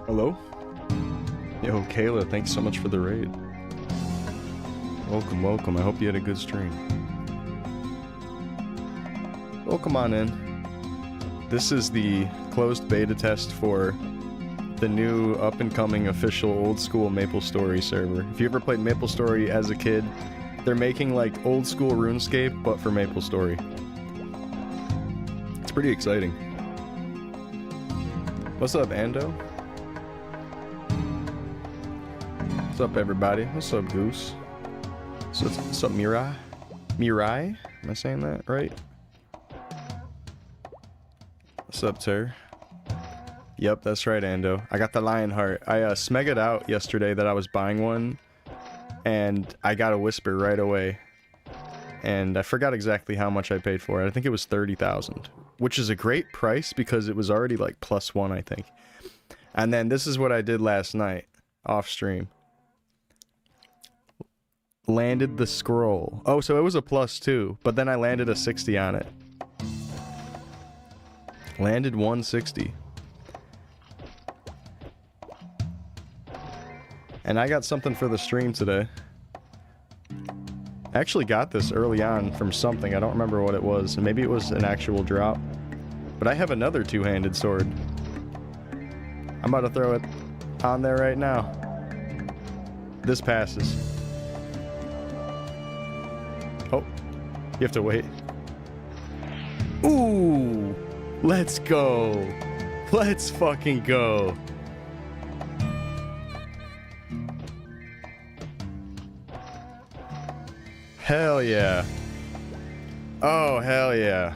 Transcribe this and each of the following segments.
Hello? Yo, Kayla, thanks so much for the raid. Welcome, welcome. I hope you had a good stream. Welcome on in. This is the closed beta test for the new up-and-coming official old-school Maplestory server. If you ever played Maplestory as a kid, they're making like old-school RuneScape, but for Maplestory. It's pretty exciting. What's up, Ando? What's up, everybody? What's up, Goose? What's up, Mirai? Mirai? Am I saying that right? What's up, Ter? Yep, that's right, Ando. I got the lion heart. I smegged out yesterday that I was buying one, and I got a whisper right away. And I forgot exactly how much I paid for it. I think it was 30,000, which is a great price because it was already like +1, I think. And then this is what I did last night, off stream. Landed the scroll. Oh, so it was a +2, but then I landed a 60 on it. Landed 160. And I got something for the stream today. I actually got this early on from something. I don't remember what it was. Maybe it was an actual drop. But I have another two-handed sword. I'm about to throw it on there right now. This passes. Oh, you have to wait. Ooh! Let's go! Let's fucking go! Hell yeah. Oh, hell yeah.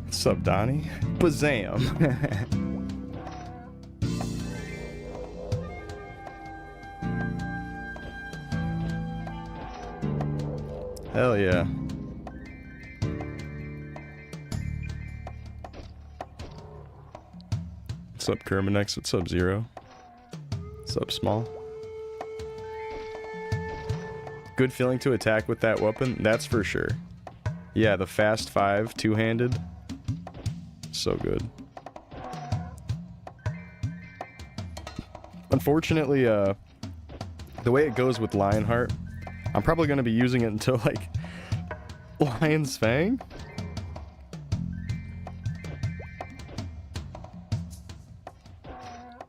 What's up, Donnie? Bazam. Hell yeah. What's up, Kermanex? What's up, Zero? What's up, Small? Good feeling to attack with that weapon? That's for sure. Yeah, the fast 5, two-handed. So good. Unfortunately, the way it goes with Lionheart, I'm probably going to be using it until, like, Lion's Fang?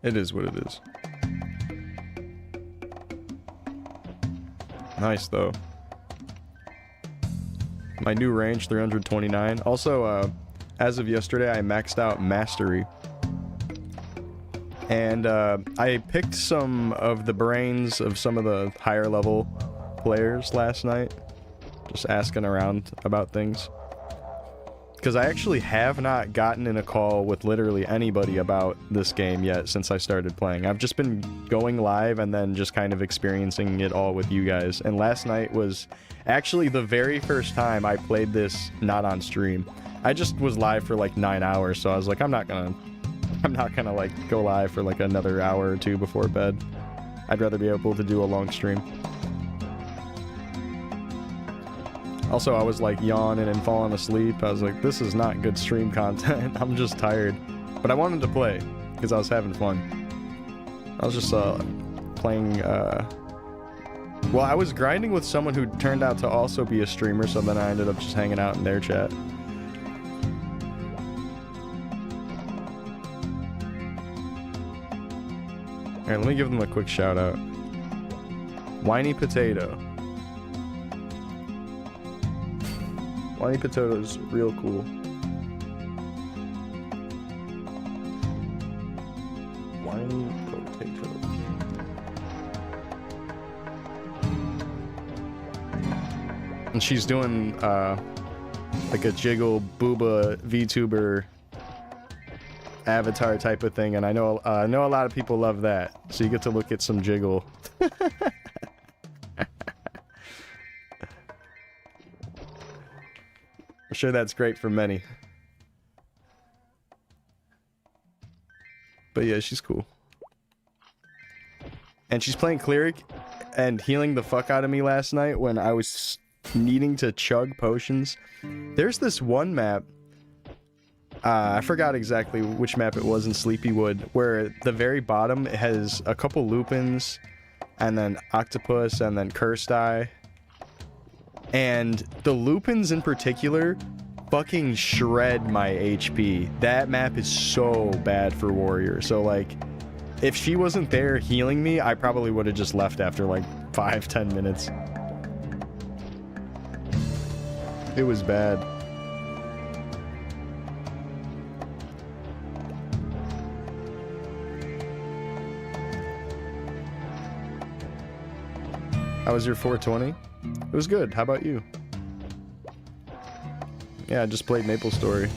It is what it is. Nice, though. My new range, 329. Also, as of yesterday, I maxed out Mastery. And I picked some of the brains of some of the higher level players last night. Just asking around about things. Because I actually have not gotten in a call with literally anybody about this game yet since I started playing. I've just been going live and then just kind of experiencing it all with you guys. And last night was actually the very first time I played this not on stream. I just was live for like 9 hours, so I was like, I'm not gonna like go live for like another hour or two before bed. I'd rather be able to do a long stream. Also, I was like yawning and falling asleep. I was like, this is not good stream content. I'm just tired. But I wanted to play because I was having fun. I was just playing, well, I was grinding with someone who turned out to also be a streamer, so then I ended up just hanging out in their chat. Alright, let me give them a quick shout out. Whiny Potato. Whiny Potato's real cool. Whiny Potato. And she's doing like a Jiggle Booba VTuber avatar type of thing, and I know a lot of people love that. So you get to look at some Jiggle. I'm sure that's great for many. But yeah, she's cool. And she's playing Cleric and healing the fuck out of me last night when I was needing to chug potions. There's this one map, I forgot exactly which map it was in Sleepywood, where the very bottom has a couple lupins, and then octopus, and then cursed eye. And the lupins in particular fucking shred my HP. That map is so bad for warrior. So like, if she wasn't there healing me, I probably would have just left after like 5-10 minutes. It was bad. How was your 420? It was good. How about you? Yeah, I just played Maplestory. It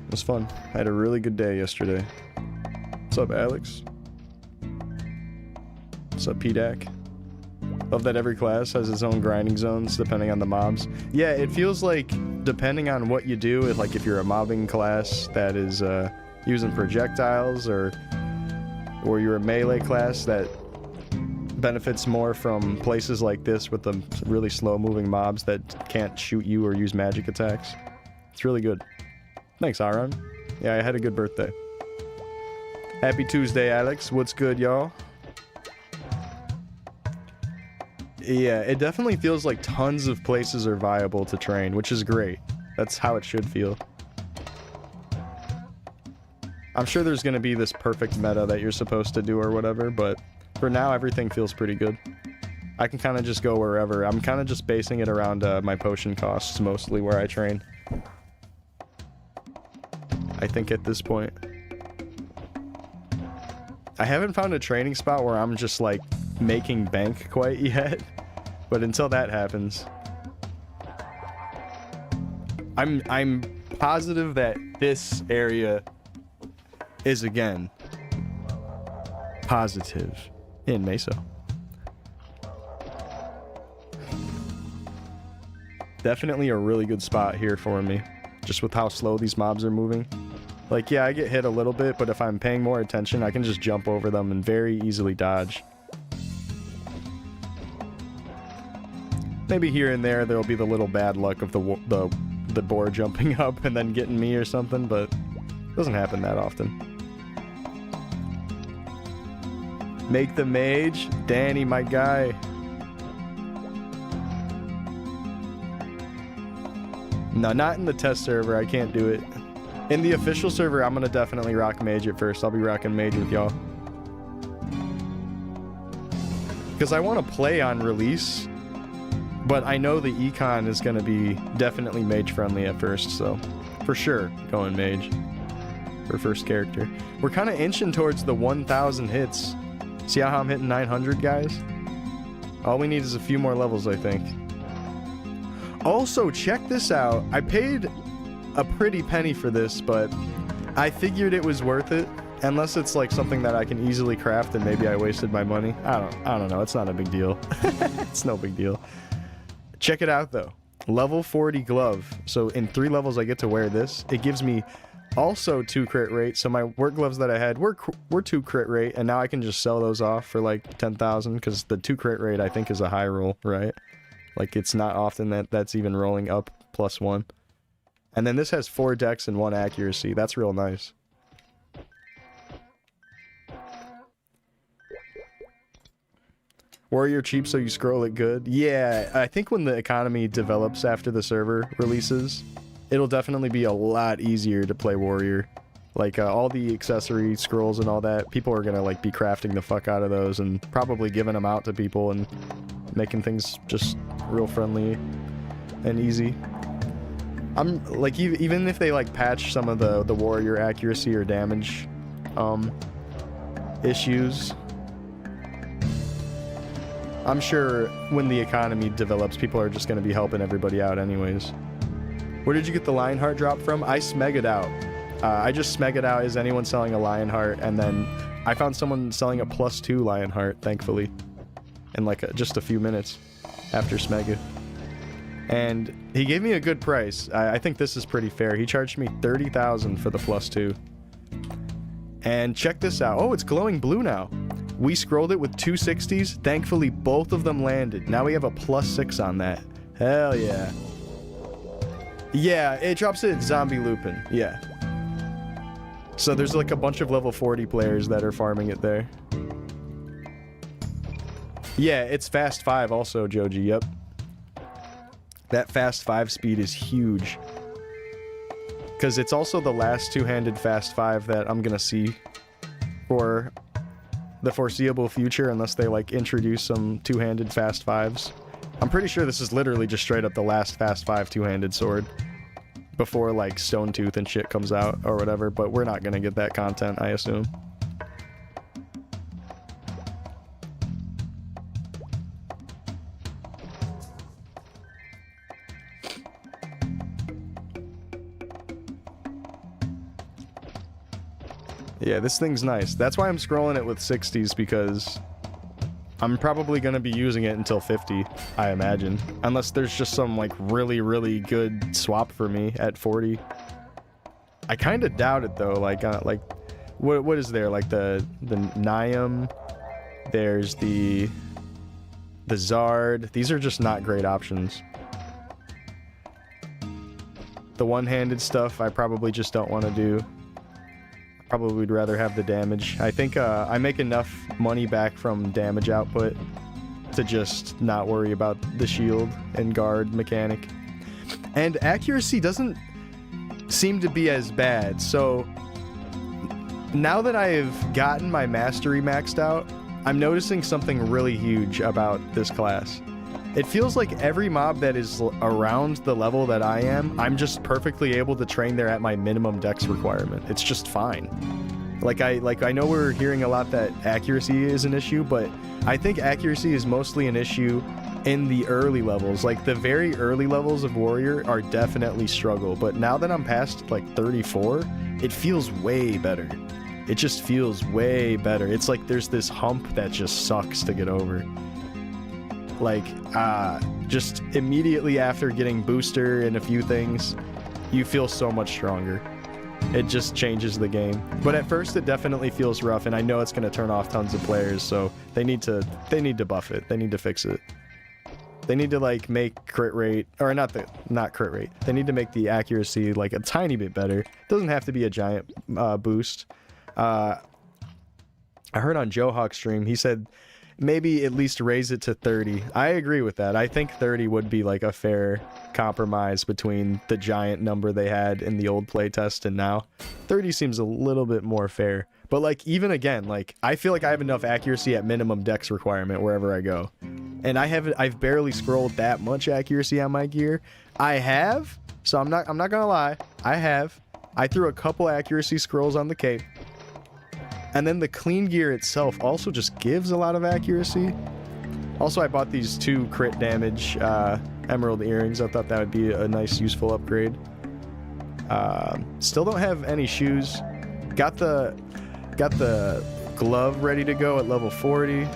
was fun. I had a really good day yesterday. What's up, Alex? What's up, PDAC? Love that every class has its own grinding zones depending on the mobs. Yeah, it feels like depending on what you do, if you're a mobbing class that is using projectiles, or you're a melee class that benefits more from places like this with the really slow moving mobs that can't shoot you or use magic attacks. It's really good. Thanks, Aaron. Yeah, I had a good birthday. Happy Tuesday, Alex. What's good, y'all? Yeah, it definitely feels like tons of places are viable to train, which is great. That's how it should feel. I'm sure there's gonna be this perfect meta that you're supposed to do or whatever, but for now, everything feels pretty good. I can kind of just go wherever. I'm kind of just basing it around my potion costs, mostly, where I train. I think at this point. I haven't found a training spot where I'm just, like, making bank quite yet. But until that happens... I'm positive that this area is, again, positive. In Meso. Definitely a really good spot here for me, just with how slow these mobs are moving. Like, yeah, I get hit a little bit, but if I'm paying more attention, I can just jump over them and very easily dodge. Maybe here and there, there'll be the little bad luck of the boar jumping up and then getting me or something, but it doesn't happen that often. Make the mage. Danny, my guy. No, not in the test server. I can't do it. In the official server, I'm gonna definitely rock mage at first. I'll be rocking mage with y'all. Because I want to play on release, but I know the econ is gonna be definitely mage friendly at first, so for sure, going mage for first character. We're kind of inching towards the 1,000 hits. See how I'm hitting 900, guys? All we need is a few more levels, I think. Also, check this out. I paid a pretty penny for this, but I figured it was worth it. Unless it's like something that I can easily craft and maybe I wasted my money. I don't know. It's not a big deal. It's no big deal. Check it out, though. Level 40 glove. So in 3 levels, I get to wear this. It gives me... also 2 crit rate, so my work gloves that I had were 2 crit rate, and now I can just sell those off for like 10,000, because the 2 crit rate I think is a high roll, right? Like, it's not often that's even rolling up +1. And then this has 4 dex and 1 accuracy. That's real nice. Warrior cheap so you scroll it good? Yeah, I think when the economy develops after the server releases, it'll definitely be a lot easier to play warrior. Like, all the accessory scrolls and all that, people are gonna, like, be crafting the fuck out of those and probably giving them out to people and making things just real friendly and easy. I'm, like, even if they, like, patch some of the warrior accuracy or damage, issues, I'm sure when the economy develops, people are just gonna be helping everybody out anyways. Where did you get the Lionheart drop from? I smeg it out. I just smeg it out. Is anyone selling a Lionheart? And then I found someone selling a +2 Lionheart, thankfully, in like just a few minutes after smeg it. And he gave me a good price. I think this is pretty fair. He charged me 30,000 for the +2. And check this out. Oh, it's glowing blue now. We scrolled it with 260s. Thankfully, both of them landed. Now we have a +6 on that. Hell yeah. Yeah, it drops it at Zombie Lupin. Yeah. So there's like a bunch of level 40 players that are farming it there. Yeah, it's fast 5 also, Joji. Yep. That fast 5 speed is huge. Because it's also the last two-handed fast 5 that I'm gonna see for the foreseeable future, unless they like introduce some two-handed fast 5s. I'm pretty sure this is literally just straight up the last fast 5 two-handed sword before like Stone Tooth and shit comes out or whatever, but we're not gonna get that content, I assume. Yeah, this thing's nice. That's why I'm scrolling it with 60s, because I'm probably going to be using it until 50, I imagine. Unless there's just some, like, really, really good swap for me at 40. I kind of doubt it, though. Like, what is there? Like, the Niam. There's the Zard. These are just not great options. The one-handed stuff, I probably just don't want to do. Probably would rather have the damage. I think I make enough money back from damage output to just not worry about the shield and guard mechanic. And accuracy doesn't seem to be as bad. So now that I've gotten my mastery maxed out, I'm noticing something really huge about this class. It feels like every mob that is around the level that I am, I'm just perfectly able to train there at my minimum dex requirement. It's just fine. I know we're hearing a lot that accuracy is an issue, but I think accuracy is mostly an issue in the early levels. Like, the very early levels of Warrior are definitely struggle, but now that I'm past, like, 34, it feels way better. It just feels way better. It's like there's this hump that just sucks to get over. Like, just immediately after getting booster and a few things, you feel so much stronger. It just changes the game. But at first, it definitely feels rough, and I know it's going to turn off tons of players, so they need to buff it. They need to fix it. They need to, like, make crit rate, or not crit rate. They need to make the accuracy, like, a tiny bit better. It doesn't have to be a giant boost. I heard on Joe Hawk's stream, he said maybe at least raise it to 30. I agree with that. I think 30 would be like a fair compromise between the giant number they had in the old playtest and now. 30 seems a little bit more fair. But like, even again, like, I feel like I have enough accuracy at minimum dex requirement wherever I go. And I've barely scrolled that much accuracy on my gear. I have, so I'm not gonna lie. I threw a couple accuracy scrolls on the cape. And then the clean gear itself also just gives a lot of accuracy. Also, I bought these 2 crit damage emerald earrings. I thought that would be a nice, useful upgrade. Still don't have any shoes. Got the glove ready to go at level 40.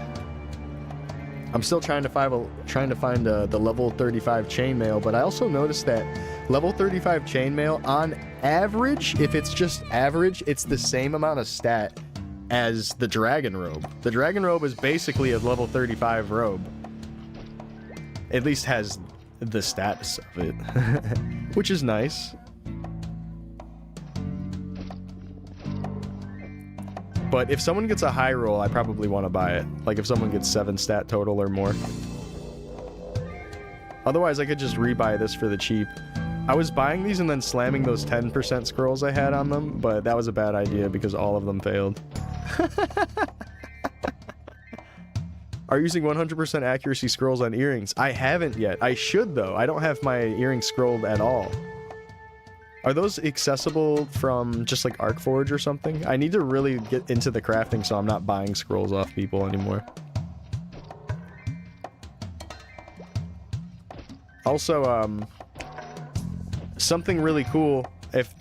I'm still trying to find the level 35 chainmail, but I also noticed that level 35 chainmail, on average, if it's just average, it's the same amount of stat as the dragon robe. The dragon robe is basically a level 35 robe. At least has the status of it, which is nice. But if someone gets a high roll, I probably want to buy it. Like if someone gets 7 stat total or more. Otherwise, I could just rebuy this for the cheap. I was buying these and then slamming those 10% scrolls I had on them, but that was a bad idea because all of them failed. Are you using 100% accuracy scrolls on earrings? I haven't yet. I should, though. I don't have my earrings scrolled at all. Are those accessible from just like Arcforge or something? I need to really get into the crafting so I'm not buying scrolls off people anymore. Also, something really cool, if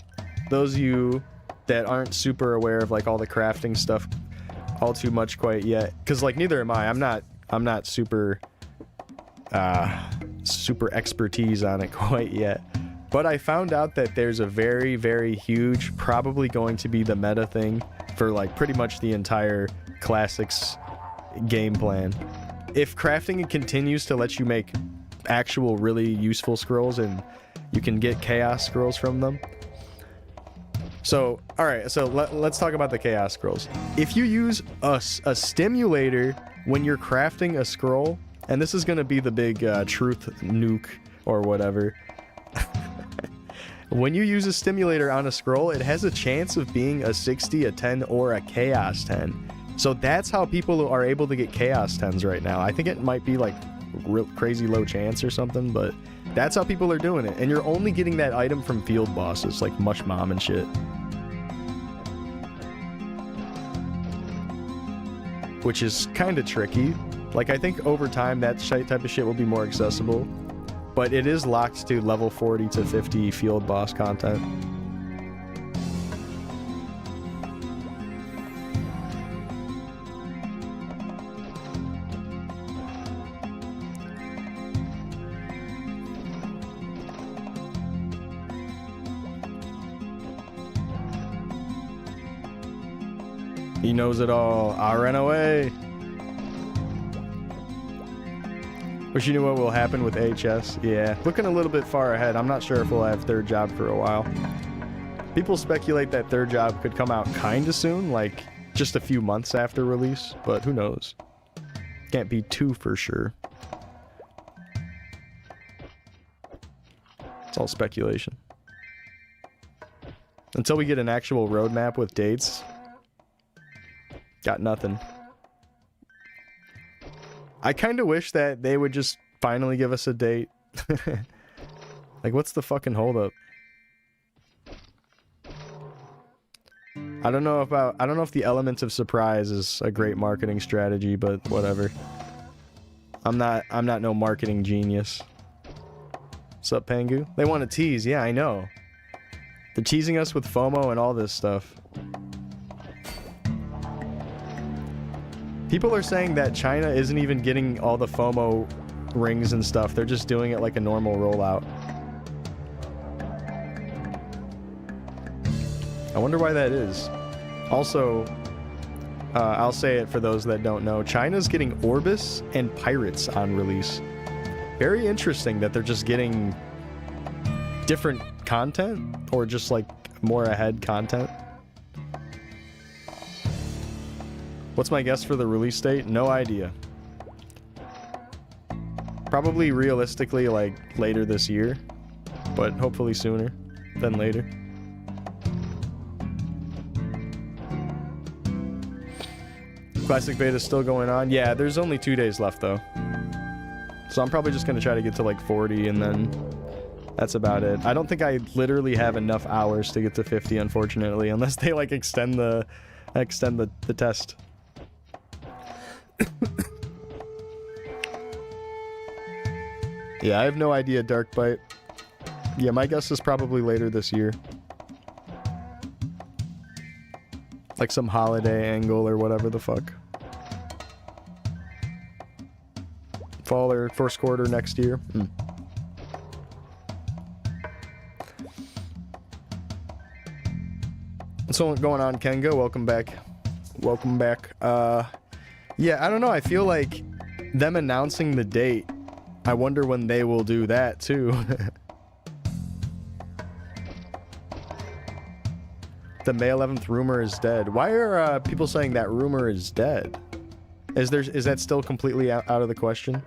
those of you that aren't super aware of like all the crafting stuff all too much quite yet, because like neither am I. I'm not super expertise on it quite yet. But I found out that there's a very, very huge, probably going to be the meta thing for like pretty much the entire Classics game plan. If crafting continues to let you make actual really useful scrolls and you can get chaos scrolls from them. So, alright, so let's talk about the chaos scrolls. If you use a stimulator when you're crafting a scroll, and this is going to be the big truth nuke or whatever. When you use a stimulator on a scroll, it has a chance of being a 60, a 10, or a chaos 10. So that's how people are able to get chaos 10s right now. I think it might be like real crazy low chance or something, but that's how people are doing it. And you're only getting that item from field bosses like Mush Mom and shit. Which is kind of tricky. Like, I think over time that type of shit will be more accessible. But it is locked to level 40 to 50 field boss content. He knows it all. I ran away. Wish you knew what will happen with HS. Yeah, looking a little bit far ahead. I'm not sure if we'll have third job for a while. People speculate that third job could come out kinda soon, like just a few months after release, but who knows? Can't be too for sure. It's all speculation. Until we get an actual roadmap with dates, got nothing. I kind of wish that they would just finally give us a date. Like, what's the fucking holdup? I don't know if the element of surprise is a great marketing strategy, but whatever. I'm not no marketing genius. What's up, Pangu? They want to tease, yeah, I know. They're teasing us with FOMO and all this stuff. People are saying that China isn't even getting all the FOMO rings and stuff. They're just doing it like a normal rollout. I wonder why that is. Also, I'll say it for those that don't know. China's getting Orbis and Pirates on release. Very interesting that they're just getting different content, or just like more ahead content. What's my guess for the release date? No idea. Probably realistically like later this year, but hopefully sooner than later. Classic beta is still going on. Yeah, there's only 2 days left though. So I'm probably just going to try to get to like 40 and then that's about it. I don't think I literally have enough hours to get to 50, unfortunately, unless they like extend the test. Yeah, I have no idea, Darkbite. Yeah, my guess is probably later this year. Like some holiday angle or whatever the fuck. Fall or first quarter next year. What's going on, Kenga? Welcome back. Welcome back. Yeah, I don't know. I feel like them announcing the date, I wonder when they will do that too. The May 11th rumor is dead. Why are people saying that rumor is dead? Is that still completely out of the question?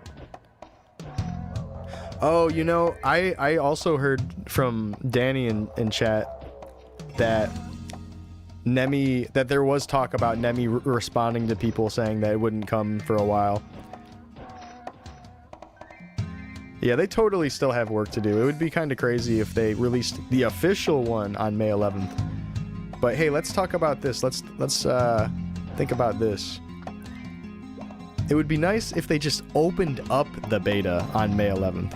Oh, you know, I also heard from Danny in chat that that there was talk about Nemi responding to people saying that it wouldn't come for a while. Yeah, they totally still have work to do. It would be kind of crazy if they released the official one on May 11th. But hey, let's talk about this. Let's think about this. It would be nice if they just opened up the beta on May 11th.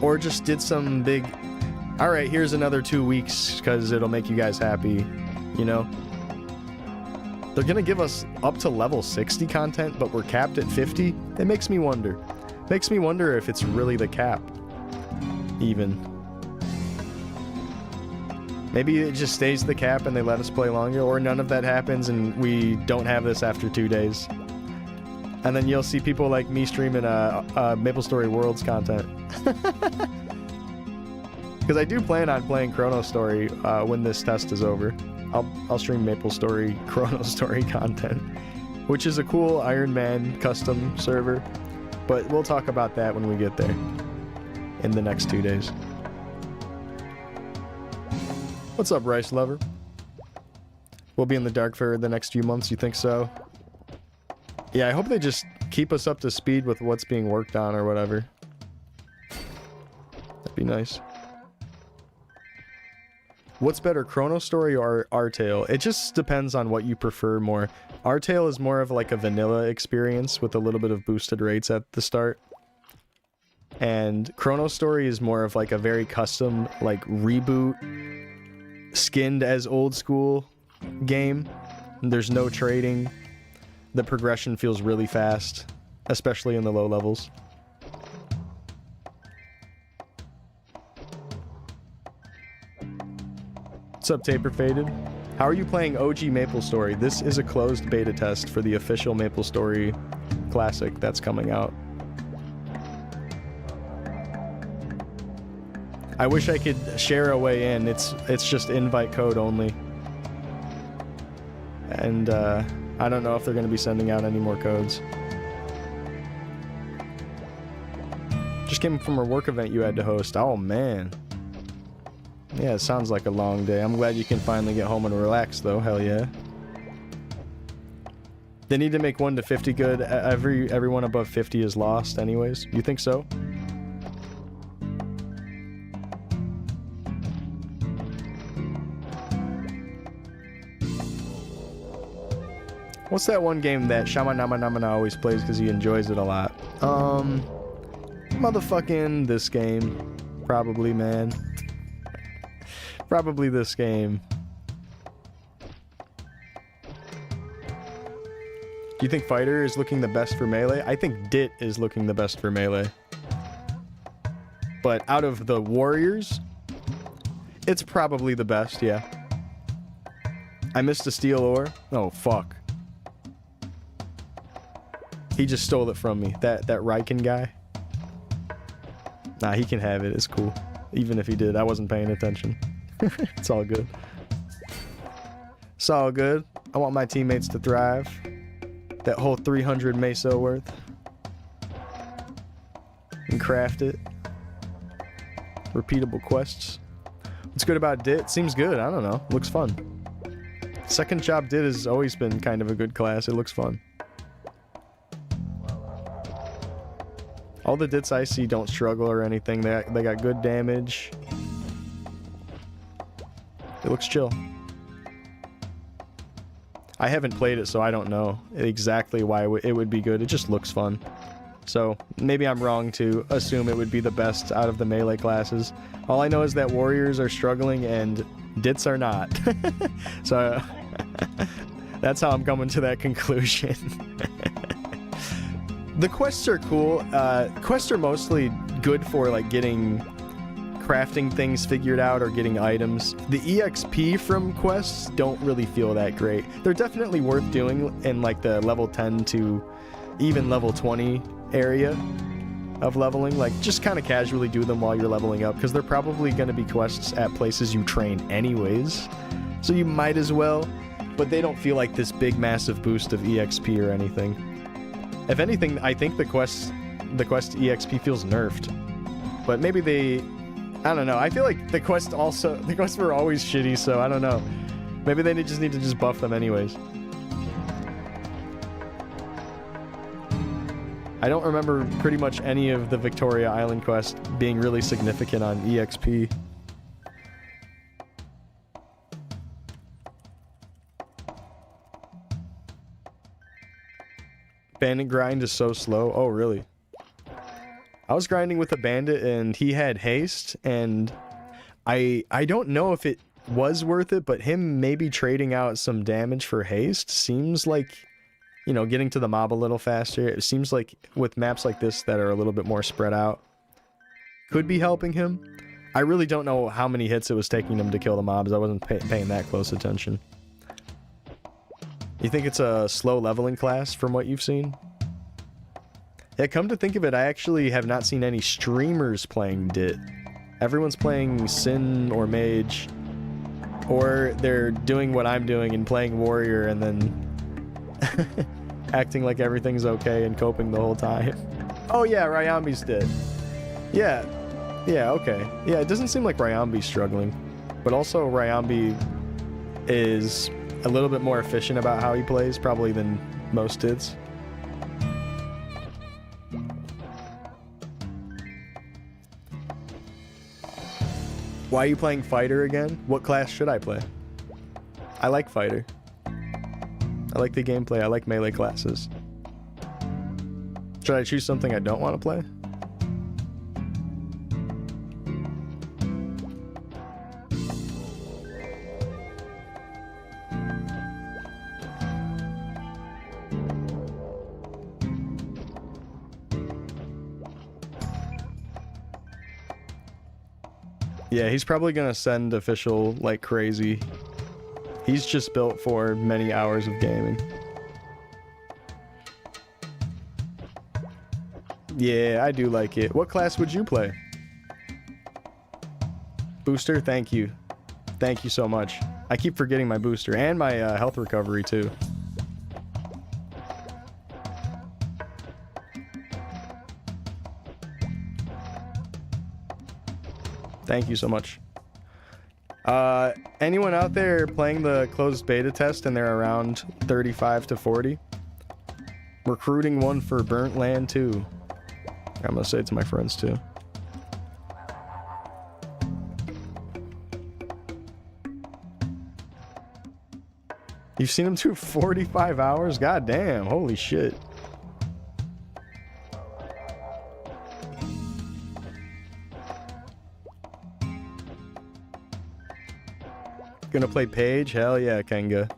Or just did some big, alright, here's another 2 weeks because it'll make you guys happy, you know? They're gonna give us up to level 60 content, but we're capped at 50? It makes me wonder. Makes me wonder if it's really the cap. Even. Maybe it just stays the cap and they let us play longer, or none of that happens and we don't have this after 2 days. And then you'll see people like me streaming Maplestory Worlds content. Because I do plan on playing Chrono Story when this test is over. I'll stream Maplestory Chrono Story content, which is a cool Iron Man custom server. But we'll talk about that when we get there in the next 2 days. What's up, Rice Lover? We'll be in the dark for the next few months, you think so? Yeah, I hope they just keep us up to speed with what's being worked on or whatever. That'd be nice. What's better, Chrono Story or R-Tale? It just depends on what you prefer more. R-Tale is more of like a vanilla experience with a little bit of boosted rates at the start. And Chrono Story is more of like a very custom, like reboot, skinned as old school game. There's no trading. The progression feels really fast, especially in the low levels. What's up, Taper Faded? How are you playing OG Maplestory? This is a closed beta test for the official Maplestory Classic that's coming out. I wish I could share a way in. It's just invite code only. And I don't know if they're going to be sending out any more codes. Just came from a work event you had to host. Oh, man. Yeah, it sounds like a long day. I'm glad you can finally get home and relax, though. Hell yeah. They need to make 1 to 50 good. Everyone above 50 is lost anyways. You think so? What's that one game that Shamanama always plays because he enjoys it a lot? Motherfucking this game. Probably, man. Probably this game. Do you think Fighter is looking the best for Melee? I think Dit is looking the best for Melee. But out of the Warriors, it's probably the best, yeah. I missed a steel ore. Oh, fuck. He just stole it from me. That Riken guy. Nah, he can have it. It's cool. Even if he did, I wasn't paying attention. It's all good. It's all good. I want my teammates to thrive. That whole 300 meso worth. And craft it. Repeatable quests. What's good about Dit? Seems good. I don't know. Looks fun. Second job Dit has always been kind of a good class. It looks fun. All the Dits I see don't struggle or anything. They got good damage. It looks chill. I haven't played it, so I don't know exactly why it would be good. It just looks fun. So maybe I'm wrong to assume it would be the best out of the melee classes. All I know is that warriors are struggling and Dits are not. So that's how I'm coming to that conclusion. The quests are cool. Quests are mostly good for like getting crafting things figured out or getting items. The EXP from quests don't really feel that great. They're definitely worth doing in like the level 10 to even level 20 area of leveling. Like just kind of casually do them while you're leveling up because they're probably going to be quests at places you train anyways. So you might as well, but they don't feel like this big massive boost of EXP or anything. If anything, I think the quest EXP feels nerfed. But maybe they... I don't know. I feel like the quests were always shitty, so I don't know. Maybe they just need to just buff them anyways. I don't remember pretty much any of the Victoria Island quest being really significant on EXP. Bandit grind is so slow. Oh, really? I was grinding with a bandit and he had haste, and I don't know if it was worth it, but him maybe trading out some damage for haste seems like, you know, getting to the mob a little faster. It seems like with maps like this that are a little bit more spread out, could be helping him. I really don't know how many hits it was taking him to kill the mobs. I wasn't paying that close attention. You think it's a slow leveling class from what you've seen? Yeah, come to think of it, I actually have not seen any streamers playing Dit. Everyone's playing Sin or Mage, or they're doing what I'm doing and playing Warrior and then acting like everything's okay and coping the whole time. Oh yeah, Ryambi's Dit. Yeah, okay. Yeah, it doesn't seem like Ryambi's struggling, but also Ryambi is a little bit more efficient about how he plays, probably than most Dits. Why are you playing Fighter again? What class should I play? I like Fighter. I like the gameplay. I like melee classes. Should I choose something I don't want to play? Yeah, he's probably gonna send official like crazy. He's just built for many hours of gaming. Yeah, I do like it. What class would you play? Booster, thank you. Thank you so much. I keep forgetting my booster and my health recovery too. Thank you so much. Anyone out there playing the closed beta test and they're around 35 to 40? Recruiting one for Burnt Land 2. I'm gonna say it to my friends too. You've seen him do 45 hours? God damn, holy shit. Gonna play Paige? Hell yeah, Kenga.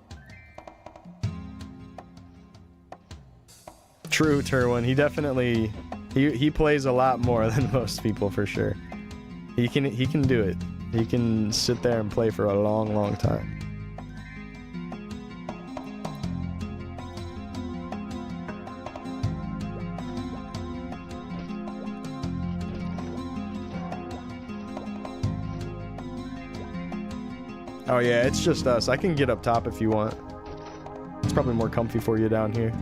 True, Turwin. He definitely he plays a lot more than most people for sure. He can do it. He can sit there and play for a long, long time. Oh yeah, it's just us. I can get up top if you want. It's probably more comfy for you down here.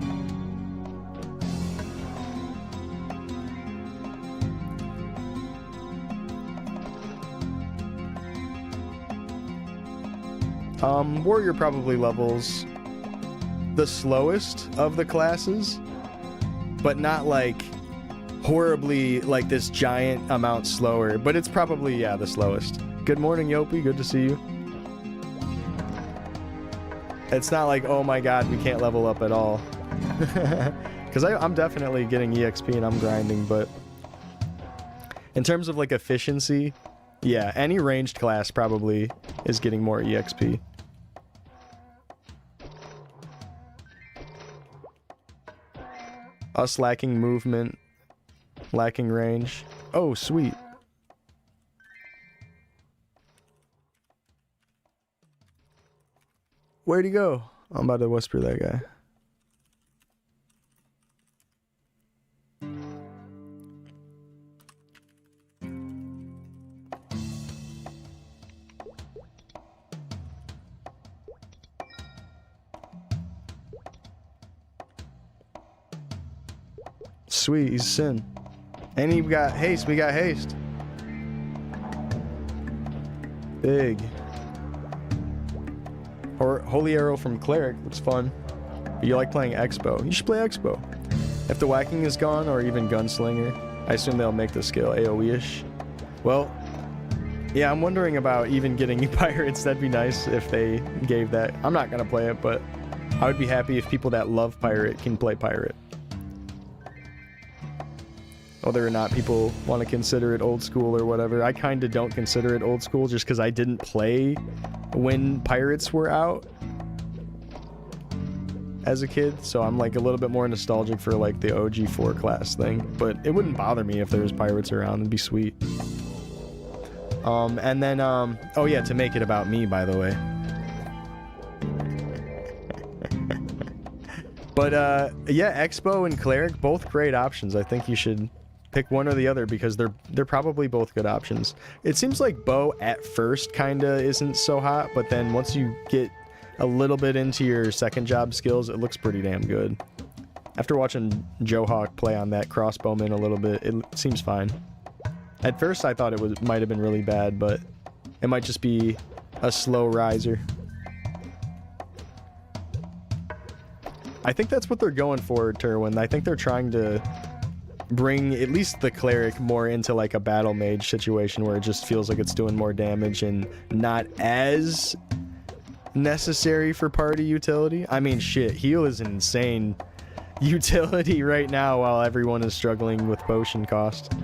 Warrior probably levels the slowest of the classes, but not like horribly like this giant amount slower, but it's probably, yeah, the slowest. Good morning, Yopi. Good to see you. It's not like, oh my god, we can't level up at all. Because I'm definitely getting EXP and I'm grinding, but in terms of like efficiency, yeah, any ranged class probably is getting more EXP. Us lacking movement, lacking range. Oh, sweet. Where'd he go? I'm about to whisper that guy. Sweet, he's Sin. And he got haste. We got haste. Big. Or Holy Arrow from Cleric looks fun. You like playing Expo? You should play Expo. If the whacking is gone, or even Gunslinger, I assume they'll make the skill AoE-ish. Well, yeah, I'm wondering about even getting Pirates. That'd be nice if they gave that. I'm not gonna play it, but I would be happy if people that love Pirate can play Pirate. Whether or not people want to consider it old school or whatever. I kind of don't consider it old school just because I didn't play when Pirates were out as a kid, so I'm like a little bit more nostalgic for like the OG 4 class thing, but it wouldn't bother me if there was Pirates around. It'd be sweet. And then oh yeah, to make it about me, by the way. But yeah, Expo and Cleric, both great options. I think you should pick one or the other because they're probably both good options. It seems like Bow at first kinda isn't so hot, but then once you get a little bit into your second job skills, it looks pretty damn good. After watching Joe Hawk play on that crossbowman a little bit, it seems fine. At first I thought it might have been really bad, but it might just be a slow riser. I think that's what they're going for, Terwin. I think they're trying to bring at least the Cleric more into like a battle mage situation where it just feels like it's doing more damage and not as necessary for party utility. I mean, shit, heal is an insane utility right now while everyone is struggling with potion cost.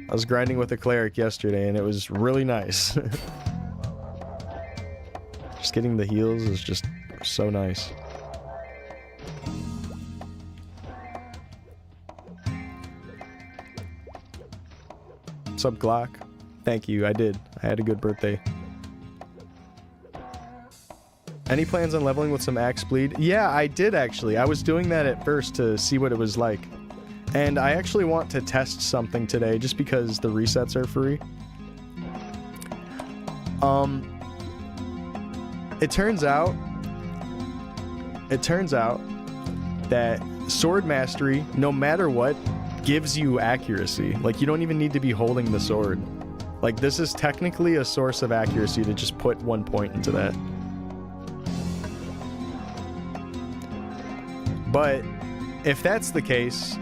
I was grinding with a Cleric yesterday and it was really nice. Just getting the heals is just so nice. What's up, Glock? Thank you, I did. I had a good birthday. Any plans on leveling with some axe bleed? Yeah, I did actually. I was doing that at first to see what it was like. And I actually want to test something today just because the resets are free. It turns out that sword mastery, no matter what, gives you accuracy. Like, you don't even need to be holding the sword. Like, this is technically a source of accuracy to just put 1 point into that. But if that's the case,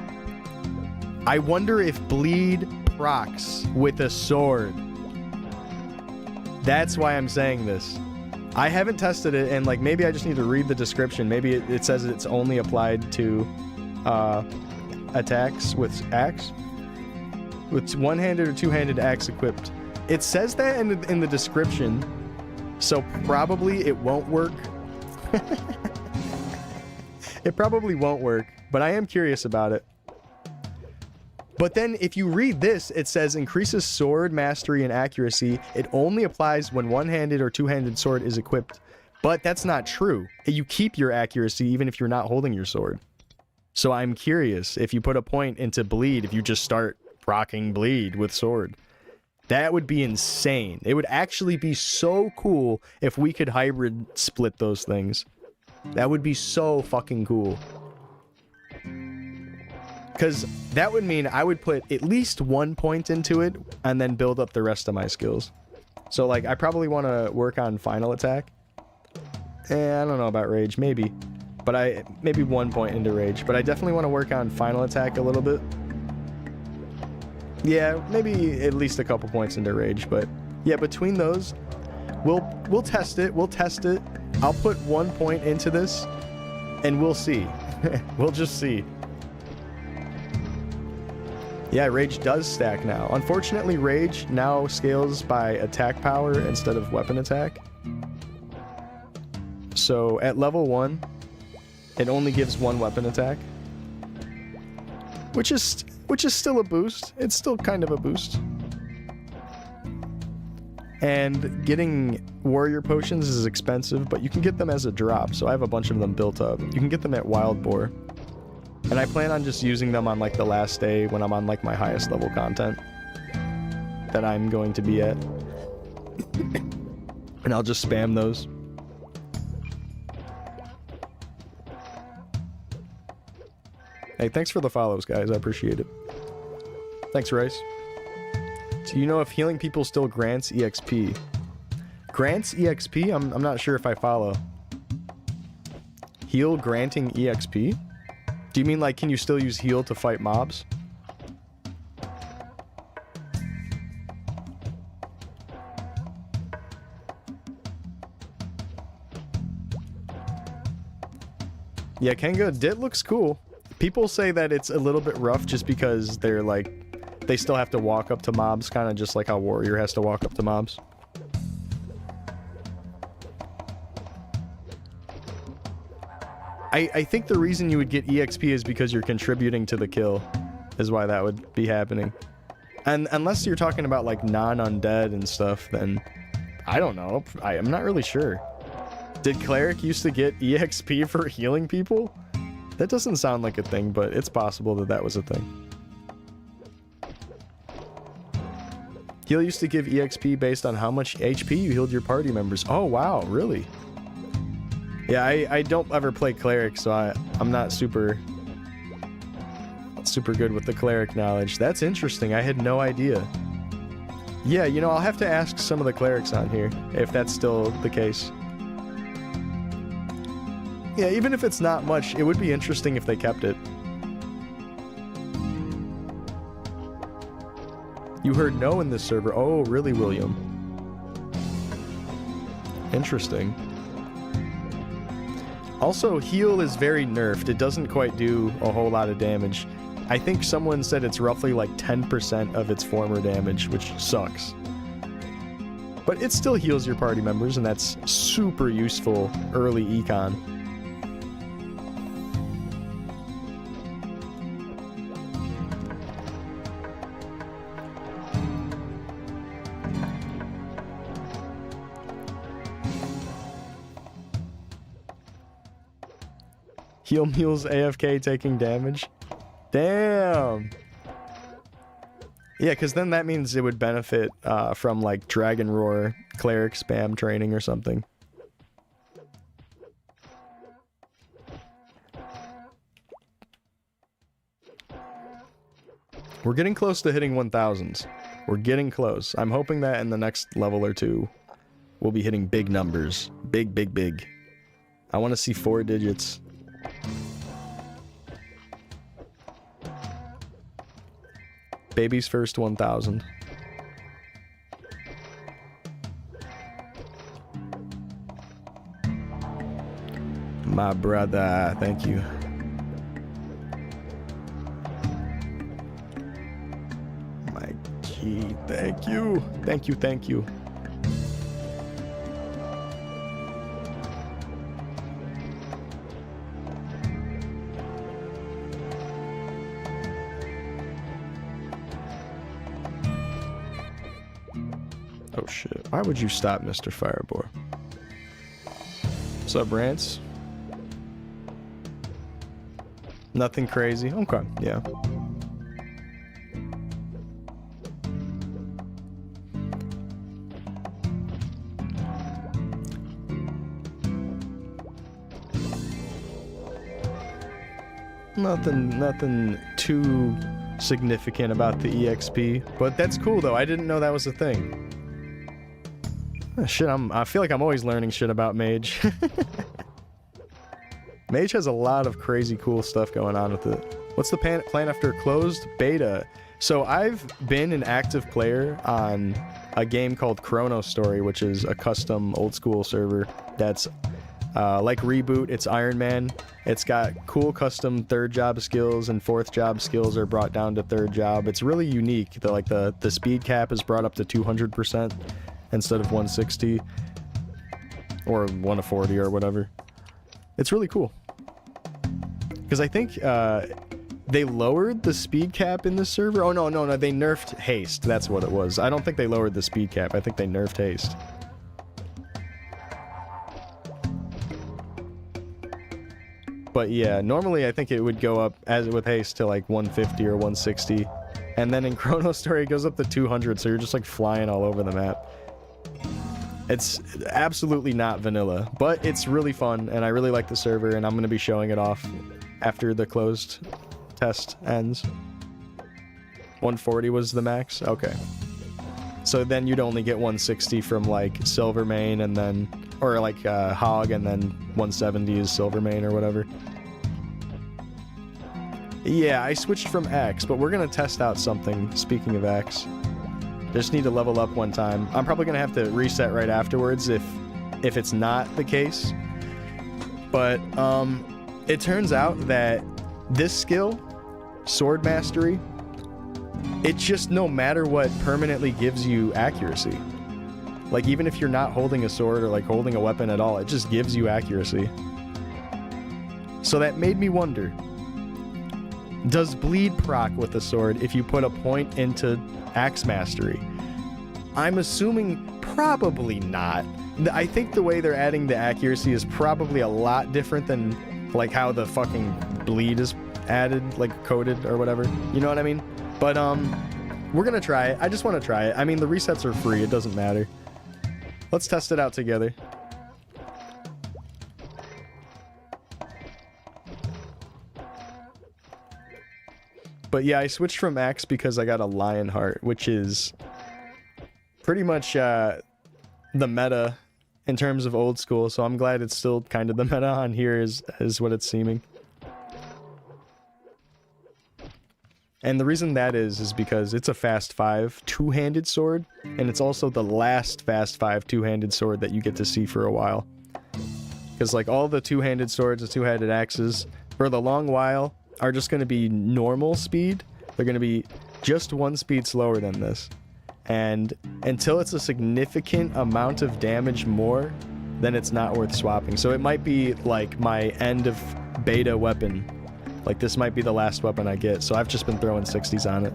I wonder if bleed procs with a sword. That's why I'm saying this. I haven't tested it, and like maybe I just need to read the description. Maybe it says it's only applied to attacks with axe, with one-handed or two-handed axe equipped. It says that in the description, so probably it won't work. It probably won't work, but I am curious about it. But then if you read this, it says increases sword mastery and accuracy. It only applies when one-handed or two-handed sword is equipped. But that's not true. You keep your accuracy even if you're not holding your sword. So I'm curious, if you put a point into bleed, if you just start proccing bleed with sword, that would be insane. It would actually be so cool if we could hybrid split those things. That would be so fucking cool. Because that would mean I would put at least 1 point into it and then build up the rest of my skills. So, like, I probably want to work on final attack. I don't know about rage, maybe. But maybe 1 point into rage. But I definitely want to work on final attack a little bit. Yeah, maybe at least a couple points into rage. But yeah, between those, we'll test it. We'll test it. I'll put 1 point into this, and we'll see. We'll just see. Yeah, Rage does stack now. Unfortunately, Rage now scales by attack power instead of weapon attack. So at level 1, it only gives 1 weapon attack. Which is still a boost. It's still kind of a boost. And getting warrior potions is expensive, but you can get them as a drop, so I have a bunch of them built up. You can get them at Wild Boar. And I plan on just using them on like the last day when I'm on like my highest level content that I'm going to be at. And I'll just spam those. Hey, thanks for the follows, guys. I appreciate it. Thanks, Rice. Do you know if healing people still grants EXP? Grants EXP? I'm not sure if I follow. Heal granting EXP? Do you mean like can you still use heal to fight mobs? Yeah, Kenga, Dit looks cool. People say that it's a little bit rough just because they're like, they still have to walk up to mobs, kind of just like how Warrior has to walk up to mobs. I think the reason you would get EXP is because you're contributing to the kill, is why that would be happening. And unless you're talking about like non-undead and stuff, then I don't know. I'm not really sure. Did Cleric used to get EXP for healing people? That doesn't sound like a thing, but it's possible that that was a thing. Heal used to give EXP based on how much HP you healed your party members. Oh, wow, really? Yeah, I don't ever play Cleric, so I'm not super good with the Cleric knowledge. That's interesting. I had no idea. Yeah, you know, I'll have to ask some of the Clerics on here if that's still the case. Yeah, even if it's not much, it would be interesting if they kept it. You heard no in this server. Oh, really, William? Interesting. Also, heal is very nerfed. It doesn't quite do a whole lot of damage. I think someone said it's roughly like 10% of its former damage, which sucks. But it still heals your party members, and that's super useful early econ. Heal Mule's AFK taking damage. Damn. Yeah, because then that means it would benefit from like Dragon Roar Cleric spam training or something. We're getting close to hitting 1000s. We're getting close. I'm hoping that in the next level or two, we'll be hitting big numbers. Big, big, big. I want to see 4 digits. Baby's first 1000. My brother, thank you. My G, thank you. Thank you, thank you. Oh shit. Why would you stop, Mr. Firebore? What's up, Rance? Nothing crazy. Okay, yeah. Nothing too significant about the EXP, but that's cool though. I didn't know that was a thing. Shit, I feel like I'm always learning shit about Mage. Mage has a lot of crazy cool stuff going on with it. What's the plan after closed beta? So I've been an active player on a game called Maplestory, which is a custom old school server that's like Reboot. It's Iron Man. It's got cool custom 3rd job skills, and 4th job skills are brought down to 3rd job. It's really unique. The speed cap is brought up to 200% instead of 160 or 140 or whatever. It's really cool. Because I think they lowered the speed cap in this server. Oh, no, they nerfed haste. That's what it was. I don't think they lowered the speed cap. I think they nerfed haste. But yeah, normally I think it would go up as with haste to like 150 or 160. And then in Maplestory it goes up to 200, so you're just like flying all over the map. It's absolutely not vanilla, but it's really fun, and I really like the server, and I'm going to be showing it off after the closed test ends. 140 was the max? Okay. So then you'd only get 160 from, like, Silvermane, and then... Or, like, Hog, and then 170 is Silvermane or whatever. Yeah, I switched from X, but we're going to test out something, speaking of X. Just need to level up one time. I'm probably gonna have to reset right afterwards if it's not the case. But it turns out that this skill, Sword Mastery, it just no matter what permanently gives you accuracy. Like even if you're not holding a sword or like holding a weapon at all, it just gives you accuracy. So that made me wonder, does bleed proc with the sword if you put a point into Axe Mastery? I'm assuming probably not, I think the way they're adding the accuracy is probably a lot different than like how the fucking bleed is added, like coded or whatever. You know what I mean? But we're gonna try it. I just want to try it. I mean, the resets are free. It doesn't matter. Let's test it out together. But yeah, I switched from Axe because I got a Lion Heart, which is pretty much the meta in terms of old school. So I'm glad it's still kind of the meta on here is what it's seeming. And the reason that is because it's a fast 5 two-handed sword, and it's also the last fast 5 two-handed sword that you get to see for a while. Because like all the two-handed swords, the two-handed axes, for the long while are just going to be normal speed. They're going to be just one speed slower than this. And until it's a significant amount of damage more, then it's not worth swapping. So it might be like my end of beta weapon. Like this might be the last weapon I get. So I've just been throwing 60s on it.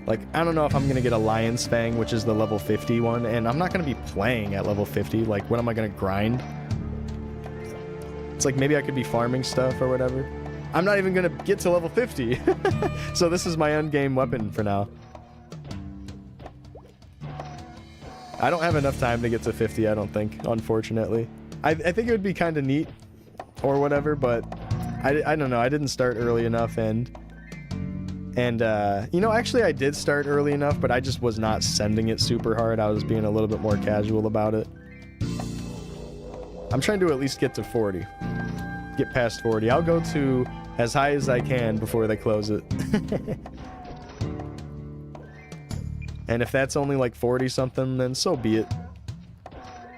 Like, I don't know if I'm going to get a Lion's Fang, which is the level 50 one. And I'm not going to be playing at level 50. Like, what am I going to grind? It's like maybe I could be farming stuff or whatever. I'm not even gonna get to level 50. So this is my endgame weapon for now. I don't have enough time to get to 50, I don't think, unfortunately. I think it would be kind of neat or whatever, but I don't know. I didn't start early enough, and you know, actually I did start early enough, but I just was not sending it super hard. I was being a little bit more casual about it. I'm trying to at least get to 40. Get past 40. I'll go to as high as I can before they close it. And if that's only like 40 something, then so be it.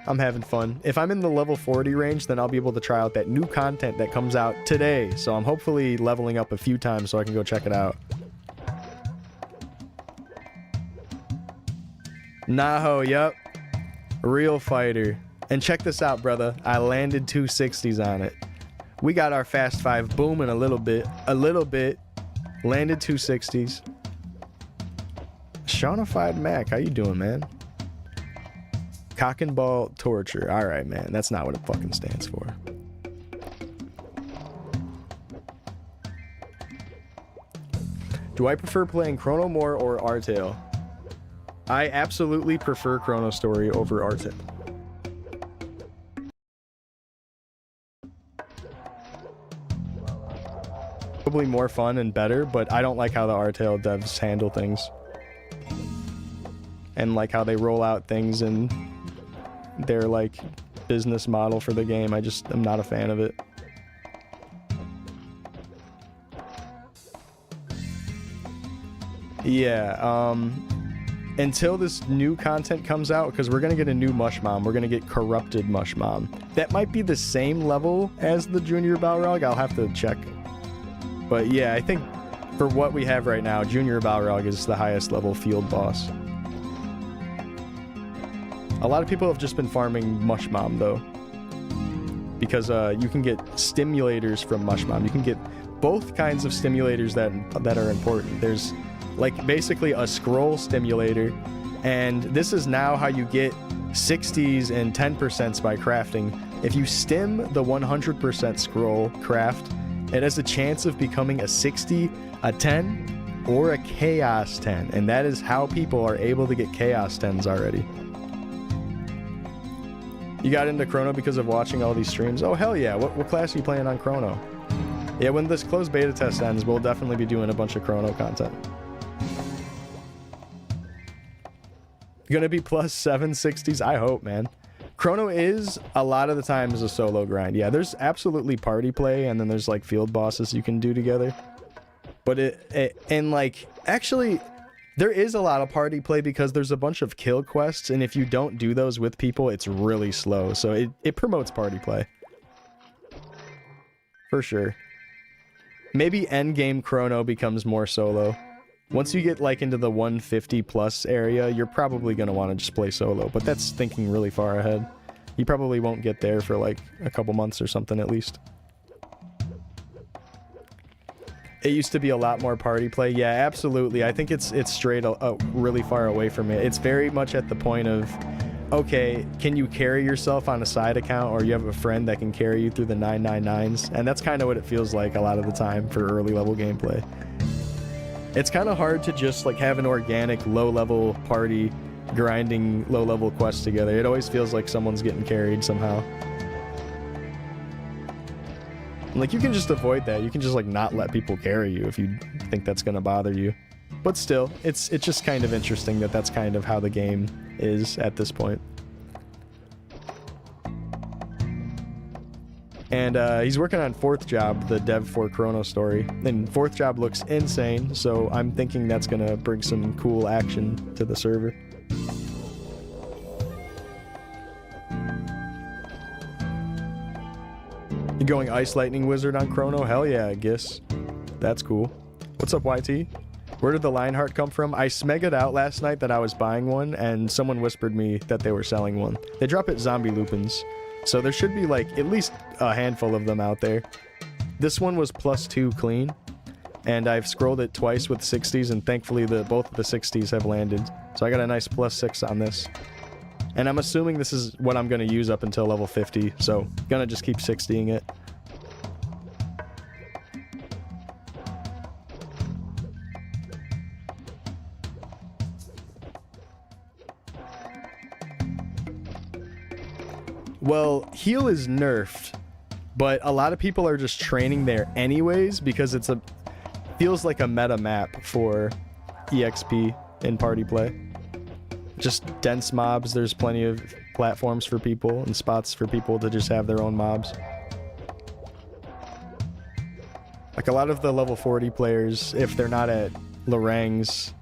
I'm having fun. If I'm in the level 40 range, then I'll be able to try out that new content that comes out today. So I'm hopefully leveling up a few times so I can go check it out. Naho, yup. Real fighter. And check this out, brother. I landed 260s on it. We got our fast 5 booming a little bit. Landed 260s. Shawnified Mac, how you doing, man? Cock and ball torture. Alright, man. That's not what it fucking stands for. Do I prefer playing Chrono more or Artale? I absolutely prefer Chrono Story over Artale. Probably more fun and better, but I don't like how the Artale devs handle things. And like how they roll out things and their like business model for the game. I just am not a fan of it. Yeah, until this new content comes out, because we're gonna get a new Mush Mom. We're gonna get Corrupted Mush Mom. That might be the same level as the Junior Balrog. I'll have to check. But yeah, I think for what we have right now, Junior Balrog is the highest level field boss. A lot of people have just been farming Mush Mom though, because you can get stimulators from Mush Mom. You can get both kinds of stimulators that are important. There's like basically a scroll stimulator, and this is now how you get 60s and 10% by crafting. If you stim the 100% scroll craft, it has a chance of becoming a 60, a 10, or a Chaos 10. And that is how people are able to get Chaos 10s already. You got into Chrono because of watching all these streams? Oh, hell yeah. What class are you playing on Chrono? Yeah, when this closed beta test ends, we'll definitely be doing a bunch of Chrono content. Gonna be plus 760s? I hope, man. Chrono is, a lot of the time, is a solo grind. Yeah, there's absolutely party play, and then there's, like, field bosses you can do together. But and, like, actually, there is a lot of party play because there's a bunch of kill quests, and if you don't do those with people, it's really slow. So it promotes party play. For sure. Maybe endgame Chrono becomes more solo. Once you get, like, into the 150 plus area, you're probably going to want to just play solo, but that's thinking really far ahead. You probably won't get there for, like, a couple months or something at least. It used to be a lot more party play. Yeah, absolutely. I think it's straight really far away from it. It's very much at the point of okay, can you carry yourself on a side account, or you have a friend that can carry you through the 999s? And that's kind of what it feels like a lot of the time for early level gameplay. It's kind of hard to just like have an organic low level party grinding low level quests together. It always feels like someone's getting carried somehow. Like, you can just avoid that. You can just like not let people carry you if you think that's gonna bother you. But still, it's just kind of interesting that that's kind of how the game is at this point. And he's working on fourth job, the dev for Maplestory. And fourth job looks insane, so I'm thinking that's gonna bring some cool action to the server. You going Ice Lightning Wizard on Chrono? Hell yeah, I guess. That's cool. What's up, YT? Where did the Lionheart come from? I smegged out last night that I was buying one, and someone whispered me that they were selling one. They drop at Zombie Lupins, so there should be like at least a handful of them out there. This one was +2 clean, and I've scrolled it twice with 60s, and thankfully both of the 60s have landed. So I got a nice +6 on this. And I'm assuming this is what I'm going to use up until level 50, so gonna just keep 60ing it. Well, heal is nerfed, but a lot of people are just training there anyways because feels like a meta map for EXP in party play. Just dense mobs. There's plenty of platforms for people and spots for people to just have their own mobs. Like a lot of the level 40 players, if they're not at Lorang's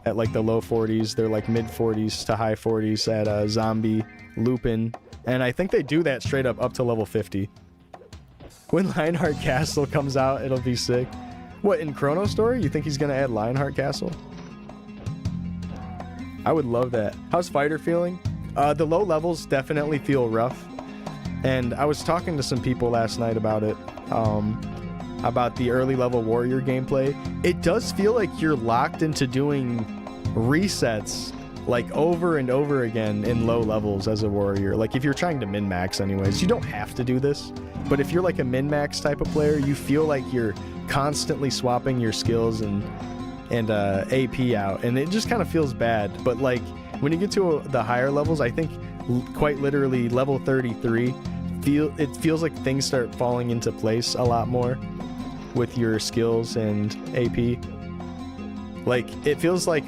at like the low 40s, they're like mid 40s to high 40s at Zombie, Lupin, and I think they do that straight up to level 50. When Lionheart Castle comes out, it'll be sick. What, in Maplestory? You think he's gonna add Lionheart Castle? I would love that. How's Fighter feeling? The low levels definitely feel rough. And I was talking to some people last night about it. About the early level warrior gameplay. It does feel like you're locked into doing resets like over and over again in low levels as a warrior. Like if you're trying to min-max anyways, you don't have to do this. But if you're like a min-max type of player, you feel like you're constantly swapping your skills and AP out, and it just kind of feels bad. But like when you get to the higher levels, I think quite literally level 33, it feels like things start falling into place a lot more with your skills and AP. Like it feels like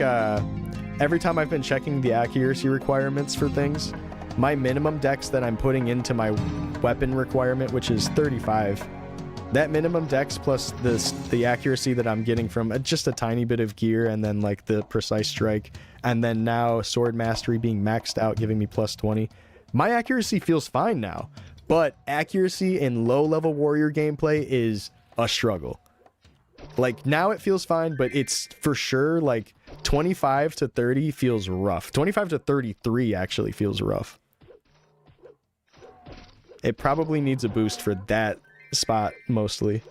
every time I've been checking the accuracy requirements for things, my minimum dex that I'm putting into my weapon requirement, which is 35, that minimum dex plus the accuracy that I'm getting from just a tiny bit of gear and then like the precise strike, and then now sword mastery being maxed out giving me +20, my accuracy feels fine now. But accuracy in low level warrior gameplay is a struggle. Like now it feels fine, but it's for sure like 25 to 30 feels rough. 25 to 33 actually feels rough. It probably needs a boost for that spot mostly.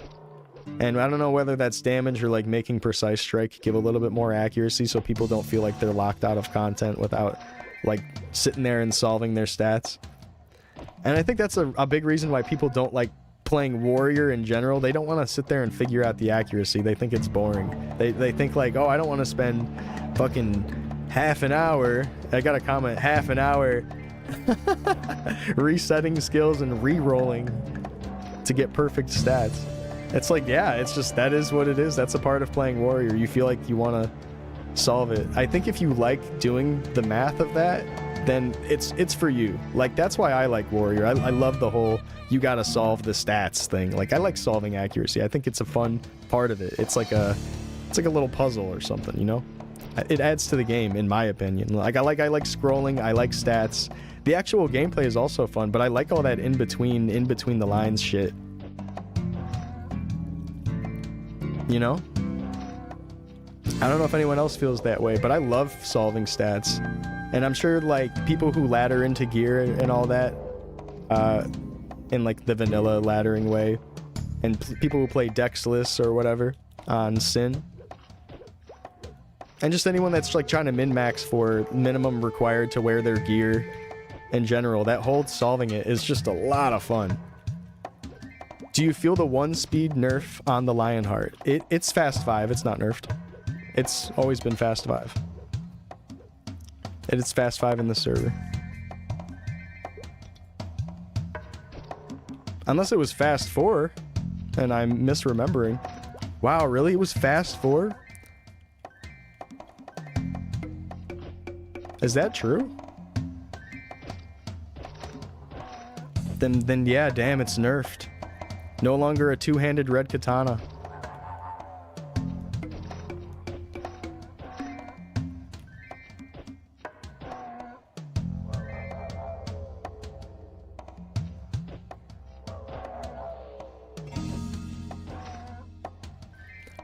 And I don't know whether that's damage or like making precise strike give a little bit more accuracy so people don't feel like they're locked out of content without like sitting there and solving their stats. And I think that's a big reason why people don't like playing warrior in general. They don't want to sit there and figure out the accuracy. They think it's boring. They think like, oh, I don't want to spend fucking half an hour. I got a comment, half an hour resetting skills and re-rolling to get perfect stats. It's like, yeah, it's just, that is what it is. That's a part of playing warrior. You feel like you want to solve it. I think if you like doing the math of that, then it's for you. Like that's why I like warrior. I love the whole you gotta solve the stats thing. Like I like solving accuracy. I think it's a fun part of it. It's like a little puzzle or something, you know? It adds to the game in my opinion. Like I like scrolling, I like stats. The actual gameplay is also fun, but I like all that in between the lines shit. You know? I don't know if anyone else feels that way, but I love solving stats. And I'm sure like people who ladder into gear and all that in like the vanilla laddering way, and people who play Dexless or whatever on Sin, And just anyone that's like trying to min-max for minimum required to wear their gear in general, that whole solving it is just a lot of fun. Do you feel the 1-speed nerf on the Lionheart? It's fast 5, it's not nerfed. It's always been fast 5. And it's fast 5 in the server. Unless it was fast 4, and I'm misremembering. Wow, really? It was fast 4? Is that true? Then yeah, damn, it's nerfed. No longer a two-handed red katana.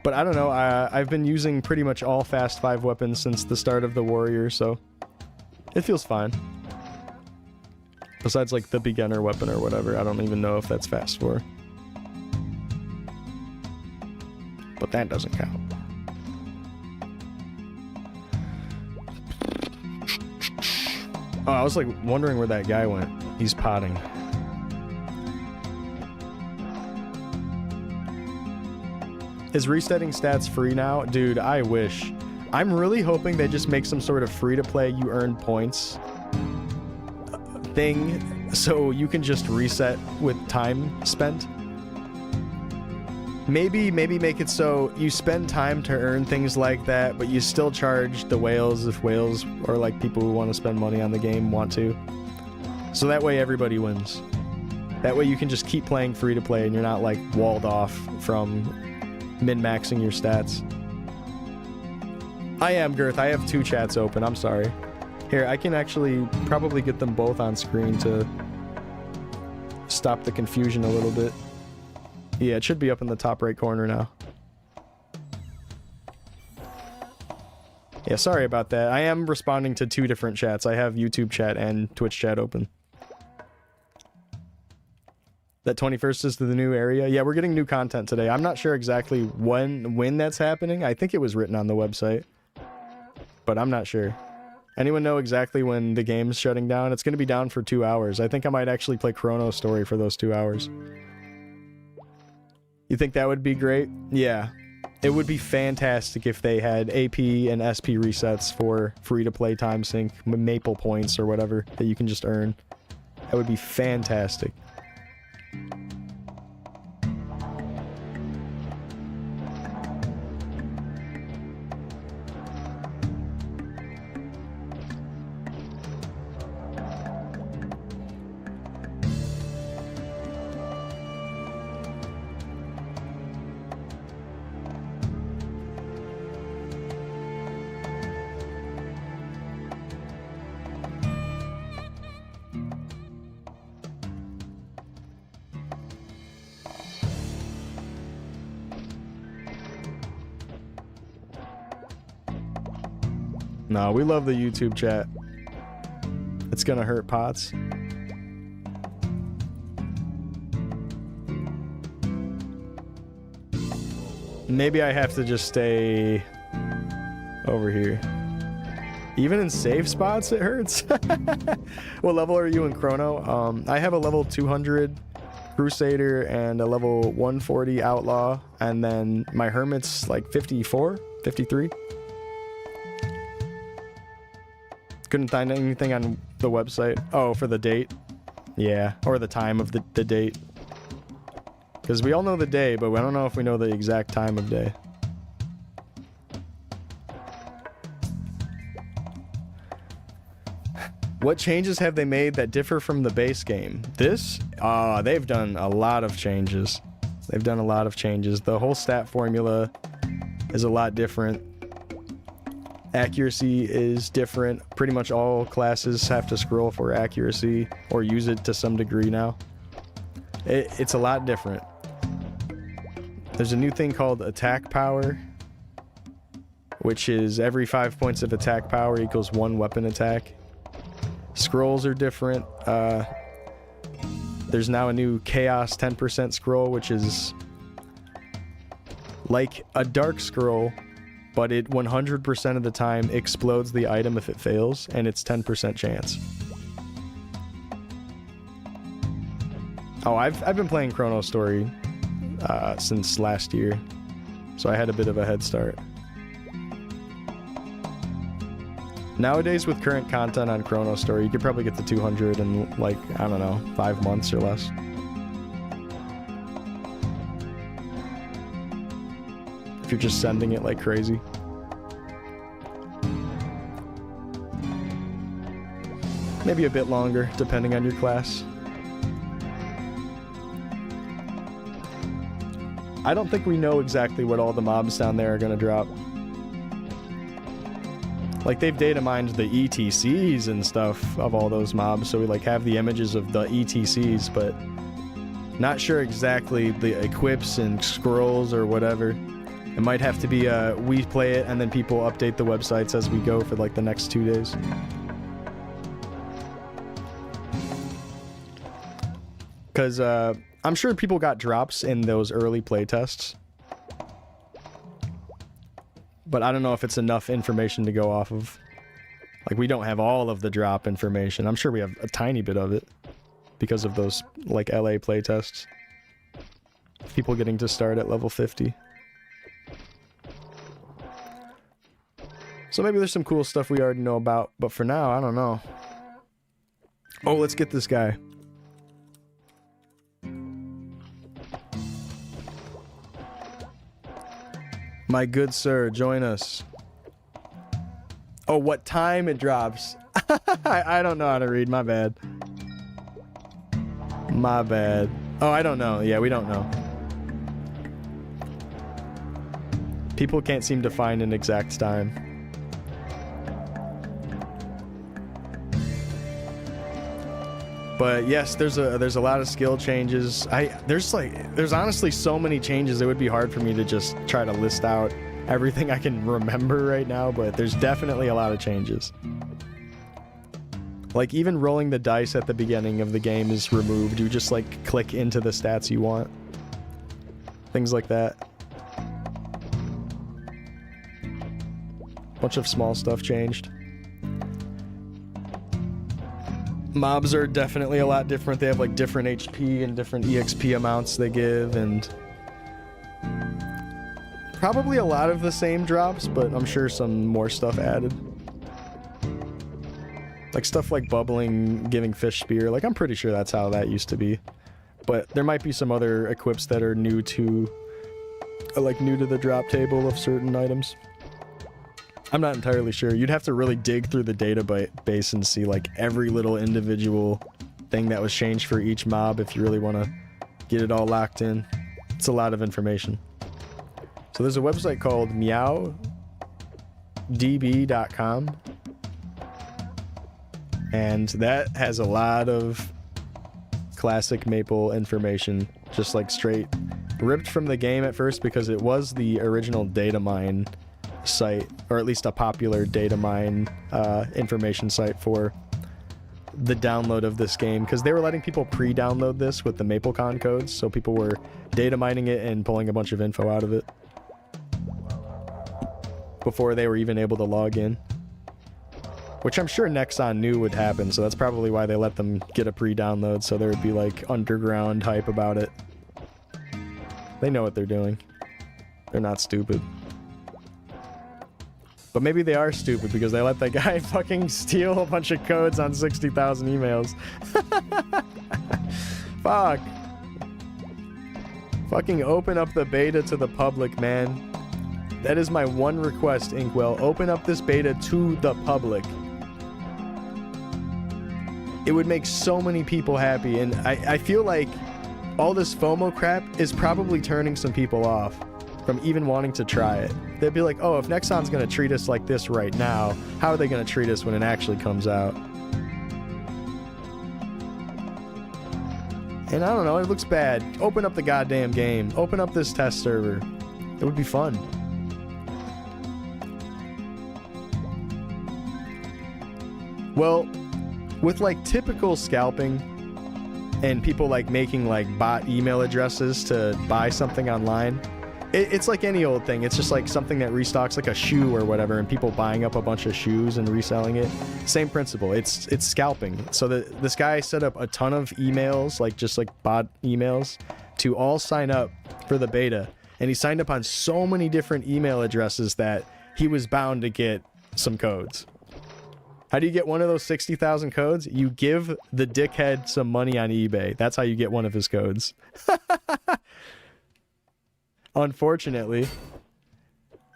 But I don't know, I've been using pretty much all fast 5 weapons since the start of the Warrior, so it feels fine. Besides like the beginner weapon or whatever, I don't even know if that's fast 4. But that doesn't count. Oh, I was like wondering where that guy went. He's potting. Is resetting stats free now? Dude, I wish. I'm really hoping they just make some sort of free-to-play you earn points thing so you can just reset with time spent. Maybe make it so you spend time to earn things like that, but you still charge the whales if whales or like people who want to spend money on the game want to. So that way everybody wins. That way you can just keep playing free-to-play and you're not like walled off from min-maxing your stats. I am, Girth. I have 2 chats open. I'm sorry. Here, I can actually probably get them both on screen to stop the confusion a little bit. Yeah, it should be up in the top right corner now. Yeah, sorry about that. I am responding to 2 different chats. I have YouTube chat and Twitch chat open. That 21st is the new area? Yeah, we're getting new content today. I'm not sure exactly when that's happening. I think it was written on the website. But I'm not sure. Anyone know exactly when the game's shutting down? It's going to be down for 2 hours. I think I might actually play Chrono Story for those 2 hours. You think that would be great? Yeah. It would be fantastic if they had AP and SP resets for free-to-play time sync, Maple points or whatever that you can just earn. That would be fantastic. No, we love the YouTube chat. It's gonna hurt Pots. Maybe I have to just stay over here. Even in safe spots, it hurts. What level are you in Chrono? I have a level 200 Crusader and a level 140 Outlaw, and then my Hermit's like 54, 53. Couldn't find anything on the website. Oh, for the date? Yeah, or the time of the date. Because we all know the day, but I don't know if we know the exact time of day. What changes have they made that differ from the base game? This? They've done a lot of changes. They've done a lot of changes. The whole stat formula is a lot different. Accuracy is different. Pretty much all classes have to scroll for accuracy or use it to some degree now. It's a lot different. There's a new thing called attack power, which is every 5 points of attack power equals 1 weapon attack. Scrolls are different. There's now a new chaos 10% scroll, which is like a dark scroll, but it 100% of the time explodes the item if it fails, and it's 10% chance. Oh, I've been playing Chronostory since last year, so I had a bit of a head start. Nowadays, with current content on Chronostory, you could probably get to 200 in, like, I don't know, 5 months or less. If you're just sending it like crazy. Maybe a bit longer, depending on your class. I don't think we know exactly what all the mobs down there are going to drop. Like, they've data mined the ETCs and stuff of all those mobs, so we like have the images of the ETCs, but not sure exactly the equips and scrolls or whatever. It might have to be we play it and then people update the websites as we go for like the next 2 days. Because I'm sure people got drops in those early playtests. But I don't know if it's enough information to go off of. Like, we don't have all of the drop information. I'm sure we have a tiny bit of it because of those, like, LA playtests. People getting to start at level 50. So maybe there's some cool stuff we already know about, but for now, I don't know. Oh, let's get this guy. My good sir, join us. Oh, what time it drops? I don't know how to read, my bad. My bad. Oh, I don't know. Yeah, we don't know. People can't seem to find an exact time. But yes, there's a lot of skill changes. There's honestly so many changes, it would be hard for me to just try to list out everything I can remember right now, but there's definitely a lot of changes. Like, even rolling the dice at the beginning of the game is removed. You just like click into the stats you want. Things like that. Bunch of small stuff changed. Mobs are definitely a lot different. They have like different HP and different EXP amounts they give, and probably a lot of the same drops, but I'm sure some more stuff added. Like stuff like bubbling, giving fish spear. Like, I'm pretty sure that's how that used to be. But there might be some other equips that are new to, like, new to the drop table of certain items. I'm not entirely sure. You'd have to really dig through the database and see like every little individual thing that was changed for each mob if you really want to get it all locked in. It's a lot of information. So there's a website called meowdb.com, and that has a lot of classic Maple information, just like straight ripped from the game at first, because it was the original data mine site, or at least a popular data mine information site for the download of this game, because they were letting people pre-download this with the MapleCon codes, so people were data mining it and pulling a bunch of info out of it before they were even able to log in, which I'm sure Nexon knew would happen, so that's probably why they let them get a pre-download, so there would be like underground hype about it. They know what they're doing. They're not stupid. But maybe they are stupid because they let that guy fucking steal a bunch of codes on 60,000 emails. Fuck. Fucking open up the beta to the public, man. That is my one request, Inkwell. Open up this beta to the public. It would make so many people happy, and I feel like all this FOMO crap is probably turning some people off from even wanting to try it. They'd be like, oh, if Nexon's gonna treat us like this right now, how are they gonna treat us when it actually comes out? And I don't know, it looks bad. Open up the goddamn game. Open up this test server. It would be fun. Well, with like typical scalping and people like making like bot email addresses to buy something online, It's like any old thing. It's just like something that restocks, like a shoe or whatever, and people buying up a bunch of shoes and reselling it. Same principle. It's scalping. So this guy set up a ton of emails, like just like bot emails, to all sign up for the beta. And he signed up on so many different email addresses that he was bound to get some codes. How do you get one of those 60,000 codes? You give the dickhead some money on eBay. That's how you get one of his codes. Unfortunately.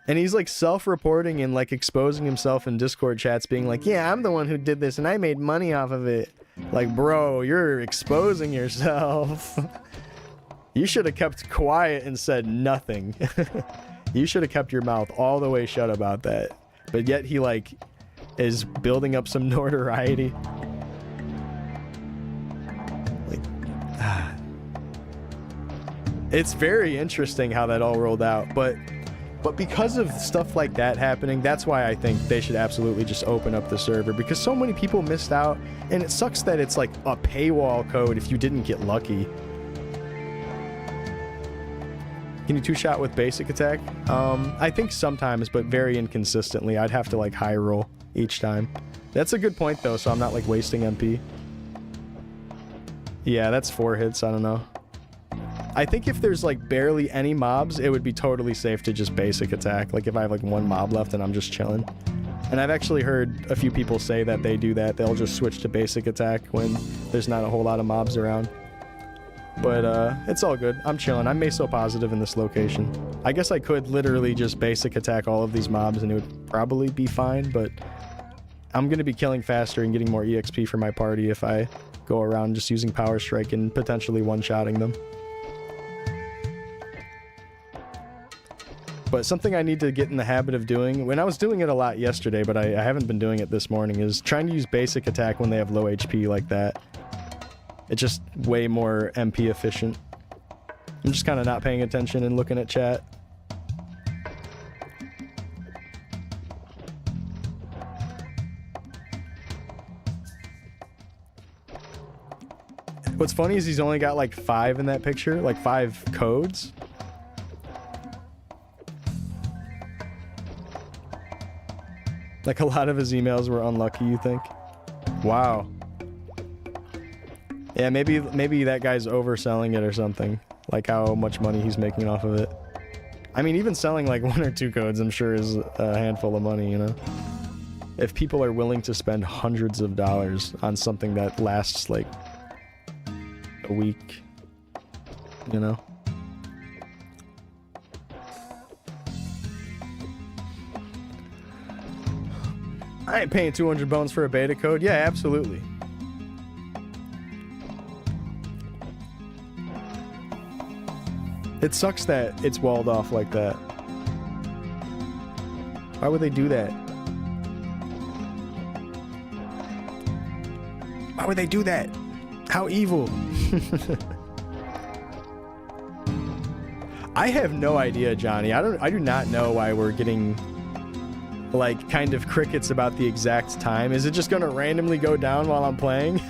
And he's like self-reporting and like exposing himself in Discord chats, being like, yeah, I'm the one who did this and I made money off of it. Like, bro, you're exposing yourself. You should have kept quiet and said nothing. You should have kept your mouth all the way shut about that. But yet he like is building up some notoriety. Like, it's very interesting how that all rolled out, but because of stuff like that happening, that's why I think they should absolutely just open up the server, because so many people missed out, and it sucks that it's like a paywall code if you didn't get lucky. Can you two-shot with basic attack? I think sometimes, but very inconsistently. I'd have to like high roll each time. That's a good point though, so I'm not like wasting MP. Yeah, that's 4 hits, I don't know. I think if there's like barely any mobs, it would be totally safe to just basic attack. Like if I have like 1 mob left and I'm just chilling. And I've actually heard a few people say that they do that. They'll just switch to basic attack when there's not a whole lot of mobs around. But it's all good. I'm chilling. I'm meso positive in this location. I guess I could literally just basic attack all of these mobs and it would probably be fine, but I'm going to be killing faster and getting more EXP for my party if I go around just using Power Strike and potentially one-shotting them. But something I need to get in the habit of doing, when I was doing it a lot yesterday, but I haven't been doing it this morning, is trying to use basic attack when they have low HP like that. It's just way more MP efficient. I'm just kind of not paying attention and looking at chat. What's funny is he's only got like 5 in that picture, like 5 codes. Like a lot of his emails were unlucky, you think? Wow. Yeah, maybe that guy's overselling it or something. Like how much money he's making off of it. I mean, even selling like 1 or 2 codes, I'm sure is a handful of money, you know? If people are willing to spend hundreds of dollars on something that lasts like a week, you know? I ain't paying 200 bones for a beta code. Yeah, absolutely. It sucks that it's walled off like that. Why would they do that? Why would they do that? How evil. I have no idea, Johnny. I do not know why we're getting like kind of crickets about the exact time. Is it just gonna randomly go down while I'm playing?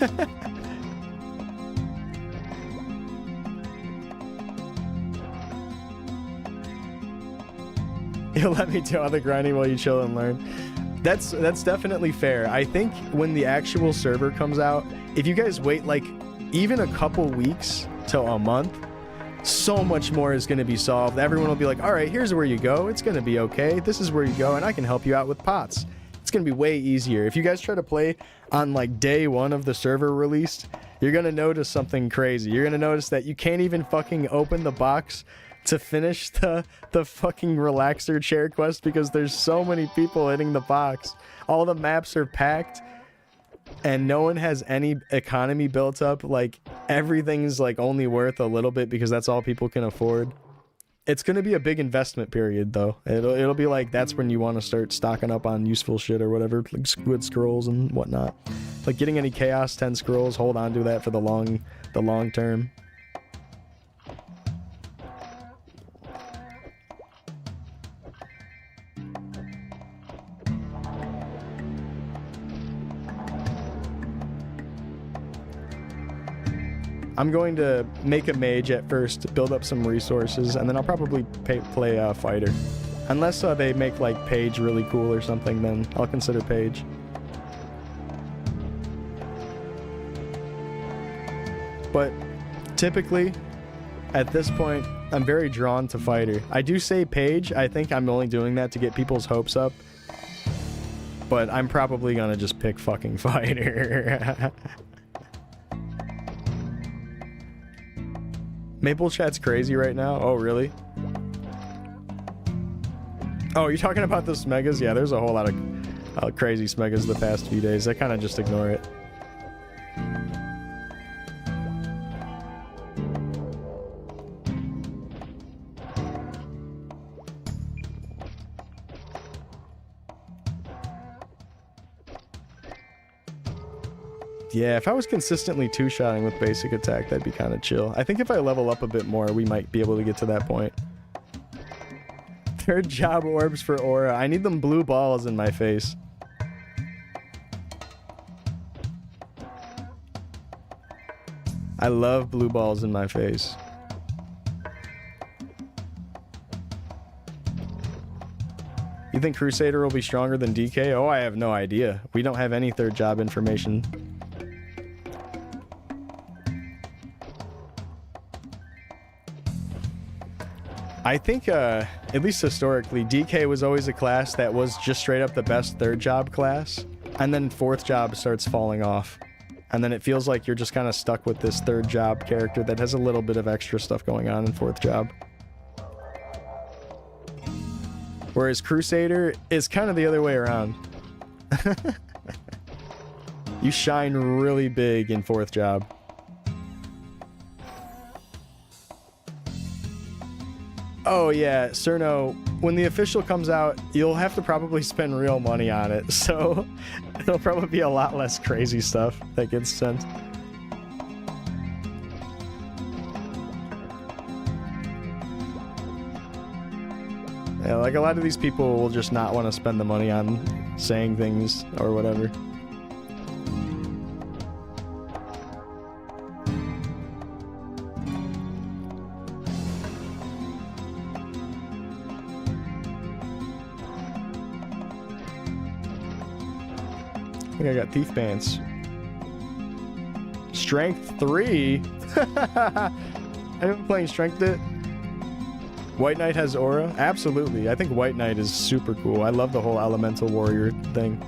You'll let me do all the grinding while you chill and learn. That's definitely fair. I think when the actual server comes out, if you guys wait like even a couple weeks till a month, so much more is going to be solved. Everyone will be like, all right, here's where you go. It's going to be okay. This is where you go, and I can help you out with pots. It's going to be way easier. If you guys try to play on like day 1 of the server release, you're going to notice something crazy. You're going to notice that you can't even fucking open the box to finish the fucking relaxer chair quest because there's so many people hitting the box. All the maps are packed and no one has any economy built up. Like everything's like only worth a little bit because that's all people can afford. It's going to be a big investment period though. It'll be like that's when you want to start stocking up on useful shit or whatever, like good scrolls and whatnot. Like getting any chaos 10 scrolls, hold on to that for the long term. I'm going to make a mage at first, build up some resources, and then I'll probably play a fighter. Unless they make like Page really cool or something, then I'll consider Page. But typically, at this point, I'm very drawn to fighter. I do say Page. I think I'm only doing that to get people's hopes up. But I'm probably gonna just pick fucking fighter. Maple chat's crazy right now. Oh, really? Oh, you're talking about the smegas? Yeah, there's a whole lot of crazy smegas the past few days. I kind of just ignore it. Yeah, if I was consistently two-shotting with basic attack, that'd be kind of chill. I think if I level up a bit more, we might be able to get to that point. Third job orbs for aura. I need them blue balls in my face. I love blue balls in my face. You think Crusader will be stronger than DK? Oh, I have no idea. We don't have any third job information. I think, at least historically, DK was always a class that was just straight up the best third job class, and then fourth job starts falling off. And then it feels like you're just kind of stuck with this third job character that has a little bit of extra stuff going on in fourth job. Whereas Crusader is kind of the other way around. You shine really big in fourth job. Oh yeah, Cerno, when the official comes out, you'll have to probably spend real money on it, so there'll probably be a lot less crazy stuff that gets sent. Yeah, like a lot of these people will just not want to spend the money on saying things or whatever. I think I got Thief Pants. Strength 3? I haven't playing Strength it. White Knight has aura? Absolutely. I think White Knight is super cool. I love the whole Elemental Warrior thing.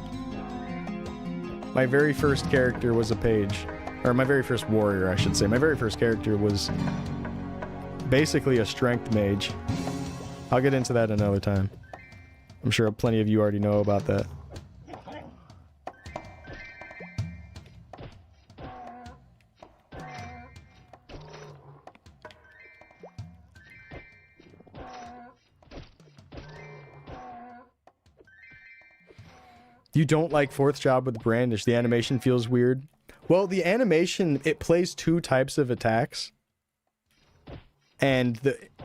My very first character was a page. Or my very first warrior, I should say. My very first character was basically a strength mage. I'll get into that another time. I'm sure plenty of you already know about that. You don't like fourth job with Brandish. The animation feels weird. Well, the animation, it plays two types of attacks. And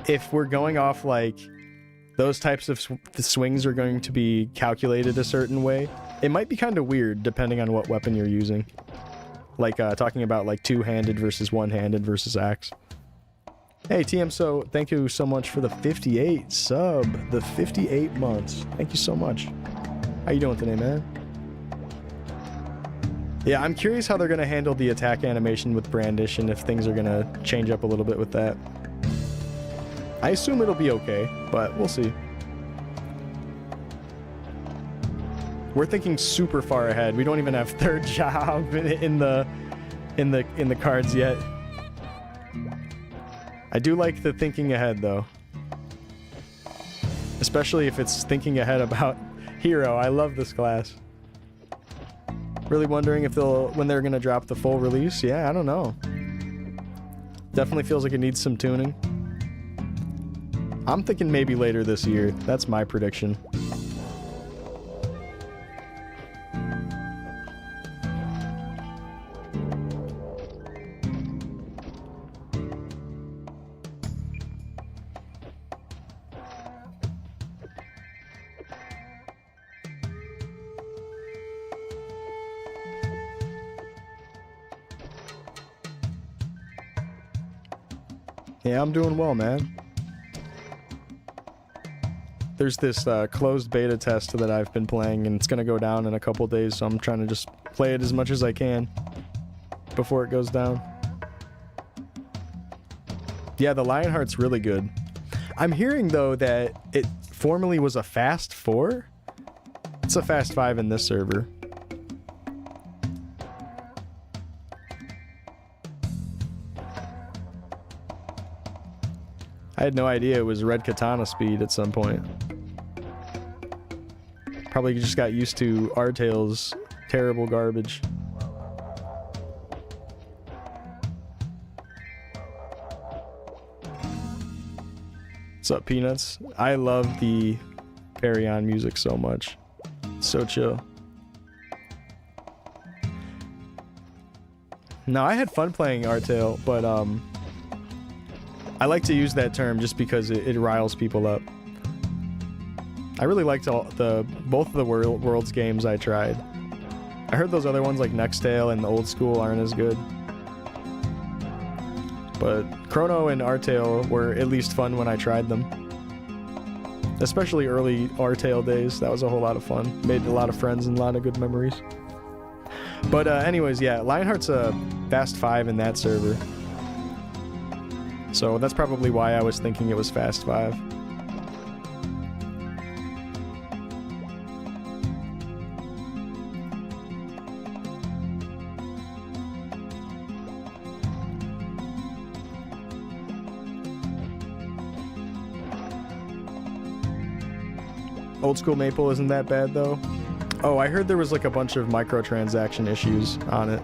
if we're going off, like, those types of the swings are going to be calculated a certain way, it might be kind of weird depending on what weapon you're using. Like, talking about, like, two-handed versus one-handed versus axe. Hey, TM, so thank you so much for the 58 sub. The 58 months. Thank you so much. How you doing today, man? Yeah, I'm curious how they're going to handle the attack animation with Brandish and if things are going to change up a little bit with that. I assume it'll be okay, but we'll see. We're thinking super far ahead. We don't even have third job in the cards yet. I do like the thinking ahead though. Especially if it's thinking ahead about Hero. I love this class. Really wondering if when they're gonna drop the full release. Yeah, I don't know. Definitely feels like it needs some tuning. I'm thinking maybe later this year. That's my prediction. Yeah, I'm doing well, man. There's this closed beta test that I've been playing, and it's gonna go down in a couple days, so I'm trying to just play it as much as I can before it goes down. Yeah, the Lionheart's really good. I'm hearing, though, that it formerly was a Fast 4? It's a Fast 5 in this server. I had no idea it was red katana speed at some point. Probably just got used to Artail's terrible garbage. What's up, Peanuts? I love the Carry On music so much. It's so chill. No, I had fun playing Artail, but I like to use that term just because it riles people up. I really liked both of the Worlds games I tried. I heard those other ones like Nextale and the Old School aren't as good. But Chrono and Artail were at least fun when I tried them. Especially early Artail days. That was a whole lot of fun. Made a lot of friends and a lot of good memories. But anyways, yeah, Lionheart's a Fast 5 in that server. So that's probably why I was thinking it was Fast 5. Old School Maple isn't that bad, though. Oh, I heard there was like a bunch of microtransaction issues on it.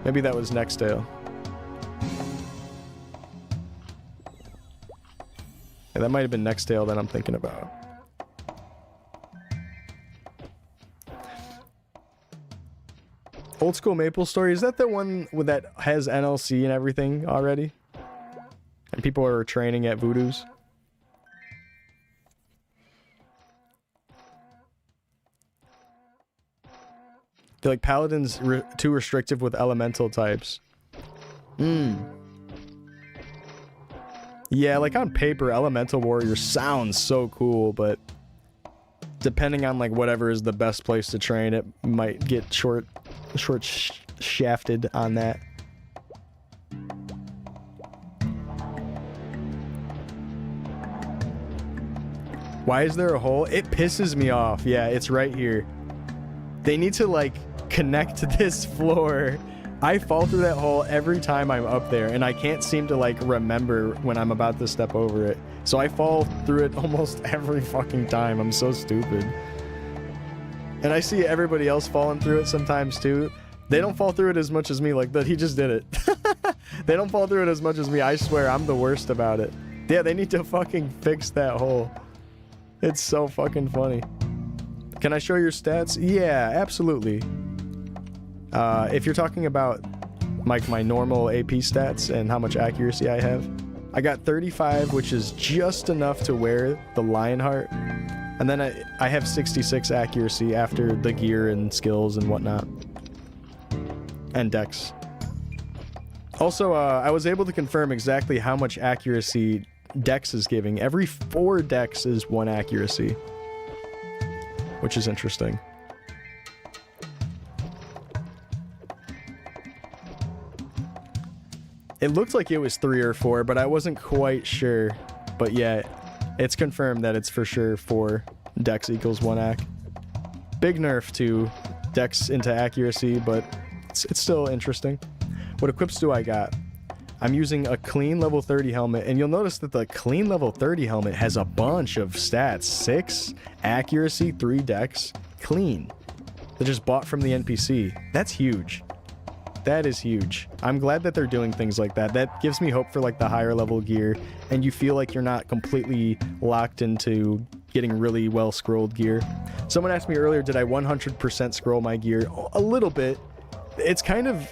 Maybe that was Nextale. Yeah, that might have been Nextale that I'm thinking about. Old School Maplestory, is that the one that has NLC and everything already? And people are training at Voodoo's? They're like, Paladin's too restrictive with elemental types. Yeah, like on paper, Elemental Warrior sounds so cool, but depending on like whatever is the best place to train, it might get shafted on that. Why is there a hole? It pisses me off. Yeah, it's right here. They need to like connect to this floor. I fall through that hole every time I'm up there, and I can't seem to like remember when I'm about to step over it. So I fall through it almost every fucking time. I'm so stupid. And I see everybody else falling through it sometimes too. They don't fall through it as much as me, like that he just did it. They don't fall through it as much as me. I swear, I'm the worst about it. Yeah, they need to fucking fix that hole. It's so fucking funny. Can I show your stats? Yeah, absolutely. If you're talking about my normal AP stats and how much accuracy I have, I got 35, which is just enough to wear the Lionheart. And then I have 66 accuracy after the gear and skills and whatnot. And dex. Also, I was able to confirm exactly how much accuracy dex is giving. Every 4 dex is 1 accuracy. Which is interesting. It looked like it was 3 or 4, but I wasn't quite sure. But yeah, it's confirmed that it's for sure 4 dex equals 1 ac. Big nerf to dex into accuracy, but it's still interesting. What equips do I got? I'm using a clean level 30 helmet, and you'll notice that the clean level 30 helmet has a bunch of stats. 6 accuracy, 3 dex, clean. They just bought from the NPC. That's huge. That is huge. I'm glad that they're doing things like that. That gives me hope for like the higher level gear, and you feel like you're not completely locked into getting really well scrolled gear. Someone asked me earlier, did I 100% scroll my gear? A little bit. It's kind of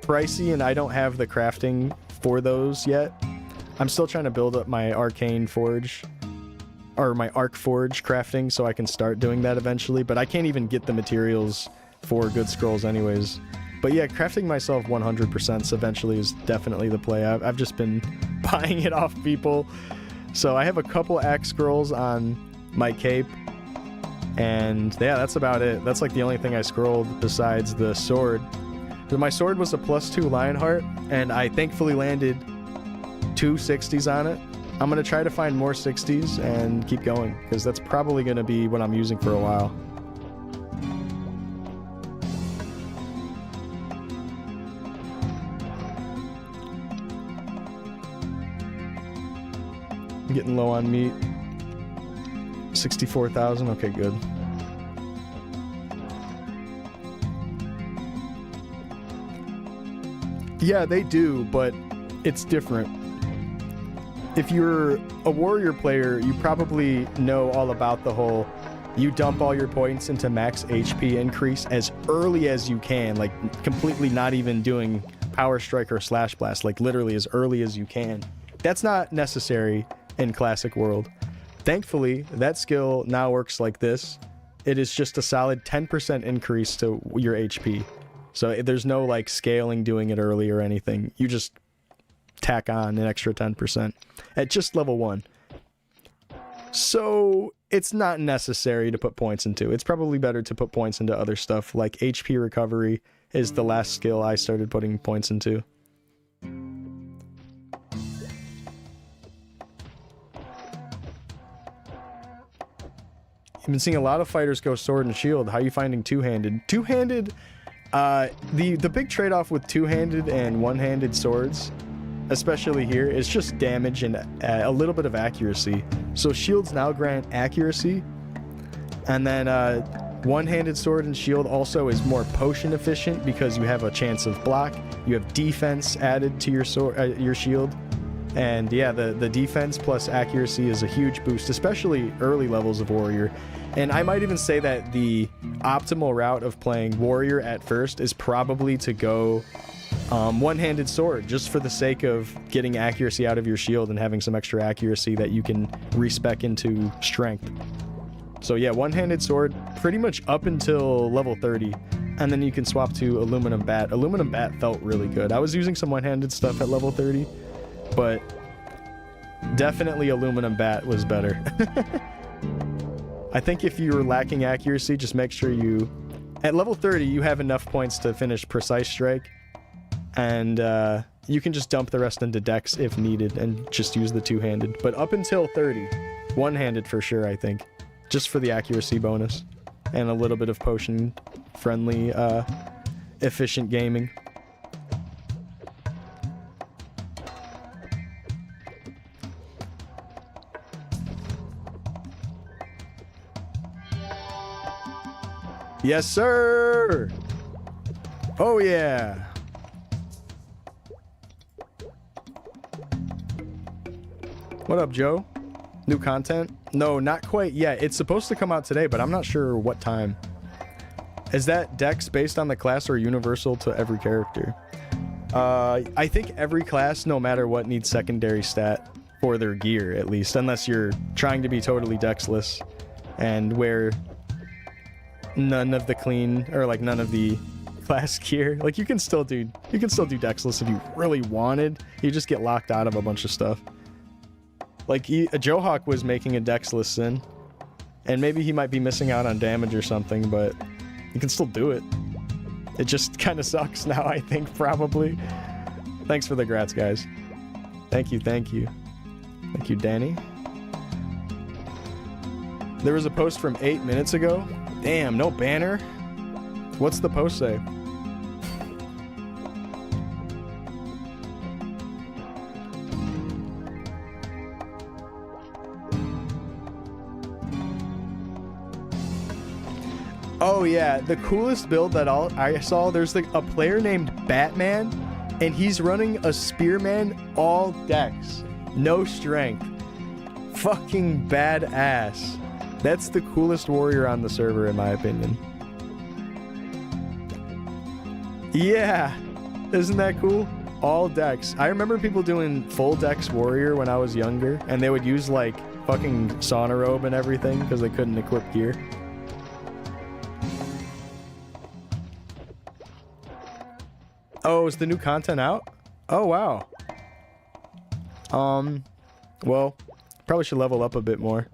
pricey, and I don't have the crafting for those yet. I'm still trying to build up my arcane forge, or my arc forge crafting, so I can start doing that eventually, but I can't even get the materials for good scrolls anyways. But yeah, crafting myself 100% eventually is definitely the play. I've just been buying it off people. So I have a couple axe scrolls on my cape. And yeah, that's about it. That's like the only thing I scrolled besides the sword. My sword was a +2 Lionheart, and I thankfully landed 2 60s on it. I'm going to try to find more 60s and keep going, because that's probably going to be what I'm using for a while. I'm getting low on meat. 64,000, okay, good. Yeah, they do, but it's different. If you're a warrior player, you probably know all about the whole, you dump all your points into max HP increase as early as you can, like completely not even doing power strike or slash blast, like literally as early as you can. That's not necessary in Classic World. Thankfully, that skill now works like this. It is just a solid 10% increase to your HP. So there's no like scaling doing it early or anything. You just tack on an extra 10% at just level 1. So it's not necessary to put points into. It's probably better to put points into other stuff, like HP recovery is the last skill I started putting points into. I've been seeing a lot of fighters go sword and shield. How are you finding two-handed? Two-handed, the big trade-off with two-handed and one-handed swords, especially here, is just damage and a little bit of accuracy. So shields now grant accuracy, and then one-handed sword and shield also is more potion efficient because you have a chance of block. You have defense added to your sword, your shield. And yeah, the defense plus accuracy is a huge boost, especially early levels of warrior. And I might even say that the optimal route of playing warrior at first is probably to go one-handed sword, just for the sake of getting accuracy out of your shield and having some extra accuracy that you can respec into strength. So yeah, one-handed sword pretty much up until level 30. And then you can swap to aluminum bat. Aluminum bat felt really good. I was using some one-handed stuff at level 30. But definitely aluminum bat was better. I think if you're lacking accuracy, just make sure you... At level 30, you have enough points to finish Precise Strike. And you can just dump the rest into Dex if needed and just use the two-handed. But up until 30, one-handed for sure, I think. Just for the accuracy bonus. And a little bit of potion-friendly, efficient gaming. Yes, sir! Oh, yeah! What up, Joe? New content? No, not quite yet. It's supposed to come out today, but I'm not sure what time. Is that Dex based on the class or universal to every character? I think every class, no matter what, needs secondary stat for their gear, at least. Unless you're trying to be totally Dexless and wear... none of the clean or like none of the class gear. Like you can still do Dexless if you really wanted. You just get locked out of a bunch of stuff. Like Johawk was making a Dexless sin, and maybe he might be missing out on damage or something, but you can still do it. It just kind of sucks now, I think, probably. Thanks for the grats, guys. Thank you, thank you. Thank you, Danny. There was a post from 8 minutes ago. Damn, no banner? What's the post say? Oh yeah, the coolest build that I saw, there's like a player named Batman, and he's running a Spearman all Dex. No strength. Fucking badass. That's the coolest warrior on the server, in my opinion. Yeah, isn't that cool? All Dex. I remember people doing full Dex warrior when I was younger, and they would use like fucking sauna robe and everything because they couldn't equip gear. Oh, is the new content out? Oh, wow. Well, probably should level up a bit more.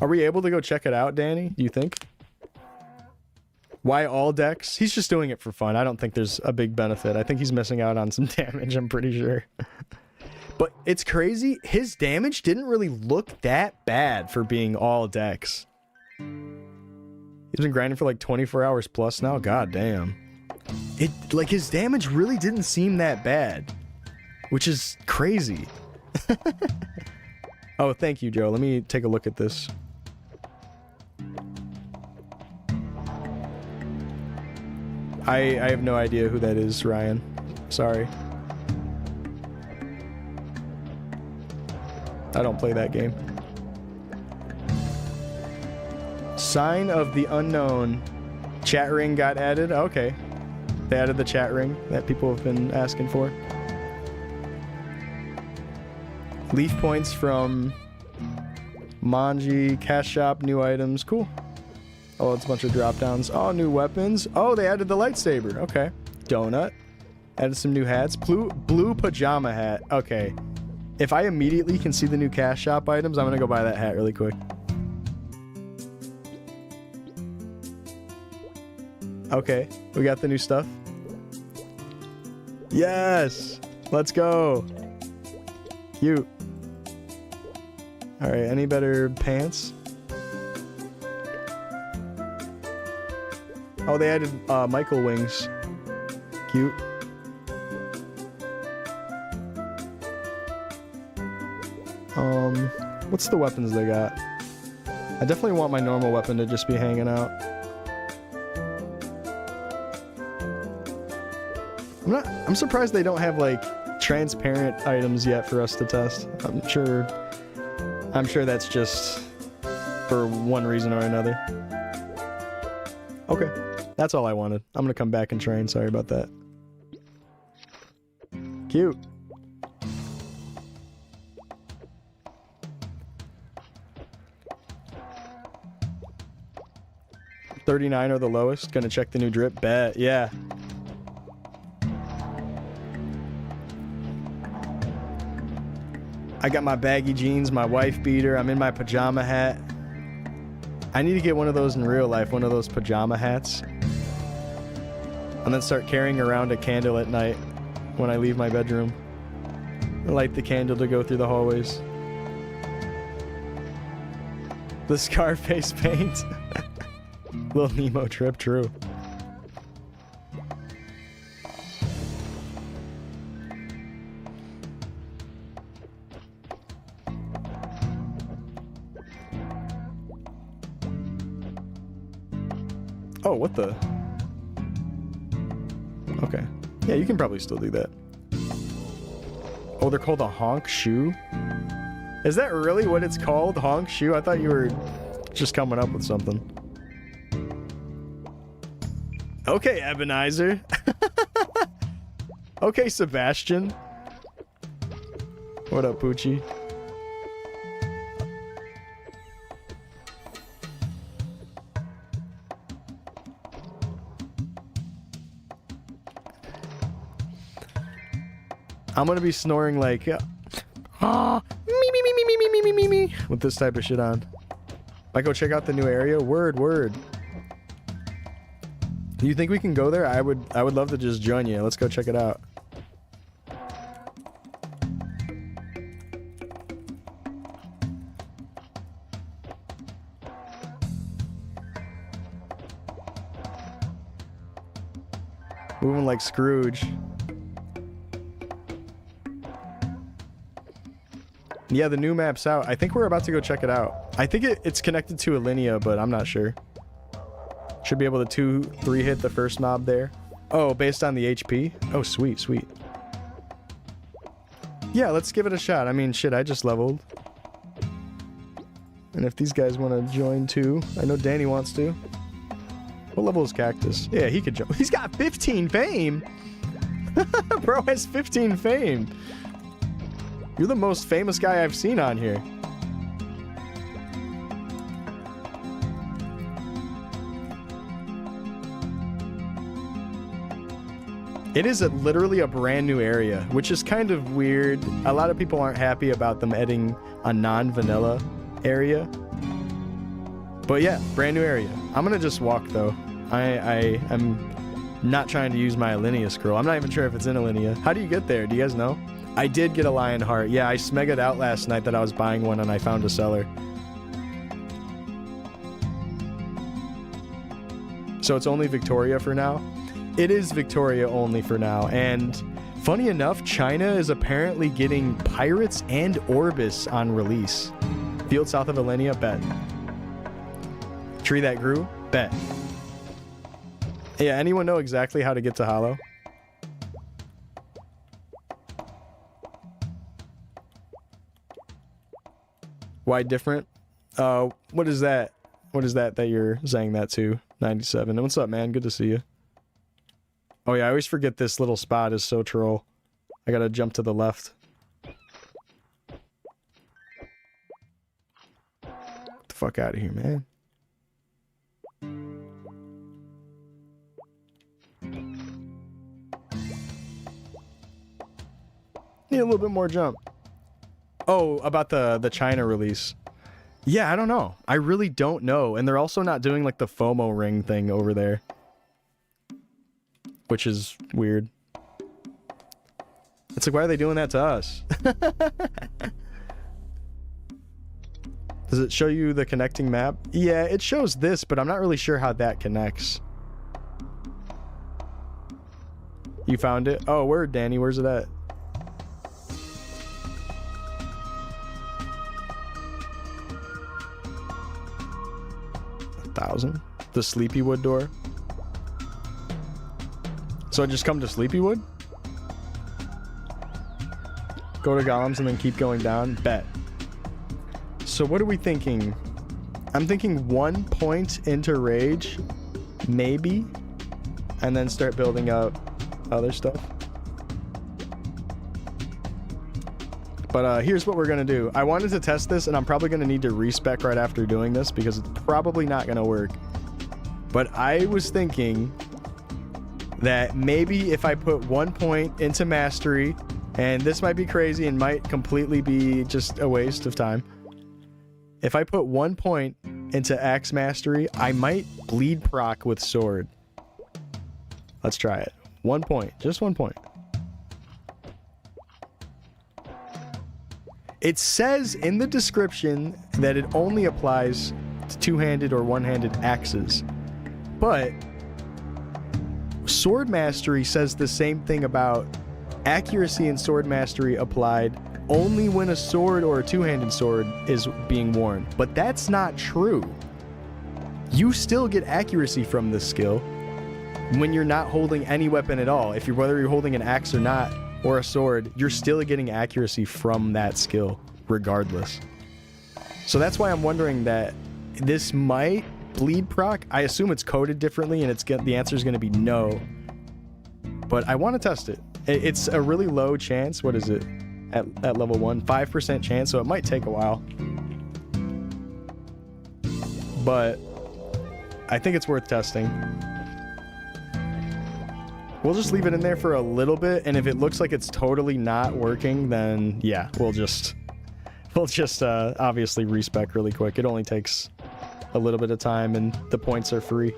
Are we able to go check it out, Danny? Do you think? Why all decks? He's just doing it for fun. I don't think there's a big benefit. I think he's missing out on some damage, I'm pretty sure. But it's crazy. His damage didn't really look that bad for being all decks. He's been grinding for like 24 hours plus now. God damn. Like, his damage really didn't seem that bad. Which is crazy. Oh, thank you, Joe. Let me take a look at this. I have no idea who that is, Ryan. Sorry. I don't play that game. Sign of the Unknown. Chat ring got added. Okay. They added the chat ring that people have been asking for. Leaf points from Manji, Cash Shop, new items. Cool. Oh, it's a bunch of drop downs. Oh, new weapons. Oh, they added the lightsaber. Okay. Donut. Added some new hats. Blue pajama hat. Okay. If I immediately can see the new Cash Shop items, I'm gonna go buy that hat really quick. Okay. We got the new stuff. Yes! Let's go. Cute. Alright, any better pants? Oh, they added Michael wings. Cute. What's the weapons they got? I definitely want my normal weapon to just be hanging out. I'm surprised they don't have like transparent items yet for us to test. I'm sure that's just for one reason or another. Okay. That's all I wanted. I'm gonna come back and train. Sorry about that. Cute. $39 are the lowest. Gonna check the new drip. Bet. Yeah. I got my baggy jeans, my wife beater. I'm in my pajama hat. I need to get one of those in real life. One of those pajama hats. And then start carrying around a candle at night when I leave my bedroom. Light the candle to go through the hallways. The Scarface paint. Little Nemo trip, true. Oh, what the? Okay. Yeah, you can probably still do that. Oh, they're called a honk shoe? Is that really what it's called? Honk shoe? I thought you were just coming up with something. Okay, Ebenezer. Okay, Sebastian. What up, Poochie? I'm gonna be snoring like me with this type of shit on. Might go check out the new area. Word. Do you think we can go there? I would love to just join you. Let's go check it out. Moving like Scrooge. Yeah, the new map's out. I think we're about to go check it out. I think it's connected to Alinea, but I'm not sure. Should be able to 2-3 hit the first mob there. Oh, based on the HP? Oh, sweet. Yeah, let's give it a shot. I mean, shit, I just leveled. And if these guys want to join too, I know Danny wants to. What level is Cactus? Yeah, he could join. He's got 15 fame! Bro has 15 fame. You're the most famous guy I've seen on here. It is literally a brand new area, which is kind of weird. A lot of people aren't happy about them adding a non-vanilla area. But yeah, brand new area. I'm gonna just walk though. I'm not trying to use my Alinea scroll. I'm not even sure if it's in Alinea. How do you get there? Do you guys know? I did get a lion heart. Yeah, I smegged out last night that I was buying one and I found a seller. So it's only Victoria for now? It is Victoria only for now, and funny enough, China is apparently getting Pirates and Orbis on release. Field south of Alinea, bet. Tree that grew, bet. Yeah, anyone know exactly how to get to Hollow? Why different? What is that? What is that you're saying that to? 97. What's up, man? Good to see you. Oh yeah, I always forget this little spot is so troll. I gotta jump to the left. Get the fuck out of here, man. Need a little bit more jump. Oh, about the China release. Yeah, I don't know. I really don't know. And they're also not doing like the FOMO ring thing over there, which is weird. It's like, why are they doing that to us? Does it show you the connecting map? Yeah, it shows this, but I'm not really sure how that connects. You found it? Oh, word, Danny. Where's it at? The Sleepywood door. So I just come to Sleepywood? Go to Golems and then keep going down? Bet. So what are we thinking? I'm thinking 1 point into Rage, maybe, and then start building up other stuff. But here's what we're gonna do. I wanted to test this, and I'm probably gonna need to respec right after doing this because it's probably not gonna work. But I was thinking that maybe if I put 1 point into Mastery, and this might be crazy and might completely be just a waste of time. If I put 1 point into Axe Mastery, I might bleed proc with Sword. Let's try it. 1 point. Just 1 point. It says in the description that it only applies to two-handed or one-handed axes. But Sword Mastery says the same thing about accuracy and Sword Mastery applied only when a sword or a two-handed sword is being worn. But that's not true. You still get accuracy from this skill when you're not holding any weapon at all. Whether you're holding an axe or not, or a sword, you're still getting accuracy from that skill regardless. So that's why I'm wondering that this might bleed proc. I assume it's coded differently and the answer is going to be no, but I want to test it. It's a really low chance. What is it at level 1? 5% chance, so it might take a while, but I think it's worth testing. We'll just leave it in there for a little bit, and if it looks like it's totally not working, then yeah, we'll just obviously respec really quick. It only takes a little bit of time, and the points are free.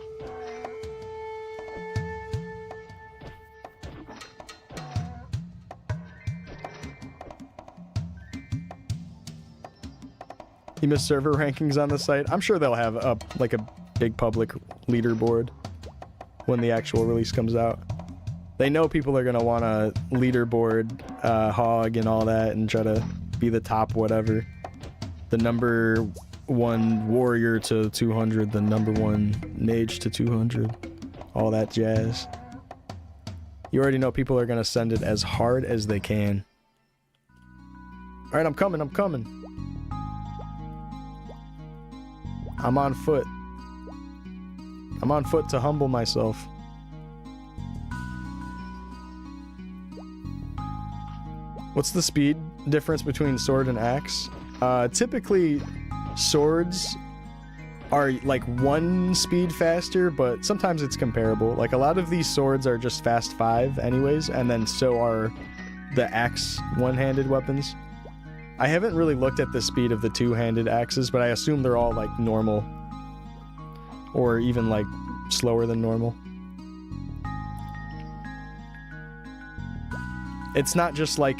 You missed server rankings on the site. I'm sure they'll have a big public leaderboard when the actual release comes out. They know people are going to want a leaderboard hog and all that and try to be the top whatever. The number 1 warrior to 200, the number 1 mage to 200, all that jazz. You already know people are going to send it as hard as they can. All right, I'm coming. I'm on foot. I'm on foot to humble myself. What's the speed difference between sword and axe? Typically, swords are like 1 speed faster, but sometimes it's comparable. Like a lot of these swords are just fast 5 anyways, and then so are the axe one-handed weapons. I haven't really looked at the speed of the two-handed axes, but I assume they're all like normal. Or even like slower than normal. It's not just like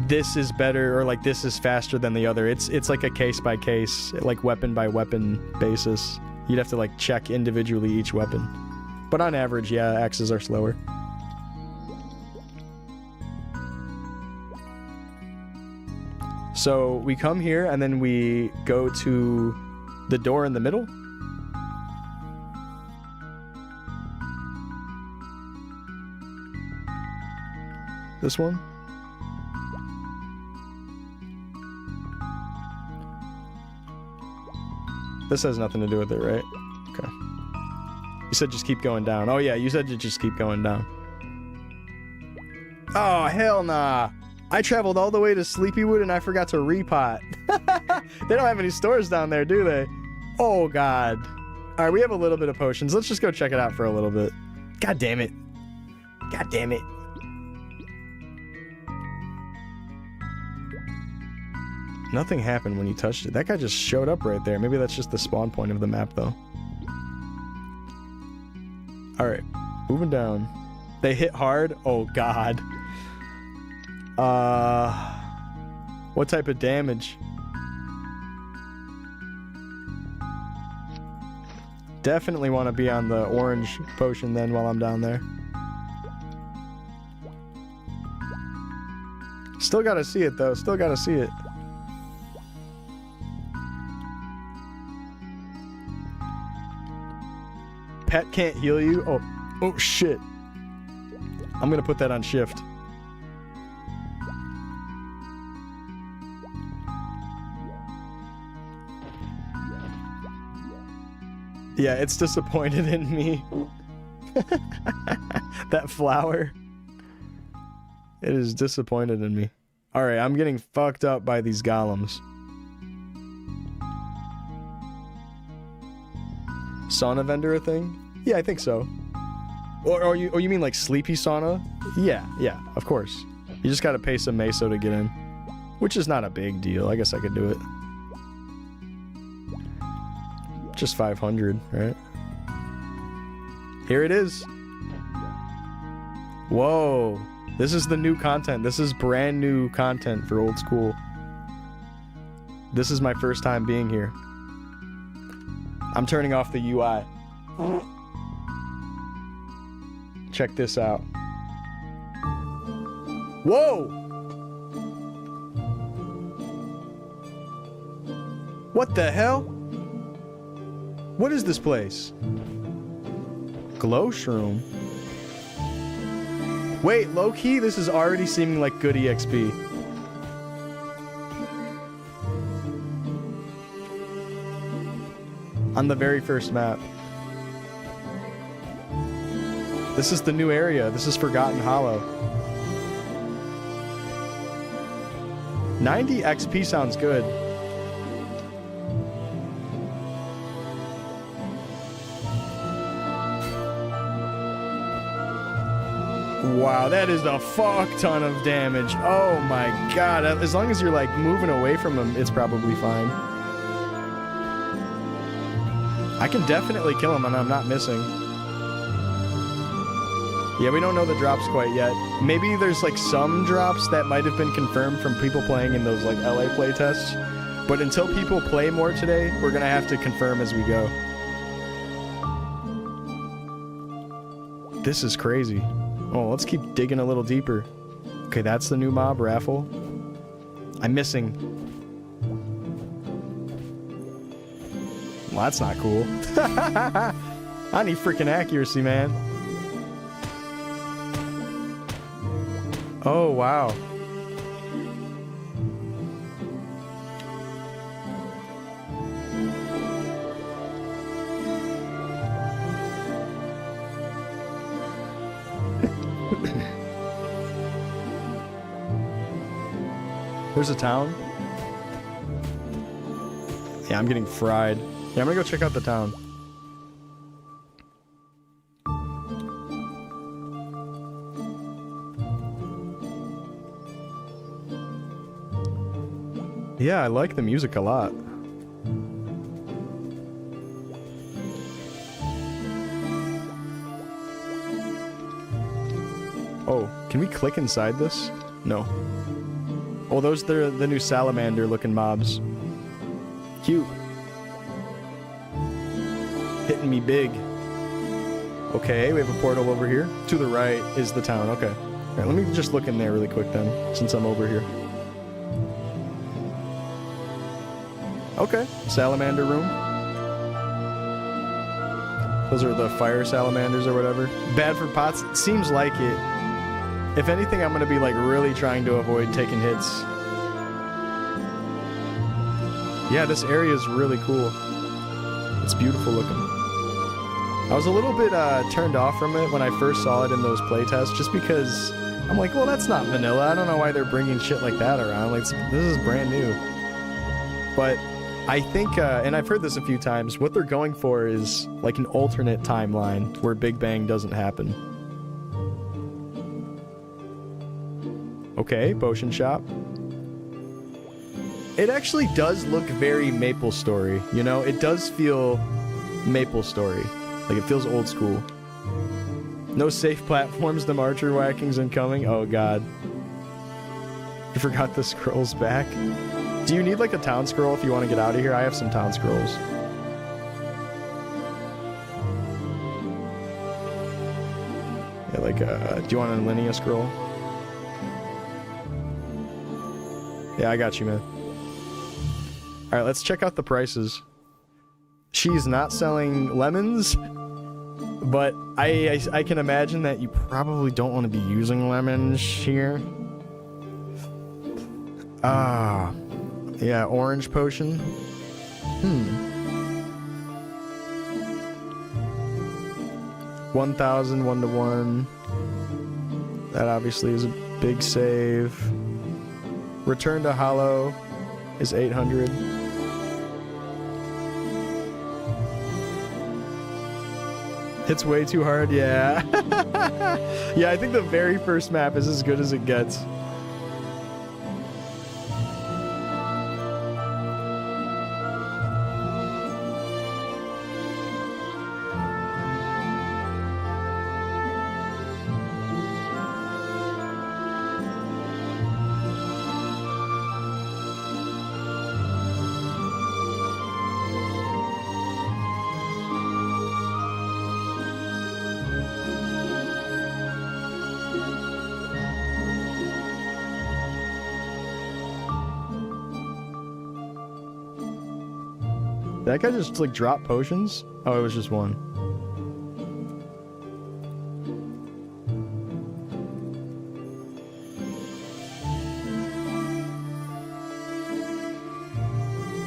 this is better or like this is faster than the other. It's like a case by case, like weapon by weapon basis. You'd have to like check individually each weapon. But on average, yeah, axes are slower. So we come here and then we go to the door in the middle. This one. This has nothing to do with it, right? Okay. You said just keep going down. Oh yeah, you said to just keep going down. Oh, hell nah. I traveled all the way to Sleepywood and I forgot to repot. They don't have any stores down there, do they? Oh, God. All right, we have a little bit of potions. Let's just go check it out for a little bit. God damn it. God damn it. Nothing happened when you touched it. That guy just showed up right there. Maybe that's just the spawn point of the map, though. All right, moving down. They hit hard. Oh, God. What type of damage? Definitely want to be on the orange potion then while I'm down there. Still gotta see it though, still gotta see it. Pet can't heal you? Oh shit. I'm gonna put that on shift. Yeah, it's disappointed in me. That flower. It is disappointed in me. Alright, I'm getting fucked up by these golems. Sauna vendor a thing? Yeah, I think so. Or you mean like sleepy sauna? Yeah, of course. You just gotta pay some meso to get in. Which is not a big deal. I guess I could do it. Just 500, right? Here it is. Whoa. This is the new content. This is brand new content for old school. This is my first time being here. I'm turning off the UI. Check this out. Whoa! What the hell? What is this place? Glow shroom? Wait, low-key, this is already seeming like good EXP. On the very first map. This is the new area. This is Forgotten Hollow. 90 XP sounds good. Wow, that is a fuck ton of damage. Oh my god. As long as you're like moving away from him, it's probably fine. I can definitely kill him and I'm not missing. Yeah, we don't know the drops quite yet. Maybe there's like some drops that might have been confirmed from people playing in those like LA playtests. But until people play more today, we're gonna have to confirm as we go. This is crazy. Oh, let's keep digging a little deeper. Okay, that's the new mob raffle. I'm missing. Well, that's not cool. I need freaking accuracy, man. Oh, wow. There's a town. Yeah, I'm getting fried. Yeah, I'm gonna go check out the town. Yeah, I like the music a lot. Oh, can we click inside this? No. Oh, those are the new salamander-looking mobs. Cute. Hitting me big. Okay, we have a portal over here. To the right is the town. Okay. All right, let me just look in there really quick then, since I'm over here. Okay, salamander room. Those are the fire salamanders or whatever. Bad for pots? It seems like it. If anything, I'm gonna be like really trying to avoid taking hits. Yeah, this area is really cool. It's beautiful looking. I was a little bit turned off from it when I first saw it in those playtests, just because I'm like, well, that's not vanilla. I don't know why they're bringing shit like that around. Like, this is brand new. But I think, and I've heard this a few times, what they're going for is like an alternate timeline where Big Bang doesn't happen. Okay, potion shop. It actually does look very Maplestory, you know? It does feel Maplestory. Like, it feels old school. No safe platforms, the marcher whacking's incoming. Oh, God. You forgot the scrolls back? Do you need, like, a town scroll if you want to get out of here? I have some town scrolls. Yeah, like, do you want a linear scroll? Yeah, I got you, man. Alright, let's check out the prices. She's not selling lemons, but I can imagine that you probably don't want to be using lemons here. Ah, yeah, orange potion. 1,000 1-to-1. That obviously is a big save. Return to Hollow is 800. Hits way too hard, yeah. Yeah, I think the very first map is as good as it gets. That guy just, like, dropped potions? Oh, it was just one.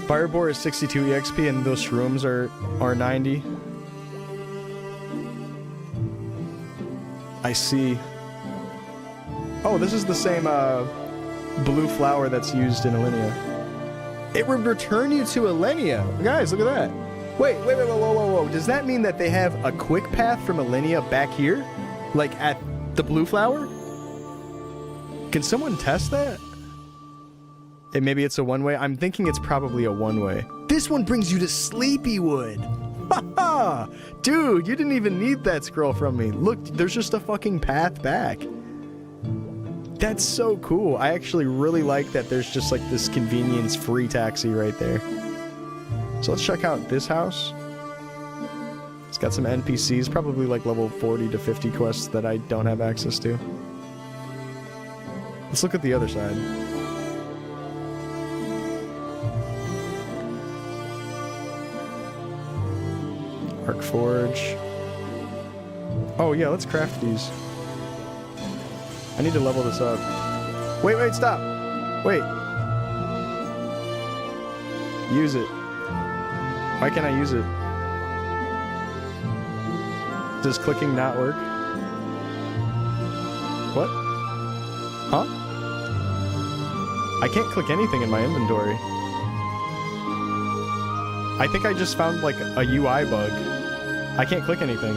Firebore is 62 EXP and those shrooms are 90. I see. Oh, this is the same blue flower that's used in Alinea. It would return you to Alinea. Guys, look at that. Wait, whoa. Does that mean that they have a quick path from Alinea back here? Like at the blue flower? Can someone test that? And maybe it's a one-way? I'm thinking it's probably a one-way. This one brings you to Sleepywood. Haha! Dude, you didn't even need that scroll from me. Look, there's just a fucking path back. That's so cool. I actually really like that there's just like this convenience free taxi right there. So let's check out this house. It's got some NPCs, probably like level 40 to 50 quests that I don't have access to. Let's look at the other side. Arc Forge. Oh yeah, let's craft these. I need to level this up. Wait, stop! Wait. Use it. Why can't I use it? Does clicking not work? What? Huh? I can't click anything in my inventory. I think I just found like a UI bug. I can't click anything.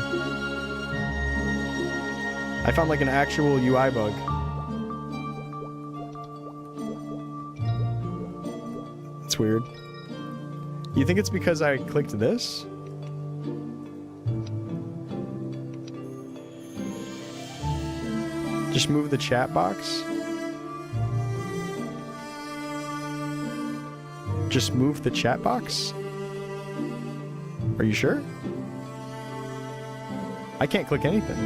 I found like an actual UI bug. It's weird. You think it's because I clicked this? Just move the chat box? Just move the chat box? Are you sure? I can't click anything.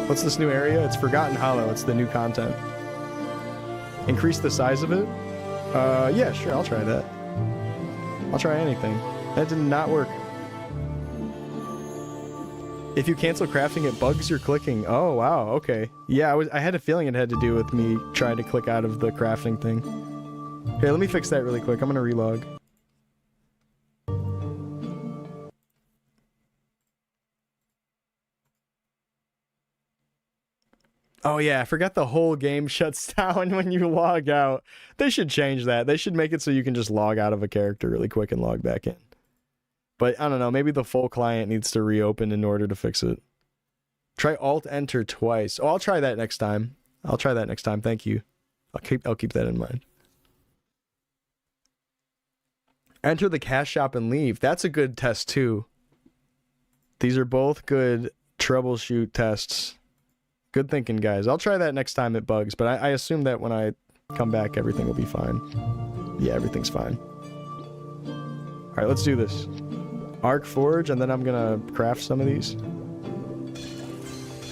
What's this new area? It's Forgotten Hollow. It's the new content. Increase the size of it? Yeah, sure, I'll try that. I'll try anything. That did not work. If you cancel crafting, it bugs your clicking. Oh, wow, okay. Yeah, I had a feeling it had to do with me trying to click out of the crafting thing. Here, let me fix that really quick. I'm gonna relog. Oh yeah, I forgot the whole game shuts down when you log out. They should change that. They should make it so you can just log out of a character really quick and log back in. But I don't know, maybe the full client needs to reopen in order to fix it. Try Alt-Enter twice. Oh, I'll try that next time. I'll try that next time, thank you. I'll keep that in mind. Enter the cash shop and leave. That's a good test too. These are both good troubleshoot tests. Good thinking, guys. I'll try that next time it bugs, but I assume that when I come back, everything will be fine. Yeah, everything's fine. Alright, let's do this. Arc Forge, and then I'm gonna craft some of these.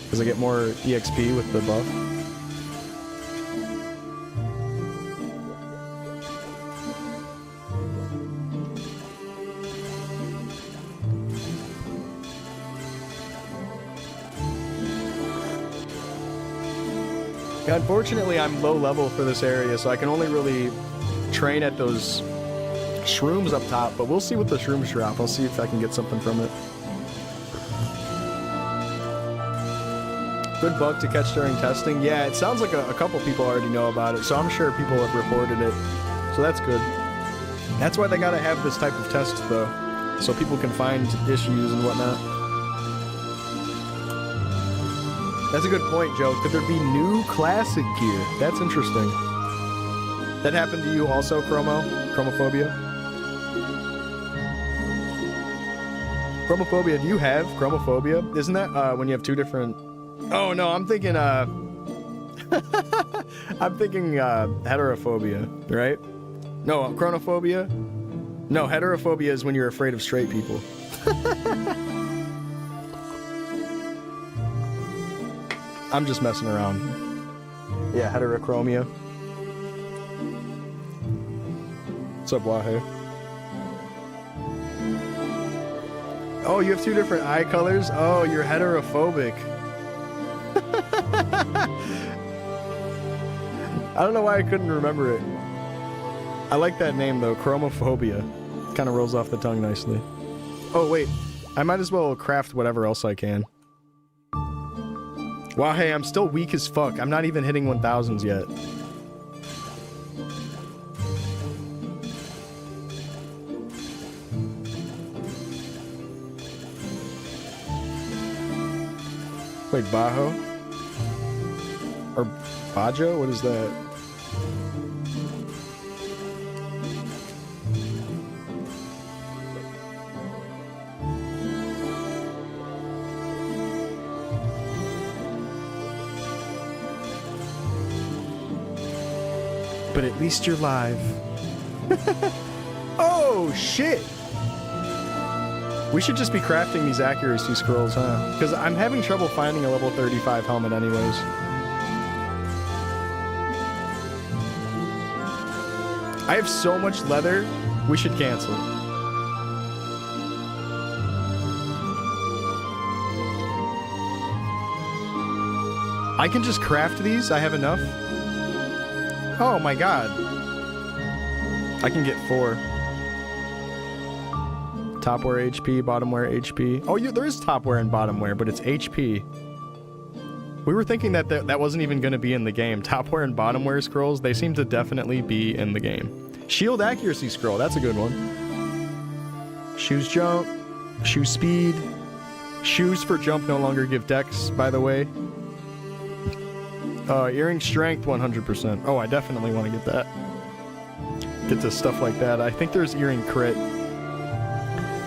Because I get more EXP with the buff. Unfortunately, I'm low level for this area, so I can only really train at those shrooms up top, but we'll see what the shrooms drop. I'll see if I can get something from it. Good bug to catch during testing. Yeah, it sounds like a couple people already know about it, so I'm sure people have reported it. So that's good. That's why they gotta have this type of test, though, so people can find issues and whatnot. That's a good point, Joe. Could there be new classic gear? That's interesting. That happened to you also, Chromophobia? Chromophobia, do you have Chromophobia? Isn't that when you have two different... Oh, no, I'm thinking, I'm thinking, heterophobia, right? No, chronophobia? No, heterophobia is when you're afraid of straight people. I'm just messing around. Yeah, heterochromia. What's up, Wahoo? Oh, you have two different eye colors? Oh, you're heterophobic. I don't know why I couldn't remember it. I like that name, though. Chromophobia. Kind of rolls off the tongue nicely. Oh, wait. I might as well craft whatever else I can. Wow, hey, I'm still weak as fuck. I'm not even hitting 1000s yet. Wait, Bajo? Or Bajo? What is that? But at least you're live. Oh, shit! We should just be crafting these accuracy scrolls, huh? Because I'm having trouble finding a level 35 helmet anyways. I have so much leather, we should cancel. I can just craft these? I have enough? Oh my god. I can get 4. Top wear HP, bottom wear HP. Oh, there is top wear and bottom wear, but it's HP. We were thinking that wasn't even going to be in the game. Top wear and bottom wear scrolls, they seem to definitely be in the game. Shield accuracy scroll, that's a good one. Shoes jump, shoe speed. Shoes for jump no longer give dex, by the way. Earring strength 100%. Oh, I definitely want to get that. Get to stuff like that. I think there's earring crit.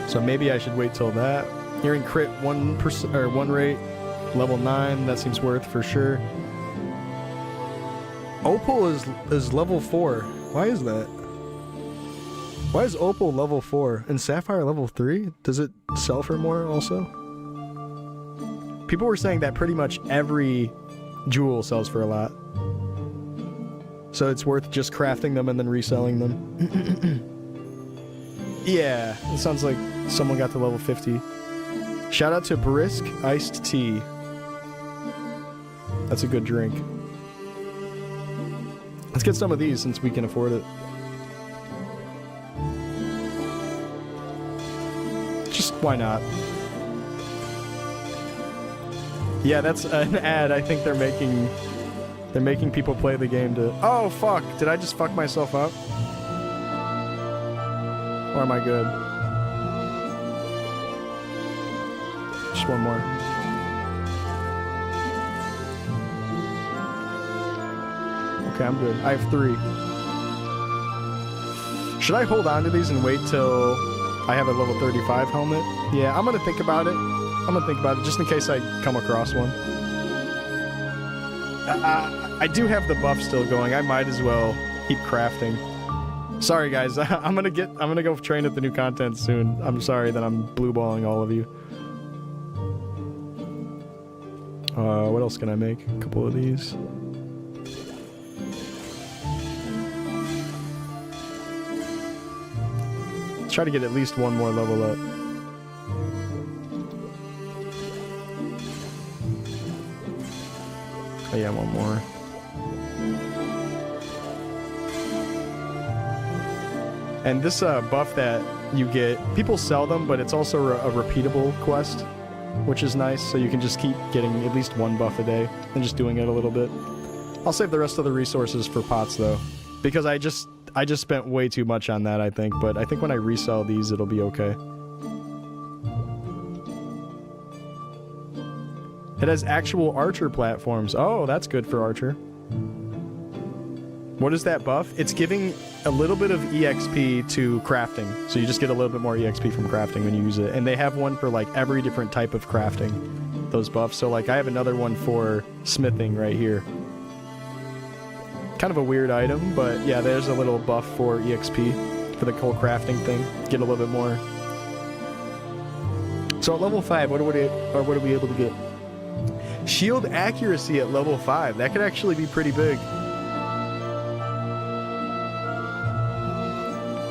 So maybe I should wait till that. Earring crit 1% or 1 rate. Level 9, that seems worth for sure. Opal is level 4. Why is that? Why is Opal level 4 and Sapphire level 3? Does it sell for more also? People were saying that pretty much every jewel sells for a lot. So it's worth just crafting them and then reselling them. Yeah, it sounds like someone got to level 50. Shout out to Brisk Iced Tea. That's a good drink. Let's get some of these since we can afford it. Just why not? Yeah, that's an ad. I think they're making people play the game to... Oh, fuck! Did I just fuck myself up? Or am I good? Just one more. Okay, I'm good. I have 3. Should I hold on to these and wait till I have a level 35 helmet? Yeah, I'm gonna think about it. Just in case I come across one. I do have the buff still going. I might as well keep crafting. Sorry guys, I'm gonna go train at the new content soon. I'm sorry that I'm blue balling all of you. What else can I make? A couple of these. Let's try to get at least one more level up. Oh yeah, one more. And this buff that you get, people sell them, but it's also a repeatable quest, which is nice, so you can just keep getting at least one buff a day and just doing it a little bit. I'll save the rest of the resources for pots though, because I just spent way too much on that, I think, but I think when I resell these it'll be okay. It has actual archer platforms. Oh, that's good for archer. What is that buff? It's giving a little bit of EXP to crafting. So you just get a little bit more EXP from crafting when you use it. And they have one for like every different type of crafting, those buffs. So like I have another one for smithing right here. Kind of a weird item, but yeah, there's a little buff for EXP for the whole crafting thing. Get a little bit more. So at level 5, what are we able to get? Shield accuracy at level 5. That could actually be pretty big.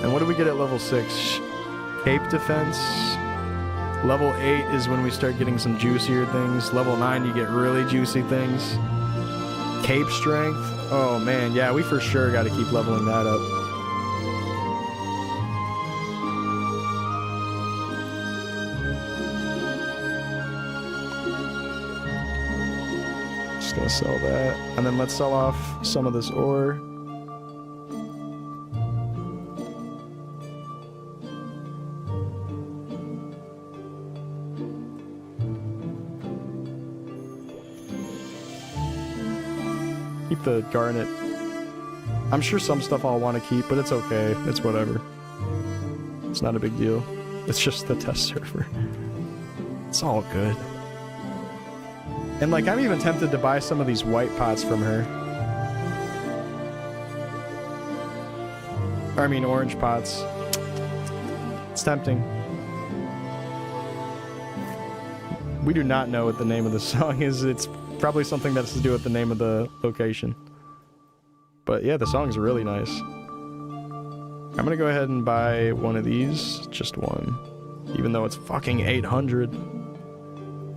And what do we get at level 6? Cape defense. Level 8 is when we start getting some juicier things. Level 9 you get really juicy things. Cape strength. Oh man, yeah, we for sure got to keep leveling that up. Just gonna sell that. And then let's sell off some of this ore. Keep the garnet. I'm sure some stuff I'll want to keep, but it's okay. It's whatever. It's not a big deal. It's just the test server. It's all good. And like, I'm even tempted to buy some of these white pots from her. Or, I mean, orange pots. It's tempting. We do not know what the name of the song is. It's probably something that has to do with the name of the location. But yeah, the song's really nice. I'm gonna go ahead and buy one of these. Just one. Even though it's fucking 800.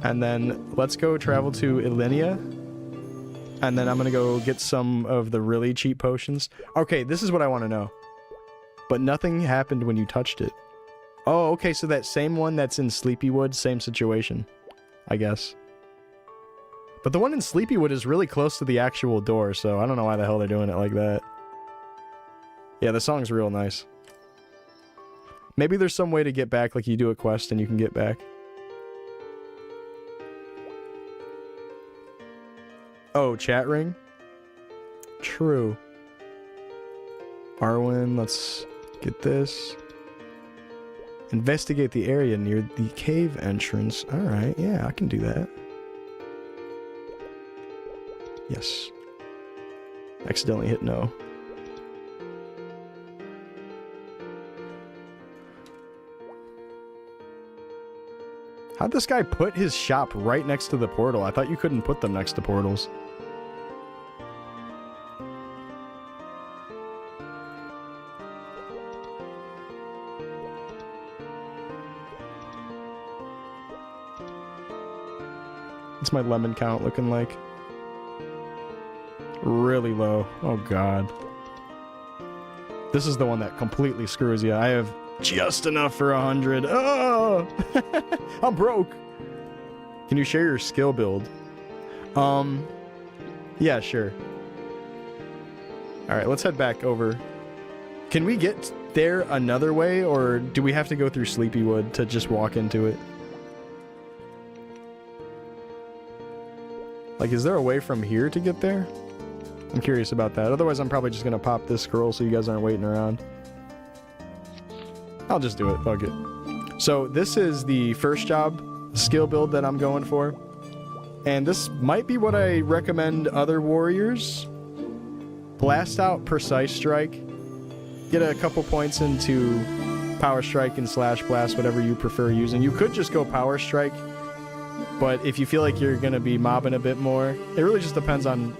And then let's go travel to Illenia. And then I'm gonna go get some of the really cheap potions. Okay, this is what I want to know. But nothing happened when you touched it. Oh, okay, so that same one that's in Sleepywood, same situation, I guess. But the one in Sleepywood is really close to the actual door, so I don't know why the hell they're doing it like that. Yeah, the song's real nice. Maybe there's some way to get back, like you do a quest and you can get back. Oh, chat ring? True. Arwen, let's get this. Investigate the area near the cave entrance. Alright, yeah, I can do that. Yes. Accidentally hit no. How'd this guy put his shop right next to the portal? I thought you couldn't put them next to portals. What's my lemon count looking like? Really low. Oh god. This is the one that completely screws you. I have just enough for 100. Oh! I'm broke. Can you share your skill build? Yeah, sure. Alright, let's head back over. Can we get there another way, or do we have to go through Sleepywood to just walk into it? Like, is there a way from here to get there? I'm curious about that. Otherwise, I'm probably just gonna pop this scroll so you guys aren't waiting around. I'll just do it. Fuck it. So, this is the first job skill build that I'm going for. And this might be what I recommend other warriors. Blast out Precise Strike. Get a couple points into Power Strike and Slash Blast, whatever you prefer using. You could just go Power Strike, but if you feel like you're gonna be mobbing a bit more, it really just depends on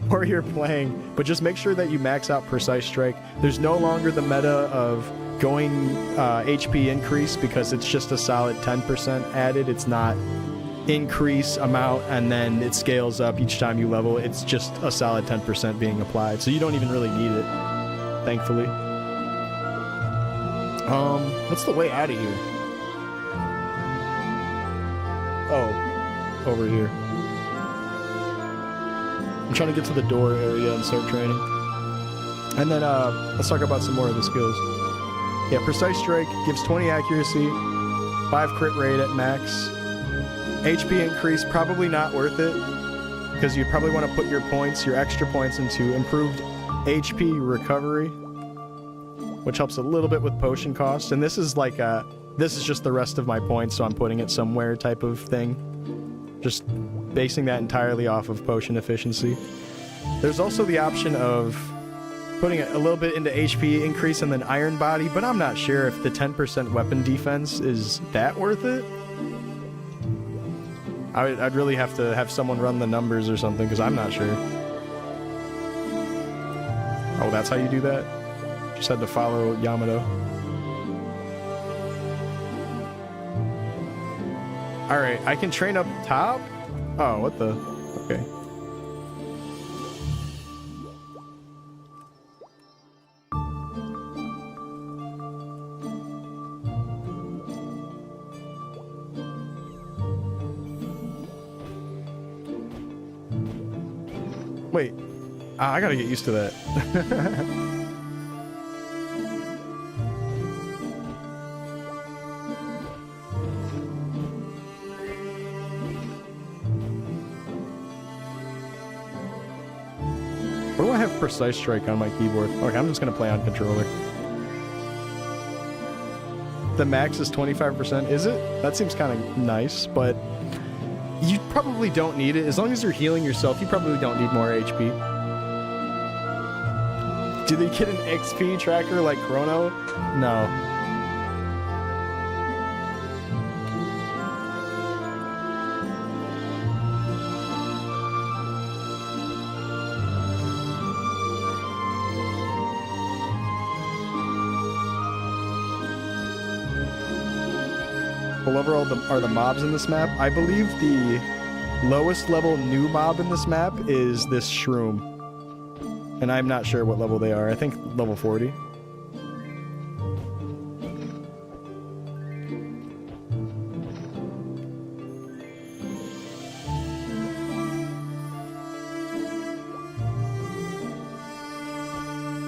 where you're playing. But just make sure that you max out Precise Strike. There's no longer the meta of going HP increase, because it's just a solid 10% added. It's not increase amount and then it scales up each time you level. It's just a solid 10% being applied, so you don't even really need it, thankfully. What's the way out of here? Oh, over here. I'm trying to get to the door area and start training. And then let's talk about some more of the skills. Yeah, Precise Strike gives 20 accuracy, 5 crit rate at max. HP increase, probably not worth it, because you probably want to put your points, your extra points, into improved HP recovery, which helps a little bit with potion cost. And this is like this is just the rest of my points, so I'm putting it somewhere type of thing. Just basing that entirely off of potion efficiency. There's also the option of putting a little bit into HP increase and then Iron Body, but I'm not sure if the 10% weapon defense is that worth it. I'd really have to have someone run the numbers or something, because I'm not sure. Oh, that's how you do that? Just had to follow Yamato. Alright, I can train up top? Oh, what the? Okay. Wait, I gotta get used to that. Where do I have Precise Strike on my keyboard? Okay, I'm just gonna play on controller. The max is 25%, is it? That seems kind of nice, but you probably don't need it. As long as you're healing yourself, you probably don't need more HP. Do they get an XP tracker like Chrono? No. What level are the mobs in this map? I believe the lowest level new mob in this map is this shroom. And I'm not sure what level they are. I think level 40.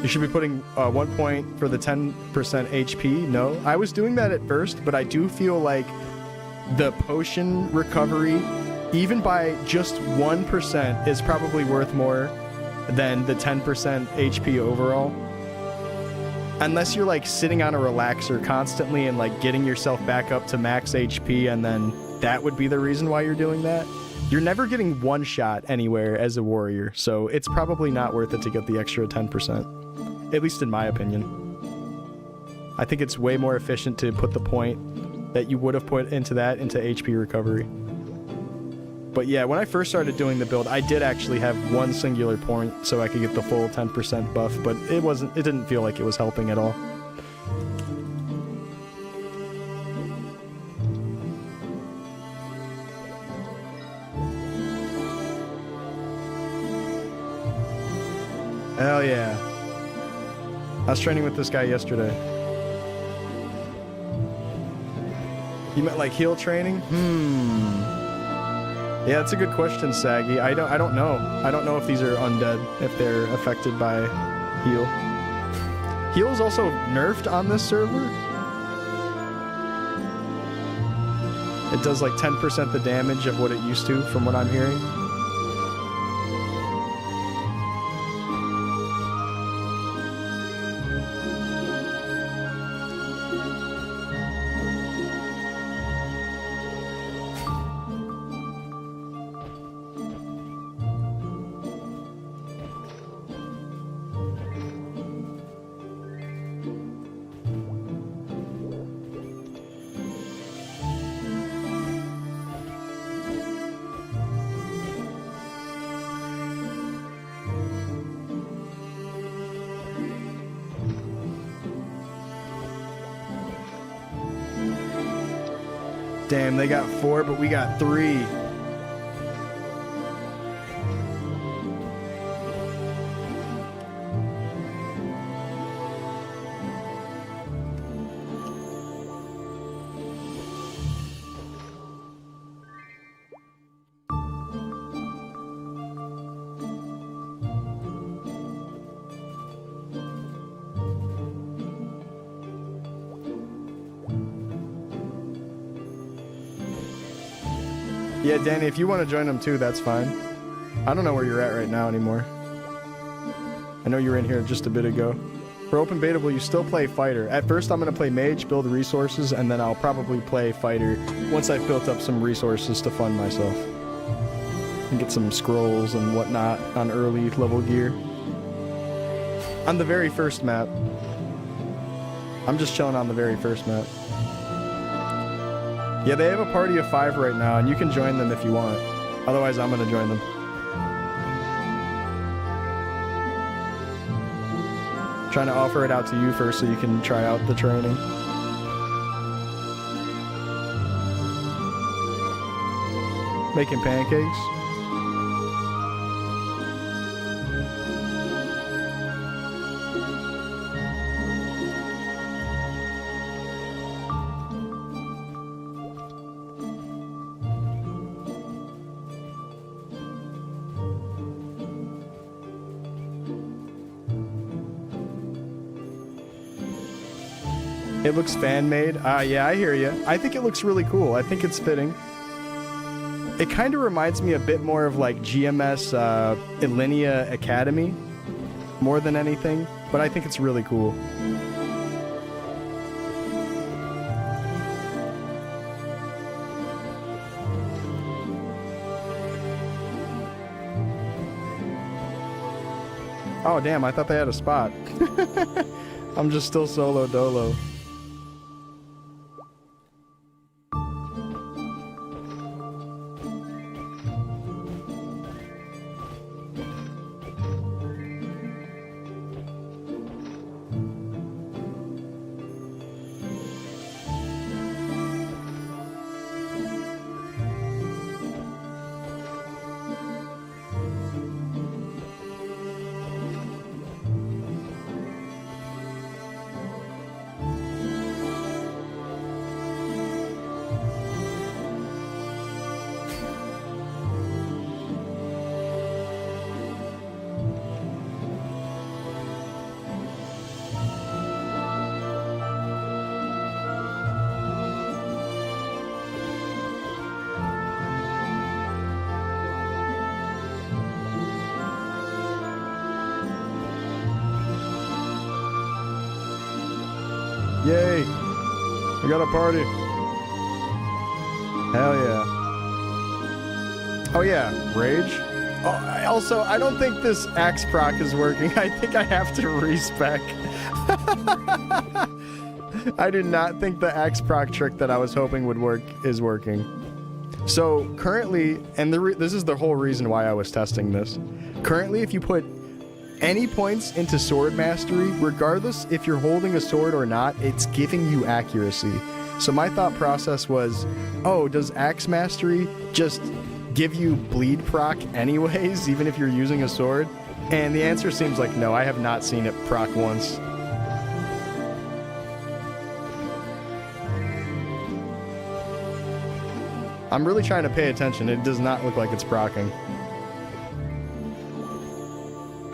You should be putting 1 point for the 10% HP. No, I was doing that at first, but I do feel like the potion recovery, even by just 1%, is probably worth more than the 10% HP overall. Unless you're like sitting on a relaxer constantly and like getting yourself back up to max HP, and then that would be the reason why you're doing that. You're never getting one shot anywhere as a warrior, so it's probably not worth it to get the extra 10%. At least in my opinion. I think it's way more efficient to put the point that you would have put into that into HP recovery. But yeah, when I first started doing the build, I did actually have one singular point so I could get the full 10% buff, but it didn't feel like it was helping at all. Hell yeah. I was training with this guy yesterday. You meant like heal training? Yeah, that's a good question, Saggy. I don't know. I don't know if these are undead, if they're affected by heal. Heal is also nerfed on this server. It does like 10% the damage of what it used to, from what I'm hearing. Damn, they got 4, but we got 3. Yeah, Danny, if you want to join them too, that's fine. I don't know where you're at right now anymore. I know you were in here just a bit ago. For open beta, will you still play fighter? At first, I'm going to play mage, build resources, and then I'll probably play fighter once I've built up some resources to fund myself. And get some scrolls and whatnot on early level gear. On the very first map. I'm just chilling on the very first map. Yeah, they have a party of 5 right now, and you can join them if you want. Otherwise, I'm gonna join them. Trying to offer it out to you first so you can try out the training. Making pancakes. It looks fan-made. Yeah, I hear you. I think it looks really cool. I think it's fitting. It kind of reminds me a bit more of like GMS Illenia Academy, more than anything, but I think it's really cool. Oh, damn, I thought they had a spot. I'm just still solo dolo. Yay! We got a party. Hell yeah. Oh yeah, rage. Oh, also, I don't think this axe proc is working. I think I have to respec. I do not think the axe proc trick that I was hoping would work is working. So currently, and this is the whole reason why I was testing this. Currently, if you put any points into sword mastery, regardless if you're holding a sword or not, it's giving you accuracy. So my thought process was, oh, does axe mastery just give you bleed proc anyways, even if you're using a sword? And the answer seems like no. I have not seen it proc once. I'm really trying to pay attention. It does not look like it's proccing.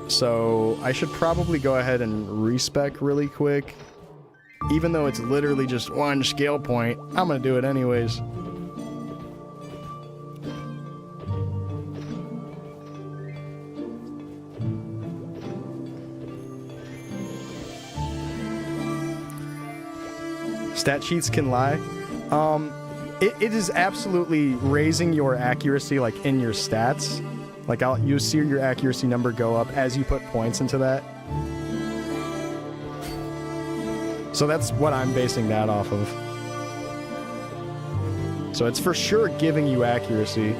So I should probably go ahead and respec really quick. Even though it's literally just one scale point, I'm gonna do it anyways. Stat sheets can lie. It is absolutely raising your accuracy, like, in your stats. Like, you see your accuracy number go up as you put points into that. So that's what I'm basing that off of. So it's for sure giving you accuracy.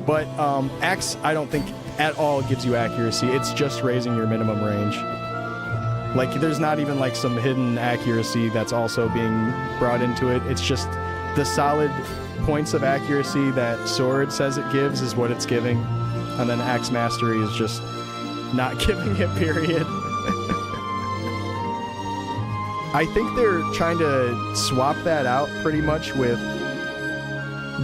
But Axe, I don't think at all gives you accuracy. It's just raising your minimum range. Like, there's not even, like, some hidden accuracy that's also being brought into it. It's just the solid points of accuracy that Sword says it gives is what it's giving. And then Axe Mastery is just not giving it, period. I think they're trying to swap that out pretty much with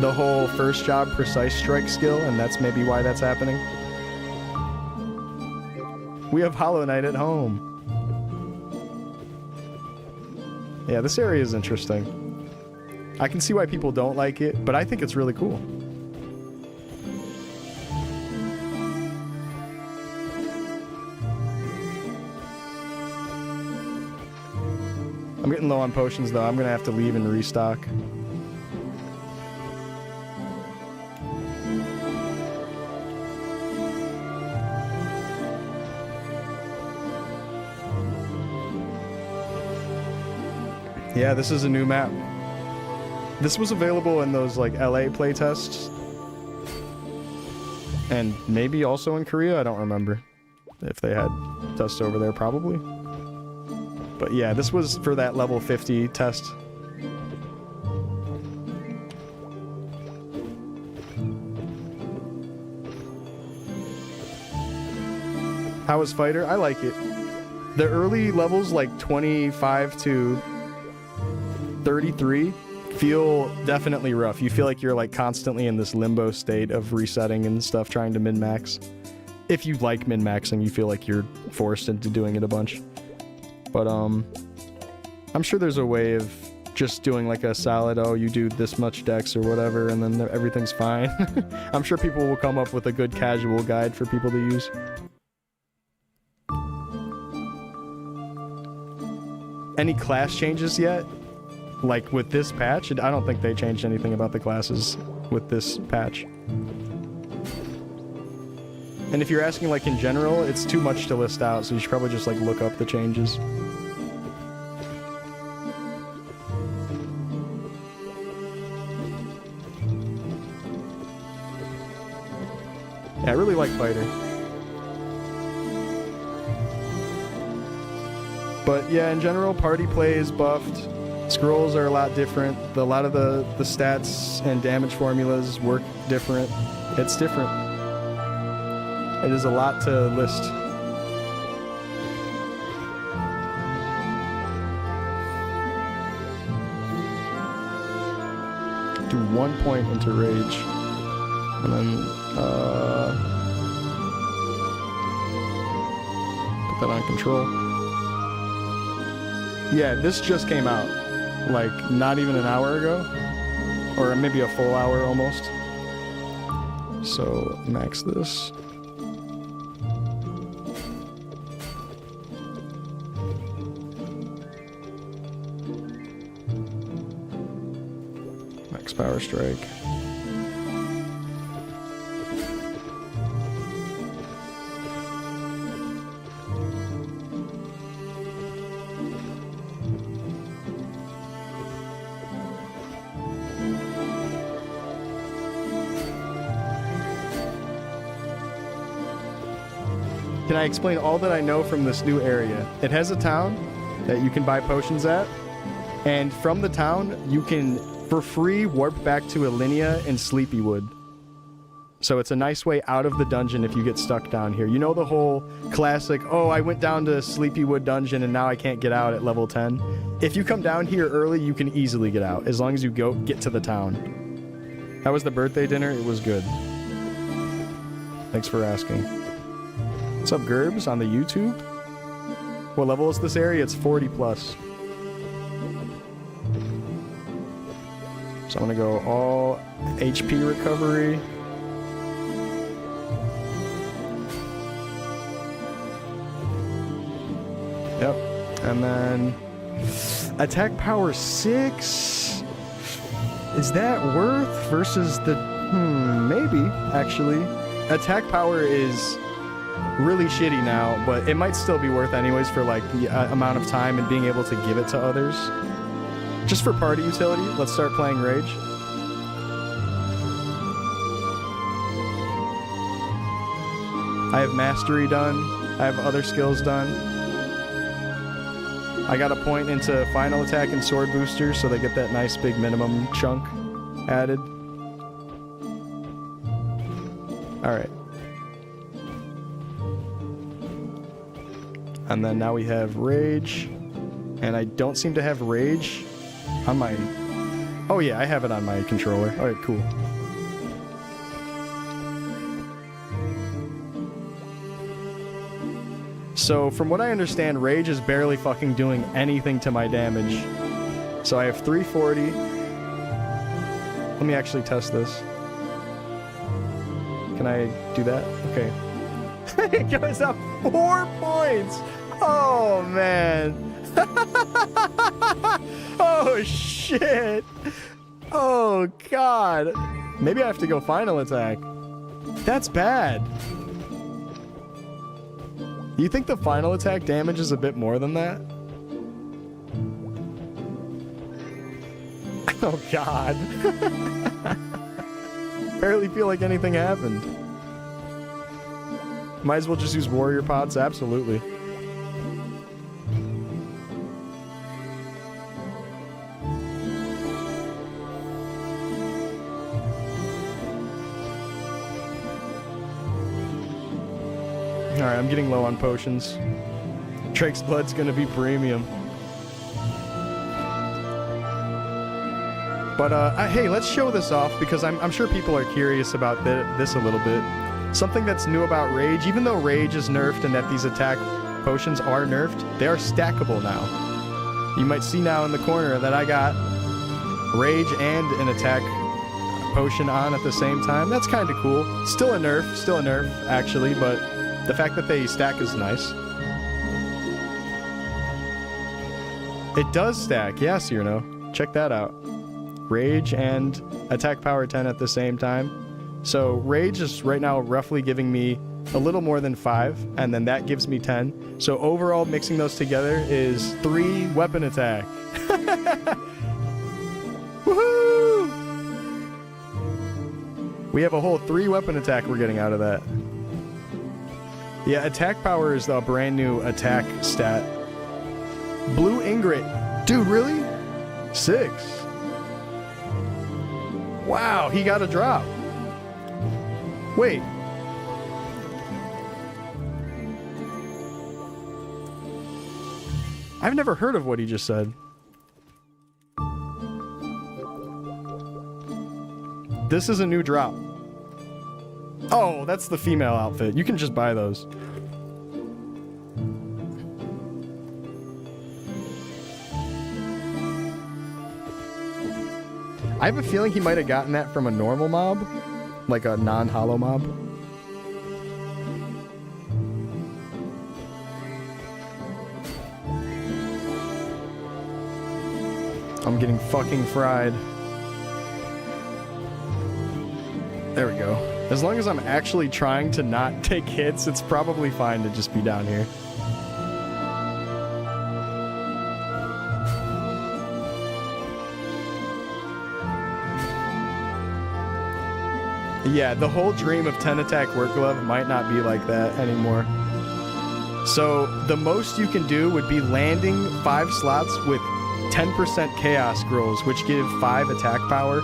the whole first job precise strike skill, and that's maybe why that's happening. We have Hollow Knight at home. Yeah, this area is interesting. I can see why people don't like it, but I think it's really cool. I'm getting low on potions, though. I'm gonna have to leave and restock. Yeah, this is a new map. This was available in those, like, LA playtests. And maybe also in Korea, I don't remember. If they had tests over there, probably. But yeah, this was for that level 50 test. How is Fighter? I like it. The early levels, like 25 to 33, feel definitely rough. You feel like you're, like, constantly in this limbo state of resetting and stuff, trying to min-max. If you like min-maxing, you feel like you're forced into doing it a bunch. But, I'm sure there's a way of just doing, like, a solid, oh, you do this much dex or whatever, and then everything's fine. I'm sure people will come up with a good casual guide for people to use. Any class changes yet? Like, with this patch? I don't think they changed anything about the classes with this patch. And if you're asking, like, in general, it's too much to list out, so you should probably just, like, look up the changes. Yeah, I really like Fighter. But yeah, in general, party play is buffed. Scrolls are a lot different. A lot of the stats and damage formulas work different. It's different. It is a lot to list. Do 1 point into rage. And then, put that on control. Yeah, this just came out. Like, not even an hour ago, or maybe a full hour almost. So max this. Max power strike. Can I explain all that I know from this new area? It has a town that you can buy potions at, and from the town, you can, for free, warp back to Alinea and Sleepywood. So it's a nice way out of the dungeon if you get stuck down here. You know the whole classic, oh, I went down to Sleepywood dungeon and now I can't get out at level 10? If you come down here early, you can easily get out, as long as you get to the town. How was the birthday dinner? It was good. Thanks for asking. What's up, Gerbs, on the YouTube? What level is this area? It's 40 plus. So I'm gonna go all HP recovery. Yep. And then attack power 6. Is that worth versus the... maybe, actually. Attack power is really shitty now, but it might still be worth anyways for like the amount of time and being able to give it to others. Just for party utility, let's start playing Rage. I have Mastery done. I have other skills done. I got a point into Final Attack and Sword Boosters, so they get that nice big minimum chunk added. Alright. And then now we have Rage. And I don't seem to have Rage on my... Oh yeah, I have it on my controller. Alright, cool. So, from what I understand, Rage is barely fucking doing anything to my damage. So I have 340. Let me actually test this. Can I do that? Okay. It goes up 4 points! Oh, man. Oh, shit. Oh, God. Maybe I have to go Final Attack. That's bad. You think the Final Attack damage is a bit more than that? Oh, God. Barely feel like anything happened. Might as well just use warrior pots, absolutely. Alright, I'm getting low on potions. Drake's Blood's gonna be premium. But, hey, let's show this off, because I'm sure people are curious about this a little bit. Something that's new about Rage, even though Rage is nerfed and that these attack potions are nerfed, they are stackable now. You might see now in the corner that I got Rage and an attack potion on at the same time. That's kind of cool. Still a nerf, actually, but the fact that they stack is nice. It does stack, yes, Cyrano. Check that out. Rage and attack power 10 at the same time. So Rage is right now roughly giving me a little more than 5, and then that gives me 10. So overall, mixing those together is 3 weapon attack. Woohoo! We have a whole 3 weapon attack we're getting out of that. Yeah, attack power is the brand new attack stat. Blue Ingrid. Dude, really? 6. Wow, he got a drop. Wait. I've never heard of what he just said. This is a new drop. Oh, that's the female outfit. You can just buy those. I have a feeling he might have gotten that from a normal mob. Like a non-hollow mob. I'm getting fucking fried. There we go. As long as I'm actually trying to not take hits, it's probably fine to just be down here. Yeah, the whole dream of 10 attack work glove might not be like that anymore. So the most you can do would be landing 5 slots with 10% chaos scrolls, which give 5 attack power.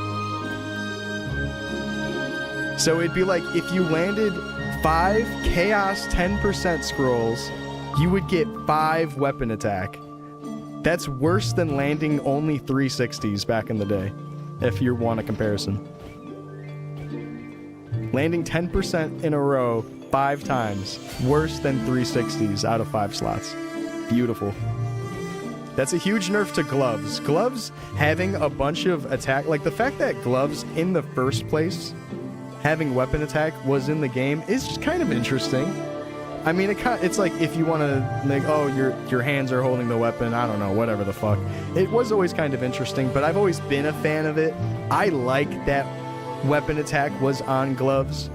So it'd be like if you landed 5 chaos 10% scrolls, you would get 5 weapon attack. That's worse than landing only 360s back in the day, if you want a comparison. Landing 10% in a row 5 times, worse than 360s out of 5 slots. Beautiful. That's a huge nerf to gloves. Gloves having a bunch of attack, like the fact that gloves in the first place having weapon attack was in the game is just kind of interesting. I mean, it's like if you want to, like, oh, your hands are holding the weapon, I don't know, whatever the fuck. It was always kind of interesting, but I've always been a fan of it. I like that weapon attack was on gloves.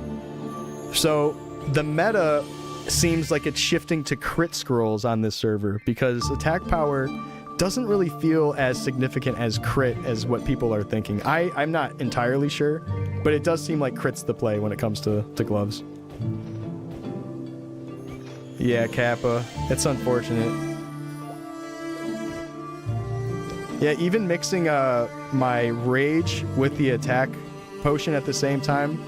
So the meta seems like it's shifting to crit scrolls on this server because attack power doesn't really feel as significant as crit as what people are thinking. I'm not entirely sure, but it does seem like crit's the play when it comes to gloves. Yeah, Kappa. It's unfortunate. Yeah, even mixing my rage with the attack potion at the same time,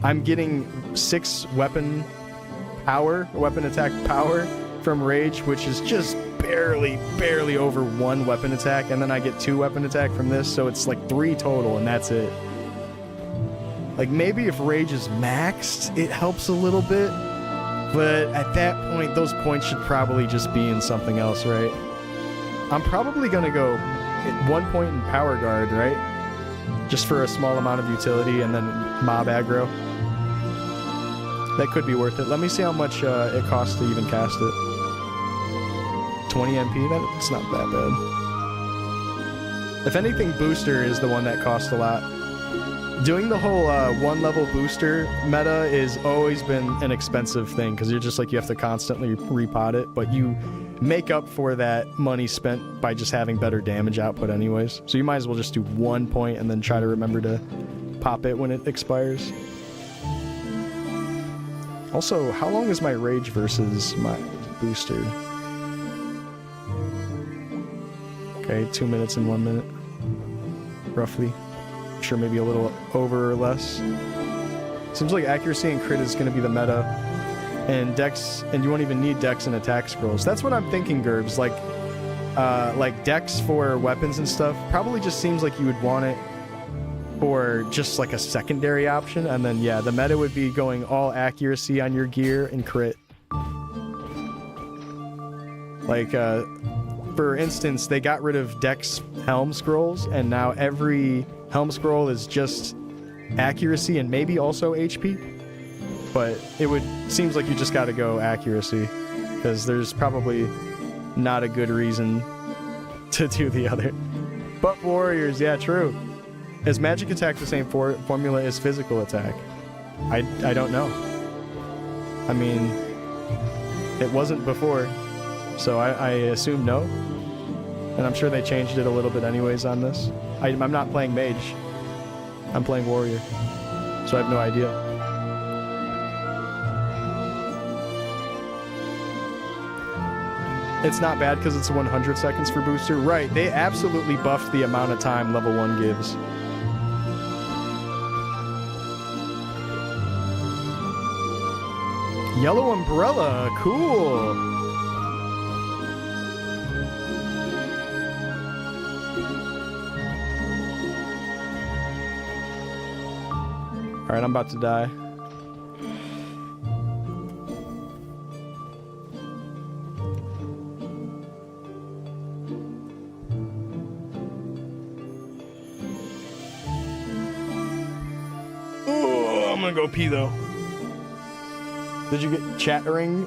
I'm getting 6 weapon attack power from rage, which is just barely over 1 weapon attack, and then I get 2 weapon attack from this, so it's like 3 total, and that's it. Like, maybe if rage is maxed, it helps a little bit, but at that point, those points should probably just be in something else, right? I'm probably gonna go 1 point in power guard, right? Just for a small amount of utility, and then mob aggro. That could be worth it. Let me see how much it costs to even cast it. 20 MP? That's not that bad. If anything, booster is the one that costs a lot. Doing the whole 1-level booster meta has always been an expensive thing, because you're just like, you have to constantly repot it, but you make up for that money spent by just having better damage output anyways. So you might as well just do 1 point and then try to remember to pop it when it expires. Also, how long is my rage versus my booster? Okay, 2 minutes and 1 minute, roughly. I'm sure maybe a little over or less. Seems like accuracy and crit is going to be the meta, and dex, and you won't even need dex and attack scrolls. That's what I'm thinking, Gerbs. Like dex for weapons and stuff probably just seems like you would want it for just like a secondary option, and then yeah, the meta would be going all accuracy on your gear and crit. Like for instance, they got rid of dex helm scrolls, and now every helm scroll is just accuracy and maybe also HP. But seems like you just gotta go accuracy, because there's probably not a good reason to do the other. But warriors, yeah, true. Is magic attack the same formula as physical attack? I don't know. I mean, it wasn't before, so I assume no. And I'm sure they changed it a little bit anyways on this. I'm not playing mage. I'm playing warrior, so I have no idea. It's not bad because it's 100 seconds for booster. Right, they absolutely buffed the amount of time level 1 gives. Yellow umbrella, cool. Alright, I'm about to die. Oh, I'm gonna go pee though. Did you get chattering?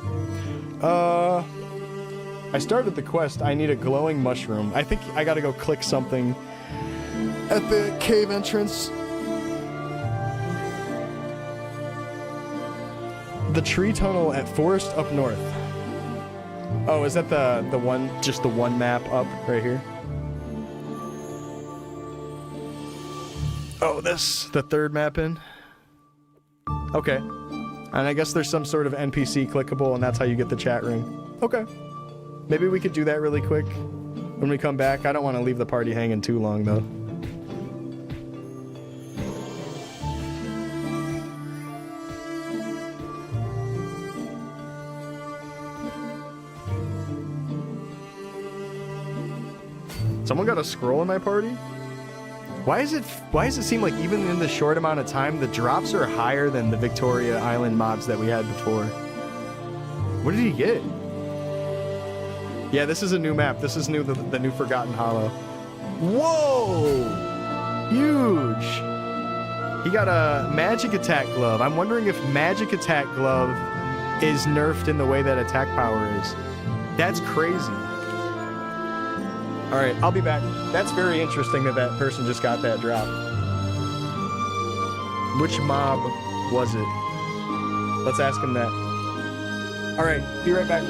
I started the quest. I need a glowing mushroom. I think I gotta go click something at the cave entrance. The tree tunnel at Forest up north. Oh, is that the one, just the one map up right here? Oh, this, the third map in? Okay. And I guess there's some sort of NPC clickable and that's how you get the chat ring. Okay. Maybe we could do that really quick when we come back. I don't want to leave the party hanging too long though. Someone got a scroll in my party? Why does it seem like even in the short amount of time, the drops are higher than the Victoria Island mobs that we had before? What did he get? Yeah, this is a new map. This is new, the new Forgotten Hollow. Whoa! Huge! He got a Magic Attack Glove. I'm wondering if Magic Attack Glove is nerfed in the way that attack power is. That's crazy. Alright, I'll be back. That's very interesting that that person just got that drop. Which mob was it? Let's ask him that. Alright, be right back.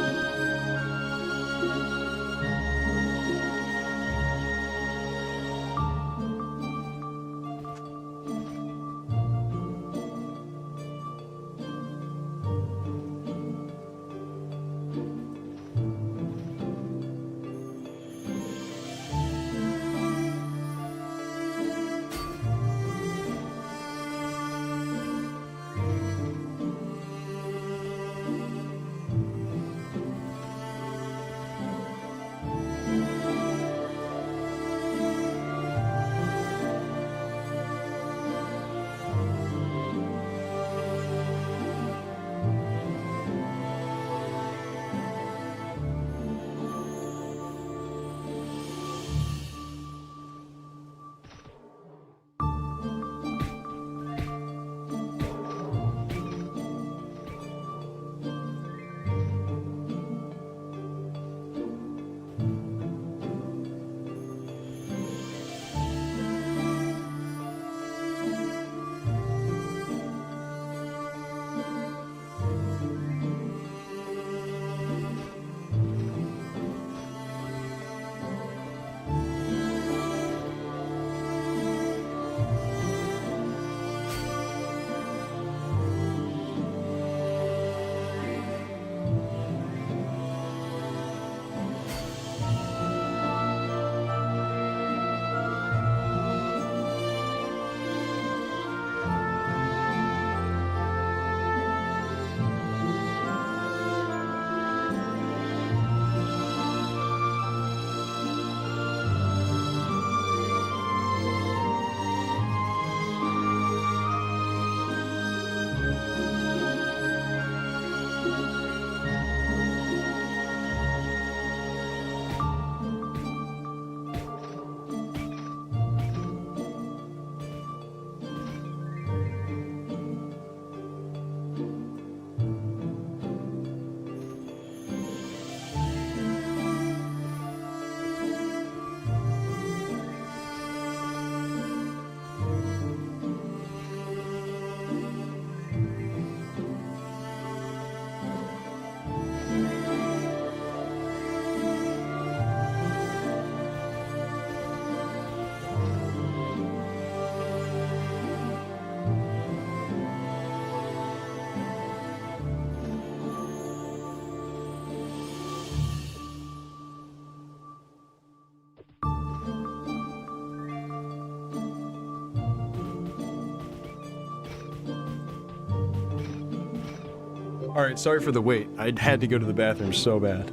Alright, sorry for the wait. I had to go to the bathroom so bad.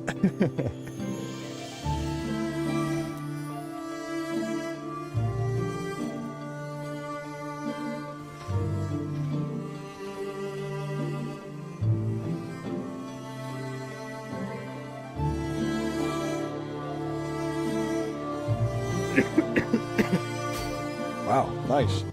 Wow, nice.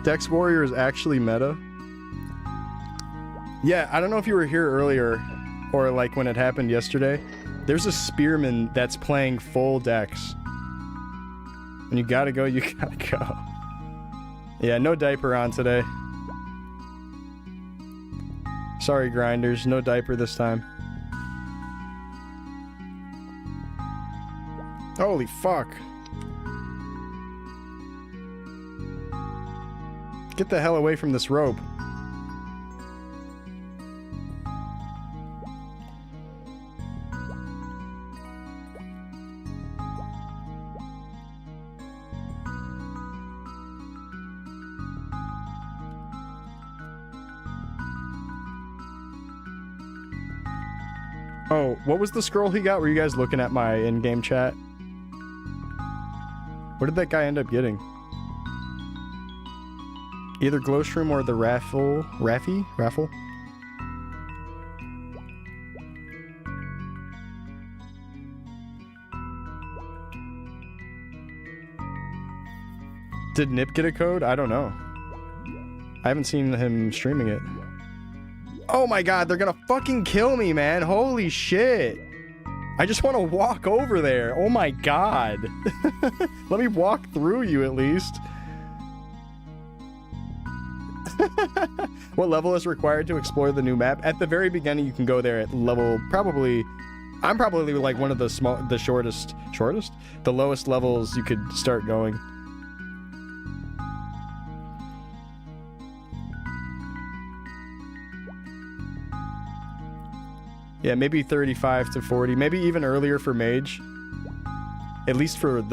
Dex Warrior is actually meta. Yeah, I don't know if you were here earlier or like when it happened yesterday. There's a spearman that's playing full Dex. When you gotta go, you gotta go. Yeah, no diaper on today. Sorry, grinders, no diaper this time. Holy fuck. Get the hell away from this rope. Oh, what was the scroll he got? Were you guys looking at my in-game chat? What did that guy end up getting? Either Glowshroom or the raffle... Raffle? Did Nip get a code? I don't know. I haven't seen him streaming it. Oh my god, they're gonna fucking kill me, man. Holy shit. I just want to walk over there. Oh my god. Let me walk through you at least. What level is required to explore the new map? At the very beginning, you can go there at level probably... I'm probably like one of the shortest? The lowest levels you could start going. Yeah, maybe 35 to 40, maybe even earlier for mage. At least for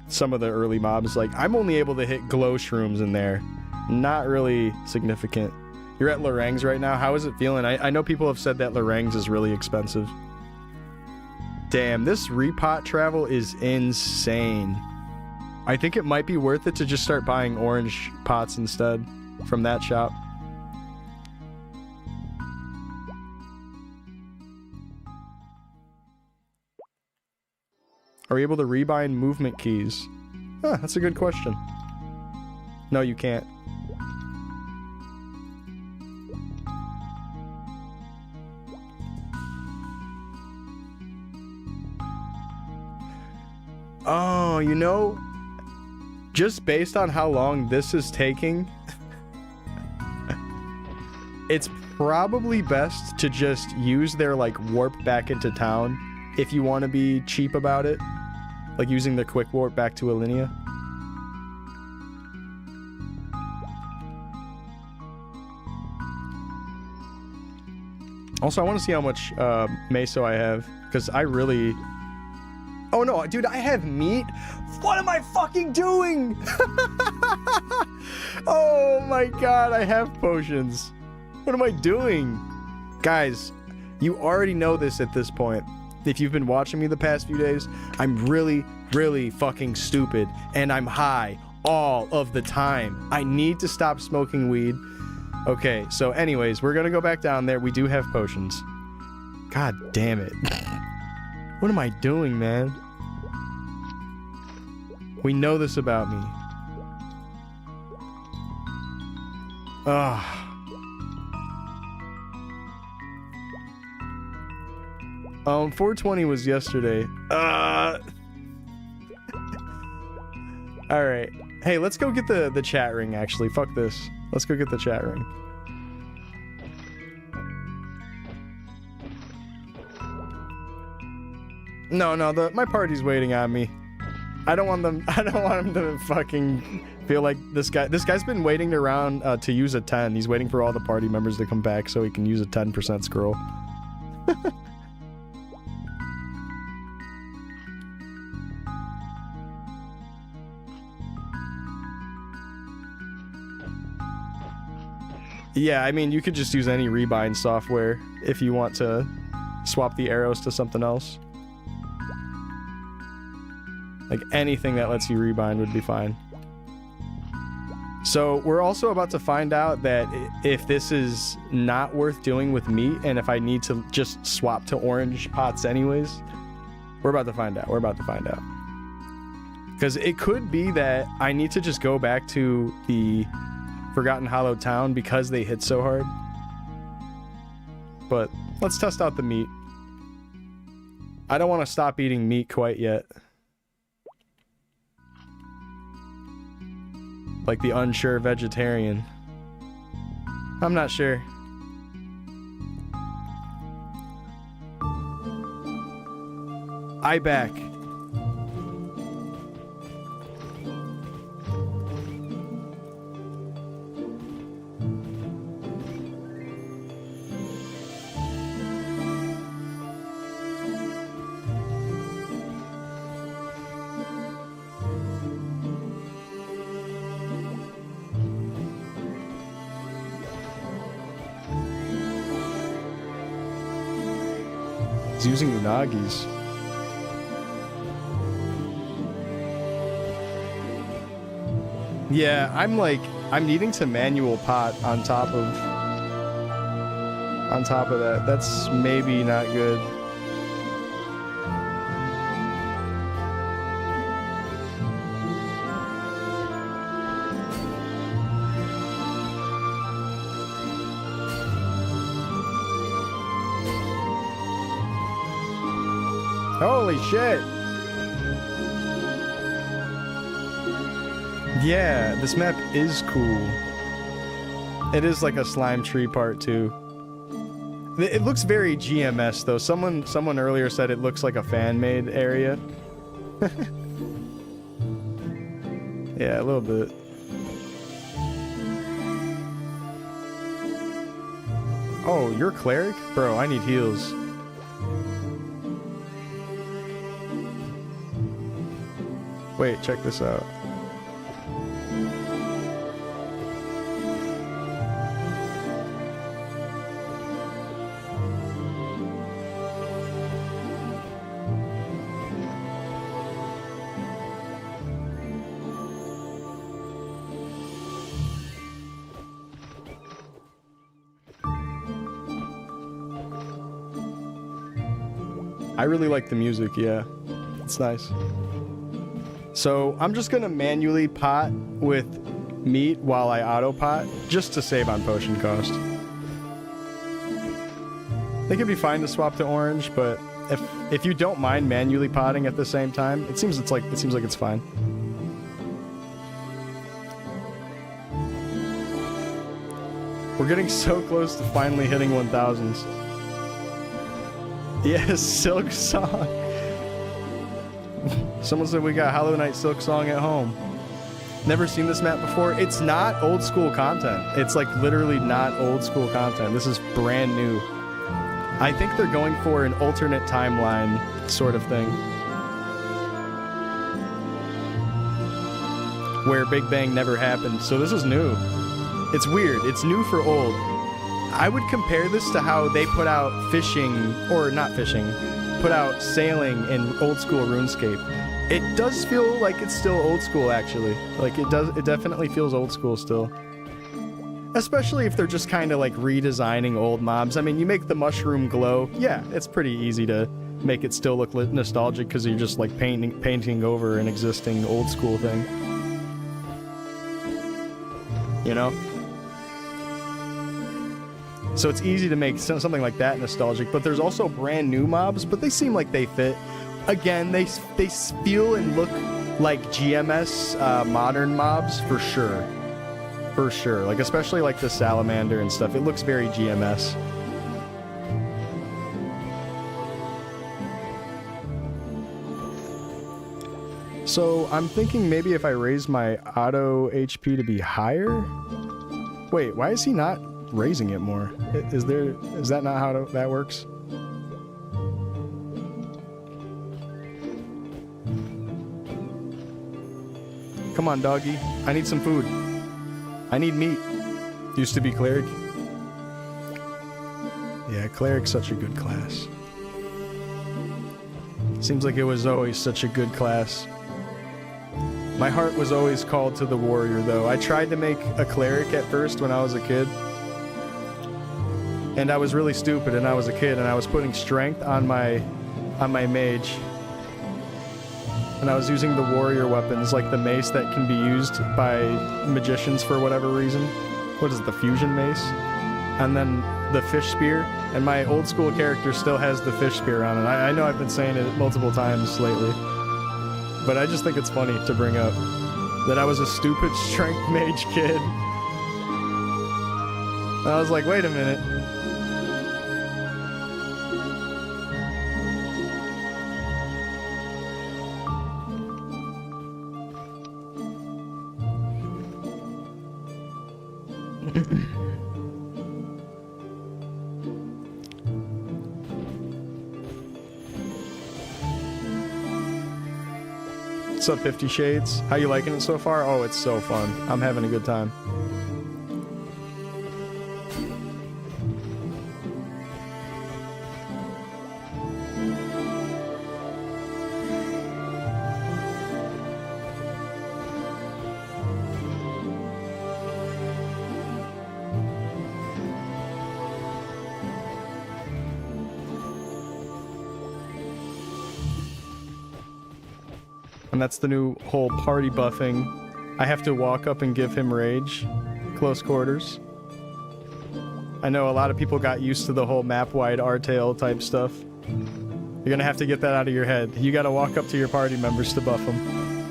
some of the early mobs. Like, I'm only able to hit glow shrooms in there. Not really significant. You're at Lorang's right now. How is it feeling? I know people have said that Lorang's is really expensive. Damn, this repot travel is insane. I think it might be worth it to just start buying orange pots instead from that shop. Are we able to rebind movement keys? Huh, that's a good question. No, you can't. Oh, you know, just based on how long this is taking, it's probably best to just use their, like, warp back into town if you want to be cheap about it. Like using the quick warp back to Alinea. Also, I want to see how much meso I have, because I really... Oh no, dude, I have meat? What am I fucking doing? Oh my god, I have potions. What am I doing? Guys, you already know this at this point. If you've been watching me the past few days, I'm really, really fucking stupid, and I'm high all of the time. I need to stop smoking weed. Okay, so anyways, we're gonna go back down there. We do have potions. God damn it. What am I doing, man? We know this about me. Ugh. 420 was yesterday. Alright. Hey, let's go get the chat ring, actually. Fuck this. Let's go get the chat ring. No, my party's waiting on me. I don't want them to fucking feel like this guy's been waiting around to use a 10. He's waiting for all the party members to come back so he can use a 10% scroll. Yeah, I mean, you could just use any rebind software if you want to swap the arrows to something else. Like, anything that lets you rebind would be fine. So, we're also about to find out that if this is not worth doing with meat, and if I need to just swap to orange pots anyways, we're about to find out. We're about to find out. Because it could be that I need to just go back to the Forgotten Hollow Town because they hit so hard. But let's test out the meat. I don't want to stop eating meat quite yet. Like the unsure vegetarian. I'm not sure. I back. He's using unagis. Yeah, I'm needing to manual pot on top of that. That's maybe not good. Holy shit! Yeah, this map is cool. It is like a slime tree part too. It looks very GMS though. Someone earlier said it looks like a fan-made area. Yeah, a little bit. Oh, you're Cleric? Bro, I need heals. Wait, check this out. I really like the music, yeah. It's nice. So I'm just gonna manually pot with meat while I auto pot, just to save on potion cost. It could be fine to swap to orange, but if you don't mind manually potting at the same time, it seems like it's fine. We're getting so close to finally hitting 1000s. Yes, Silk Song. Someone said we got Hollow Knight Silk Song at home. Never seen this map before. It's not old school content. It's like literally not old school content. This is brand new. I think they're going for an alternate timeline sort of thing. Where Big Bang never happened. So this is new. It's weird. It's new for old. I would compare this to how they put out fishing, or not fishing, put out sailing in old school RuneScape. It does feel like it's still old school, actually. Like, it definitely feels old school still. Especially if they're just kind of like redesigning old mobs. I mean, you make the mushroom glow. Yeah, it's pretty easy to make it still look nostalgic because you're just like painting over an existing old school thing. You know? So it's easy to make something like that nostalgic, but there's also brand new mobs, but they seem like they fit. Again, they feel and look like GMS modern mobs for sure. For sure. Like, especially like the salamander and stuff. It looks very GMS. So I'm thinking maybe if I raise my auto HP to be higher? Wait, why is he not raising it more? Is that not how that works? Come on, doggy. I need some food. I need meat. Used to be Cleric. Yeah, Cleric's such a good class. Seems like it was always such a good class. My heart was always called to the warrior, though. I tried to make a Cleric at first when I was a kid. And I was really stupid, and I was a kid, and I was putting strength on my mage. And I was using the warrior weapons, like the mace that can be used by magicians for whatever reason. what is it, the fusion mace, and then the fish spear. And my old school character still has the fish spear on it. I know I've been saying it multiple times lately, but I just think it's funny to bring up that I was a stupid strength mage kid. And I was like, wait a minute. What's up, 50 Shades? How you liking it so far? Oh, it's so fun. I'm having a good time. And that's the new whole party buffing. I have to walk up and give him rage. Close quarters. I know a lot of people got used to the whole map-wide R-tail type stuff. You're gonna have to get that out of your head. You gotta walk up to your party members to buff them.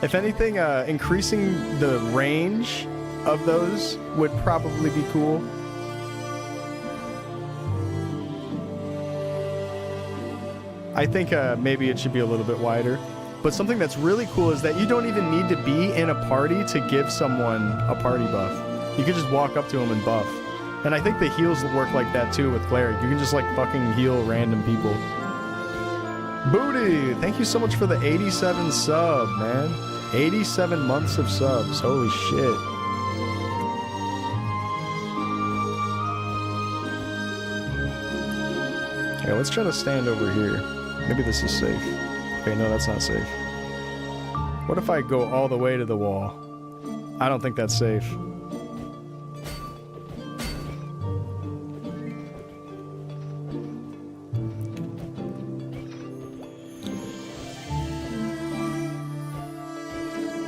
If anything, increasing the range of those would probably be cool. I think maybe it should be a little bit wider. But something that's really cool is that you don't even need to be in a party to give someone a party buff. You can just walk up to them and buff. And I think the heals work like that too with Cleric. You can just like fucking heal random people. Booty! Thank you so much for the 87 sub, man. 87 months of subs. Holy shit. Okay, let's try to stand over here. Maybe this is safe. Okay, no, that's not safe. What if I go all the way to the wall? I don't think that's safe.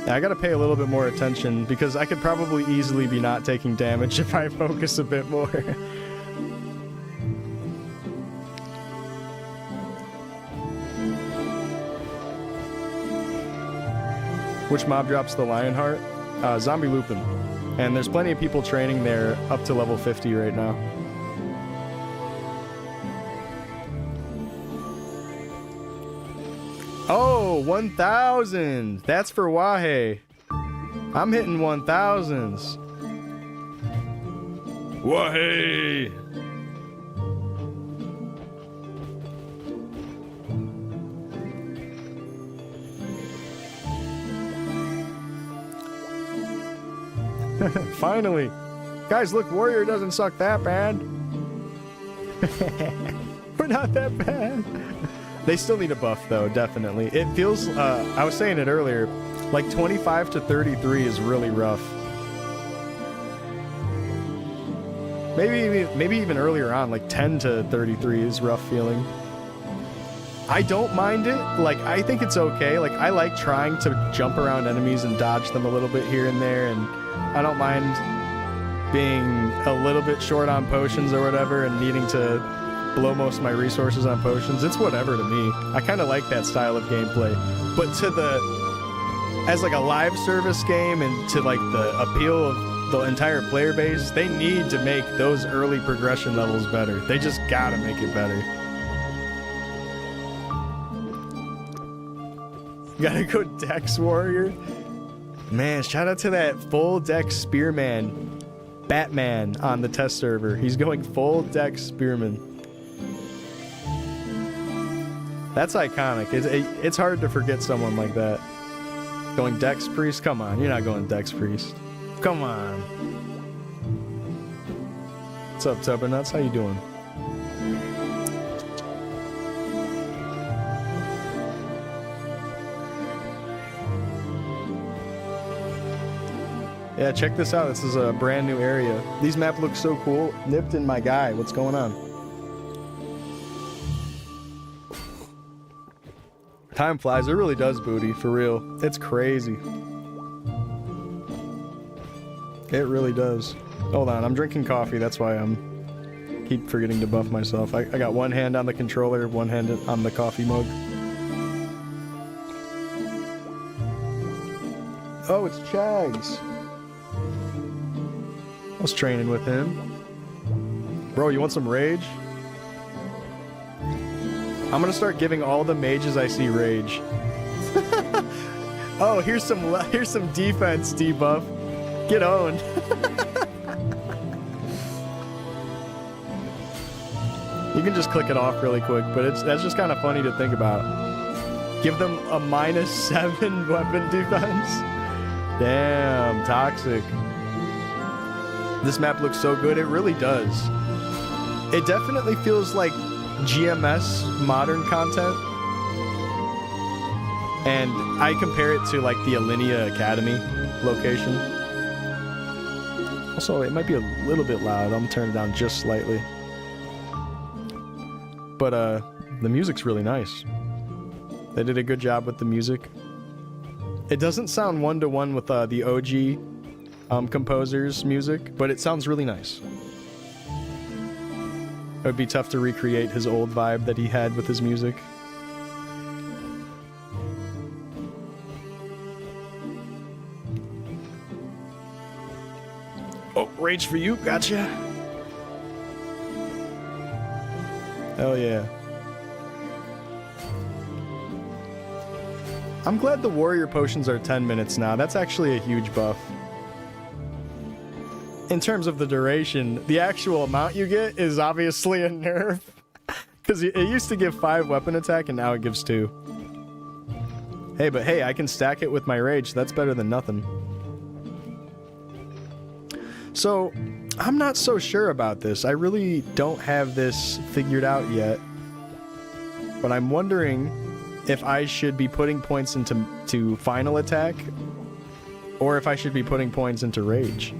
Yeah, I gotta pay a little bit more attention because I could probably easily be not taking damage if I focus a bit more. Which mob drops the Lionheart? Zombie Lupin. And there's plenty of people training there up to level 50 right now. Oh, 1,000! That's for Wahe. I'm hitting 1,000s. Wahe! Finally! Guys, look, Warrior doesn't suck that bad. We're not that bad. They still need a buff, though, definitely. It feels, I was saying it earlier, like 25 to 33 is really rough. Maybe even earlier on, like 10 to 33 is rough feeling. I don't mind it. Like, I think it's okay. Like, I like trying to jump around enemies and dodge them a little bit here and there, and I don't mind being a little bit short on potions or whatever and needing to blow most of my resources on potions. It's whatever to me. I kind of like that style of gameplay. But to as like a live service game and to like the appeal of the entire player base, they need to make those early progression levels better. They just gotta make it better. Gotta go Dex Warrior. Man, shout out to that full Dex Spearman, Batman on the test server. He's going full Dex Spearman. That's iconic. It's hard to forget someone like that. Going Dex Priest? Come on, you're not going Dex Priest. Come on. What's up, Tubbernuts? How you doing? Yeah, check this out. This is a brand new area. These maps look so cool. Nipton, my guy, what's going on? Time flies. It really does, Booty. For real. It's crazy. It really does. Hold on. I'm drinking coffee. That's why I'm keep forgetting to buff myself. I got one hand on the controller, one hand on the coffee mug. Oh, it's Chags. I was training with him. Bro, you want some rage? I'm gonna start giving all the mages I see rage. Oh, here's some defense debuff. Get owned. You can just click it off really quick, but that's just kind of funny to think about. Give them a -7 weapon defense. Damn, toxic. This map looks so good. It really does. It definitely feels like GMS modern content. And I compare it to like the Alinea Academy location. Also, it might be a little bit loud. I'm gonna turn it down just slightly. But the music's really nice. They did a good job with the music. It doesn't sound one-to-one with the OG composer's music, but it sounds really nice. It would be tough to recreate his old vibe that he had with his music. Oh, rage for you, gotcha. Hell yeah. I'm glad the warrior potions are 10 minutes now. That's actually a huge buff. In terms of the duration, the actual amount you get is obviously a nerf. Because it used to give 5 weapon attack and now it gives 2. Hey, but hey, I can stack it with my rage. That's better than nothing. So, I'm not so sure about this. I really don't have this figured out yet. But I'm wondering if I should be putting points into final attack or if I should be putting points into rage.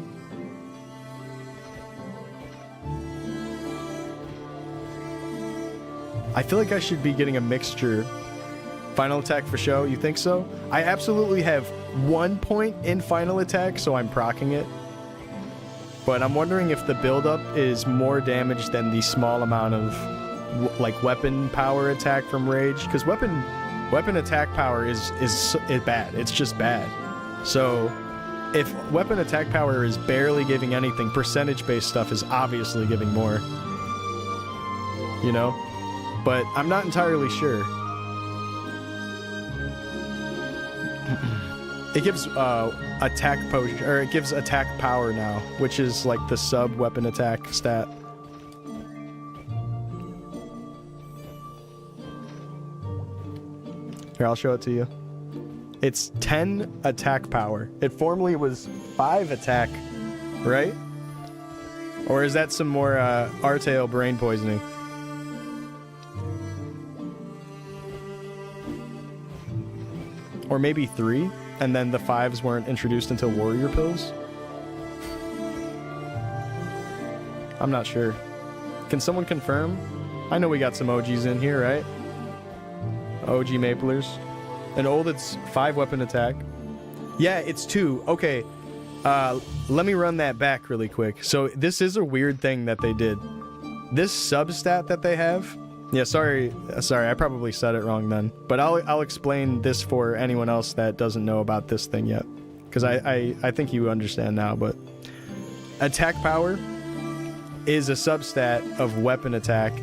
I feel like I should be getting a mixture. Final attack for show, you think so? I absolutely have 1 point in final attack, so I'm proccing it. But I'm wondering if the buildup is more damage than the small amount of like weapon power attack from rage. Because weapon attack power is bad. It's just bad. So if weapon attack power is barely giving anything, percentage-based stuff is obviously giving more. You know? But I'm not entirely sure. It gives attack potion, or it gives attack power now, which is like the sub weapon attack stat. Here, I'll show it to you. It's 10 attack power. It formerly was 5 attack, right? Or is that some more Artale brain poisoning? Or maybe 3, and then the 5s weren't introduced until warrior pills? I'm not sure. Can someone confirm? I know we got some OGs in here, right? OG Maplers. And old, it's 5 weapon attack. Yeah, it's 2. Okay. Let me run that back really quick. So this is a weird thing that they did. This substat that they have... Yeah, sorry, I probably said it wrong then. But I'll explain this for anyone else that doesn't know about this thing yet. Because I think you understand now, but... Attack power is a substat of weapon attack,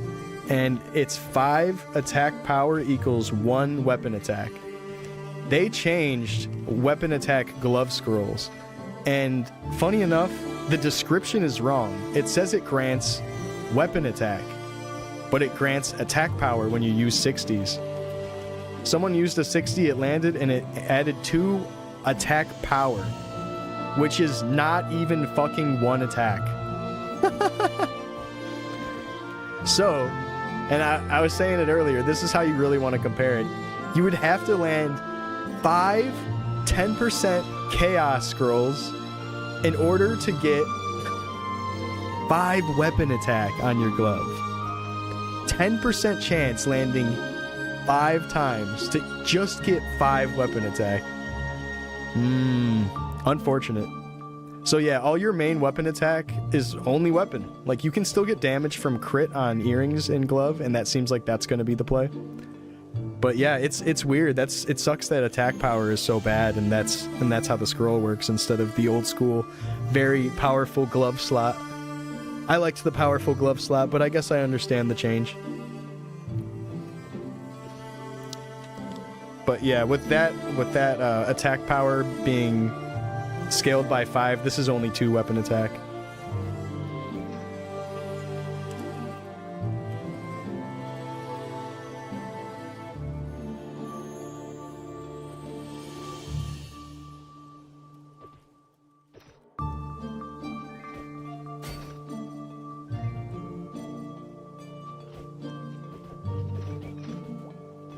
and it's 5 attack power equals 1 weapon attack. They changed weapon attack glove scrolls, and funny enough, the description is wrong. It says it grants weapon attack, but it grants attack power when you use 60s. Someone used a 60, it landed, and it added 2 attack power, which is not even fucking 1 attack. So, and I was saying it earlier, this is how you really want to compare it. You would have to land 5 10% chaos scrolls in order to get 5 weapon attack on your glove. 10% chance landing 5 times to just get 5 weapon attack. Unfortunate. So yeah, all your main weapon attack is only weapon. Like, you can still get damage from crit on earrings and glove, and that seems like that's going to be the play. But yeah, it's weird. It sucks that attack power is so bad, and that's how the scroll works instead of the old school, very powerful glove slot. I liked the powerful glove slot, but I guess I understand the change. But yeah, with that attack power being scaled by 5, this is only 2 weapon attack.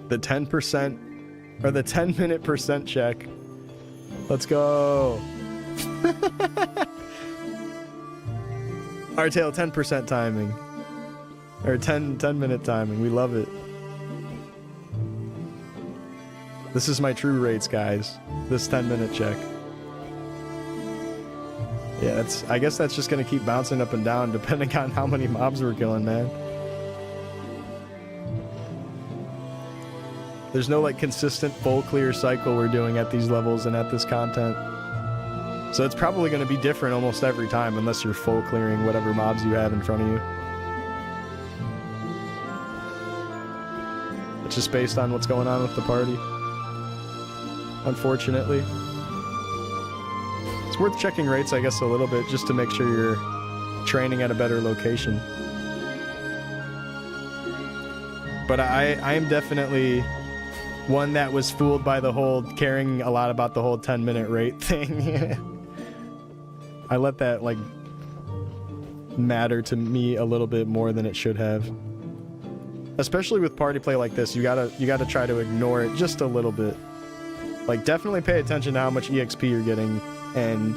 The 10% or the 10-minute percent check. Let's go. Artail 10% timing. Or 10-minute timing. We love it. This is my true rates, guys. This 10-minute check. Yeah, I guess that's just gonna keep bouncing up and down depending on how many mobs we're killing, man. There's no like consistent full clear cycle we're doing at these levels and at this content. So it's probably going to be different almost every time unless you're full clearing whatever mobs you have in front of you. It's just based on what's going on with the party. Unfortunately. It's worth checking rates, I guess, a little bit just to make sure you're training at a better location. But I am definitely one that was fooled by the whole caring a lot about the whole 10-minute rate thing. I let that like matter to me a little bit more than it should have. Especially with party play like this, you gotta try to ignore it just a little bit. Like, definitely pay attention to how much EXP you're getting and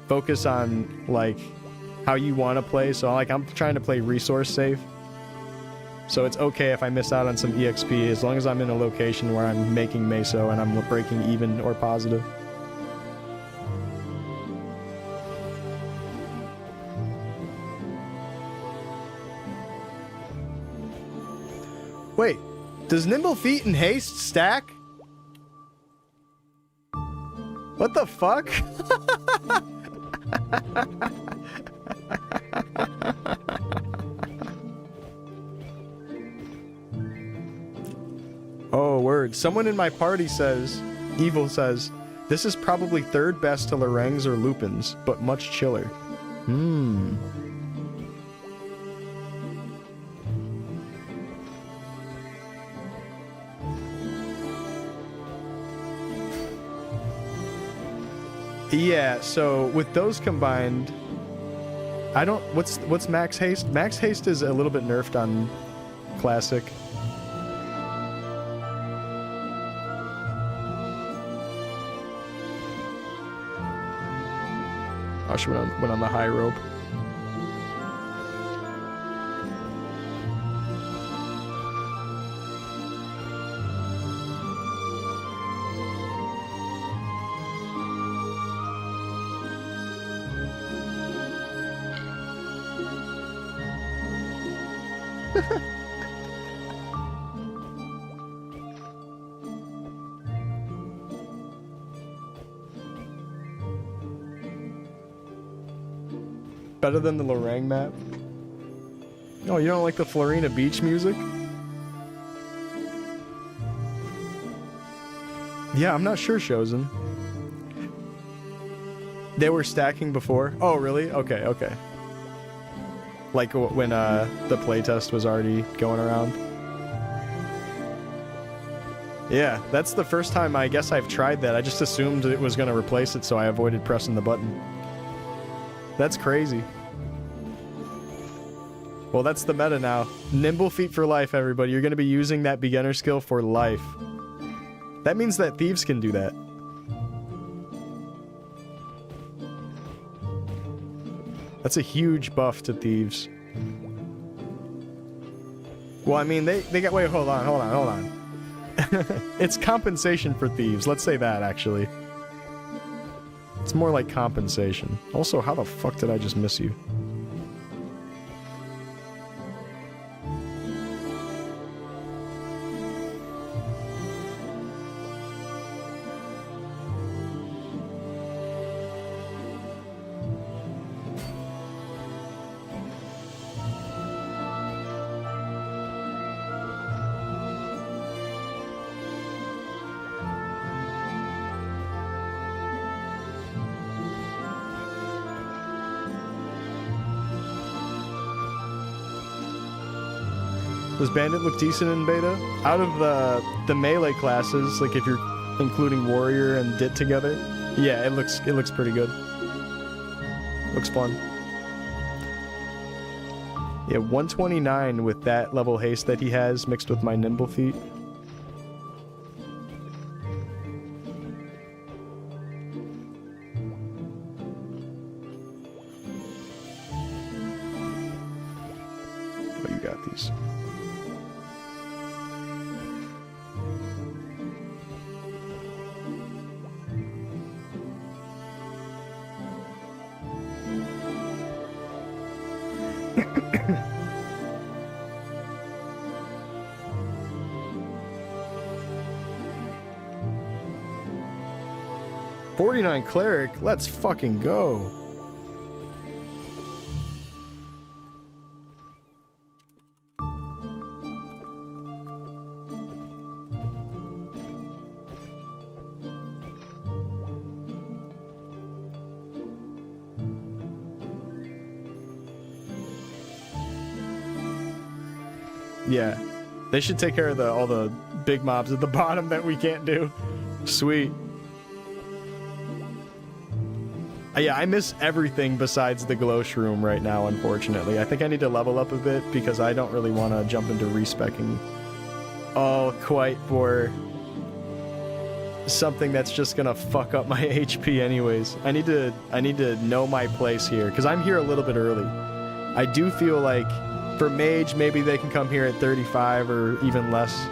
focus on like how you want to play. So like, I'm trying to play resource safe. So it's okay if I miss out on some EXP as long as I'm in a location where I'm making meso and I'm breaking even or positive. Wait, does Nimble Feet and Haste stack? What the fuck? Oh, word. Someone in my party says, Evil says, this is probably 3rd best to Lorangs or Lupins, but much chiller. Yeah, so with those combined, I don't... What's Max Haste? Max Haste is a little bit nerfed on Classic. Oh, she went on the high rope. Better than the Lorang map? Oh, you don't like the Florina Beach music? Yeah, I'm not sure, Shozen. They were stacking before? Oh, really? Okay, okay. Like when the playtest was already going around? Yeah, that's the first time I guess I've tried that. I just assumed it was going to replace it, so I avoided pressing the button. That's crazy. Well, that's the meta now. Nimble Feet for life, everybody. You're going to be using that beginner skill for life. That means that thieves can do that. That's a huge buff to thieves. Well, I mean, they got... Wait, hold on. It's compensation for thieves. Let's say that, actually. It's more like compensation. Also, how the fuck did I just miss you? Does Bandit look decent in beta? Out of the melee classes, like if you're including Warrior and Dit together, yeah, it looks pretty good. Looks fun. Yeah, 129 with that level haste that he has mixed with my nimble feet. Oh, you got these. $49 Cleric, let's fucking go. Yeah, they should take care of all the big mobs at the bottom that we can't do. Sweet. Yeah, I miss everything besides the glow shroom right now, unfortunately. I think I need to level up a bit because I don't really want to jump into respecking all quite for something that's just gonna fuck up my HP anyways. I need to know my place here because I'm here a little bit early. I do feel like for mage, maybe they can come here at 35 or even less.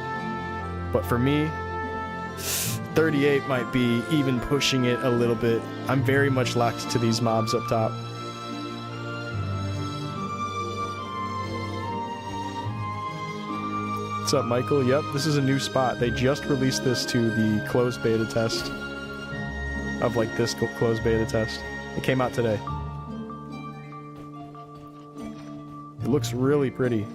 But for me, 38 might be even pushing it a little bit. I'm very much locked to these mobs up top. What's up, Michael? Yep, this is a new spot. They just released this to the closed beta test. Of like this closed beta test. It came out today. It looks really pretty.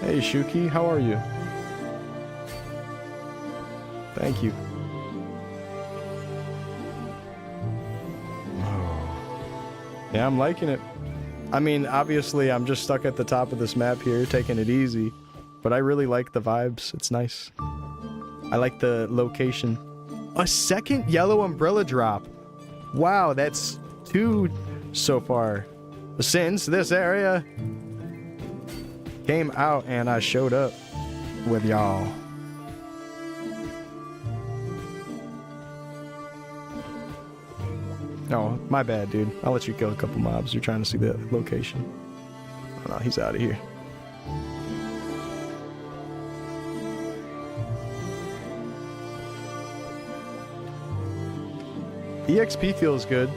Hey Shuki, how are you? Thank you. Yeah, I'm liking it. I mean, obviously I'm just stuck at the top of this map here, taking it easy. But I really like the vibes. It's nice. I like the location. A second yellow umbrella drop. Wow, that's 2 so far. Since this area came out and I showed up with y'all. Oh, my bad, dude. I'll let you kill a couple mobs. You're trying to see the location. Oh no, he's out of here. EXP feels good.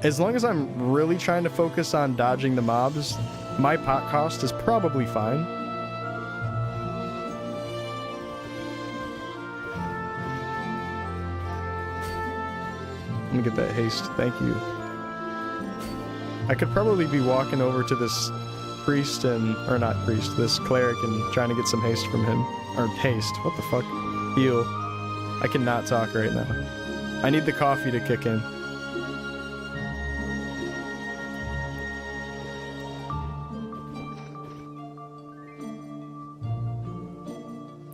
As long as I'm really trying to focus on dodging the mobs, my pot cost is probably fine. Let me get that haste. Thank you. I could probably be walking over to this priest and... or not priest, this cleric and trying to get some haste from him. Or haste. What the fuck? Heal. I cannot talk right now. I need the coffee to kick in.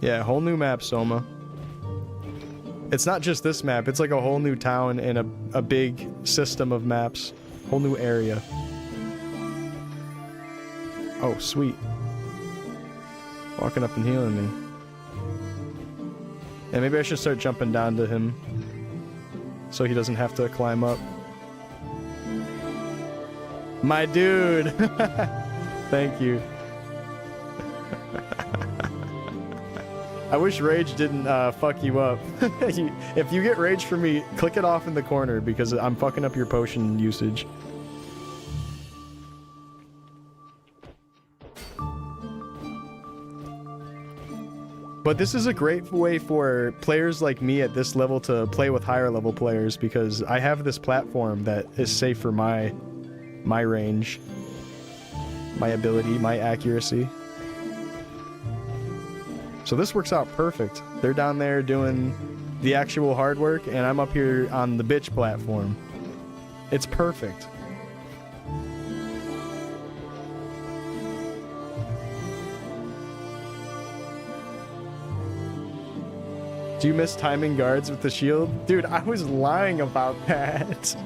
Yeah, whole new map, Soma. It's not just this map, it's like a whole new town and a big system of maps. Whole new area. Oh, sweet. Walking up and healing me. And maybe I should start jumping down to him so he doesn't have to climb up. My dude! Thank you. I wish rage didn't fuck you up. If you get rage from me, click it off in the corner because I'm fucking up your potion usage. But this is a great way for players like me at this level to play with higher level players because I have this platform that is safe for my range, my ability, my accuracy. So this works out perfect. They're down there doing the actual hard work and I'm up here on the bitch platform. It's perfect. Do you miss timing guards with the shield? Dude, I was lying about that.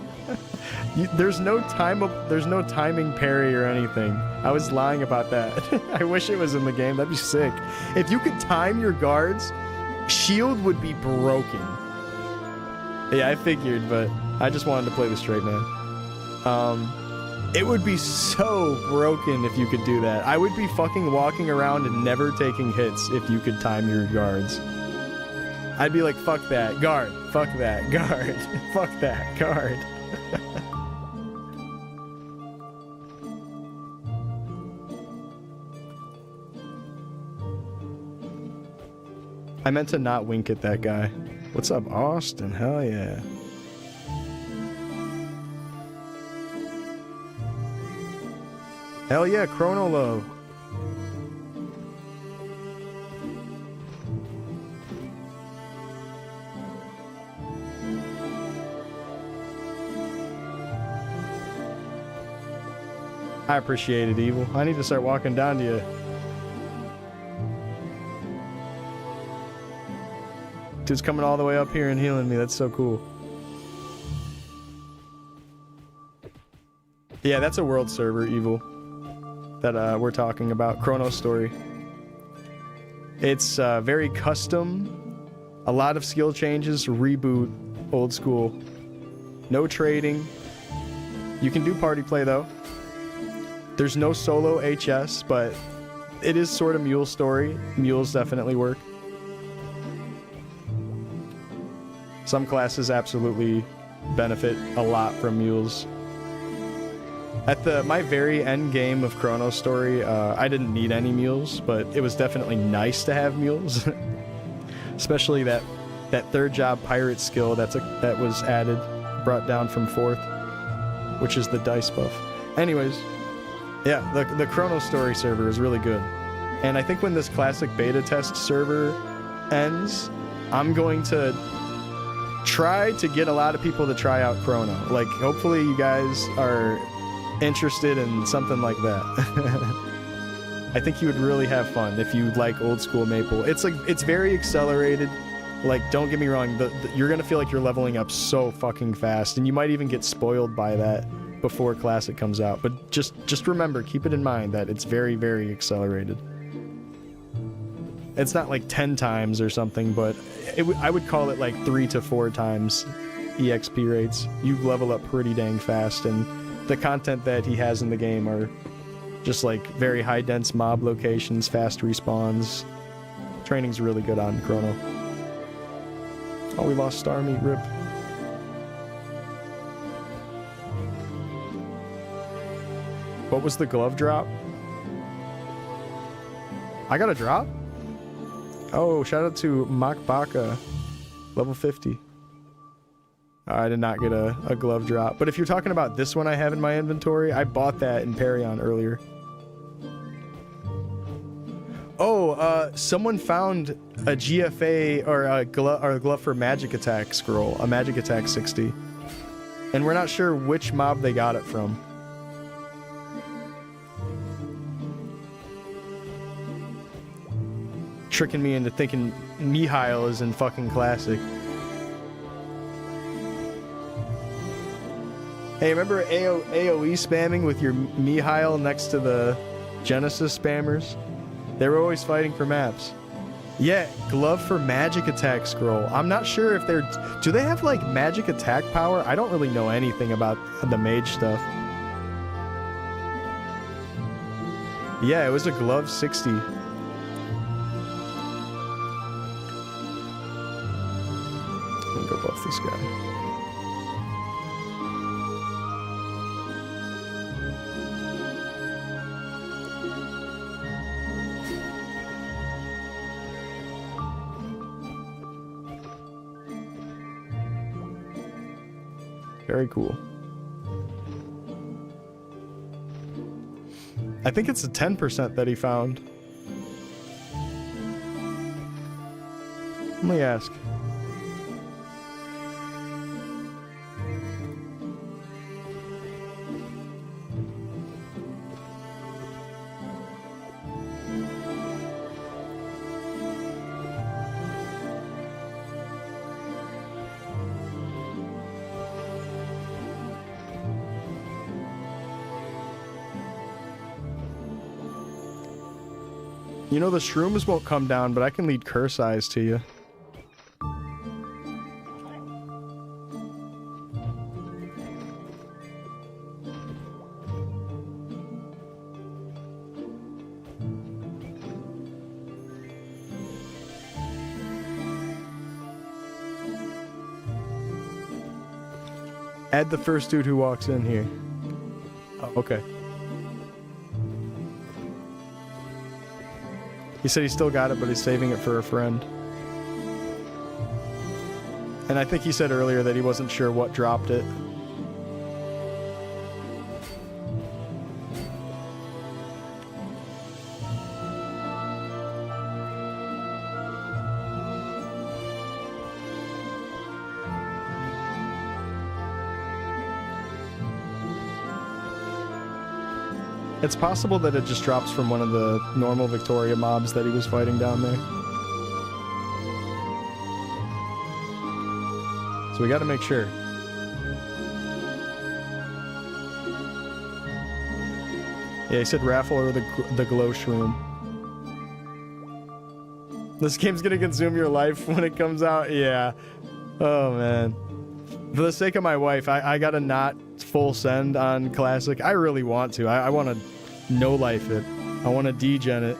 There's no timing parry or anything. I was lying about that. I wish it was in the game. That'd be sick. If you could time your guards, shield would be broken. Yeah, I figured, but I just wanted to play the straight man. It would be so broken if you could do that. I would be fucking walking around and never taking hits if you could time your guards. I'd be like, fuck that, guard, fuck that, guard, fuck that, guard. I meant to not wink at that guy. What's up, Austin? Hell yeah. Hell yeah, Chrono Love. I appreciate it, Evil. I need to start walking down to you. Dude's coming all the way up here and healing me. That's so cool. Yeah, that's a world server, Evil, that we're talking about. Maplestory. It's very custom. A lot of skill changes. Reboot. Old school. No trading. You can do party play, though. There's no solo HS, but it is sort of mule story. Mules definitely work. Some classes absolutely benefit a lot from mules. At my very end game of Maplestory, I didn't need any mules, but it was definitely nice to have mules. Especially that third job pirate skill that was added, brought down from 4th, which is the dice buff. Anyways. Yeah, the Maplestory server is really good. And I think when this classic beta test server ends, I'm going to try to get a lot of people to try out Chrono. Like, hopefully you guys are interested in something like that. I think you would really have fun if you like old school Maple. It's very accelerated. Like, don't get me wrong, you're gonna feel like you're leveling up so fucking fast, and you might even get spoiled by that before Classic comes out, but just remember, keep it in mind that it's very, very accelerated. It's not like 10 times or something, but I would call it like 3 to 4 times EXP rates. You level up pretty dang fast, and the content that he has in the game are just like very high dense mob locations, fast respawns. Training's really good on Chrono. Oh, we lost Starmeat, rip. What was the glove drop? I got a drop? Oh, shout out to Makbaka, level 50. I did not get a glove drop. But if you're talking about this one I have in my inventory, I bought that in Parion earlier. Oh, someone found a GFA or a glove for magic attack scroll, a magic attack 60. And we're not sure which mob they got it from. Tricking me into thinking Mihail is in fucking Classic. Hey, remember AoE spamming with your Mihail next to the Genesis spammers? They were always fighting for maps. Yeah, glove for magic attack scroll. I'm not sure if they're... Do they have, like, magic attack power? I don't really know anything about the mage stuff. Yeah, it was a glove 60. Let me go buff this guy. Very cool. I think it's a 10% that he found. Let me ask. You know, the shrooms won't come down, but I can lead curse eyes to you. Add the first dude who walks in here. Oh, okay. He said he still got it, but he's saving it for a friend. And I think he said earlier that he wasn't sure what dropped it. It's possible that it just drops from one of the normal Victoria mobs that he was fighting down there. So we gotta make sure. Yeah, he said raffle or the glow shroom. This game's gonna consume your life when it comes out? Yeah. Oh, man. For the sake of my wife, I gotta not full send on Classic. I really want to. I want to no-life it. I want to degen it.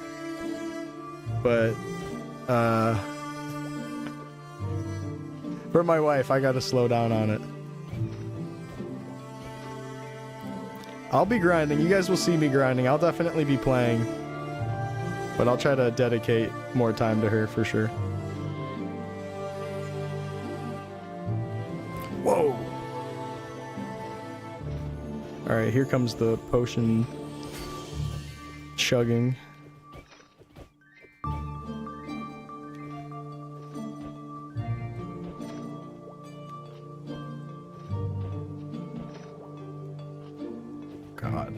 But, for my wife, I gotta slow down on it. I'll be grinding. You guys will see me grinding. I'll definitely be playing. But I'll try to dedicate more time to her for sure. Whoa! Alright, here comes the potion chugging. God.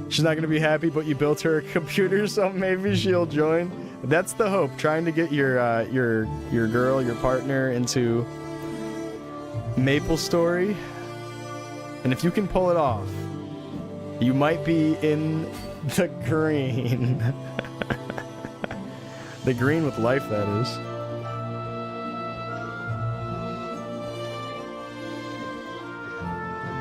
She's not gonna be happy, but you built her a computer, so maybe she'll join. That's the hope. Trying to get your girl, your partner, into Maplestory, and if you can pull it off, you might be in the green. The green with life, that is.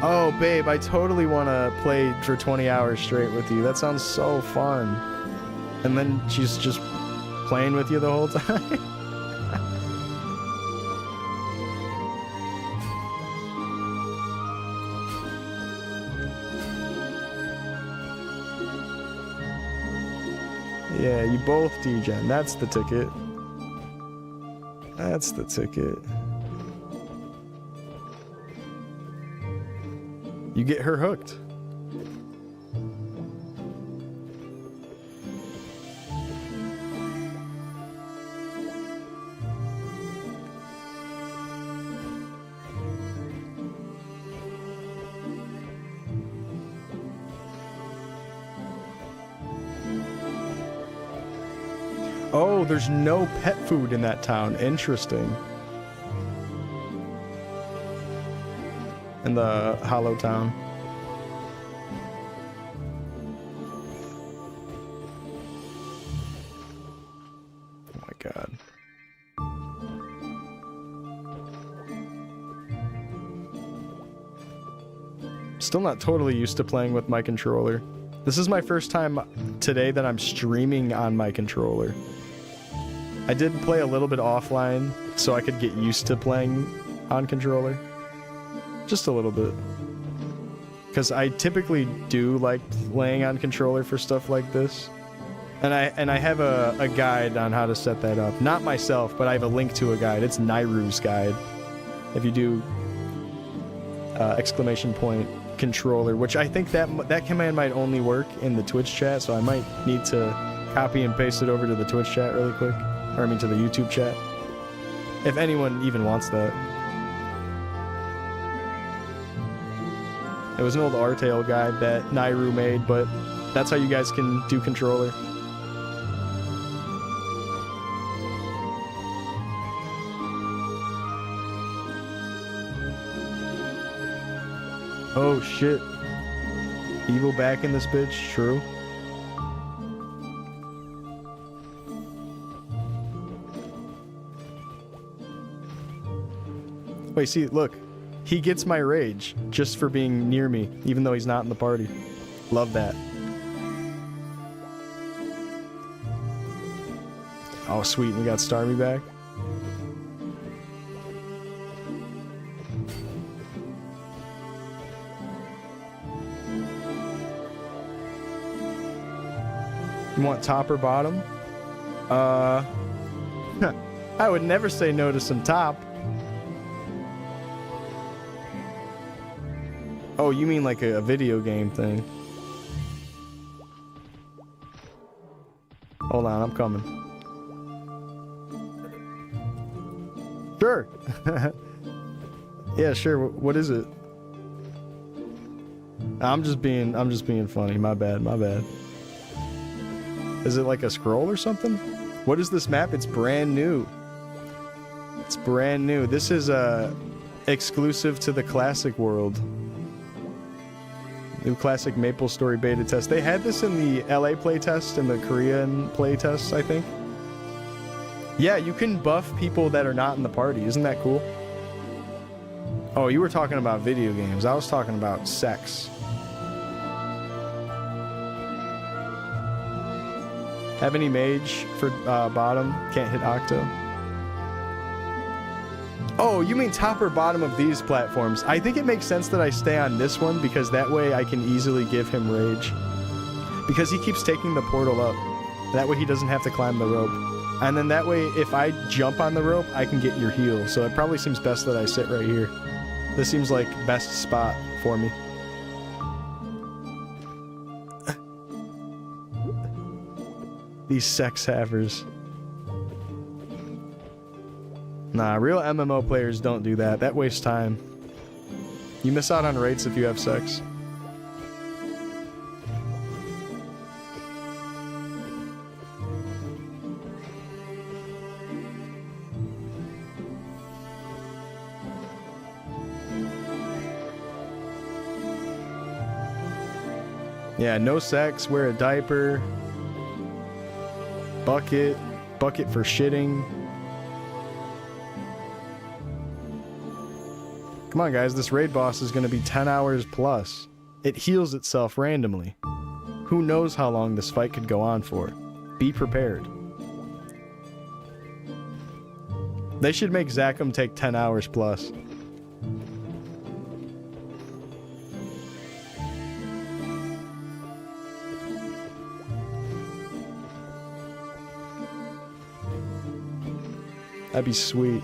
Oh, babe, I totally want to play for 20 hours straight with you. That sounds so fun. And then she's just playing with you the whole time. Yeah, you both degen. That's the ticket. That's the ticket. You get her hooked. Oh, there's no pet food in that town. Interesting. In the Hollow Town. Oh my god. Still not totally used to playing with my controller. This is my first time today that I'm streaming on my controller. I did play a little bit offline so I could get used to playing on controller. Just a little bit. Because I typically do like playing on controller for stuff like this. And I have a guide on how to set that up. Not myself, but I have a link to a guide. It's Nairu's guide. If you do exclamation point controller, which I think that command might only work in the Twitch chat, so I might need to copy and paste it over to the Twitch chat really quick. Or I mean to the YouTube chat. If anyone even wants that. It was an old Artale guide that Nairu made, but that's how you guys can do controller. Oh shit. Evil back in this bitch, true. Wait, see, look. He gets my rage just for being near me, even though he's not in the party. Love that. Oh, sweet, we got Starmie back. You want top or bottom? I would never say no to some top. Oh, you mean like a video game thing? Hold on, I'm coming. Sure. Yeah, sure. What is it? I'm just being funny. My bad. My bad. Is it like a scroll or something? What is this map? It's brand new. It's brand new. This is exclusive to the classic world. New classic Maplestory beta test. They had this in the LA playtest and the Korean playtests, I think. Yeah, you can buff people that are not in the party. Isn't that cool? Oh, you were talking about video games. I was talking about sex. Have any mage for bottom? Can't hit Octo. Oh, you mean top or bottom of these platforms? I think it makes sense that I stay on this one because that way I can easily give him rage. Because he keeps taking the portal up. That way he doesn't have to climb the rope. And then that way, if I jump on the rope, I can get your heal. So it probably seems best that I sit right here. This seems like best spot for me. These sex havers. Nah, real MMO players don't do that. That wastes time. You miss out on rates if you have sex. Yeah, no sex, wear a diaper. Bucket for shitting. Come on, guys, this raid boss is going to be 10 hours plus. It heals itself randomly. Who knows how long this fight could go on for? Be prepared. They should make Zachem take 10 hours plus. That'd be sweet.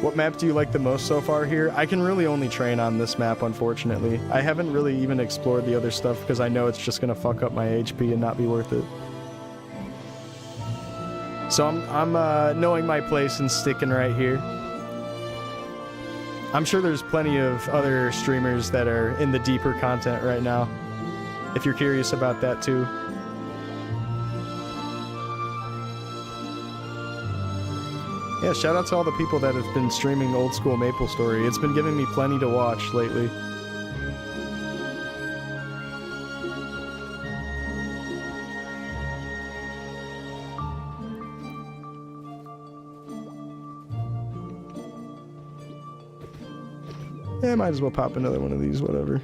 What map do you like the most so far here? I can really only train on this map, unfortunately. I haven't really even explored the other stuff because I know it's just gonna fuck up my HP and not be worth it. So I'm knowing my place and sticking right here. I'm sure there's plenty of other streamers that are in the deeper content right now, if you're curious about that too. Yeah, shout out to all the people that have been streaming old school Maplestory. It's been giving me plenty to watch lately. Yeah, might as well pop another one of these, whatever.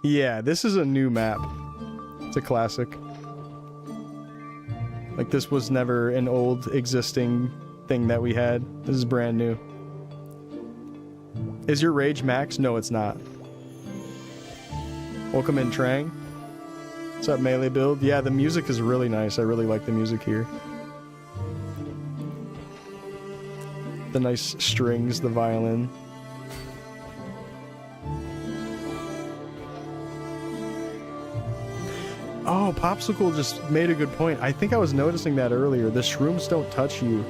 Yeah, this is a new map. It's a classic. Like, this was never an old existing thing that we had. This is brand new. Is your rage max? No, it's not. Welcome in, Trang. What's up, melee build? Yeah, the music is really nice. I really like the music here. The nice strings, the violin. Oh, Popsicle just made a good point. I think I was noticing that earlier. The shrooms don't touch you.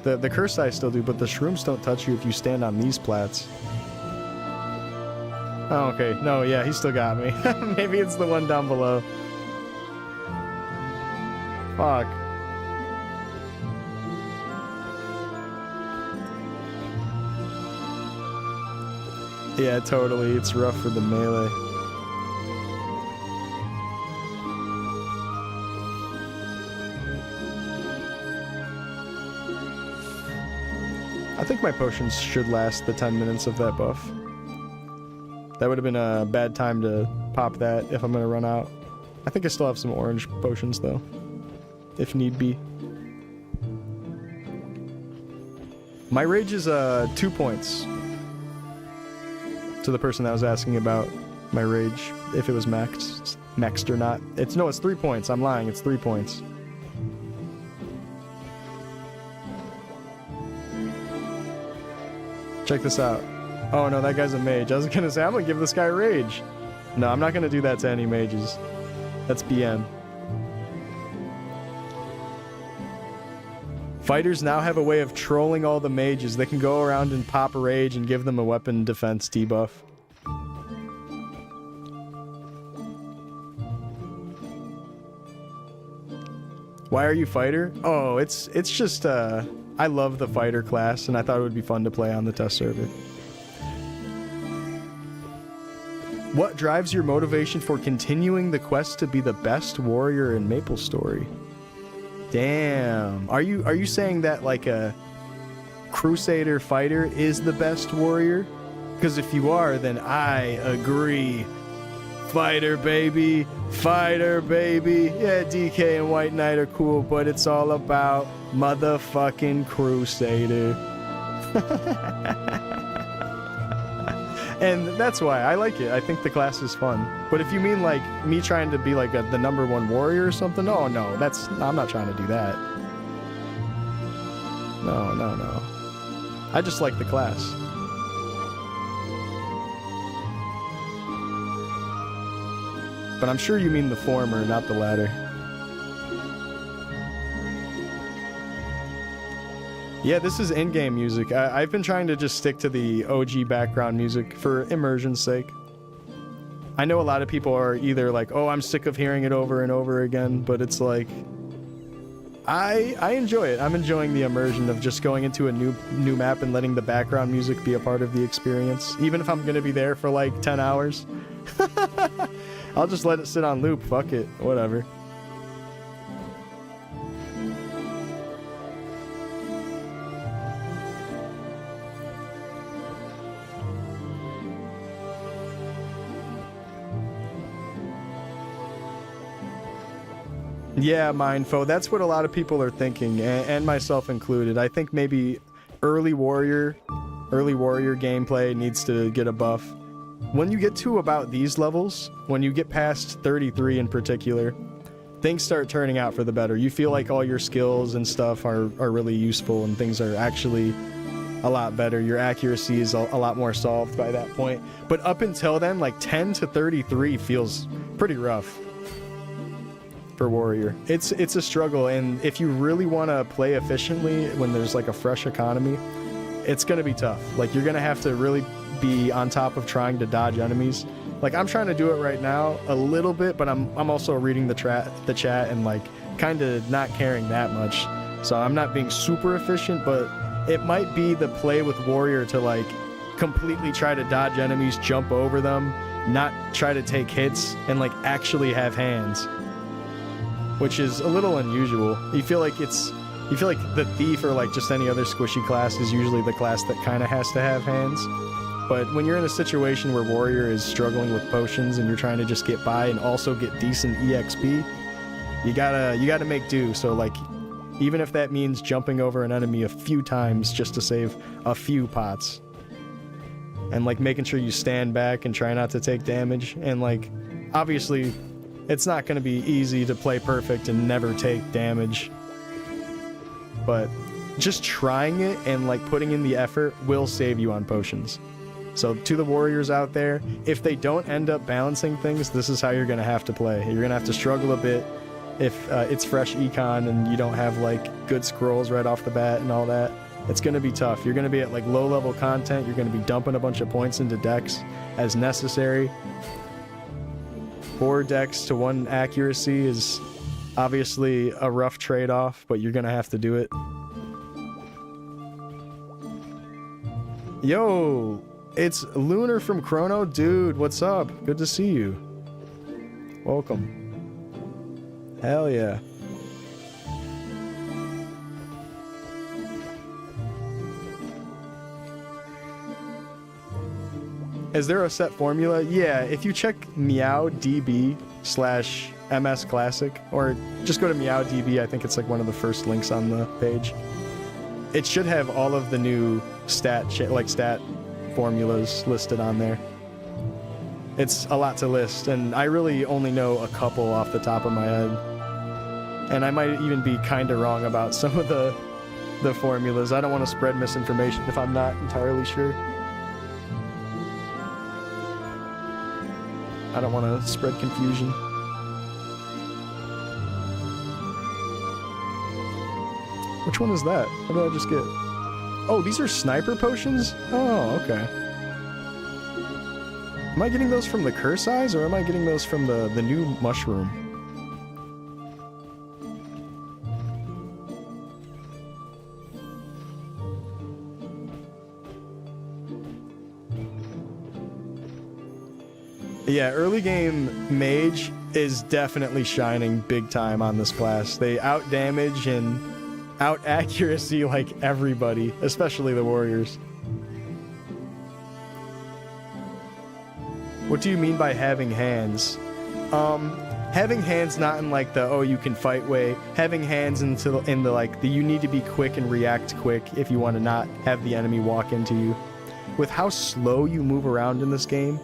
The curse eyes still do, but the shrooms don't touch you if you stand on these plats. Oh, okay. No, yeah, he still got me. Maybe it's the one down below. Fuck. Yeah, totally. It's rough for the melee. I think my potions should last the 10 minutes of that buff. That would have been a bad time to pop that if I'm going to run out. I think I still have some orange potions, though, if need be. My rage is 2 points. To the person that was asking about my rage, if it was maxed or not. No, it's 3 points. I'm lying. It's 3 points. Check this out. Oh no, that guy's a mage. I was gonna say, I'm gonna give this guy rage. No, I'm not gonna do that to any mages. That's BM. Fighters now have a way of trolling all the mages. They can go around and pop a rage and give them a weapon defense debuff. Why are you fighter? Oh, it's just I love the fighter class, and I thought it would be fun to play on the test server. What drives your motivation for continuing the quest to be the best warrior in Maplestory? Damn. Are you saying that like a crusader fighter is the best warrior? Because if you are, then I agree. Fighter baby, fighter baby. Yeah, DK and White Knight are cool, but it's all about motherfucking crusader. And that's why I like it. I think the class is fun. But if you mean like me trying to be like the #1 warrior or something, oh no, I'm not trying to do that. No. I just like the class. But I'm sure you mean the former, not the latter. Yeah, this is in-game music. I've been trying to just stick to the OG background music for immersion's sake. I know a lot of people are either like, oh, I'm sick of hearing it over and over again, but it's like, I enjoy it. I'm enjoying the immersion of just going into a new map and letting the background music be a part of the experience. Even if I'm gonna be there for like 10 hours. I'll just let it sit on loop, fuck it, whatever. Yeah, Mindfo. That's what a lot of people are thinking, and myself included. I think maybe early warrior gameplay needs to get a buff. When you get to about these levels, when you get past 33 in particular, things start turning out for the better. You feel like all your skills and stuff are really useful, and things are actually a lot better. Your accuracy is a lot more solved by that point. But up until then, like 10 to 33 feels pretty rough for warrior. It's a struggle, and if you really want to play efficiently when there's like a fresh economy, it's going to be tough. Like, you're going to have to really be on top of trying to dodge enemies. Like, I'm trying to do it right now a little bit, but I'm also reading the chat and like kind of not caring that much. So I'm not being super efficient, but it might be the play with warrior to like completely try to dodge enemies, jump over them, not try to take hits, and like actually have hands, which is a little unusual. You feel like the thief or like just any other squishy class is usually the class that kind of has to have hands. But when you're in a situation where warrior is struggling with potions and you're trying to just get by and also get decent EXP, you gotta make do. So like, even if that means jumping over an enemy a few times just to save a few pots, and like making sure you stand back and try not to take damage, and like obviously it's not going to be easy to play perfect and never take damage, but just trying it and like putting in the effort will save you on potions. So to the warriors out there, if they don't end up balancing things, this is how you're going to have to play. You're going to have to struggle a bit if it's fresh econ and you don't have like good scrolls right off the bat and all that. It's going to be tough. You're going to be at like low level content. You're going to be dumping a bunch of points into decks as necessary. 4 decks to 1 accuracy is obviously a rough trade-off, but you're going to have to do it. Yo, it's Lunar from Chrono. Dude, what's up? Good to see you. Welcome. Hell yeah. Is there a set formula? Yeah, if you check meowdb/MS Classic, or just go to meowdb, I think it's like one of the first links on the page. It should have all of the new stat formulas listed on there. It's a lot to list, and I really only know a couple off the top of my head. And I might even be kind of wrong about some of the formulas. I don't want to spread misinformation if I'm not entirely sure. I don't want to spread confusion. Which one is that? What did I just get? Oh, these are sniper potions? Oh, okay. Am I getting those from the curse eyes, or am I getting those from the new mushroom? Yeah, early game mage is definitely shining big time on this class. They out damage and out accuracy like everybody, especially the warriors. What do you mean by having hands? Having hands not in like the oh you can fight way. Having hands in the like the you need to be quick and react quick if you want to not have the enemy walk into you. With how slow you move around in this game,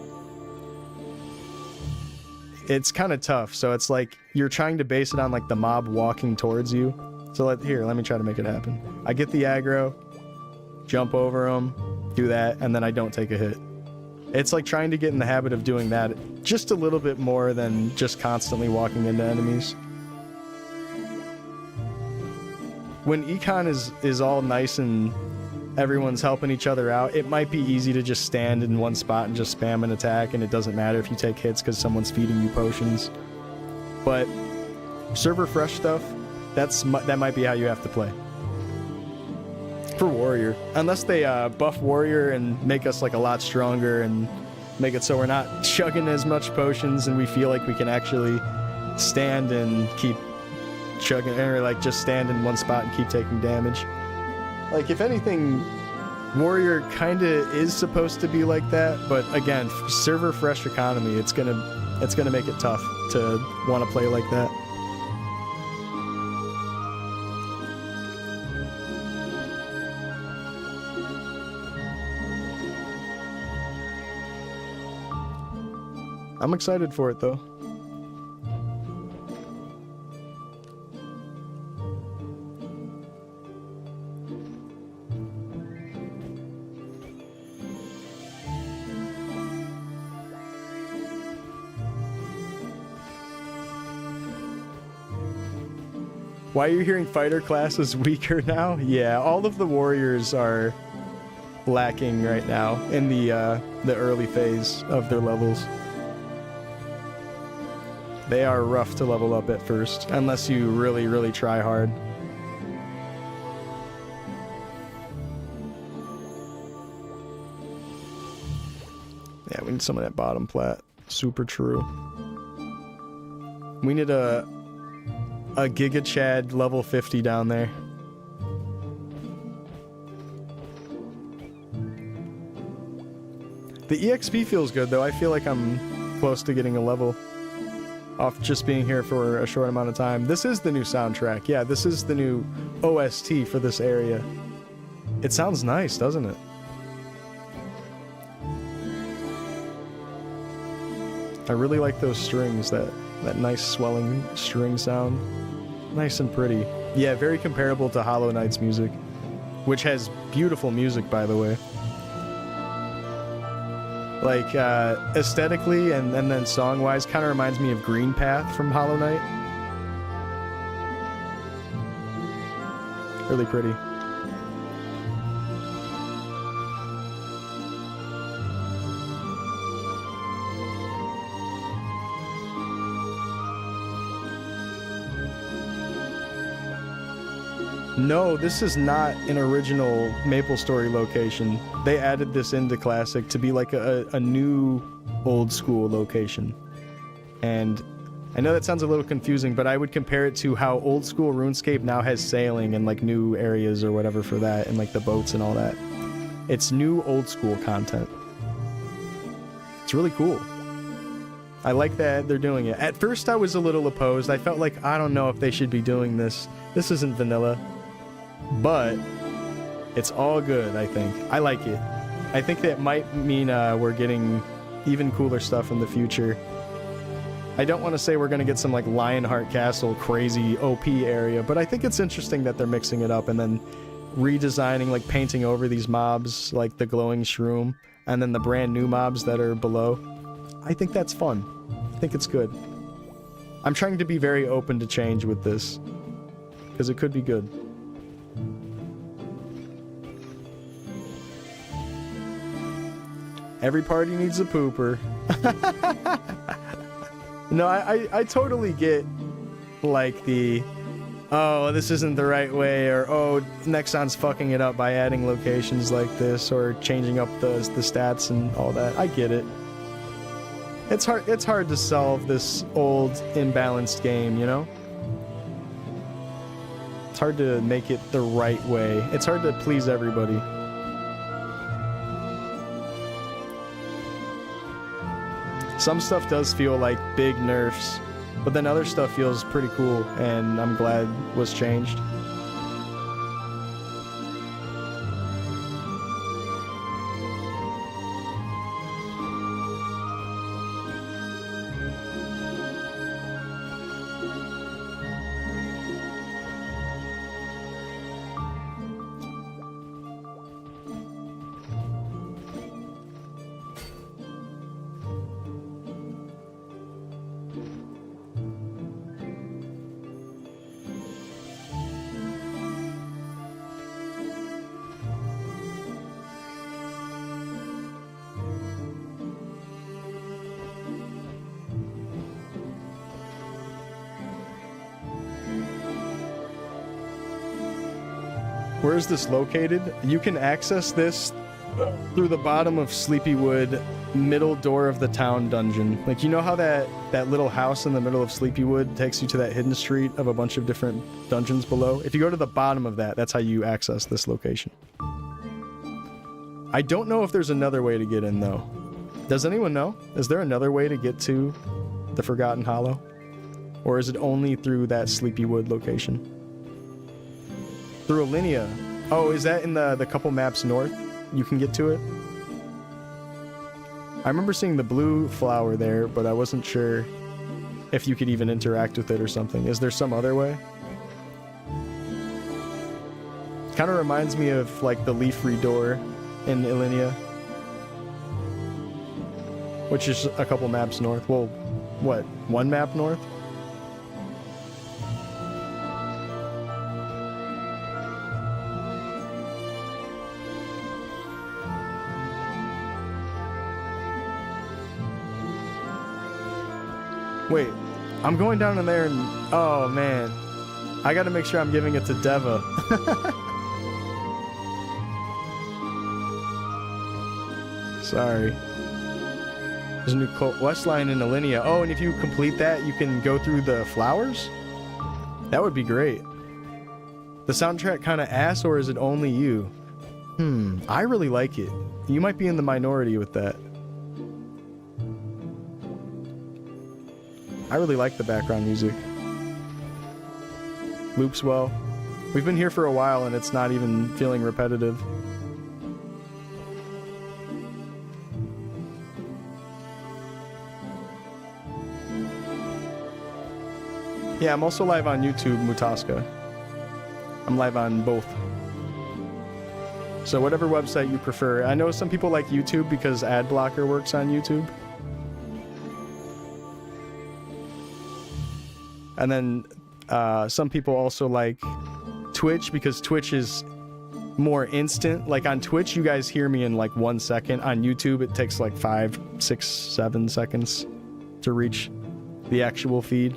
it's kind of tough. So it's like you're trying to base it on like the mob walking towards you. So let me try to make it happen. I get the aggro, jump over them, do that, and then I don't take a hit. It's like trying to get in the habit of doing that just a little bit more than just constantly walking into enemies. When econ is all nice and everyone's helping each other out, it might be easy to just stand in one spot and just spam an attack, and it doesn't matter if you take hits because someone's feeding you potions. But server fresh stuff, that might be how you have to play. For warrior. Unless they buff warrior and make us like a lot stronger and make it so we're not chugging as much potions and we feel like we can actually stand and keep chugging, or like just stand in one spot and keep taking damage. Like, if anything, warrior kind of is supposed to be like that, but again, server fresh economy, it's gonna make it tough to want to play like that. I'm excited for it, though. Why are you hearing fighter classes weaker now? Yeah, all of the warriors are lacking right now in the early phase of their levels. They are rough to level up at first, unless you really, really try hard. Yeah, we need some of that bottom plat. Super true. We need a Giga Chad level 50 down there. The EXP feels good, though. I feel like I'm close to getting a level off just being here for a short amount of time. This is the new soundtrack. Yeah, this is the new OST for this area. It sounds nice, doesn't it? I really like those strings, that nice swelling string sound. Nice and pretty. Yeah, very comparable to Hollow Knight's music, which has beautiful music, by the way. Like, aesthetically and then song-wise, kind of reminds me of Green Path from Hollow Knight. Really pretty. No, this is not an original Maplestory location. They added this into Classic to be like a new old school location. And I know that sounds a little confusing, but I would compare it to how old school RuneScape now has sailing and like new areas or whatever for that, and like the boats and all that. It's new old school content. It's really cool. I like that they're doing it. At first I was a little opposed. I felt like, I don't know if they should be doing this. This isn't vanilla. But it's all good, I think. I like it. I think that might mean we're getting even cooler stuff in the future. I don't want to say we're going to get some like Lionheart Castle crazy OP area, but I think it's interesting that they're mixing it up and then redesigning, like painting over these mobs, like the glowing shroom, and then the brand new mobs that are below. I think that's fun. I think it's good. I'm trying to be very open to change with this, because it could be good. Every party needs a pooper. No, I totally get, like, the, oh, this isn't the right way, or, oh, Nexon's fucking it up by adding locations like this, or changing up the stats and all that. I get it. It's hard to solve this old, imbalanced game, you know? It's hard to make it the right way. It's hard to please everybody. Some stuff does feel like big nerfs, but then other stuff feels pretty cool, and I'm glad was changed. Where is this located? You can access this through the bottom of Sleepywood, middle door of the town dungeon. Like, you know how that little house in the middle of Sleepywood takes you to that hidden street of a bunch of different dungeons below? If you go to the bottom of that, that's how you access this location. I don't know if there's another way to get in, though. Does anyone know? Is there another way to get to the Forgotten Hollow? Or is it only through that Sleepywood location? Through Alinea. Oh, is that in the couple maps north? You can get to it? I remember seeing the blue flower there, but I wasn't sure if you could even interact with it or something. Is there some other way? Kind of reminds me of like the leaf-free door in Illenia, which is a couple maps north. Well, what, one map north? Wait, I'm going down in there and... Oh, man. I gotta make sure I'm giving it to Deva. Sorry. There's a new quest line in Illenia. Oh, and if you complete that, you can go through the flowers? That would be great. The soundtrack kind of ass, or is it only you? I really like it. You might be in the minority with that. I really like the background music. Loops well. We've been here for a while and it's not even feeling repetitive. Yeah, I'm also live on YouTube, Mutaska. I'm live on both. So whatever website you prefer. I know some people like YouTube because ad blocker works on YouTube. And then some people also like Twitch because Twitch is more instant. Like on Twitch, you guys hear me in like 1 second. On YouTube, it takes like 5, 6, 7 seconds to reach the actual feed.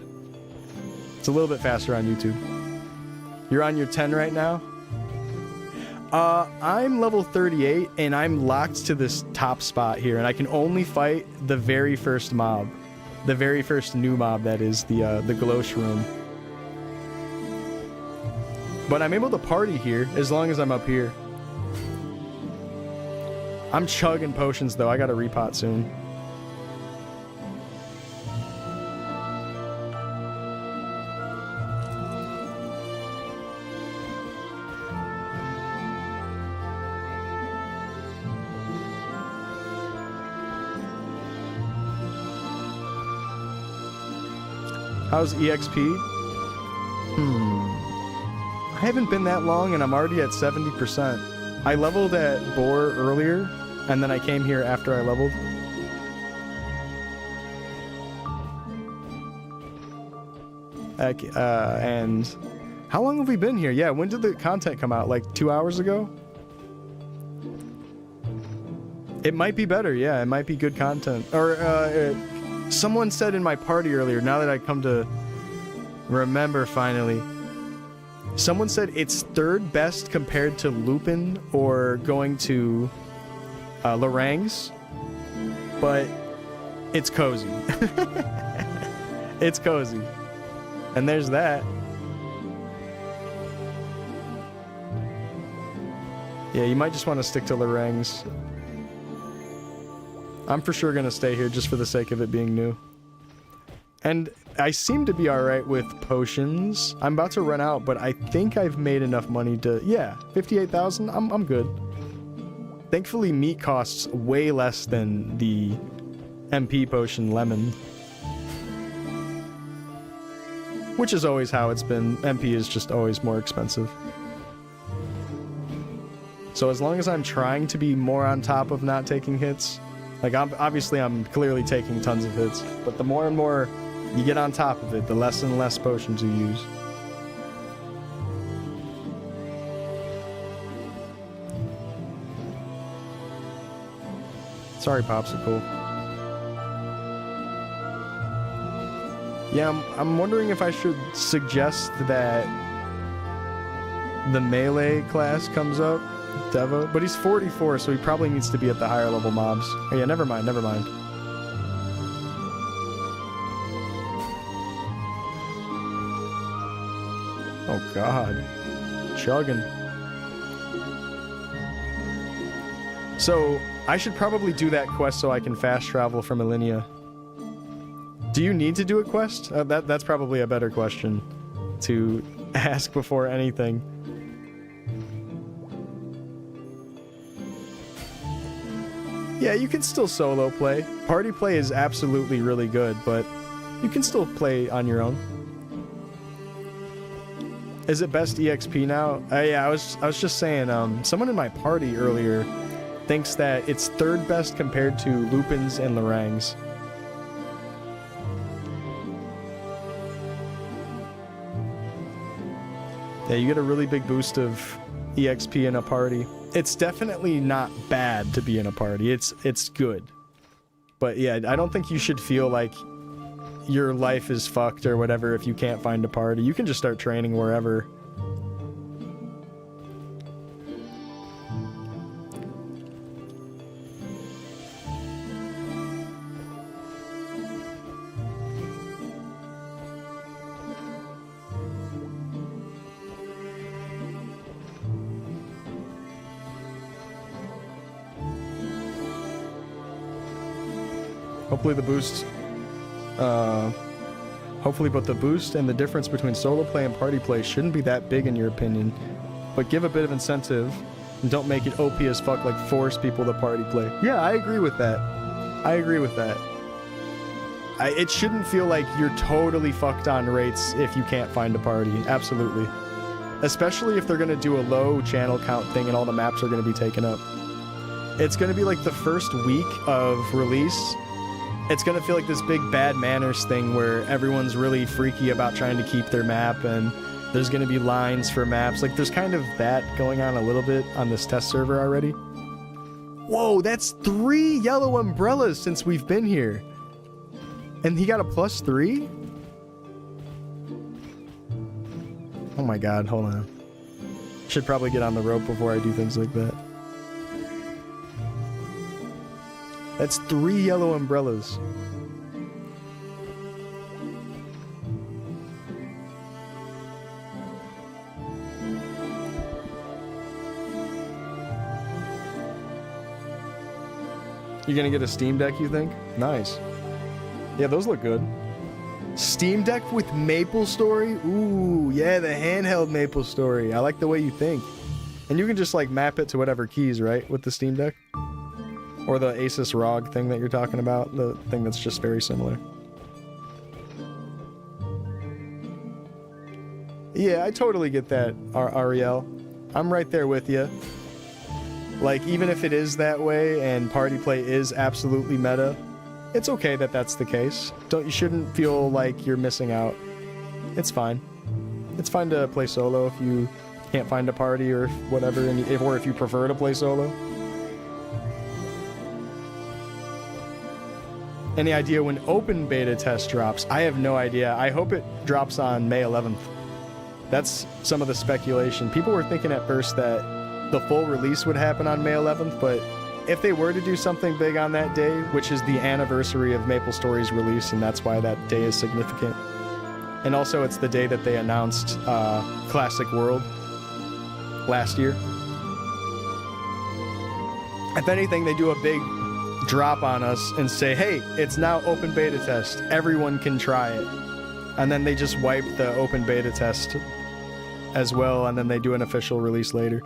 It's a little bit faster on YouTube. You're on your 10 right now? I'm level 38 and I'm locked to this top spot here and I can only fight the very first mob. The very first new mob, that is, the Glosh room. But I'm able to party here as long as I'm up here. I'm chugging potions though, I gotta repot soon. How's EXP? I haven't been that long and I'm already at 70%. I leveled at Boar earlier and then I came here after I leveled. And how long have we been here? Yeah, when did the content come out? Like 2 hours ago? It might be better, yeah, it might be good content. Or, someone said in my party earlier, now that I come to remember finally, someone said it's third best compared to Lupin or going to Lorang's, but it's cozy. It's cozy. And there's that. Yeah, you might just want to stick to Lorang's. I'm for sure gonna stay here just for the sake of it being new. And I seem to be alright with potions. I'm about to run out, but I think I've made enough money to... Yeah, 58,000, I'm good. Thankfully, meat costs way less than the MP potion lemon. Which is always how it's been. MP is just always more expensive. So as long as I'm trying to be more on top of not taking hits... Like, obviously I'm clearly taking tons of hits, but the more and more you get on top of it, the less and less potions you use. Sorry, Popsicle. Yeah, I'm wondering if I should suggest that the melee class comes up. Devo, but he's 44, so he probably needs to be at the higher level mobs. Oh yeah, never mind. Oh god. Chugging. So, I should probably do that quest so I can fast travel from Illenia. Do you need to do a quest? That's probably a better question to ask before anything. Yeah, you can still solo play. Party play is absolutely really good, but you can still play on your own. Is it best EXP now? Yeah, I was just saying, someone in my party earlier thinks that it's third best compared to Lupins and Lorangs. Yeah, you get a really big boost of EXP in a party. It's definitely not bad to be in a party. It's good. But yeah, I don't think you should feel like your life is fucked or whatever if you can't find a party. You can just start training wherever. Hopefully the boost, but the boost and the difference between solo play and party play shouldn't be that big in your opinion, but give a bit of incentive and don't make it OP as fuck, like force people to party play. Yeah, I agree with that. I agree with that. It shouldn't feel like you're totally fucked on rates if you can't find a party. Absolutely. Especially if they're going to do a low channel count thing and all the maps are going to be taken up. It's going to be like the first week of release. It's going to feel like this big bad manners thing where everyone's really freaky about trying to keep their map, and there's going to be lines for maps. Like, there's kind of that going on a little bit on this test server already. Whoa, that's 3 yellow umbrellas since we've been here. And he got a +3? Oh my god, hold on. Should probably get on the rope before I do things like that. That's 3 yellow umbrellas. You're gonna get a Steam Deck, you think? Nice. Yeah, those look good. Steam Deck with Maplestory? Ooh, yeah, the handheld Maplestory. I like the way you think. And you can just, like, map it to whatever keys, right, with the Steam Deck? Or the Asus ROG thing that you're talking about, the thing that's just very similar. Yeah, I totally get that, Ariel. I'm right there with you. Like, even if it is that way and party play is absolutely meta, it's okay that that's the case. You shouldn't feel like you're missing out. It's fine. It's fine to play solo if you can't find a party or whatever, or if you prefer to play solo. Any idea when open beta test drops? I have no idea. I hope it drops on May 11th. That's some of the speculation. People were thinking at first that the full release would happen on May 11th, but if they were to do something big on that day, which is the anniversary of Maplestory's release, and that's why that day is significant. And also it's the day that they announced Classic World last year. If anything, they do a big drop on us and say, hey, it's now open beta test. Everyone can try it. And then they just wipe the open beta test as well, and then they do an official release later.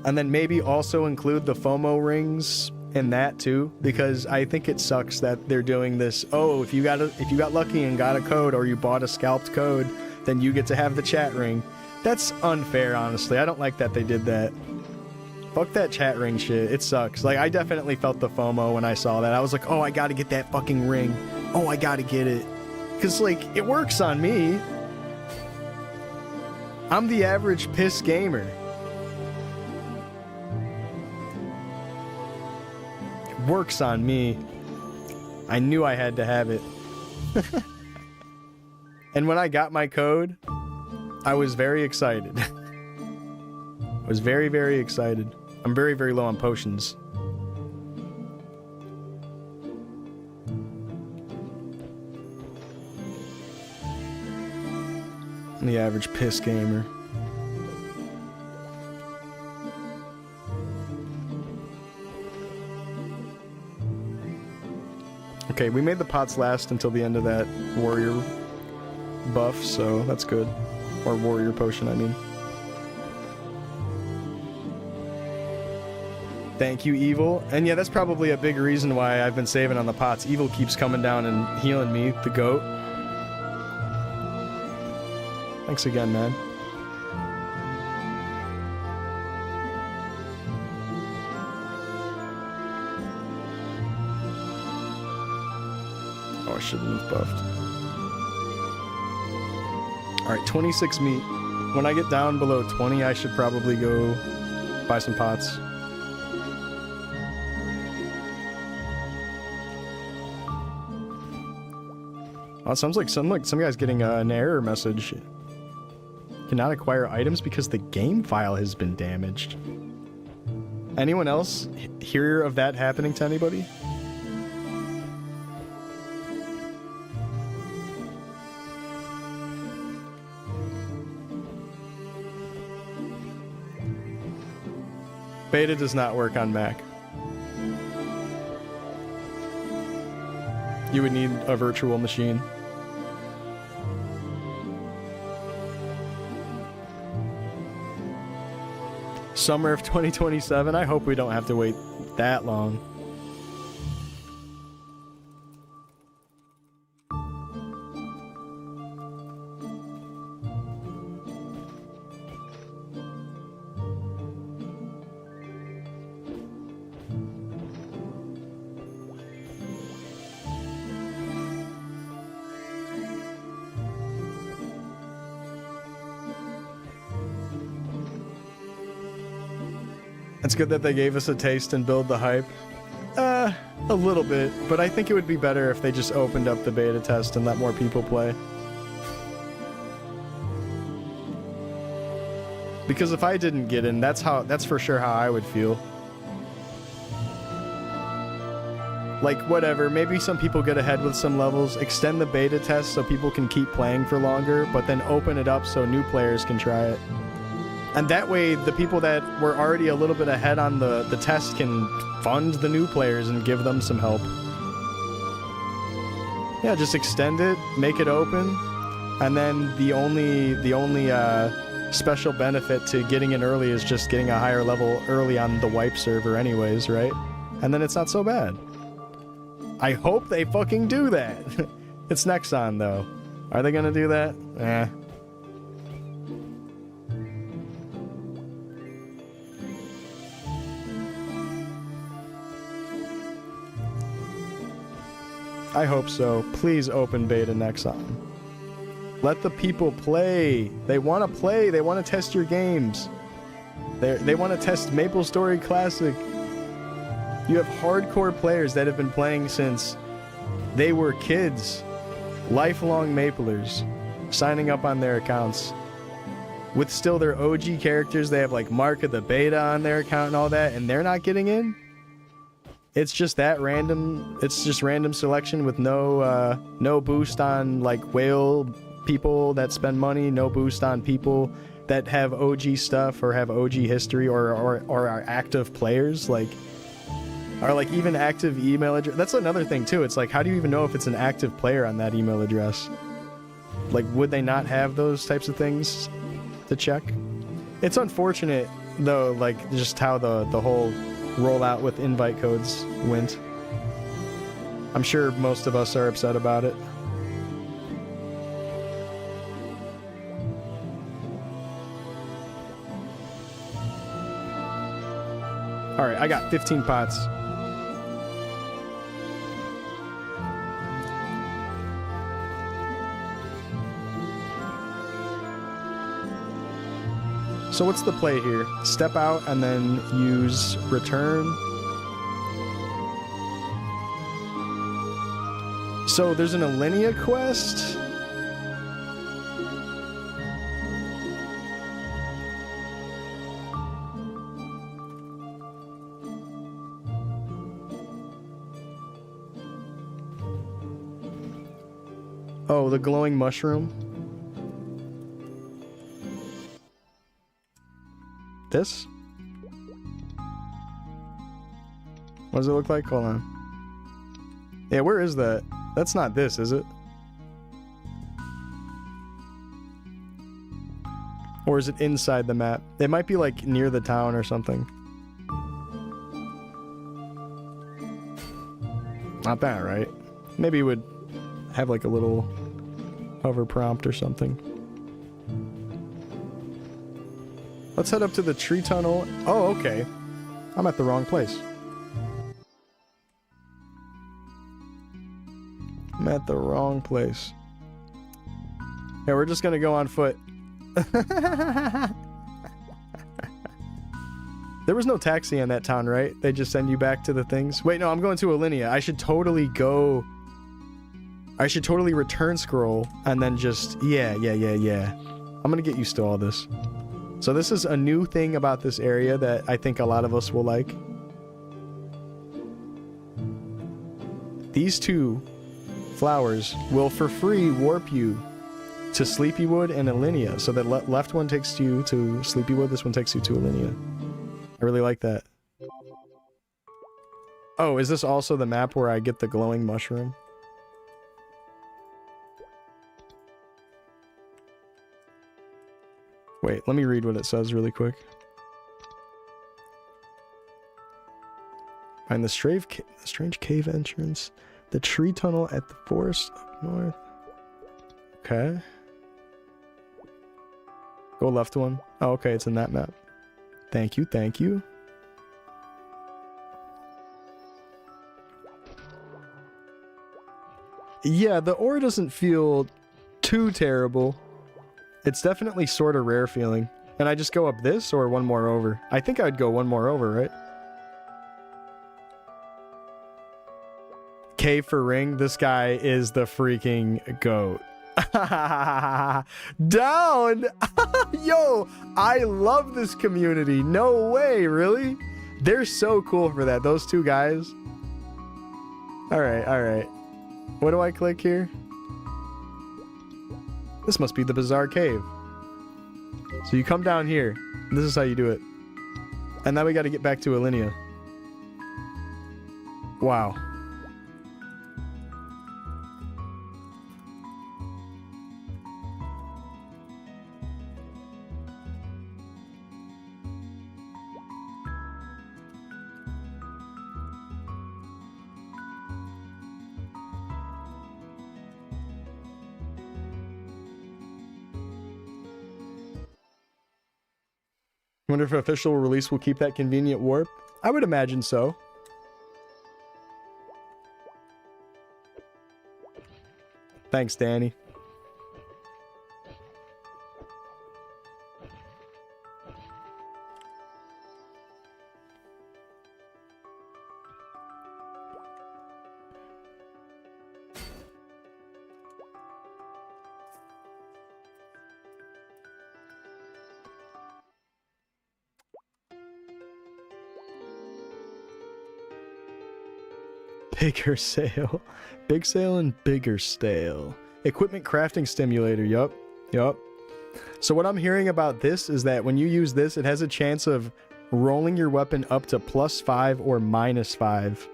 And then maybe also include the FOMO rings in that too, because I think it sucks that they're doing this. Oh, if you got lucky and got a code, or you bought a scalped code, then you get to have the chat ring. That's unfair, honestly. I don't like that they did that. Fuck that chat ring shit. It sucks. Like, I definitely felt the FOMO when I saw that. I was like, oh, I gotta get that fucking ring. Oh, I gotta get it. Because, like, it works on me. I'm the average piss gamer. It works on me. I knew I had to have it. And when I got my code, I was very excited. I was very, very excited. I'm very, very low on potions. I'm the average piss gamer. Okay, we made the pots last until the end of that warrior buff, so that's good. Or warrior potion, I mean. Thank you, Evil. And yeah, that's probably a big reason why I've been saving on the pots. Evil keeps coming down and healing me, the goat. Thanks again, man. Oh, I shouldn't have buffed. Alright, 26 meat. When I get down below 20, I should probably go buy some pots. Oh, it sounds like some guy's getting an error message. Cannot acquire items because the game file has been damaged. Anyone else hear of that happening to anybody? Beta does not work on Mac. You would need a virtual machine. Summer of 2027? I hope we don't have to wait that long. It's good that they gave us a taste and build the hype. A little bit, but I think it would be better if they just opened up the beta test and let more people play. Because if I didn't get in, that's for sure how I would feel. Like, whatever, maybe some people get ahead with some levels, extend the beta test so people can keep playing for longer, but then open it up so new players can try it. And that way, the people that were already a little bit ahead on the test can fund the new players and give them some help. Yeah, just extend it, make it open, and then the only special benefit to getting in early is just getting a higher level early on the wipe server anyways, right? And then it's not so bad. I hope they fucking do that. It's Nexon, though. Are they gonna do that? Eh. I hope so. Please open beta Nexon. Let the people play. They want to play. They want to test your games. They want to test Maplestory Classic. You have hardcore players that have been playing since they were kids. Lifelong Maplers. Signing up on their accounts. With still their OG characters. They have like Mark of the Beta on their account and all that. And they're not getting in? It's just that random. It's just random selection with no boost on like whale people that spend money. No boost on people that have OG stuff or have OG history or are active players. Like, are like even active email address. That's another thing too. It's like, how do you even know if it's an active player on that email address? Like, would they not have those types of things to check? It's unfortunate though, like just how the whole rollout with invite codes went. I'm sure most of us are upset about it. Alright, I got 15 pots. So what's the play here? Step out and then use return. So there's an Alinea quest? Oh, the glowing mushroom. This? What does it look like? Hold on. Yeah, where is that? That's not this, is it? Or is it inside the map? It might be like near the town or something. Not bad, right? Maybe it would have like a little hover prompt or something. Let's head up to the tree tunnel. Oh, okay. I'm at the wrong place. I'm at the wrong place. Yeah, we're just gonna go on foot. There was no taxi in that town, right? They just send you back to the things. Wait, no, I'm going to Alinea. I should totally go... I should totally return scroll and then just... Yeah. I'm gonna get used to all this. So this is a new thing about this area that I think a lot of us will like. These two flowers will for free warp you to Sleepywood and Alinea. So that left one takes you to Sleepywood, this one takes you to Alinea. I really like that. Oh, is this also the map where I get the glowing mushroom? Wait, let me read what it says really quick. Find the strange cave entrance. The tree tunnel at the forest up north. Okay. Go left one. Oh, okay, it's in that map. Thank you, thank you. Yeah, the ore doesn't feel too terrible. It's definitely sort of rare feeling. And I just go up this or one more over? I think I'd go one more over, right? K for ring. This guy is the freaking goat. Down! Yo, I love this community. No way, really? They're so cool for that. Those two guys. Alright, alright. What do I click here? This must be the Bizarre Cave. So you come down here. This is how you do it. And now we got to get back to Alinea. Wow. Wonder if official release will keep that convenient warp? I would imagine so. Thanks, Danny. Bigger sale. Big sale and bigger stale. Equipment crafting stimulator. Yup. So what I'm hearing about this is that when you use this, it has a chance of rolling your weapon up to +5 or -5.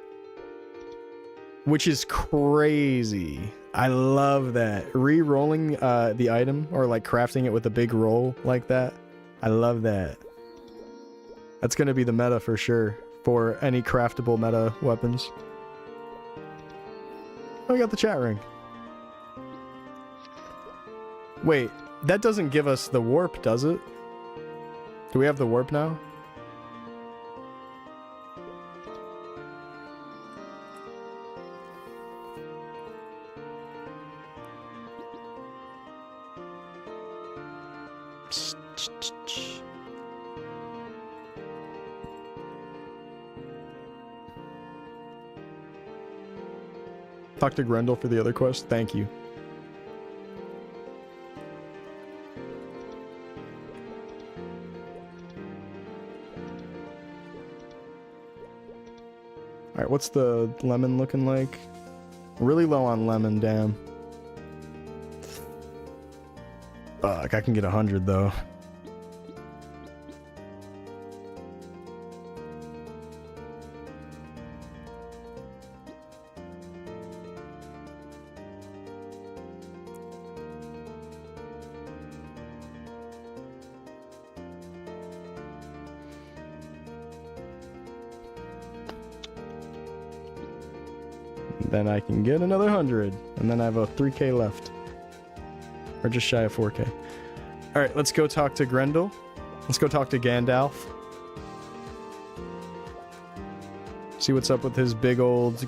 Which is crazy. I love that. Re-rolling the item or like crafting it with a big roll like that. I love that. That's going to be the meta for sure for any craftable meta weapons. Oh, I got the chat ring. Wait, that doesn't give us the warp, does it? Do we have the warp now? Talk to Grendel for the other quest. Thank you. Alright, what's the lemon looking like? Really low on lemon, damn. Fuck, I can get 100 though. then I can get another 100. And then I have a 3k left. Or just shy of 4k. Alright, let's go talk to Grendel. Let's go talk to Gandalf. See what's up with his big old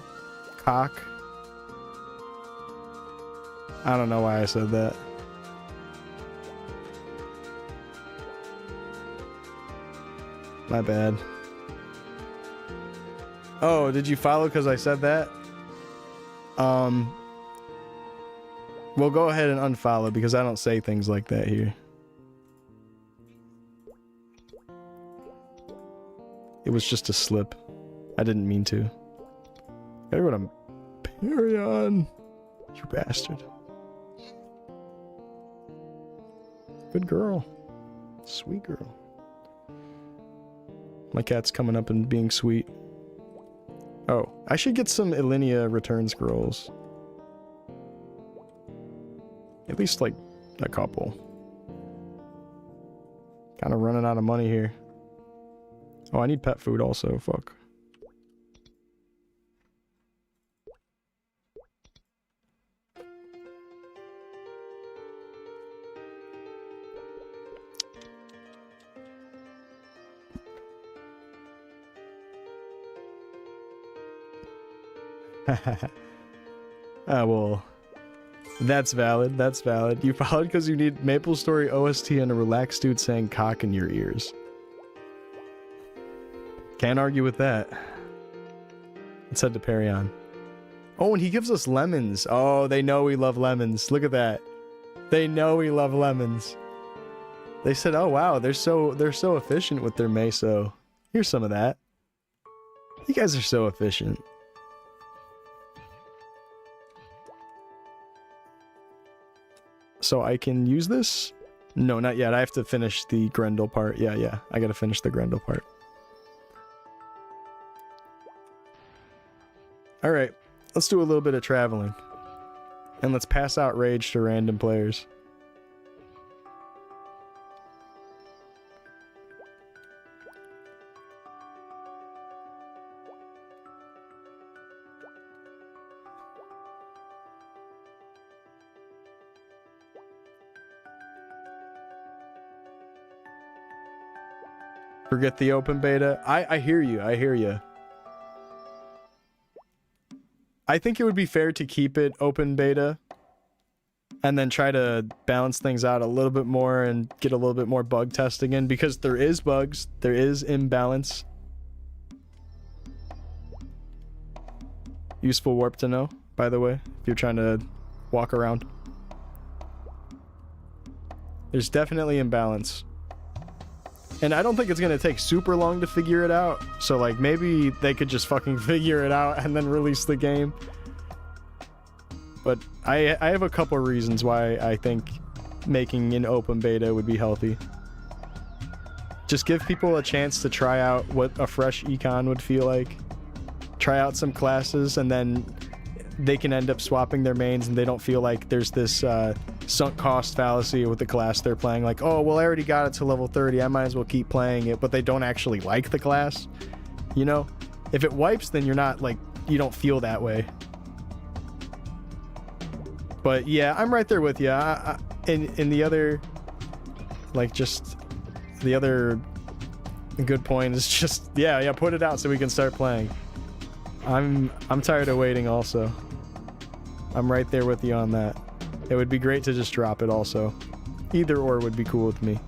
cock. I don't know why I said that. My bad. Oh, did you follow because I said that? Well, go ahead and unfollow because I don't say things like that here. It was just a slip. I didn't mean to. Gotta go to Perion. You bastard. Good girl. Sweet girl. My cat's coming up and being sweet. Oh, I should get some Ilinia return scrolls. At least like a couple. Kind of running out of money here. Oh, I need pet food also. Fuck. Ah, well, that's valid. That's valid. You followed because you need Maplestory OST and a relaxed dude saying cock in your ears. Can't argue with that. Let's head to Perion. Oh, and he gives us lemons. Oh, they know we love lemons. Look at that. They know we love lemons. They said, "Oh wow, they're so efficient with their meso. Here's some of that." You guys are so efficient. So I can use this? No, not yet. I have to finish the Grendel part. Yeah. I gotta finish the Grendel part. Alright, let's do a little bit of traveling. And let's pass out rage to random players. Forget the open beta. I hear you. I hear you. I think it would be fair to keep it open beta and then try to balance things out a little bit more and get a little bit more bug testing in because there is bugs. There is imbalance. Useful warp to know, by the way, if you're trying to walk around. There's definitely imbalance. And I don't think it's going to take super long to figure it out. So, like, maybe they could just fucking figure it out and then release the game. But I have a couple reasons why I think making an open beta would be healthy. Just give people a chance to try out what a fresh econ would feel like. Try out some classes, and then they can end up swapping their mains and they don't feel like there's this sunk cost fallacy with the class they're playing. Like, oh, well, I already got it to level 30. I might as well keep playing it. But they don't actually like the class. You know? If it wipes, then you're not, like, you don't feel that way. But, yeah, I'm right there with you. In the other... Like, just... The other good point is just... Yeah, put it out so we can start playing. I'm tired of waiting also. I'm right there with you on that. It would be great to just drop it also. Either or would be cool with me.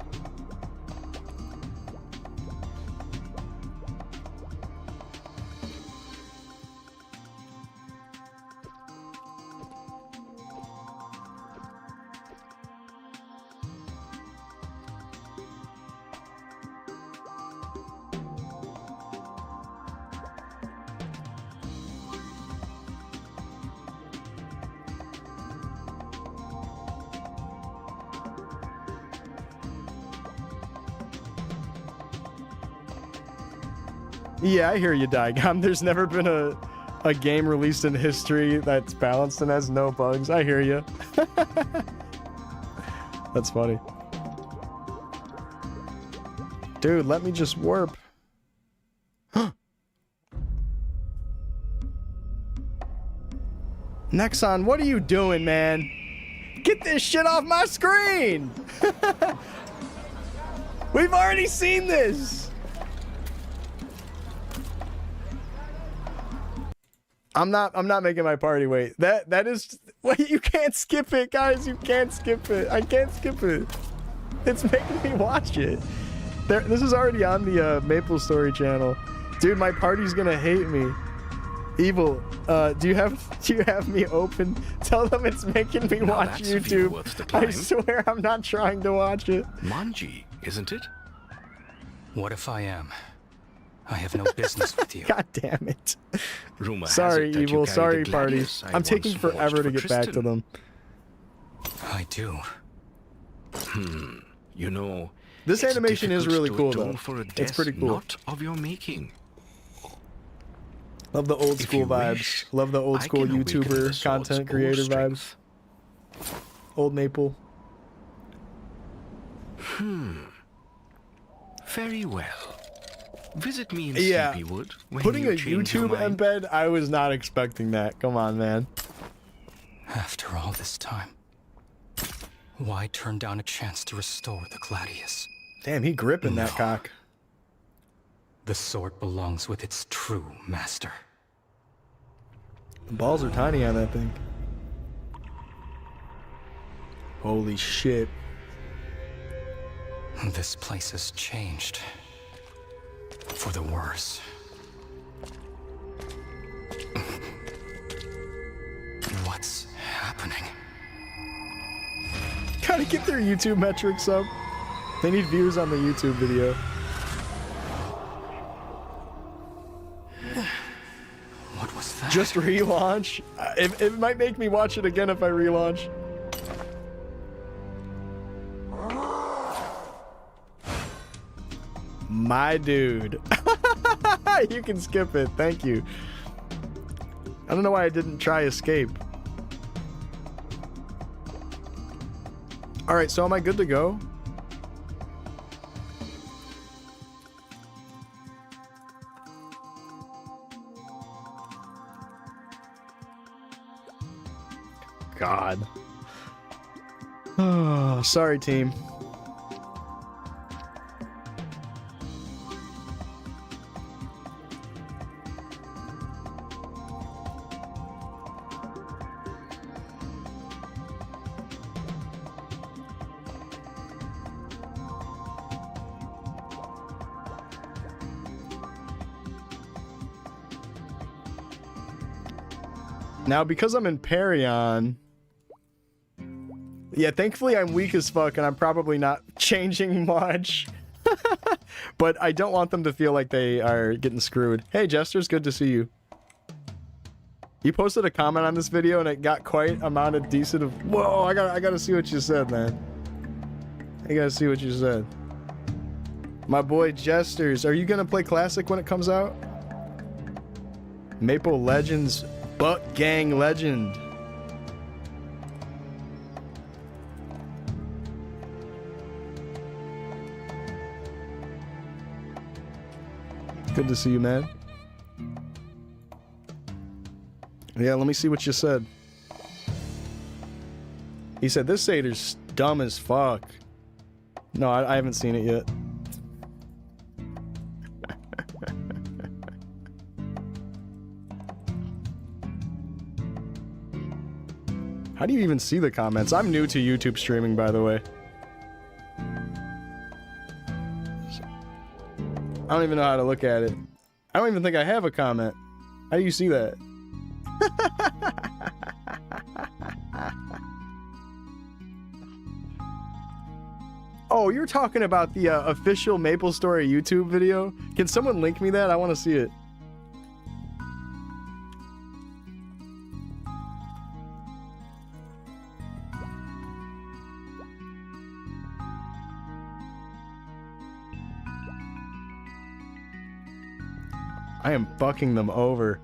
Yeah, I hear you, Digom. There's never been a game released in history that's balanced and has no bugs. I hear you. That's funny. Dude, let me just warp. Nexon, what are you doing, man? Get this shit off my screen! We've already seen this! I'm not making my party wait. That is... Wait, you can't skip it, guys. You can't skip it. I can't skip it. It's making me watch it. This is already on the Maplestory channel. Dude, my party's gonna hate me. Evil, do you have me open? Tell them it's making me watch YouTube. I swear I'm not trying to watch it. Manji, isn't it? What if I am? I have no business with you. God damn it. Rumor Sorry, has it that Evil. you Sorry, carry the party. gladius I I'm taking once forever forged to for get back to Tristan. them. I do. You know, This it's animation is difficult really to cool, atone though. for a It's death pretty cool. Not of your making. Love the old If school you vibes. wish, Love the old I school can awaken the YouTuber sword's content old creator vibes. strength. Old Maple. Very well. Visit me in Yeah. Sleepywood when Putting you a change your YouTube mind. embed, I was not expecting that. Come on, man. After all this time, why turn down a chance to restore the gladius? Damn, he gripping that No. cock. The sword belongs with its true master. The balls are tiny on that thing. Holy shit. This place has changed. For the worse. What's happening? Gotta get their YouTube metrics up. They need views on the YouTube video. What was that? Just relaunch. It might make me watch it again if I relaunch. My dude. You can skip it. Thank you. I don't know why I didn't try escape. All right, so am I good to go? God. Oh, sorry, team. Now, because I'm in Perion... Yeah, thankfully I'm weak as fuck and I'm probably not changing much. But I don't want them to feel like they are getting screwed. Hey, Jester's good to see you. You posted a comment on this video and it got quite amount of decent of... Whoa, I gotta see what you said, man. I gotta see what you said. My boy Jesters, are you gonna play Classic when it comes out? Maple Legends Buck Gang Legend. Good to see you, man. Yeah, let me see what you said. He said, this Satyr's dumb as fuck. No, I haven't seen it yet. How do you even see the comments? I'm new to YouTube streaming, by the way. I don't even know how to look at it. I don't even think I have a comment. How do you see that? Oh, you're talking about the official Maplestory YouTube video? Can someone link me that? I want to see it. I am fucking them over.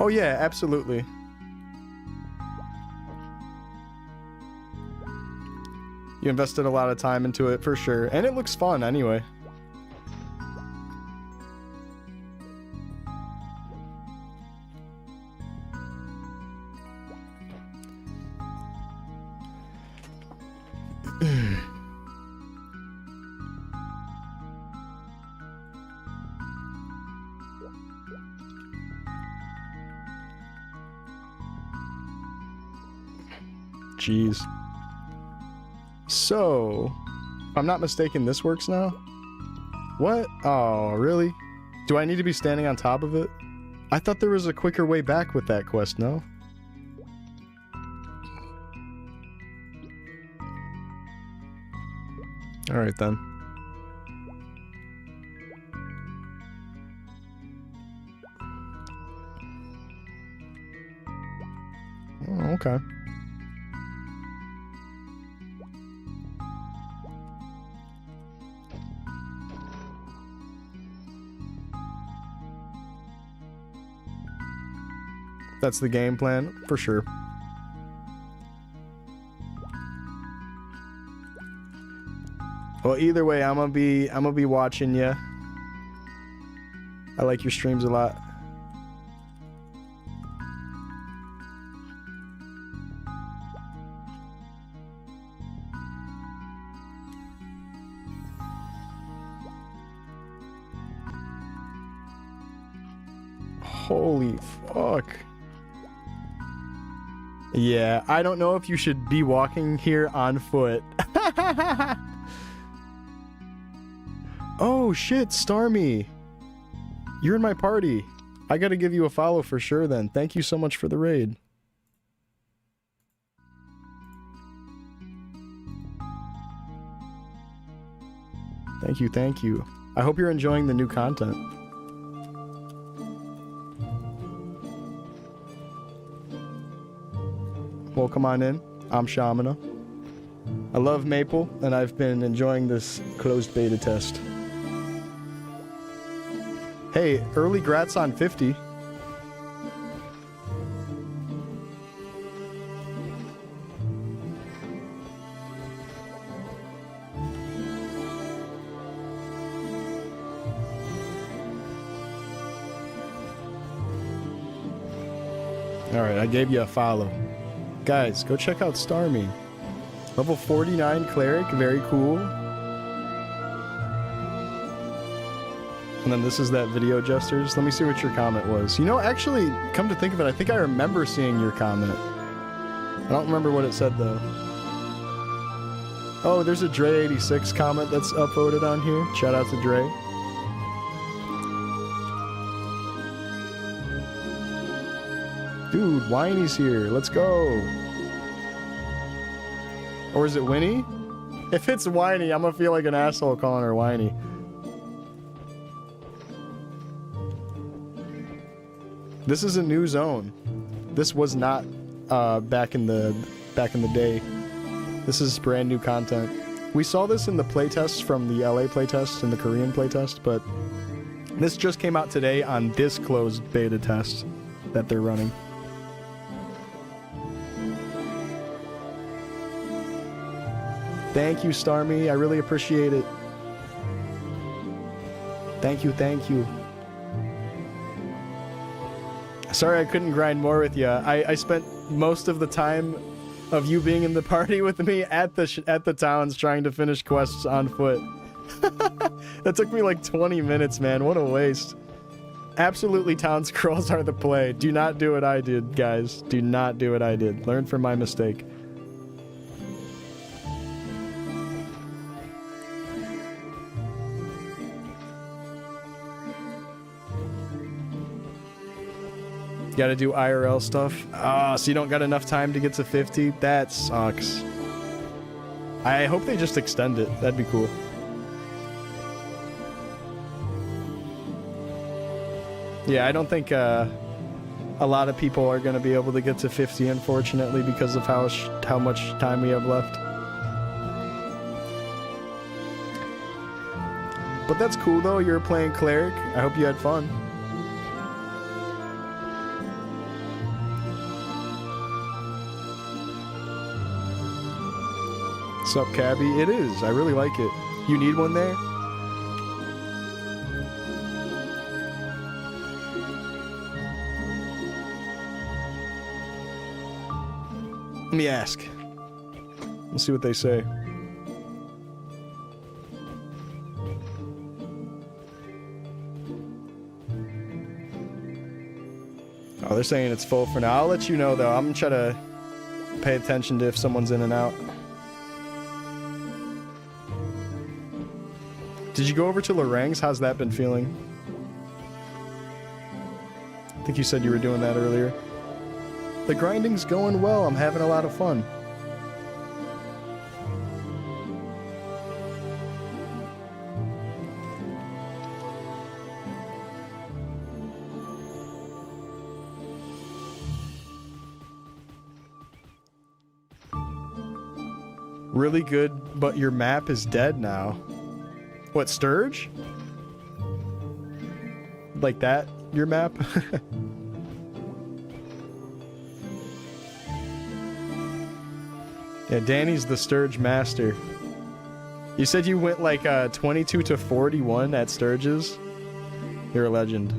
Oh yeah, absolutely. You invested a lot of time into it for sure, and it looks fun anyway. Jeez. So, if I'm not mistaken, this works now? What? Oh, really? Do I need to be standing on top of it? I thought there was a quicker way back with that quest, no? Alright then. Oh, okay. That's the game plan, for sure. Well, either way, I'm gonna be watching you. I like your streams a lot. Holy fuck. Yeah, I don't know if you should be walking here on foot. Oh shit, Starmy. You're in my party. I gotta give you a follow for sure then. Thank you so much for the raid. Thank you, thank you. I hope you're enjoying the new content. Welcome on in. I'm Shamana. I love Maple, and I've been enjoying this closed beta test. Hey, early grats on 50. Alright, I gave you a follow. Guys, go check out Starmy. Level 49 Cleric, very cool. And then this is that video, Jesters. Let me see what your comment was. You know, actually, come to think of it, I think I remember seeing your comment. I don't remember what it said, though. Oh, there's a Dre86 comment that's upvoted on here. Shout out to Dre. Dude, Whiny's here. Let's go. Or is it Winnie? If it's Whiny, I'm gonna feel like an asshole calling her Whiny. This is a new zone. This was not back in the day. This is brand new content. We saw this in the playtests from the LA playtest and the Korean playtest, but this just came out today on this closed beta test that they're running. Thank you, Starmy. I really appreciate it. Thank you, thank you. Sorry I couldn't grind more with you. I spent most of the time of you being in the party with me at the towns trying to finish quests on foot. That took me like 20 minutes, man. What a waste. Absolutely, town scrolls are the play. Do not do what I did, guys. Do not do what I did. Learn from my mistake. Gotta do IRL stuff. Ah, so you don't got enough time to get to 50? That sucks. I hope they just extend it. That'd be cool. Yeah, I don't think a lot of people are gonna be able to get to 50, unfortunately, because of how much time we have left. But that's cool, though. You're playing Cleric. I hope you had fun. Sup, Cabby? It is. I really like it. You need one there? Let me ask. We'll see what they say. Oh, they're saying it's full for now. I'll let you know, though. I'm gonna try to pay attention to if someone's in and out. Did you go over to Lorang's? How's that been feeling? I think you said you were doing that earlier. The grinding's going well. I'm having a lot of fun. Really good, but your map is dead now. What, Sturge? Like that, your map? Yeah, Danny's the Sturge master. You said you went like 22 to 41 at Sturge's? You're a legend.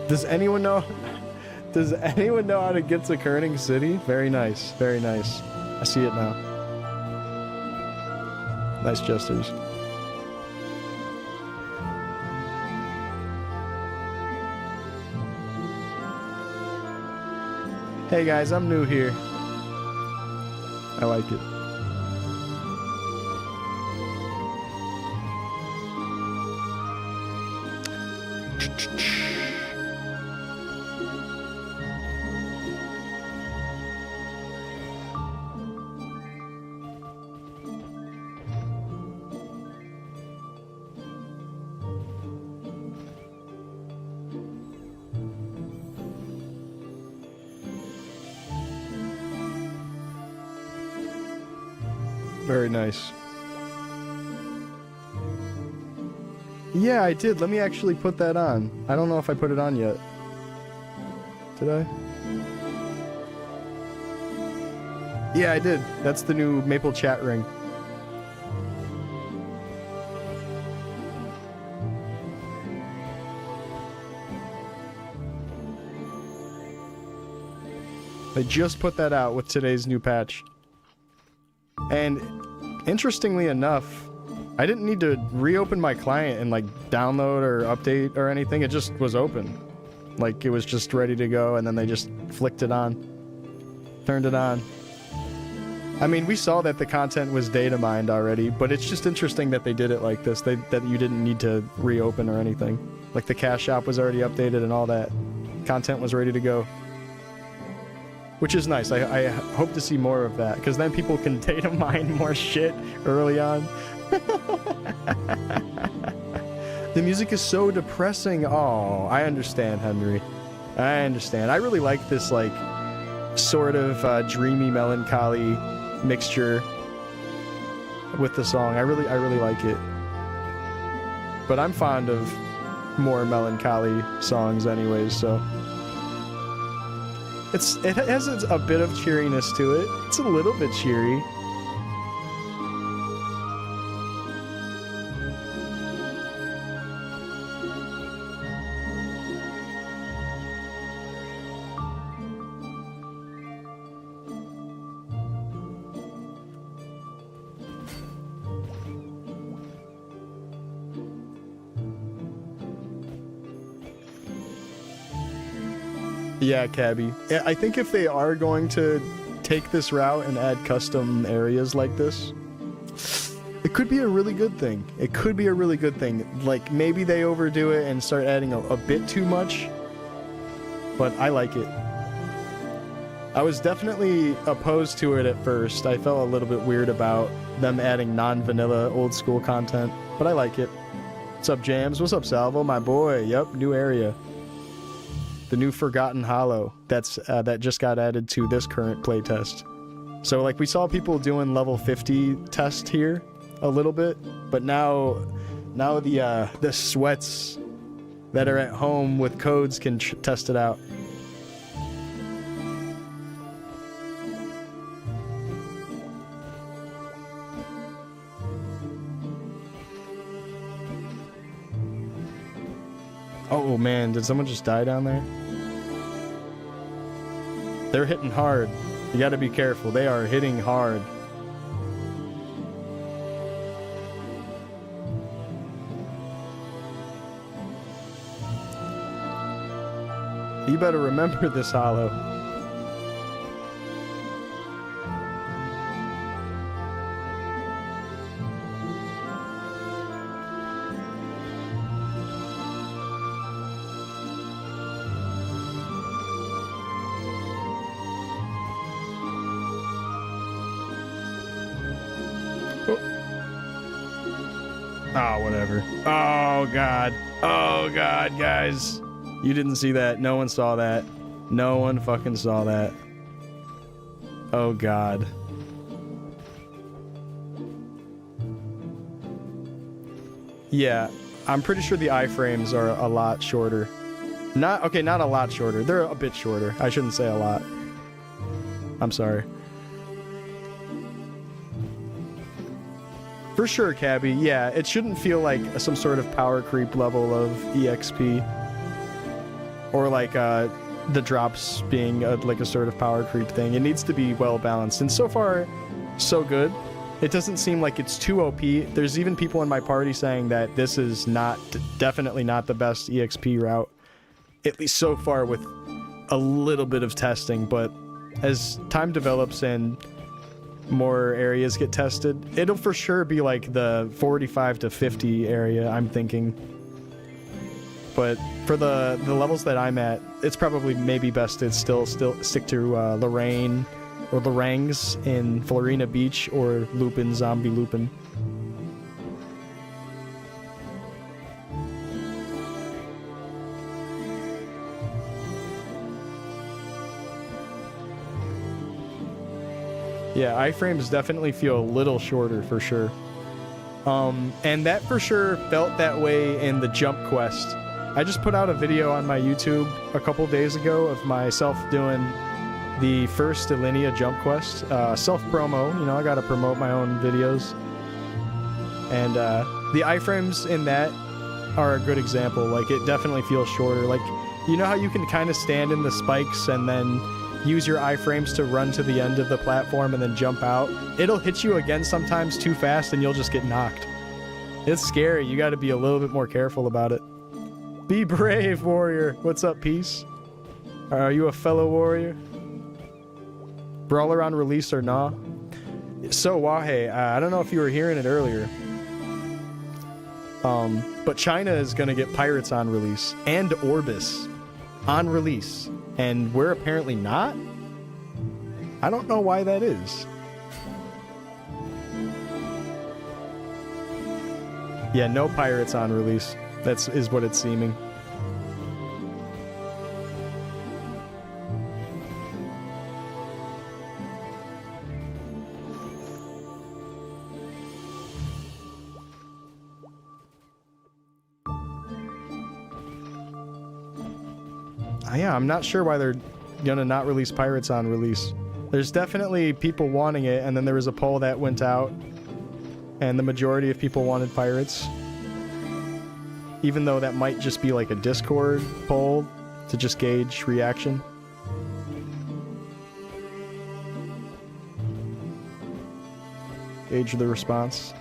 Does anyone know how to get to Kerning City? Very nice, very nice. I see it now. Nice gestures. Hey guys, I'm new here. I like it. Very nice. Yeah, I did. Let me actually put that on. I don't know if I put it on yet. Did I? Yeah, I did. That's the new Maple chat ring. I just put that out with today's new patch. And interestingly enough, I didn't need to reopen my client and like download or update or anything. It just was open. Like it was just ready to go, and then they just flicked it on. Turned it on. I mean, we saw that the content was data mined already, but it's just interesting that they did it like this. That you didn't need to reopen or anything. Like the cash shop was already updated and all that. Content was ready to go. Which is nice. I hope to see more of that, because then people can data mine more shit early on. The music is so depressing. Oh, I understand, Henry. I understand. I really like this, like, sort of dreamy melancholy mixture with the song. I really like it. But I'm fond of more melancholy songs anyways, so... It has a bit of cheeriness to it. It's a little bit cheery. Yeah, Cabby. I think if they are going to take this route and add custom areas like this, it could be a really good thing. It could be a really good thing. Like, maybe they overdo it and start adding a bit too much, but I like it. I was definitely opposed to it at first. I felt a little bit weird about them adding non-vanilla old school content, but I like it. What's up, Jams? What's up, Salvo? My boy. Yep, new area. The new Forgotten Hollow that just got added to this current playtest. So like we saw people doing level 50 test here a little bit, but now Now the sweats that are at home with codes can test it out. Oh man, did someone just die down there? They're hitting hard. You gotta be careful. They are hitting hard. You better remember this, Hollow. Oh, whatever. Oh, God. Oh, God, guys. You didn't see that. No one saw that. No one fucking saw that. Oh, God. Yeah, I'm pretty sure the iframes are a lot shorter. Not a lot shorter. They're a bit shorter. I shouldn't say a lot. I'm sorry. For sure, Cabby. Yeah, it shouldn't feel like some sort of power creep level of EXP. Or like the drops being like a sort of power creep thing. It needs to be well balanced. And so far, so good. It doesn't seem like it's too OP. There's even people in my party saying that this is definitely not the best EXP route. At least so far with a little bit of testing. But as time develops and more areas get tested, it'll for sure be like the 45 to 50 area, I'm thinking. But for the levels that I'm at, it's probably maybe best to still stick to Lorraine or Lorangs in Florina Beach or Lupin, Zombie Lupin. Yeah, iframes definitely feel a little shorter for sure. And that for sure felt that way in the jump quest. I just put out a video on my YouTube a couple days ago of myself doing the first Alinea jump quest. Self-promo, you know, I gotta promote my own videos. And the iframes in that are a good example. Like, it definitely feels shorter. Like, you know how you can kind of stand in the spikes and then use your iframes to run to the end of the platform and then jump out? It'll hit you again sometimes too fast and you'll just get knocked. It's scary. You gotta be a little bit more careful about it. Be brave, warrior. What's up, Peace? Are you a fellow warrior? Brawler on release or nah? So, Wahe, I don't know if you were hearing it earlier. But China is gonna get Pirates on release. And Orbis on release. And we're apparently not? I don't know why that is. Yeah, no Pirates on release. Is what it's seeming. Yeah, I'm not sure why they're gonna not release Pirates on release. There's definitely people wanting it, and then there was a poll that went out, and the majority of people wanted Pirates. Even though that might just be like a Discord poll to just gauge reaction. Gauge the response.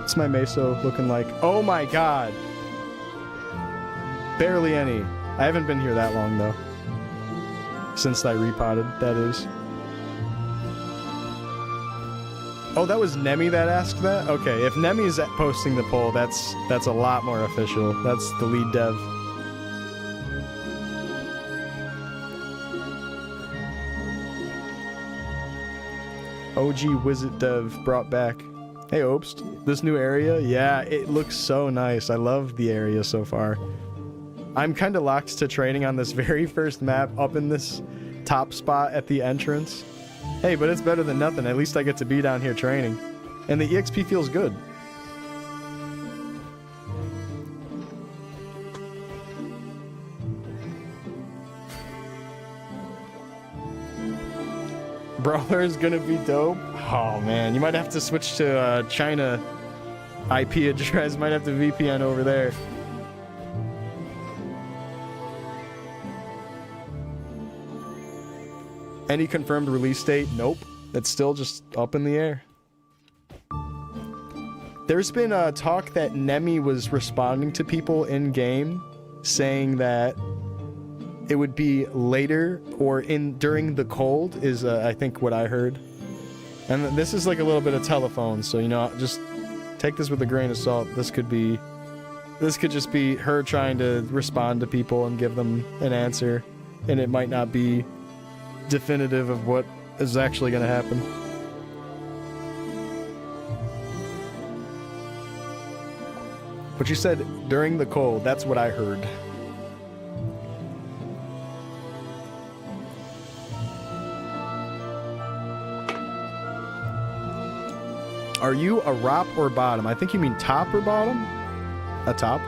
What's my Meso looking like? Oh my god! Barely any. I haven't been here that long though. Since I repotted, that is. Oh, that was Nemi that asked that? Okay, if Nemi's posting the poll, that's a lot more official. That's the lead dev. OG Wizard Dev brought back. Hey, Obst. This new area, yeah, it looks so nice. I love the area so far. I'm kind of locked to training on this very first map up in this top spot at the entrance. Hey, but it's better than nothing. At least I get to be down here training. And the EXP feels good. Brawler is gonna be dope. Oh man, you might have to switch to China IP address. Might have to VPN over there. Any confirmed release date? Nope. It's still just up in the air. There's been talk that Nemi was responding to people in game, saying that it would be later or during the cold is I think what I heard. And this is like a little bit of telephone, so you know, just take this with a grain of salt. This could just be her trying to respond to people and give them an answer, and it might not be definitive of what is actually going to happen. But you said during the cold, that's what I heard. Are you a ROP or bottom? I think you mean top or bottom? A top?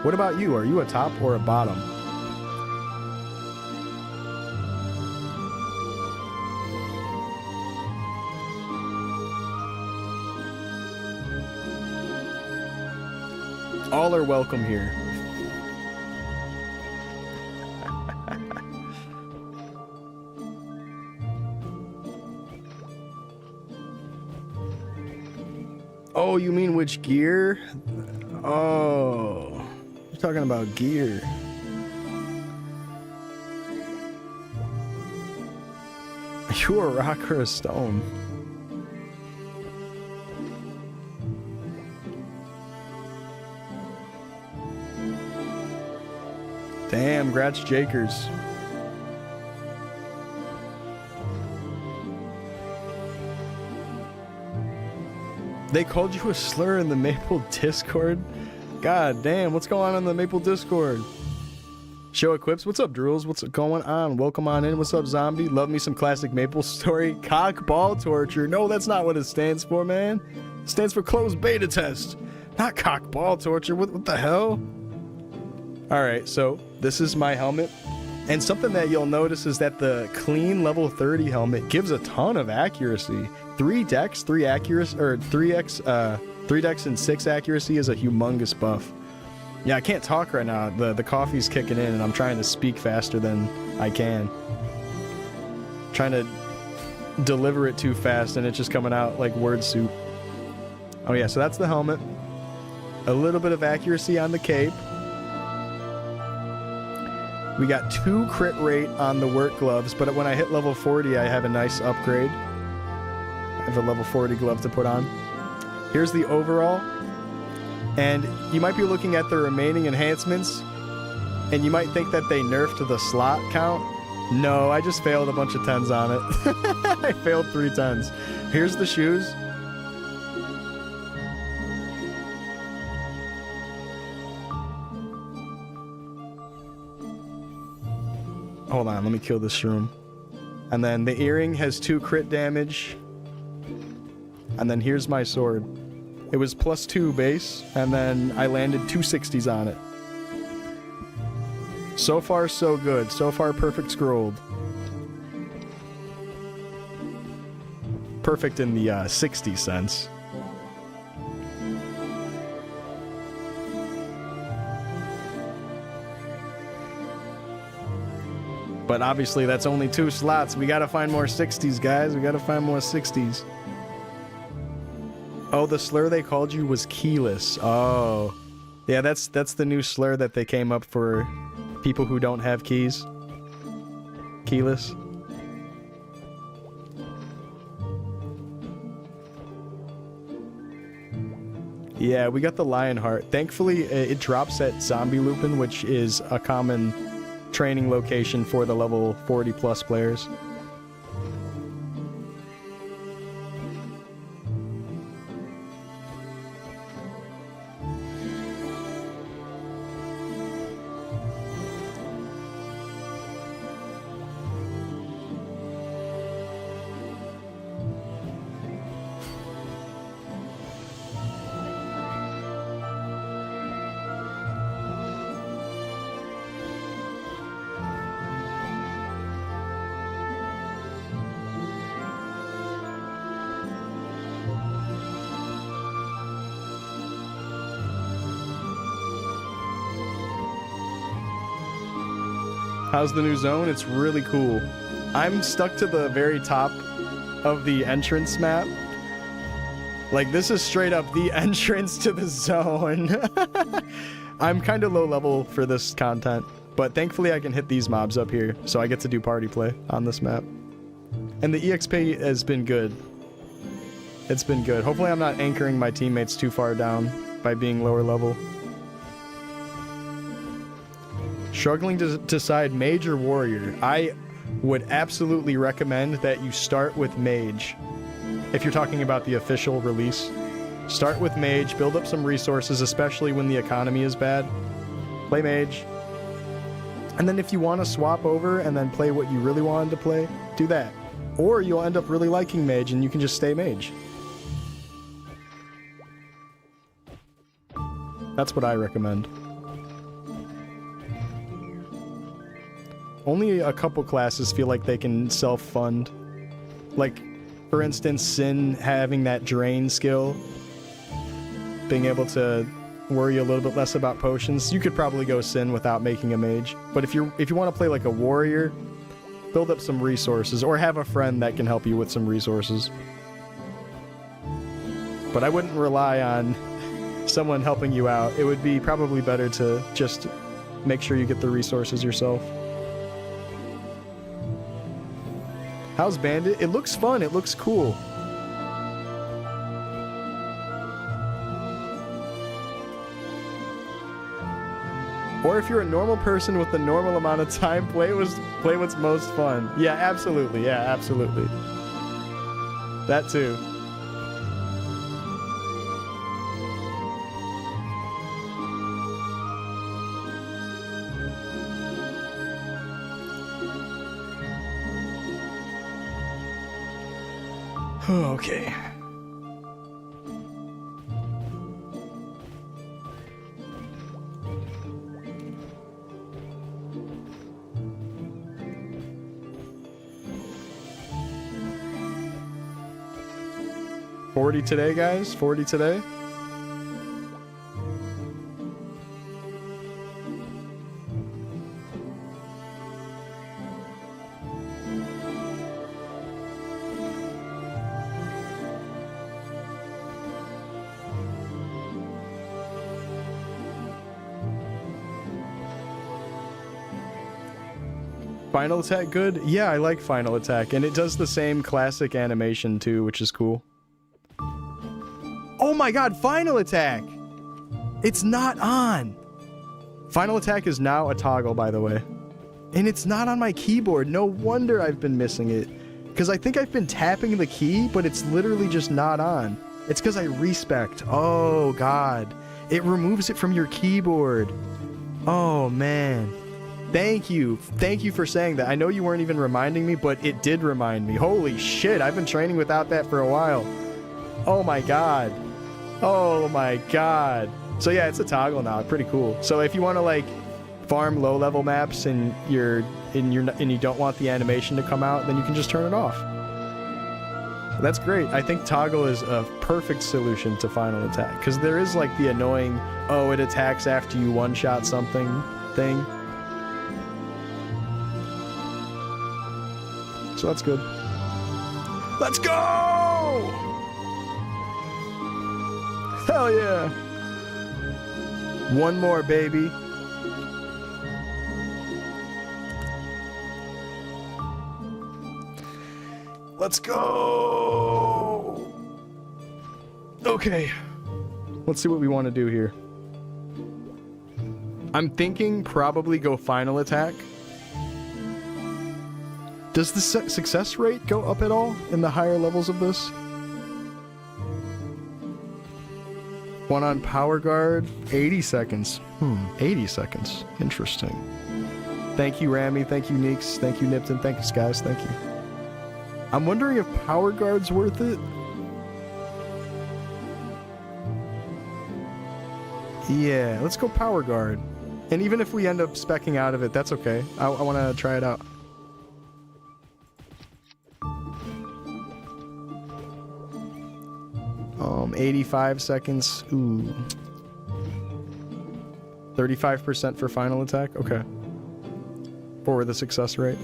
What about you? Are you a top or a bottom? All are welcome here. Oh, you mean which gear? Oh, you're talking about gear. Are you a rock or a stone? Damn, Gratch Jakers. They called you a slur in the Maple Discord? God damn, what's going on in the Maple Discord? Show Equips, what's up, Drools? What's going on? Welcome on in. What's up, Zombie? Love me some classic Maplestory. Cock ball torture. No, that's not what it stands for, man. It stands for closed beta test. Not cock ball torture. What the hell? Alright, so this is my helmet. And something that you'll notice is that the clean level 30 helmet gives a ton of accuracy. 3 dex, 3 accuracy, or 3x, 3 dex and 6 accuracy is a humongous buff. Yeah, I can't talk right now. The coffee's kicking in and I'm trying to speak faster than I can. Trying to deliver it too fast and it's just coming out like word soup. Oh yeah, so that's the helmet. A little bit of accuracy on the cape. We got 2 crit rate on the work gloves, but when I hit level 40, I have a nice upgrade. I have a level 40 glove to put on. Here's the overall. And you might be looking at the remaining enhancements, and you might think that they nerfed the slot count. No, I just failed a bunch of 10s on it. I failed 3 10s. Here's the shoes. Hold on, let me kill this shroom. And then the earring has 2 crit damage. And then here's my sword. It was +2 base, and then I landed 2 60s on it. So far, so good. So far, perfect scrolled. Perfect in the 60 sense. But obviously, that's only 2 slots. We gotta find more 60s, guys. We gotta find more 60s. Oh, the slur they called you was keyless. Oh. Yeah, that's the new slur that they came up for people who don't have keys. Keyless. Yeah, we got the Lionheart. Thankfully, it drops at Zombie Lupin, which is a common training location for the level 40 plus players. How's the new zone? It's really cool. I'm stuck to the very top of the entrance map. Like, this is straight up the entrance to the zone. I'm kind of low level for this content, but thankfully I can hit these mobs up here, so I get to do party play on this map. And the EXP has been good. It's been good. Hopefully I'm not anchoring my teammates too far down by being lower level. Struggling to decide mage or warrior. I would absolutely recommend that you start with mage. If you're talking about the official release, start with mage, build up some resources, especially when the economy is bad. Play mage. And then if you want to swap over and then play what you really wanted to play, do that. Or you'll end up really liking mage and you can just stay mage. That's what I recommend. Only a couple classes feel like they can self-fund. Like, for instance, Sin having that drain skill, being able to worry a little bit less about potions. You could probably go Sin without making a mage. But if you want to play like a warrior, build up some resources, or have a friend that can help you with some resources. But I wouldn't rely on someone helping you out. It would be probably better to just make sure you get the resources yourself. How's Bandit? It looks fun. It looks cool. Or if you're a normal person with a normal amount of time, play what's most fun. Yeah, absolutely. Yeah, absolutely. That too. Okay. $40 today, guys. $40 today. Final Attack good? Yeah, I like Final Attack, and it does the same classic animation too, which is cool. Oh my god, Final Attack! It's not on! Final Attack is now a toggle, by the way. And it's not on my keyboard. No wonder I've been missing it. Because I think I've been tapping the key, but it's literally just not on. It's because I respect. Oh god. It removes it from your keyboard. Oh man. Thank you. Thank you for saying that. I know you weren't even reminding me, but it did remind me. Holy shit, I've been training without that for a while. Oh my god. Oh my god. So yeah, it's a toggle now. Pretty cool. So if you want to like farm low level maps and you don't want the animation to come out, then you can just turn it off. That's great. I think toggle is a perfect solution to Final Attack, because there is like the annoying, oh, it attacks after you one-shot something thing. So that's good. Let's go! Hell yeah! One more, baby. Let's go! Okay. Let's see what we want to do here. I'm thinking probably go Final Attack. Does the success rate go up at all in the higher levels of this? One on Power Guard, 80 seconds. 80 seconds. Interesting. Thank you, Rami. Thank you, Neeks. Thank you, Nipton. Thank you, Skies. Thank you. I'm wondering if Power Guard's worth it? Yeah, let's go Power Guard. And even if we end up speccing out of it, that's okay. I want to try it out. 85 seconds. Ooh. 35% for Final Attack? Okay. or the success rate.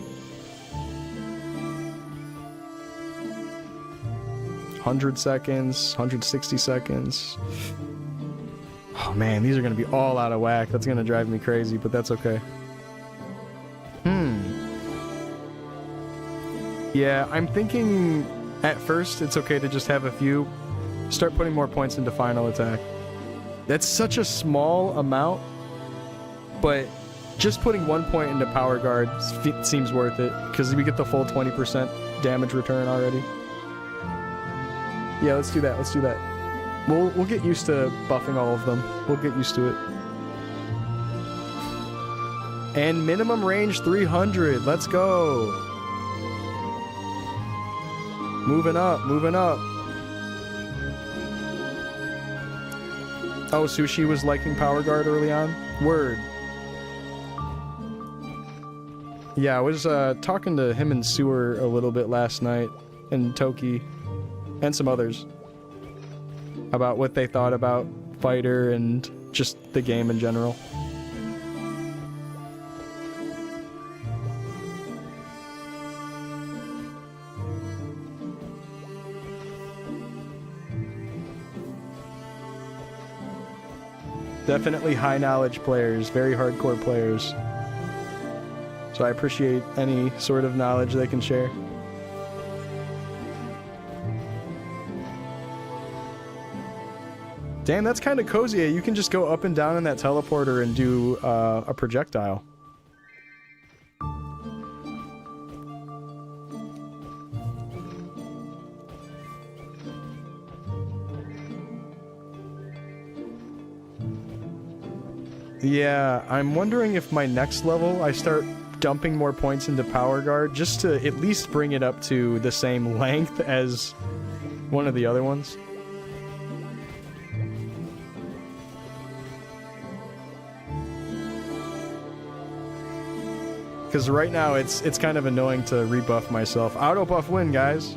100 seconds, 160 seconds. Oh man, these are gonna be all out of whack. That's gonna drive me crazy, but that's okay. Yeah, I'm thinking at first it's okay to just have a few. Start putting more points into final attack. That's such a small amount, but just putting 1 point into power guard seems worth it, because we get the full 20% damage return already. Yeah, let's do that, let's do that. We'll get used to buffing all of them. We'll get used to it. And minimum range 300, let's go! Moving up, moving up. Oh, Sushi was liking Power Guard early on? Word. Yeah, I was talking to him and Sewer a little bit last night, and Toki, and some others, about what they thought about Fighter and just the game in general. Definitely high knowledge players, very hardcore players. So I appreciate any sort of knowledge they can share. Damn, that's kind of cozy. You can just go up and down in that teleporter and do a projectile. Yeah, I'm wondering if my next level I start dumping more points into Power Guard just to at least bring it up to the same length as one of the other ones. Because right now it's kind of annoying to rebuff myself. Auto buff win, guys.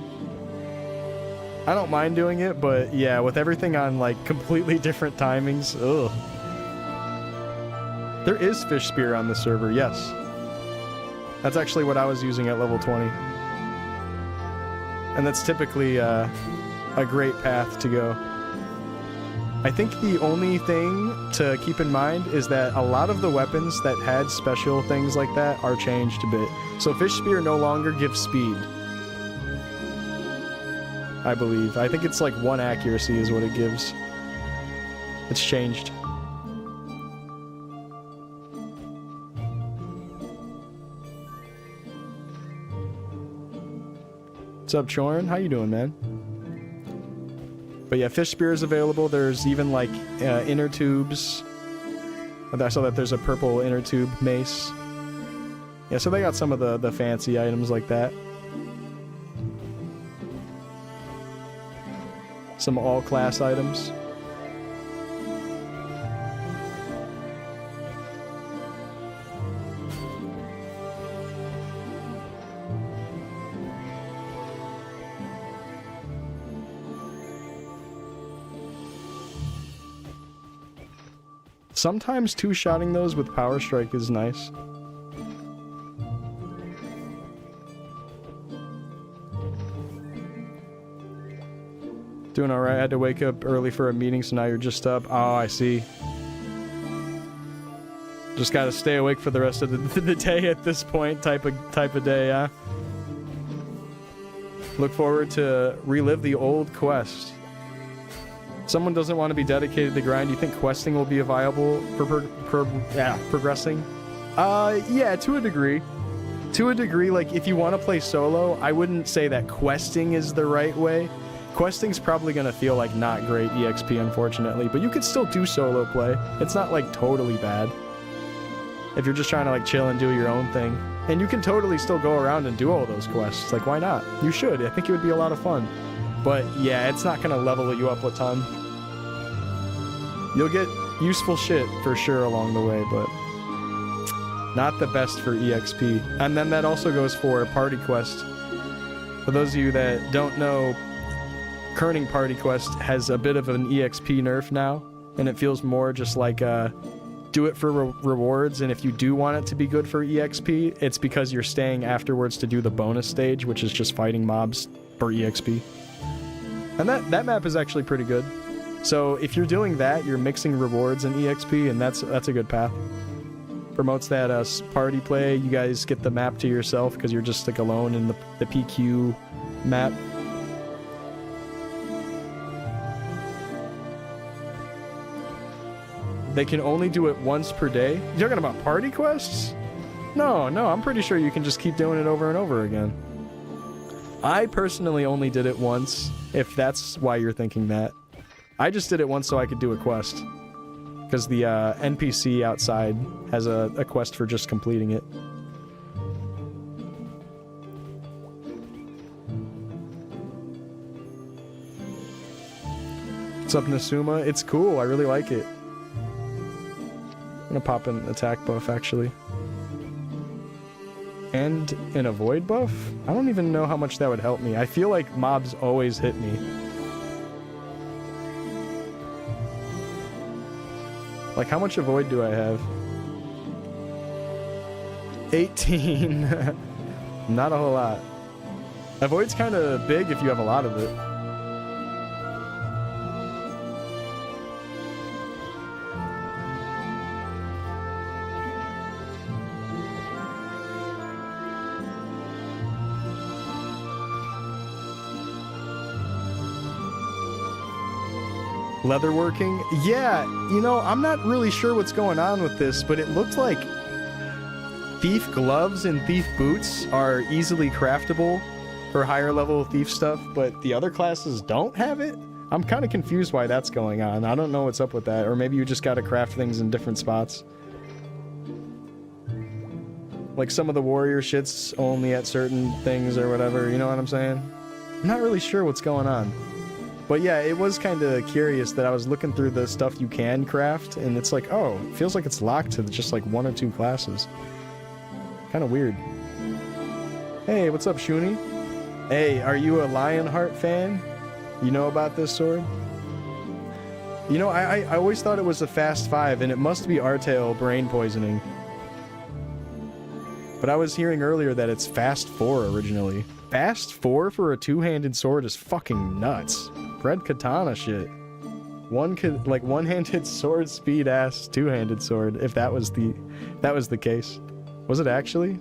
I don't mind doing it, but yeah, with everything on like completely different timings, ugh. There is Fish Spear on the server, yes. That's actually what I was using at level 20. And that's typically a great path to go. I think the only thing to keep in mind is that a lot of the weapons that had special things like that are changed a bit. So Fish Spear no longer gives speed, I believe. I think it's like 1 accuracy is what it gives. It's changed. What's up, Chorn? How you doing, man? But yeah, Fish Spear is available. There's even like inner tubes. I saw that there's a purple inner tube mace. Yeah, so they got some of the fancy items like that. Some all-class items. Sometimes two-shotting those with Power Strike is nice. Doing alright. I had to wake up early for a meeting, so now you're just up. Oh, I see. Just gotta stay awake for the rest of the day at this point, type of day, yeah? Look forward to relive the old quest. Someone doesn't want to be dedicated to grind. Do you think questing will be viable for progressing? Yeah, to a degree. To a degree, like, if you want to play solo, I wouldn't say that questing is the right way. Questing's probably going to feel like not great EXP, unfortunately, but you could still do solo play. It's not, like, totally bad. If you're just trying to, like, chill and do your own thing. And you can totally still go around and do all those quests. Like, why not? You should. I think it would be a lot of fun. But yeah, it's not going to level you up a ton. You'll get useful shit for sure along the way, but not the best for EXP. And then that also goes for Party Quest. For those of you that don't know, Kerning Party Quest has a bit of an EXP nerf now, and it feels more just like do do it for rewards, and if you do want it to be good for EXP, it's because you're staying afterwards to do the bonus stage, which is just fighting mobs for EXP. And that map is actually pretty good. So if you're doing that, you're mixing rewards and EXP, and that's a good path. Promotes that party play. You guys get the map to yourself because you're just like alone in the PQ map. They can only do it once per day. You're talking about party quests? No, I'm pretty sure you can just keep doing it over and over again. I personally only did it once, if that's why you're thinking that. I just did it once so I could do a quest. Because the NPC outside has a quest for just completing it. What's up, Nasuma? It's cool. I really like it. I'm gonna pop an attack buff, actually. And an avoid buff? I don't even know how much that would help me. I feel like mobs always hit me. Like, how much avoid do I have? 18. Not a whole lot. Avoid's kind of big if you have a lot of it. Leatherworking? Yeah, you know, I'm not really sure what's going on with this, but it looked like thief gloves and thief boots are easily craftable for higher level thief stuff, but the other classes don't have it? I'm kind of confused why that's going on. I don't know what's up with that, or maybe you just gotta craft things in different spots. Like some of the warrior shit's only at certain things or whatever, you know what I'm saying? I'm not really sure what's going on. But yeah, it was kind of curious that I was looking through the stuff you can craft, and it's like, oh, it feels like it's locked to just like 1 or 2 classes. Kind of weird. Hey, what's up, Shuni? Hey, are you a Lionheart fan? You know about this sword? You know, I always thought it was a fast 5, and it must be Artail brain poisoning. But I was hearing earlier that it's fast 4 originally. Fast 4 for a 2-handed sword is fucking nuts. Red katana shit. One-handed sword speed ass 2-handed sword, if that was the case. Was it actually?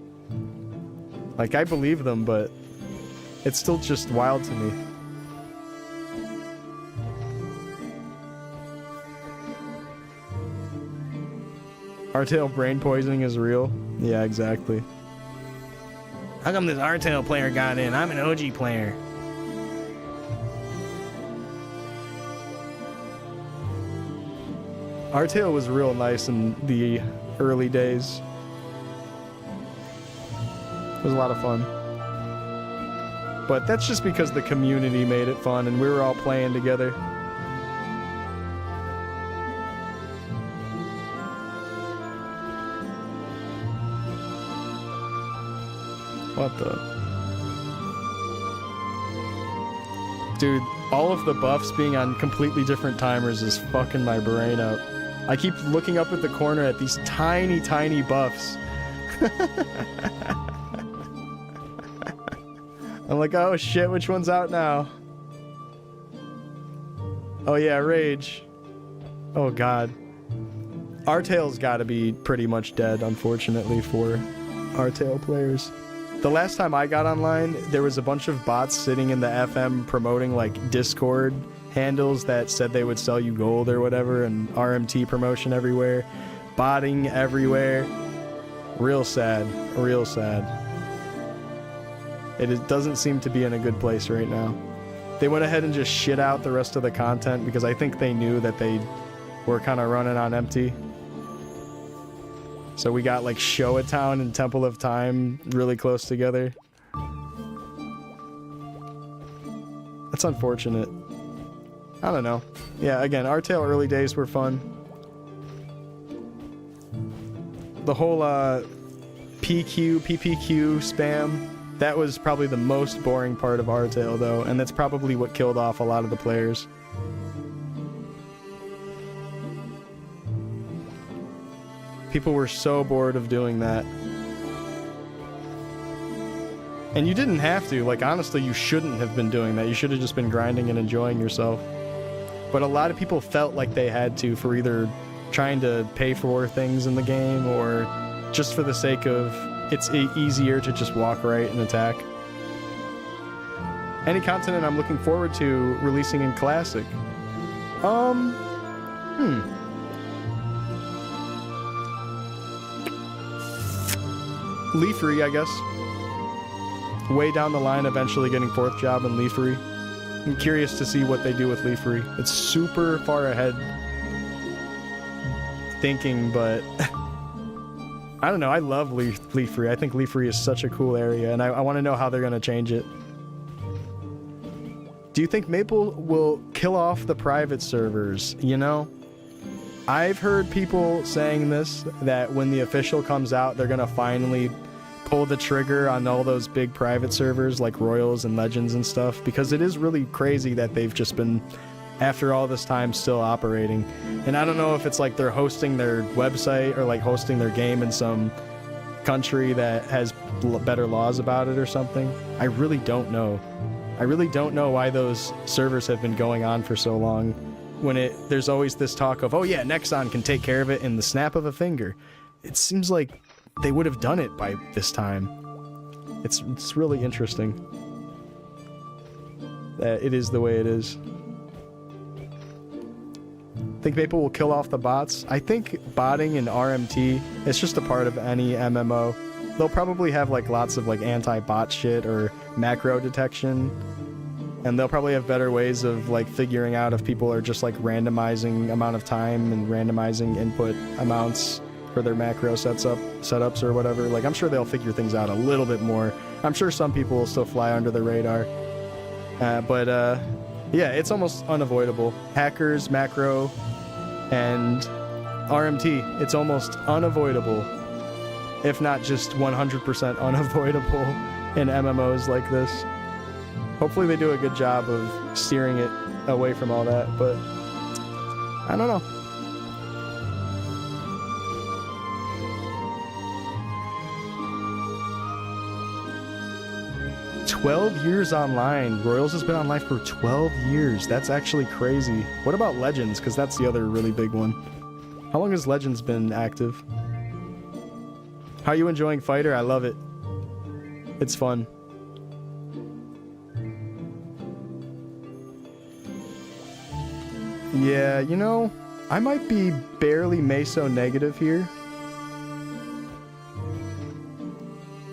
Like, I believe them, but it's still just wild to me. Artail brain poisoning is real? Yeah, exactly. How come this Artail player got in? I'm an OG player. Artail was real nice in the early days. It was a lot of fun. But that's just because the community made it fun and we were all playing together. What the? Dude, all of the buffs being on completely different timers is fucking my brain up. I keep looking up at the corner at these tiny, tiny buffs. I'm like, oh shit, which one's out now? Oh yeah, Rage. Oh god. Artail's gotta be pretty much dead, unfortunately, for Artail players. The last time I got online, there was a bunch of bots sitting in the FM promoting like Discord handles that said they would sell you gold or whatever, and RMT promotion everywhere, botting everywhere. Real sad, real sad. It doesn't seem to be in a good place right now. They went ahead and just shit out the rest of the content because I think they knew that they were kind of running on empty. So we got like Showa-town and Temple of Time really close together. That's unfortunate. I don't know. Yeah, again, Artail early days were fun. The whole PQ, PPQ spam, that was probably the most boring part of Artail though, and that's probably what killed off a lot of the players. People were so bored of doing that. And you didn't have to. Like, honestly, you shouldn't have been doing that. You should have just been grinding and enjoying yourself. But a lot of people felt like they had to for either trying to pay for things in the game or just for the sake of it's easier to just walk right and attack. Any continent I'm looking forward to releasing in Classic? Leafery, I guess. Way down the line, eventually getting 4th job in Leafery. I'm curious to see what they do with Leafery. It's super far ahead thinking, but I don't know. I love Leafery. I think Leafery is such a cool area, and I want to know how they're going to change it. Do you think Maple will kill off the private servers? You know, I've heard people saying this, that when the official comes out, they're going to finally pull the trigger on all those big private servers like Royals and Legends and stuff, because it is really crazy that they've just been, after all this time, still operating. And I don't know if it's like they're hosting their website or like hosting their game in some country that has better laws about it or something. I really don't know. I really don't know why those servers have been going on for so long when there's always this talk of, oh yeah, Nexon can take care of it in the snap of a finger. It seems like they would have done it by this time. It's really interesting that it is the way it is. Think Maple will kill off the bots? I think botting and RMT, it's just a part of any MMO. They'll probably have like lots of like anti-bot shit or macro detection, and they'll probably have better ways of like figuring out if people are just like randomizing amount of time and randomizing input amounts for their macro setups or whatever. Like, I'm sure they'll figure things out a little bit more. I'm sure some people will still fly under the radar. But yeah, it's almost unavoidable. Hackers, macro, and RMT, it's almost unavoidable. If not just 100% unavoidable in MMOs like this. Hopefully they do a good job of steering it away from all that, but I don't know. "12 years online. Royals has been online for 12 years. That's actually crazy. What about Legends? Because that's the other really big one. How long has Legends been active? How are you enjoying Fighter? I love it. It's fun. Yeah, you know, I might be barely Meso negative here.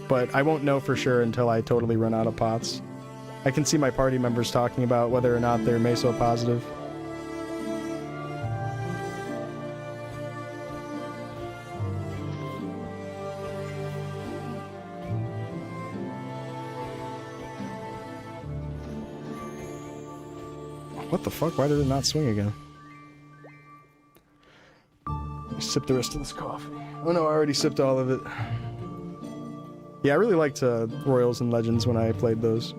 But I won't know for sure until I totally run out of pots. I can see my party members talking about whether or not they're Meso positive. What the fuck? Why did it not swing again? Let me sip the rest of this coffee. Oh no, I already sipped all of it. Yeah, I really liked Royals and Legends when I played those.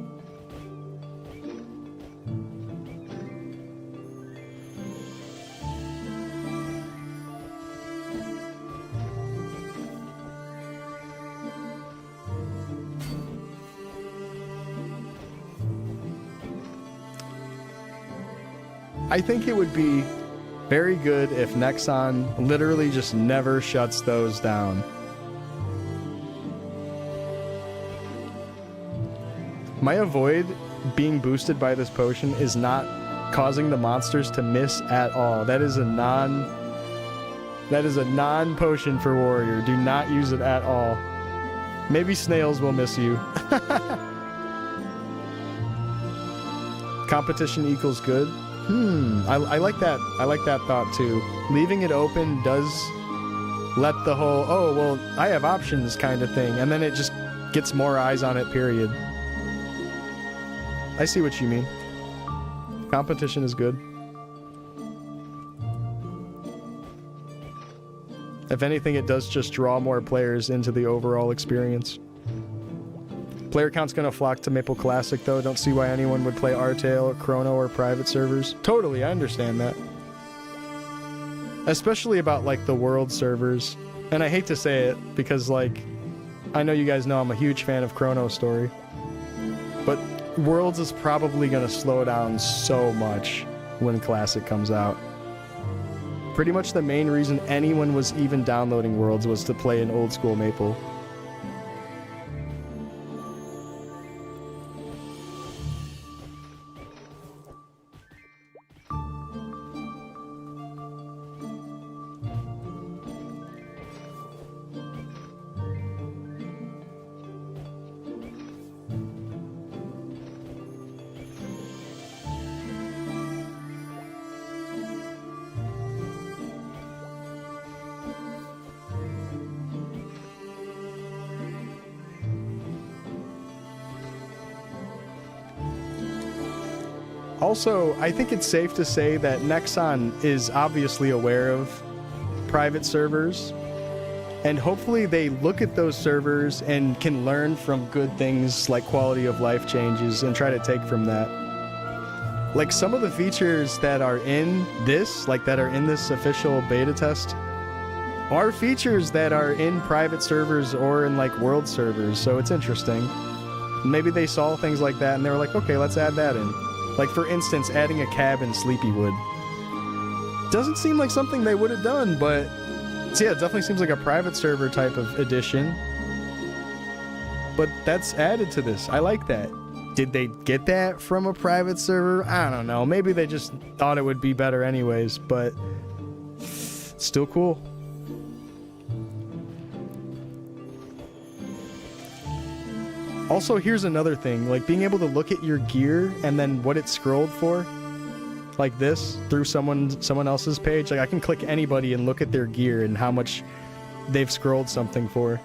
I think it would be very good if Nexon literally just never shuts those down. My avoid being boosted by this potion is not causing the monsters to miss at all. That is a non-potion for warrior. Do not use it at all. Maybe snails will miss you. Competition equals good. I like that. I like that thought too. Leaving it open does let the whole, oh, well, I have options kind of thing, and then it just gets more eyes on it, period. I see what you mean. Competition is good. If anything, it does just draw more players into the overall experience. Player count's gonna flock to Maple Classic, though. Don't see why anyone would play Artale, Chrono, or private servers. Totally, I understand that. Especially about, like, the world servers. And I hate to say it, because, like, I know you guys know I'm a huge fan of Chronostory. But Worlds is probably going to slow down so much when Classic comes out. Pretty much the main reason anyone was even downloading Worlds was to play an old school Maple. Also, I think it's safe to say that Nexon is obviously aware of private servers, and hopefully they look at those servers and can learn from good things like quality of life changes and try to take from that. Like some of the features that are in this, official beta test, are features that are in private servers or in like world servers, so it's interesting. Maybe they saw things like that and they were like, okay, let's add that in. Like, for instance, adding a cab in Sleepywood. Doesn't seem like something they would have done, but... So yeah, it definitely seems like a private server type of addition. But that's added to this. I like that. Did they get that from a private server? I don't know. Maybe they just thought it would be better anyways, but... Still cool. Also, here's another thing, like being able to look at your gear and then what it scrolled for, like this, through someone else's page. Like I can click anybody and look at their gear and how much they've scrolled something for.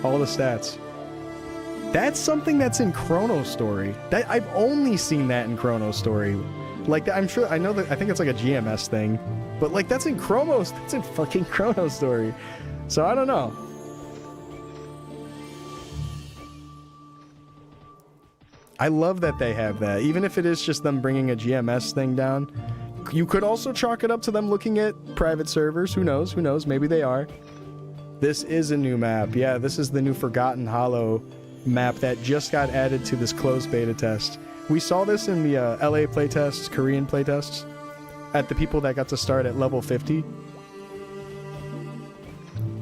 All the stats. That's something that's in Chronostory. That I've only seen that in Chronostory. Like I'm sure I know that I think it's like a GMS thing, but like that's in that's in fucking Chronostory. So I don't know. I love that they have that, even if it is just them bringing a GMS thing down. You could also chalk it up to them looking at private servers. Who knows? Maybe they are. This is a new map. Yeah, this is the new Forgotten Hollow map that just got added to this closed beta test. We saw this in the LA playtests, Korean playtests, at the people that got to start at level 50.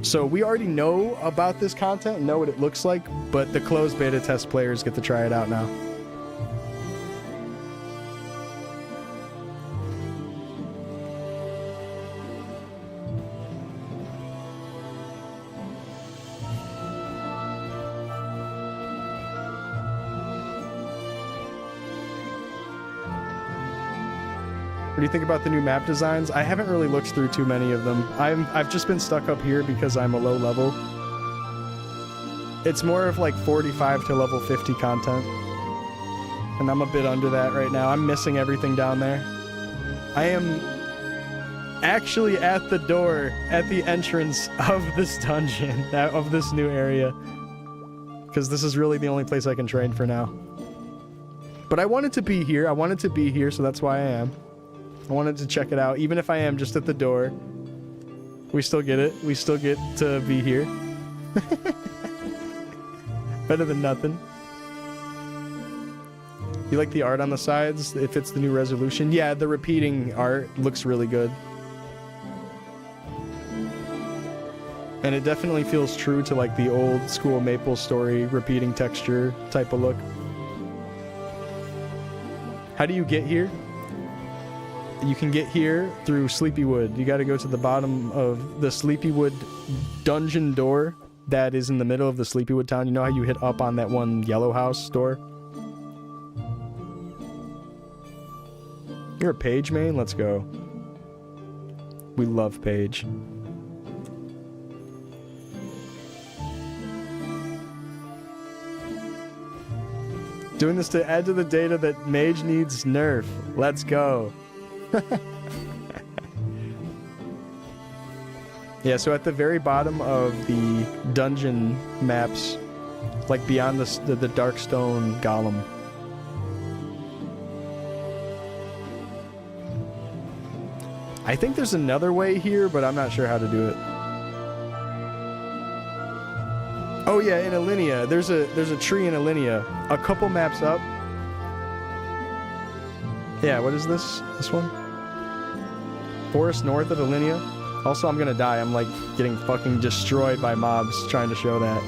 So we already know about this content, know what it looks like, but the closed beta test players get to try it out now. What do you think about the new map designs? I haven't really looked through too many of them. I've just been stuck up here because I'm a low level. It's more of like 45 to level 50 content. And I'm a bit under that right now. I'm missing everything down there. I am actually at the door, at the entrance of this dungeon, of this new area. Because this is really the only place I can train for now. But I wanted to be here. So that's why I am. I wanted to check it out, even if I am just at the door. We still get it. We still get to be here. Better than nothing. You like the art on the sides? If it's the new resolution? Yeah, the repeating art looks really good. And it definitely feels true to like the old school Maplestory repeating texture type of look. How do you get here? You can get here through Sleepywood. You got to go to the bottom of the Sleepywood dungeon door that is in the middle of the Sleepywood town. You know how you hit up on that one yellow house door? You're a Page main? Let's go. We love Page. Doing this to add to the data that Mage needs nerf. Let's go. Yeah, so at the very bottom of the dungeon maps, like beyond the Darkstone Golem. I think there's another way here, but I'm not sure how to do it. Oh yeah, in Alinea. There's a tree in Alinea. A couple maps up. Yeah, what is this? This one? Forest north of Alinea. Also, I'm gonna die. I'm like getting fucking destroyed by mobs trying to show that.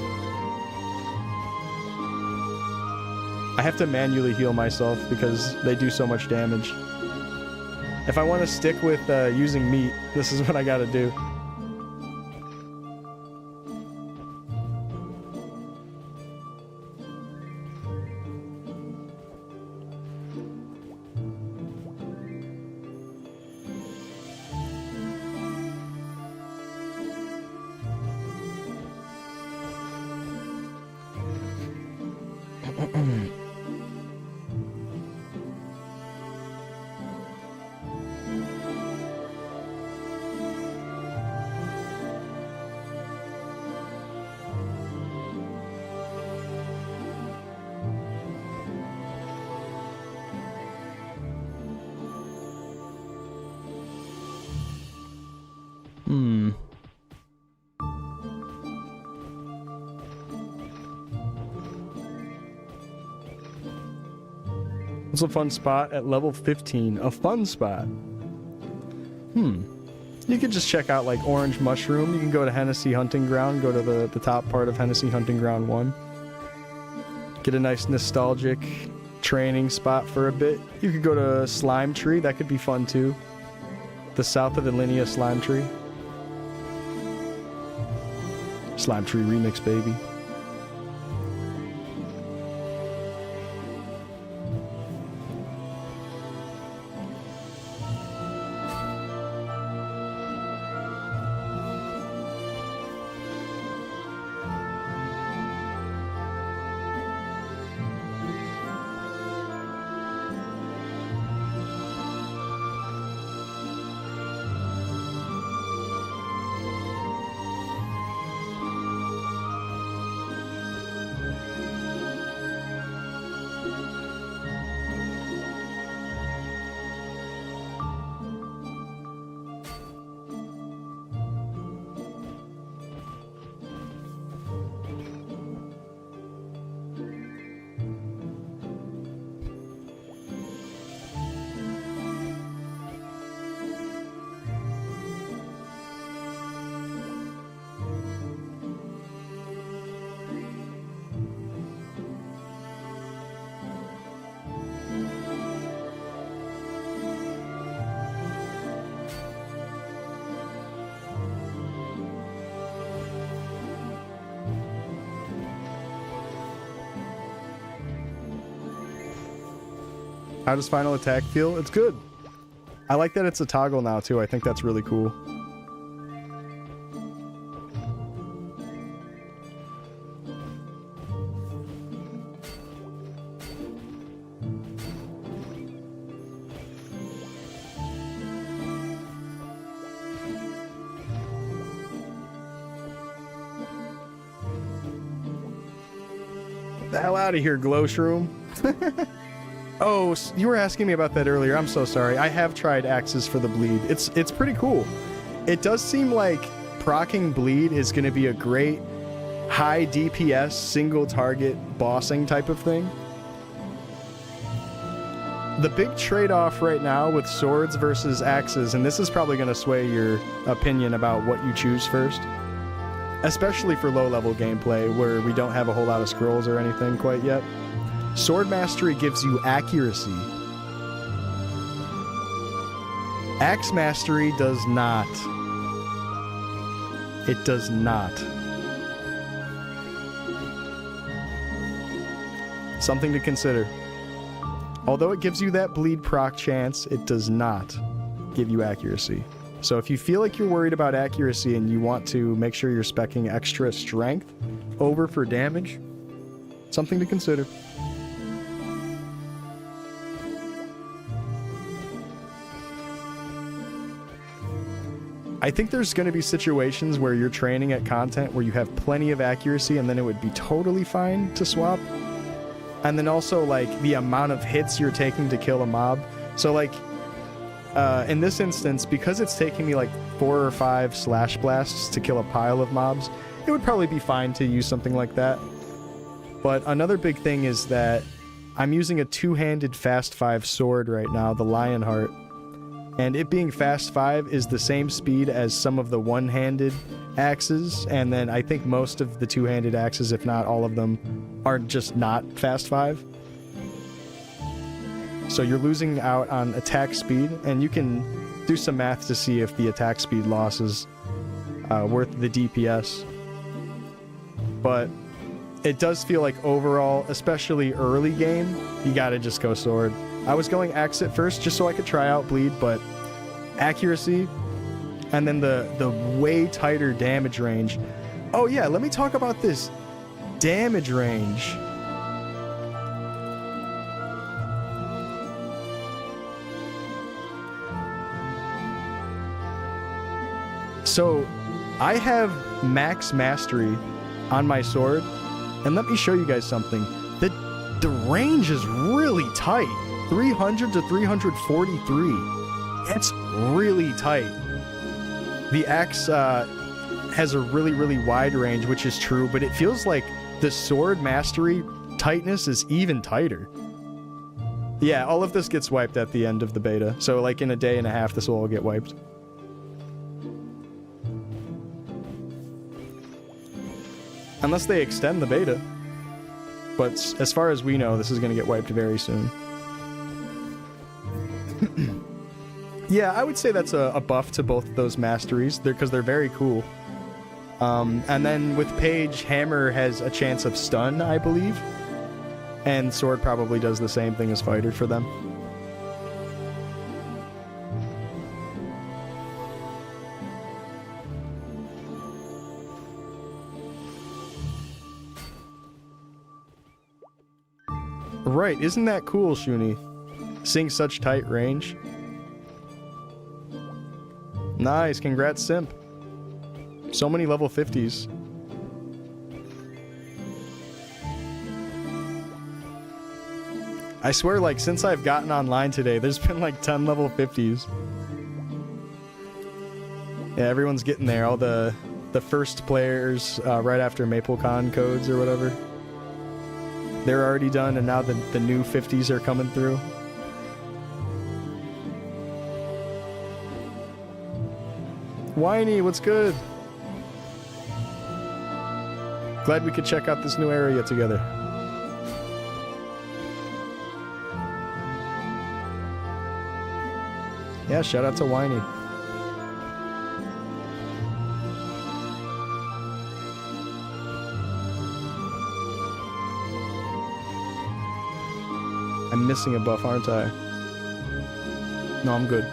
I have to manually heal myself because they do so much damage. If I want to stick with using meat, this is what I gotta do. What's a fun spot at level 15? A fun spot? You could just check out like Orange Mushroom. You can go to Hennessy Hunting Ground, go to the top part of Hennessy Hunting Ground 1. Get a nice nostalgic training spot for a bit. You could go to Slime Tree, that could be fun too. The south of Alinea Slime Tree. Slime Tree remix, baby. How does final attack feel? It's good. I like that it's a toggle now too. I think that's really cool. Get the hell out of here, Glow Shroom. Oh, you were asking me about that earlier. I'm so sorry. I have tried axes for the bleed. It's pretty cool. It does seem like proccing bleed is going to be a great high DPS single target bossing type of thing. The big trade-off right now with swords versus axes, and this is probably going to sway your opinion about what you choose first, especially for low-level gameplay where we don't have a whole lot of scrolls or anything quite yet. Sword Mastery gives you accuracy. Axe Mastery does not. It does not. Something to consider. Although it gives you that bleed proc chance, it does not give you accuracy. So if you feel like you're worried about accuracy and you want to make sure you're speccing extra strength over for damage, something to consider. I think there's going to be situations where you're training at content where you have plenty of accuracy and then it would be totally fine to swap. And then also like the amount of hits you're taking to kill a mob. So like in this instance, because it's taking me like 4 or 5 slash blasts to kill a pile of mobs, it would probably be fine to use something like that. But another big thing is that I'm using a two-handed fast 5 sword right now, the Lionheart. And it being fast 5 is the same speed as some of the one-handed axes, and then I think most of the two-handed axes, if not all of them, are just not fast 5. So you're losing out on attack speed, and you can do some math to see if the attack speed loss is worth the DPS. But it does feel like overall, especially early game, you gotta just go sword. I was going axe at first just so I could try out bleed, but accuracy and then the way tighter damage range. Oh yeah, let me talk about this damage range. So I have max mastery on my sword, and let me show you guys something. The range is really tight. 300 to 343. It's really tight. The axe has a really wide range, which is true, but it feels like the sword mastery tightness is even tighter. Yeah, all of this gets wiped at the end of the beta. So like in a day and a half, this will all get wiped. Unless they extend the beta. But as far as we know, this is going to get wiped very soon. Yeah, I would say that's a buff to both of those masteries, because they're very cool. And then with Page, Hammer has a chance of stun, I believe. And Sword probably does the same thing as Fighter for them. Right, isn't that cool, Shuni? Seeing such tight range. Nice, congrats, Simp. So many level 50s. I swear, like, since I've gotten online today, there's been like 10 level 50s. Yeah, everyone's getting there. All the first players right after MapleCon codes or whatever. They're already done, and now the new 50s are coming through. Whiny, what's good? Glad we could check out this new area together. Yeah, shout out to Whiny. I'm missing a buff, aren't I? No, I'm good.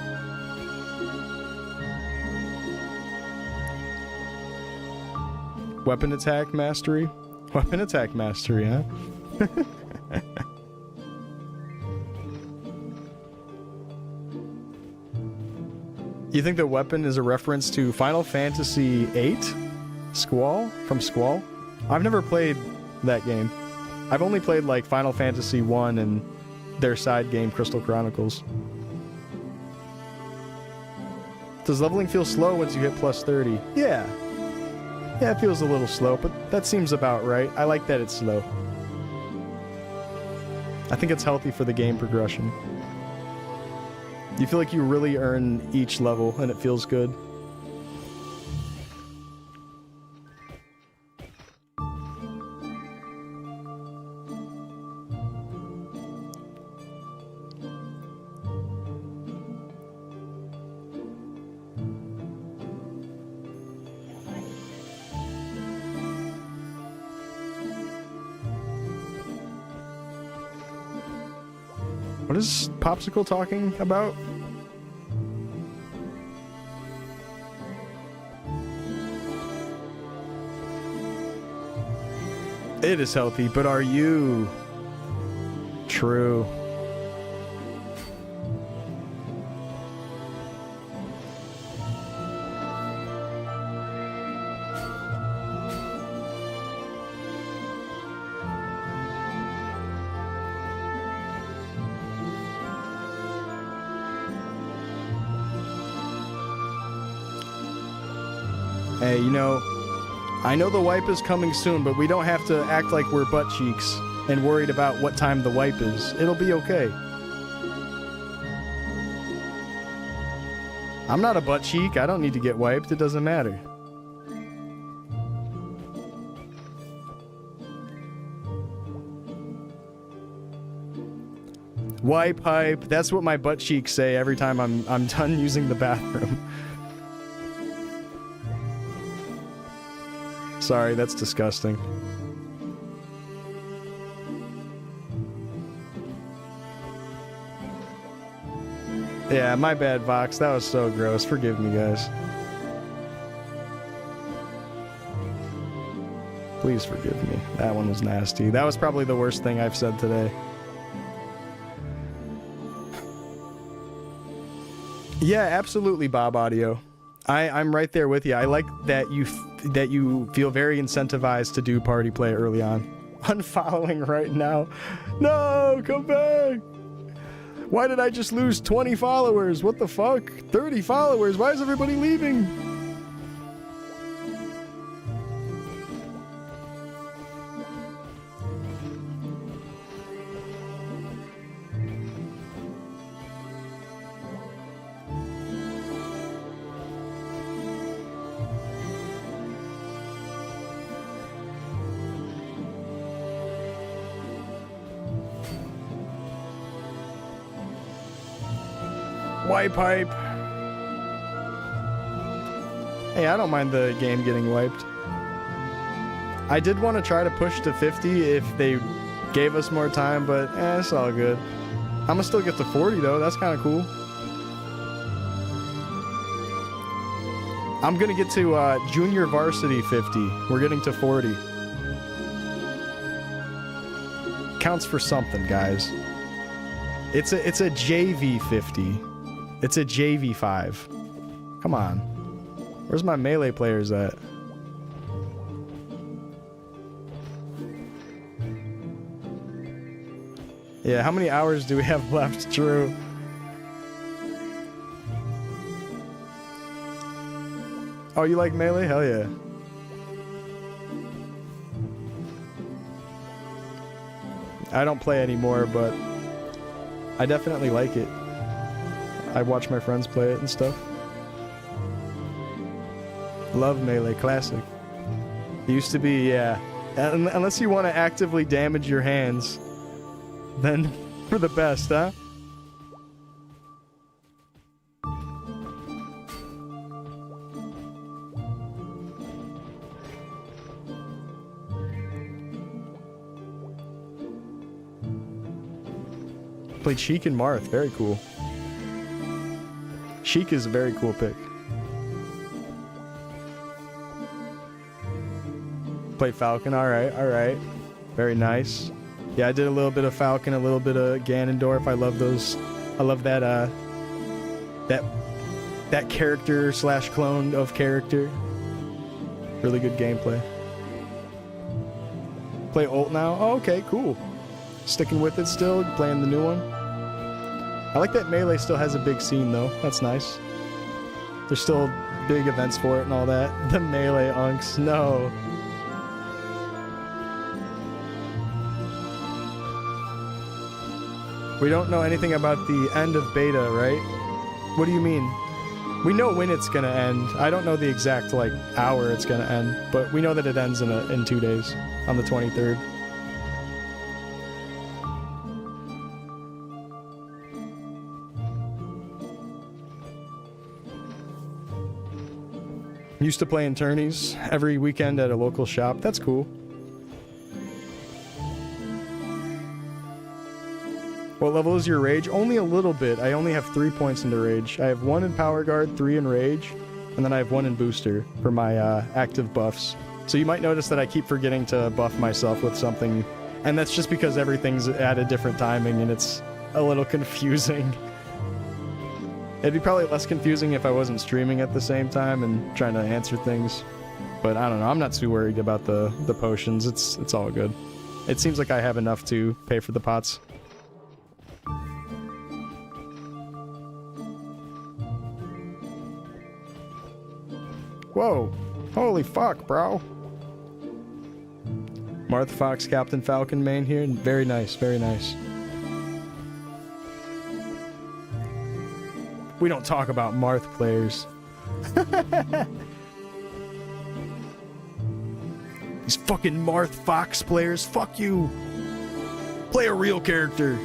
Weapon attack mastery? Weapon attack mastery, huh? You think the weapon is a reference to Final Fantasy VIII? Squall? From Squall? I've never played that game. I've only played like Final Fantasy I and their side game, Crystal Chronicles. Does leveling feel slow once you hit plus 30? Yeah. Yeah, it feels a little slow, but that seems about right. I like that it's slow. I think it's healthy for the game progression. You feel like you really earn each level, and it feels good. What is Popsicle talking about? It is healthy, but are you? True. Hey, you know, I know the wipe is coming soon, but we don't have to act like we're butt cheeks and worried about what time the wipe is. It'll be okay. I'm not a butt cheek. I don't need to get wiped. It doesn't matter. Wipe hype. That's what my butt cheeks say every time I'm done using the bathroom. Sorry, that's disgusting. Yeah, my bad, Vox. That was so gross. Forgive me, guys. Please forgive me. That one was nasty. That was probably the worst thing I've said today. Yeah, absolutely, Bob Audio. I'm right there with you. I like that you feel very incentivized to do party play early on. Unfollowing right now. No, come back. Why did I just lose 20 followers? What the fuck? 30 followers? Why is everybody leaving? Wipe hype. Hey, I don't mind the game getting wiped. I did want to try to push to 50 if they gave us more time, but it's all good. I'm gonna still get to 40 though. That's kind of cool. I'm gonna get to junior varsity 50. We're getting to 40. Counts for something, guys. It's a JV 50. It's a JV 5. Come on. Where's my melee players at? Yeah, how many hours do we have left, Drew? Oh, you like melee? Hell yeah. I don't play anymore, but I definitely like it. I watch my friends play it and stuff. Love melee, classic. It used to be, yeah. Unless you want to actively damage your hands, then for the best, huh? Played Sheik and Marth, very cool. Sheik is a very cool pick. Played Falcon, alright. Very nice. Yeah, I did a little bit of Falcon, a little bit of Ganondorf. I love those. I love that, that character / clone of character. Really good gameplay. Play ult now? Oh, okay, cool. Sticking with it still, playing the new one. I like that melee still has a big scene though. That's nice. There's still big events for it and all that. The melee unks, no. We don't know anything about the end of beta, right? What do you mean? We know when it's gonna end. I don't know the exact hour it's gonna end, but we know that it ends in 2 days, on the 23rd. Used to play in tourneys every weekend at a local shop. That's cool. What level is your rage? Only a little bit. I only have 3 points into rage. I have 1 in power guard, 3 in rage, and then I have 1 in booster for my active buffs. So you might notice that I keep forgetting to buff myself with something, and that's just because everything's at a different timing and it's a little confusing. It'd be probably less confusing if I wasn't streaming at the same time and trying to answer things. But I don't know, I'm not too worried about the potions. It's all good. It seems like I have enough to pay for the pots. Whoa. Holy fuck, bro. Martha Fox, Captain Falcon main here. Very nice, very nice. We don't talk about Marth players. These fucking Marth Fox players, fuck you. Play a real character.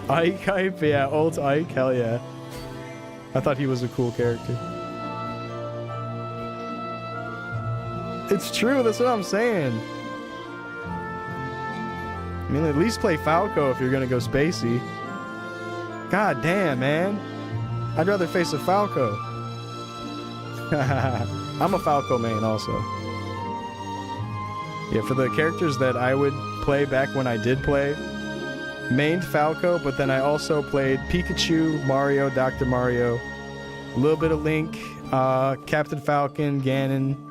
Ike hype, yeah, old Ike, hell yeah. I thought he was a cool character. It's true, that's what I'm saying. I mean, at least play Falco if you're gonna go spacey. God damn, man. I'd rather face a Falco. I'm a Falco main also. Yeah, for the characters that I would play back when I did play, mained Falco, but then I also played Pikachu, Mario, Dr. Mario, a little bit of Link, Captain Falcon, Ganon,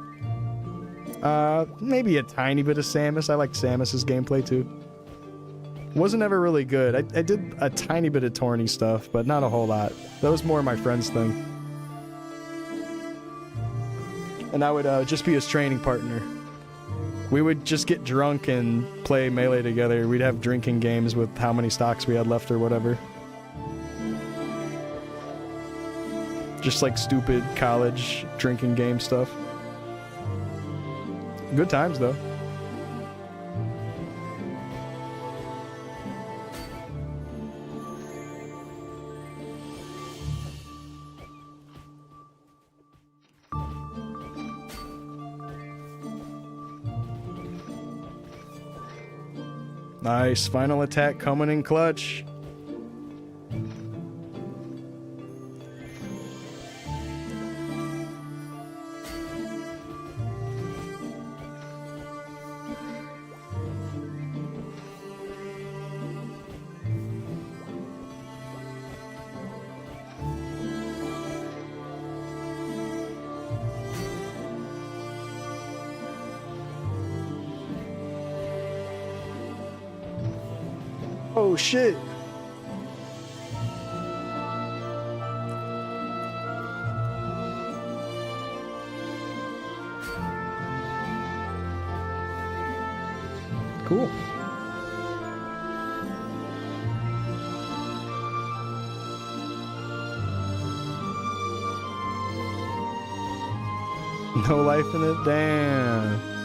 maybe a tiny bit of Samus. I like Samus's gameplay too. Wasn't ever really good. I did a tiny bit of Torny stuff, but not a whole lot. That was more my friend's thing. And I would just be his training partner. We would just get drunk and play Melee together. We'd have drinking games with how many stocks we had left or whatever. Just like stupid college drinking game stuff. Good times though. Nice, final attack coming in clutch. Oh shit. Cool. No life in it? Damn.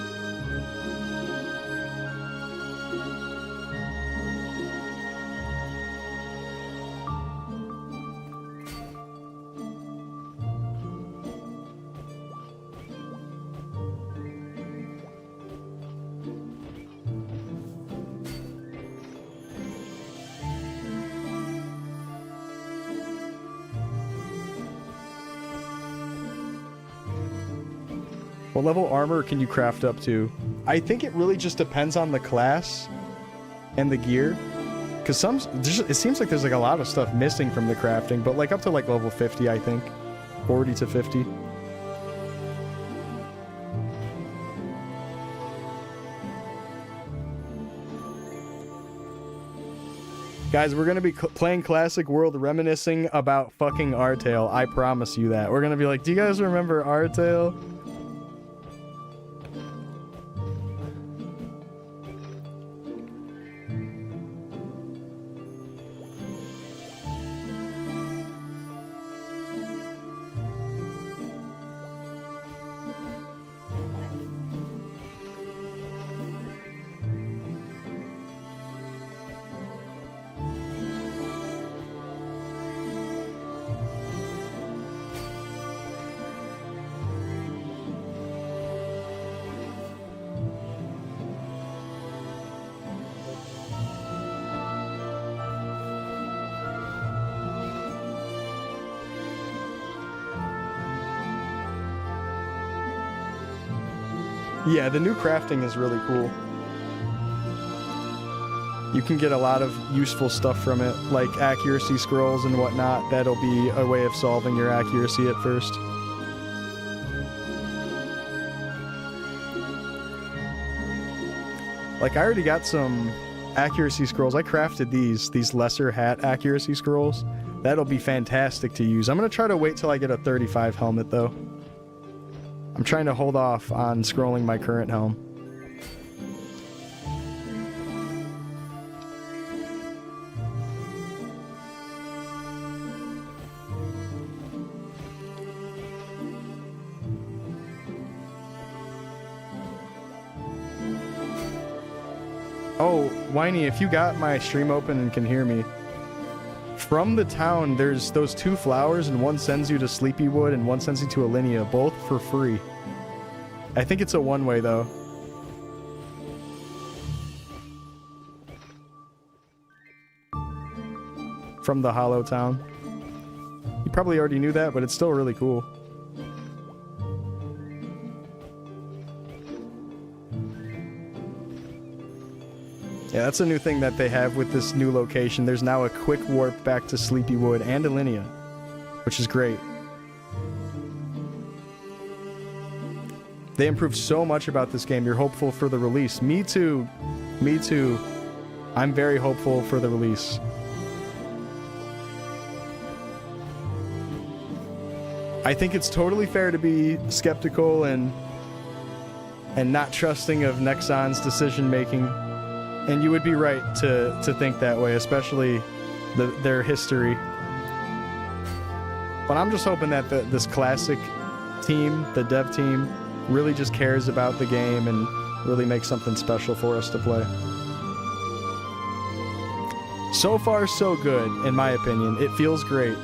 What level armor can you craft up to? I think it really just depends on the class and the gear. Because it seems like there's like a lot of stuff missing from the crafting, but like up to like level 50, I think. 40 to 50. Guys, we're going to be playing Classic World reminiscing about fucking Artale. I promise you that. We're going to be like, do you guys remember Artale? Yeah, the new crafting is really cool. You can get a lot of useful stuff from it, like accuracy scrolls and whatnot. That'll be a way of solving your accuracy at first. Like, I already got some accuracy scrolls. I crafted these lesser hat accuracy scrolls, That'll be fantastic to use. I'm going to try to wait till I get a 35 helmet, though. I'm trying to hold off on scrolling my current helm. Oh, Whiny, if you got my stream open and can hear me, from the town, there's those 2 flowers, and one sends you to Sleepywood and one sends you to Alinea, both for free. I think it's a one-way, though. From the Hollow Town. You probably already knew that, but it's still really cool. Yeah, that's a new thing that they have with this new location. There's now a quick warp back to Sleepywood and Alinea, which is great. They improved so much about this game. You're hopeful for the release. Me too. Me too. I'm very hopeful for the release. I think it's totally fair to be skeptical and not trusting of Nexon's decision making. And you would be right to think that way, especially their history. But I'm just hoping that this classic team, the dev team, really just cares about the game and really makes something special for us to play. So far, so good, in my opinion. It feels great.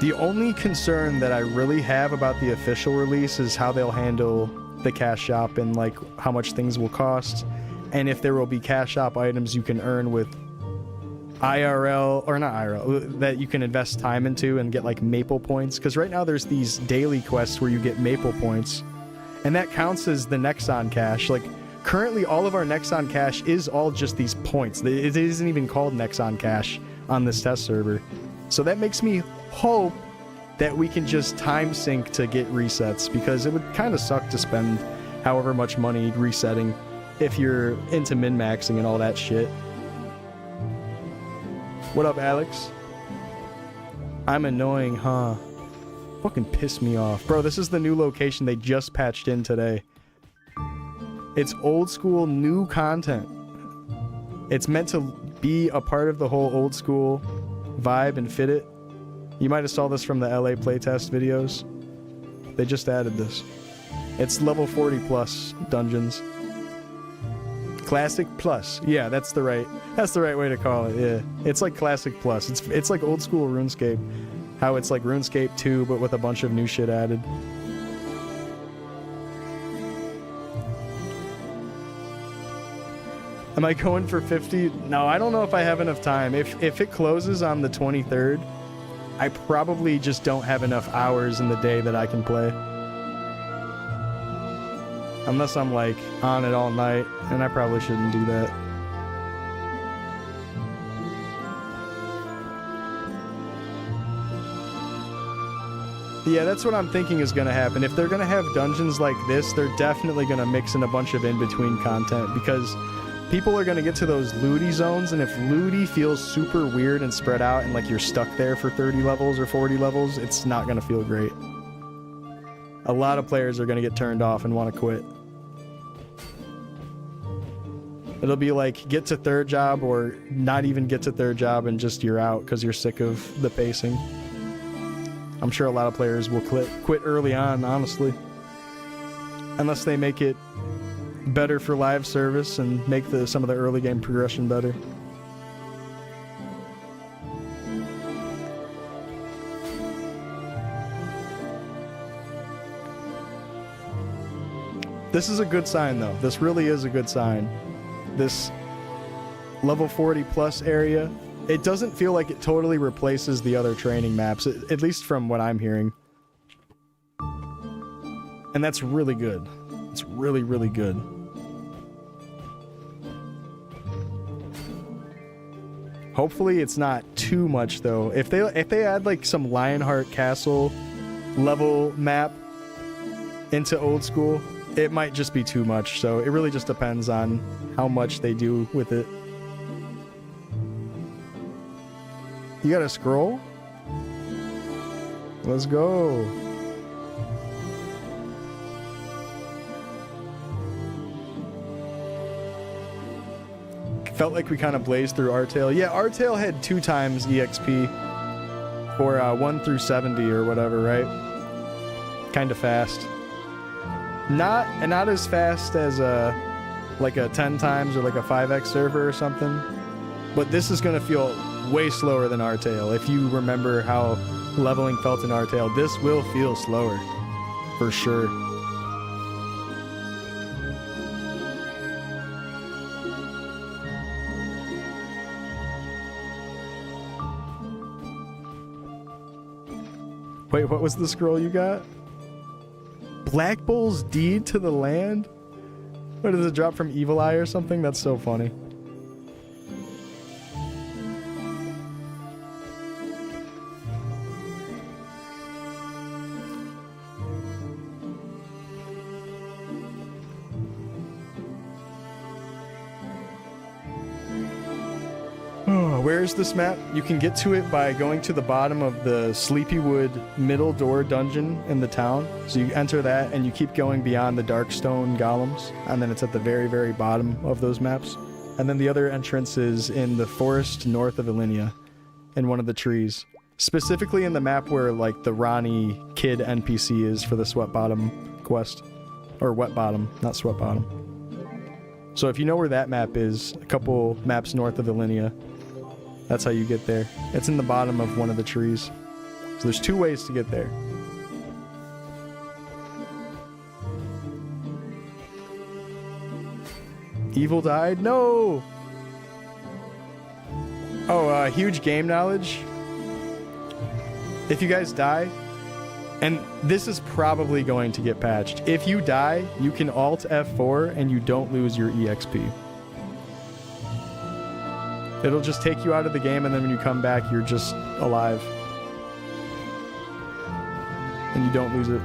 The only concern that I really have about the official release is how they'll handle the cash shop and like how much things will cost, and if there will be cash shop items you can earn with IRL, or not IRL, that you can invest time into and get like Maple points, because right now there's these daily quests where you get Maple points and that counts as the Nexon cash. Like currently all of our Nexon cash is all just these points. It isn't even called Nexon cash on this test server, so that makes me hope that we can just time sync to get resets, because it would kind of suck to spend however much money resetting if you're into min-maxing and all that shit. What up, Alex? I'm annoying, huh? Fucking piss me off. Bro, this is the new location they just patched in today. It's old school, new content. It's meant to be a part of the whole old school vibe and fit it. You might have saw this from the LA playtest videos. They just added this. It's level 40 plus dungeons. Classic plus. Yeah, that's the right way to call it. Yeah. It's like Classic plus. It's like old school RuneScape. How it's like RuneScape 2 but with a bunch of new shit added. Am I going for 50? No, I don't know if I have enough time. If it closes on the 23rd, I probably just don't have enough hours in the day that I can play. Unless I'm like on it all night, and I probably shouldn't do that. Yeah, that's what I'm thinking is going to happen. If they're going to have dungeons like this, they're definitely going to mix in a bunch of in-between content, because people are going to get to those looty zones, and if looty feels super weird and spread out and like you're stuck there for 30 levels or 40 levels, it's not going to feel great. A lot of players are going to get turned off and want to quit. It'll be like get to third job or not even get to third job and just you're out because you're sick of the pacing. I'm sure a lot of players will quit early on, honestly. Unless they make it better for live service and make some of the early game progression better. This is a good sign, though. This really is a good sign. This level 40 plus area, it doesn't feel like it totally replaces the other training maps, at least from what I'm hearing. And that's really good. It's really, really good. Hopefully it's not too much, though. If they add like some Lionheart Castle level map into old school, it might just be too much. So it really just depends on how much they do with it. You got a scroll? Let's go. Felt like we kind of blazed through Artale. Yeah, Artale had 2 times EXP for 1 through 70 or whatever, right? Kind of fast. Not as fast as like a 10 times or like a 5x server or something. But this is going to feel way slower than Artale. If you remember how leveling felt in Artale, this will feel slower. For sure. Wait, what was the scroll you got? Black Bull's deed to the land? What, does it drop from Evil Eye or something? That's so funny. Where's this map? You can get to it by going to the bottom of the Sleepywood middle door dungeon in the town. So you enter that and you keep going beyond the Darkstone golems, and then it's at the very, very bottom of those maps. And then the other entrance is in the forest north of Ilinia, in one of the trees. Specifically in the map where like the Ronnie kid NPC is for the Sweat Bottom quest. Or Wet Bottom, not Sweat Bottom. So if you know where that map is, a couple maps north of Ilinia, that's how you get there. It's in the bottom of one of the trees. So there's 2 ways to get there. Evil died? No! Oh, huge game knowledge. If you guys die, and this is probably going to get patched. If you die, you can Alt F4 and you don't lose your EXP. It'll just take you out of the game, and then when you come back, you're just alive. And you don't lose it.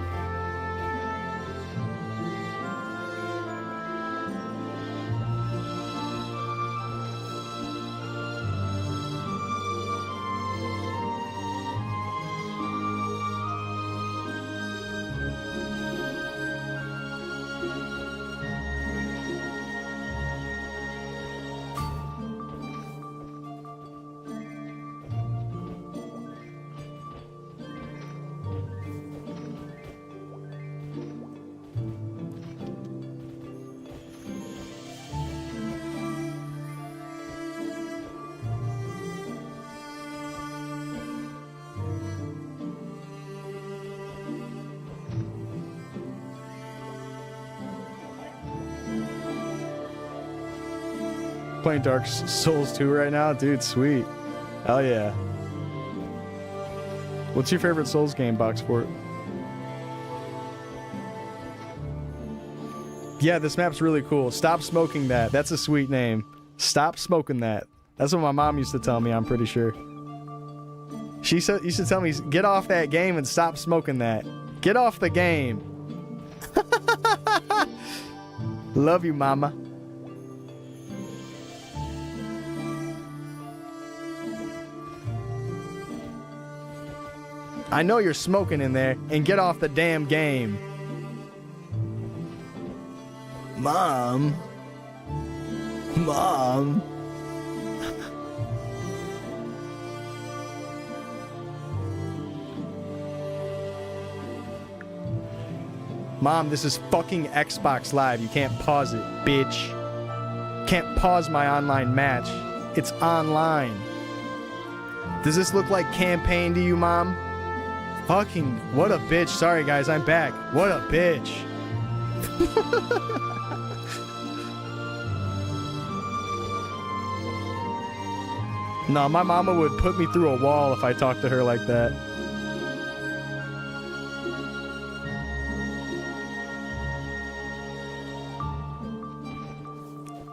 Playing Dark Souls 2 right now? Dude, sweet. Hell yeah. What's your favorite Souls game, Boxport? Yeah, this map's really cool. Stop smoking that. That's a sweet name. Stop smoking that. That's what my mom used to tell me, I'm pretty sure. She said, used to tell me, get off that game and stop smoking that. Get off the game. Love you, mama. I know you're smoking in there, and get off the damn game. Mom. Mom. Mom, this is fucking Xbox Live. You can't pause it, bitch. Can't pause my online match. It's online. Does this look like campaign to you, Mom? Fucking, what a bitch. Sorry, guys, I'm back. What a bitch. No, my mama would put me through a wall if I talked to her like that.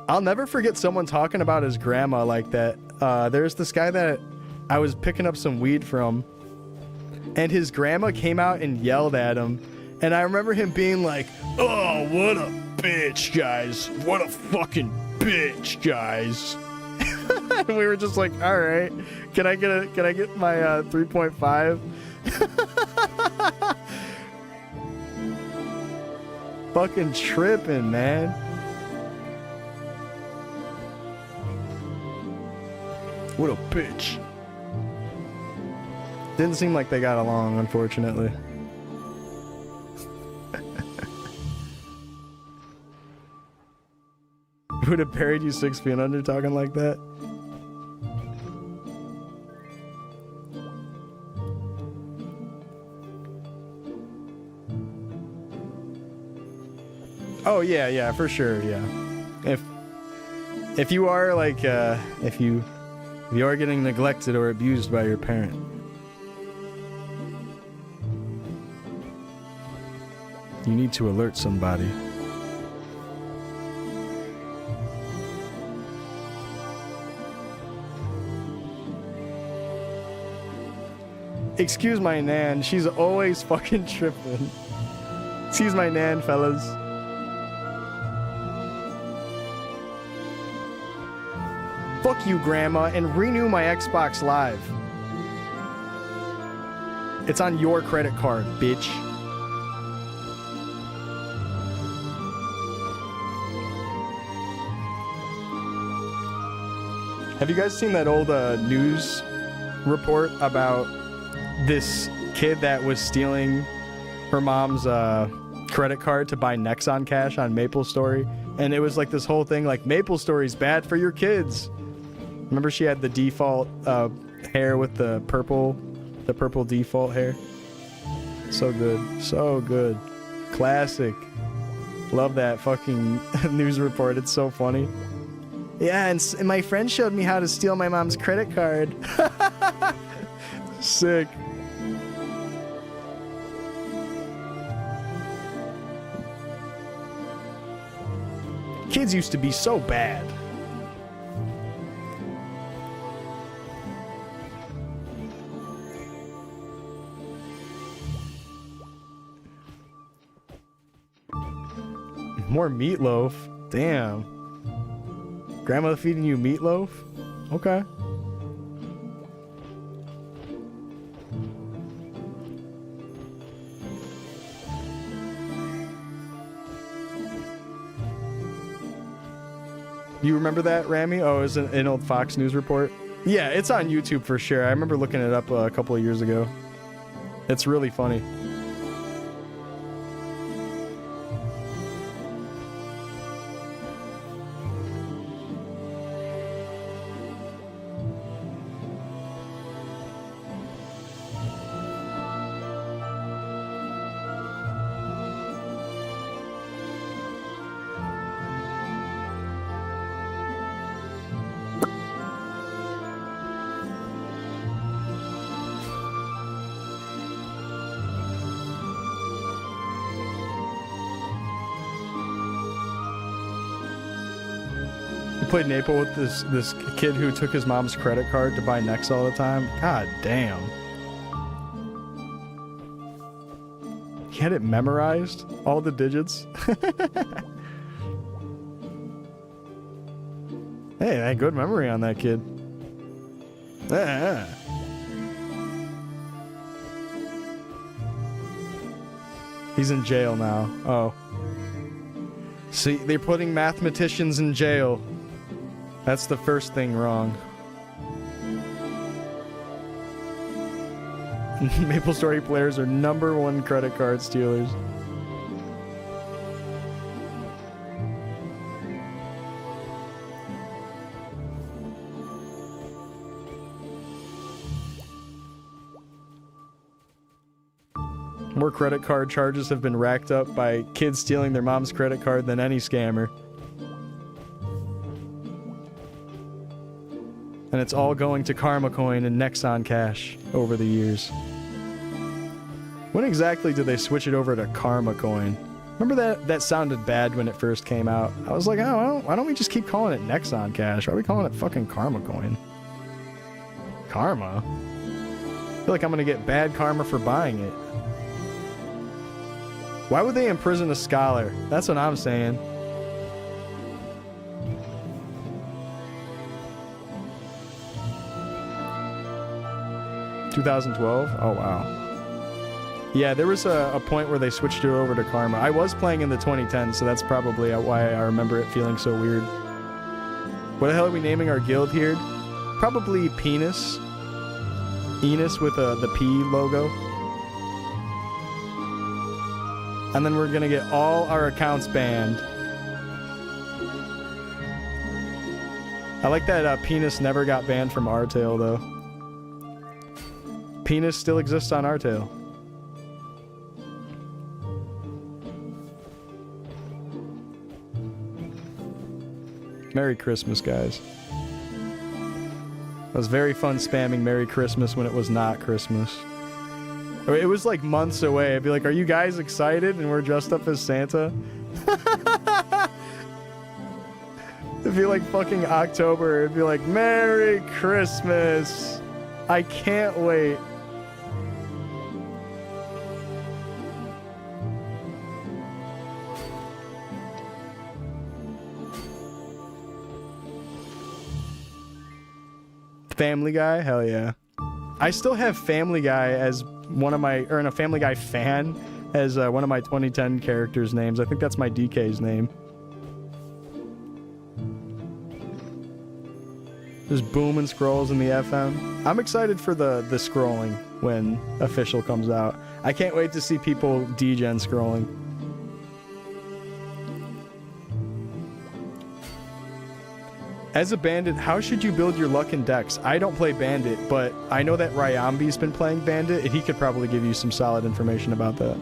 I'll never forget someone talking about his grandma like that. There's this guy that I was picking up some weed from, and his grandma came out and yelled at him. And I remember him being like, oh, what a bitch, guys. What a fucking bitch, guys. And we were just like, all right, can I get my 3.5? Fucking tripping, man. What a bitch. Didn't seem like they got along, unfortunately. Would have buried you 6 feet under talking like that? Oh yeah, for sure, yeah. If you are like if you are getting neglected or abused by your parent, you need to alert somebody. Excuse my nan, she's always fucking tripping. Excuse my nan, fellas. Fuck you, Grandma, and renew my Xbox Live. It's on your credit card, bitch. Have you guys seen that old news report about this kid that was stealing her mom's credit card to buy Nexon Cash on Maplestory? And it was like this whole thing like, Maplestory's bad for your kids. Remember she had the default hair with the purple default hair? So good. So good. Classic. Love that fucking news report. It's so funny. Yeah, and my friend showed me how to steal my mom's credit card. Sick. Kids used to be so bad. More meatloaf? Damn. Grandma feeding you meatloaf? Okay. You remember that, Rami? Oh, it was an old Fox News report? Yeah, it's on YouTube for sure. I remember looking it up a couple of years ago. It's really funny. Played Naple with this kid who took his mom's credit card to buy Nex all the time. God damn. He had it memorized, all the digits. Hey, that good memory on that kid. Yeah. He's in jail now. Oh. See, they're putting mathematicians in jail. That's the first thing wrong. Maplestory players are #1 credit card stealers. More credit card charges have been racked up by kids stealing their mom's credit card than any scammer. And it's all going to Karma Coin and Nexon Cash over the years. When exactly did they switch it over to Karma Coin? Remember that sounded bad when it first came out. I was like, oh, why don't we just keep calling it Nexon Cash? Why are we calling it fucking Karma Coin? Karma? I feel like I'm gonna get bad karma for buying it. Why would they imprison a scholar? That's what I'm saying. 2012? Oh, wow. Yeah, there was a point where they switched it over to Karma. I was playing in the 2010s, so that's probably why I remember it feeling so weird. What the hell are we naming our guild here? Probably Penis. Enos with the P logo. And then we're gonna get all our accounts banned. I like that Penis never got banned from Artale, though. Penis still exists on Artale. Merry Christmas, guys. It was very fun spamming Merry Christmas when it was not Christmas. It was like months away. I'd be like, are you guys excited? And we're dressed up as Santa? It'd be like fucking October. It'd be like, Merry Christmas. I can't wait. Family Guy? Hell yeah. I still have Family Guy as one of my, or in a Family Guy fan as one of my 2010 characters' names. I think that's my DK's name. There's boom and scrolls in the FM. I'm excited for the scrolling when official comes out. I can't wait to see people degen scrolling. As a bandit, how should you build your luck in decks? I don't play bandit, but I know that Ryambi's been playing bandit, and he could probably give you some solid information about that.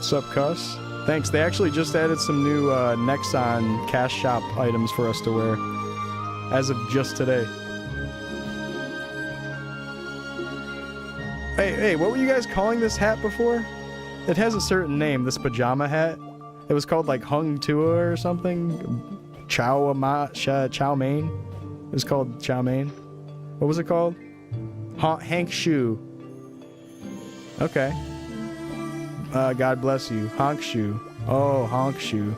Sup, Cuss? Thanks. They actually just added some new Nexon cash shop items for us to wear as of just today. Hey, what were you guys calling this hat before? It has a certain name, this pajama hat. It was called like Hung Tua or something. Chow Mein. It was called Chow Mein. What was it called? Hank Shoe. Okay. God bless you. Honk Shoe. Oh, Honk Shoe.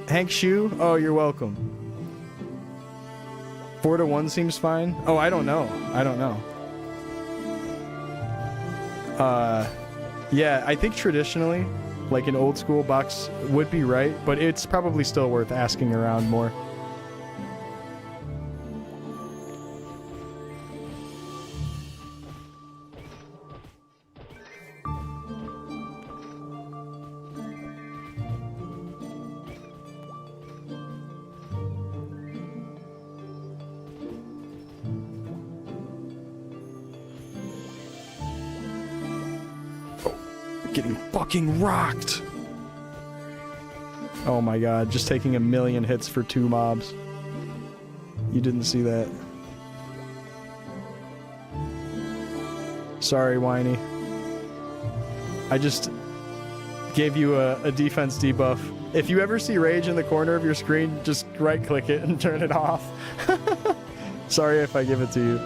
Hank Shoe? Oh, you're welcome. 4-1 seems fine. Oh, I don't know. Yeah, I think traditionally, like an old school box would be right, but it's probably still worth asking around more. Getting fucking rocked. Oh my god, just taking 1,000,000 hits for 2 mobs. You didn't see that. Sorry, Whiny. I just gave you a defense debuff. If you ever see rage in the corner of your screen, just right click it and turn it off. Sorry if I give it to you.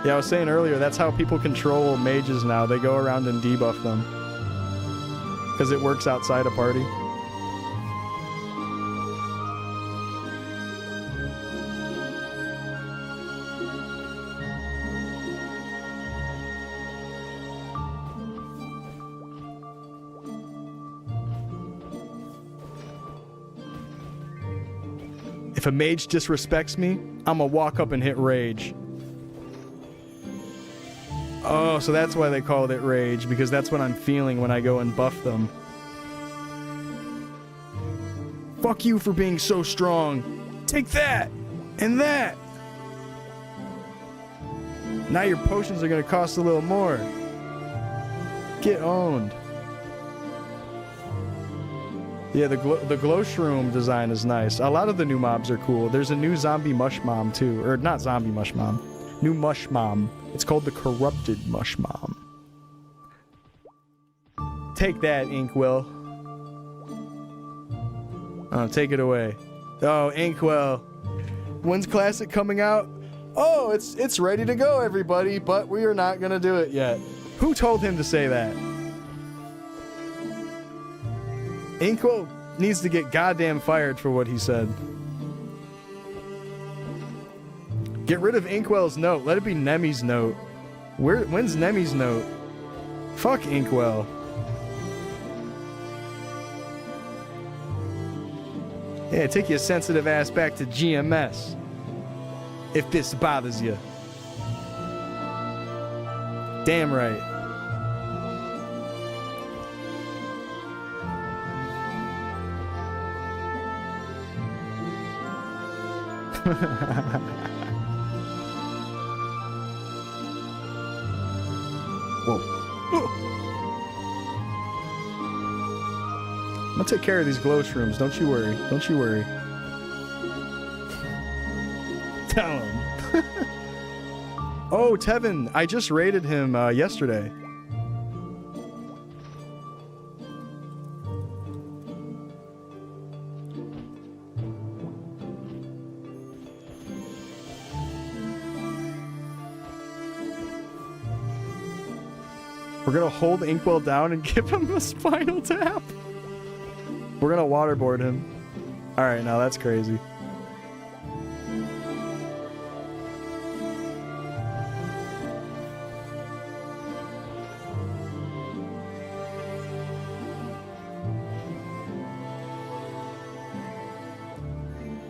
Yeah, I was saying earlier, that's how people control mages now. They go around and debuff them. Because it works outside a party. If a mage disrespects me, I'ma walk up and hit rage. Oh, so that's why they called it rage, because that's what I'm feeling when I go and buff them. Fuck you for being so strong. Take that! And that! Now your potions are gonna cost a little more. Get owned. Yeah, the glow shroom design is nice. A lot of the new mobs are cool. There's a new zombie mush mom too, or not zombie mush mom, new mush mom. It's called the corrupted mush mom. Take that, Inkwell. Oh, take it away. Oh, Inkwell. When's Classic coming out? Oh, it's ready to go, everybody, but we are not gonna do it yet. Who told him to say that? Inkwell needs to get goddamn fired for what he said. Get rid of Inkwell's note. Let it be Nemi's note. When's Nemi's note? Fuck Inkwell. Yeah, take your sensitive ass back to GMS. If this bothers you. Damn right. Whoa. I'm gonna take care of these glow shrooms. Don't you worry. Don't you worry. Tell him. Oh, Tevin. I just raided him yesterday. We're gonna hold Inkwell down and give him a spinal tap. We're gonna waterboard him. Alright, now that's crazy.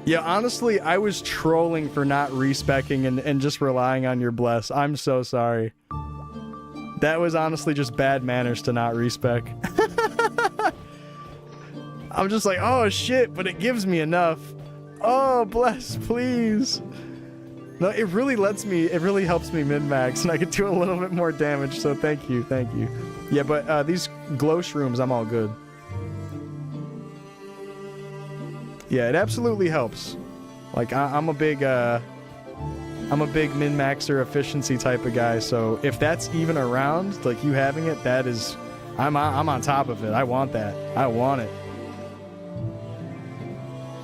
Yeah, honestly, I was trolling for not respecking and just relying on your bless. I'm so sorry. That was honestly just bad manners to not respec. I'm just like, oh shit, but it gives me enough. Oh, bless, please. No, it really helps me min-max, and I could do a little bit more damage, so thank you. Yeah, but these glow shrooms, I'm all good. Yeah, it absolutely helps. Like, I'm a big min-maxer efficiency type of guy, so if that's even around, like you having it, that is, I'm on top of it. I want that. I want it.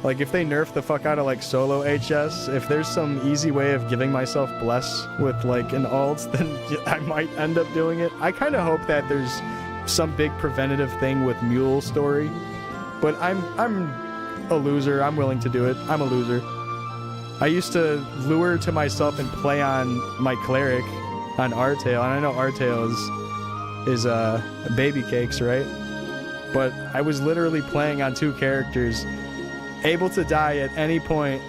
Like, if they nerf the fuck out of, like, solo HS, if there's some easy way of giving myself bless with, like, an ult, then I might end up doing it. I kind of hope that there's some big preventative thing with Mule story, but I'm a loser. I'm willing to do it. I'm a loser. I used to lure to myself and play on my Cleric on Artail, and I know Artail is baby cakes, right? But I was literally playing on two characters, able to die at any point,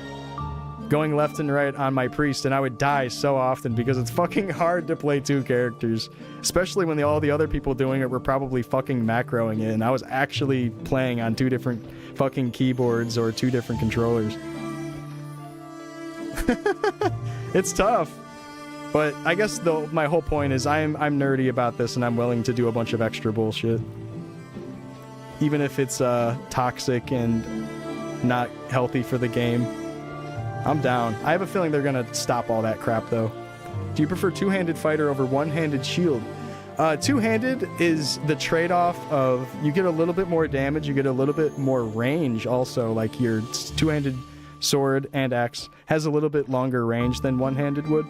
going left and right on my priest, and I would die so often because it's fucking hard to play two characters, especially when all the other people doing it were probably fucking macroing it, and I was actually playing on two different fucking keyboards or two different controllers. It's tough, but I guess my whole point is I'm nerdy about this, and I'm willing to do a bunch of extra bullshit, even if it's toxic and not healthy for the game. I'm down. I have a feeling they're gonna stop all that crap though. Do you prefer two-handed fighter over one-handed shield? Two-handed is the trade-off of you get a little bit more damage, you get a little bit more range also, like your two-handed sword and axe has a little bit longer range than one-handed would.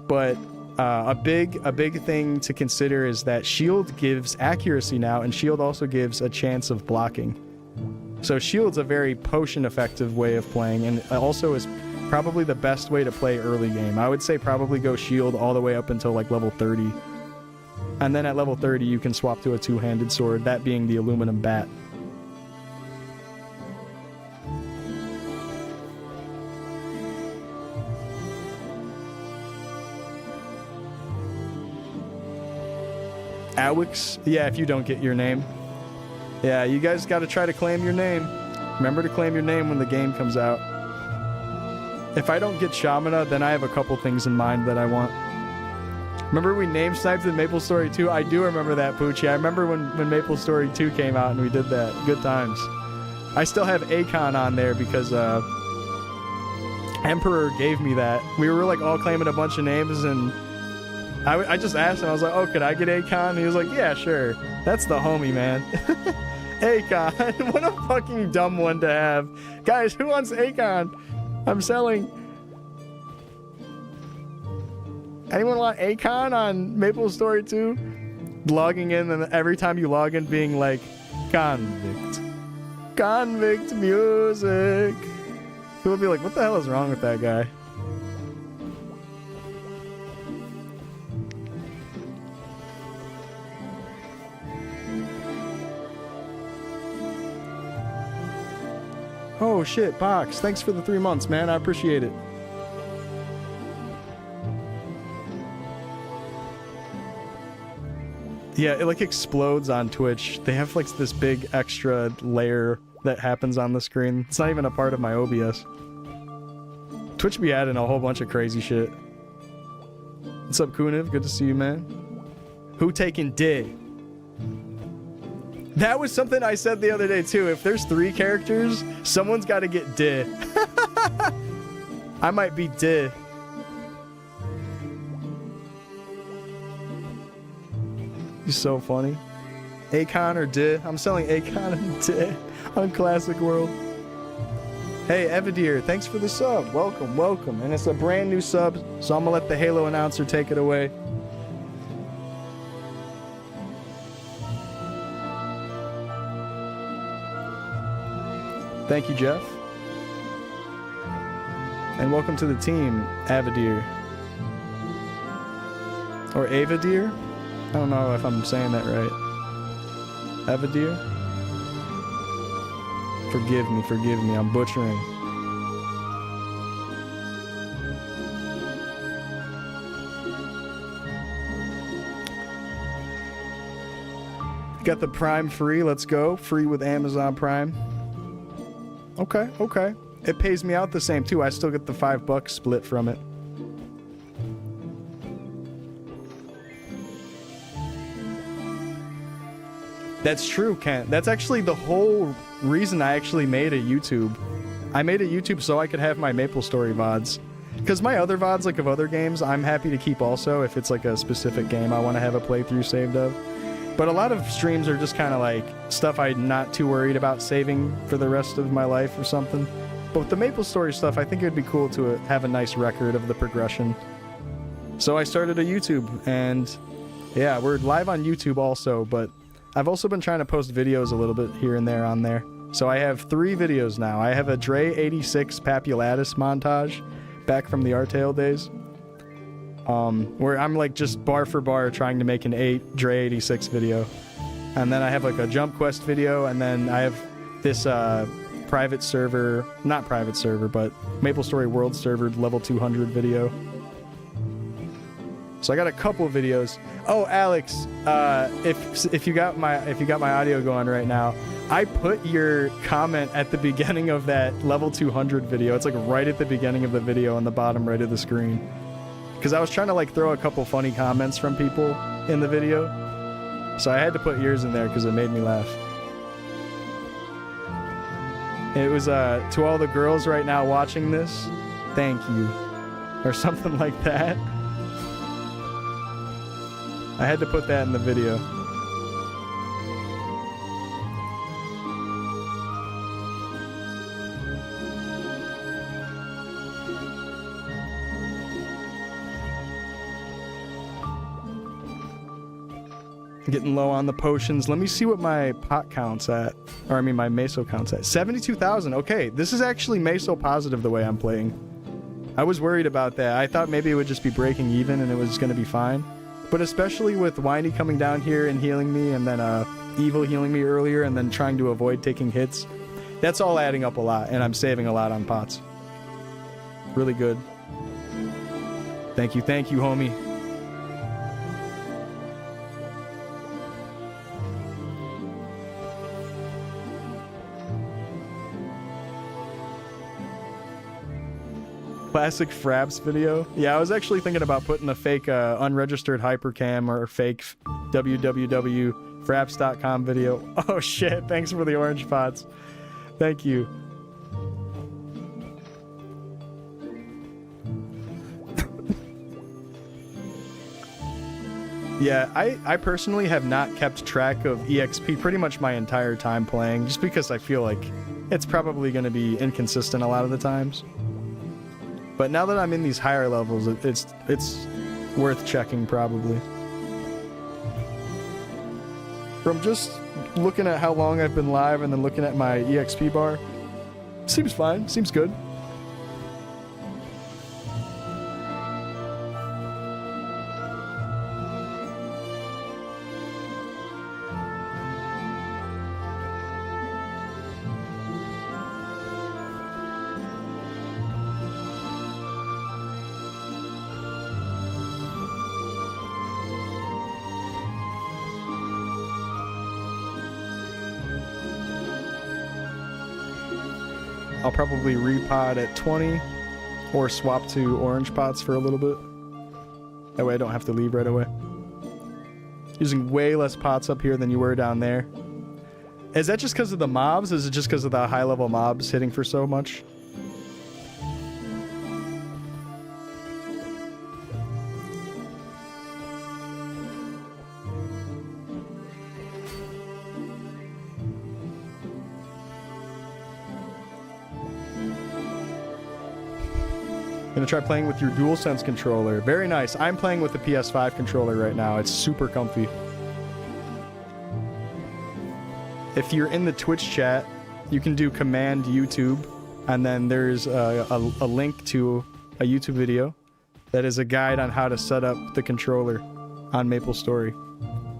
But a big thing to consider is that shield gives accuracy now, and shield also gives a chance of blocking. So shield's a very potion effective way of playing, and also is probably the best way to play early game. I would say probably go shield all the way up until like level 30. And then at level 30 you can swap to a two-handed sword, that being the aluminum bat. Awix? Yeah, if you don't get your name. Yeah, you guys gotta try to claim your name. Remember to claim your name when the game comes out. If I don't get Shamana, then I have a couple things in mind that I want. Remember we name sniped in Maplestory 2? I do remember that, Poochie. I remember when Maplestory 2 came out and we did that. Good times. I still have Akon on there because Emperor gave me that. We were like all claiming a bunch of names, and I just asked him. I was like, "Oh, could I get Akon?" And he was like, "Yeah, sure." That's the homie, man. Akon. What a fucking dumb one to have. Guys, who wants Akon? I'm selling. Anyone want Akon on Maplestory 2? Logging in, and every time you log in being like, convict. Convict music. People will be like, what the hell is wrong with that guy? Oh shit, Box. Thanks for the 3 months, man. I appreciate it. Yeah, it like explodes on Twitch. They have like this big extra layer that happens on the screen. It's not even a part of my OBS. Twitch be adding a whole bunch of crazy shit. What's up, Kuniv? Good to see you, man. Who taking D? That was something I said the other day too. If there's 3 characters, someone's got to get D. I might be D. You're so funny. Akon or D? I'm selling Akon and D on Classic World. Hey, Evadir, thanks for the sub. Welcome, welcome. And it's a brand new sub, so I'm gonna let the Halo announcer take it away. Thank you, Jeff. And welcome to the team, Avadir. Or Avadir? I don't know if I'm saying that right. Avadir? Forgive me, I'm butchering. Got the Prime free, let's go. Free with Amazon Prime. Okay, okay. It pays me out the same too. I still get the $5 split from it. That's true, Kent. That's actually the whole reason I actually made a YouTube. I made a YouTube so I could have my Maplestory VODs. Because my other VODs, like of other games, I'm happy to keep also if it's like a specific game I want to have a playthrough saved of. But a lot of streams are just kind of like stuff I'm not too worried about saving for the rest of my life or something. But with the Maplestory stuff, I think it would be cool to have a nice record of the progression. So I started a YouTube, and yeah, we're live on YouTube also, but I've also been trying to post videos a little bit here and there on there. So I have 3 videos now. I have a Dre 86 Papulatus montage back from the Artale days. Where I'm like just bar for bar trying to make an Dre 86 video. And then I have like a Jump Quest video, and then I have this private server, not private server, but Maplestory World server level 200 video. So I got a couple of videos. Oh, Alex, if you got my audio going right now, I put your comment at the beginning of that level 200 video. It's like right at the beginning of the video on the bottom right of the screen. Because I was trying to like throw a couple funny comments from people in the video. So I had to put yours in there because it made me laugh. It was to all the girls right now watching this, thank you. Or something like that. I had to put that in the video. Getting low on the potions. Let me see what my pot count's at. Or I mean my meso count's at. 72,000. Okay, this is actually meso positive the way I'm playing. I was worried about that. I thought maybe it would just be breaking even and it was going to be fine. But especially with Whiny coming down here and healing me, and then Evil healing me earlier, and then trying to avoid taking hits, that's all adding up a lot, and I'm saving a lot on pots. Really good. Thank you, homie. Classic Fraps video. Yeah, I was actually thinking about putting a fake unregistered hypercam or fake www.fraps.com video. Oh shit, thanks for the orange pots. Thank you. Yeah, I personally have not kept track of EXP pretty much my entire time playing, just because I feel like it's probably going to be inconsistent a lot of the times. But now that I'm in these higher levels, it's worth checking probably. From just looking at how long I've been live and then looking at my EXP bar, seems fine, seems good. I'll probably repod at 20 or swap to orange pots for a little bit. That way I don't have to leave right away. Using way less pots up here than you were down there. Is that just because of the mobs? Is it just because of the high level mobs hitting for so much? Gonna try playing with your DualSense controller. Very nice. I'm playing with the PS5 controller right now. It's super comfy. If you're in the Twitch chat, you can do Command YouTube, and then there's a link to a YouTube video that is a guide on how to set up the controller on Maplestory.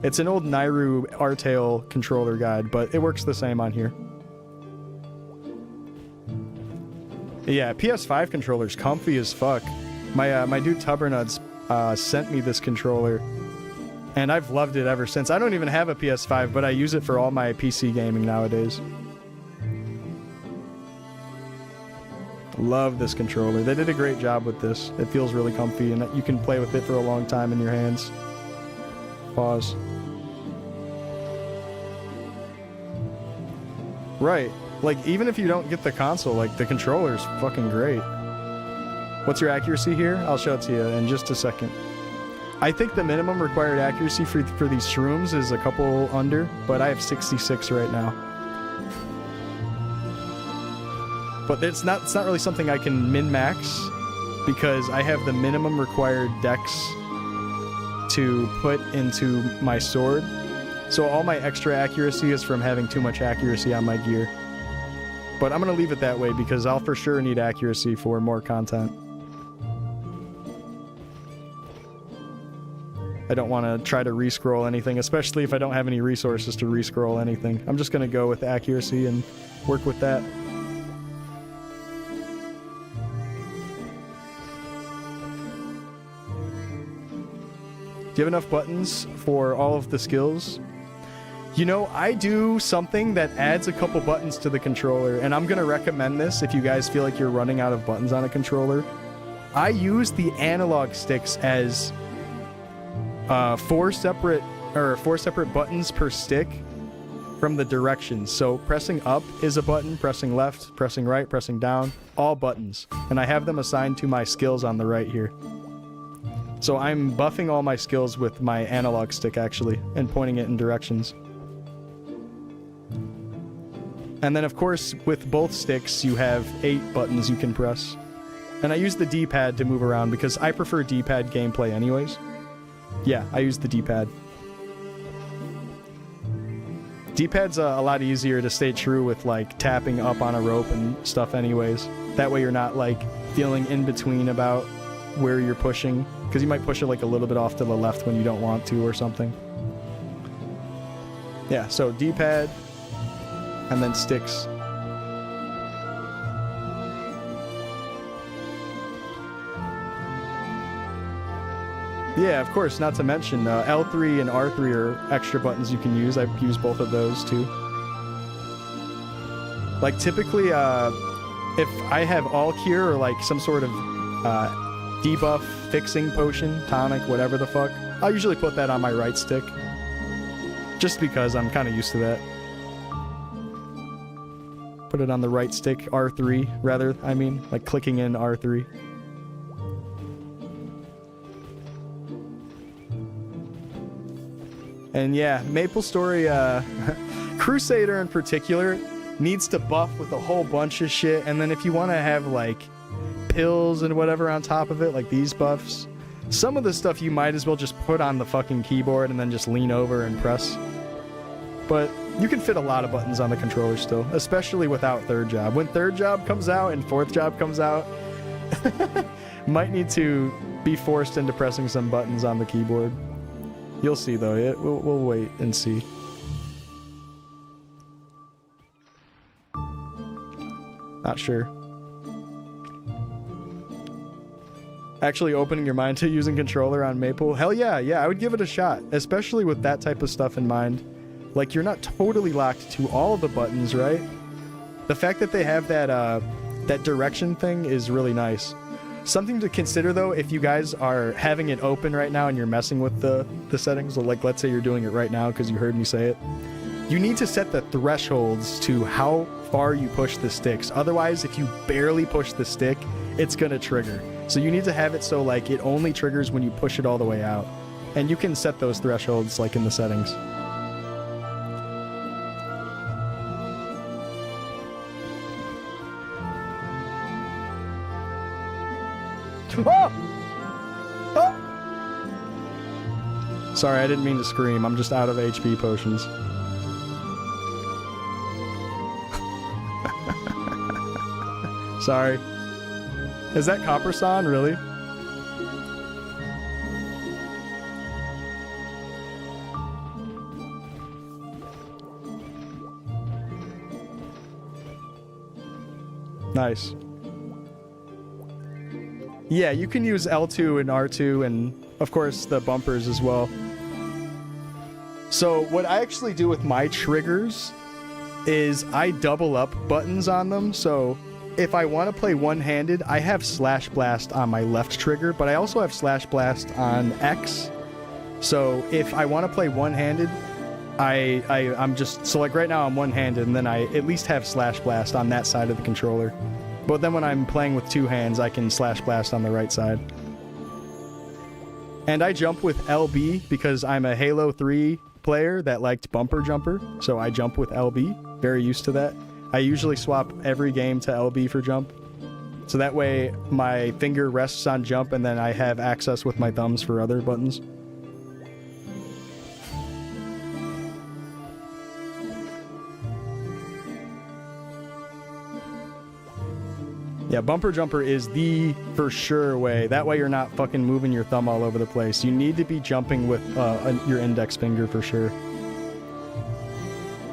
It's an old Nairu Artail controller guide, but it works the same on here. Yeah, PS5 controller's comfy as fuck. My dude Tubbernuts sent me this controller, and I've loved it ever since. I don't even have a PS5, but I use it for all my PC gaming nowadays. Love this controller. They did a great job with this. It feels really comfy, and you can play with it for a long time in your hands. Pause. Right. Like, even if you don't get the console, like, the controller's fucking great. What's your accuracy here? I'll show it to you in just a second. I think the minimum required accuracy for these shrooms is a couple under, but I have 66 right now. But it's not really something I can min-max, because I have the minimum required dex to put into my sword. So all my extra accuracy is from having too much accuracy on my gear. But I'm going to leave it that way because I'll for sure need accuracy for more content. I don't want to try to re-scroll anything, especially if I don't have any resources to re-scroll anything. I'm just going to go with accuracy and work with that. Do you have enough buttons for all of the skills? You know, I do something that adds a couple buttons to the controller, and I'm going to recommend this if you guys feel like you're running out of buttons on a controller. I use the analog sticks as four separate buttons per stick from the directions. So pressing up is a button, pressing left, pressing right, pressing down, all buttons. And I have them assigned to my skills on the right here. So I'm buffing all my skills with my analog stick, actually, and pointing it in directions. And then, of course, with both sticks, you have 8 buttons you can press. And I use the D-pad to move around because I prefer D-pad gameplay anyways. Yeah, I use the D-pad. D-pad's a lot easier to stay true with, like, tapping up on a rope and stuff anyways. That way you're not, like, feeling in between about where you're pushing. Because you might push it, like, a little bit off to the left when you don't want to or something. Yeah, so D-pad, and then sticks. Yeah, of course, not to mention L3 and R3 are extra buttons you can use. I use both of those too. Like typically, if I have all cure or like some sort of debuff fixing potion, tonic, whatever the fuck. I'll usually put that on my right stick. Just because I'm kind of used to that. Put it on the right stick, R3, rather, I mean, like clicking in R3. And yeah, Maplestory, Crusader in particular, needs to buff with a whole bunch of shit, and then if you want to have, like, pills and whatever on top of it, like these buffs, some of the stuff you might as well just put on the fucking keyboard and then just lean over and press. But you can fit a lot of buttons on the controller still, especially without third job. When third job comes out and fourth job comes out, might need to be forced into pressing some buttons on the keyboard. You'll see though, we'll wait and see. Not sure. Actually opening your mind to using controller on Maple? Hell yeah, I would give it a shot, especially with that type of stuff in mind. Like, you're not totally locked to all the buttons, right? The fact that they have that direction thing is really nice. Something to consider, though, if you guys are having it open right now and you're messing with the settings, or like, let's say you're doing it right now because you heard me say it, you need to set the thresholds to how far you push the sticks. Otherwise, if you barely push the stick, it's gonna trigger. So you need to have it so, like, it only triggers when you push it all the way out. And you can set those thresholds, like, in the settings. Oh! Oh! Sorry, I didn't mean to scream. I'm just out of HP potions. Sorry. Is that Copper San, really? Nice. Yeah, you can use L2 and R2 and, of course, the bumpers as well. So what I actually do with my triggers is I double up buttons on them. So if I want to play one-handed, I have Slash Blast on my left trigger, but I also have Slash Blast on X. So if I want to play one-handed, I'm just... So like right now I'm one-handed, and then I at least have Slash Blast on that side of the controller. But then when I'm playing with two hands, I can Slash Blast on the right side. And I jump with LB because I'm a Halo 3 player that liked bumper jumper, so I jump with LB. Very used to that. I usually swap every game to LB for jump. So that way my finger rests on jump and then I have access with my thumbs for other buttons. Yeah, bumper jumper is the for sure way. That way you're not fucking moving your thumb all over the place. You need to be jumping with your index finger for sure.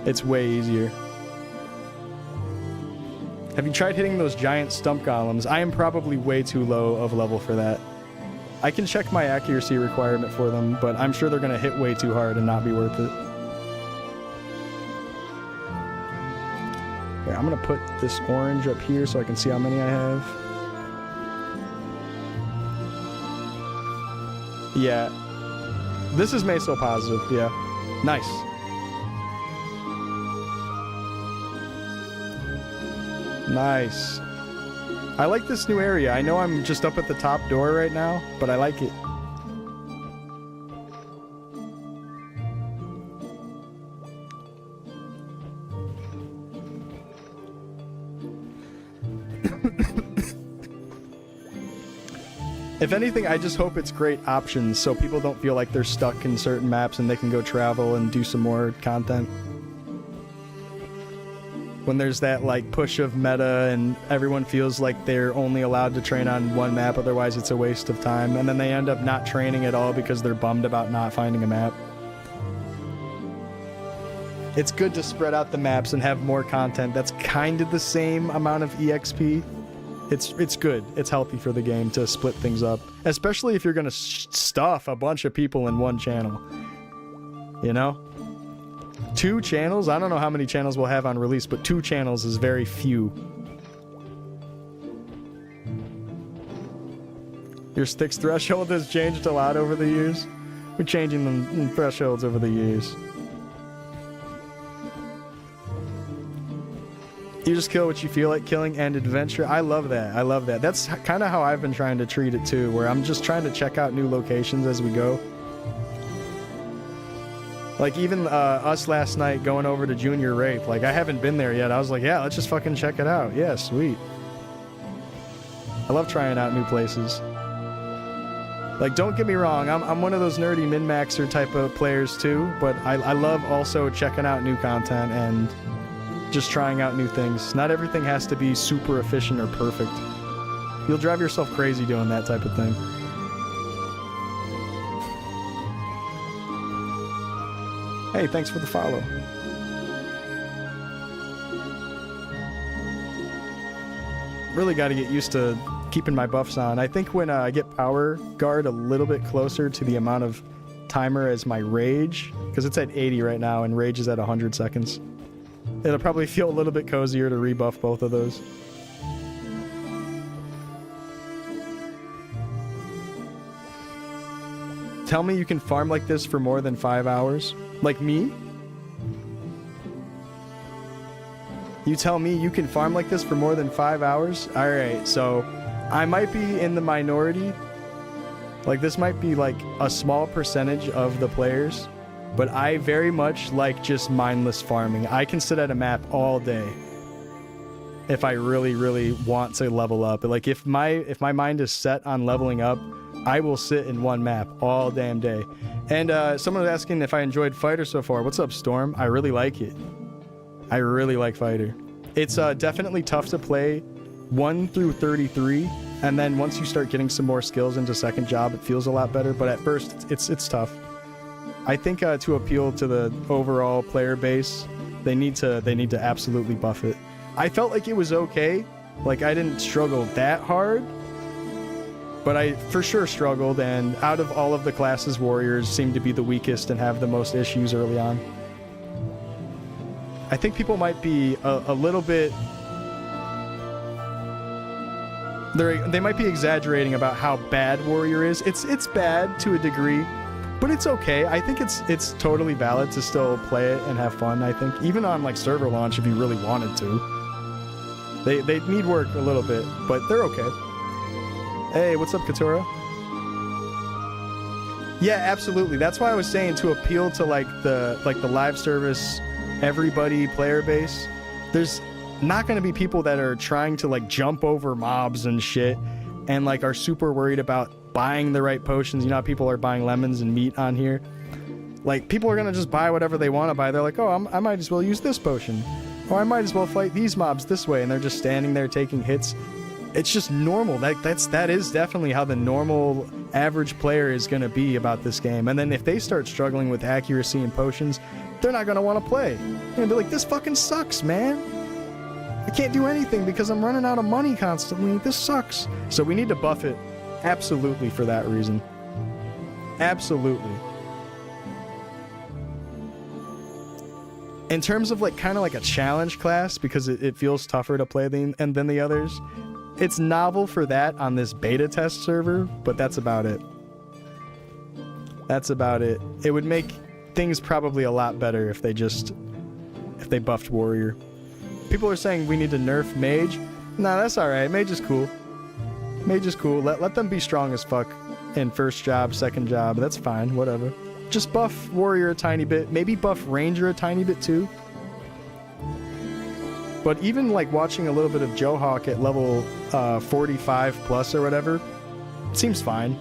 It's way easier. Have you tried hitting those giant stump golems? I am probably way too low of level for that. I can check my accuracy requirement for them, but I'm sure they're going to hit way too hard and not be worth it. Here, I'm going to put this orange up here so I can see how many I have. Yeah. This is Meso positive, yeah. Nice. Nice. I like this new area. I know I'm just up at the top door right now, but I like it. If anything, I just hope it's great options so people don't feel like they're stuck in certain maps and they can go travel and do some more content. When there's that like push of meta and everyone feels like they're only allowed to train on one map, otherwise it's a waste of time, and then they end up not training at all because they're bummed about not finding a map. It's good to spread out the maps and have more content that's kind of the same amount of EXP. It's good. It's healthy for the game to split things up, especially if you're gonna stuff a bunch of people in one channel. You know? 2 channels? I don't know how many channels we'll have on release, but 2 channels is very few. Your sticks threshold has changed a lot over the years. We're changing them thresholds over the years. You just kill what you feel like killing and adventure. I love that. I love that. That's kind of how I've been trying to treat it too, where I'm just trying to check out new locations as we go. Like even us last night going over to Junior Rape. Like I haven't been there yet. I was like, yeah, let's just fucking check it out. Yeah, sweet. I love trying out new places. Like, don't get me wrong, I'm one of those nerdy min-maxer type of players too, but I love also checking out new content and just trying out new things. Not everything has to be super efficient or perfect. You'll drive yourself crazy doing that type of thing. Hey, thanks for the follow. Really got to get used to keeping my buffs on. I think when I get power guard a little bit closer to the amount of timer as my rage, because it's at 80 right now and rage is at 100 seconds, it'll probably feel a little bit cozier to rebuff both of those. Tell me you can farm like this for more than 5 hours? Like me? You tell me you can farm like this for more than 5 hours? Alright, so I might be in the minority. Like, this might be like a small percentage of the players, but I very much like just mindless farming. I can sit at a map all day if I really, really want to level up. Like, if my mind is set on leveling up, I will sit in one map all damn day. And someone was asking if I enjoyed Fighter so far. What's up, Storm? I really like it. I really like Fighter. It's definitely tough to play 1 through 33, and then once you start getting some more skills into second job, it feels a lot better. But at first, it's tough. I think to appeal to the overall player base, they need to absolutely buff it. I felt like it was okay. Like, I didn't struggle that hard, but I for sure struggled, and out of all of the classes, warriors seem to be the weakest and have the most issues early on. I think people might be a little bit... They might be exaggerating about how bad warrior is. It's bad to a degree, but it's okay. I think it's totally valid to still play it and have fun, I think. Even on like server launch if you really wanted to. They need work a little bit, but they're okay. Hey, what's up, Katura? Yeah, absolutely. That's why I was saying to appeal to like the live service everybody player base. There's not going to be people that are trying to like jump over mobs and shit and like are super worried about buying the right potions. You know how people are buying lemons and meat on here? Like, people are going to just buy whatever they want to buy. They're like, oh, I might as well use this potion. Or I might as well fight these mobs this way. And they're just standing there taking hits. It's just normal. That is definitely how the normal average player is going to be about this game. And then if they start struggling with accuracy and potions, they're not going to want to play. They're going to be like, this fucking sucks, man. I can't do anything because I'm running out of money constantly. This sucks. So we need to buff it absolutely for that reason. Absolutely. In terms of like kind of like a challenge class, because it feels tougher to play than the others, it's novel for that on this beta test server, but that's about it. That's about it. It would make things probably a lot better if they buffed warrior. People are saying we need to nerf mage. Nah, that's alright. Mage is cool. Mage is cool. Let them be strong as fuck in first job, second job. That's fine. Whatever. Just buff warrior a tiny bit. Maybe buff ranger a tiny bit too. But even like watching a little bit of Johawk at level 45 plus or whatever, seems fine.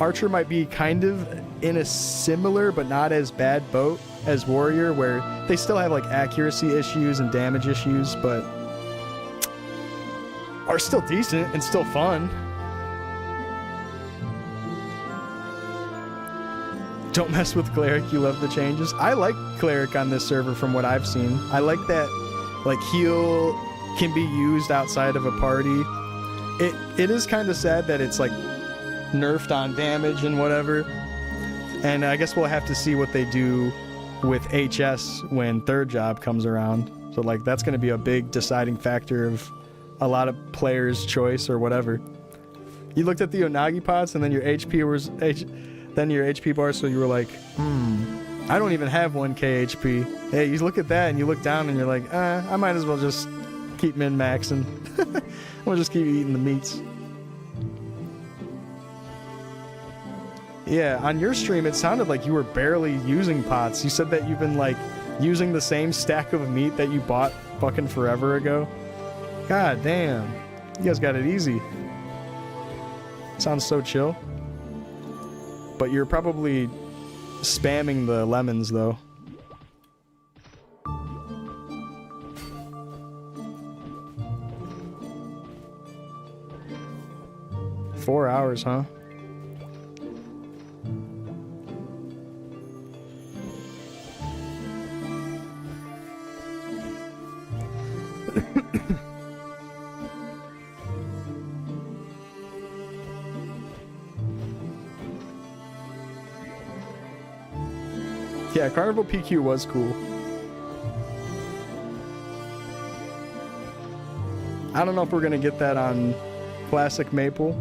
Archer might be kind of in a similar but not as bad boat as warrior, where they still have like accuracy issues and damage issues, but are still decent and still fun. Don't mess with Cleric, you love the changes. I like Cleric on this server from what I've seen. I like that like heal can be used outside of a party. It is kind of sad that it's like nerfed on damage and whatever. And I guess we'll have to see what they do with HS when third job comes around. So like that's going to be a big deciding factor of a lot of players' choice or whatever. You looked at the Onagi pots and then your HP then your HP bar, so you were like, I don't even have 1k HP. Hey, you look at that and you look down and you're like, I might as well just keep min-maxing. We'll just keep eating the meats. Yeah, on your stream it sounded like you were barely using pots. You said that you've been like using the same stack of meat that you bought fucking forever ago. God damn. You guys got it easy. Sounds so chill. But you're probably spamming the lemons though. Four hours, huh? Yeah, Carnival PQ was cool. I don't know if we're gonna get that on Classic Maple,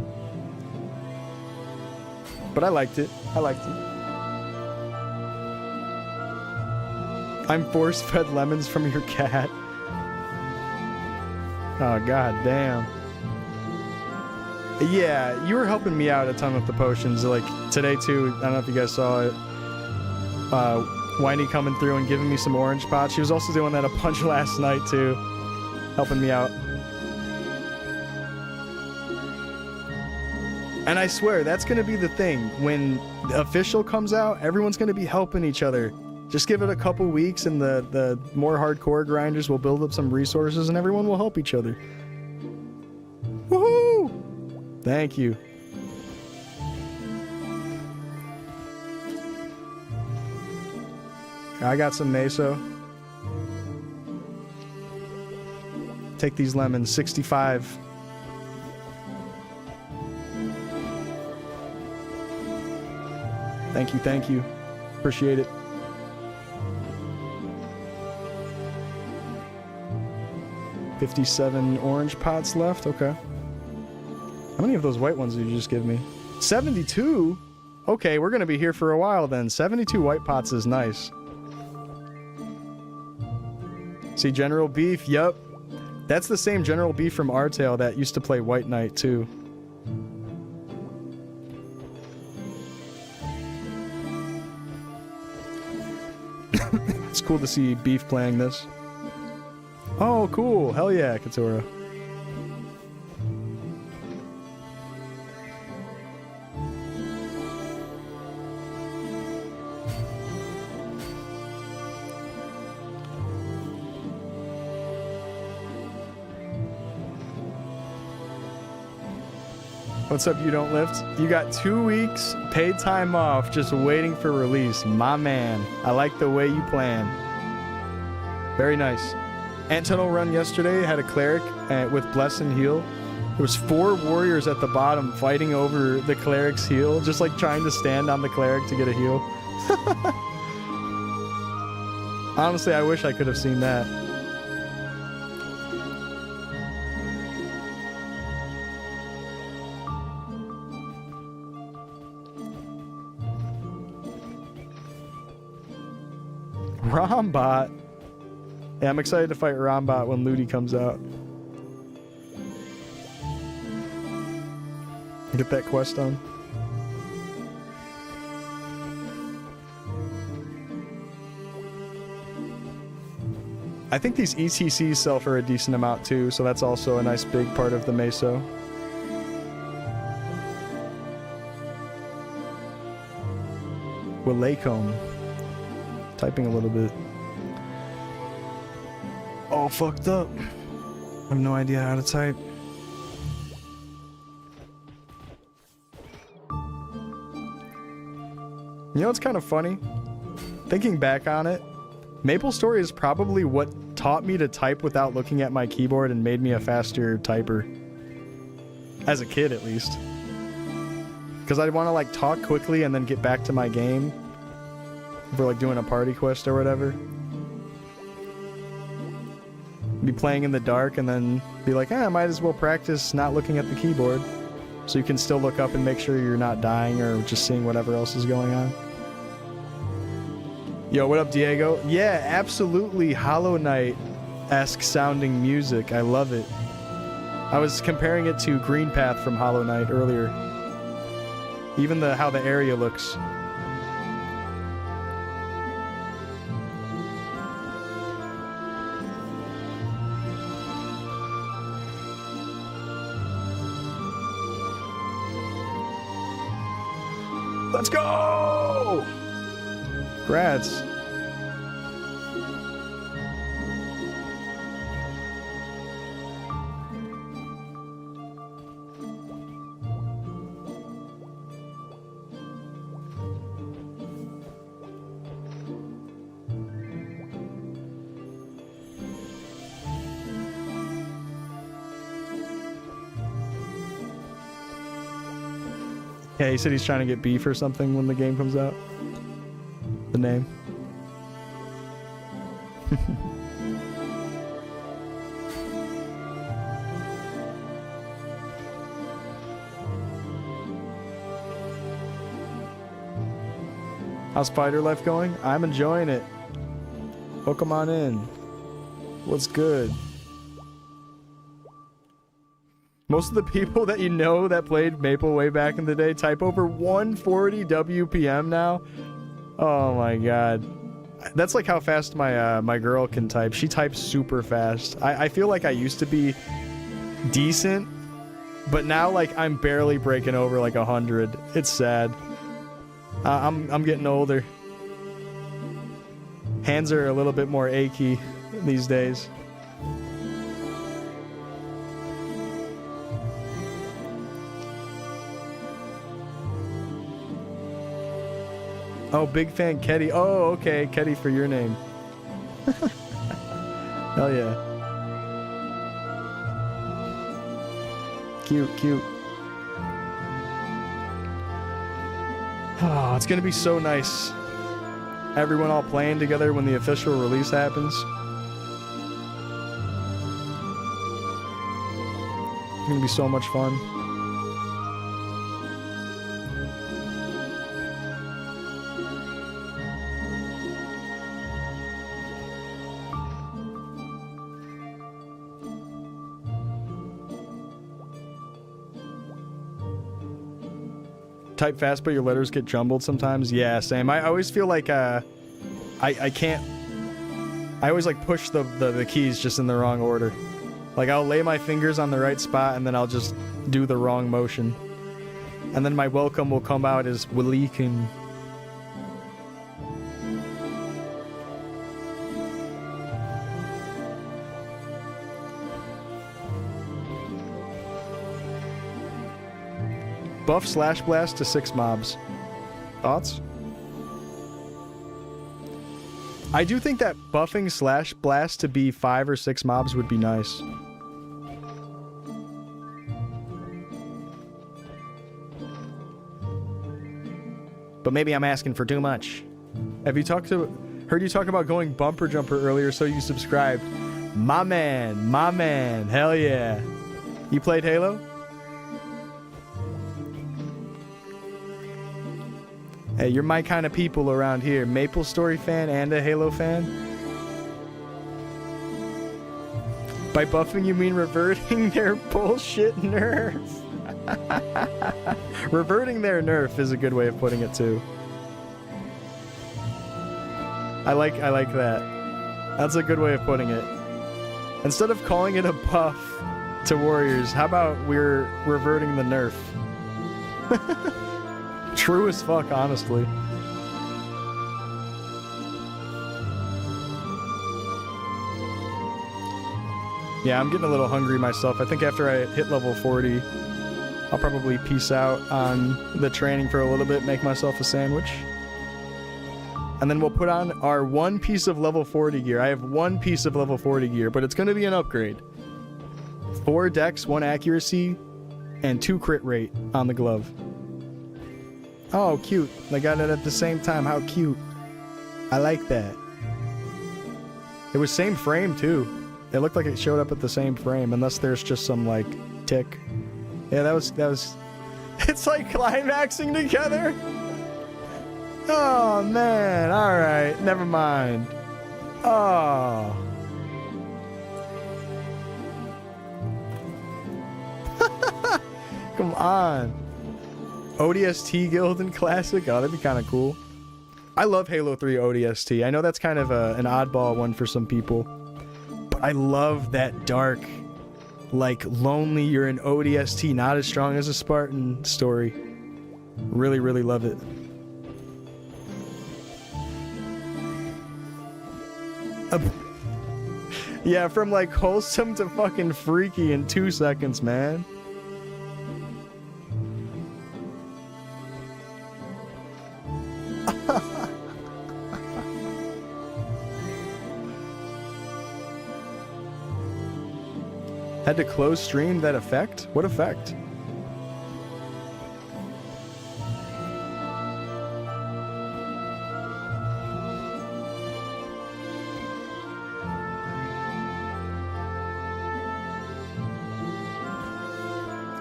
but I liked it. I liked it. I'm force-fed lemons from your cat. Oh, god damn. Yeah, you were helping me out a ton with the potions, like today too. I don't know if you guys saw it. Whiny coming through and giving me some orange pots. She was also doing that a bunch last night too, helping me out. And I swear, that's gonna be the thing. When the official comes out, everyone's gonna be helping each other. Just give it a couple weeks and the more hardcore grinders will build up some resources and everyone will help each other. Woohoo! Thank you. I got some meso. Take these lemons, 65. Thank you, thank you. Appreciate it. $57 orange pots left, okay. How many of those white ones did you just give me? 72? Okay, we're gonna be here for a while then. 72 white pots is nice. See, General Beef, yup. That's the same General Beef from Artale that used to play White Knight, too. It's cool to see Beef playing this. Oh, cool. Hell yeah, Katura. What's up, You Don't Lift? You got 2 weeks paid time off just waiting for release. My man. I like the way you plan. Very nice. Antunnel run yesterday had a Cleric with Bless and Heal. There was 4 warriors at the bottom fighting over the Cleric's heal, just like trying to stand on the Cleric to get a heal. Honestly, I wish I could have seen that. Rombot. Yeah, I'm excited to fight Rombot when Ludi comes out. Get that quest done. I think these ETCs sell for a decent amount too, so that's also a nice big part of the meso. Willaycomb. Typing a little bit. All fucked up. I have no idea how to type. You know what's kind of funny? Thinking back on it, Maplestory is probably what taught me to type without looking at my keyboard and made me a faster typer. As a kid, at least. Because I'd want to like talk quickly and then get back to my game. For like doing a party quest or whatever. Be playing in the dark and then be like, I might as well practice not looking at the keyboard. so you can still look up and make sure you're not dying or just seeing whatever else is going on. Yo, what up, Diego? Yeah, absolutely Hollow Knight-esque sounding music. I love it. I was comparing it to Green Path from Hollow Knight earlier. Even how the area looks. Let's go! Congrats. Yeah, he said he's trying to get beef or something when the game comes out. The name. How's Spider Life going? I'm enjoying it. Welcome on in. What's good? Most of the people that you know that played Maple way back in the day type over 140 WPM now. Oh my god. That's like how fast my girl can type. She types super fast. I feel like I used to be decent, but now like I'm barely breaking over like 100. It's sad. I'm getting older. Hands are a little bit more achy these days. Oh, big fan Ketty. Oh, okay, Ketty for your name. Hell yeah. Cute, cute. Oh, it's gonna be so nice. Everyone all playing together when the official release happens. It's gonna be so much fun. Type fast, but your letters get jumbled sometimes. Yeah, same. I always feel like I can't. I always like push the keys just in the wrong order. Like I'll lay my fingers on the right spot and then I'll just do the wrong motion, and then my welcome will come out as Waleekum. Buff Slash Blast to 6 mobs. Thoughts? I do think that buffing Slash Blast to be 5 or 6 mobs would be nice. But maybe I'm asking for too much. Heard you talk about going bumper jumper earlier, so you subscribed. My man, hell yeah. You played Halo? Hey, you're my kind of people around here. Maplestory fan and a Halo fan? By buffing, you mean reverting their bullshit nerf. Reverting their nerf is a good way of putting it, too. I like that. That's a good way of putting it. Instead of calling it a buff to warriors, how about we're reverting the nerf? True as fuck, honestly. Yeah, I'm getting a little hungry myself. I think after I hit level 40, I'll probably peace out on the training for a little bit, make myself a sandwich. And then we'll put on our 1 piece of level 40 gear. I have 1 piece of level 40 gear, but it's going to be an upgrade. 4 dex, 1 accuracy, and 2 crit rate on the glove. Oh, cute. They got it at the same time. How cute. I like that. It was same frame, too. It looked like it showed up at the same frame, unless there's just some, like, tick. Yeah, that was It's like climaxing together. Oh man, alright, never mind. Oh. Come on. ODST Guild and Classic? Oh, that'd be kind of cool. I love Halo 3 ODST. I know that's kind of an oddball one for some people. But I love that dark, like, lonely, you're an ODST, not as strong as a Spartan story. Really, really love it. Yeah, from like wholesome to fucking freaky in 2 seconds, man. Had to close stream, that effect? What effect?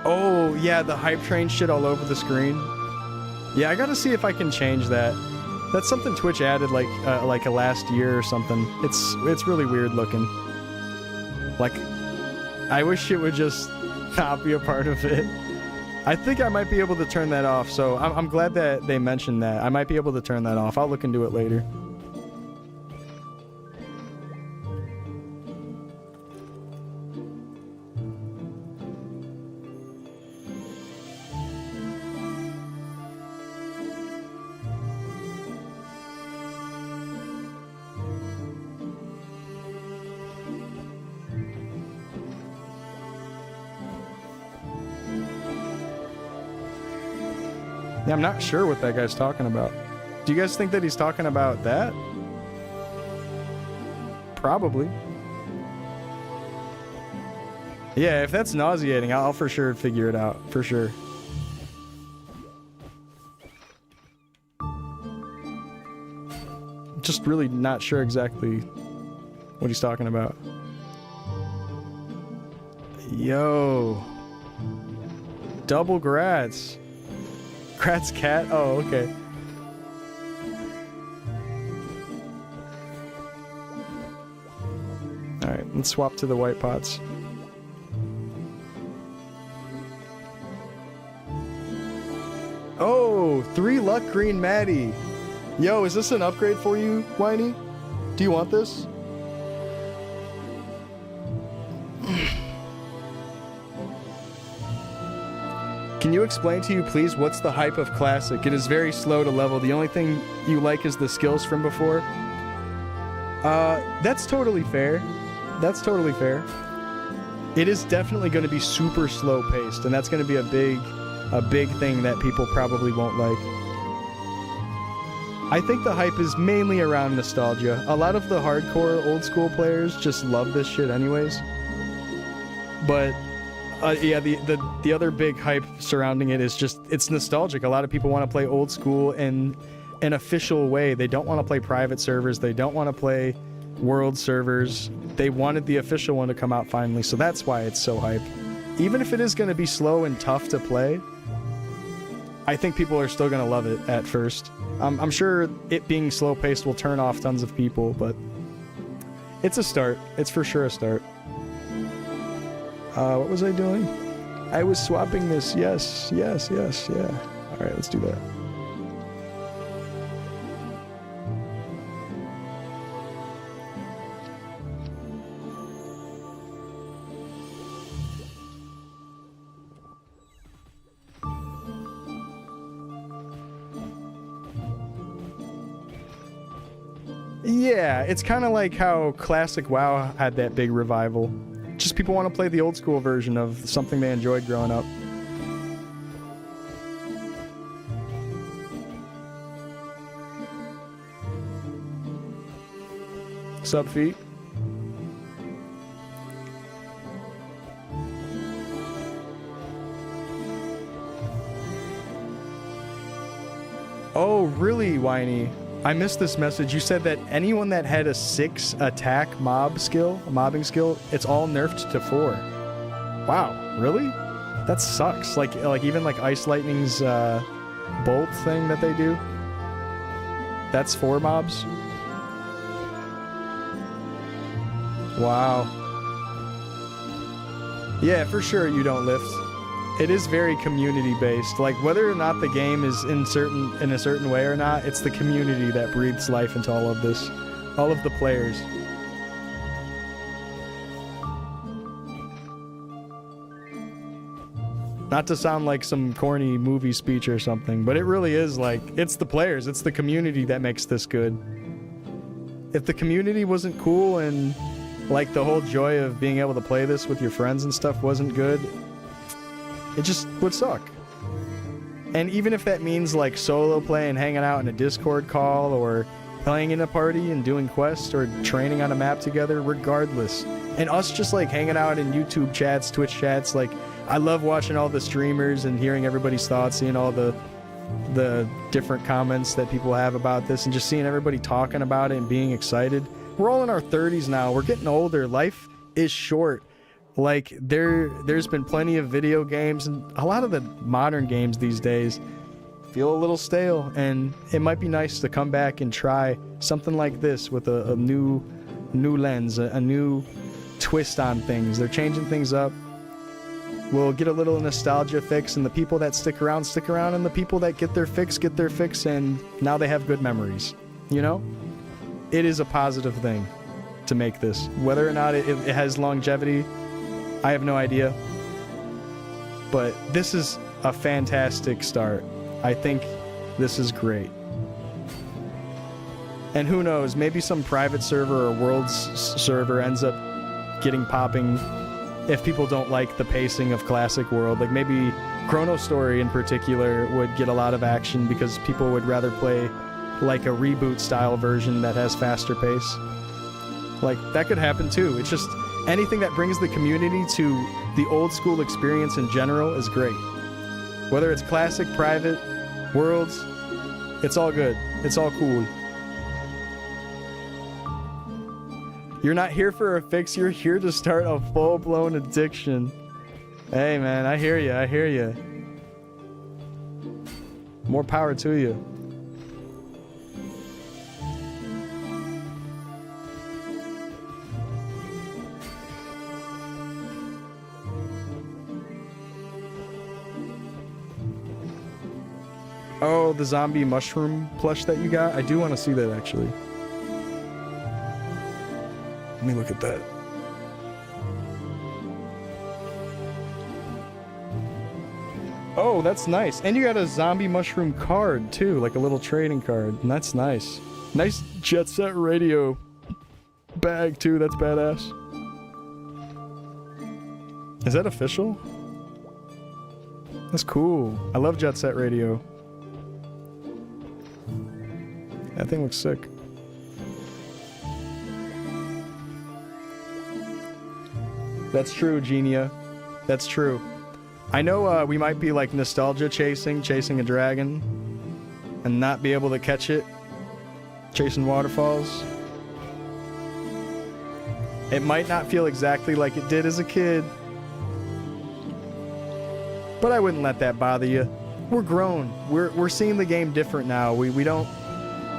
Oh, yeah, the hype train shit all over the screen. Yeah, I gotta see if I can change that. That's something Twitch added like a last year or something. It's really weird looking. Like, I wish it would just not be a part of it. I think I might be able to turn that off, so I'm glad that they mentioned that. I might be able to turn that off. I'll look into it later. Yeah, I'm not sure what that guy's talking about. Do you guys think that he's talking about that? Probably. Yeah, if that's nauseating, I'll for sure figure it out. For sure. Just really not sure exactly what he's talking about. Yo. Double grats. Grats cat? Oh, okay. Alright, let's swap to the white pots. Oh, 3 luck green Maddie. Yo, is this an upgrade for you, Whiny? Do you want this? Can you explain to you, please, what's the hype of Classic? It is very slow to level. The only thing you like is the skills from before. That's totally fair. That's totally fair. It is definitely going to be super slow paced, and that's going to be a big thing that people probably won't like. I think the hype is mainly around nostalgia. A lot of the hardcore old school players just love this shit anyways. But yeah, the other big hype surrounding it is just, it's nostalgic. A lot of people want to play old school in an official way. They don't want to play private servers. They don't want to play world servers. They wanted the official one to come out finally, so that's why it's so hype. Even if it is going to be slow and tough to play, I think people are still going to love it at first. I'm sure it being slow paced will turn off tons of people, but it's a start. It's for sure a start. What was I doing? I was swapping this. Yes, yes, yes, yeah. All right, let's do that. Yeah, it's kind of like how Classic WoW had that big revival. Just people want to play the old school version of something they enjoyed growing up. Sub feet. Oh, really, Whiny? I missed this message. You said that anyone that had a 6 attack mobbing skill, it's all nerfed to 4. Wow, really? That sucks. Like even like Ice Lightning's bolt thing that they do. That's 4 mobs. Wow. Yeah, for sure you don't lift. It is very community based. Like whether or not the game is in a certain way or not, it's the community that breathes life into all of this. All of the players. Not to sound like some corny movie speech or something, but it really is like, it's the players, it's the community that makes this good. If the community wasn't cool and like the whole joy of being able to play this with your friends and stuff wasn't good, it just would suck. And even if that means like solo play and hanging out in a Discord call or playing in a party and doing quests or training on a map together, regardless. And us just like hanging out in YouTube chats, Twitch chats, like I love watching all the streamers and hearing everybody's thoughts, seeing all the different comments that people have about this and just seeing everybody talking about it and being excited. We're all in our 30s now. We're getting older. Life is short. Like there's been plenty of video games and a lot of the modern games these days feel a little stale, and it might be nice to come back and try something like this with a new lens, a new twist on things. They're changing things up. We'll get a little nostalgia fix, and the people that stick around, and the people that get their fix, and now they have good memories. You know? It is a positive thing to make this. Whether or not it has longevity, I have no idea. But this is a fantastic start. I think this is great. And who knows, maybe some private server or world's server ends up getting popping if people don't like the pacing of Classic World. Like maybe Chronostory in particular would get a lot of action because people would rather play like a reboot style version that has faster pace. Like that could happen too. It's just anything that brings the community to the old school experience in general is great. Whether it's Classic, private, worlds, it's all good. It's all cool. You're not here for a fix, you're here to start a full-blown addiction. Hey man, I hear you, I hear you. More power to you. Oh, the zombie mushroom plush that you got? I do want to see that actually. Let me look at that. Oh, that's nice. And you got a zombie mushroom card too, like a little trading card. And that's nice. Nice Jet Set Radio bag too, that's badass. Is that official? That's cool. I love Jet Set Radio. That thing looks sick. That's true, Genia. That's true. I know we might be like nostalgia chasing a dragon and not be able to catch it. Chasing waterfalls. It might not feel exactly like it did as a kid. But I wouldn't let that bother you. We're grown. We're seeing the game different now. We don't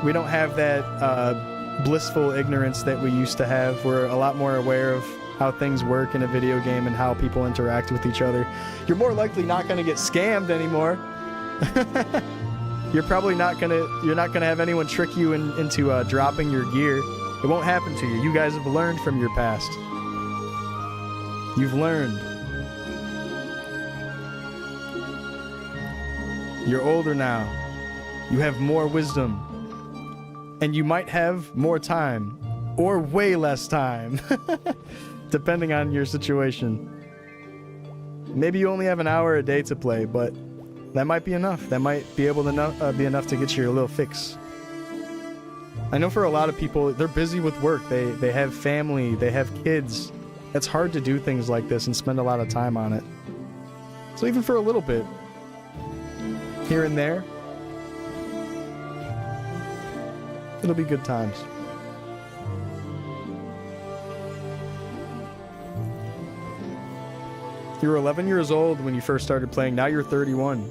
have that blissful ignorance that we used to have. We're a lot more aware of how things work in a video game and how people interact with each other. You're more likely not going to get scammed anymore. You're not gonna have anyone trick you into dropping your gear. It won't happen to you. You guys have learned from your past. You've learned. You're older now. You have more wisdom. And you might have more time. Or way less time. Depending on your situation. Maybe you only have an hour a day to play, but that might be enough. That might be able to be enough to get you a little fix. I know for a lot of people, they're busy with work. They have family, they have kids. It's hard to do things like this and spend a lot of time on it. So even for a little bit, here and there, it'll be good times. You were 11 years old when you first started playing. Now you're 31.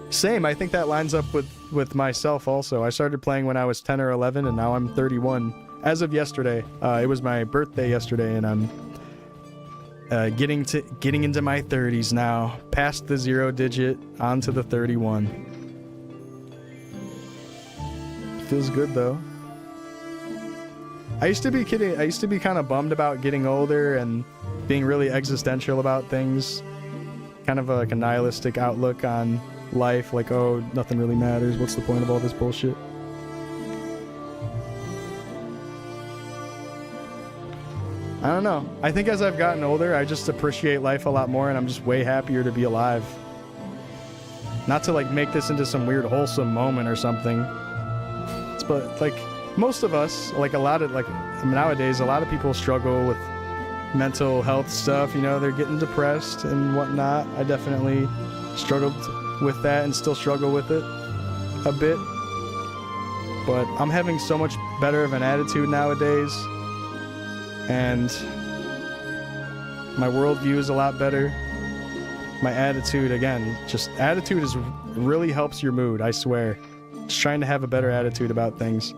Same. I think that lines up with myself also. I started playing when I was 10 or 11, and now I'm 31. As of yesterday. It was my birthday yesterday, and I'm getting into my 30s now. Past the 0 digit, onto the 31. Feels good though. I used to be kidding. I used to be kind of bummed about getting older and being really existential about things. Kind of like a nihilistic outlook on life. Like, oh, nothing really matters. What's the point of all this bullshit? I don't know. I think as I've gotten older, I just appreciate life a lot more, and I'm just way happier to be alive. Not to like make this into some weird wholesome moment or something. But like most of us, like a lot of nowadays, a lot of people struggle with mental health stuff. You know, they're getting depressed and whatnot. I definitely struggled with that and still struggle with it a bit. But I'm having so much better of an attitude nowadays, and my worldview is a lot better. My attitude, again, just attitude really helps your mood, I swear. Just trying to have a better attitude about things.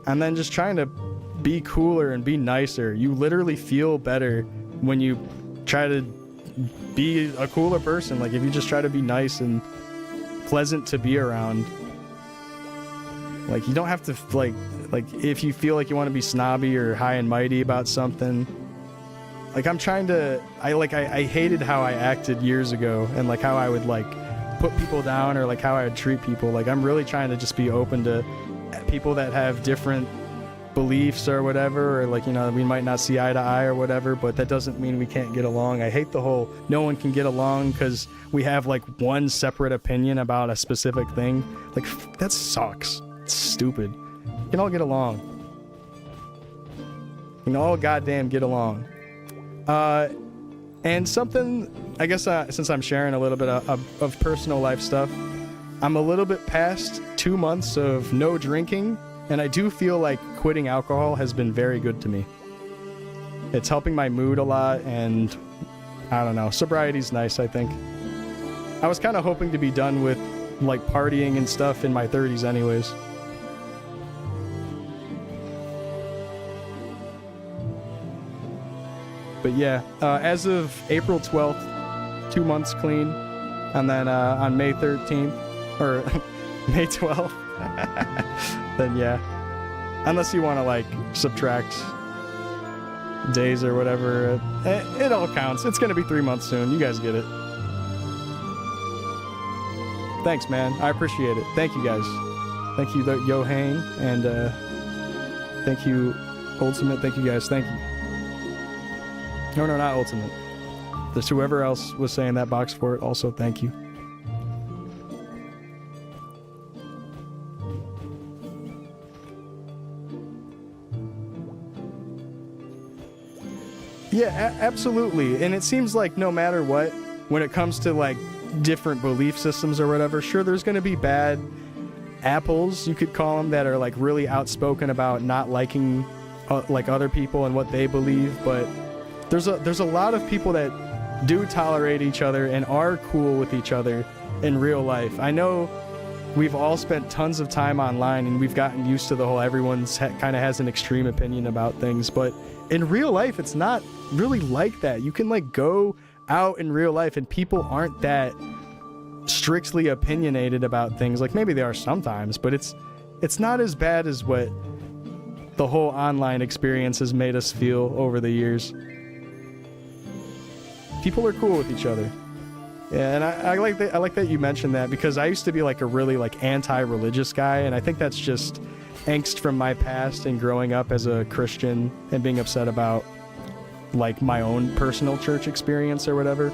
And then just trying to be cooler and be nicer. You literally feel better when you try to be a cooler person. Like if you just try to be nice and pleasant to be around. Like you don't have to like if you feel like you want to be snobby or high and mighty about something. Like I'm trying to I hated how I acted years ago, and like how I would like put people down, or like how I would treat people. Like I'm really trying to just be open to people that have different beliefs or whatever, or like, you know, we might not see eye to eye or whatever, but that doesn't mean we can't get along. I hate the whole no one can get along because we have like one separate opinion about a specific thing. Like that sucks. It's stupid. You can all get along. You can all goddamn get along. And something, I guess, since I'm sharing a little bit of personal life stuff, I'm a little bit past 2 months of no drinking, and I do feel like quitting alcohol has been very good to me. It's helping my mood a lot, and I don't know, sobriety's nice, I think. I was kind of hoping to be done with like partying and stuff in my 30s anyways. But yeah, as of April 12th, 2 months clean. And then on May 13th, or May 12th, then yeah. Unless you want to like subtract days or whatever, it all counts. It's going to be 3 months soon. You guys get it. Thanks, man. I appreciate it. Thank you, guys. Thank you, Yohane, and thank you, Ultimate. Thank you, guys. Thank you. No, not Ultimate. There's whoever else was saying that box for it. Also, thank you. Yeah, absolutely. And it seems like no matter what, when it comes to like different belief systems or whatever, sure, there's going to be bad apples, you could call them, that are like really outspoken about not liking like other people and what they believe, but there's a lot of people that do tolerate each other and are cool with each other in real life. I know we've all spent tons of time online and we've gotten used to the whole everyone's kind of has an extreme opinion about things, but in real life it's not really like that. You can like go out in real life and people aren't that strictly opinionated about things. Like maybe they are sometimes, but it's not as bad as what the whole online experience has made us feel over the years. People are cool with each other. Yeah, and I like that you mentioned that, because I used to be like a really like anti-religious guy, and I think that's just angst from my past and growing up as a Christian and being upset about like my own personal church experience or whatever.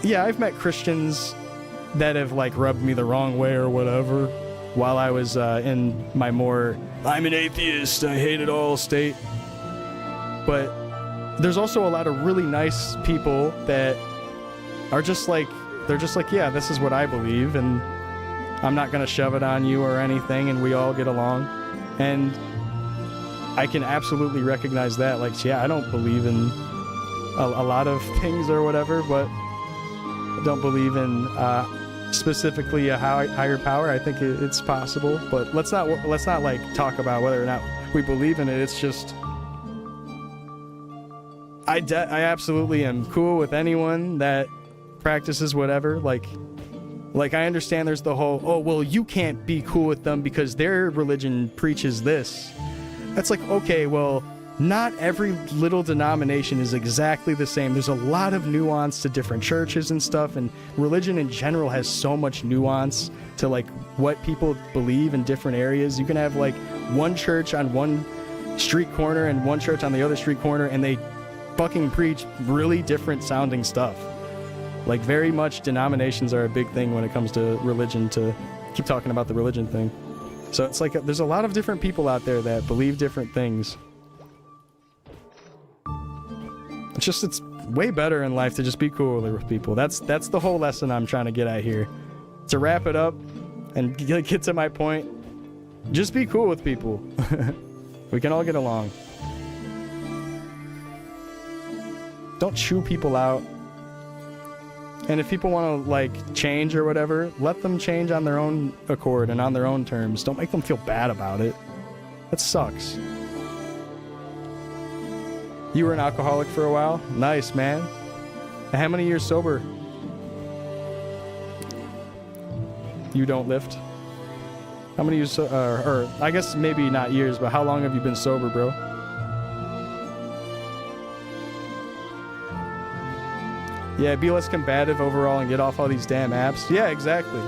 Yeah, I've met Christians that have like rubbed me the wrong way or whatever while I was in my more I'm an atheist, I hate it all state. But there's also a lot of really nice people that are just like, they're just like, yeah, this is what I believe, and I'm not gonna shove it on you or anything, and we all get along. And I can absolutely recognize that. Like, yeah, I don't believe in a lot of things or whatever, but I don't believe in specifically a higher power. I think it's possible, but let's not like talk about whether or not we believe in it. It's just I absolutely am cool with anyone that practices whatever. Like I understand there's the whole, oh well, you can't be cool with them because their religion preaches this. That's like, okay, well, not every little denomination is exactly the same. There's a lot of nuance to different churches and stuff, and religion in general has so much nuance to like what people believe in different areas. You can have like one church on one street corner and one church on the other street corner, and they fucking preach really different sounding stuff. Like, very much denominations are a big thing when it comes to religion, to keep talking about the religion thing. So it's like there's a lot of different people out there that believe different things. It's way better in life to just be cooler with people. That's the whole lesson I'm trying to get at here. To wrap it up and get to my point, just be cool with people. We can all get along. Don't chew people out. And if people want to like change or whatever, let them change on their own accord and on their own terms. Don't make them feel bad about it. That sucks. You were an alcoholic for a while? Nice, man. And how many years sober? You don't lift? How many years, or I guess maybe not years, but how long have you been sober, bro? Yeah, be less combative overall and get off all these damn apps. Yeah, exactly.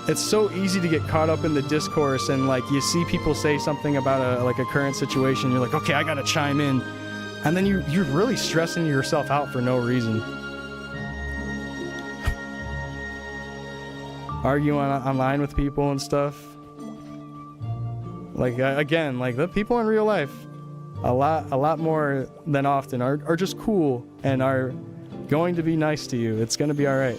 It's so easy to get caught up in the discourse, and like you see people say something about a current situation, you're like, okay, I gotta chime in, and then you're really stressing yourself out for no reason. Arguing online with people and stuff. Like again, like the people in real life, a lot more than often are just cool and are going to be nice to you. It's gonna be all right.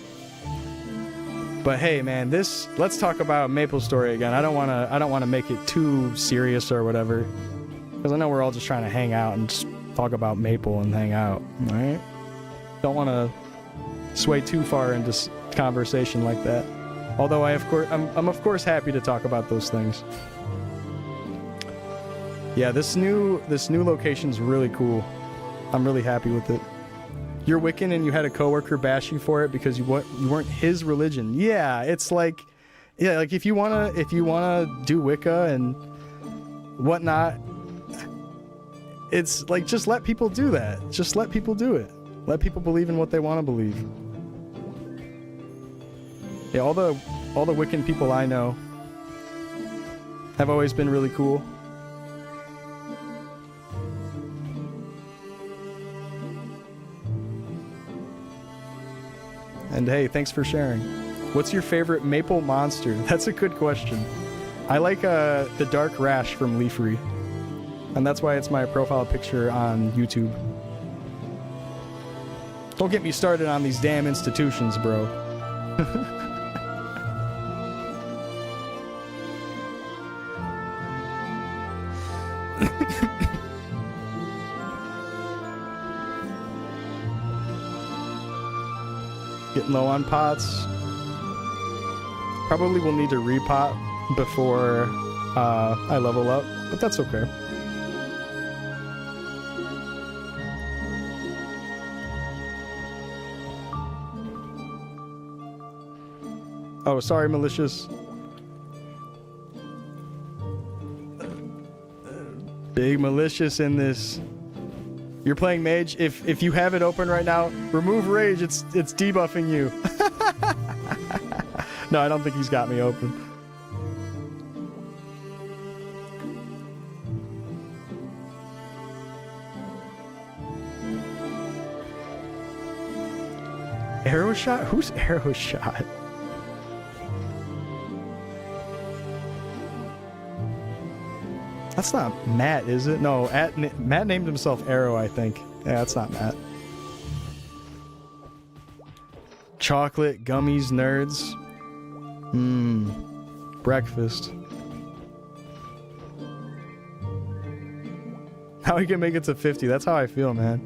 But hey, man, let's talk about Maplestory again. I don't want to make it too serious or whatever, because I know we're all just trying to hang out and just talk about Maple and hang out, right? Don't want to sway too far into conversation like that. Although I'm of course happy to talk about those things. Yeah, this new location's really cool. I'm really happy with it. You're Wiccan and you had a coworker bash you for it because you weren't his religion. Yeah, it's like, yeah, like if you wanna do Wicca and whatnot, it's like just let people do that. Just let people do it. Let people believe in what they want to believe. Yeah, all the Wiccan people I know have always been really cool. And hey, thanks for sharing. What's your favorite maple monster? That's a good question. I like the Dark Rash from Leafry. And that's why it's my profile picture on YouTube. Don't get me started on these damn institutions, bro. Getting low on pots. Probably will need to repot before I level up, but that's okay. Oh, sorry, malicious. Big malicious in this. You're playing mage. If you have it open right now, remove rage. It's debuffing you. No, I don't think he's got me open. Arrow shot? Who's arrow shot? That's not Matt, is it? No, Matt named himself Arrow, I think. Yeah, that's not Matt. Chocolate, gummies, nerds. Breakfast. How he can make it to 50, that's how I feel, man.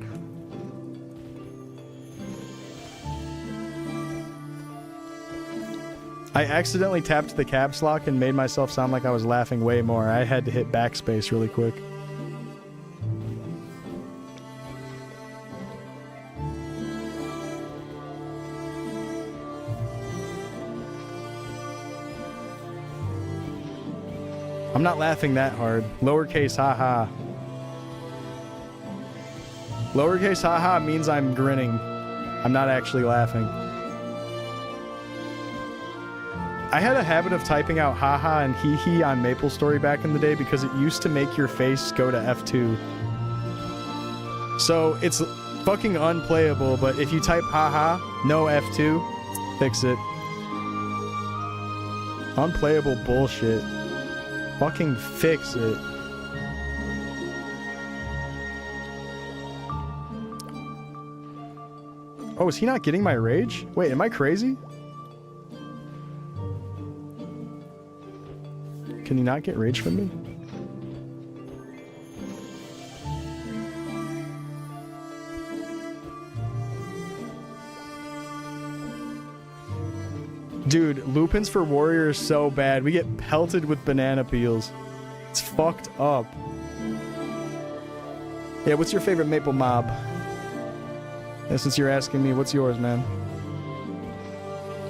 I accidentally tapped the caps lock and made myself sound like I was laughing way more. I had to hit backspace really quick. I'm not laughing that hard. Lowercase haha. Lowercase haha means I'm grinning. I'm not actually laughing. I had a habit of typing out haha and hee hee on Maplestory back in the day because it used to make your face go to F2. So it's fucking unplayable, but if you type haha, no F2, fix it. Unplayable bullshit. Fucking fix it. Oh, is he not getting my rage? Wait, am I crazy? Can he not get rage from me? Dude, Lupins for Warrior is so bad. We get pelted with banana peels. It's fucked up. Yeah, what's your favorite maple mob? And since you're asking me, what's yours, man?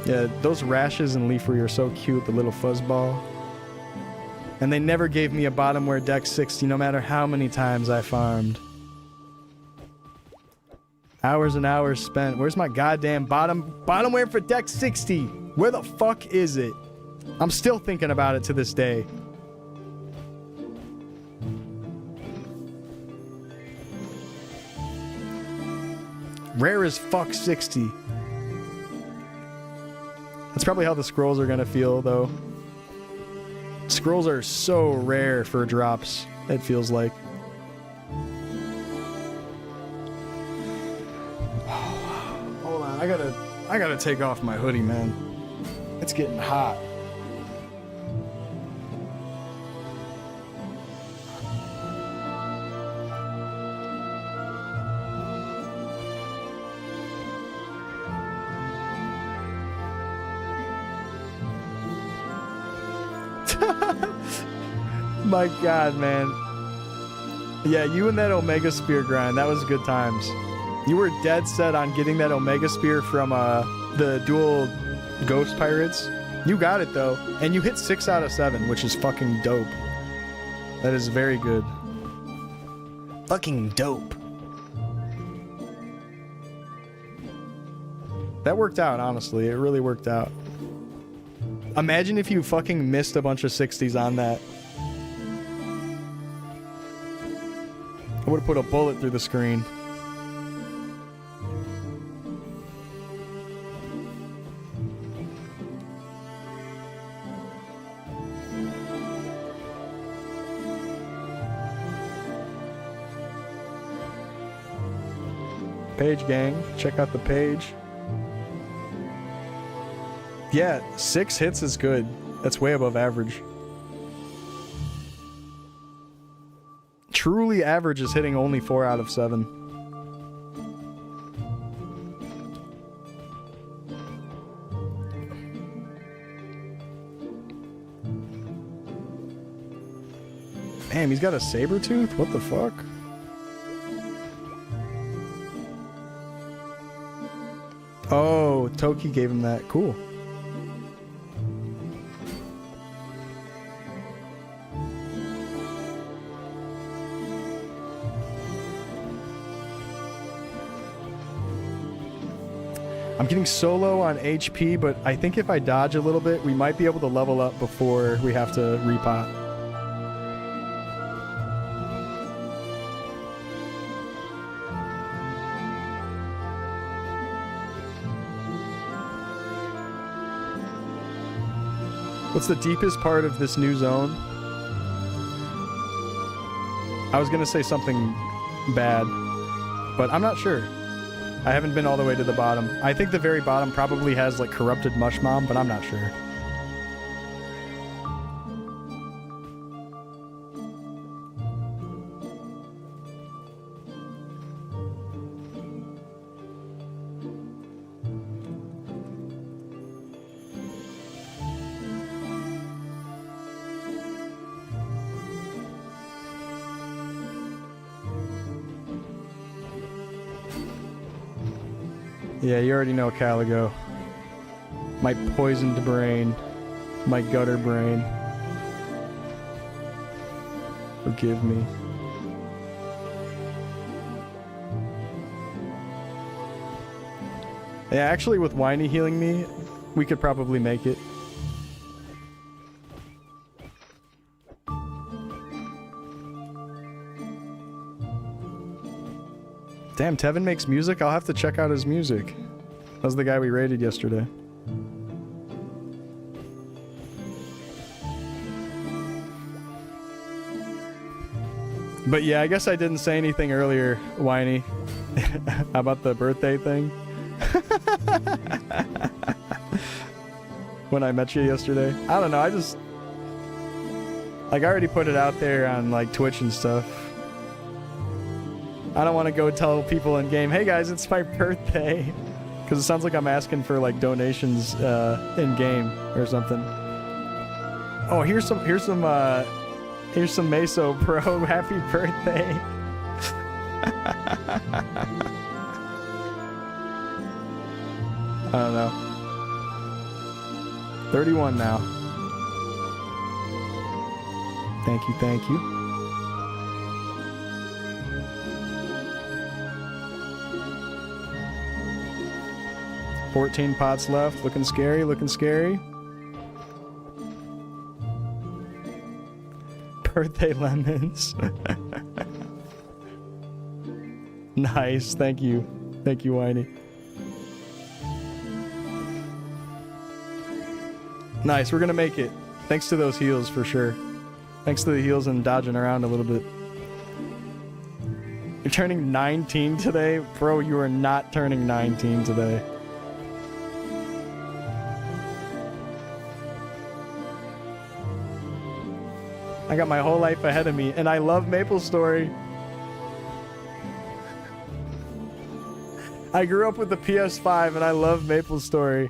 Yeah, those rashes in Leafery are so cute, the little fuzzball. And they never gave me a bottomware deck 60 no matter how many times I farmed. Hours and hours spent. Where's my goddamn bottomware for deck 60? Where the fuck is it? I'm still thinking about it to this day. Rare as fuck 60. That's probably how the scrolls are gonna feel, though. Scrolls are so rare for drops, it feels like. Hold on, I gotta take off my hoodie, man. It's getting hot. My god, man. Yeah, you and that Omega Spear grind, that was good times. You were dead set on getting that Omega Spear from the dual Ghost Pirates. You got it, though. And you hit 6 out of 7, which is fucking dope. That is very good. Fucking dope. That worked out, honestly. It really worked out. Imagine if you fucking missed a bunch of 60s on that. I would have put a bullet through the screen. Page gang, check out the page. Yeah, 6 hits is good. That's way above average. Truly average is hitting only 4 out of 7. Damn, he's got a saber tooth? What the fuck? Oh, Toki gave him that. Cool. I'm getting so low on HP, but I think if I dodge a little bit, we might be able to level up before we have to repot. What's the deepest part of this new zone? I was gonna say something bad, but I'm not sure. I haven't been all the way to the bottom. I think the very bottom probably has like corrupted Mush Mom, but I'm not sure. Yeah, you already know Caligo. My poisoned brain. My gutter brain. Forgive me. Yeah, actually with Whiny healing me, we could probably make it. Damn, Tevin makes music? I'll have to check out his music. That was the guy we raided yesterday. But yeah, I guess I didn't say anything earlier, Whiny, about the birthday thing. When I met you yesterday. I don't know, I just... Like, I already put it out there on, like, Twitch and stuff. I don't want to go tell people in game, hey guys, it's my birthday. Because it sounds like I'm asking for, like, donations in game or something. Oh, here's some Meso Pro. Happy birthday. I don't know. 31 now. Thank you, thank you. $14 pots left. Looking scary, looking scary. Birthday lemons. Nice, thank you. Thank you, Whiny. Nice, we're gonna make it. Thanks to those heals, for sure. Thanks to the heals and dodging around a little bit. You're turning 19 today? Bro, you are not turning 19 today. I got my whole life ahead of me, and I love Maplestory. I grew up with the PS5, and I love Maplestory.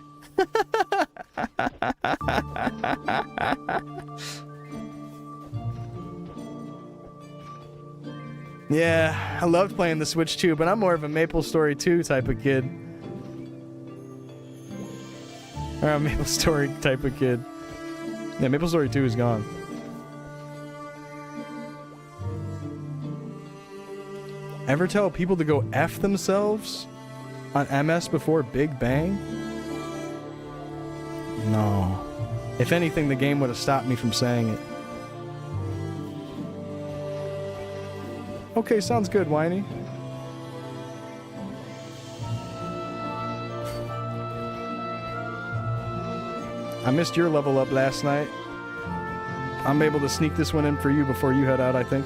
Yeah, I loved playing the Switch too, but I'm more of a Maplestory 2 type of kid. Or a Maplestory type of kid. Yeah, Maplestory 2 is gone. Ever tell people to go F themselves on MS before Big Bang? No. If anything, the game would have stopped me from saying it. Okay, sounds good, Whiny. I missed your level up last night. I'm able to sneak this one in for you before you head out, I think.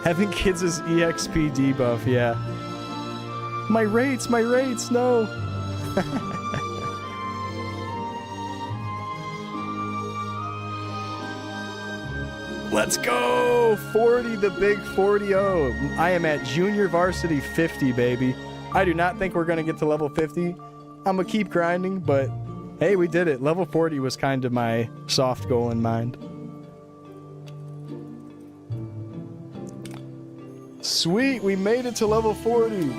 Having kids is EXP debuff, yeah. My rates, no! Let's go! 40, the big 40-0. I am at junior varsity 50, baby. I do not think we're gonna get to level 50. I'm gonna keep grinding, but hey, we did it. Level 40 was kind of my soft goal in mind. Sweet, we made it to level 40.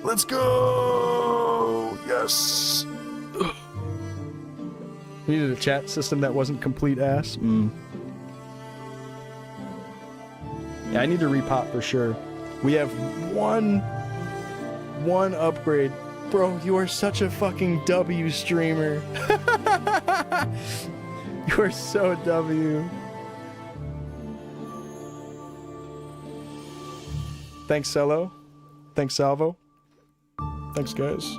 Let's go! Yes! Ugh. We needed a chat system that wasn't complete ass. Yeah, I need to repop for sure. We have one upgrade. Bro, you are such a fucking W streamer. You are so W. Thanks, Cello. Thanks, Salvo. Thanks, guys.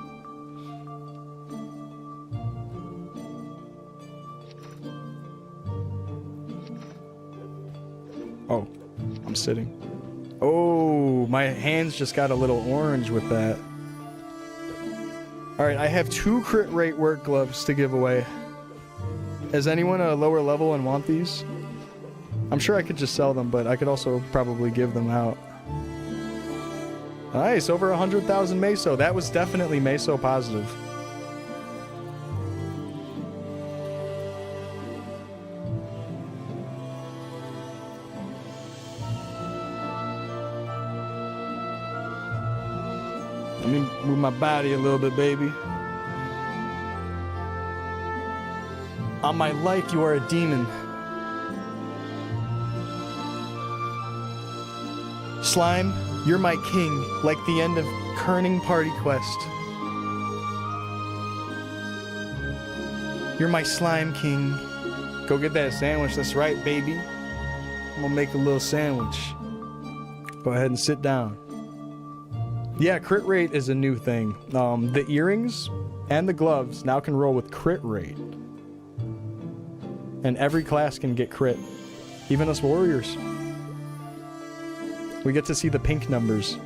Oh, I'm sitting. Oh, my hands just got a little orange with that. Alright, I have 2 crit rate work gloves to give away. Is anyone a lower level and want these? I'm sure I could just sell them, but I could also probably give them out. Nice, over 100,000 Meso. That was definitely Meso positive. Let me move my body a little bit, baby. On my like, you are a demon. Slime, you're my king, like the end of Kerning Party Quest. You're my slime king. Go get that sandwich, that's right, baby. I'm gonna make a little sandwich. Go ahead and sit down. Yeah, crit rate is a new thing. The earrings and the gloves now can roll with crit rate. And every class can get crit. Even us warriors. We get to see the pink numbers.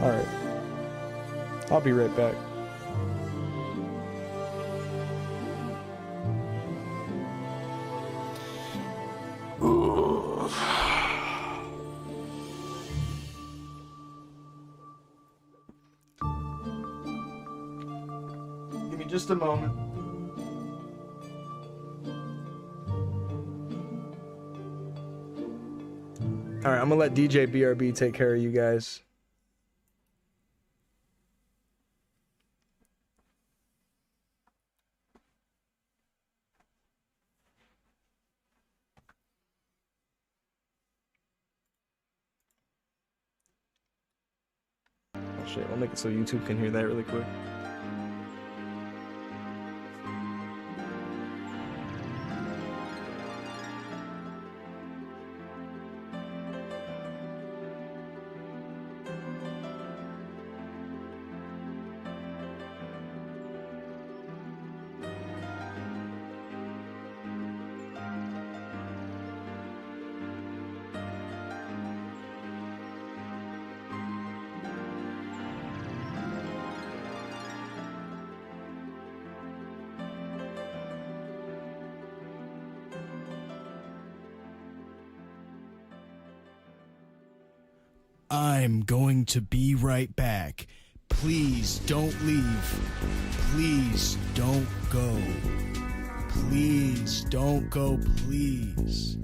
Alright. I'll be right back. Give me just a moment. Alright, I'm gonna let DJ BRB take care of you guys. Oh shit, I'll make it so YouTube can hear that really quick. I'm going to be right back. Please don't leave. Please don't go. Please don't go, please.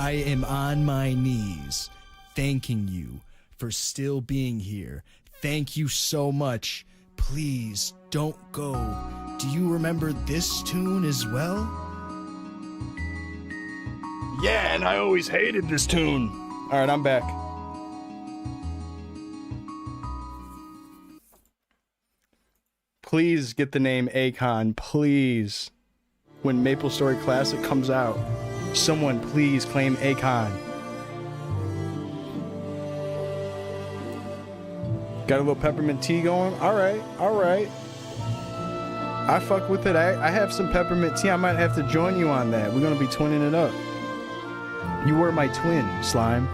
I am on my knees, thanking you for still being here. Thank you so much. Please don't go. Do you remember this tune as well? Yeah, and I always hated this tune. All right, I'm back. Please get the name Akon, please. When Maplestory Classic comes out, someone please claim Akon. Got a little peppermint tea going? Alright, alright. I fuck with it. I have some peppermint tea. I might have to join you on that. We're gonna be twinning it up. You were my twin, Slime.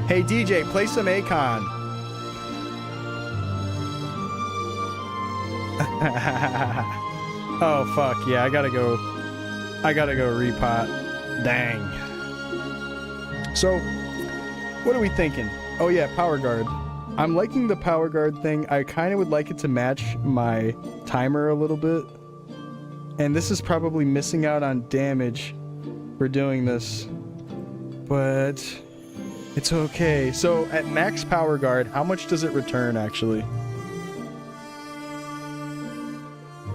Hey DJ, play some Akon. Oh fuck, yeah, I gotta go repot. Dang. So, what are we thinking? Oh yeah, power guard. I'm liking the power guard thing. I kind of would like it to match my timer a little bit. And this is probably missing out on damage for doing this. But it's okay. So at max power guard, how much does it return actually?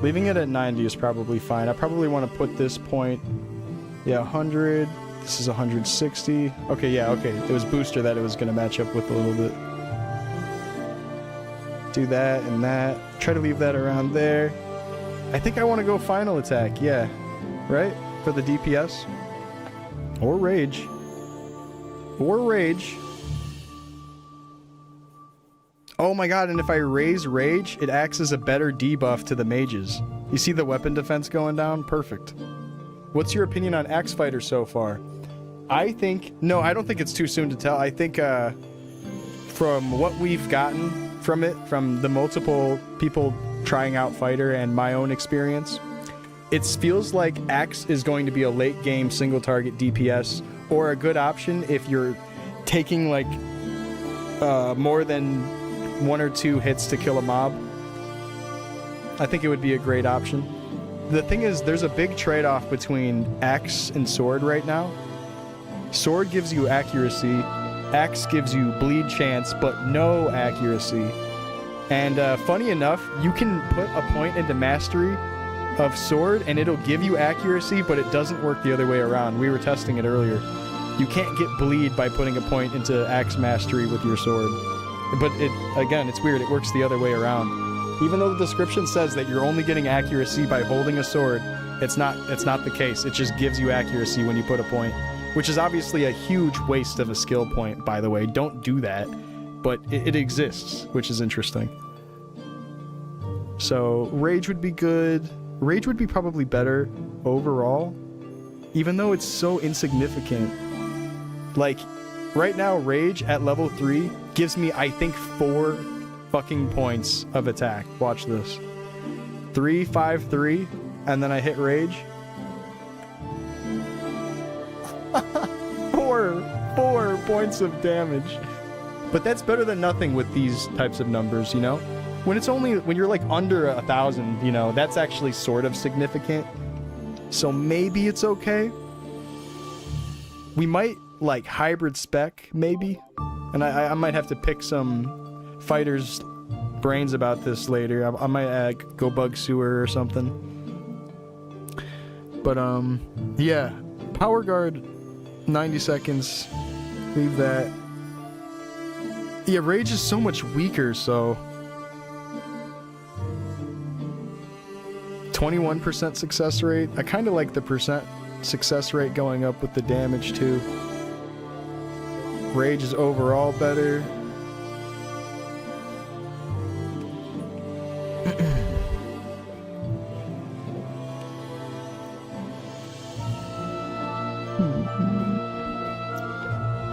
Leaving it at 90 is probably fine. I probably want to put this point, yeah, 100. This is 160. Okay, yeah, okay. It was booster that it was going to match up with a little bit. Do that and that. Try to leave that around there. I think I want to go final attack, yeah. Right? For the DPS. Or rage. Or rage. Oh my god, and if I raise rage, it acts as a better debuff to the mages. You see the weapon defense going down? Perfect. What's your opinion on Axe Fighter so far? I think... No, I don't think it's too soon to tell. I think from what we've gotten from it, from the multiple people trying out Fighter and my own experience, it feels like Axe is going to be a late game single target DPS, or a good option if you're taking like more than 1 or 2 hits to kill a mob. I think it would be a great option. The thing is, there's a big trade-off between Axe and Sword right now. Sword gives you accuracy, Axe gives you bleed chance, but no accuracy. And funny enough, you can put a point into mastery of Sword and it'll give you accuracy, but it doesn't work the other way around. We were testing it earlier. You can't get bleed by putting a point into Axe mastery with your sword. But again, it's weird, it works the other way around. Even though the description says that you're only getting accuracy by holding a sword, it's not the case. It just gives you accuracy when you put a point, which is obviously a huge waste of a skill point, by the way. Don't do that, but it exists, which is interesting. So rage would be good. Rage would be probably better overall, even though it's so insignificant. Like, right now, rage at level 3 gives me, I think, 4 fucking points of attack. Watch this. 3, 5, 3, and then I hit rage. 4 points of damage. But that's better than nothing with these types of numbers, you know? When you're like under 1,000, you know, that's actually sort of significant. So maybe it's okay. We might like hybrid spec, maybe. And I might have to pick some fighters' brains about this later. I might go bug sewer or something. But yeah, power guard, 90 seconds. Leave that. Yeah, rage is so much weaker, so 21% success rate. I kind of like the percent success rate going up with the damage too. Rage is overall better.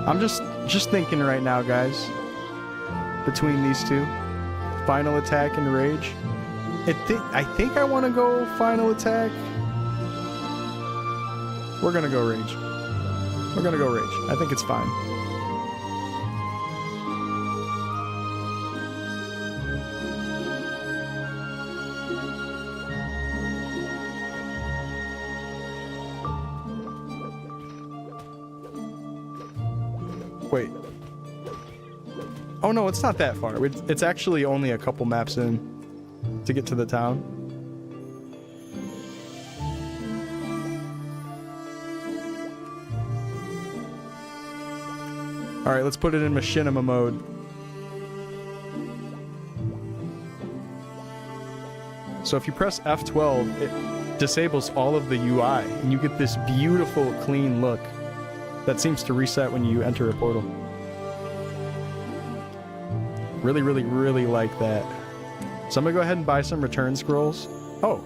I'm just thinking right now, guys, between these two, final attack and rage. I think I want to go final attack. We're gonna go rage. We're gonna go rage. I think it's fine. Wait. Oh no, it's not that far. It's actually only a couple maps in to get to the town. Alright, let's put it in machinima mode. So if you press F12, it disables all of the UI, and you get this beautiful, clean look that seems to reset when you enter a portal. Really, really, really like that. So I'm gonna go ahead and buy some return scrolls. Oh,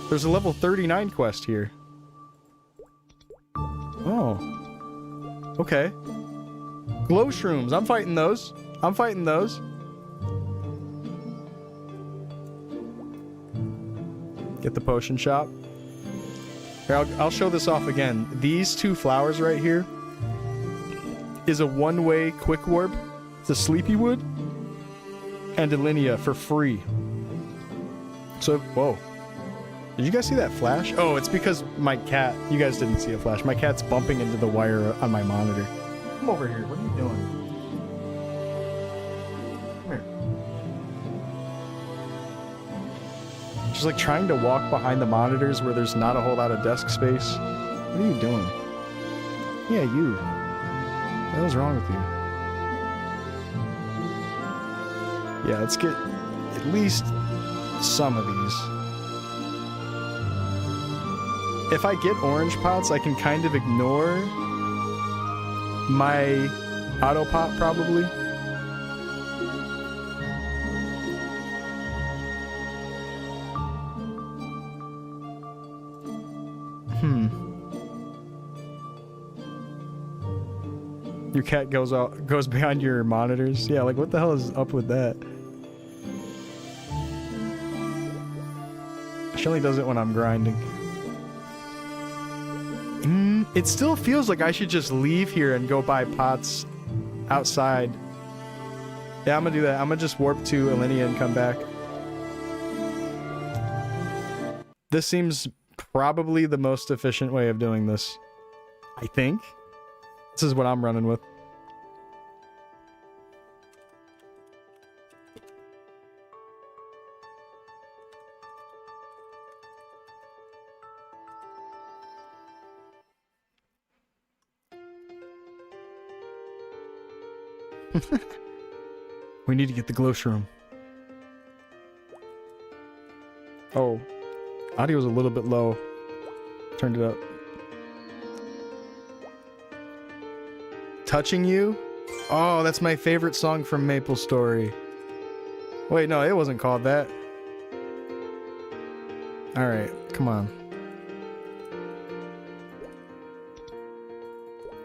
there's a level 39 quest here. Oh, okay. Glow shrooms, I'm fighting those. I'm fighting those. Get the potion shop. Here, I'll show this off again. These two flowers right here is a one-way quick warp. It's a Sleepy Wood and a Linnea for free. So, whoa. Did you guys see that flash? Oh, it's because my cat, you guys didn't see a flash. My cat's bumping into the wire on my monitor. Come over here, what are you doing? Come here. Just like trying to walk behind the monitors where there's not a whole lot of desk space. What are you doing? Yeah, you. What the hell's wrong with you? Yeah, let's get at least some of these. If I get orange pots, I can kind of ignore my auto pot probably. Your cat goes behind your monitors. Yeah, like what the hell is up with that? She only does it when I'm grinding. It still feels like I should just leave here and go buy pots outside. Yeah, I'm gonna do that. I'm gonna just warp to Alinea and come back. This seems probably the most efficient way of doing this. I think. This is what I'm running with. We need to get the glow shroom. Oh, audio's a little bit low. Turned it up. Touching You? Oh, that's my favorite song from Maplestory. Wait, no, it wasn't called that. Alright, come on.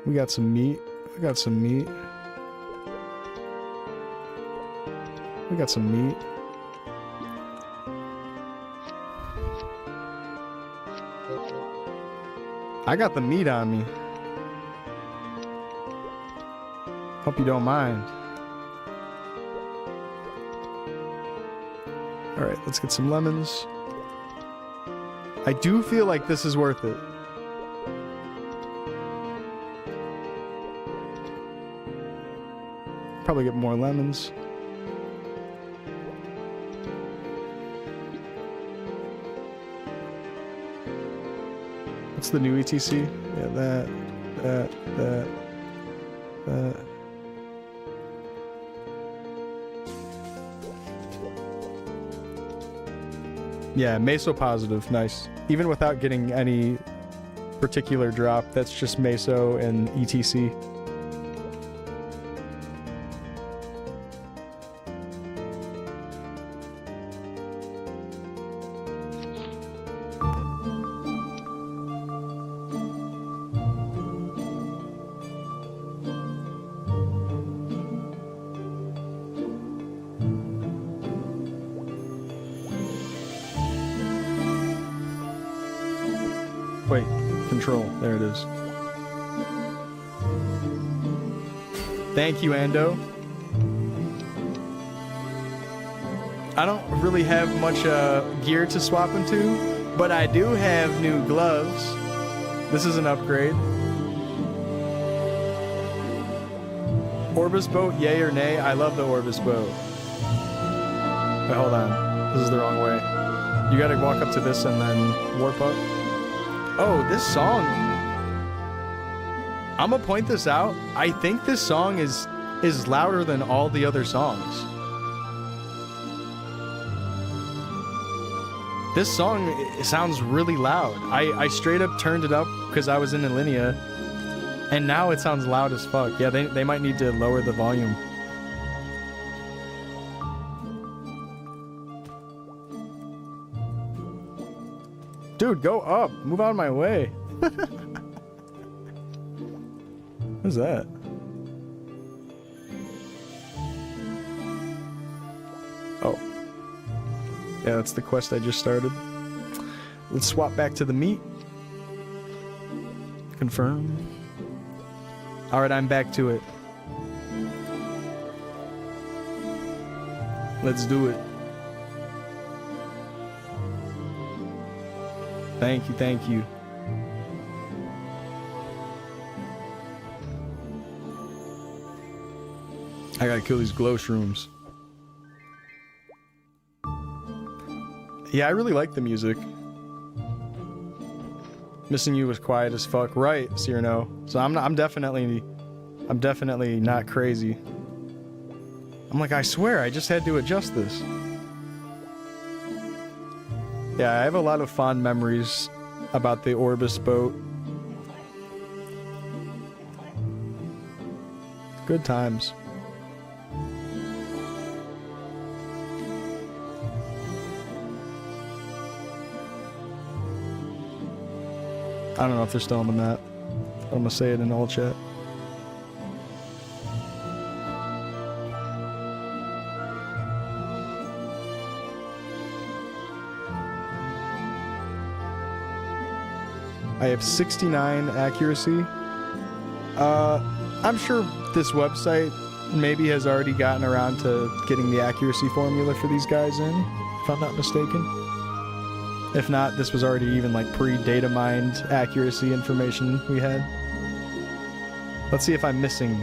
We got some meat. We got some meat. We got some meat. I got the meat on me. Hope you don't mind. Alright, let's get some lemons. I do feel like this is worth it. Probably get more lemons. What's the new ETC? Yeah, that. Yeah, meso positive, nice. Even without getting any particular drop, that's just meso and ETC. Wait, control. There it is. Thank you, Ando. I don't really have much gear to swap into, but I do have new gloves. This is an upgrade. Orbis boat, yay or nay? I love the Orbis boat. Wait, hold on. This is the wrong way. You gotta walk up to this and then warp up. Oh, this song. I'm gonna point this out. I think this song is louder than all the other songs. This song, it sounds really loud. I straight up turned it up because I was in Alinea, and now it sounds loud as fuck. Yeah, they might need to lower the volume. Dude, go up. Move out of my way. What's that? Oh. Yeah, that's the quest I just started. Let's swap back to the meat. Confirm. Alright, I'm back to it. Let's do it. Thank you, thank you. I gotta kill these glow shrooms. Yeah, I really like the music. Missing You was quiet as fuck, right, Cyrano? So I'm definitely not crazy. I'm like, I swear, I just had to adjust this. Yeah, I have a lot of fond memories about the Orbis boat. Good times. I don't know if they're still on the map. I'm gonna say it in all chat. I have 69 accuracy. I'm sure this website maybe has already gotten around to getting the accuracy formula for these guys in, if I'm not mistaken. If not, this was already even like pre-data mined accuracy information we had. Let's see if I'm missing.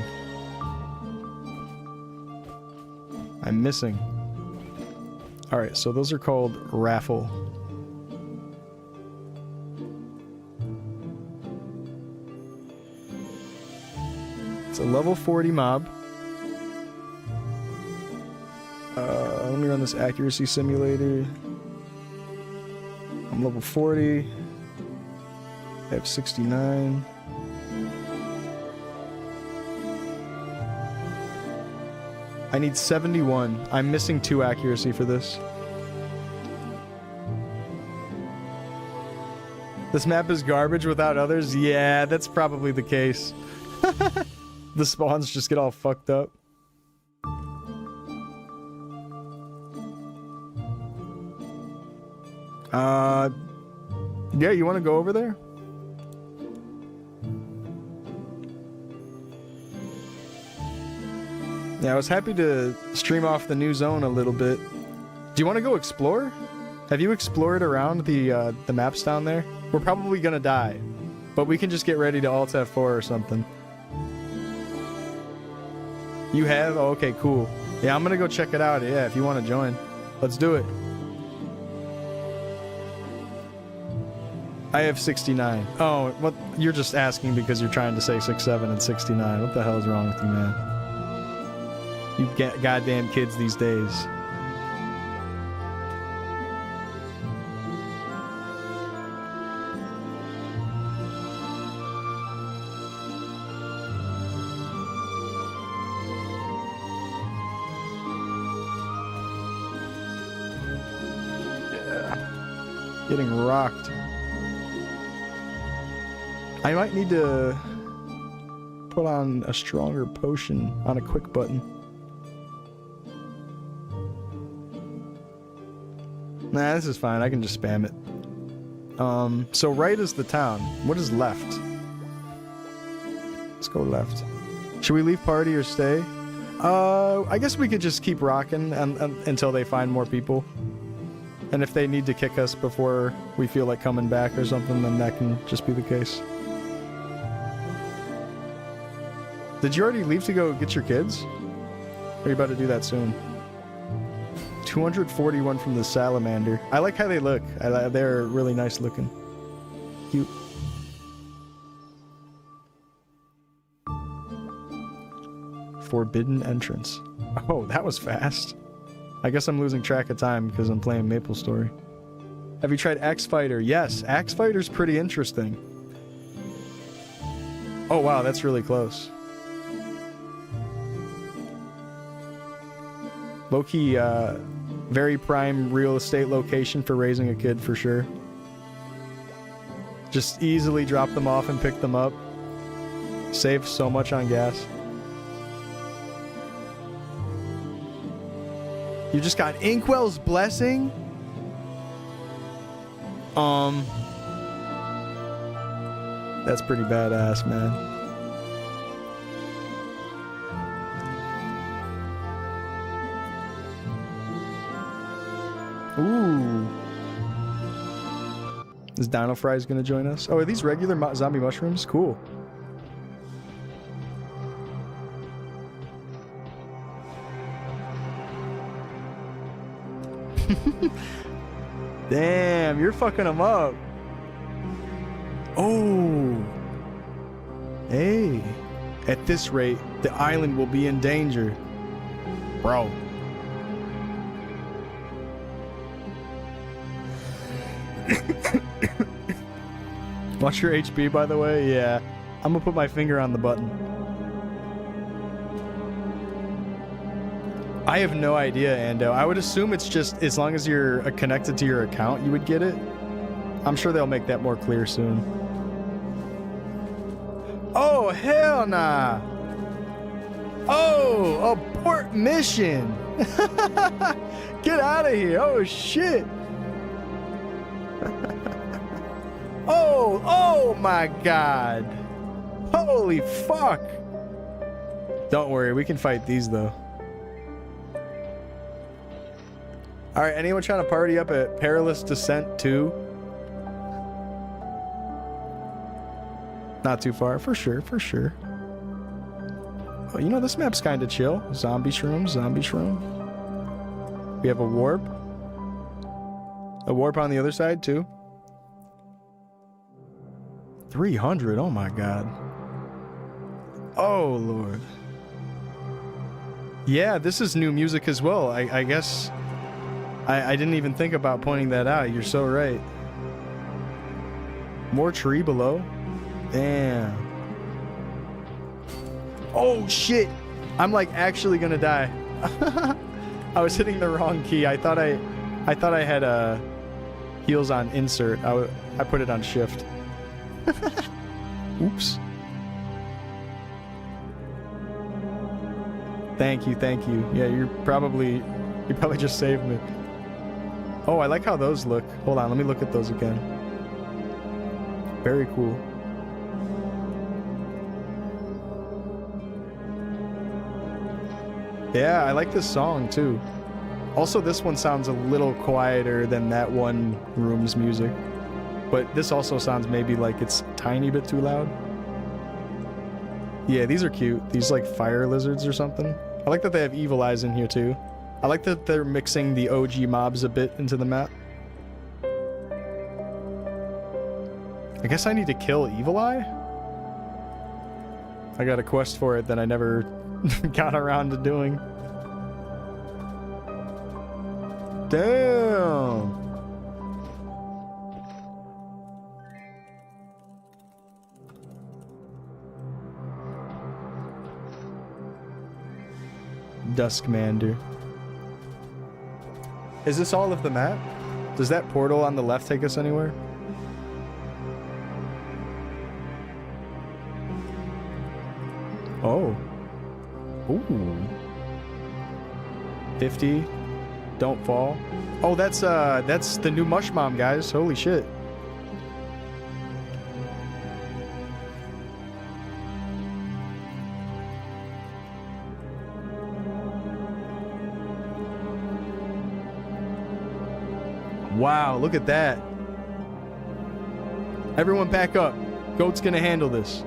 I'm missing. Alright, so those are called raffle. It's a level 40 mob. Let me run this accuracy simulator. I'm level 40. I have 69. I need 71. I'm missing 2 accuracy for this. This map is garbage without others? Yeah, that's probably the case. The spawns just get all fucked up. Yeah, you want to go over there? Yeah, I was happy to stream off the new zone a little bit. Do you want to go explore? Have you explored around the maps down there? We're probably gonna die, but we can just get ready to Alt F4 or something. You have? Oh, okay, cool. Yeah, I'm gonna go check it out. Yeah, if you want to join. Let's do it. I have 69. Oh, what? You're just asking because you're trying to say 67 and 69. What the hell is wrong with you, man? You goddamn kids these days. Yeah. Getting rocked. I might need to put on a stronger potion on a quick button. Nah, this is fine. I can just spam it. So right is the town. What is left? Let's go left. Should we leave party or stay? I guess we could just keep rocking until they find more people. And if they need to kick us before we feel like coming back or something, then that can just be the case. Did you already leave to go get your kids? Or are you about to do that soon? 241 from the salamander. I like how they look. They're really nice looking. Cute. Forbidden entrance. Oh, that was fast. I guess I'm losing track of time because I'm playing Maplestory. Have you tried Axe Fighter? Yes, Axe Fighter's pretty interesting. Oh wow, that's really close. Low-key, very prime real estate location for raising a kid for sure. Just easily drop them off and pick them up. Save so much on gas. You just got Inkwell's blessing? That's pretty badass, man. Ooh. Is Dino Fries gonna join us? Oh, are these regular zombie mushrooms? Cool. Damn, you're fucking them up. Oh. Hey. At this rate, the island will be in danger. Bro. Watch your HP, by the way? Yeah. I'm gonna put my finger on the button. I have no idea, Ando. I would assume it's just as long as you're connected to your account, you would get it. I'm sure they'll make that more clear soon. Oh, hell nah. Oh, abort mission. Get out of here. Oh, shit. Oh my God. Holy fuck. Don't worry, we can fight these though. Alright, anyone trying to party up at Perilous Descent 2? Not too far, for sure, for sure. Oh, you know, this map's kind of chill. Zombie shroom, zombie shroom. We have a warp. A warp on the other side too. 300, oh my God. Oh Lord. Yeah, this is new music as well. I guess I didn't even think about pointing that out. You're so right. More tree below. Damn. Oh shit. I'm like actually gonna die. I was hitting the wrong key. I thought I had heels on insert. I put it on shift. Oops. Thank you, thank you. Yeah, you probably just saved me. Oh, I like how those look. Hold on, let me look at those again. Very cool. Yeah, I like this song too. Also, this one sounds a little quieter than that one room's music. But this also sounds maybe like it's a tiny bit too loud. Yeah, these are cute. These like fire lizards or something. I like that they have evil eyes in here too. I like that they're mixing the OG mobs a bit into the map. I guess I need to kill Evil Eye? I got a quest for it that I never got around to doing. Damn! Duskmander. Is this all of the map? Does that portal on the left take us anywhere? Oh. Ooh. 50. Don't fall. Oh, that's the new Mush Mom, guys. Holy shit. Wow, look at that. Everyone back up. Goat's gonna handle this.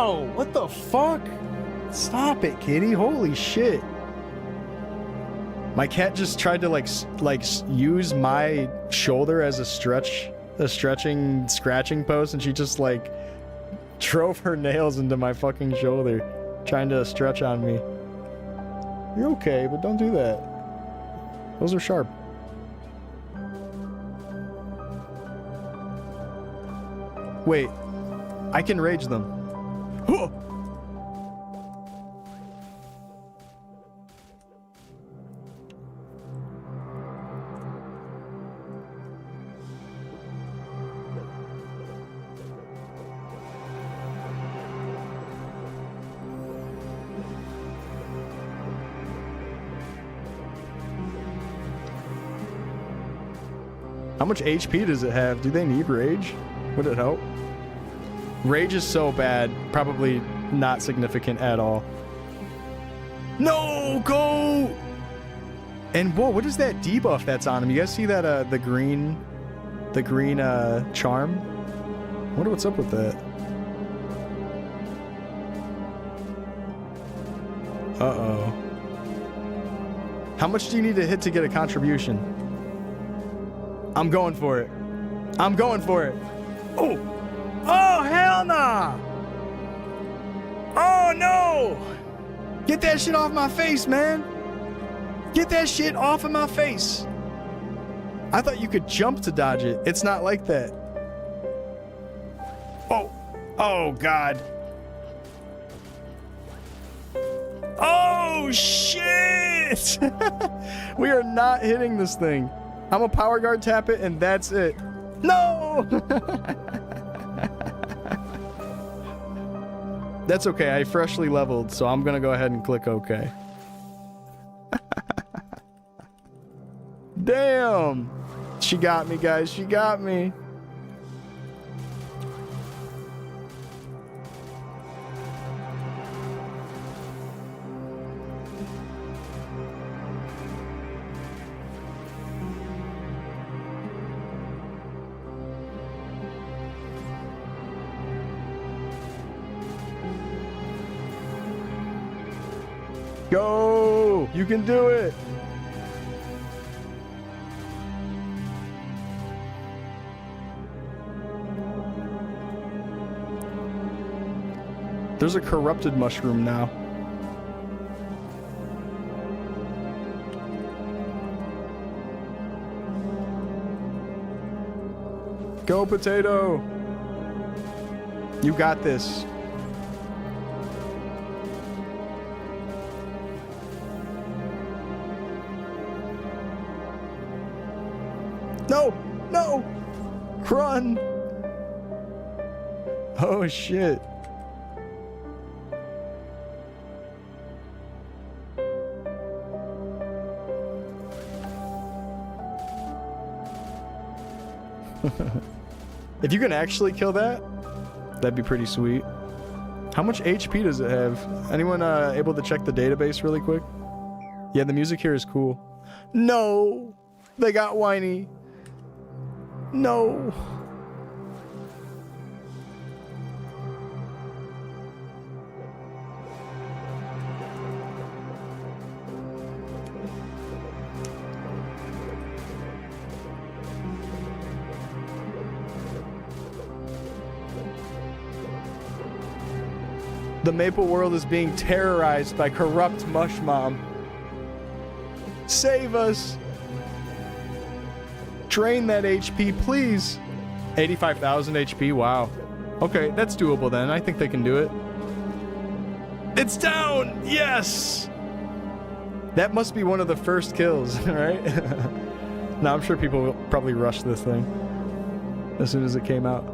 Ow! What the fuck? Stop it, kitty. Holy shit. My cat just tried to use my shoulder as a stretching, scratching post, and she just like drove her nails into my fucking shoulder, trying to stretch on me. You're okay, but don't do that. Those are sharp. Wait, I can rage them. Huh! How much HP does it have? Do they need rage? Would it help? Rage is so bad, probably not significant at all. No, go! And whoa, what is that debuff that's on him? You guys see that the green charm? I wonder what's up with that. Uh-oh. How much do you need to hit to get a contribution? I'm going for it. I'm going for it. Oh! Oh, hell nah! Oh, no! Get that shit off my face, man! Get that shit off of my face! I thought you could jump to dodge it. It's not like that. Oh! Oh, God. Oh, shit! We are not hitting this thing. I'm a power guard tap it, and that's it. No! That's okay. I freshly leveled, so I'm gonna go ahead and click OK. Damn! She got me, guys. She got me. Go! You can do it! There's a corrupted mushroom now. Go, potato! You got this. No! No! Run! Oh, shit. If you can actually kill that, that'd be pretty sweet. How much HP does it have? Anyone able to check the database really quick? Yeah, the music here is cool. No! They got whiny. No. The Maple world is being terrorized by corrupt Mush Mom. Save us. Drain that HP, please. 85,000 HP, wow. Okay, that's doable then. I think they can do it. It's down! Yes! That must be one of the first kills, right? Now I'm sure people will probably rush this thing as soon as it came out.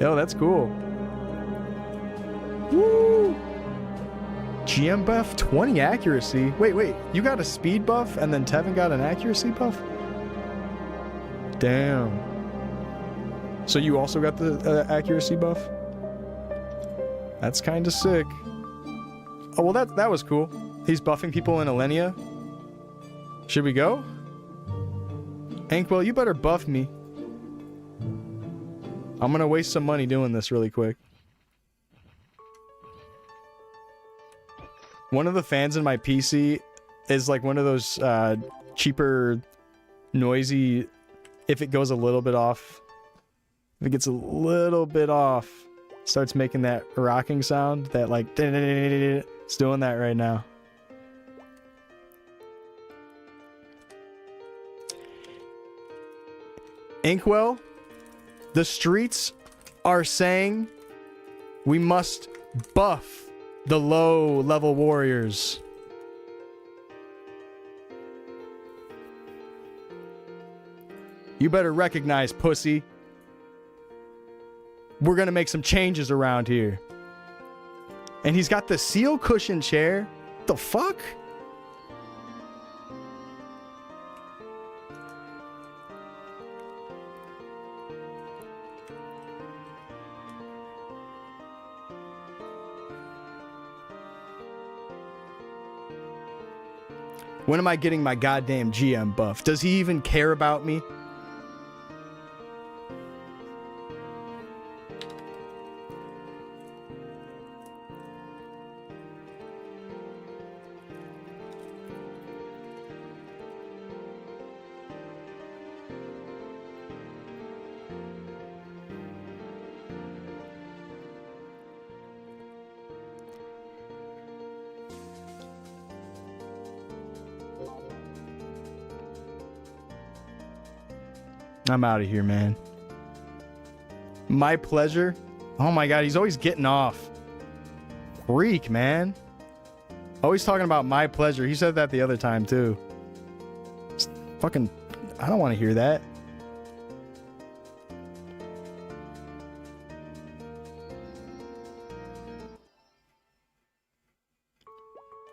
Yo, that's cool. Woo! GM buff, 20 accuracy. Wait, you got a speed buff and then Tevin got an accuracy buff? Damn. So you also got the accuracy buff? That's kind of sick. Oh, well, that was cool. He's buffing people in Alenia. Should we go? Ankwell, you better buff me. I'm gonna waste some money doing this really quick. One of the fans in my PC is like one of those cheaper, noisy, if it goes a little bit off, if it gets a little bit off, starts making that rocking sound, that like, it's doing that right now. Inkwell, the streets are saying we must buff the low-level warriors. You better recognize, pussy. We're gonna make some changes around here. And he's got the seal cushion chair. The fuck? When am I getting my goddamn GM buff? Does he even care about me? I'm out of here, man. My pleasure? Oh my god, he's always getting off. Freak, man. Always talking about my pleasure. He said that the other time, too. It's fucking... I don't want to hear that.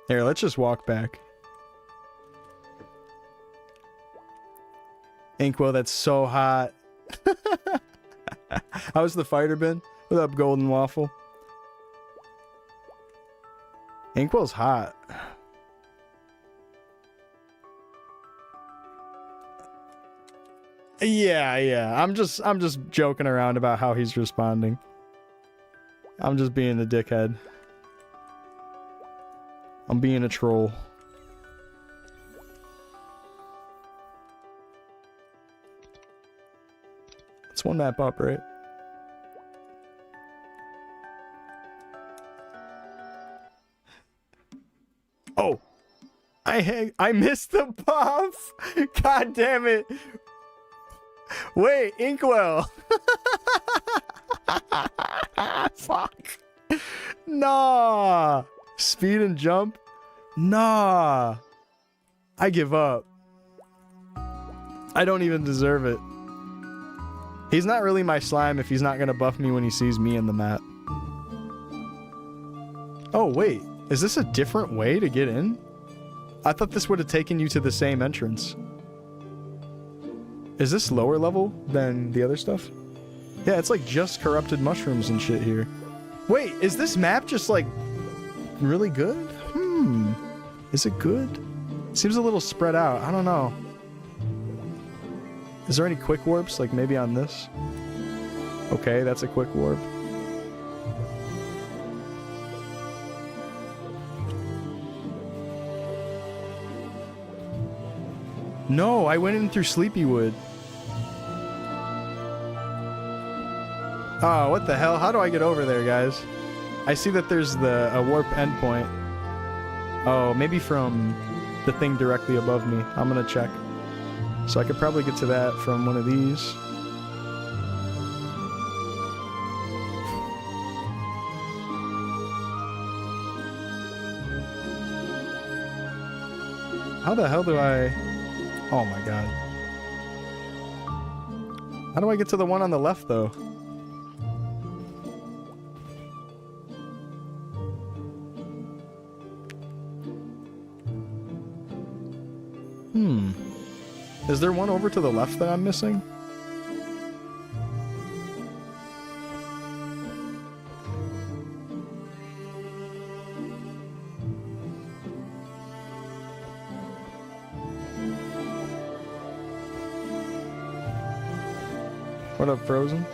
Here, let's just walk back. Inkwell, that's so hot. How's the fighter been? What up, Golden Waffle? Inkwell's hot. Yeah. I'm just joking around about how he's responding. I'm just being a dickhead. I'm being a troll. It's one map up, right? Oh! I missed the buff! God damn it! Wait, Inkwell! Fuck! Nah! Speed and jump? Nah! I give up. I don't even deserve it. He's not really my slime if he's not gonna buff me when he sees me in the map. Oh, wait. Is this a different way to get in? I thought this would have taken you to the same entrance. Is this lower level than the other stuff? Yeah, it's like just corrupted mushrooms and shit here. Wait, is this map just like really good? Is it good? Seems a little spread out. I don't know. Is there any quick warps, like maybe on this? Okay, that's a quick warp. No, I went in through Sleepywood. Oh, what the hell? How do I get over there, guys? I see that there's a warp endpoint. Oh, maybe from the thing directly above me. I'm gonna check. So I could probably get to that from one of these. How the hell do I... Oh my god. How do I get to the one on the left, though? Is there one over to the left that I'm missing? What up, Frozen?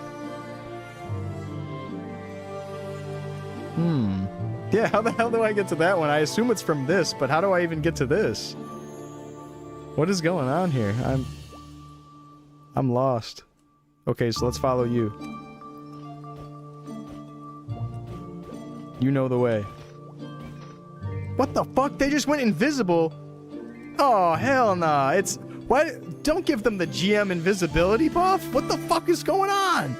Yeah, how the hell do I get to that one? I assume it's from this, but how do I even get to this? What is going on here? I'm lost. Okay, so let's follow you. You know the way. What the fuck? They just went invisible? Oh, hell nah. It's... Why? Don't give them the GM invisibility buff? What the fuck is going on?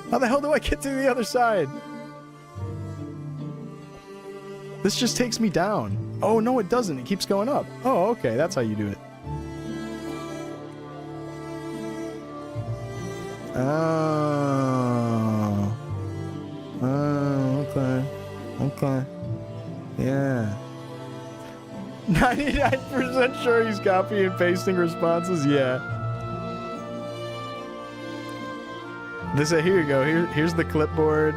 How the hell do I get to the other side? This just takes me down. Oh, no, it doesn't. It keeps going up. Oh, okay. That's how you do it. Oh. Oh, okay. Okay. Yeah. 99% sure he's copying and pasting responses? Yeah. Here you go. Here's the clipboard.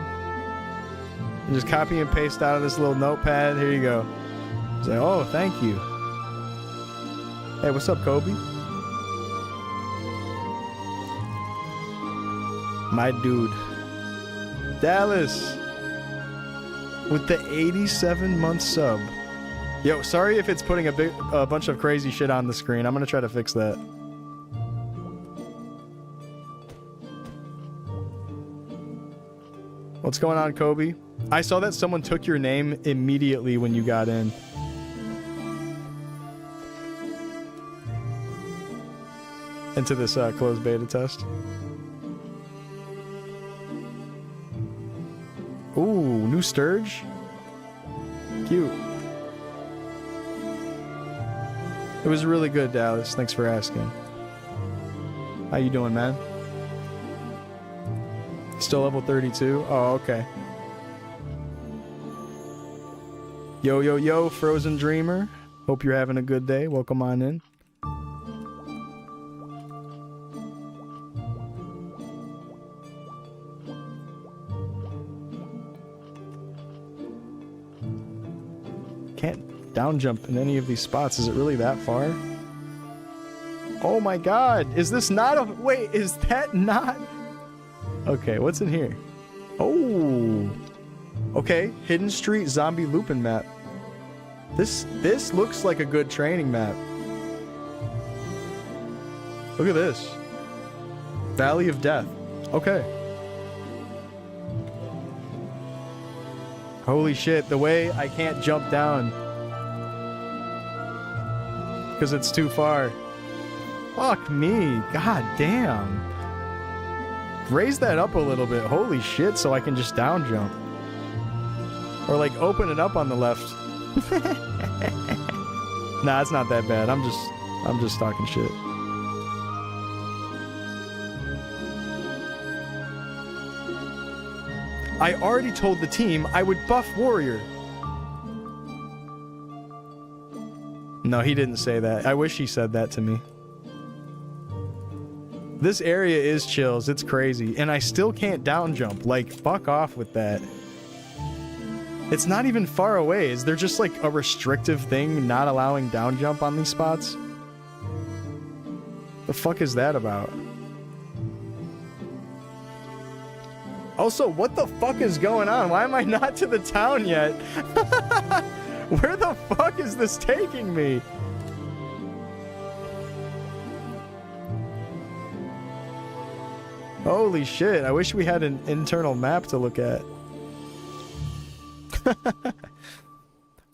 And just copy and paste out of this little notepad. Here you go. Say, oh, thank you. Hey, what's up, Kobe? My dude. Dallas. With the 87-month sub. Yo, sorry if it's putting a bunch of crazy shit on the screen. I'm gonna try to fix that. What's going on, Kobe? I saw that someone took your name immediately when you got in. Into this closed beta test. Ooh, new Sturge? Cute. It was really good, Dallas. Thanks for asking. How you doing, man? Still level 32? Oh, okay. Yo, yo, yo, Frozen Dreamer. Hope you're having a good day. Welcome on in. Can't down jump in any of these spots. Is it really that far? Oh my god. Is this not a... Wait, is that not... Okay, what's in here? Oh. Okay, Hidden Street Zombie Lupin map. This looks like a good training map. Look at this. Valley of Death. Okay. Holy shit, the way I can't jump down. Because it's too far. Fuck me. God damn. Raise that up a little bit. Holy shit, so I can just down jump. Or like open it up on the left. Nah, it's not that bad. I'm just talking shit. I already told the team I would buff Warrior. No, he didn't say that. I wish he said that to me. This area is chills. It's crazy. And I still can't down jump. Like, fuck off with that. It's not even far away. Is there just like a restrictive thing not allowing down jump on these spots? The fuck is that about? Also, what the fuck is going on? Why am I not to the town yet? Where the fuck is this taking me? Holy shit, I wish we had an internal map to look at.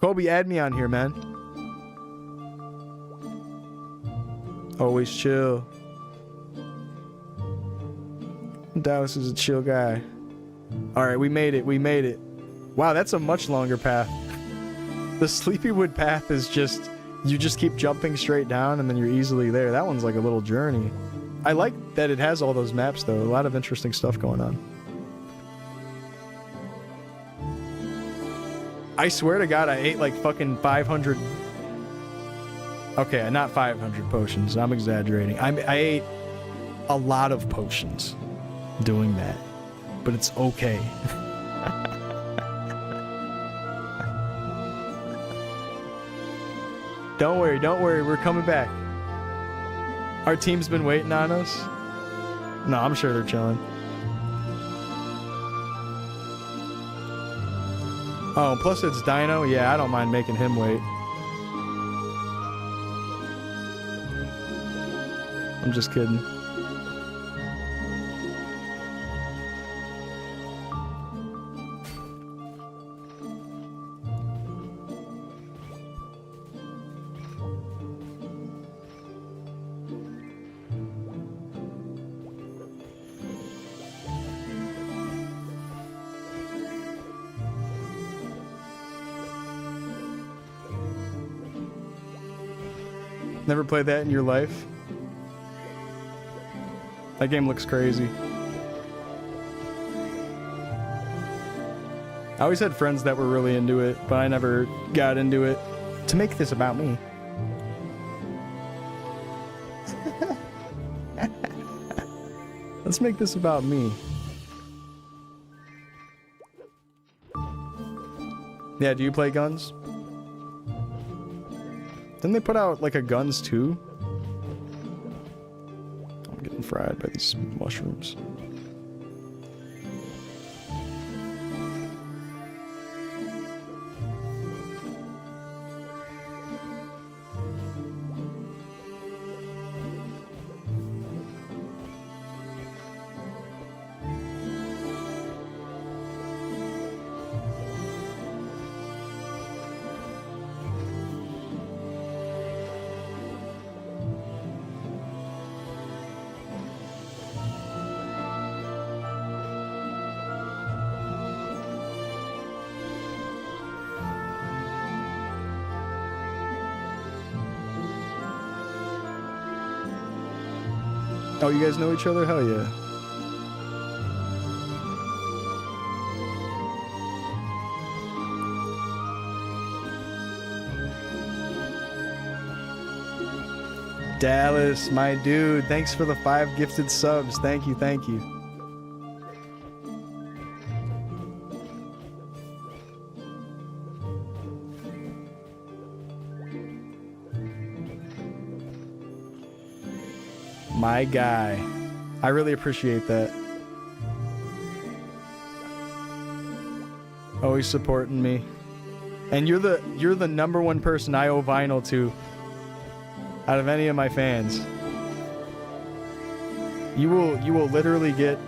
Kobe, add me on here, man. Always chill. Dallas is a chill guy. Alright, we made it. We made it. Wow, that's a much longer path. The Sleepywood path is just... You just keep jumping straight down and then you're easily there. That one's like a little journey. I like that it has all those maps, though. A lot of interesting stuff going on. I swear to God, I ate like fucking 500... Okay, not 500 potions. I'm exaggerating. I ate a lot of potions doing that. But it's okay. Don't worry, don't worry. We're coming back. Our team's been waiting on us. No, I'm sure they're chilling. Oh, plus it's Dino. Yeah, I don't mind making him wait. I'm just kidding. Never played that in your life? That game looks crazy. I always had friends that were really into it, but I never got into it. To make this about me. Let's make this about me. Yeah, do you play Guns? Didn't they put out like a Guns 2? I'm getting fried by these mushrooms. Oh, you guys know each other? Hell yeah. Dallas, my dude, thanks for the 5 gifted subs. Thank you, thank you. My guy. I really appreciate that. Always supporting me. And you're the #1 person I owe vinyl to out of any of my fans. You will literally get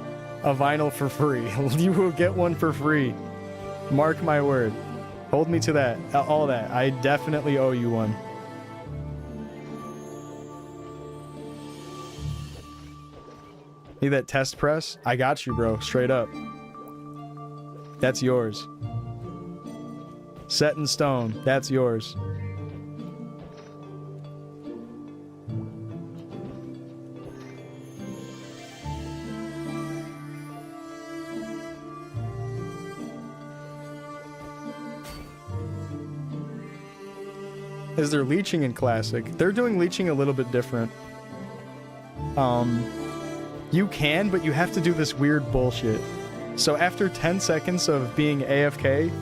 a vinyl for free. You will get one for free. Mark my word. Hold me to that. All that. I definitely owe you one. Need that test press? I got you, bro. Straight up. That's yours. Set in stone. That's yours. Is there leeching in Classic? They're doing leeching a little bit different. You can, but you have to do this weird bullshit. So after 10 seconds of being AFK,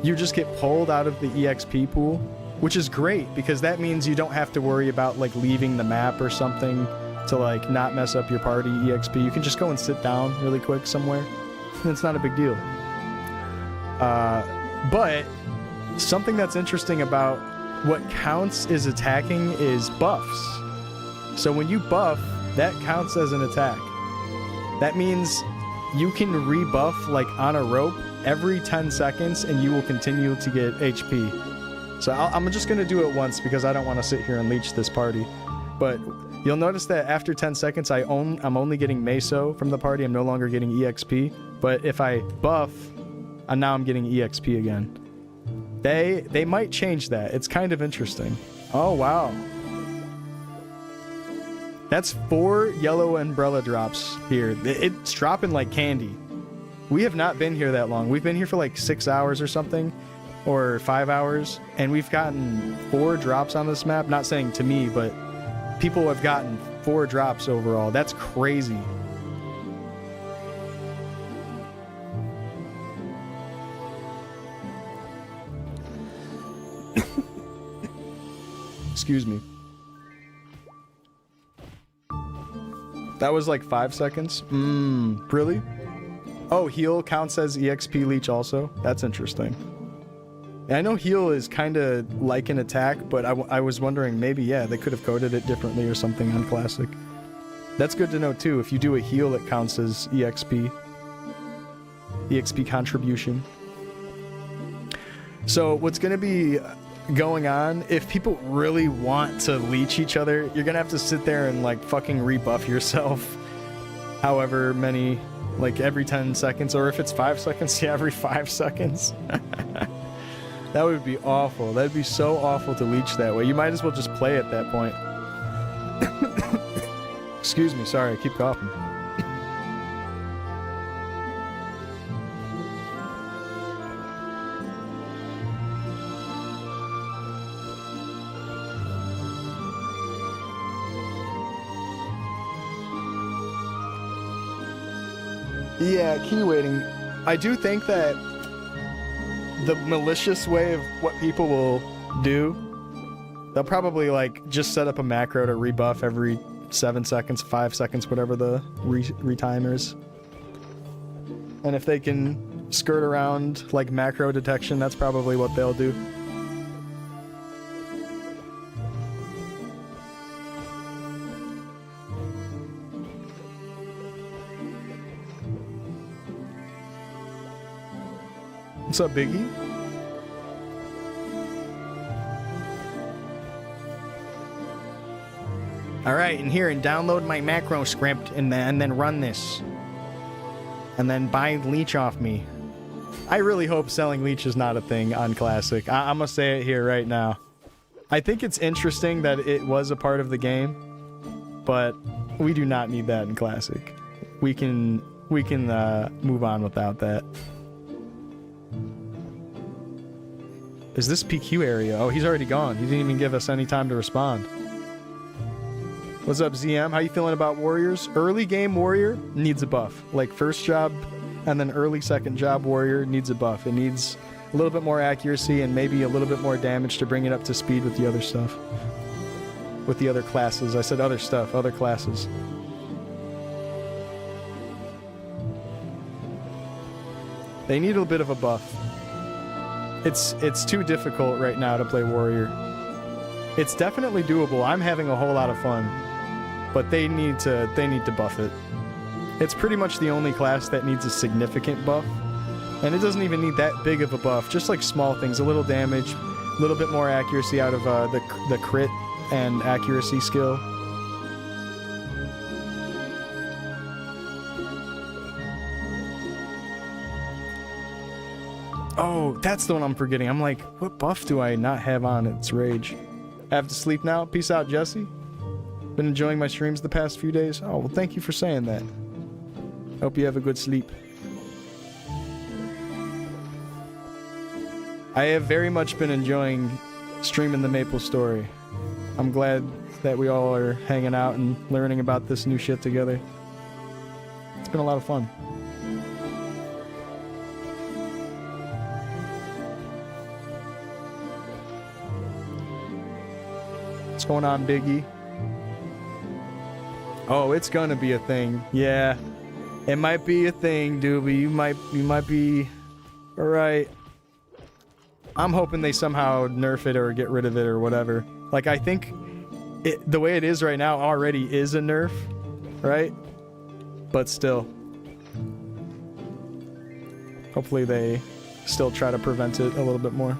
you just get pulled out of the EXP pool, which is great because that means you don't have to worry about like leaving the map or something to like not mess up your party EXP. You can just go and sit down really quick somewhere. It's not a big deal. But something that's interesting about what counts as attacking is buffs. So when you buff, that counts as an attack. That means you can rebuff like on a rope every 10 seconds and you will continue to get HP. So I'm just going to do it once because I don't want to sit here and leech this party. But you'll notice that after 10 seconds I'm only getting Meso from the party. I'm no longer getting EXP. But if I buff, and now I'm getting EXP again. They might change that. It's kind of interesting. Oh, wow. That's 4 yellow umbrella drops here. It's dropping like candy. We have not been here that long. We've been here for like 6 hours or something, or 5 hours, and we've gotten 4 drops on this map. Not saying to me, but people have gotten 4 drops overall. That's crazy. Excuse me. That was like 5 seconds? Really? Oh, heal counts as EXP leech also? That's interesting. I know heal is kind of like an attack, but I was wondering maybe, yeah, they could have coded it differently or something on Classic. That's good to know too. If you do a heal, it counts as EXP. EXP contribution. So what's going to be going on, if people really want to leech each other, you're going to have to sit there and like fucking rebuff yourself however many, like every 10 seconds, or if it's 5 seconds, yeah, every 5 seconds. That would be awful. That'd be so awful to leech that way. You might as well just play at that point. Excuse me, sorry, I keep coughing. Yeah, key waiting. I do think that the malicious way of what people will do, they'll probably like just set up a macro to rebuff every 7 seconds, 5 seconds, whatever the retimer is. And if they can skirt around like macro detection, that's probably what they'll do. What's up, Biggie? Alright, and here, and download my macro script, and then run this. And then buy leech off me. I really hope selling leech is not a thing on Classic. I'm gonna say it here right now. I think it's interesting that it was a part of the game, but we do not need that in Classic. We can move on without that. Is this PQ area? Oh, he's already gone. He didn't even give us any time to respond. What's up, ZM? How you feeling about warriors? Early game warrior needs a buff. Like first job and then early second job warrior needs a buff. It needs a little bit more accuracy and maybe a little bit more damage to bring it up to speed with the other stuff. With the other classes. I said other stuff, other classes. They need a bit of a buff. It's too difficult right now to play warrior. It's definitely doable. I'm having a whole lot of fun, but they need to buff it. It's pretty much the only class that needs a significant buff, and it doesn't even need that big of a buff. Just like small things, a little damage, a little bit more accuracy out of the crit and accuracy skill. Oh, that's the one I'm forgetting. I'm like, what buff do I not have on its rage? I have to sleep now. Peace out, Jesse. Been enjoying my streams the past few days. Oh, well, thank you for saying that. Hope you have a good sleep. I have very much been enjoying streaming the Maplestory. I'm glad that we all are hanging out and learning about this new shit together. It's been a lot of fun. What's going on, Biggie? Oh, it's gonna be a thing. Yeah, it might be a thing, Doobie. You might be right. I'm hoping they somehow nerf it or get rid of it or whatever. Like, I think the way it is right now already is a nerf, right? But still, hopefully they still try to prevent it a little bit more.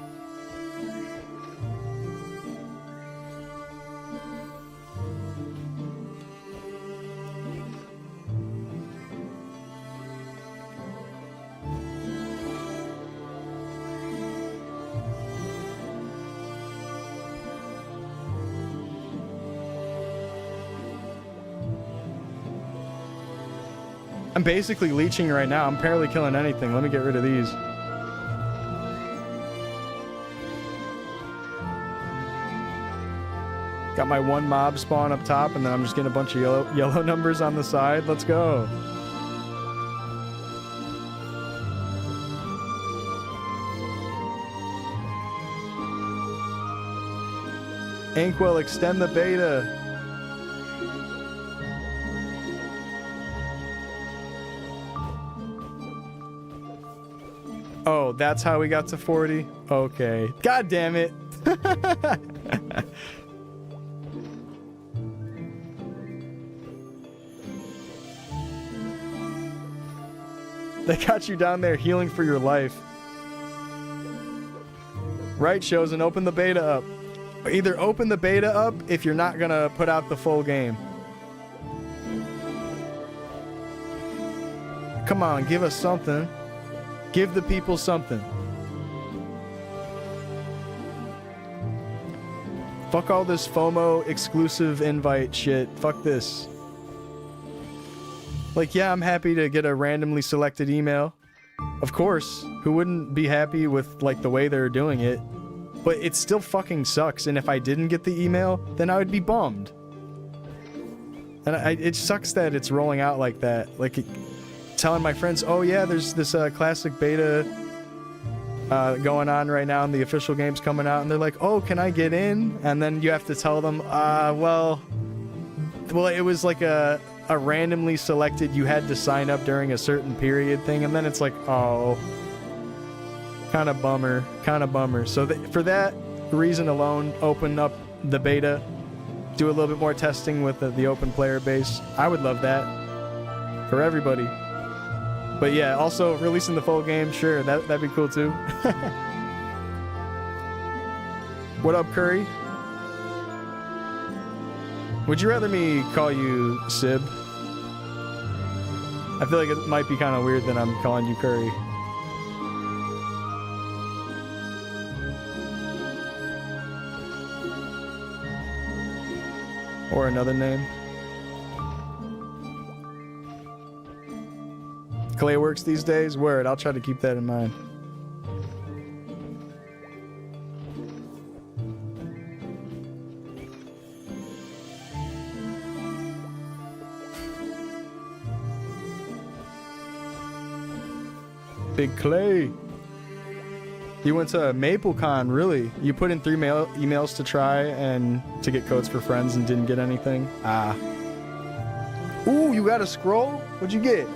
I'm basically leeching right now. I'm barely killing anything. Let me get rid of these. Got my one mob spawn up top, and then I'm just getting a bunch of yellow numbers on the side. Let's go. Inkwell, extend the beta. Oh, that's how we got to 40? Okay. God damn it. They got you down there healing for your life. Right, Chosen, open the beta up. Either open the beta up if you're not gonna put out the full game. Come on, give us something. Give the people something. Fuck all this FOMO exclusive invite shit. Fuck this. Like, yeah, I'm happy to get a randomly selected email. Of course, who wouldn't be happy with, like, the way they're doing it? But it still fucking sucks, and if I didn't get the email, then I would be bummed. And it sucks that it's rolling out like that. Like, telling my friends, oh yeah, there's this classic beta going on right now, and the official game's coming out, and they're like, oh, can I get in? And then you have to tell them, well, it was like a randomly selected, you had to sign up during a certain period thing, and then it's like, oh, kind of bummer. So for that reason alone, open up the beta, do a little bit more testing with the open player base. I would love that for everybody. But yeah, also releasing the full game, sure, that'd be cool too. What up, Curry? Would you rather me call you Sib? I feel like it might be kind of weird that I'm calling you Curry. Or another name. Clay works these days? Word, I'll try to keep that in mind. Big Clay. You went to MapleCon, really? You put in 3 emails to try and to get codes for friends and didn't get anything? Ah. Ooh, you got a scroll? What'd you get?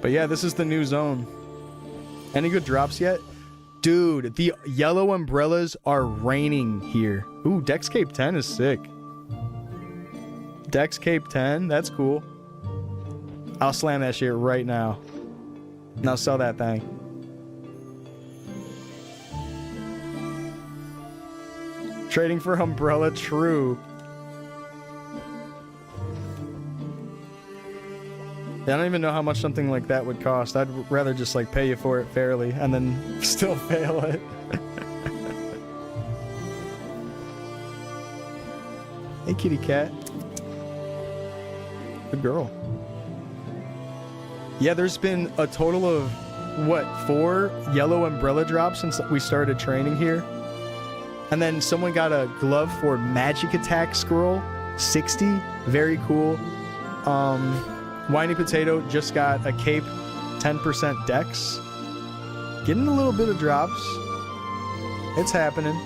But yeah, this is the new zone. Any good drops yet? Dude, the yellow umbrellas are raining here. Ooh, Dex Cape 10 is sick. Dex Cape 10, that's cool. I'll slam that shit right now. Now sell that thing. Trading for umbrella, true. I don't even know how much something like that would cost. I'd rather just like pay you for it fairly and then still fail it. Hey, kitty cat. Good girl. Yeah, there's been a total of, what, 4 yellow umbrella drops since we started training here? And then someone got a glove for magic attack scroll, 60, very cool. Whiny Potato just got a cape, 10% dex. Getting a little bit of drops. It's happening.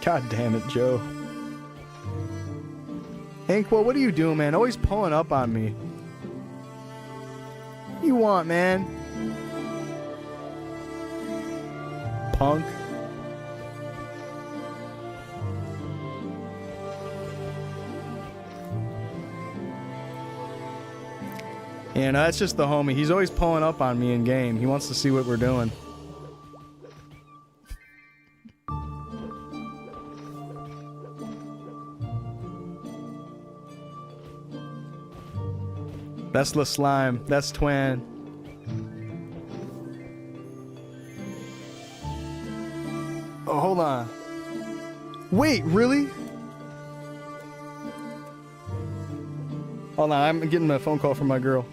God damn it, Joe. Inkwell, what are you doing, man? Always pulling up on me. What do you want, man? Punk. Yeah, no, that's just the homie. He's always pulling up on me in game. He wants to see what we're doing. That's the slime. That's Twan. Oh, hold on. Wait, really? Hold on, I'm getting a phone call from my girl.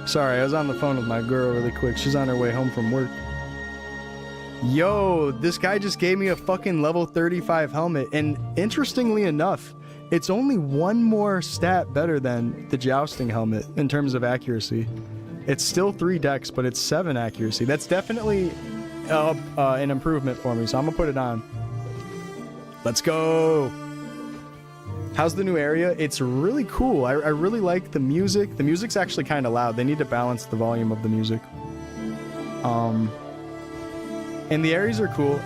Sorry, I was on the phone with my girl really quick. She's on her way home from work. Yo, this guy just gave me a fucking level 35 helmet, and interestingly enough, it's only one more stat better than the jousting helmet in terms of accuracy. It's still 3 dex, but it's 7 accuracy. That's definitely an improvement for me, so I'm gonna put it on. Let's go! How's the new area? It's really cool. I really like the music. The music's actually kind of loud. They need to balance the volume of the music. And the areas are cool.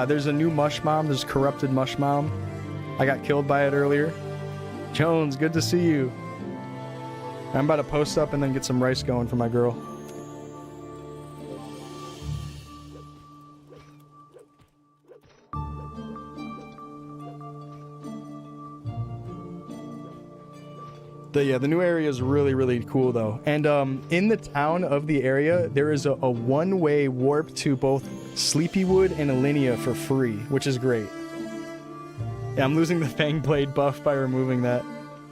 There's a new mush mom. There's corrupted mush mom. I got killed by it earlier. Jones, good to see you. I'm about to post up and then get some rice going for my girl. The new area is really, really cool though. And in the town of the area, there is a one-way warp to both Sleepywood and Alinea for free, which is great. Yeah, I'm losing the Fang Blade buff by removing that.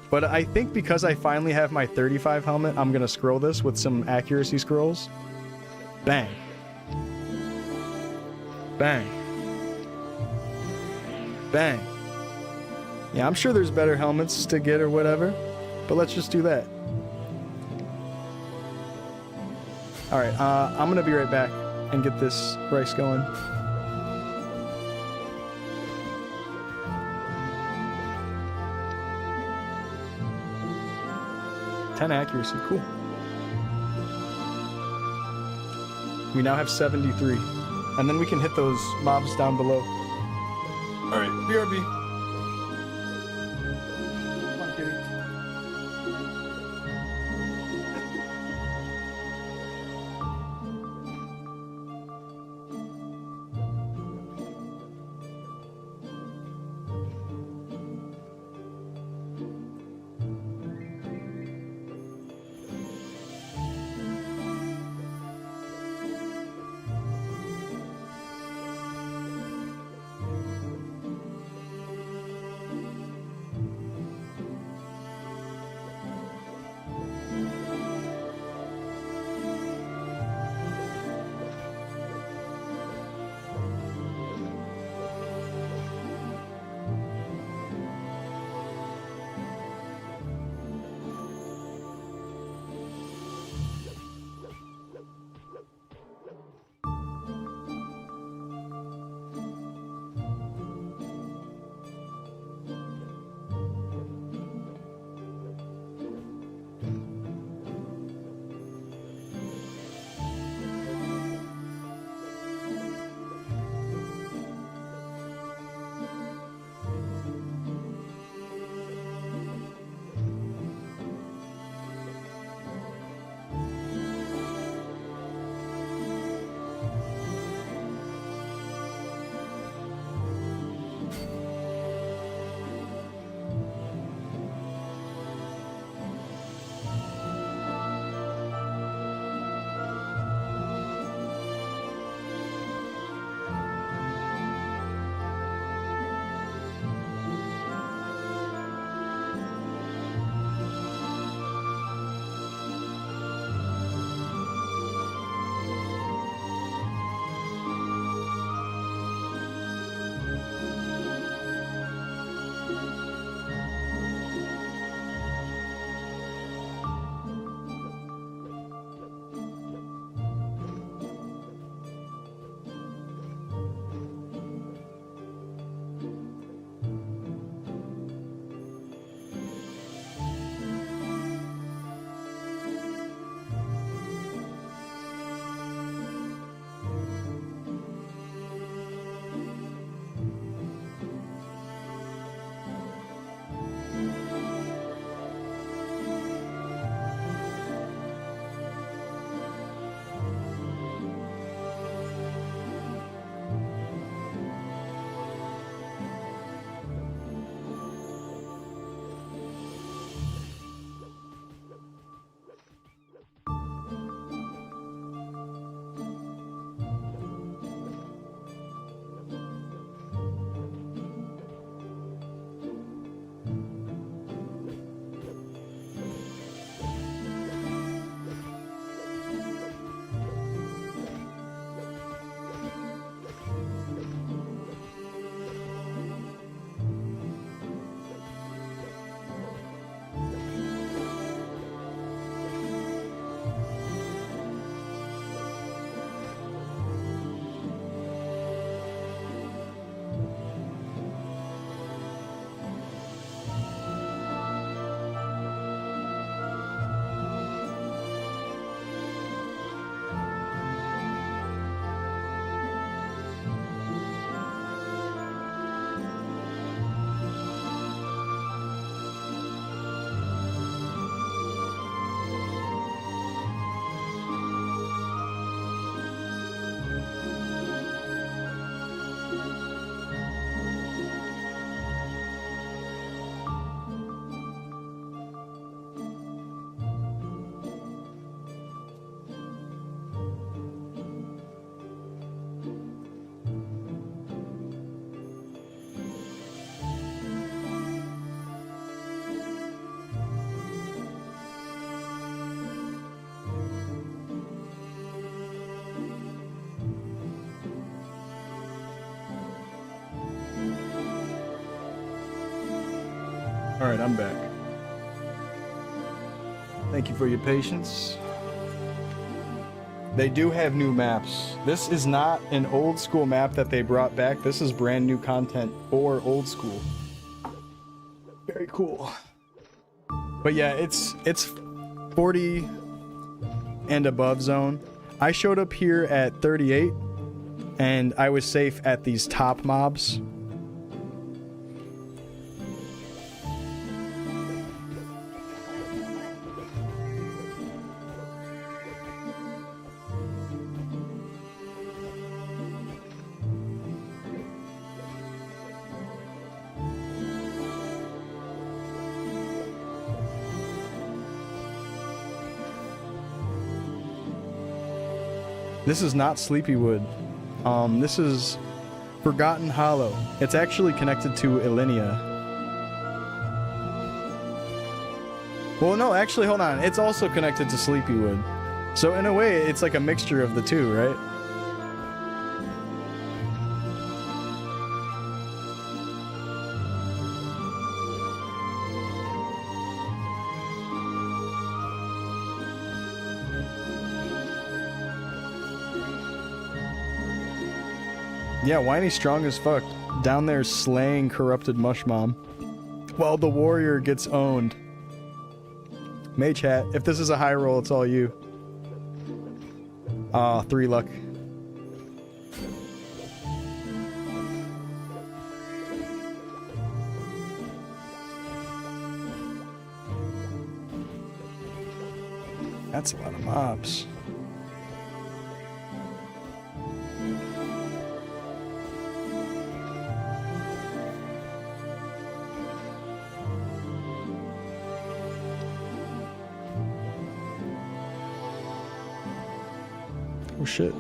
But I think because I finally have my 35 helmet, I'm gonna scroll this with some accuracy scrolls. Bang. Bang. Bang. Yeah, I'm sure there's better helmets to get or whatever. But let's just do that. Alright, I'm gonna be right back and get this rice going. (10 accuracy, cool. We now have 73. And then we can hit those mobs down below. Alright, BRB. Come on, kitty. Alright, I'm back. Thank you for your patience. They do have new maps. This is not an old school map that they brought back. This is brand new content for old school. Very cool. But yeah, it's 40 and above zone. I showed up here at 38 and I was safe at these top mobs. This is not Sleepywood. This is Forgotten Hollow. It's actually connected to Illenia. Well, no, actually, hold on. It's also connected to Sleepywood. So in a way, it's like a mixture of the two, right? Yeah, Whiny strong as fuck. Down there slaying corrupted Mushmom. While the warrior gets owned. Mage Hat, if this is a high roll, it's all you. Ah, 3 luck. That's a lot of mobs. Oh shit.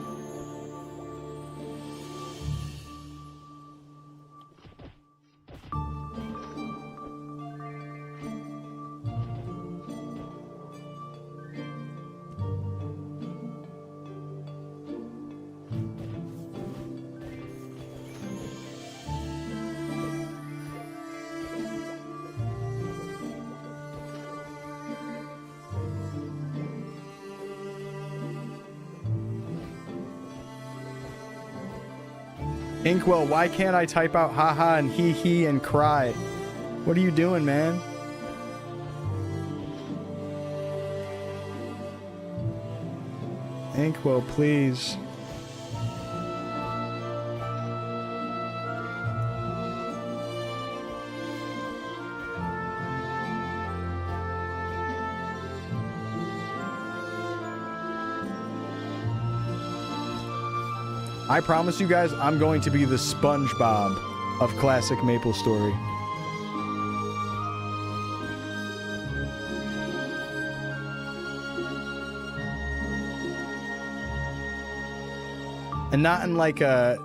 Inkwell, why can't I type out haha and hee hee and cry? What are you doing, man? Inkwell, please. I promise you guys, I'm going to be the SpongeBob of classic Maplestory. And not in like a,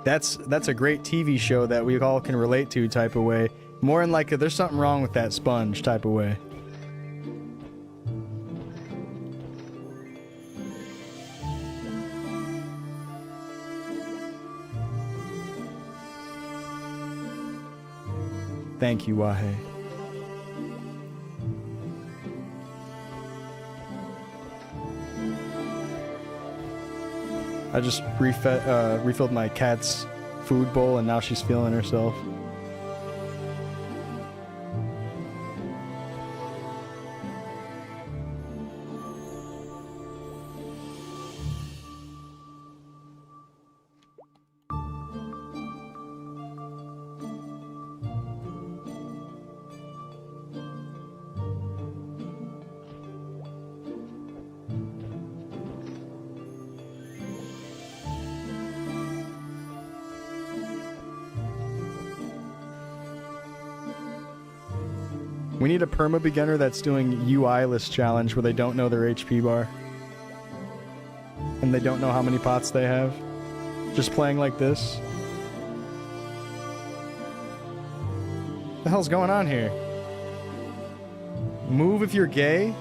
that's a great TV show that we all can relate to type of way. More in like a, there's something wrong with that sponge type of way. Thank you, Wahe. I just refilled my cat's food bowl and now she's feeling herself. We need a perma beginner that's doing UI-less challenge where they don't know their HP bar. And they don't know how many pots they have. Just playing like this. What the hell's going on here? Move if you're gay?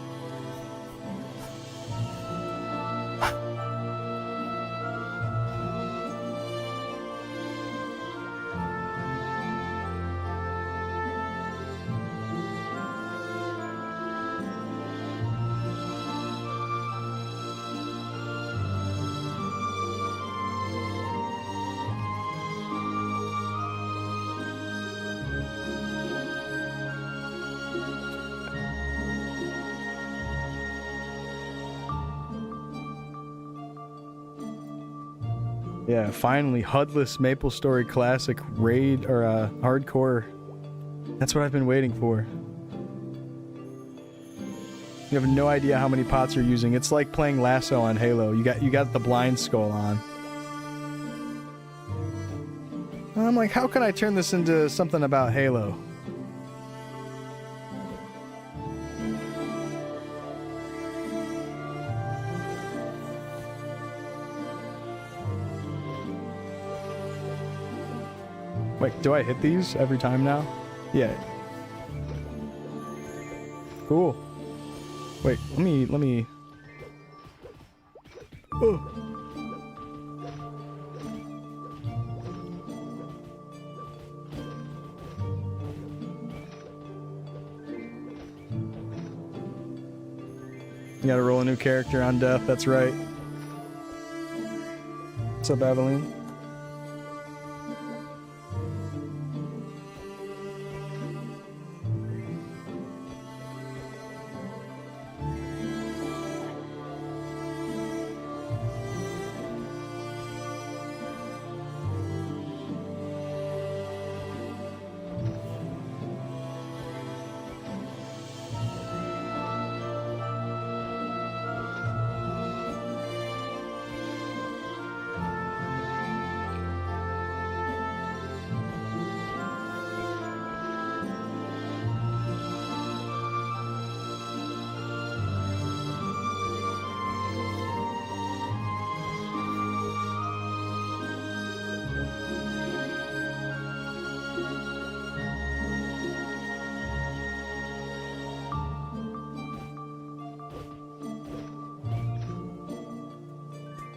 Yeah, finally, HUDless Maplestory Classic raid or hardcore. That's what I've been waiting for. You have no idea how many pots you're using. It's like playing Lasso on Halo. You got the blind skull on. I'm like, how can I turn this into something about Halo? Wait, do I hit these every time now? Yeah. Cool. Wait, let me... Oh. You gotta roll a new character on death, that's right. What's up, Aveline?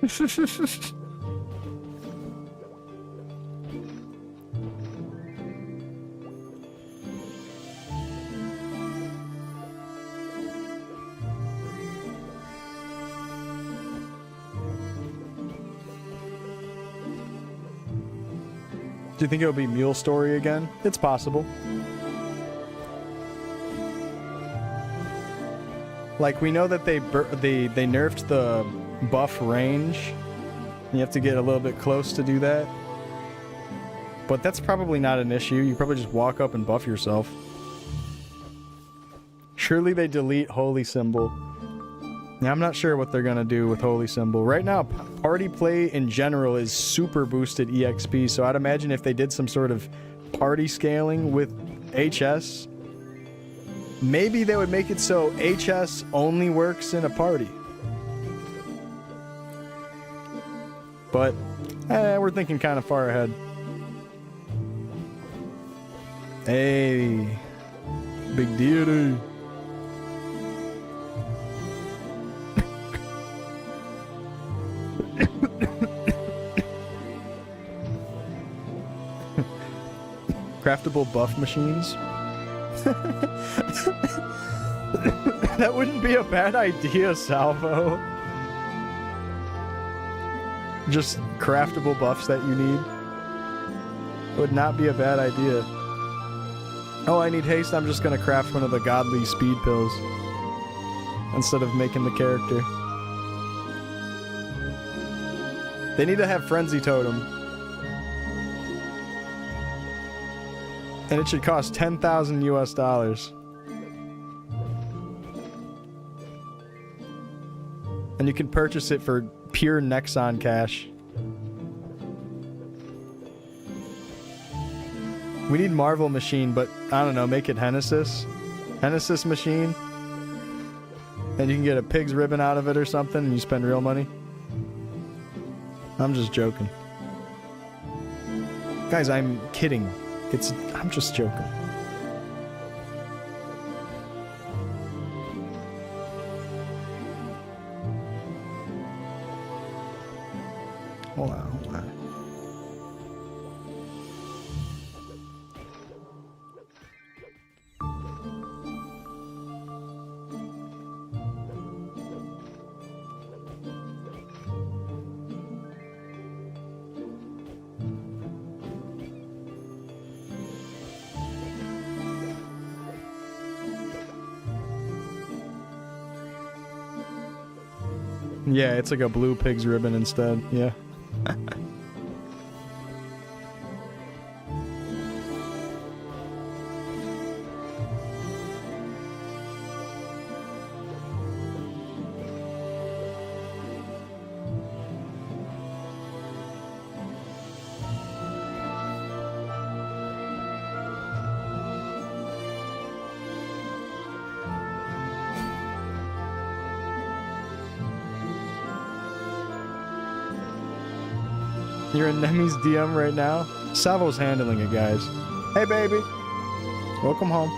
Do you think it'll be Mule Story again? It's possible. Like, we know that they nerfed the buff range. You have to get a little bit close to do that. But that's probably not an issue. You probably just walk up and buff yourself. Surely they delete Holy Symbol. Yeah, I'm not sure what they're gonna do with Holy Symbol. Right now, party play in general is super boosted EXP, so I'd imagine if they did some sort of party scaling with HS, maybe they would make it so HS only works in a party. But, we're thinking kind of far ahead. Hey, big deity. Craftable buff machines. That wouldn't be a bad idea, Salvo. Just craftable buffs that you need. Would not be a bad idea. Oh, I need haste. I'm just gonna craft one of the godly speed pills instead of making the character. They need to have Frenzy Totem. And it should cost 10,000 US dollars. And you can purchase it for pure Nexon cash. We need Marvel Machine, but I don't know, make it Genesis. Genesis Machine. And you can get a pig's ribbon out of it or something and you spend real money. I'm just joking. Guys, I'm kidding. I'm just joking. Hold on, hold on. Yeah, it's like a blue pig's ribbon instead. Yeah. You're in Nemi's DM right now? Savo's handling it, guys. Hey, baby. Welcome home.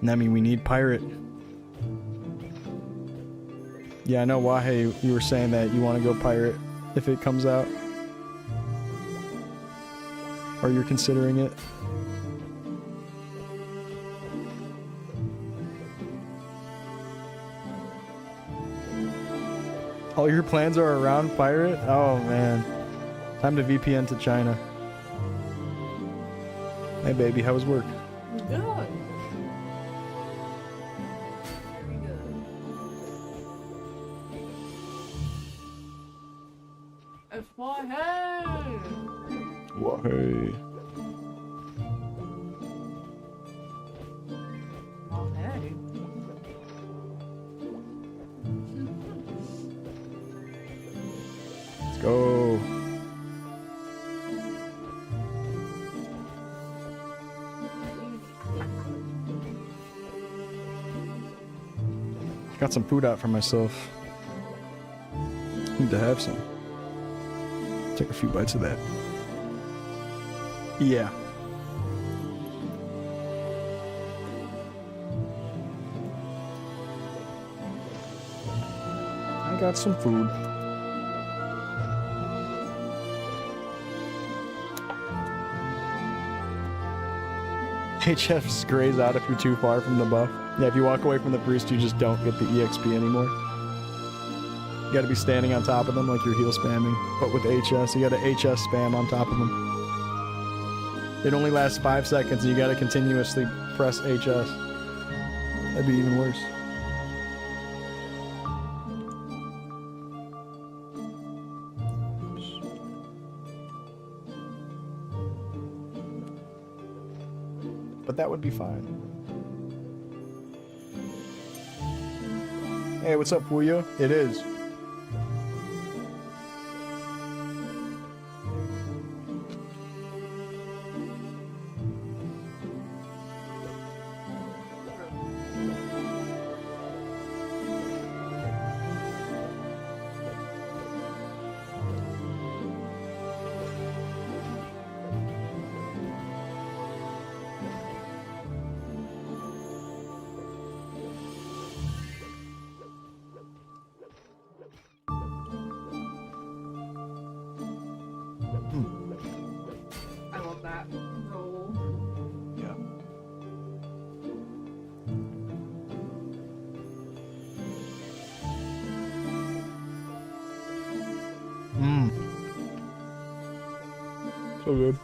Nemi, we need pirate. Yeah, I know, Wahe, you were saying that you want to go pirate if it comes out. Or you're considering it. All your plans are around pirate? Oh, man. Time to VPN to China. Hey, baby, how was work? Good. Very good. It's my head. Wahe. My head. Let's go. Got some food out for myself. Need to have some. Take a few bites of that. Yeah. I got some food. HFs grays out if you're too far from the buff. Yeah, if you walk away from the priest, you just don't get the EXP anymore. You gotta be standing on top of them like you're heal spamming. But with HS, you gotta HS spam on top of them. It only lasts 5 seconds and you gotta continuously press HS. That'd be even worse. But that would be fine. Hey, what's up, Fuya? It is. I love that roll. Yeah. Mmm. So good.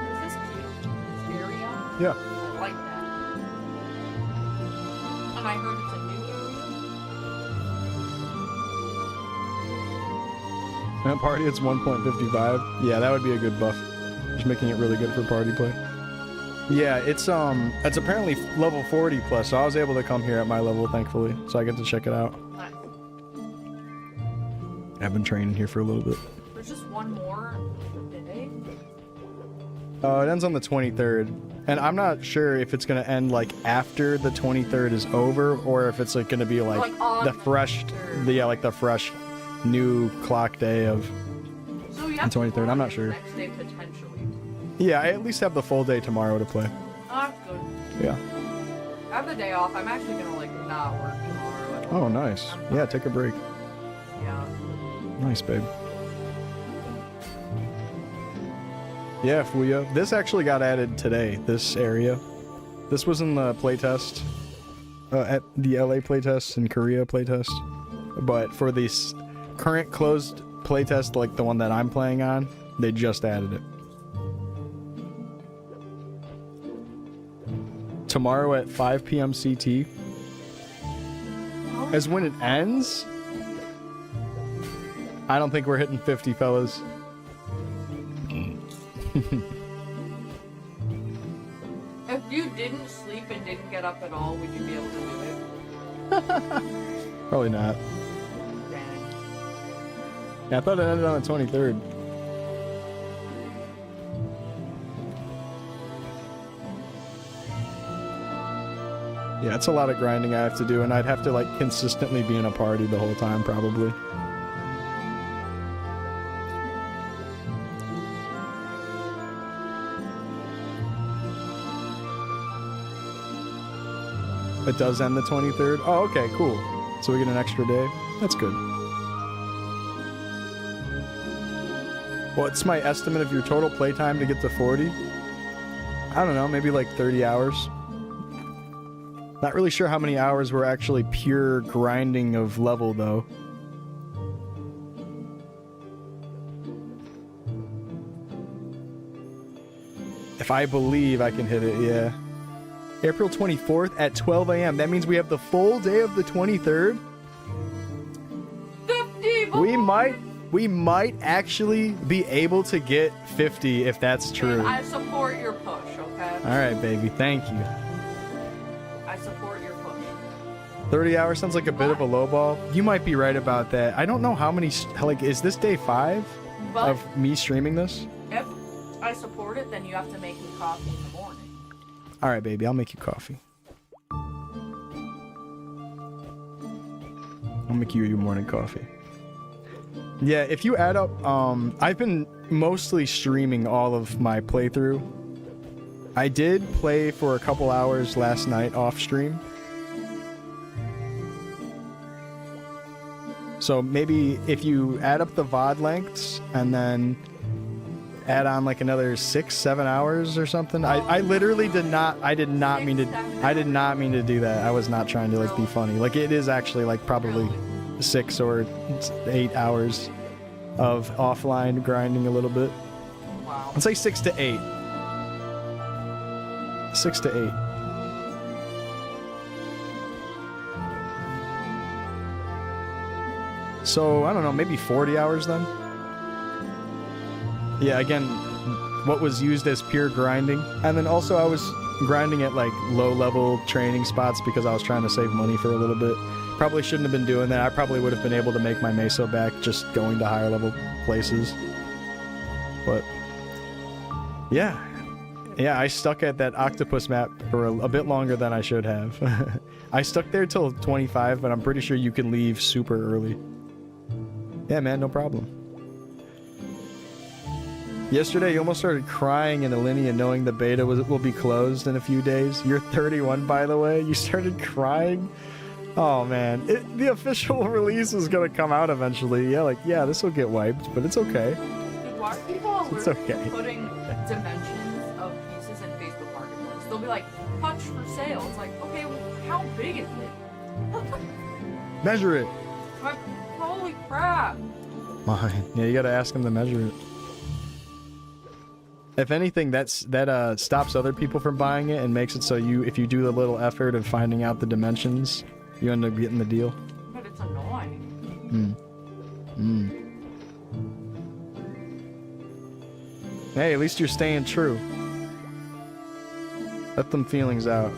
Is this cute? This area? Yeah. I like that. And I heard it's a new area. At party, it's 1.55. Yeah, that would be a good buff. Just making it really good for party play. Yeah, it's apparently level 40 plus, so I was able to come here at my level, thankfully, so I get to check it out. Nice. I've been training here for a little bit. There's just one more day. It ends on the 23rd, and I'm not sure if it's gonna end like after the 23rd is over, or if it's like gonna be like, on the fresh, 23rd. yeah, like the fresh new clock day of. So you have The 23rd, to I'm not the sure. Next day potentially. Yeah, I at least have the full day tomorrow to play. Oh, that's good. Yeah. I have the day off. I'm actually gonna like not work tomorrow. Oh, nice. Yeah, take a break. Yeah. Nice, babe. Yeah, Fuya. This actually got added today, this area. This was in the playtest. At the LA playtest and Korea playtest. But for this current closed playtest like the one that I'm playing on, they just added it. Tomorrow at 5 p.m. CT is when it ends. I don't think we're hitting 50, fellas. If you didn't sleep and didn't get up at all, would you be able to do it? Probably not. Dang. Yeah, I thought it ended on the 23rd. Yeah, it's a lot of grinding I have to do, and I'd have to like consistently be in a party the whole time, probably. It does end the 23rd? Oh, okay, cool. So we get an extra day? That's good. What's my estimate of your total playtime to get to 40? I don't know, maybe like 30 hours. Not really sure how many hours were actually pure grinding of level, though. If I believe I can hit it, yeah. April 24th at 12 a.m. That means we have the full day of the 23rd. 50! We might actually be able to get 50 if that's true. And I support your push, okay? All right, baby. Thank you. I support your push. 30 hours sounds like a bit of a low ball. You might be right about that. I don't know how many... Like, is this day 5 But of me streaming this? if I support it, then you have to make me coffee in the morning. All right, baby. I'll make you coffee. I'll make you your morning coffee. Yeah, if you add up... I've been mostly streaming all of my playthrough. I did play for a couple hours last night off stream. So maybe if you add up the VOD lengths and then add on like another 6-7 hours or something. I literally did not mean to do that. I was not trying to like be funny. Like it is actually like probably 6 or 8 hours of offline grinding a little bit. Wow. Let's say 6 to 8. 6 to 8. So, I don't know, maybe 40 hours then? Yeah, again, what was used as pure grinding. And then also I was grinding at like low-level training spots because I was trying to save money for a little bit. Probably shouldn't have been doing that. I probably would have been able to make my meso back just going to higher level places. But, yeah. Yeah, I stuck at that octopus map for a bit longer than I should have. I stuck there till 25, but I'm pretty sure you can leave super early. Yeah, man, no problem. Yesterday, you almost started crying in Alinea knowing the beta will be closed in a few days. You're 31, by the way. You started crying? Oh, man. The official release is going to come out eventually. Yeah, this will get wiped, but it's okay. Dude, why are people It's okay. putting dimensions of pieces in Facebook Marketplace? They'll be like, punch for sale. It's like, okay, well, how big is it? Measure it. Like, holy crap. Mine. Yeah, you gotta ask them to measure it. If anything, that stops other people from buying it and makes it so if you do the little effort of finding out the dimensions, you end up getting the deal. But it's annoying. Hey, at least you're staying true. Let them feelings out.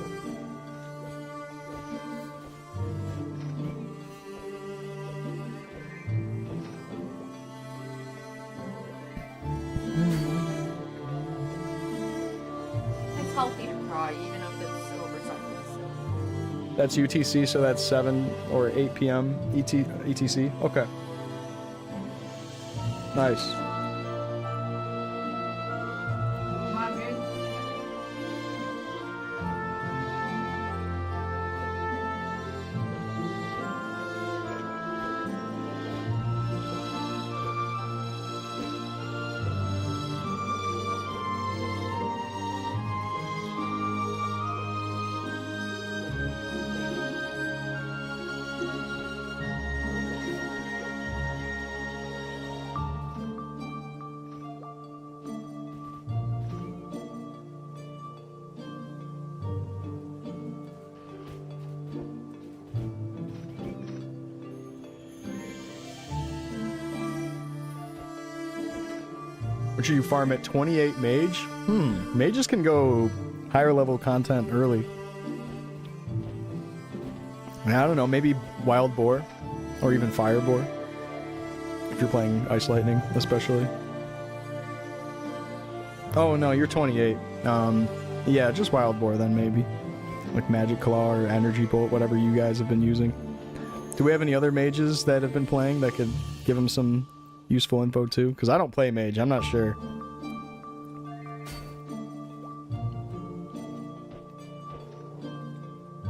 It's healthy to cry, even if it's over something. That's UTC, so that's 7 or 8 p.m. ETC. Okay. Nice. Come on, dude. Which you farm at 28 mage? Mages can go higher level content early. I don't know, maybe wild boar or even fire boar. If you're playing Ice Lightning, especially. Oh no, you're 28. Yeah, just wild boar then maybe. Like Magic Claw or Energy Bolt, whatever you guys have been using. Do we have any other mages that have been playing that could give them some useful info too? Because I don't play mage, I'm not sure.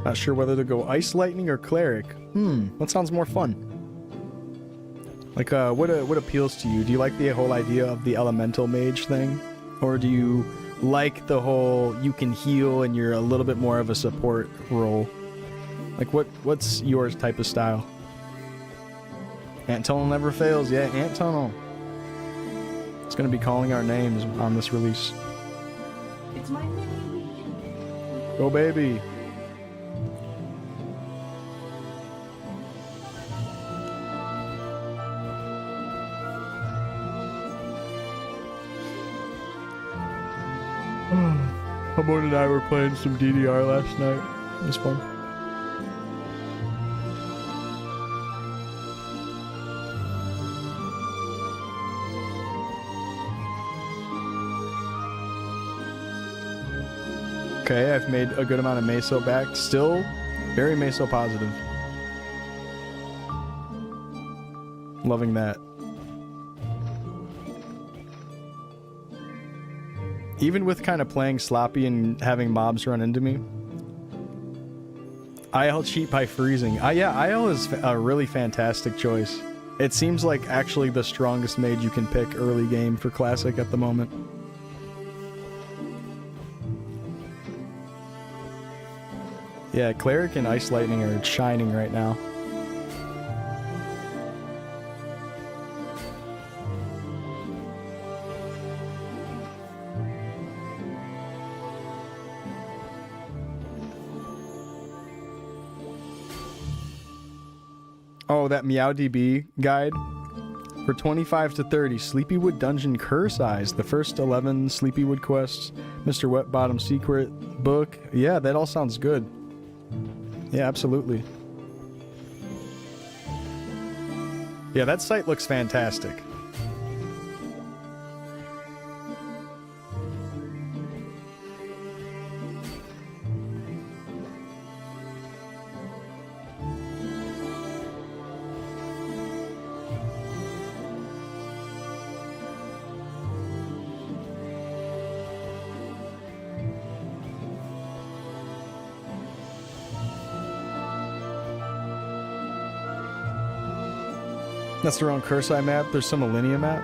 Not sure whether to go Ice Lightning or Cleric. What sounds more fun? Like, what appeals to you? Do you like the whole idea of the elemental mage thing? Or do you like the whole you can heal and you're a little bit more of a support role? Like, what's your type of style? Ant Tunnel never fails. Yeah, Ant Tunnel. It's gonna be calling our names on this release. It's my baby. Go baby. Hamon and I were playing some DDR last night. It was fun. Okay, I've made a good amount of Meso back. Still very Meso positive. Loving that. Even with kind of playing sloppy and having mobs run into me, IL cheat by freezing. Yeah, IL is a really fantastic choice. It seems like actually the strongest mage you can pick early game for Classic at the moment. Yeah, Cleric and Ice Lightning are shining right now. Oh, that MeowDB guide. For 25 to 30, Sleepywood Dungeon Curse Eyes, the first 11 Sleepywood quests, Mr. Wetbottom Secret book. Yeah, that all sounds good. Yeah, absolutely. Yeah, that site looks fantastic. That's the wrong Curse Eye map. There's some Millennium map.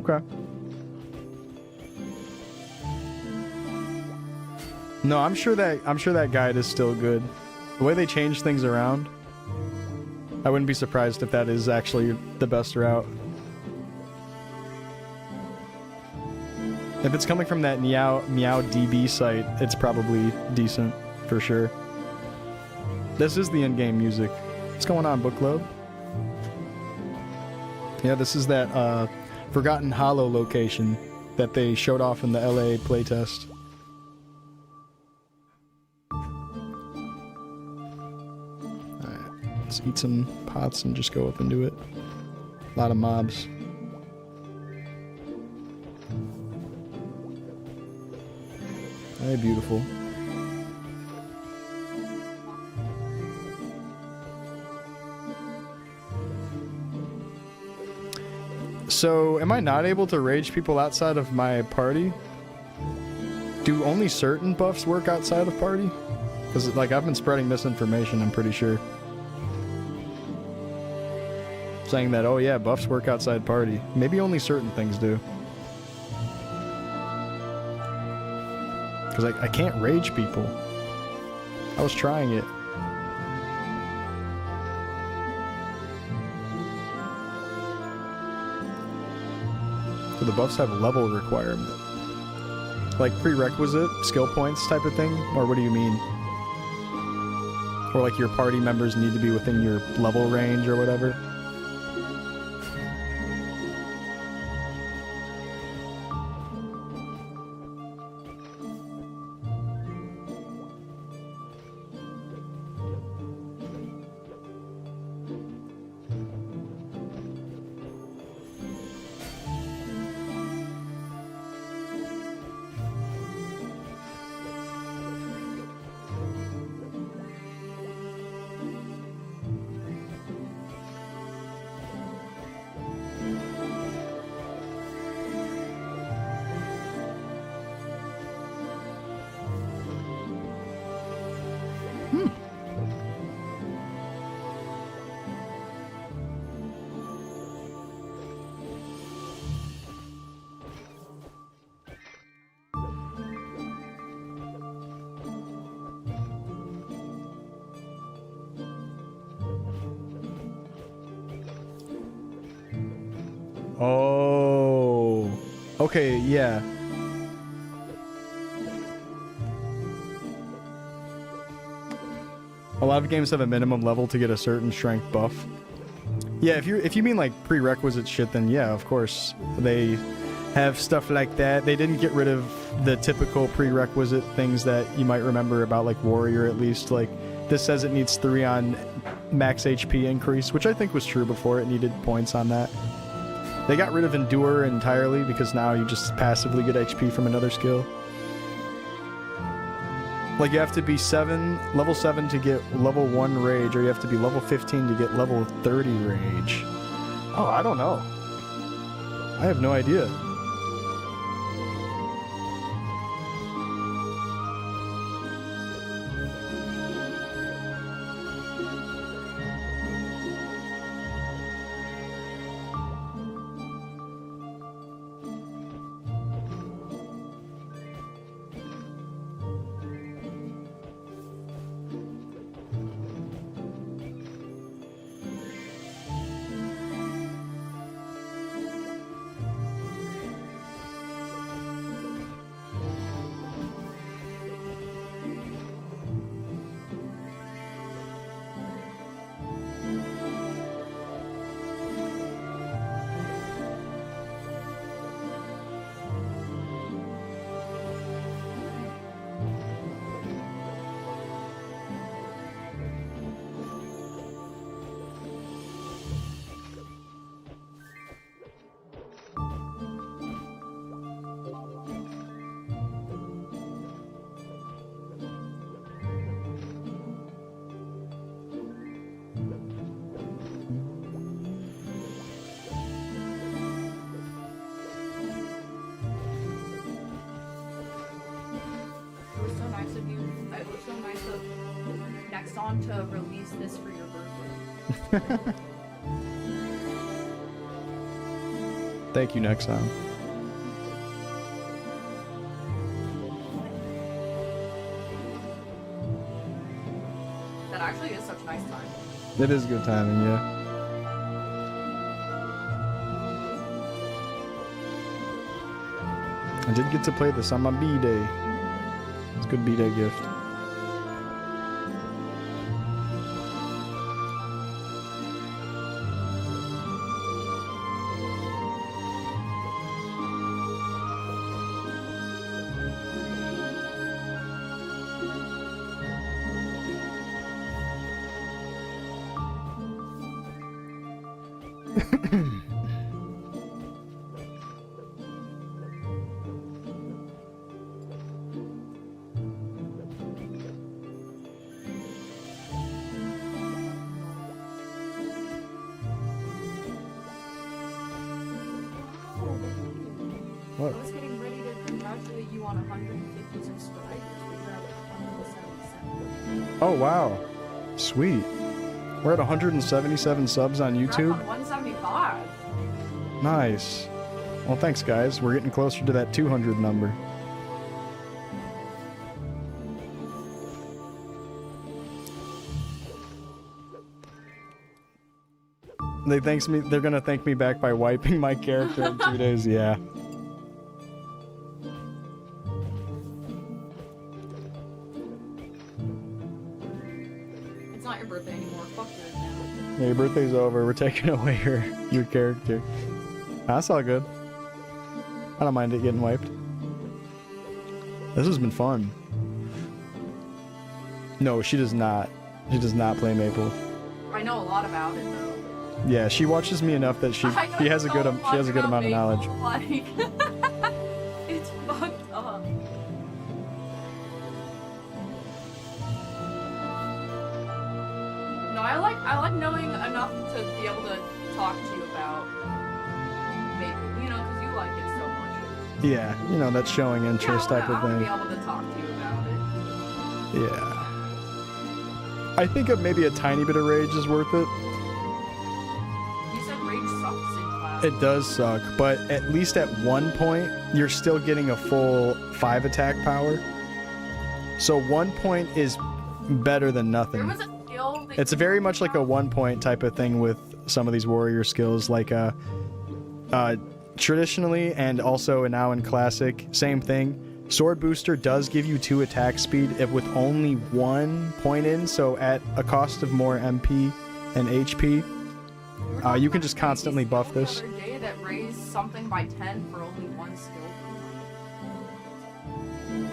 Okay. No, I'm sure that guide is still good. The way they change things around, I wouldn't be surprised if that is actually the best route. If it's coming from that MeowDB site, it's probably decent for sure. This is the in-game music. What's going on, Book Club? Yeah, this is that Forgotten Hollow location that they showed off in the LA playtest. Alright, let's eat some pots and just go up and do it. A lot of mobs. Very beautiful. So, am I not able to rage people outside of my party? Do only certain buffs work outside of party? Because, like, I've been spreading misinformation, I'm pretty sure. saying that, oh yeah, buffs work outside party. Maybe only certain things do. Because I can't rage people. I was trying it. So the buffs have level requirement. Like prerequisite, skill points type of thing? Or what do you mean? Or like your party members need to be within your level range or whatever? Oh. Okay, yeah. A lot of games have a minimum level to get a certain strength buff. Yeah, if you mean like prerequisite shit, then yeah, of course. They have stuff like that. They didn't get rid of the typical prerequisite things that you might remember about like Warrior at least. Like this says it needs 3 on max HP increase, which I think was true before. It needed points on that. They got rid of Endure entirely because now you just passively get HP from another skill. Like you have to be level 7 to get level 1 Rage, or you have to be level 15 to get level 30 Rage. Oh, I don't know. I have no idea. To release this for your birthday. Thank you, Nexon. That actually is such a nice time. It is good timing, yeah. I did get to play this on my B-Day. It's a good B-Day gift. What? I was getting ready to congratulate you on 150 subscribers. We were at 177. Oh, wow. Sweet. We're at 177 subs on We're up YouTube. on 175. Nice. Well, thanks, guys. We're getting closer to that 200 number. They're gonna thank me back by wiping my character in 2 days. Yeah. It's not your birthday anymore. Fuck yours now. Yeah, your birthday's over. We're taking away your character. That's all good. I don't mind it getting wiped. This has been fun. No, she does not. She does not play Maple. I know a lot about it though. Yeah, she watches me enough that she has a good amount of knowledge. Like, it's fucked up. No, I like knowing enough to be able to talk to you about Maple, you know, because you like it so much. Yeah, you know, that showing interest type of I want to thing. be able to talk to you about it. Yeah. I think maybe a tiny bit of rage is worth it. You said rage sucks in class. It does suck, but at least at one point, you're still getting a full 5 attack power. So 1 point is better than nothing. There was a skill that It's very much like a 1 point type of thing with some of these warrior skills, like traditionally and also now in classic, same thing. Sword booster does give you 2 attack speed with only 1 point in, so at a cost of more MP and HP, you can just constantly buff this. The other day that raised something by 10 for only 1 skill point.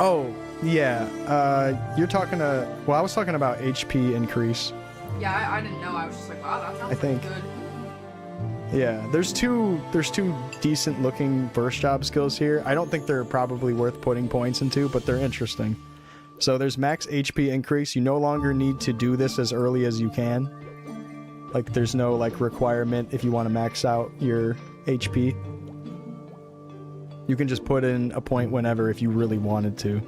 Oh, yeah. You're talking well, I was talking about HP increase. Yeah, I didn't know. I was just like, wow, that sounds I think. good. Yeah, there's two decent looking burst job skills here. I don't think they're probably worth putting points into, but they're interesting. So there's max HP increase. You no longer need to do this as early as you can. Like there's no like requirement if you want to max out your HP. You can just put in a point whenever if you really wanted to.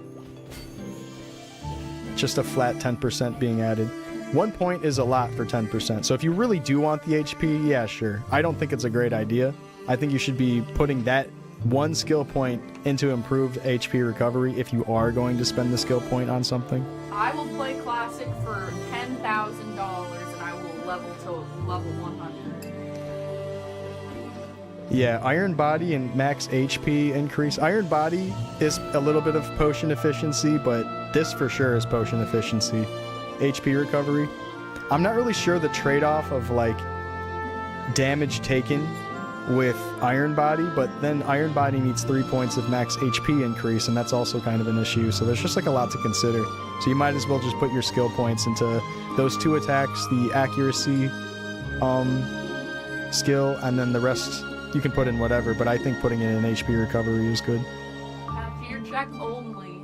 Just a flat 10% being added. 1 point is a lot for 10%. So if you really do want the HP, yeah, sure. I don't think it's a great idea. I think you should be putting that 1 skill point into improved HP recovery if you are going to spend the skill point on something. I will play Classic for $10,000 and I will level to level 100. Yeah, Iron Body and max HP increase. Iron Body is a little bit of potion efficiency, but this for sure is potion efficiency. HP recovery. I'm not really sure the trade-off of like damage taken with Iron Body, but then Iron Body needs 3 points of max HP increase, and that's also kind of an issue. So there's just like a lot to consider. So you might as well just put your skill points into those 2 attacks, the accuracy skill, and then the rest you can put in whatever, but I think putting in an HP recovery is good. Cashier check only.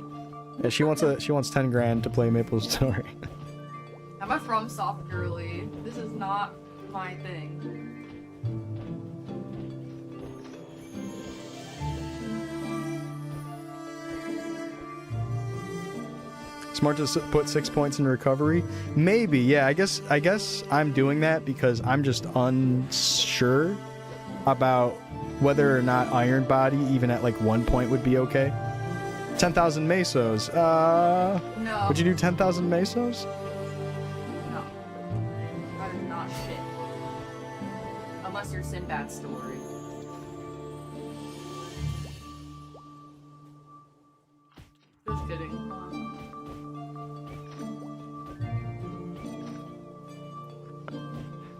Yeah, she wants 10 grand to play Maplestory. I'm a FromSoft girly. This is not my thing. Smart to put 6 points in recovery? Maybe, yeah. I guess I'm doing that because I'm just unsure about whether or not Iron Body, even at like 1 point, would be okay. 10,000 mesos. No. Would you do 10,000 mesos? No. That is not shit. Unless you're Sinbad's story. Just kidding.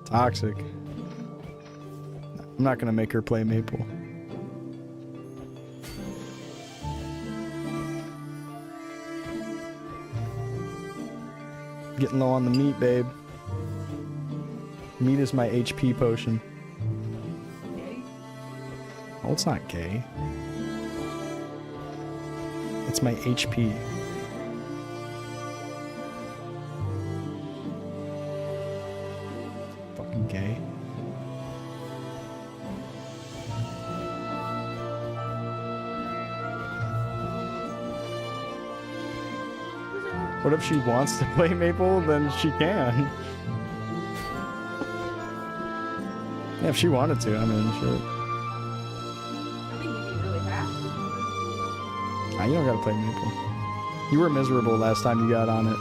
Toxic. I'm not gonna make her play Maple. Getting low on the meat, babe. Meat is my HP potion. Okay. Oh, it's not gay. It's my HP. Fucking gay. What if she wants to play Maple? Then she can. Yeah, if she wanted to, I mean, shit. I think you'd be really happy. Nah, you don't gotta play Maple. You were miserable last time you got on it.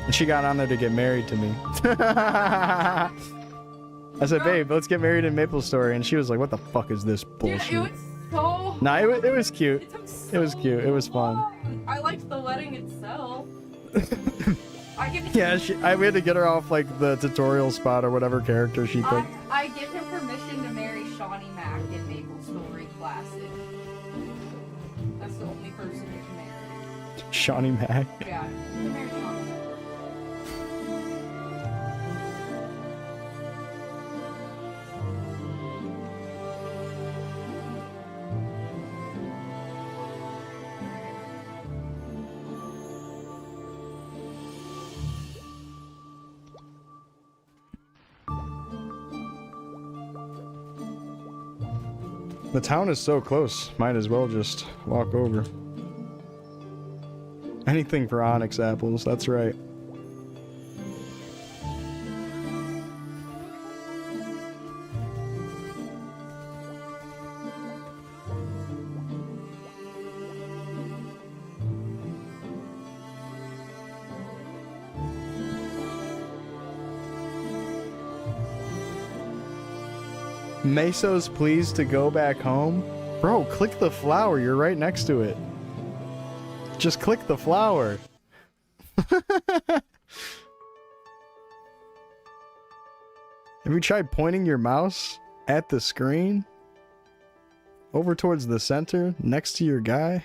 And she got on there to get married to me. I said, babe, let's get married in Maplestory. And she was like, what the fuck is this bullshit? Dude, it was so... Nah, it was cute. It took so It was cute. It was fun. long. I liked the wedding itself. I give Yeah, we had to get her off like the tutorial spot or whatever character she picked. I give him permission to marry Shawnee Mac in Maplestory Classic. That's the only person you can marry. Shawnee Mac. Yeah, you can marry Shawnee Mac. The town is so close. Might as well just walk over. Anything for onyx apples, that's right. Meso's pleased to go back home? Bro, click the flower. You're right next to it. Just click the flower. Have you tried pointing your mouse at the screen? Over towards the center, next to your guy?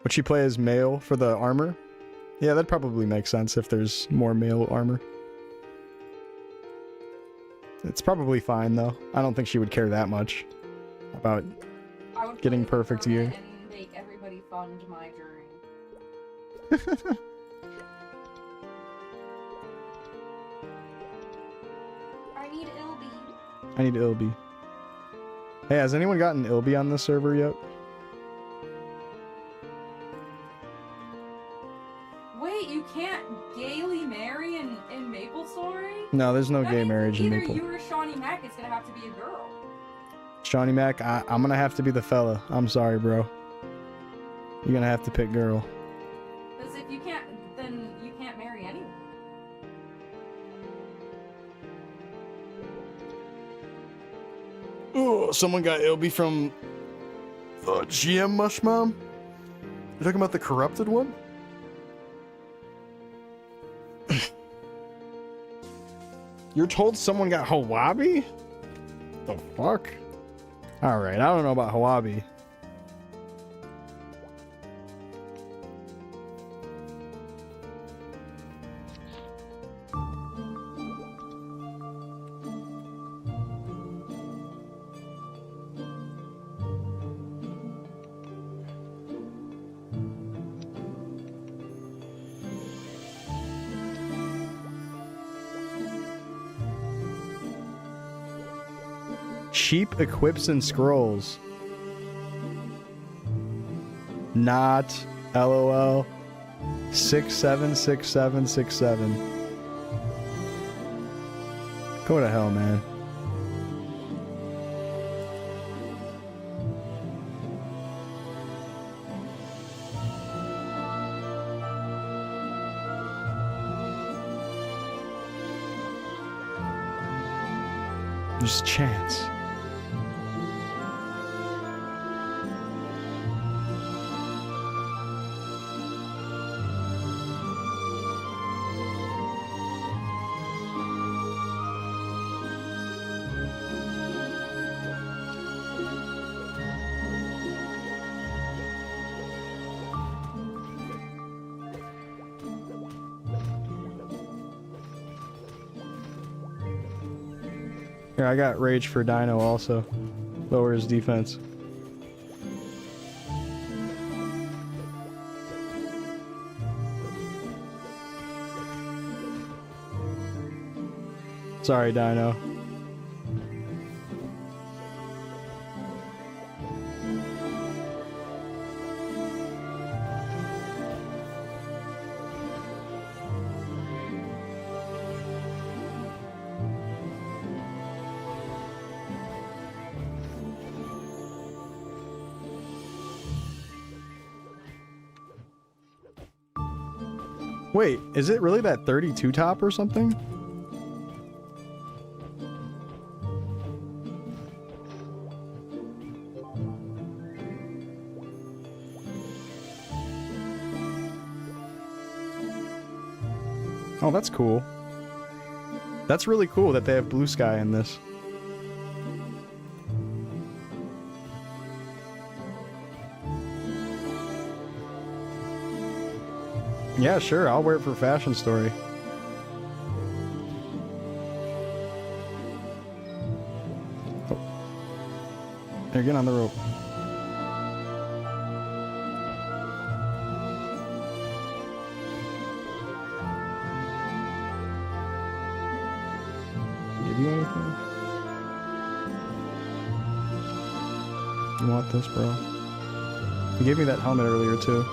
Would she play as male for the armor? Yeah, that'd probably make sense if there's more male armor. It's probably fine, though. I don't think she would care that much about I would getting play the perfect hermit gear. and make everybody fund my journey. I need Ilby. I need Ilby. Hey, has anyone gotten Ilby on this server yet? Wait, you can't gaily marry in Maplestory? No, there's no That gay means marriage in either Maple. you or Shawnee Mac is gonna have to be a girl. Shawnee Mac, I'm gonna have to be the fella. I'm sorry, bro. You're gonna have to pick girl. Because if you can't, then you can't marry anyone. Oh, someone got Ilby from GM Mushmom? You're talking about the corrupted one? You're told someone got Hawabi? The fuck? Alright, I don't know about Hawabi. Cheap equips and scrolls. Not LOL. 676767. Go to hell, man. There's a chance. Here, I got Rage for Dino also. Lower his defense. Sorry, Dino. Wait, is it really that 32 top or something? Oh, that's cool. That's really cool that they have blue sky in this. Yeah, sure, I'll wear it for Fashion Story. Oh. Here, get on the rope. Give you anything? You want this, bro? You gave me that helmet earlier, too.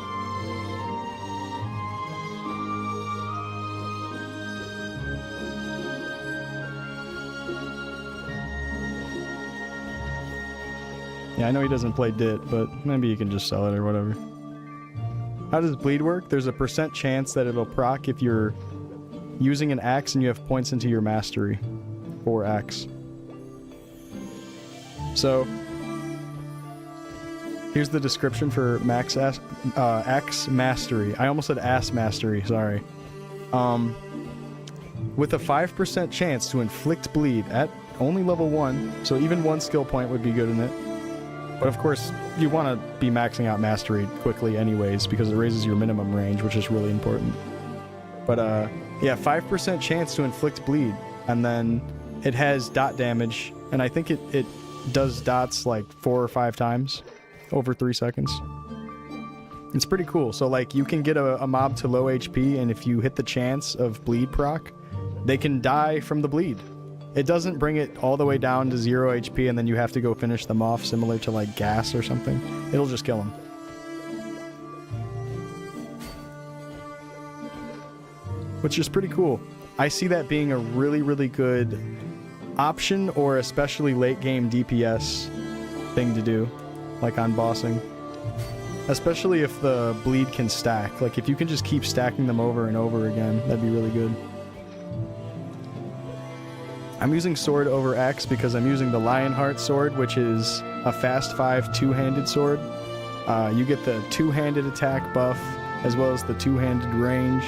Yeah, I know he doesn't play Dit, but maybe you can just sell it or whatever. How does bleed work? There's a % chance that it'll proc if you're using an axe and you have points into your mastery. 4x. So, here's the description for axe mastery. I almost said ass mastery, sorry. With a 5% chance to inflict bleed at only level 1, so even 1 skill point would be good in it. But of course, you want to be maxing out mastery quickly anyways, because it raises your minimum range, which is really important. But yeah, 5% chance to inflict bleed, and then it has dot damage, and I think it does dots like 4 or 5 times over 3 seconds. It's pretty cool. So like you can get a mob to low HP, and if you hit the chance of bleed proc, they can die from the bleed. It doesn't bring it all the way down to 0 HP and then you have to go finish them off, similar to like gas or something. It'll just kill them. Which is pretty cool. I see that being a really, really good option, or especially late game DPS thing to do, like on bossing. Especially if the bleed can stack. Like if you can just keep stacking them over and over again, that'd be really good. I'm using sword over axe because I'm using the Lionheart sword, which is a fast 5 two-handed sword. You get the two-handed attack buff as well as the two-handed range,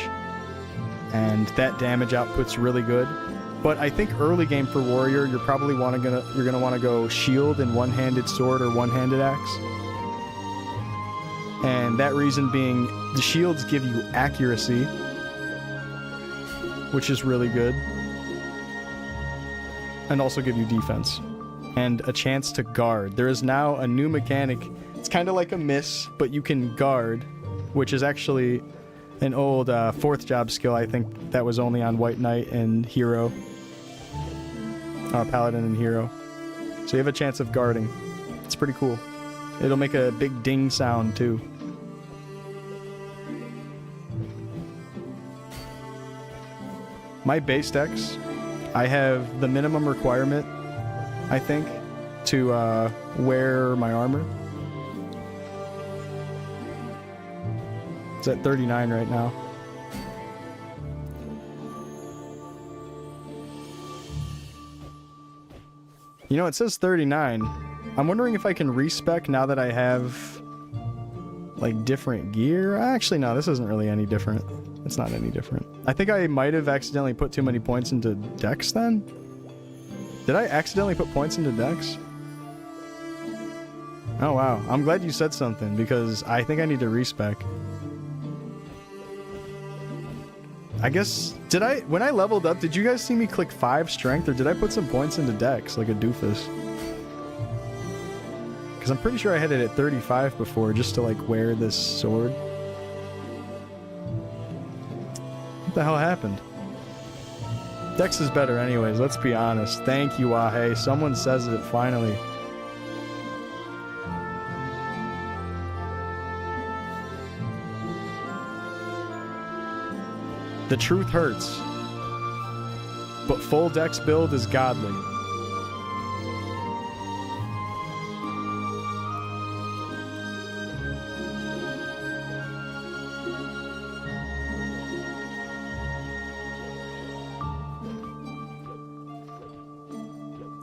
and that damage output's really good. But I think early game for warrior, you're probably gonna want to go shield and one-handed sword or one-handed axe. And that reason being, the shields give you accuracy, which is really good. And also give you defense and a chance to guard. There is now a new mechanic. It's kind of like a miss, but you can guard, which is actually an old 4th job skill. I think that was only on White Knight and Hero, Paladin and Hero. So you have a chance of guarding. It's pretty cool. It'll make a big ding sound too. My base decks, I have the minimum requirement, I think, to wear my armor. It's at 39 right now. You know, it says 39. I'm wondering if I can respec now that I have, like, different gear. Actually, no, this isn't really any different. It's not any different. I think I might have accidentally put too many points into Dex then? Did I accidentally put points into Dex? Oh wow, I'm glad you said something, because I think I need to respec. I guess, when I leveled up, did you guys see me click 5 strength, or did I put some points into Dex, like a doofus? Because I'm pretty sure I had it at 35 before, just to like wear this sword. What the hell happened? Dex is better anyways, let's be honest. Thank you, Wahe. Someone says it, finally. The truth hurts. But full Dex build is godly.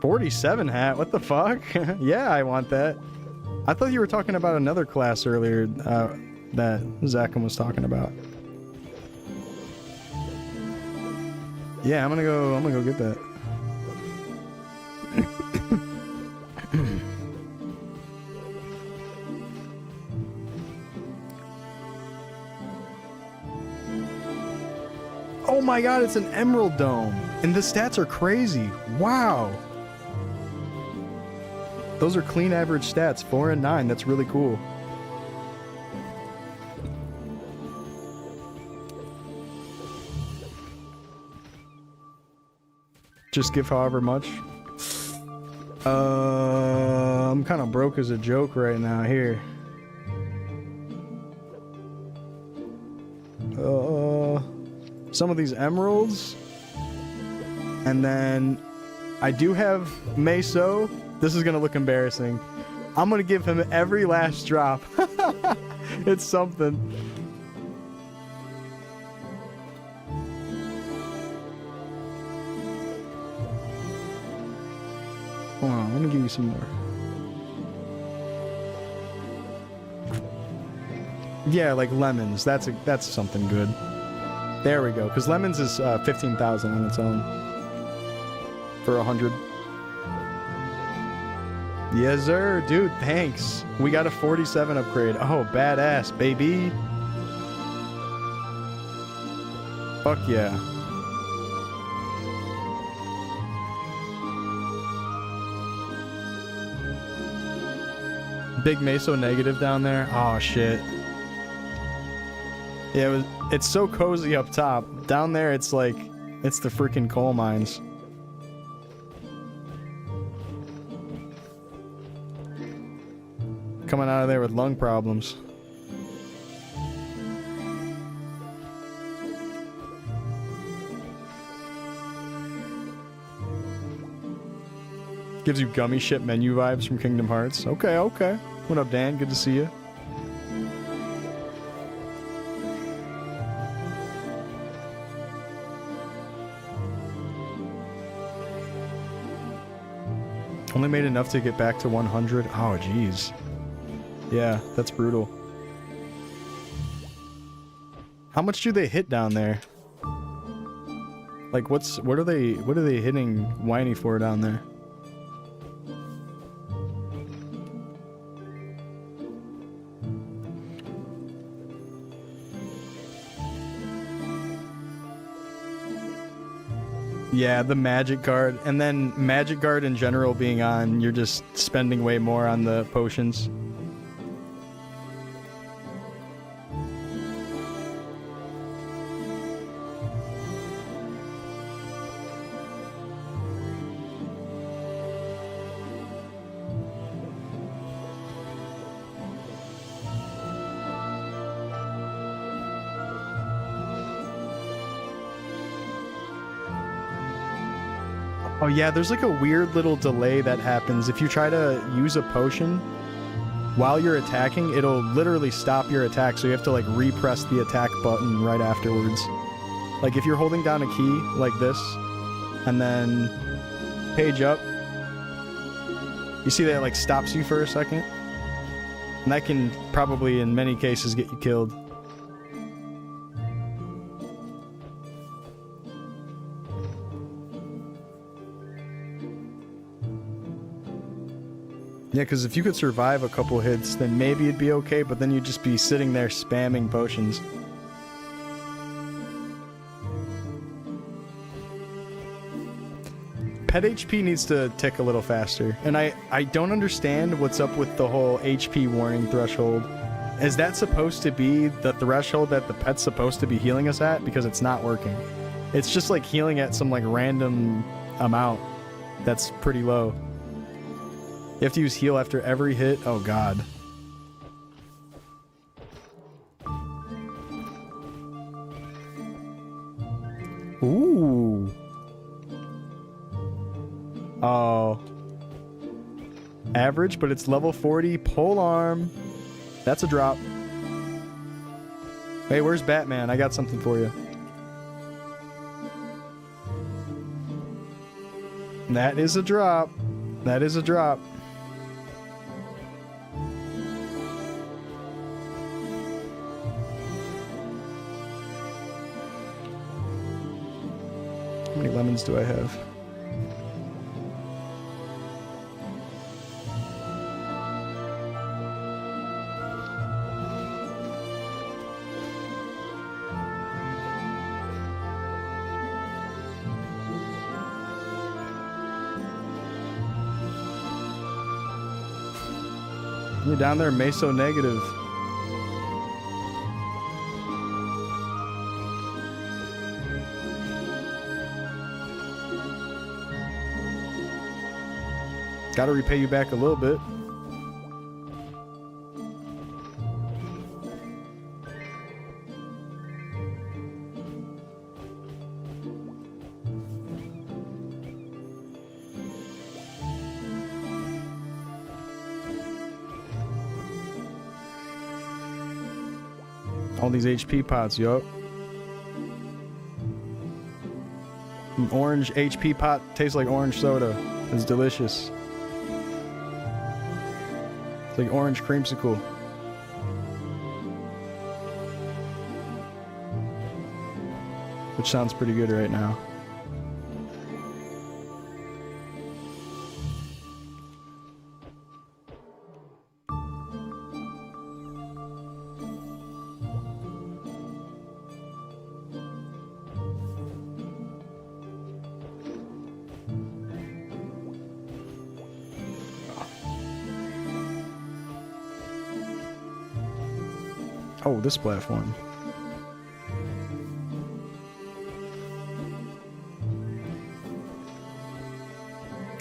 $47 hat, what the fuck? Yeah, I want that. I thought you were talking about another class earlier that Zachem was talking about. Yeah, I'm gonna go get that. Oh my god, it's an Emerald Dome. And the stats are crazy. Wow. Those are clean average stats, 4 and 9. That's really cool. Just give however much. I'm kind of broke as a joke right now here. Some of these emeralds. And then I do have Meso. This is gonna look embarrassing. I'm gonna give him every last drop. It's something. Hold on, let me give you some more. Yeah, like lemons. That's something good. There we go. Because lemons is 15,000 on its own. For 100. Yes, sir, dude. Thanks. We got a 47 upgrade. Oh, badass, baby. Fuck yeah. Big Meso negative down there. Oh shit. Yeah, it's so cozy up top. Down there, it's like it's the freaking coal mines. Coming out of there with lung problems. Gives you gummy ship menu vibes from Kingdom Hearts. Okay, okay. What up, Dan? Good to see you. Only made enough to get back to 100. Oh, jeez. Yeah, that's brutal. How much do they hit down there? Like, what are they hitting Whiny for down there? Yeah, the magic guard, and then magic guard in general being on, you're just spending way more on the potions. Oh yeah, there's like a weird little delay that happens. If you try to use a potion while you're attacking, it'll literally stop your attack, so you have to like repress the attack button right afterwards. Like if you're holding down a key like this, and then page up, you see that it like stops you for a second? And that can probably in many cases get you killed. Yeah, because if you could survive a couple hits, then maybe it'd be okay, but then you'd just be sitting there spamming potions. Pet HP needs to tick a little faster, and I don't understand what's up with the whole HP warning threshold. Is that supposed to be the threshold that the pet's supposed to be healing us at? Because it's not working. It's just like healing at some like random amount that's pretty low. You have to use heal after every hit. Oh god. Ooh. Oh. Average, but it's level 40. Pole arm. That's a drop. Hey, where's Batman? I got something for you. That is a drop. That is a drop. How many lemons do I have? You're down there, meso negative. Gotta repay you back a little bit. All these HP pots, yup. An orange HP pot tastes like orange soda. It's delicious. It's like orange creamsicle. Which sounds pretty good right now. Oh, this platform.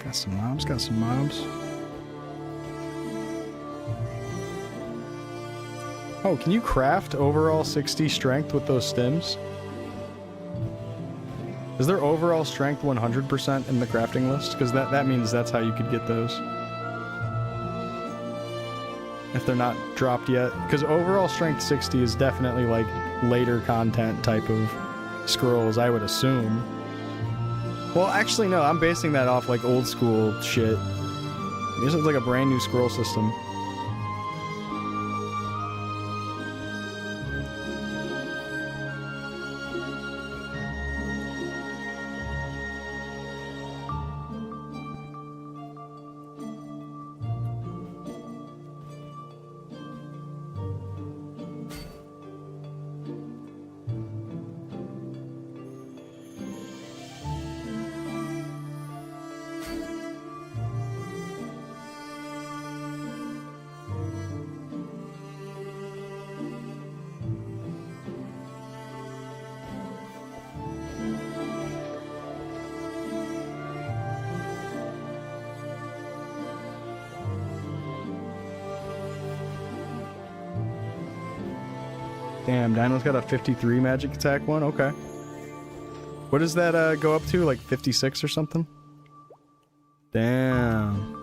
Got some mobs, got some mobs. Oh, can you craft overall 60 strength with those stems? Is there overall strength 100% in the crafting list? Because that means that's how you could get those. If they're not dropped yet. Because overall strength 60 is definitely like later content type of scrolls, I would assume. Well, actually no, I'm basing that off like old school shit. This is like a brand new scroll system. Damn, Dino's got a 53 magic attack one? Okay. What does that go up to? Like 56 or something? Damn.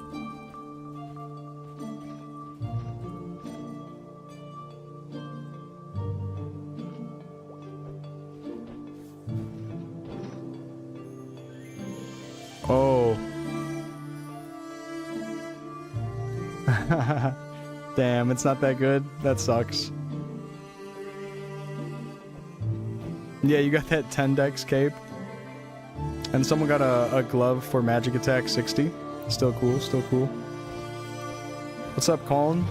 Oh. Damn, it's not that good? That sucks. Yeah, you got that 10 dex cape. And someone got a glove for magic attack 60. Still cool, still cool. What's up, Colin?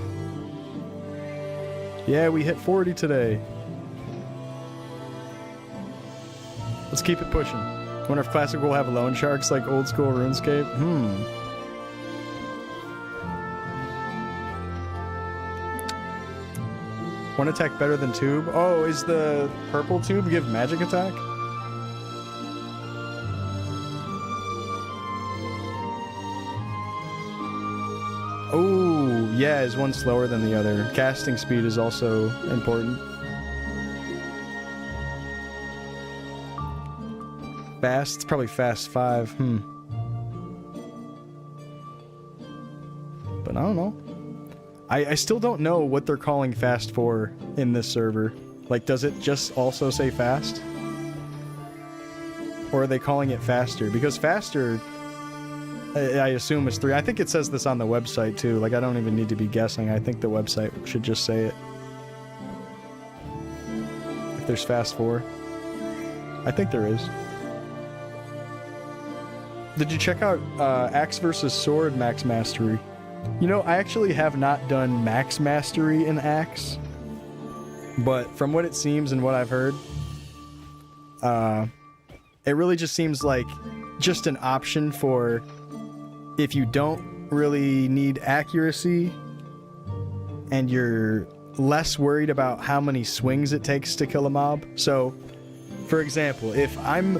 Yeah, we hit 40 today. Let's keep it pushing. Wonder if Classic will have loan sharks like old school RuneScape? One attack better than tube? Oh, is the purple tube give magic attack? Oh, yeah, is one slower than the other. Casting speed is also important. Fast? It's probably fast 5. But I don't know. I still don't know what they're calling fast for in this server. Like, does it just also say fast? Or are they calling it faster? Because faster, I assume, is 3. I think it says this on the website, too. Like, I don't even need to be guessing. I think the website should just say it. If there's fast 4. I think there is. Did you check out Axe vs. Sword Max Mastery? You know, I actually have not done Max Mastery in Axe. But from what it seems and what I've heard, it really just seems like just an option for if you don't really need accuracy and you're less worried about how many swings it takes to kill a mob. So, for example, if I'm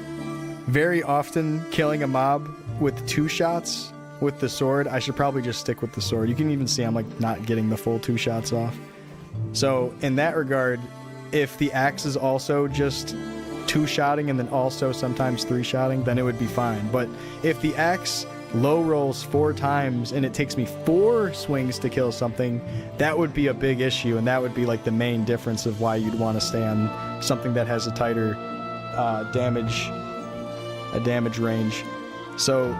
very often killing a mob with 2 shots with the sword, I should probably just stick with the sword. You can even see I'm like not getting the full 2 shots off. So in that regard, if the axe is also just 2-shotting and then also sometimes 3-shotting, then it would be fine. But if the axe low rolls 4 times and it takes me 4 swings to kill something, that would be a big issue, and that would be like the main difference of why you'd want to stay on something that has a tighter damage range. So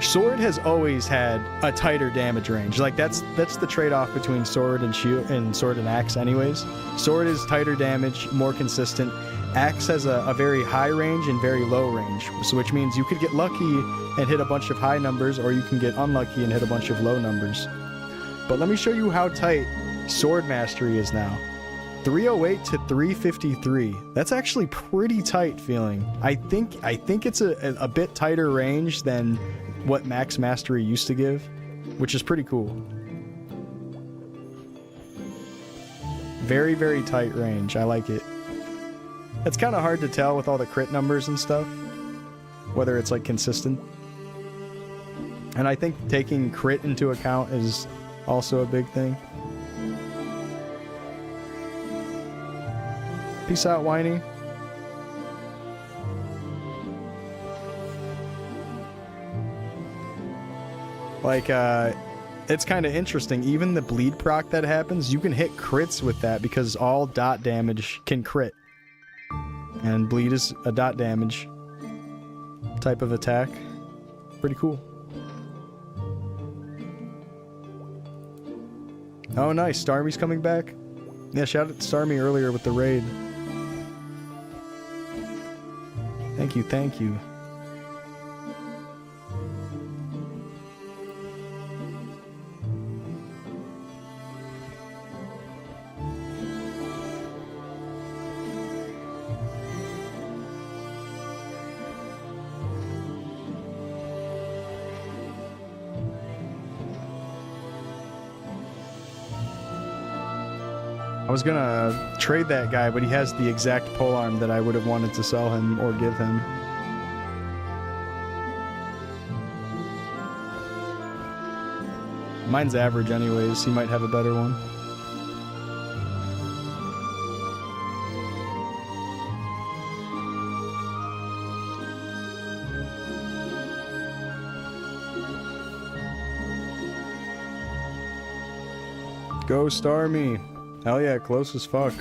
sword has always had a tighter damage range. Like that's the trade-off between sword and shield and sword and axe anyways. Sword is tighter damage, more consistent. Axe has a very high range and very low range, so which means you could get lucky and hit a bunch of high numbers, or you can get unlucky and hit a bunch of low numbers. But let me show you how tight sword mastery is now. 308 to 353. That's actually pretty tight feeling. I think it's a bit tighter range than what Max Mastery used to give, which is pretty cool. Very, very tight range. I like it. It's kind of hard to tell with all the crit numbers and stuff, whether it's like consistent. And I think taking crit into account is also a big thing. Peace out, Whiny. Like, it's kind of interesting. Even the bleed proc that happens, you can hit crits with that because all dot damage can crit. And bleed is a dot damage type of attack. Pretty cool. Oh, nice. Starmie's coming back. Yeah, shout out to Starmie earlier with the raid. Thank you, thank you. I was gonna trade that guy, but he has the exact polearm that I would have wanted to sell him or give him. Mine's average anyways, he might have a better one. Go Starmie! Hell yeah, close as fuck.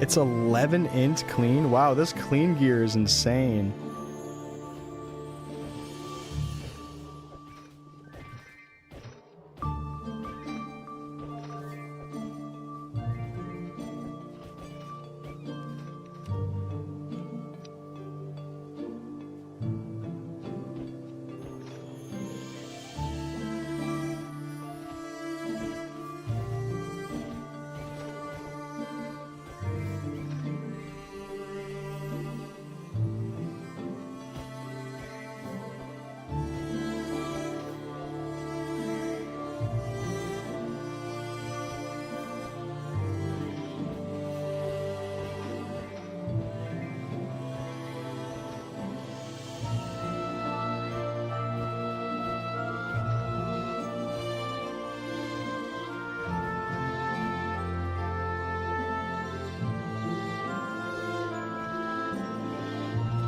It's 11 int clean? Wow, this clean gear is insane.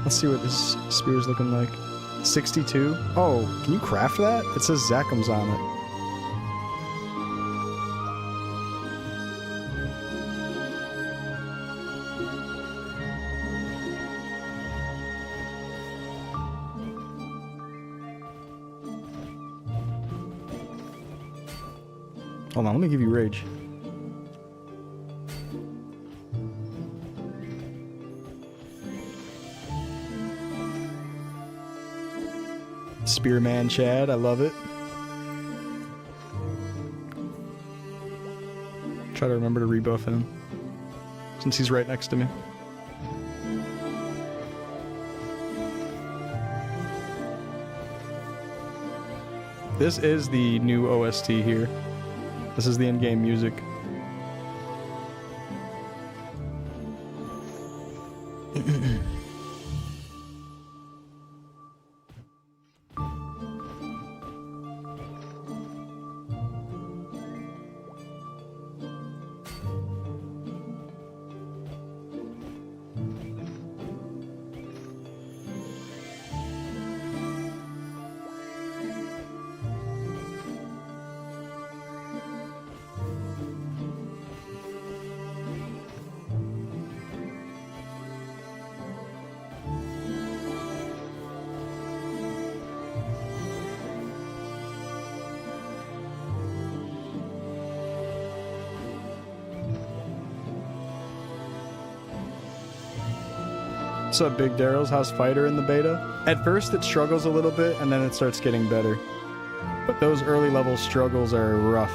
Let's see what this spear's looking like. 62? Oh, can you craft that? It says Zakham's on it. Hold on, let me give you rage. Spearman Chad, I love it. Try to remember to rebuff him, since he's right next to me. This is the new OST here. This is the in-game music. What's up, Big Darrell's House Fighter in the beta? At first it struggles a little bit, and then it starts getting better. But those early level struggles are rough.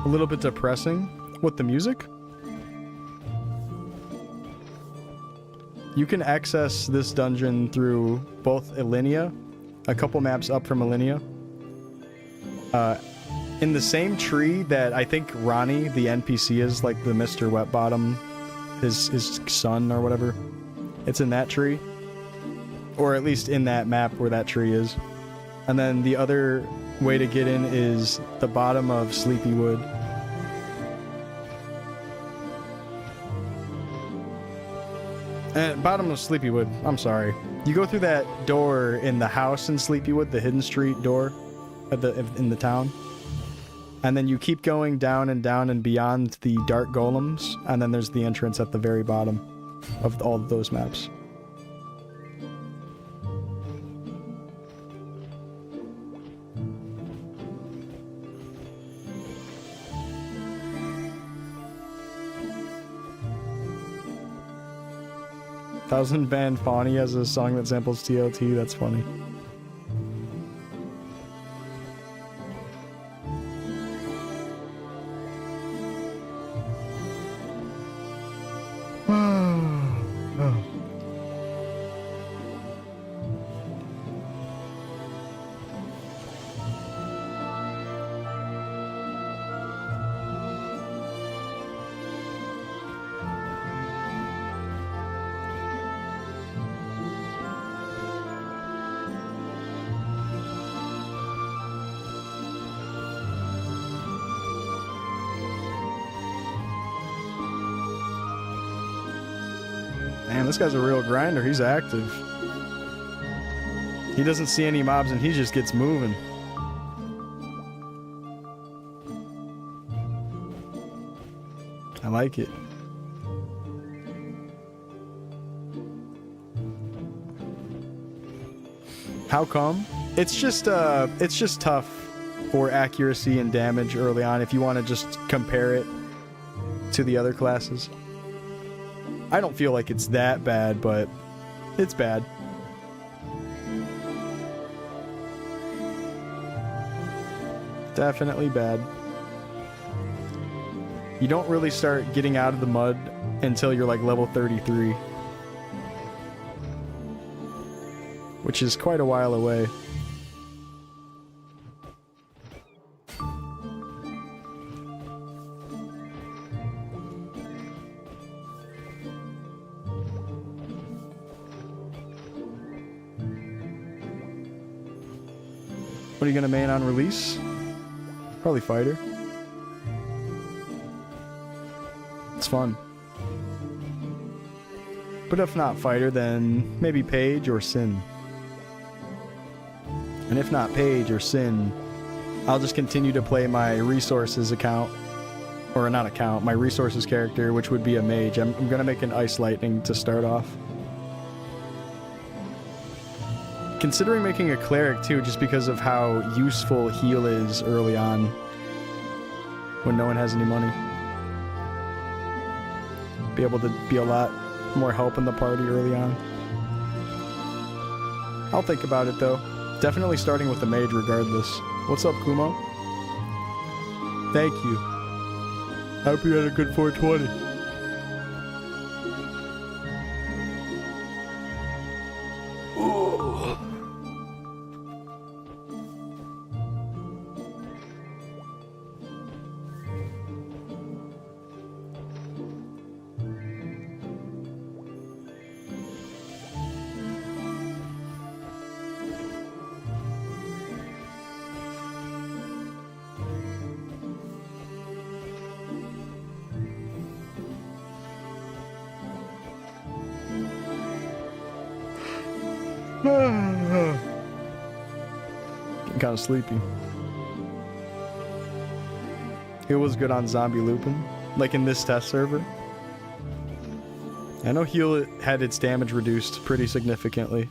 A little bit depressing. What, the music? You can access this dungeon through both Alinea, a couple maps up from Alinea. In the same tree that I think Ronnie, the NPC, is, like the Mr. Wetbottom, his son or whatever. It's in that tree. Or at least in that map where that tree is. And then the other way to get in is the bottom of Sleepywood. Bottom of Sleepywood, I'm sorry. You go through that door in the house in Sleepywood, the hidden street door in the town. And then you keep going down and beyond the dark golems, and then there's the entrance at the very bottom of all of those maps. Thousand Band Fawny has a song that samples TLT, that's funny. Man, this guy's a real grinder. He's active. He doesn't see any mobs and he just gets moving. I like it. How come? It's just tough for accuracy and damage early on if you want to just compare it to the other classes. I don't feel like it's that bad, but it's bad. Definitely bad. You don't really start getting out of the mud until you're like level 33. Which is quite a while away. What are you gonna main on release? Probably fighter. It's fun. But if not fighter, then maybe Page or Sin. And if not Page or Sin, I'll just continue to play my resources account. Or not account, my resources character, which would be a mage. I'm gonna make an Ice Lightning to start off. Considering making a cleric too, just because of how useful heal is early on when no one has any money. Be able to be a lot more help in the party early on. I'll think about it though. Definitely starting with the mage regardless. What's up, Kumo? Thank you. Hope you had a good 420. Getting kind of sleepy. It was good on Zombie Lupin, like in this test server. I know heal had its damage reduced pretty significantly.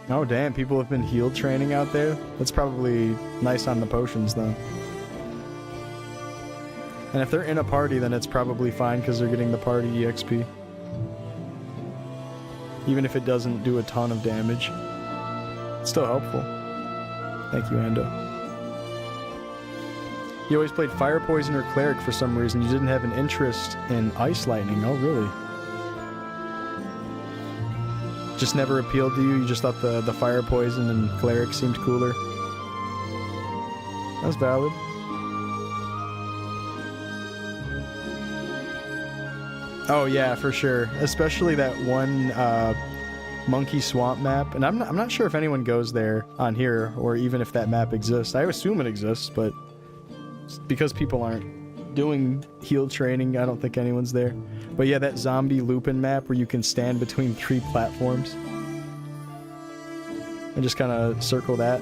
Oh damn, people have been heal training out there? That's probably nice on the potions then. And if they're in a party, then it's probably fine because they're getting the party EXP. Even if it doesn't do a ton of damage. It's still helpful. Thank you, Ando. You always played Fire Poison or Cleric for some reason. You didn't have an interest in Ice Lightning. Oh, really? Just never appealed to you? You just thought the Fire Poison and Cleric seemed cooler? That's valid. Oh yeah, for sure. Especially that one Monkey Swamp map. And I'm not sure if anyone goes there on here, or even if that map exists. I assume it exists, but because people aren't doing heal training, I don't think anyone's there. But yeah, that Zombie Lupin map where you can stand between 3 platforms and just kind of circle that.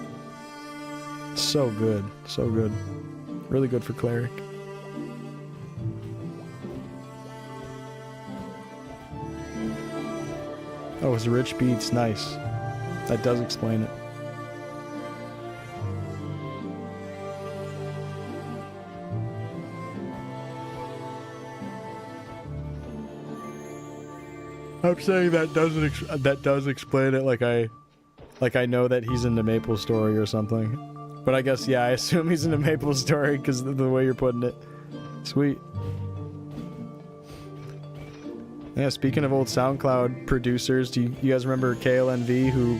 So good. So good. Really good for Cleric. Oh, his rich beats. Nice. That does explain it. I'm saying that does explain it, like I know that he's into Maplestory or something. But I guess, yeah, I assume he's into Maplestory because of the way you're putting it. Sweet. Yeah, speaking of old SoundCloud producers, do you guys remember KLNV who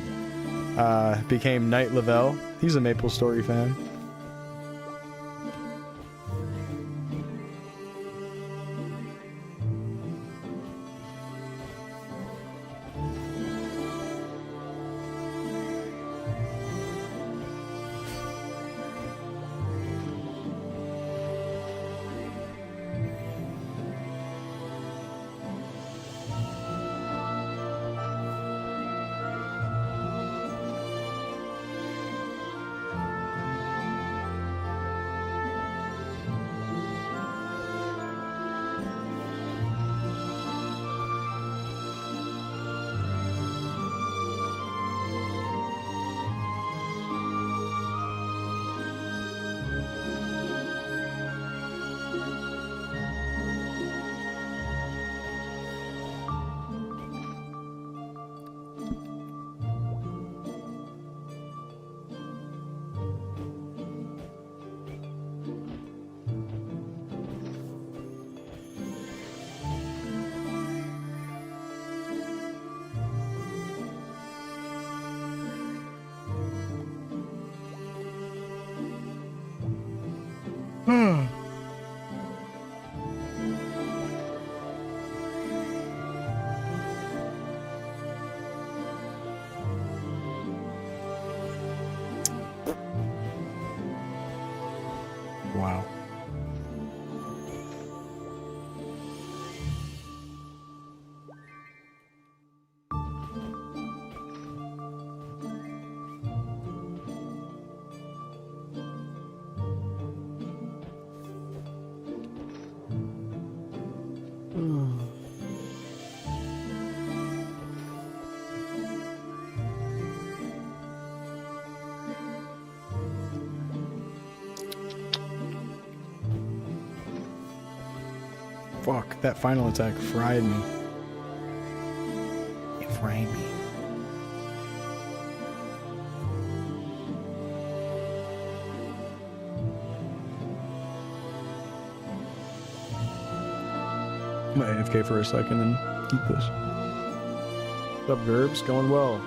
became Knight Lavelle? He's a Maplestory fan. Wow. Fuck, that final attack fried me. It fried me. I'm gonna AFK for a second and eat this. What's up, Gerbs? Going well.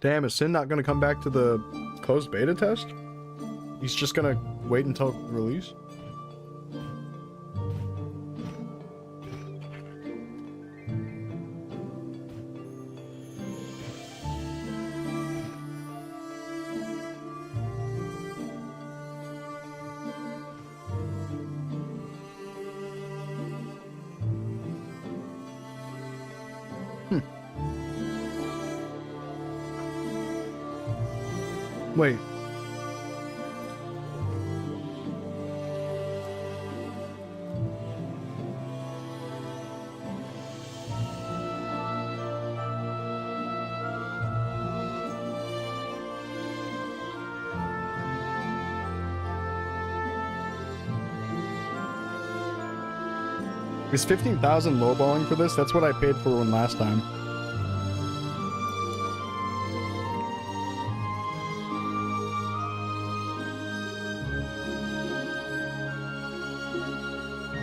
Damn, is Sin not gonna come back to the closed beta test? He's just gonna wait until release? Wait. Is 15,000 lowballing for this? That's what I paid for one last time.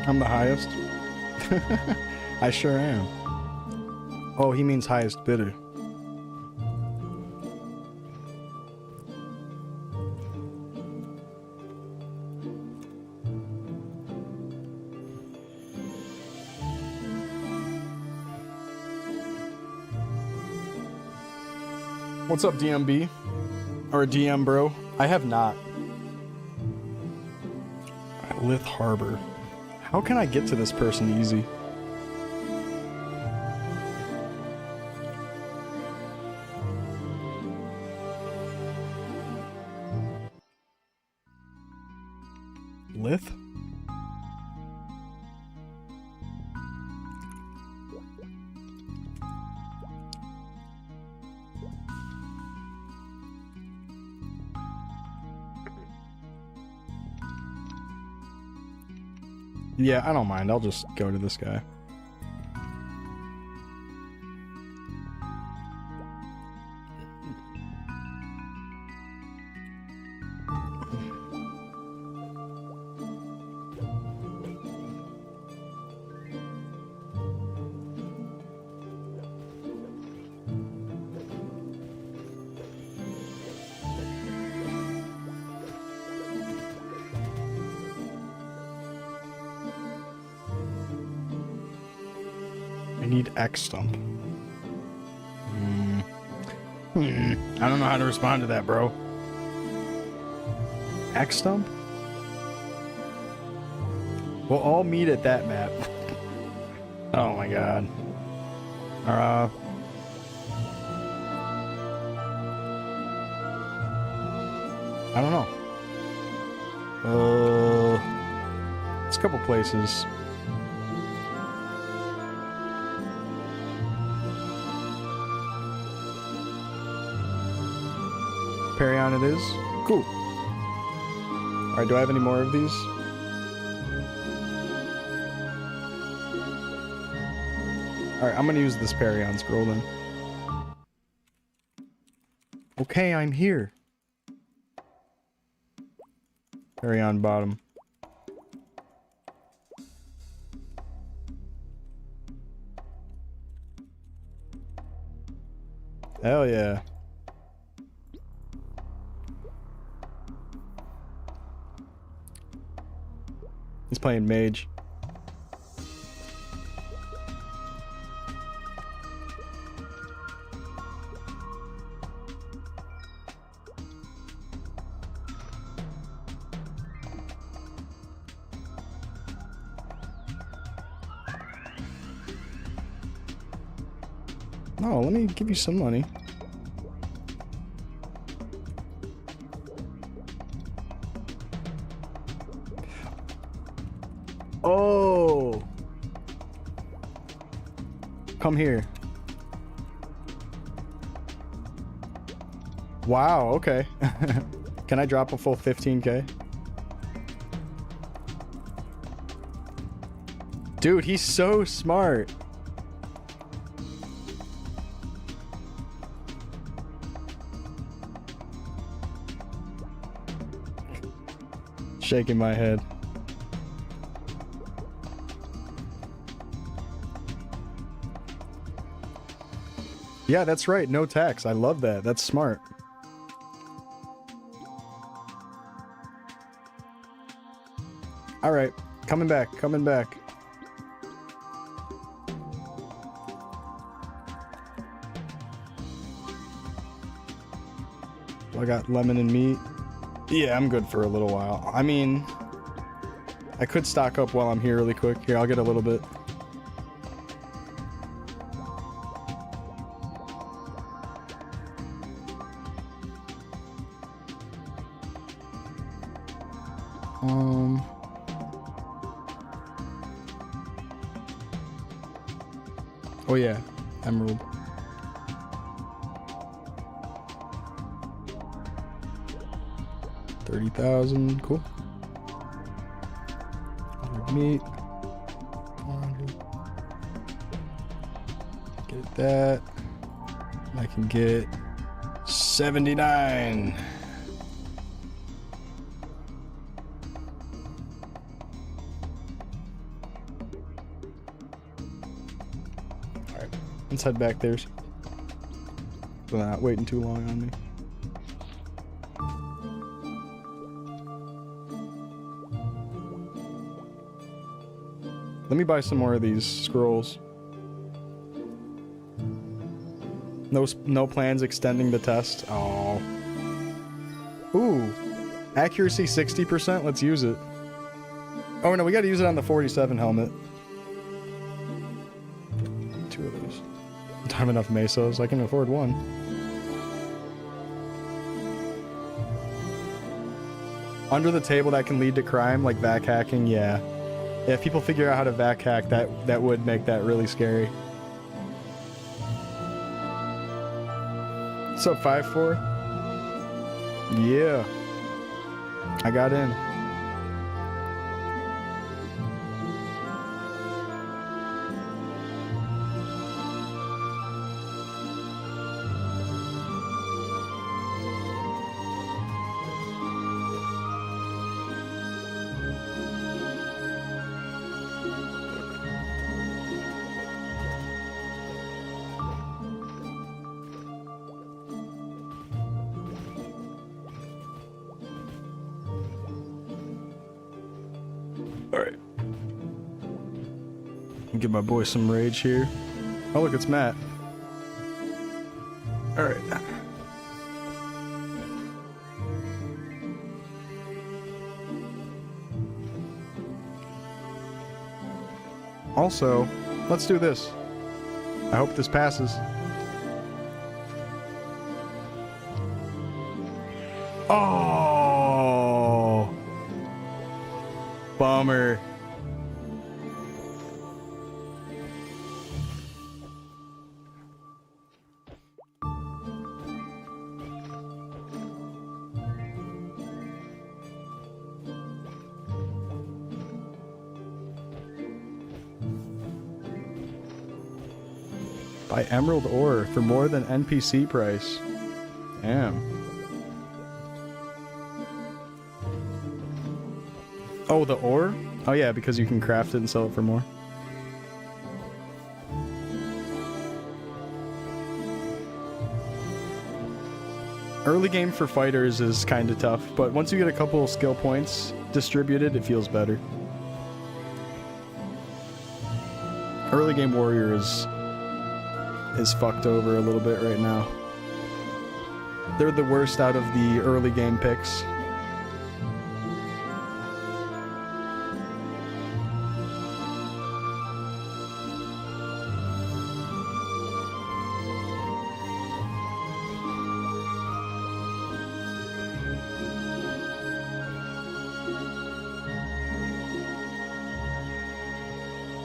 I'm the highest. I sure am. Oh, he means highest bidder. What's up, DMB? Or DM, bro? I have not. Lith Harbor. How can I get to this person easy? Lith? Yeah, I don't mind. I'll just go to this guy. I need X stump. I don't know how to respond to that, bro. Axe stump? We'll all meet at that map. Oh my god. I don't know. It's a couple places. Perion it is. Cool. Alright, do I have any more of these? Alright, I'm gonna use this Perion scroll then. Okay, I'm here. Perion bottom. Hell yeah. He's playing mage. Oh, let me give you some money. Oh! Come here. Wow, okay. Can I drop a full 15k? Dude, he's so smart. Shaking my head. Yeah, that's right. No tax. I love that. That's smart. All right. Coming back. Coming back. I got lemon and meat. Yeah, I'm good for a little while. I mean, I could stock up while I'm here really quick. Here, I'll get a little bit. Oh yeah, emerald. $30,000, cool. Meat. 400. Get that. I can get 79. Alright, let's head back there. So they're not waiting too long on me. Let me buy some more of these scrolls. No plans extending the test. Oh. Ooh. Accuracy 60%. Let's use it. Oh no, we gotta use it on the 47 helmet. 2 of those. I don't have enough mesos. I can afford one. Under the table that can lead to crime, like vac hacking, yeah. Yeah, if people figure out how to vac hack, that would make that really scary. What's up, 5-4? Yeah. I got in. Alright. Give my boy some rage here. Oh look, it's Matt. Alright. Also, let's do this. I hope this passes. Oh! Bummer. Buy emerald ore for more than NPC price. Damn. Oh, the ore? Oh yeah, because you can craft it and sell it for more. Early game for fighters is kind of tough, but once you get a couple skill points distributed, it feels better. Early game warrior is fucked over a little bit right now. They're the worst out of the early game picks.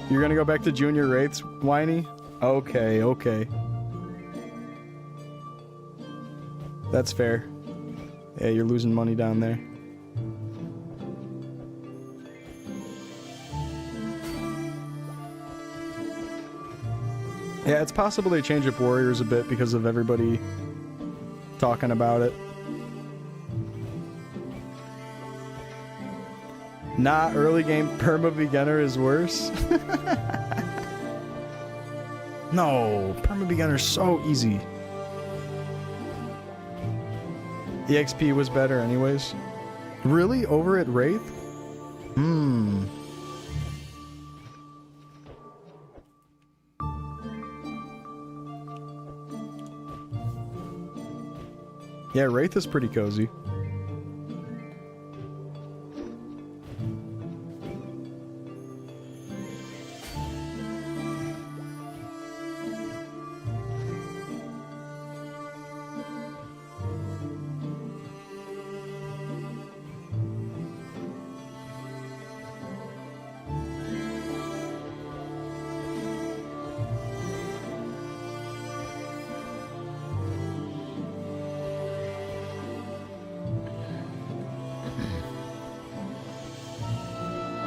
You're gonna go back to junior wraiths, Whiny? Okay, okay. That's fair. Yeah, you're losing money down there. Yeah, it's possible they change up warriors a bit because of everybody talking about it. Nah, early game perma beginner is worse. No, perma beginner's so easy. EXP was better anyways. Really? Over at Wraith? Hmm. Yeah, Wraith is pretty cozy.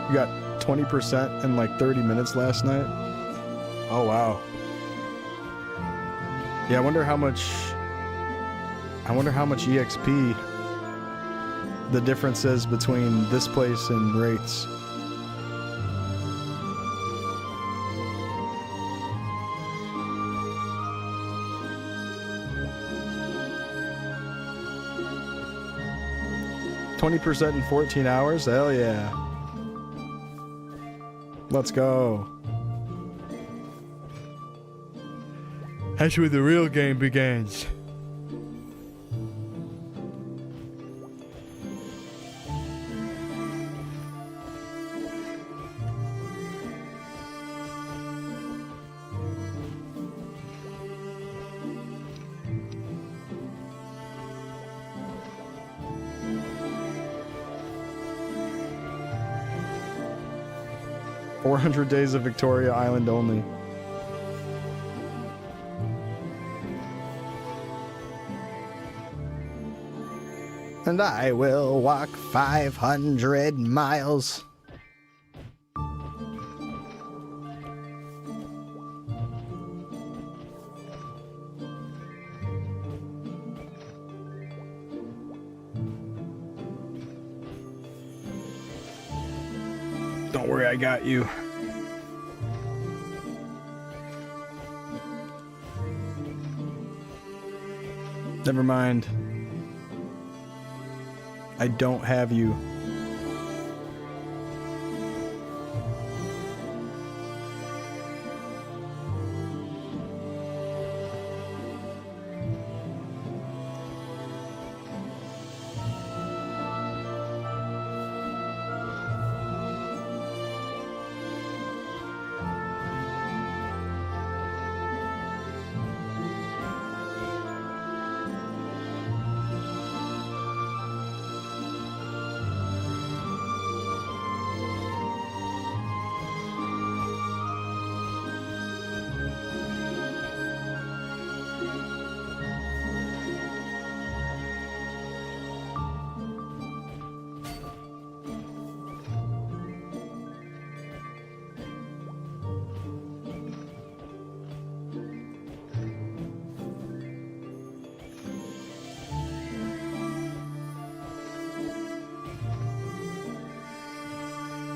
You got 20% in like 30 minutes last night. Oh wow. Yeah, I wonder how much EXP the difference is between this place and Wraiths. %, in 14 hours? Hell yeah. Let's go. That's where the real game begins. "400 days of Victoria Island only." And I will walk 500 miles. Don't worry, I got you. Never mind. I don't have you.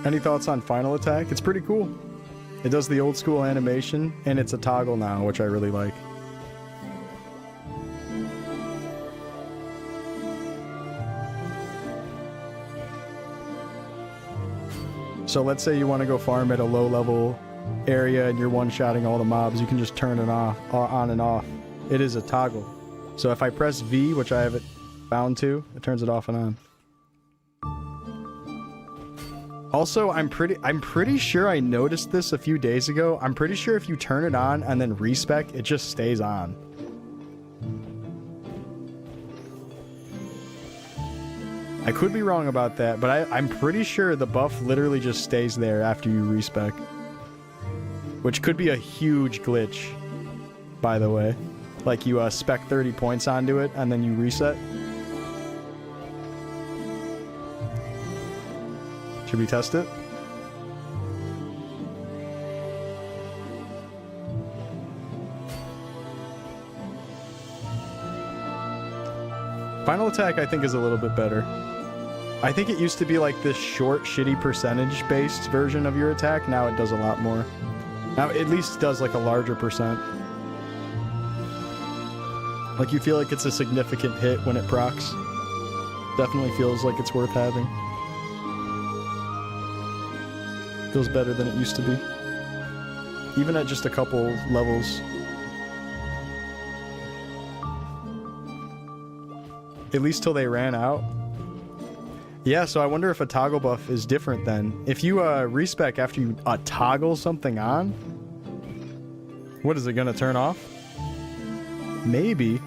Any thoughts on final attack? It's pretty cool. It does the old school animation, and it's a toggle now, which I really like. So let's say you want to go farm at a low level area and you're one-shotting all the mobs, you can just turn it off, on and off. It is a toggle. So if I press V, which I have it bound to, it turns it off and on. Also, I'm pretty sure I noticed this a few days ago. I'm pretty sure if you turn it on and then respec, it just stays on. I could be wrong about that, but I'm pretty sure the buff literally just stays there after you respec. Which could be a huge glitch, by the way. Like you spec 30 points onto it and then you reset. Should we test it? Final attack I think is a little bit better. I think it used to be like this short, shitty percentage-based version of your attack. Now it does a lot more. Now it at least does like a larger percent. Like you feel like it's a significant hit when it procs. Definitely feels like it's worth having. Feels better than it used to be. Even at just a couple levels. At least till they ran out. Yeah, so I wonder if a toggle buff is different then. If you respec after you toggle something on, what is it gonna turn off? Maybe.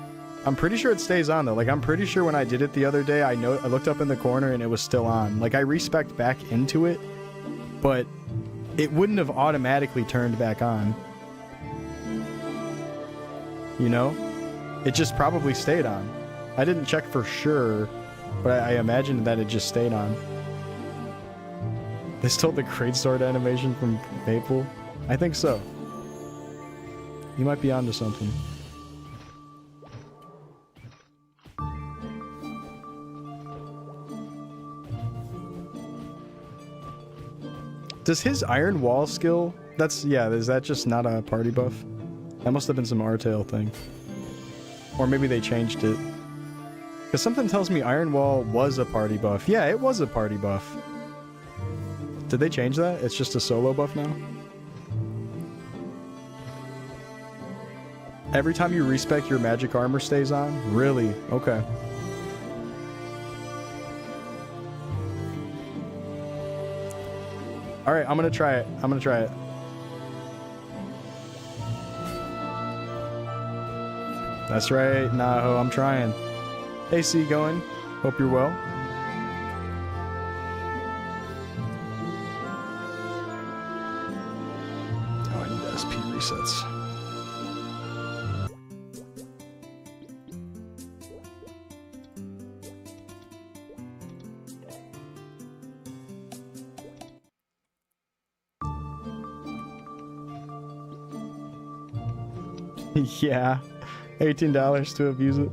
I'm pretty sure it stays on though. Like I'm pretty sure when I did it the other day, I looked up in the corner and it was still on. Like I respec'd back into it, but it wouldn't have automatically turned back on. You know? It just probably stayed on. I didn't check for sure, but I imagined that it just stayed on. They stole the greatsword animation from Maple? I think so. You might be onto something. Does his Iron Wall skill... is that just not a party buff? That must have been some Artail thing. Or maybe they changed it. Because something tells me Iron Wall was a party buff. Yeah, it was a party buff. Did they change that? It's just a solo buff now? Every time you respec, your magic armor stays on? Really? Okay. Alright, I'm gonna try it. That's right, Naho, I'm trying. Hey, C going. Hope you're well. Oh, I need SP resets. Yeah, $18 to abuse it.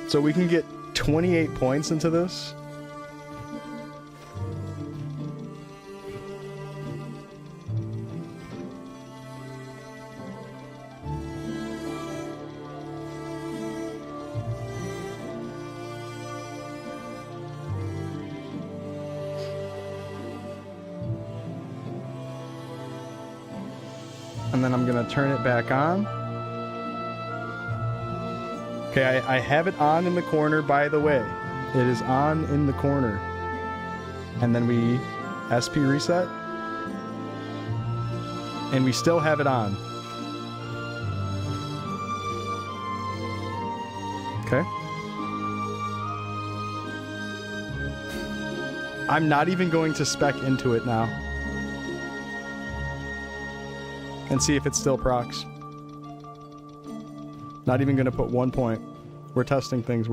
So we can get 28 points into this. And then I'm gonna turn it back on. Okay, I have it on in the corner, by the way. It is on in the corner. And then we SP reset. And we still have it on. Okay. I'm not even going to spec into it now. And see if it still procs. Not even gonna put 1 point. We're testing things.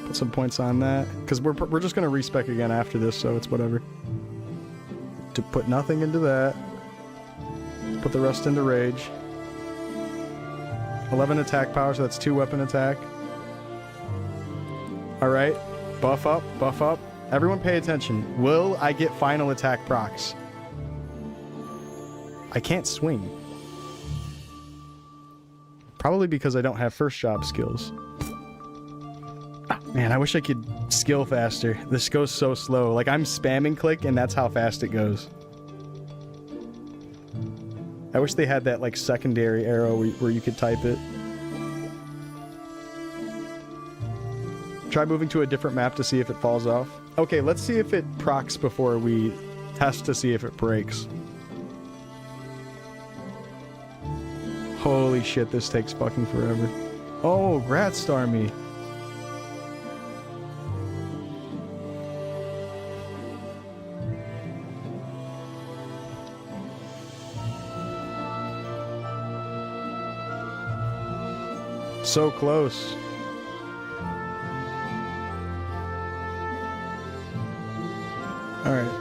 Put some points on that. Because we're just going to respec again after this, so it's whatever. To put nothing into that. Put the rest into rage. 11 attack power, so that's 2 weapon attack. Alright. Buff up, buff up. Everyone pay attention. Will I get final attack procs? I can't swing. Probably because I don't have first job skills. Man, I wish I could skill faster. This goes so slow. Like, I'm spamming click, and that's how fast it goes. I wish they had that, like, secondary arrow where you could type it. Try moving to a different map to see if it falls off. Okay, let's see if it procs before we test to see if it breaks. Holy shit, this takes fucking forever. Oh, Grat Star me. So close. Alright,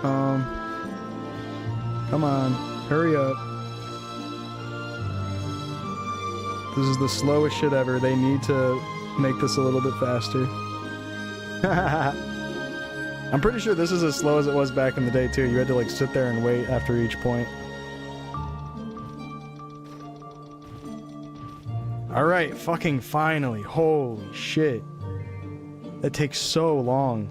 come on, hurry up. This is the slowest shit ever. They need to make this a little bit faster. I'm pretty sure this is as slow as it was back in the day too. You had to like sit there and wait after each point. Alright, fucking finally. Holy shit. That takes so long.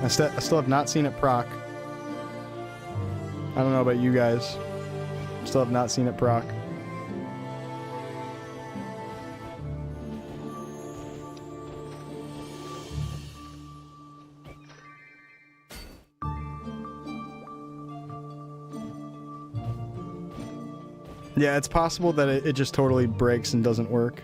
I still have not seen it proc. I don't know about you guys. Still have not seen it proc. Yeah, it's possible that it just totally breaks and doesn't work.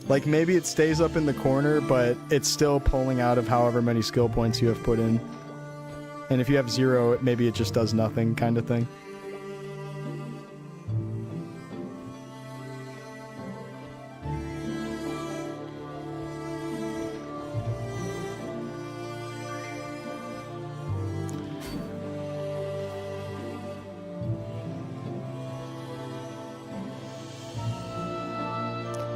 Like, maybe it stays up in the corner, but it's still pulling out of however many skill points you have put in. And if you have 0, maybe it just does nothing, kind of thing.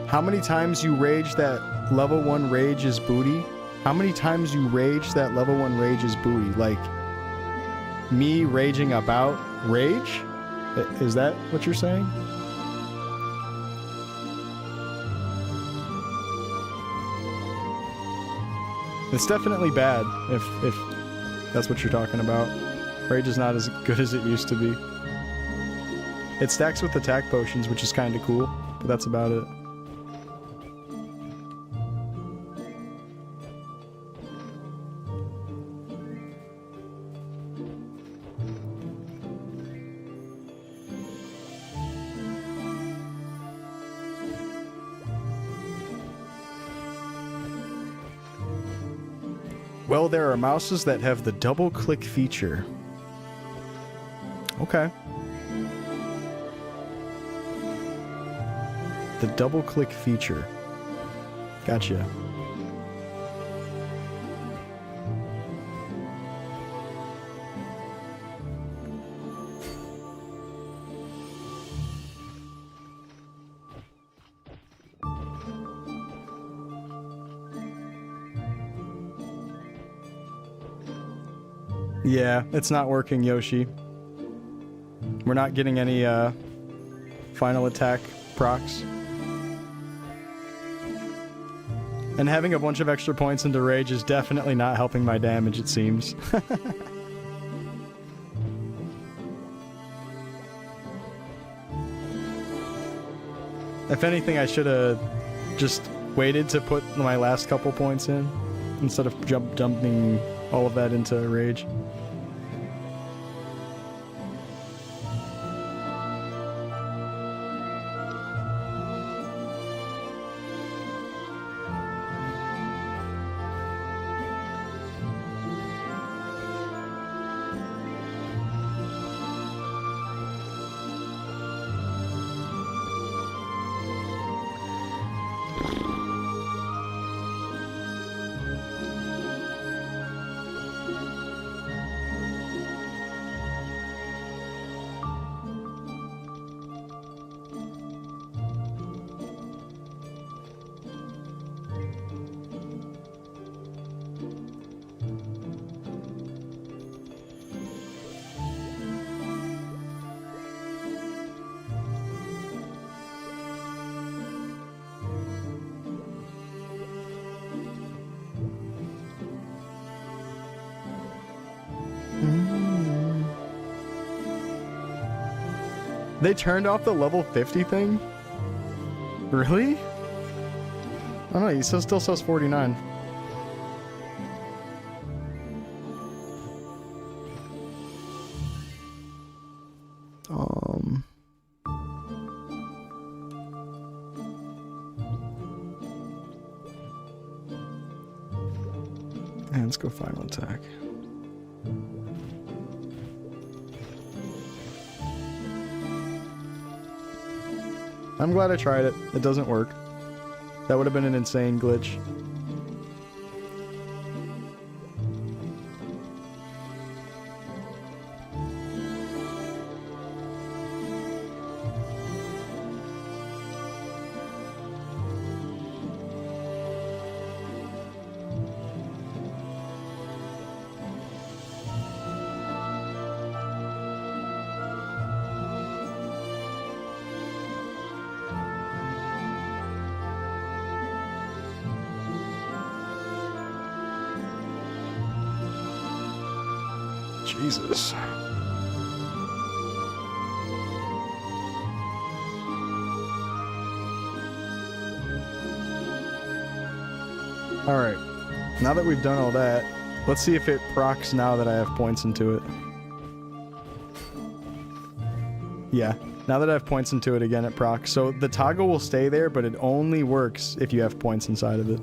How many times you rage that level 1 rage is booty? How many times you rage that level 1 rage is booty? Like, me raging about rage? Is that what you're saying? It's definitely bad, if that's what you're talking about. Rage is not as good as it used to be. It stacks with attack potions, which is kind of cool, but that's about it. Well, there are mouses that have the double-click feature. Okay. The double-click feature. Gotcha. Yeah, it's not working, Yoshi. We're not getting any final attack procs. And having a bunch of extra points into rage is definitely not helping my damage, it seems. If anything, I should have just waited to put my last couple points in instead of dumping all of that into rage. They turned off the level 50 thing? Really? I don't know, he still says 49. And let's go final attack. I'm glad I tried it. It doesn't work. That would have been an insane glitch. Jesus. Alright, now that we've done all that, let's see if it procs now that I have points into it. Yeah, now that I have points into it again, it procs. So the toggle will stay there, but it only works if you have points inside of it.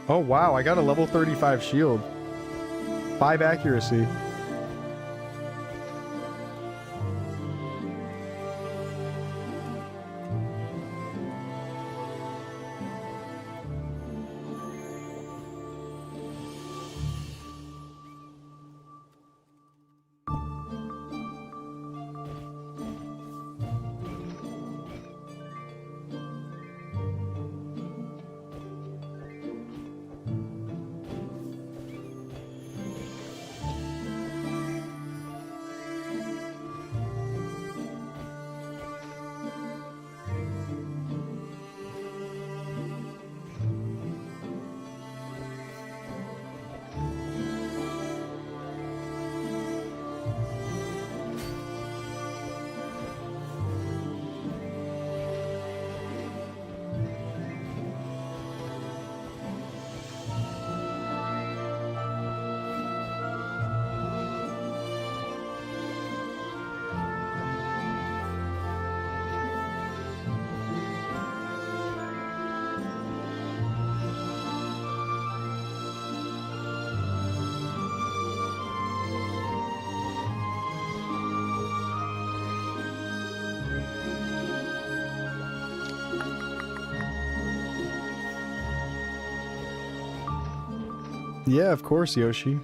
Oh wow, I got a level 35 shield. 5 accuracy. Yeah, of course, Yoshi.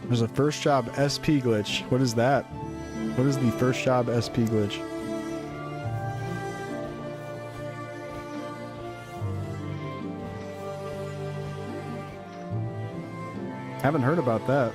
There's a first job SP glitch. What is that? What is the first job SP glitch? Haven't heard about that.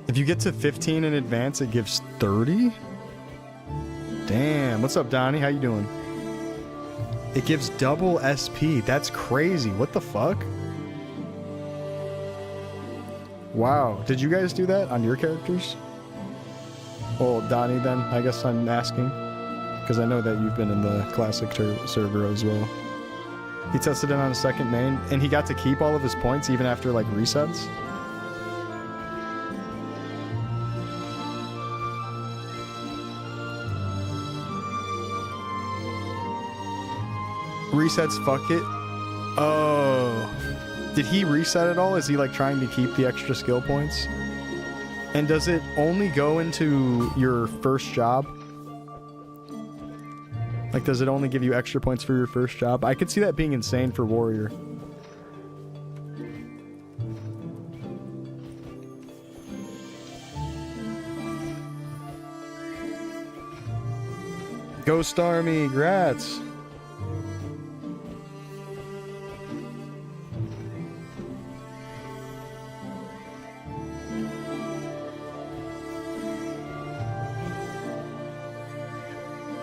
If you get to 15 in advance, it gives 30? Damn. What's up, Donnie? How you doing? It gives double SP. That's crazy. What the fuck? Wow. Did you guys do that on your characters? Well, Donnie, then, I guess I'm asking. Because I know that you've been in the classic server as well. He tested it on a second main, and he got to keep all of his points even after, like, resets? Resets fuck it. Oh. Did he reset it all? Is he like trying to keep the extra skill points? And does it only go into your first job? Like, does it only give you extra points for your first job? I could see that being insane for Warrior. Ghost Army, grats.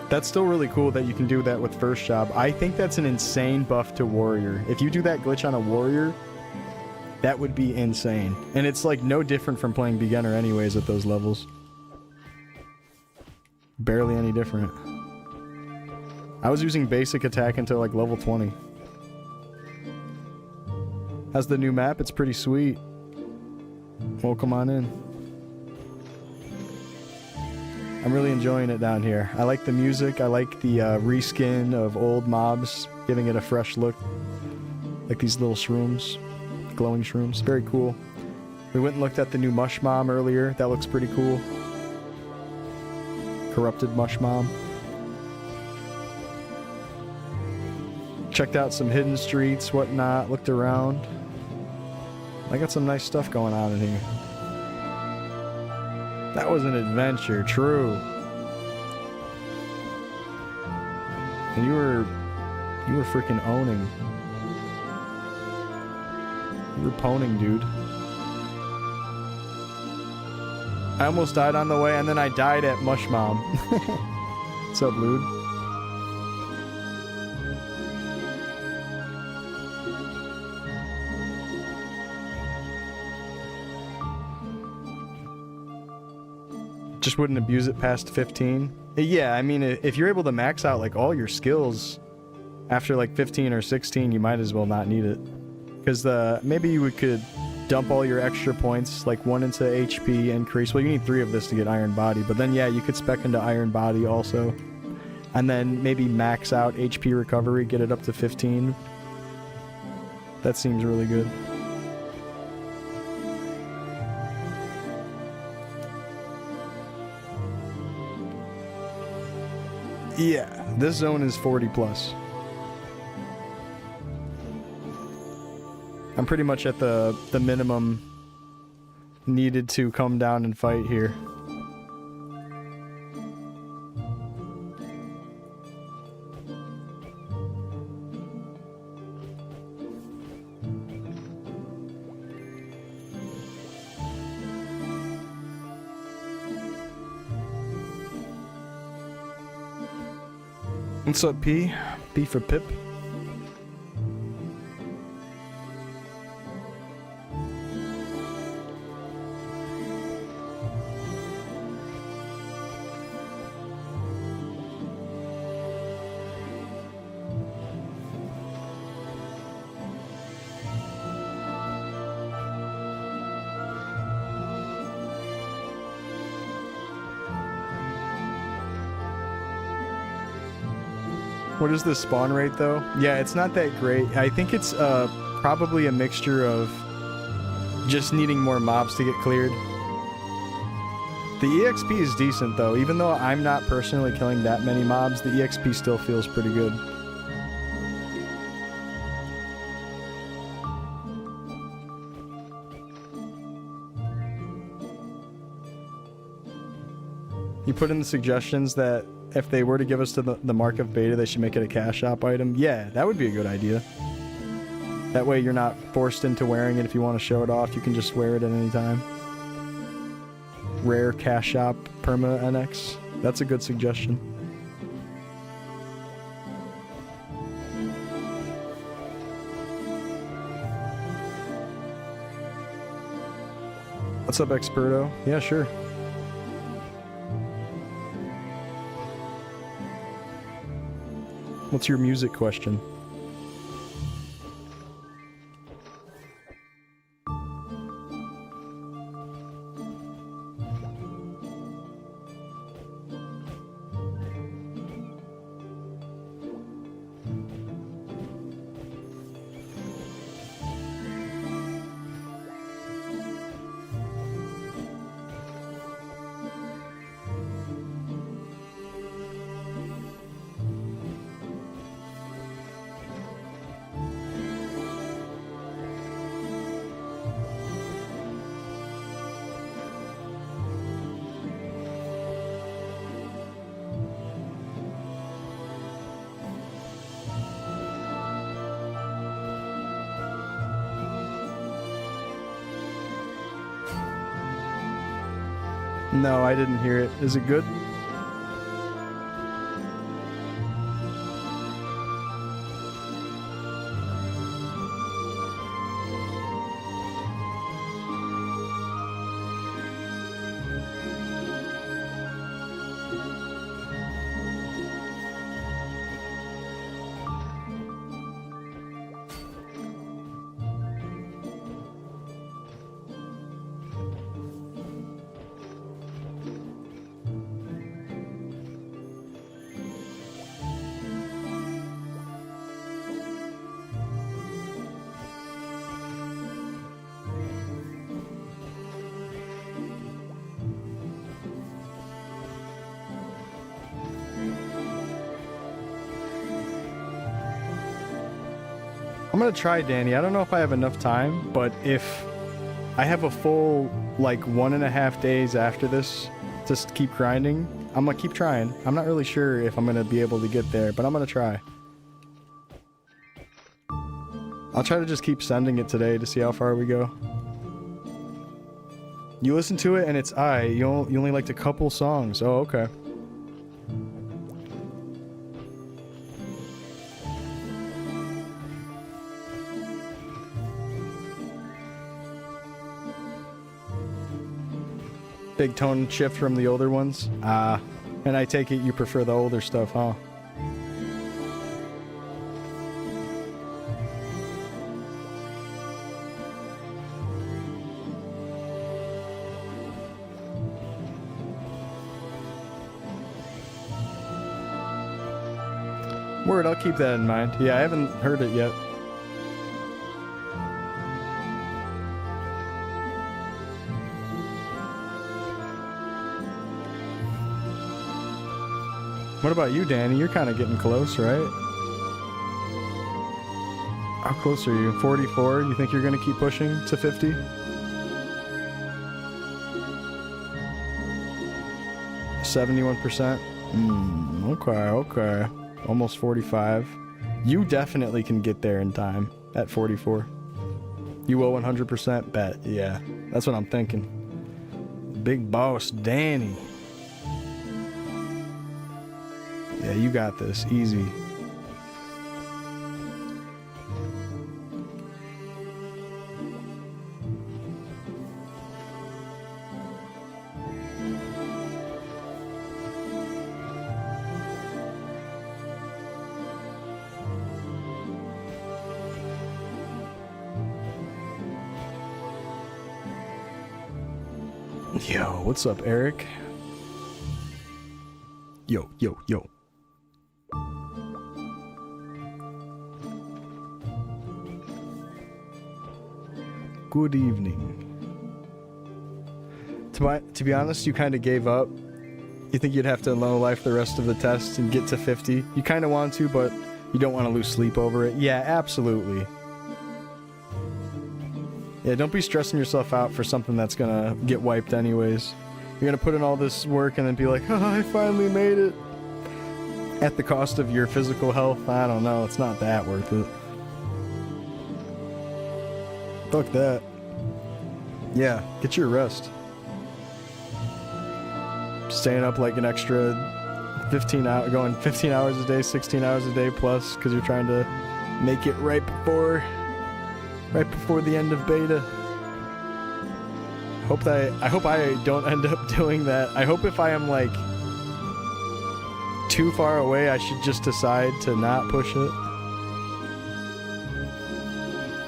That's still really cool that you can do that with first job. I think that's an insane buff to Warrior. If you do that glitch on a Warrior, that would be insane. And it's like no different from playing beginner anyways at those levels. Barely any different. I was using basic attack until like level 20. How's the new map? It's pretty sweet. Well, come on in. I'm really enjoying it down here. I like the music. I like the reskin of old mobs, giving it a fresh look. Like these little shrooms. Glowing shrooms. Very cool. We went and looked at the new Mush Mom earlier. That looks pretty cool. Corrupted Mush Mom. Checked out some hidden streets, whatnot. Looked around. I got some nice stuff going on in here. That was an adventure, true. And you were freaking owning. You were poning, dude. I almost died on the way, and then I died at Mush Mom. What's up, Lude? Just wouldn't abuse it past 15. Yeah, I mean, if you're able to max out like all your skills after like 15 or 16, you might as well not need it. Because maybe you could dump all your extra points, like 1 into HP increase. Well, you need 3 of this to get Iron Body, but then yeah, you could spec into Iron Body also. And then maybe max out HP recovery, get it up to 15. That seems really good. Yeah, this zone is 40 plus. I'm pretty much at the minimum needed to come down and fight here. What's up, P? P for Pip. What is the spawn rate though? Yeah, it's not that great. I think it's probably a mixture of just needing more mobs to get cleared. The EXP is decent though. Even though I'm not personally killing that many mobs, the EXP still feels pretty good. You put in the suggestions that if they were to give us to the mark of beta, they should make it a cash shop item. Yeah, that would be a good idea. That way you're not forced into wearing it. If you want to show it off, you can just wear it at any time. Rare cash shop perma NX. That's a good suggestion. What's up, Experto? Yeah, sure. What's your music question? No, I didn't hear it. Is it good? I'm gonna try, Danny. I don't know if I have enough time, but if I have a full, like, 1.5 days after this to keep grinding, I'm gonna keep trying. I'm not really sure if I'm gonna be able to get there, but I'm gonna try. I'll try to just keep sending it today to see how far we go. You listen to it and it's you only liked a couple songs. Oh, okay. Big tone shift from the older ones. And I take it you prefer the older stuff, huh? Word, I'll keep that in mind. Yeah, I haven't heard it yet. What about you, Danny? You're kind of getting close, right? How close are you? 44? You think you're going to keep pushing to 50? %? Okay. Almost 45. You definitely can get there in time at 44. You will 100% bet. Yeah, that's what I'm thinking. Big boss Danny. Yeah, you got this. Easy. Yo, what's up, Eric? Yo. Good evening. To be honest, you kind of gave up. You think you'd have to low life the rest of the test and get to 50. You kind of want to, but you don't want to lose sleep over it. Yeah, absolutely. Yeah, don't be stressing yourself out for something that's gonna get wiped anyways. You're gonna put in all this work and then be like, oh, I finally made it. At the cost of your physical health, I don't know, it's not that worth it. Fuck that. Yeah, get your rest. Staying up like an extra 15 hours, going 15 hours a day, 16 hours a day plus, because you're trying to make it right before the end of beta. I hope I don't end up doing that. I hope if I am like too far away, I should just decide to not push it.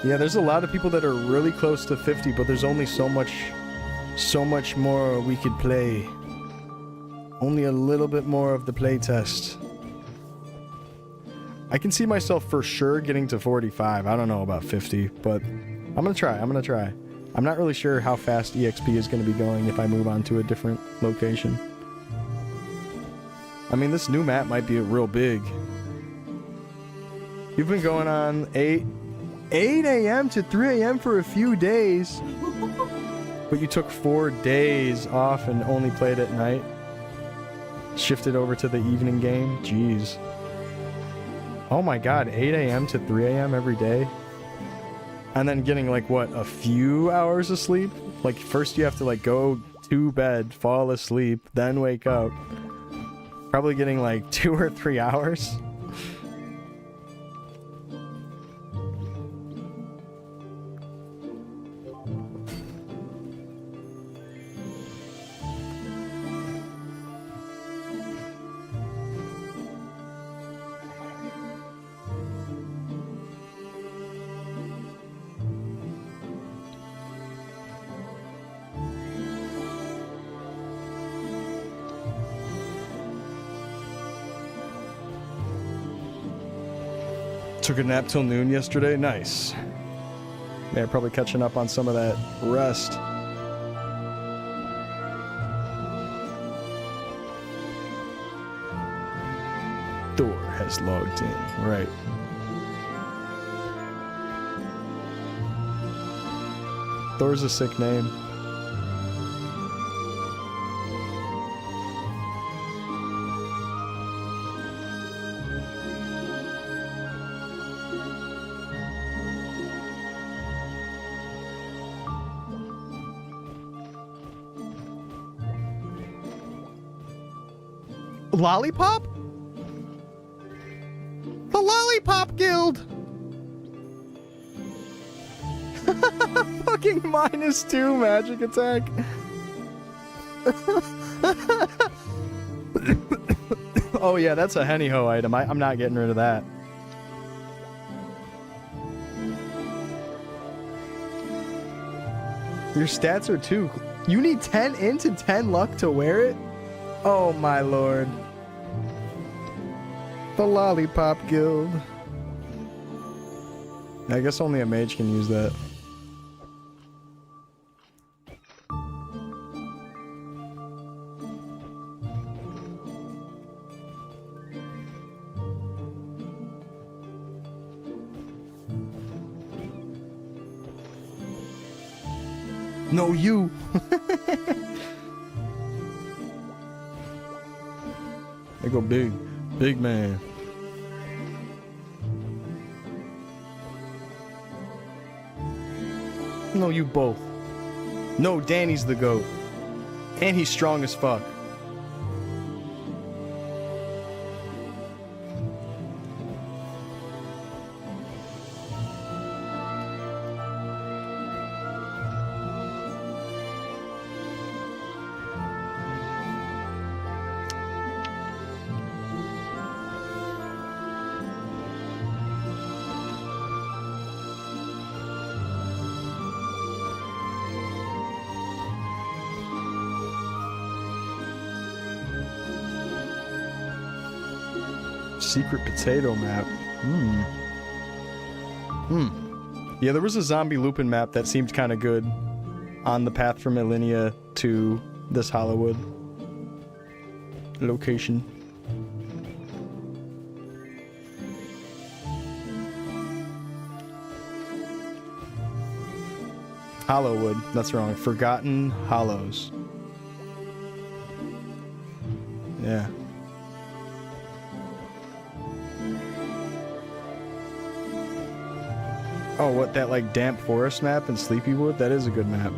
Yeah, there's a lot of people that are really close to 50, but there's only so much more we could play. Only a little bit more of the playtest. I can see myself for sure getting to 45. I don't know about 50, but I'm gonna try. I'm not really sure how fast EXP is gonna be going if I move on to a different location. I mean, this new map might be real big. You've been going on 8 a.m. to 3 a.m. for a few days. But you took 4 days off and only played at night. Shifted over to the evening game. Jeez. Oh my god, 8 a.m. to 3 a.m. every day? And then getting like, what, a few hours of sleep? Like, first you have to like go to bed, fall asleep, then wake up. Probably getting like 2 or 3 hours. Took a nap till noon yesterday. Nice. Yeah, probably catching up on some of that rest. Thor has logged in. Right. Thor's a sick name. Lollipop? The Lollipop Guild! Fucking -2 magic attack. Oh yeah, that's a Henny Ho item. I'm not getting rid of that. Your stats are 2. You need 10 int and 10 luck to wear it? Oh my lord. The Lollipop Guild. I guess only a mage can use that. No, you. They go big. Big man. No, you both. No, Danny's the GOAT. And he's strong as fuck. Secret potato map. Yeah, there was a zombie Lupin map that seemed kind of good on the path from Illenia to this Hollywood location. Hollowwood. That's wrong. Forgotten Hollows. Yeah. Oh, what, that like damp forest map in Sleepywood? That is a good map.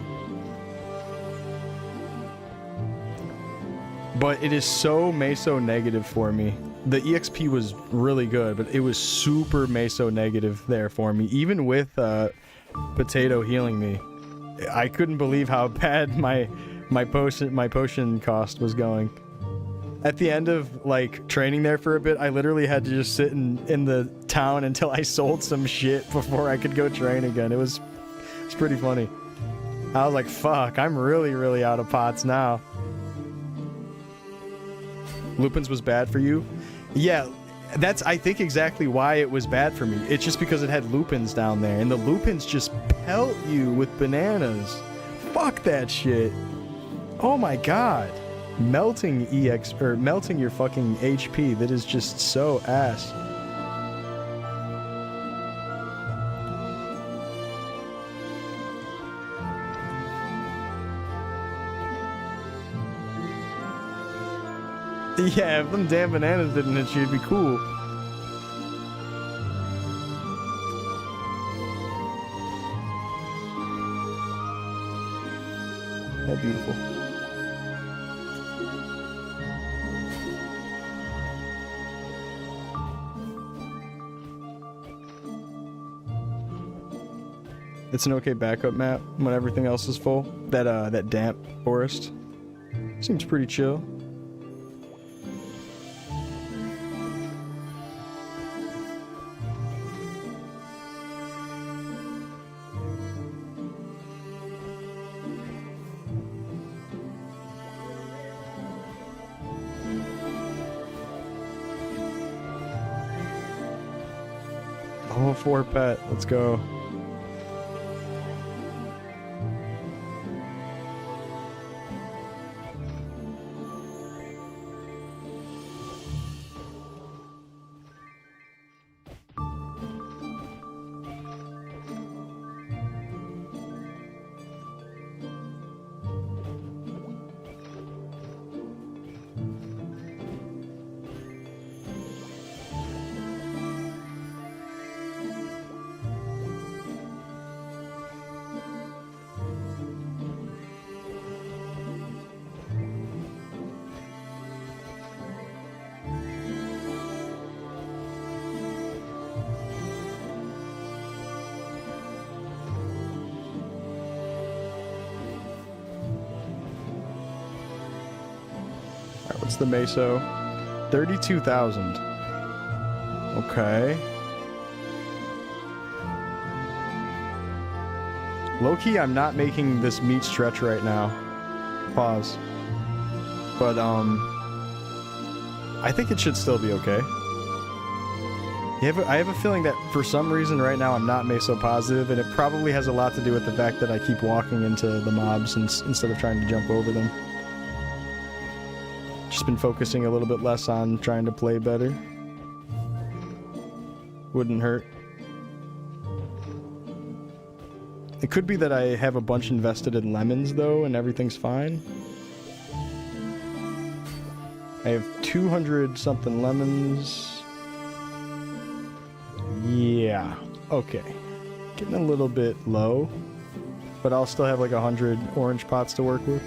But it is so meso negative for me. The EXP was really good, but it was super meso negative there for me. Even with Potato healing me. I couldn't believe how bad my potion cost was going. At the end of, like, training there for a bit, I literally had to just sit in the town until I sold some shit before I could go train again. It's pretty funny. I was like, fuck, I'm really, really out of pots now. Lupin's was bad for you? Yeah, that's, I think, exactly why it was bad for me. It's just because it had Lupins down there, and the Lupins just pelt you with bananas. Fuck that shit. Oh my god. Melting melting your fucking HP, that is just so ass. Yeah, if them damn bananas didn't hit you, it'd be cool. Oh, beautiful. It's an okay backup map when everything else is full. That damp forest seems pretty chill. Level 4 pet, let's go. Alright, what's the meso? 32,000. Okay. Low-key, I'm not making this meat stretch right now. Pause. But, I think it should still be okay. I have a feeling that for some reason right now I'm not meso positive, and it probably has a lot to do with the fact that I keep walking into the mobs instead of trying to jump over them. Just been focusing a little bit less on trying to play better. Wouldn't hurt. It could be that I have a bunch invested in lemons though, and everything's fine. I have 200 something lemons. Yeah, okay. Getting a little bit low, but I'll still have like 100 orange pots to work with.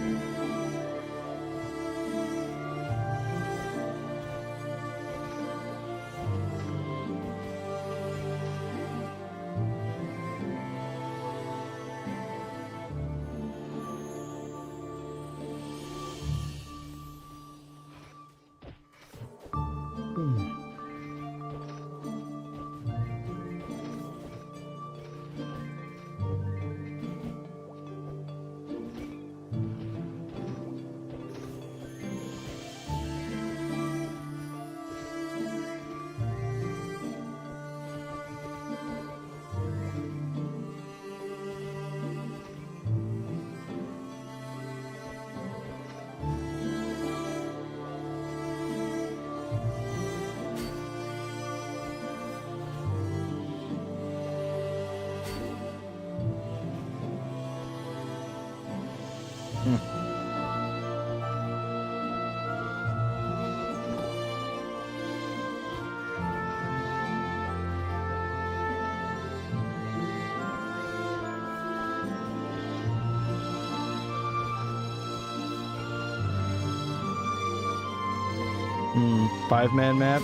Five-man map.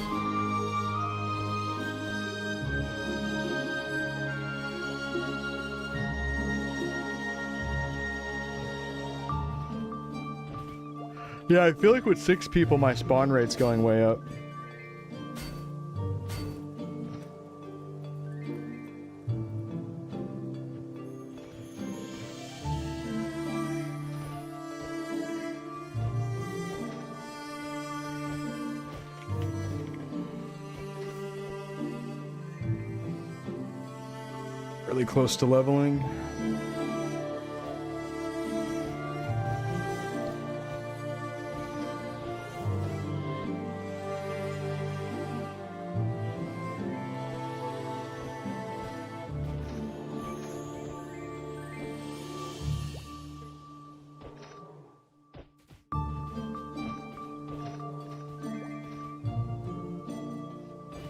Yeah, I feel like with 6 people, my spawn rate's going way up. Really close to leveling.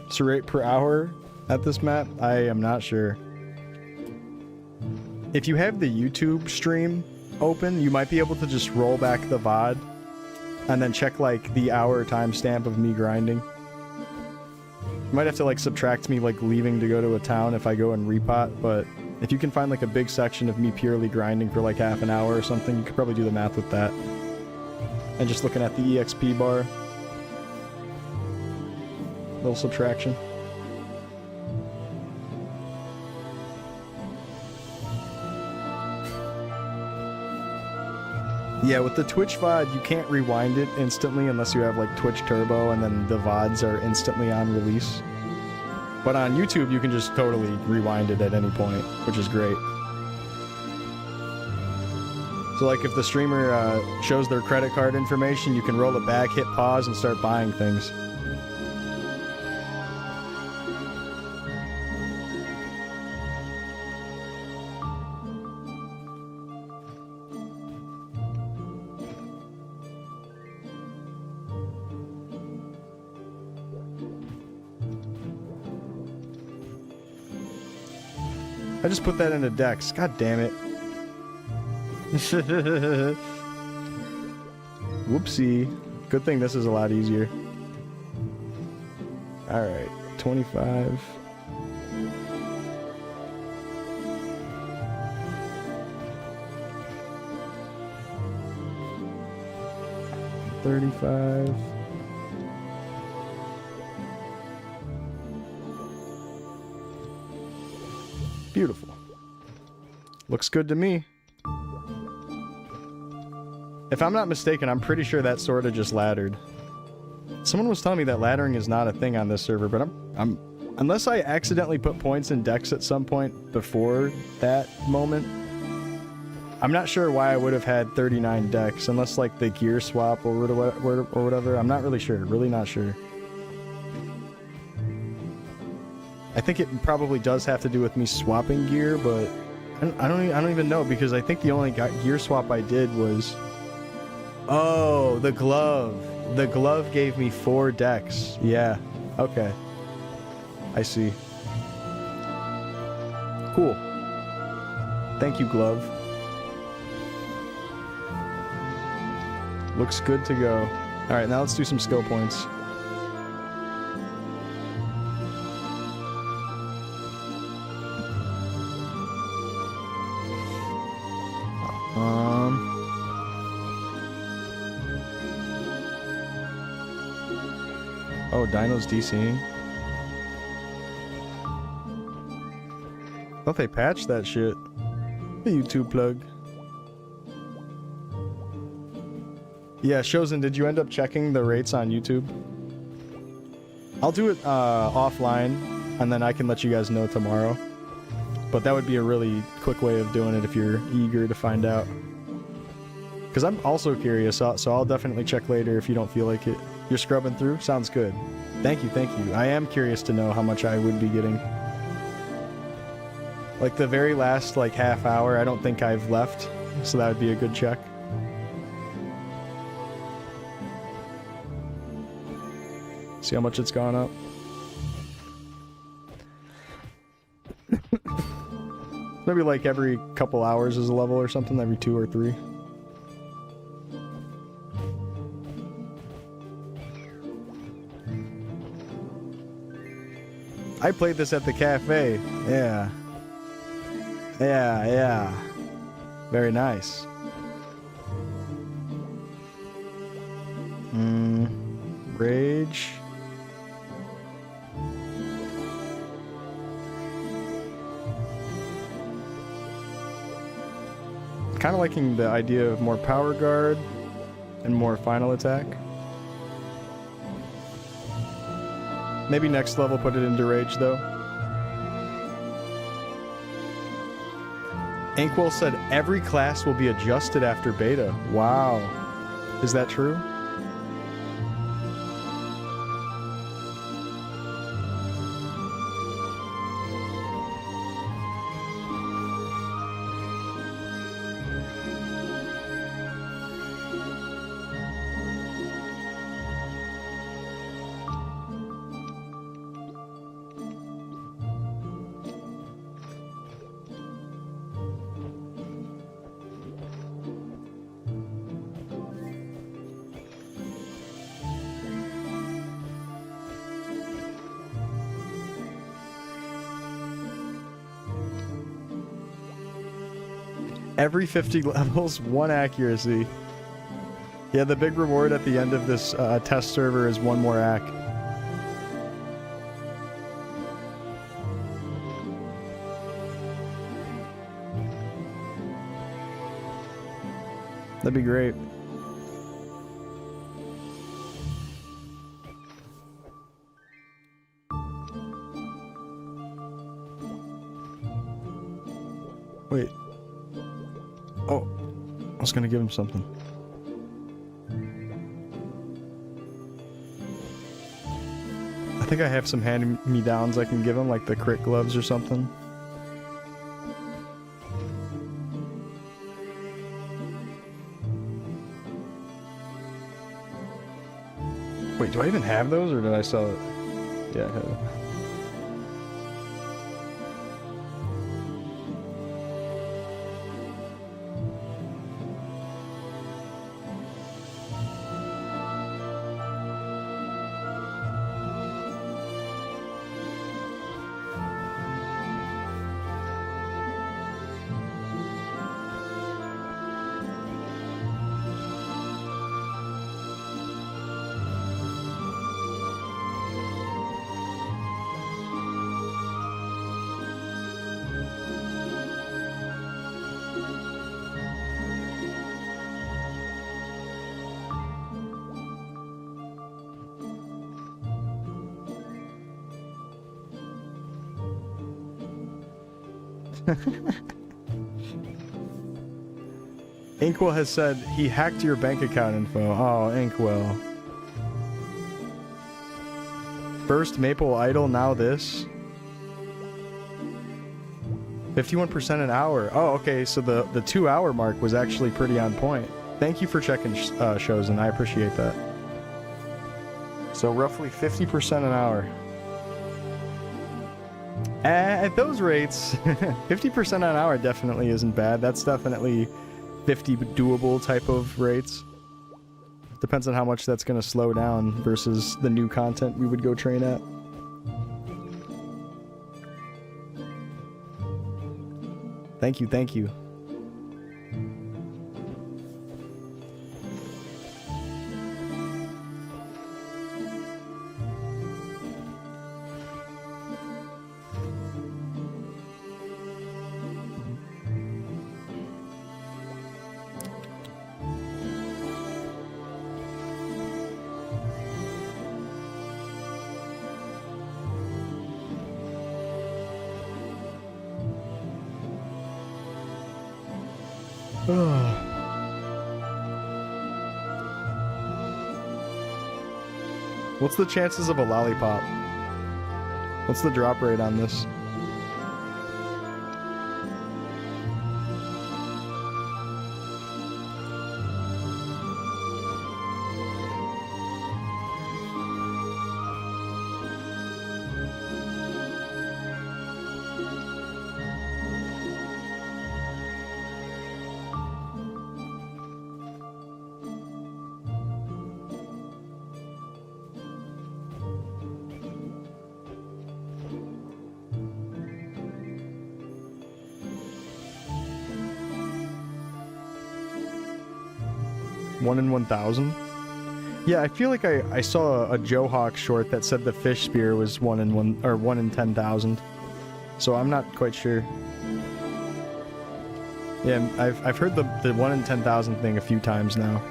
What's the rate per hour at this map? I am not sure. If you have the YouTube stream open, you might be able to just roll back the VOD and then check like the hour timestamp of me grinding. You might have to like subtract me like leaving to go to a town if I go and repot, but If you can find like a big section of me purely grinding for like half an hour or something, you could probably do the math with that. And just looking at the EXP bar. Little subtraction. Yeah, with the Twitch VOD, you can't rewind it instantly unless you have like Twitch Turbo, and then the VODs are instantly on release. But on YouTube, you can just totally rewind it at any point, which is great. So like if the streamer shows their credit card information, you can roll it back, hit pause, and start buying things. I just put that into Dex. God damn it. Whoopsie. Good thing this is a lot easier. Alright, 25. $35. Beautiful. Looks good to me. If I'm not mistaken, I'm pretty sure that sort of just laddered. Someone was telling me that laddering is not a thing on this server, but I'm unless I accidentally put points in Dex at some point before that moment, I'm not sure why I would have had 39 Dex, unless like the gear swap or whatever. I'm not really sure. Really not sure. I think it probably does have to do with me swapping gear, but I don't even know, because I think the only gear swap I did was, oh, the glove. The glove gave me 4 Dex. Yeah. Okay. I see. Cool. Thank you, glove. Looks good to go. All right, now let's do some skill points. Oh, Dino's DCing. Thought they patched that shit. The YouTube plug. Yeah, Shozen, did you end up checking the rates on YouTube? I'll do it offline, and then I can let you guys know tomorrow. But that would be a really quick way of doing it if you're eager to find out. Because I'm also curious, so I'll definitely check later if you don't feel like it. You're scrubbing through? Sounds good. Thank you, thank you. I am curious to know how much I would be getting. Like the very last like half hour, I don't think I've left, so that would be a good check. See how much it's gone up. Maybe like every couple hours is a level or something, every 2 or 3. I played this at the cafe. Yeah. Yeah. Very nice. Rage. Kind of liking the idea of more power guard and more final attack. Maybe next level put it into rage though. Inkwell said every class will be adjusted after beta. Wow. Is that true? Every 50 levels, 1 accuracy. Yeah, the big reward at the end of this test server is 1 more ack. That'd be great. Wait. Oh, I was gonna give him something. I think I have some hand-me-downs I can give him, like the crit gloves or something. Wait, do I even have those, or did I sell it? Yeah, I have it. Inkwell has said he hacked your bank account info. Oh, Inkwell. First Maple Idol, now this. 51% an hour. Oh, okay, so the 2-hour mark was actually pretty on point. Thank you for checking shows, and I appreciate that. So roughly 50% an hour. At those rates, 50% an hour definitely isn't bad. That's definitely 50 doable type of rates. Depends on how much that's going to slow down versus the new content we would go train at. Thank you, thank you. What's the chances of a lollipop? What's the drop rate on this? One in 1,000? Yeah, I feel like I saw a Joe Hawk short that said the fish spear was 1 in 10,000. So I'm not quite sure. Yeah, I've heard the 1 in 10,000 thing a few times now.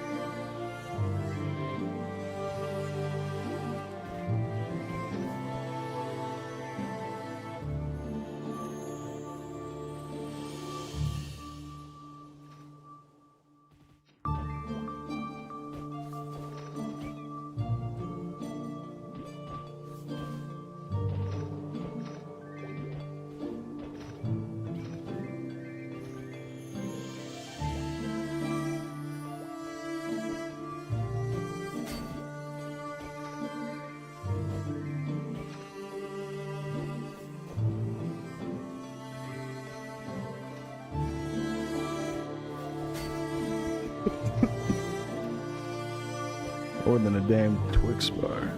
More than a damn Twix bar.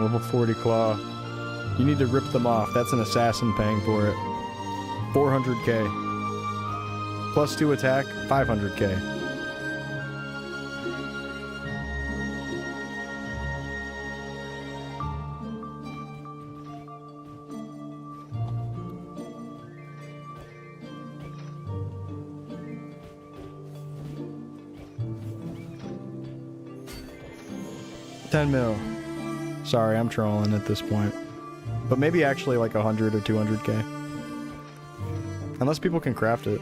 Level 40 claw. You need to rip them off. That's an assassin paying for it. 400k. Plus 2 attack, 500k. $10 mil. Sorry, I'm trolling at this point. But maybe actually like 100 or 200k. Unless people can craft it.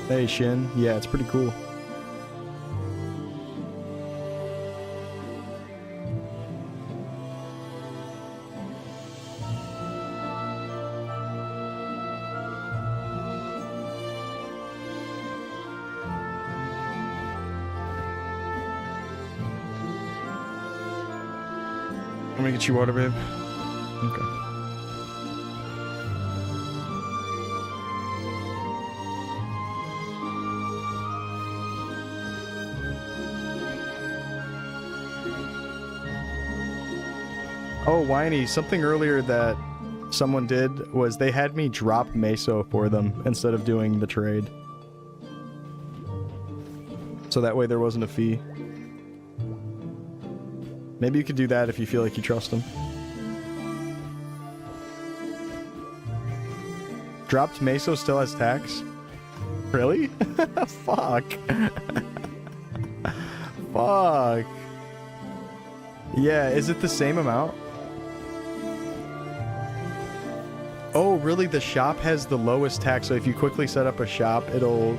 Hey Shin, yeah, it's pretty cool. Let me get you water, babe. Okay. Oh, Whiny, something earlier that someone did was they had me drop Meso for them instead of doing the trade. So that way there wasn't a fee. Maybe you could do that if you feel like you trust them. Dropped Meso still has tax? Really? Fuck. Fuck. Yeah, is it the same amount? Oh, really? The shop has the lowest tax, so if you quickly set up a shop, it'll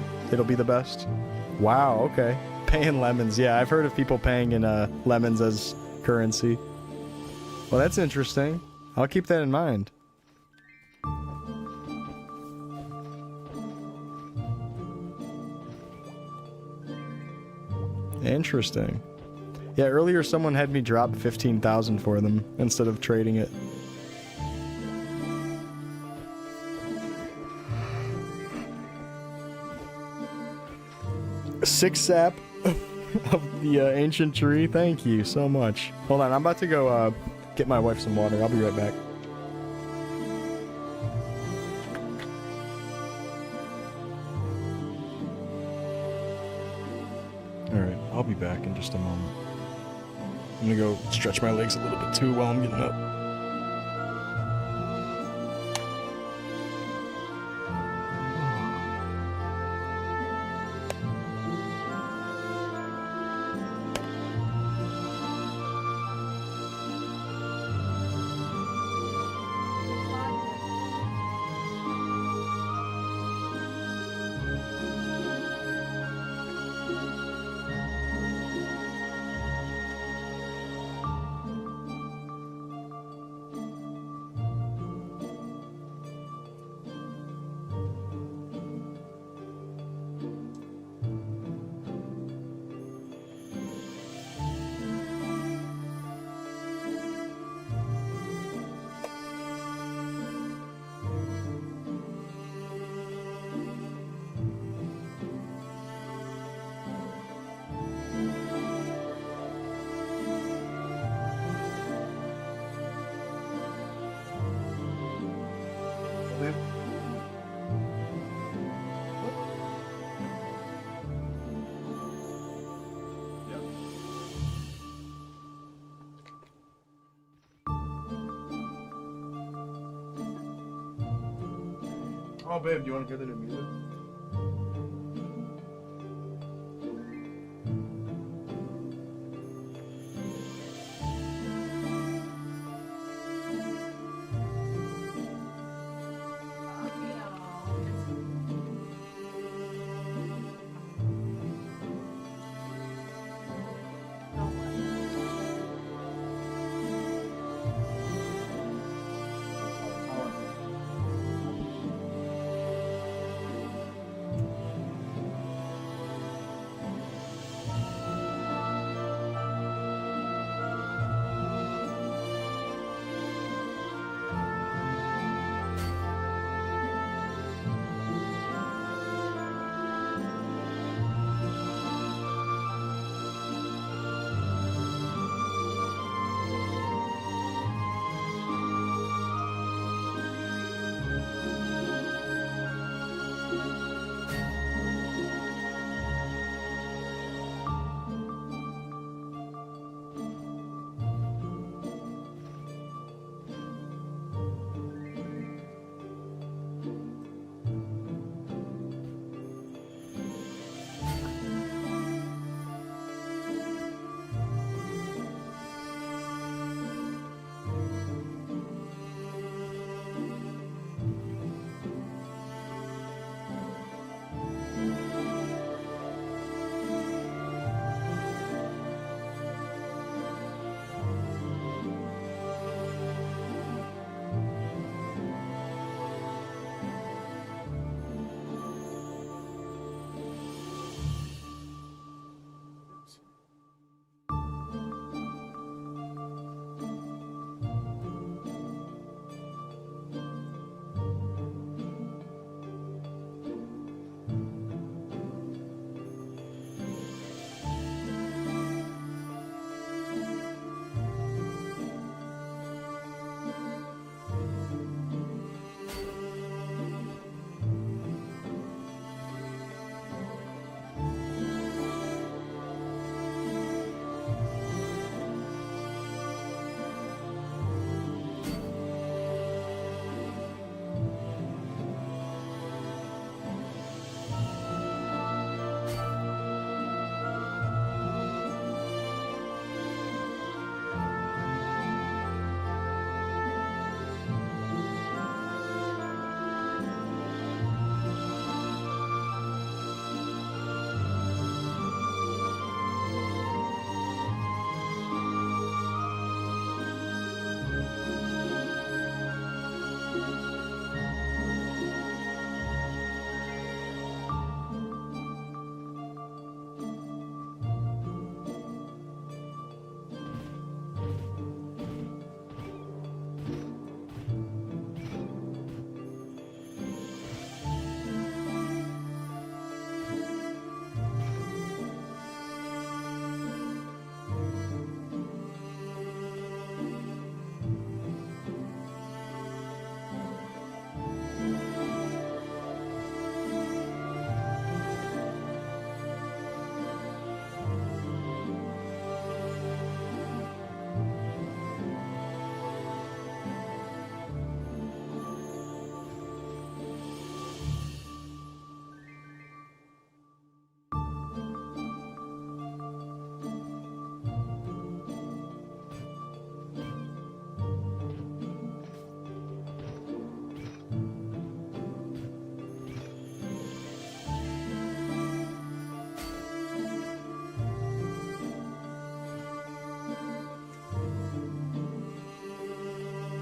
be the best? Wow, okay. Paying lemons. Yeah, I've heard of people paying in lemons as currency. Well, that's interesting. I'll keep that in mind. Interesting. Yeah, earlier someone had me drop 15,000 for them instead of trading it. Six sap of the ancient tree. Thank you so much. Hold on, I'm about to go get my wife some water. I'll be right back. Alright, I'll be back in just a moment. I'm gonna go stretch my legs a little bit too while I'm getting up. Oh, babe, do you want to hear the new music?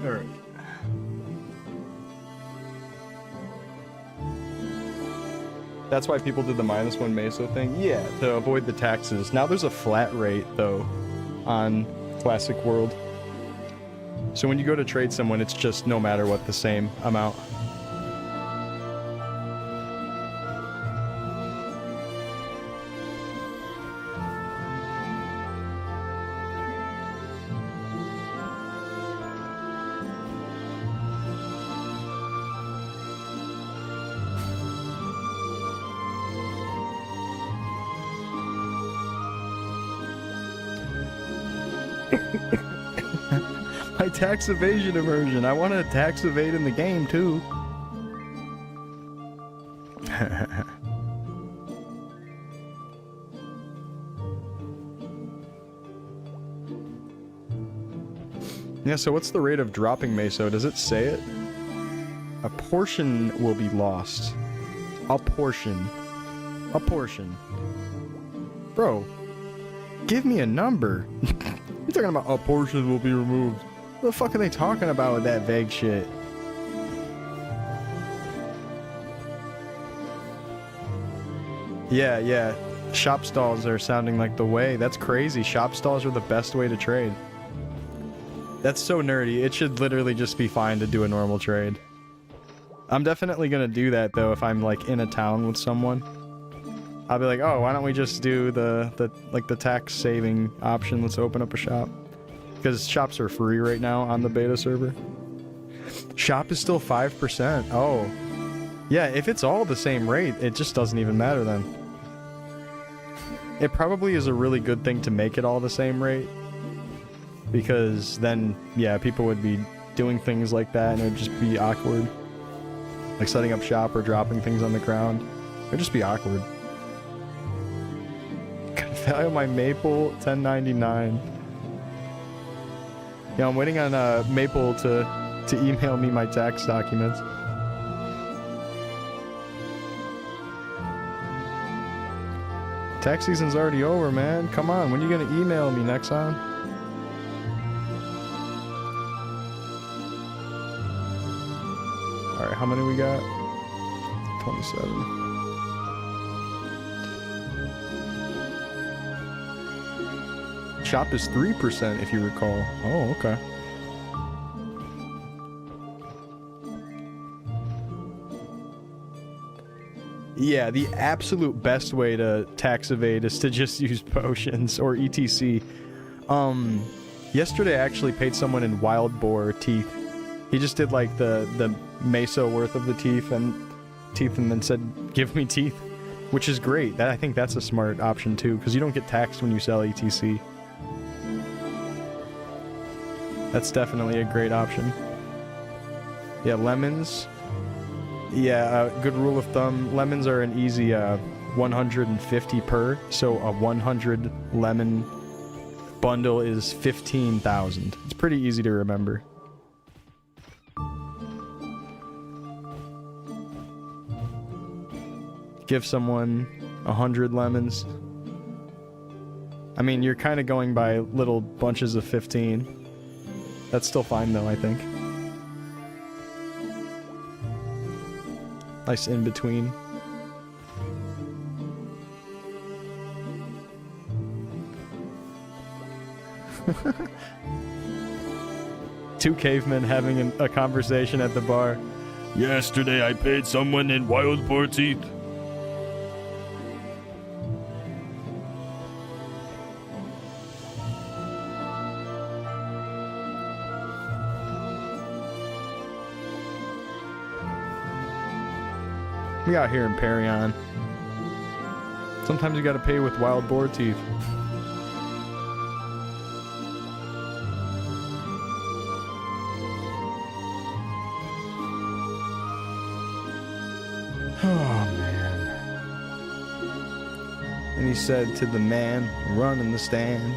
Alright. That's why people did the -1 Meso thing? Yeah, to avoid the taxes. Now there's a flat rate, though, on Classic World. So when you go to trade someone, it's just no matter what, the same amount. My tax evasion immersion. I want to tax evade in the game too. Yeah, so what's the rate of dropping Meso? Does it say it? A portion will be lost. A portion. A portion. Bro, give me a number. You're talking about a portion will be removed. What the fuck are they talking about with that vague shit? Yeah. Shop stalls are sounding like the way. That's crazy. Shop stalls are the best way to trade. That's so nerdy. It should literally just be fine to do a normal trade. I'm definitely gonna do that though if I'm like in a town with someone. I'll be like, oh, why don't we just do the tax saving option? Let's open up a shop. Because shops are free right now on the beta server. Shop is still 5%. Oh. Yeah, if it's all the same rate, it just doesn't even matter then. It probably is a really good thing to make it all the same rate. Because then, yeah, people would be doing things like that and it would just be awkward. Like setting up shop or dropping things on the ground. It would just be awkward. Value my Maple 1099. Yeah, I'm waiting on Maple to email me my tax documents. Tax season's already over, man. Come on, when are you gonna email me, Nexon? Alright, how many we got? 27. Shop is 3% if you recall. Oh, okay. Yeah, the absolute best way to tax evade is to just use potions or ETC. Yesterday I actually paid someone in wild boar teeth. He just did like the meso worth of the teeth and then said, give me teeth, which is great. I think that's a smart option too, because you don't get taxed when you sell ETC. That's definitely a great option. Yeah, lemons. Yeah, good rule of thumb. Lemons are an easy 150 per. So a 100 lemon bundle is 15,000. It's pretty easy to remember. Give someone 100 lemons. I mean, you're kind of going by little bunches of 15. That's still fine though, I think. Nice in between. Two cavemen having a conversation at the bar. Yesterday I paid someone in wild boar teeth. We out here in Parion. Sometimes you gotta pay with wild boar teeth. Oh, man. And he said to the man running the stand,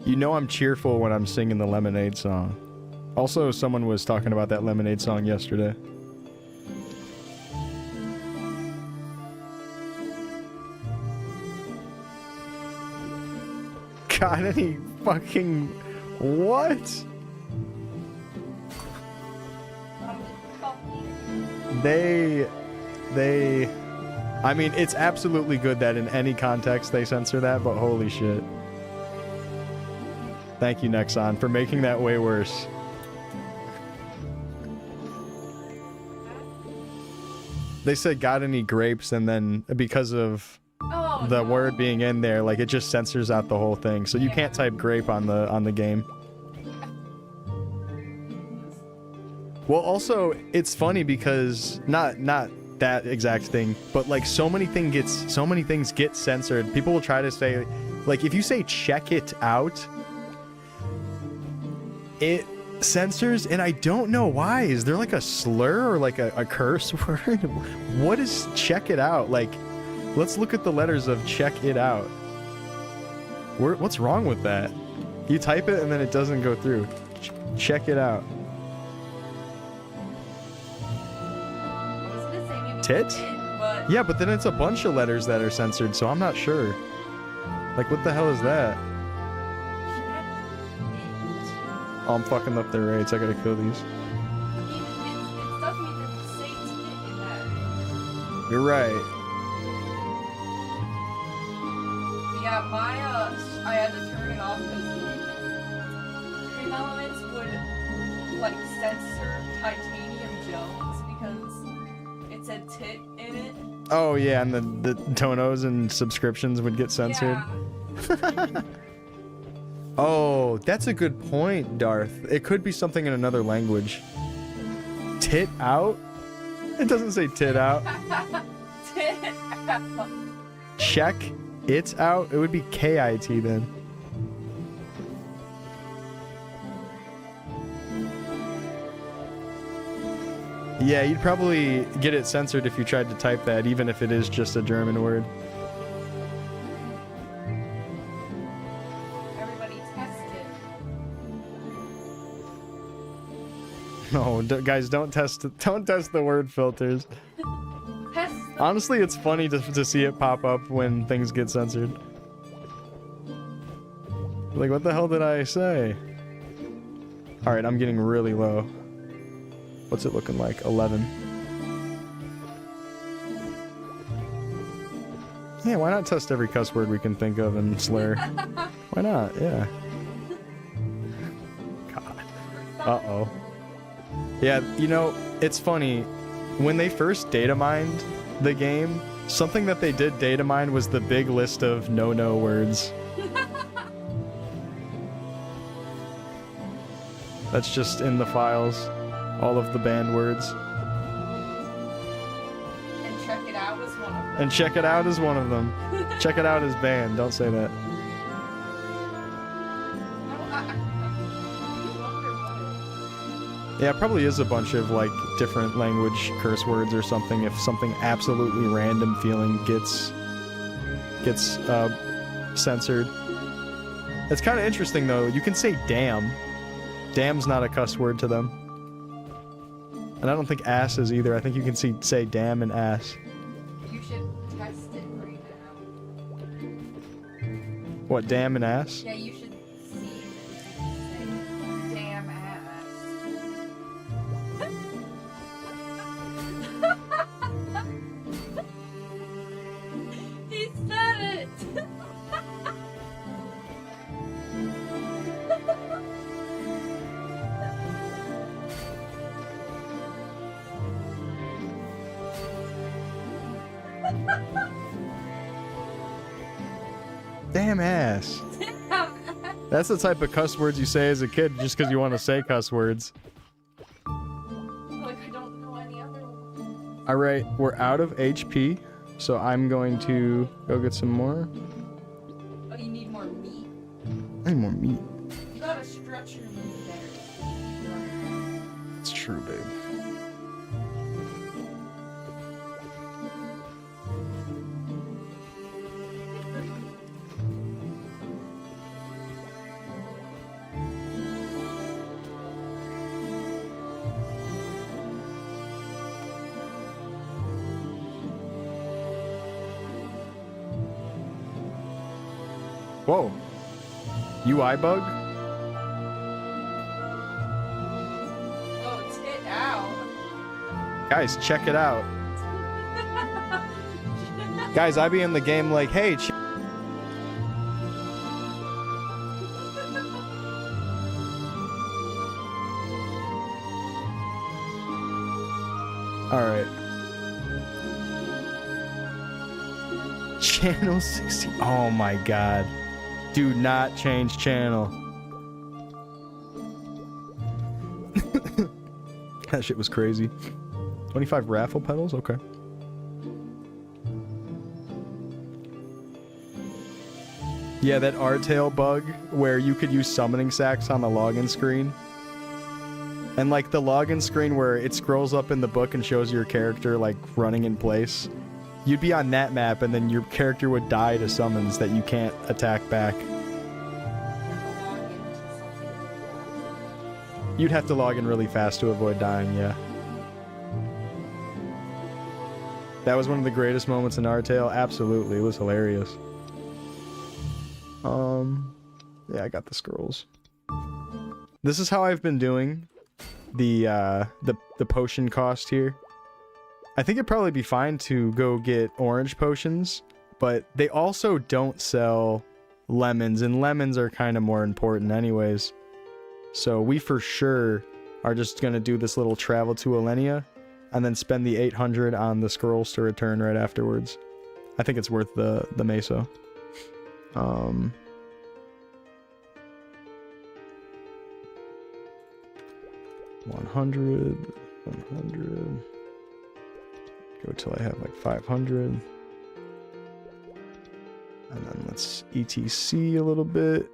you know I'm cheerful when I'm singing the Lemonade song. Also, someone was talking about that Lemonade song yesterday. Got any fucking... What? They... I mean, it's absolutely good that in any context they censor that, but holy shit. Thank you, Nexon, for making that way worse. They said, got any grapes, and then because of the word being in there, like, it just censors out the whole thing. So you can't type grape on the game. Well, also, it's funny because not that exact thing, but like so many things get censored. People will try to say, like, if you say check it out, censors, and I don't know why. Is there like a slur or like a curse word? What is check it out? Like, let's look at the letters of check it out. What's wrong with that? You type it and then it doesn't go through. Check it out. Was it say maybe Tit? But Yeah, but then it's a bunch of letters that are censored, so I'm not sure. Like, what the hell is that? Oh, I'm fucking up their rates. I gotta kill these. it doesn't even say tit in that. You're right. Yeah, I had to turn it off because Dream Elements would like censor Titanium Jones because it said tit in it. Oh, yeah, and the tonos and subscriptions would get censored. Yeah. Oh, that's a good point, Darth. It could be something in another language. Tit out? It doesn't say tit out. Tit out. Check it's out? It would be KIT then. Yeah, you'd probably get it censored if you tried to type that, even if it is just a German word. Everybody test it. No, guys, don't test the word filters. Test. Honestly, it's funny to see it pop up when things get censored. Like, what the hell did I say? Alright, I'm getting really low. What's it looking like? 11. Yeah, why not test every cuss word we can think of and slur? Why not? Yeah. God. Uh-oh. Yeah, you know, it's funny. When they first data mined the game, something that they did data mine was the big list of no-no words. That's just in the files. All of the banned words. And check it out was one of them. And check it out is one of them. Check it out is banned. Don't say that. Yeah, it probably is a bunch of like different language curse words or something if something absolutely random feeling gets censored. It's kind of interesting though. You can say damn. Damn's not a cuss word to them. And I don't think ass is either. I think you can say damn and ass. You should test it right now. What, damn and ass? Yeah, you should see if you can say damn ass. He said it! Damn ass. That's the type of cuss words you say as a kid just because you want to say cuss words. Like, I don't know any other one. Alright, we're out of HP, so I'm going to go get some more. Oh, you need more meat? I need more meat. You gotta stretch your meat better. It's true, babe. Whoa. UI bug? Oh, tit out. Guys, check it out. Guys, I be in the game like, hey, Alright. Channel 60. Oh my god. Do not change channel. That shit was crazy. 25 raffle pedals? Okay. Yeah, that R-tail bug where you could use summoning sacks on the login screen. And like the login screen where it scrolls up in the book and shows your character like running in place. You'd be on that map and then your character would die to summons that you can't attack back. You'd have to log in really fast to avoid dying, yeah. That was one of the greatest moments in Artale. Absolutely, it was hilarious. Yeah, I got the scrolls. This is how I've been doing the potion cost here. I think it'd probably be fine to go get orange potions, but they also don't sell lemons, and lemons are kind of more important anyways. So we for sure are just gonna do this little travel to Alenia, and then spend the 800 on the scrolls to return right afterwards. I think it's worth the meso. 100. Go till I have like 500. And then let's ETC a little bit.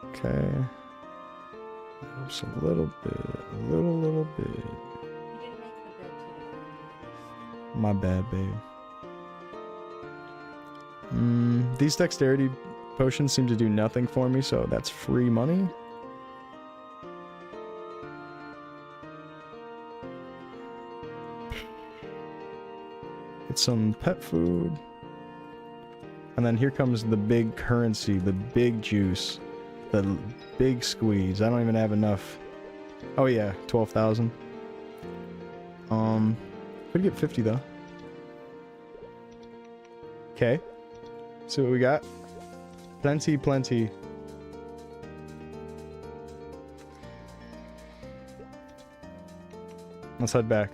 Okay. Just a little bit. A little bit. You didn't make the bed today. My bad, babe. These dexterity potions seem to do nothing for me, so that's free money. Get some pet food. And then here comes the big currency, the big juice, the big squeeze. I don't even have enough. Oh yeah, 12,000. Could get 50 though. Okay. See what we got. Plenty. Let's head back.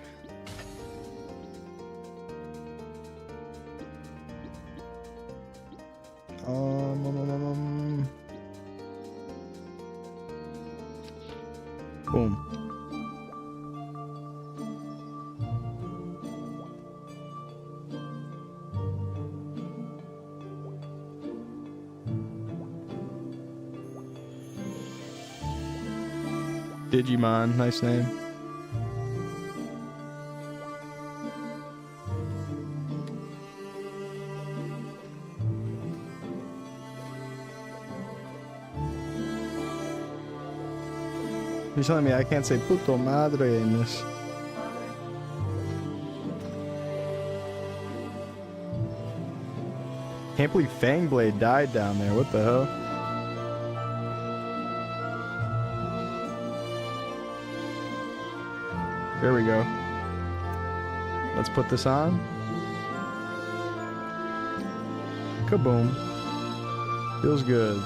Boom. Digimon, nice name. You're telling me I can't say puto madre in this? Can't believe Fangblade died down there. What the hell? There we go. Let's put this on. Kaboom. Feels good.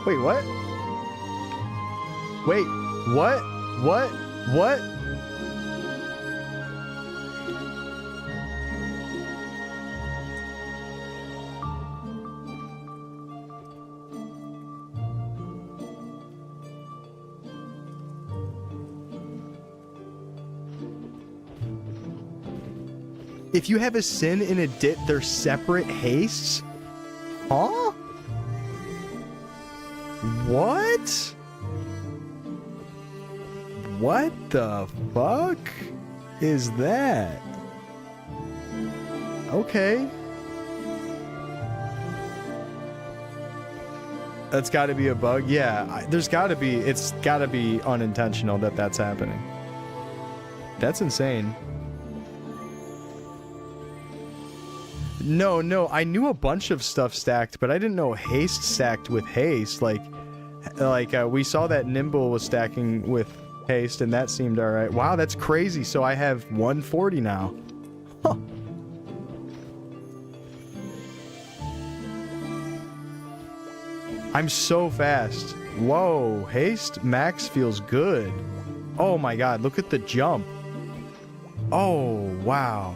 Wait, what? Wait, what? What? If you have a sin in a dit, they're separate hastes? Huh? What? What the fuck is that? Okay. That's gotta be a bug? Yeah, there's gotta be, it's gotta be unintentional that that's happening. That's insane. No, I knew a bunch of stuff stacked, but I didn't know haste stacked with haste. Like we saw that Nimble was stacking with haste, and that seemed alright. Wow, that's crazy. So I have 140 now. Huh. I'm so fast. Whoa, haste max feels good. Oh my god, look at the jump. Oh, wow.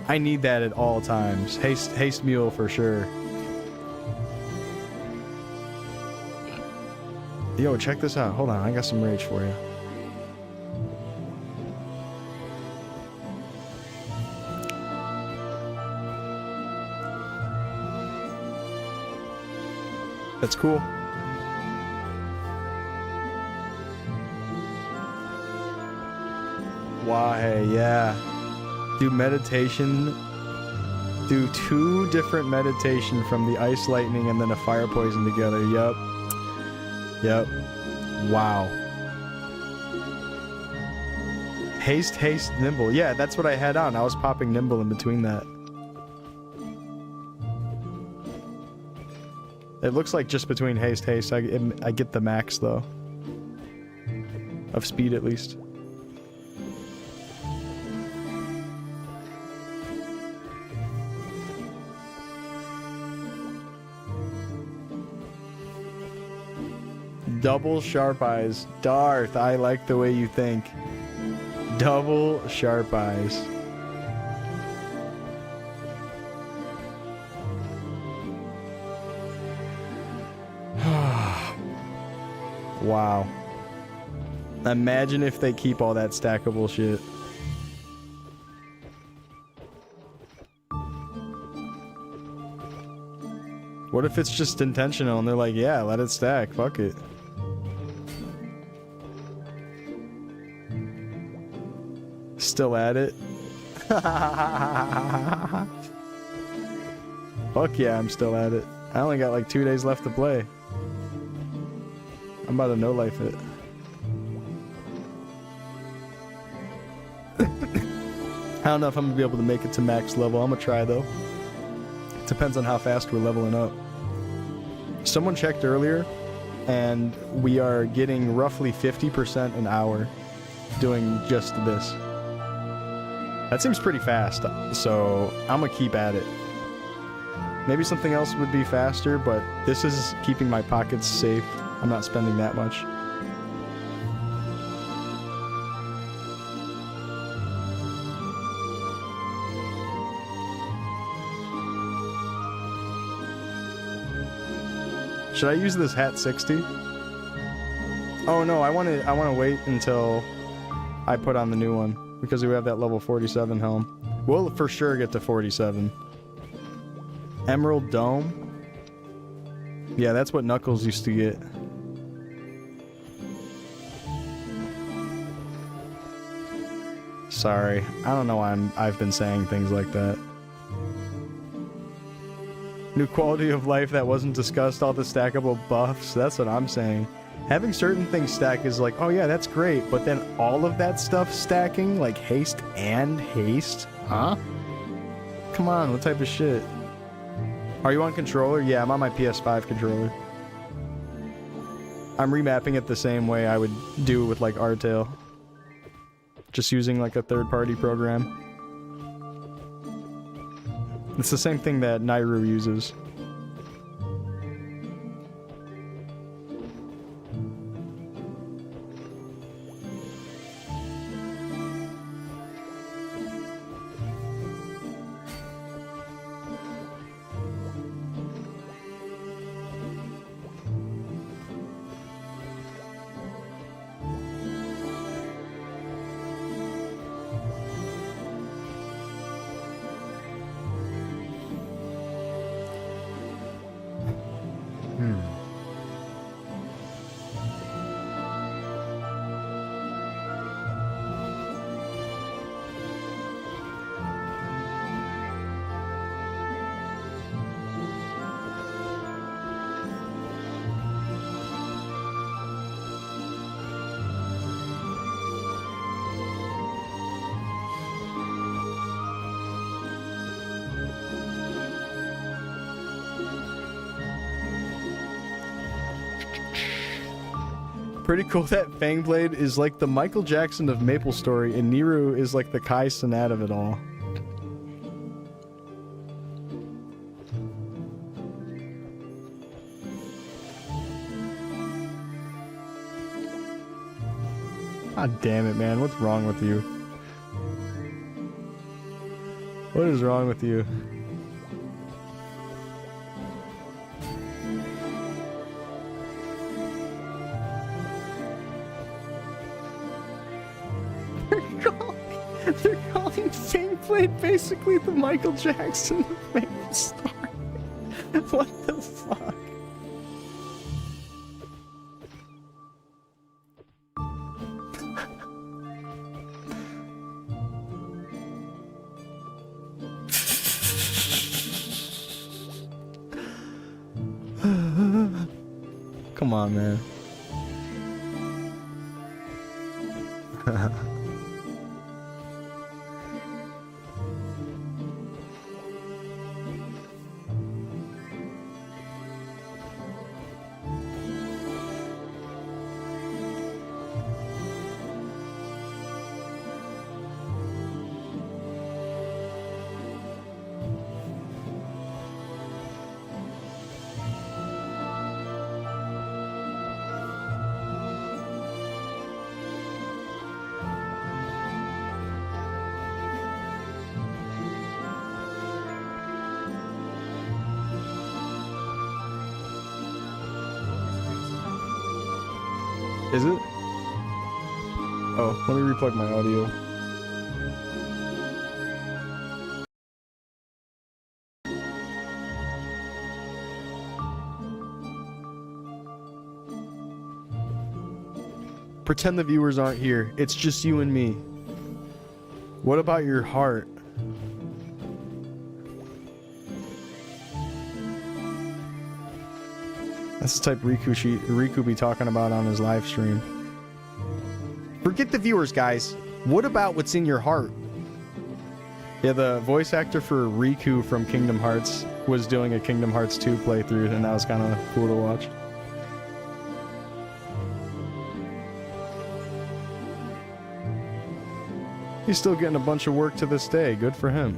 I need that at all times. Haste mule for sure. Yo, check this out. Hold on, I got some rage for you. That's cool. Why, yeah. Do meditation. Do 2 different meditation from the ice lightning and then a fire poison together. Yup. Yep. Wow. Haste, haste, nimble. Yeah, that's what I had on. I was popping nimble in between that. It looks like just between haste, haste. I get the max, though. Of speed, at least. Double sharp eyes. Darth, I like the way you think. Double sharp eyes. Wow. Imagine if they keep all that stackable shit. What if it's just intentional and they're like, yeah, let it stack, fuck it. Still at it? Fuck yeah, I'm still at it. I only got like 2 days left to play. I'm about to no-life it. I don't know if I'm gonna be able to make it to max level. I'm gonna try though. Depends on how fast we're leveling up. Someone checked earlier, and we are getting roughly 50% an hour doing just this. That seems pretty fast, so I'm gonna keep at it. Maybe something else would be faster, but this is keeping my pockets safe. I'm not spending that much. Should I use this hat 60? Oh no, I want to wait until I put on the new one because we have that level 47 helm. We'll for sure get to 47. Emerald Dome? Yeah, that's what Knuckles used to get. Sorry, I don't know why I've been saying things like that. New quality of life that wasn't discussed, all the stackable buffs, that's what I'm saying. Having certain things stack is like, oh yeah, that's great, but then all of that stuff stacking, like haste and haste? Huh? Come on, what type of shit? Are you on controller? Yeah, I'm on my PS5 controller. I'm remapping it the same way I would do with like Artale. Just using like a third-party program. It's the same thing that Nairu uses. Pretty cool that Fangblade is like the Michael Jackson of Maplestory, and Niru is like the Kai Cenat of it all. God damn it, man. What's wrong with you? What is wrong with you? They're calling Fangblade basically the Michael Jackson of Maplestory. What the fuck? Come on, man. Is it? Oh, let me replug my audio. Pretend the viewers aren't here. It's just you and me. What about your heart? That's the type Riku be talking about on his live stream. Forget the viewers, guys. What about what's in your heart? Yeah, the voice actor for Riku from Kingdom Hearts was doing a Kingdom Hearts 2 playthrough, and that was kind of cool to watch. He's still getting a bunch of work to this day. Good for him.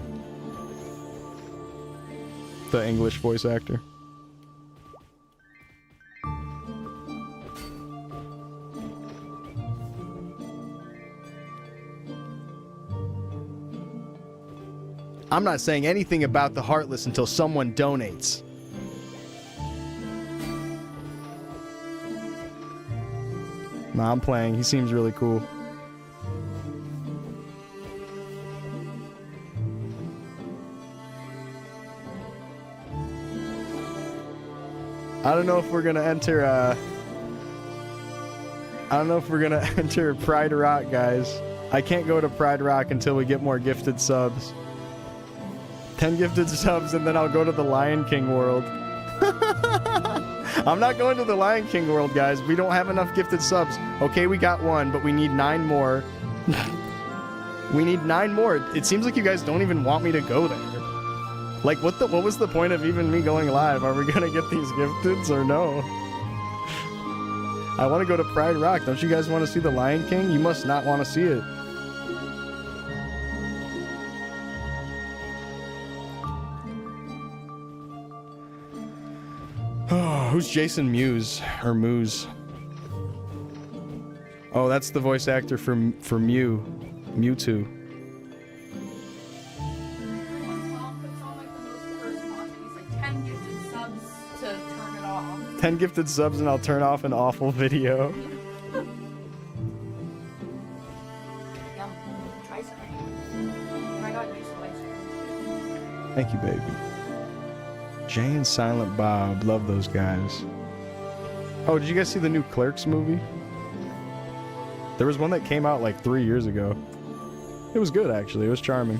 The English voice actor. I'm not saying anything about the Heartless until someone donates. Nah, I'm playing. He seems really cool. I don't know if we're gonna enter enter Pride Rock, guys. I can't go to Pride Rock until we get more gifted subs. 10 gifted subs, and then I'll go to the Lion King world. I'm not going to the Lion King world, guys. We don't have enough gifted subs. Okay, we got 1, but we need 9 more. We need 9 more. It seems like you guys don't even want me to go there. Like, what was the point of even me going live? Are we gonna get these gifteds or no? I want to go to Pride Rock. Don't you guys want to see the Lion King? You must not want to see it. Oh, who's Jason Mewes? Or Moose? Oh, that's the voice actor for Mewtwo. Ten gifted subs to turn it off. 10 gifted subs and I'll turn off an awful video. Yum. Ice cream. Oh my god, you some ice cream. Thank you, baby. Jay and Silent Bob. Love those guys. Oh, did you guys see the new Clerks movie? There was one that came out like 3 years ago. It was good, actually. It was charming.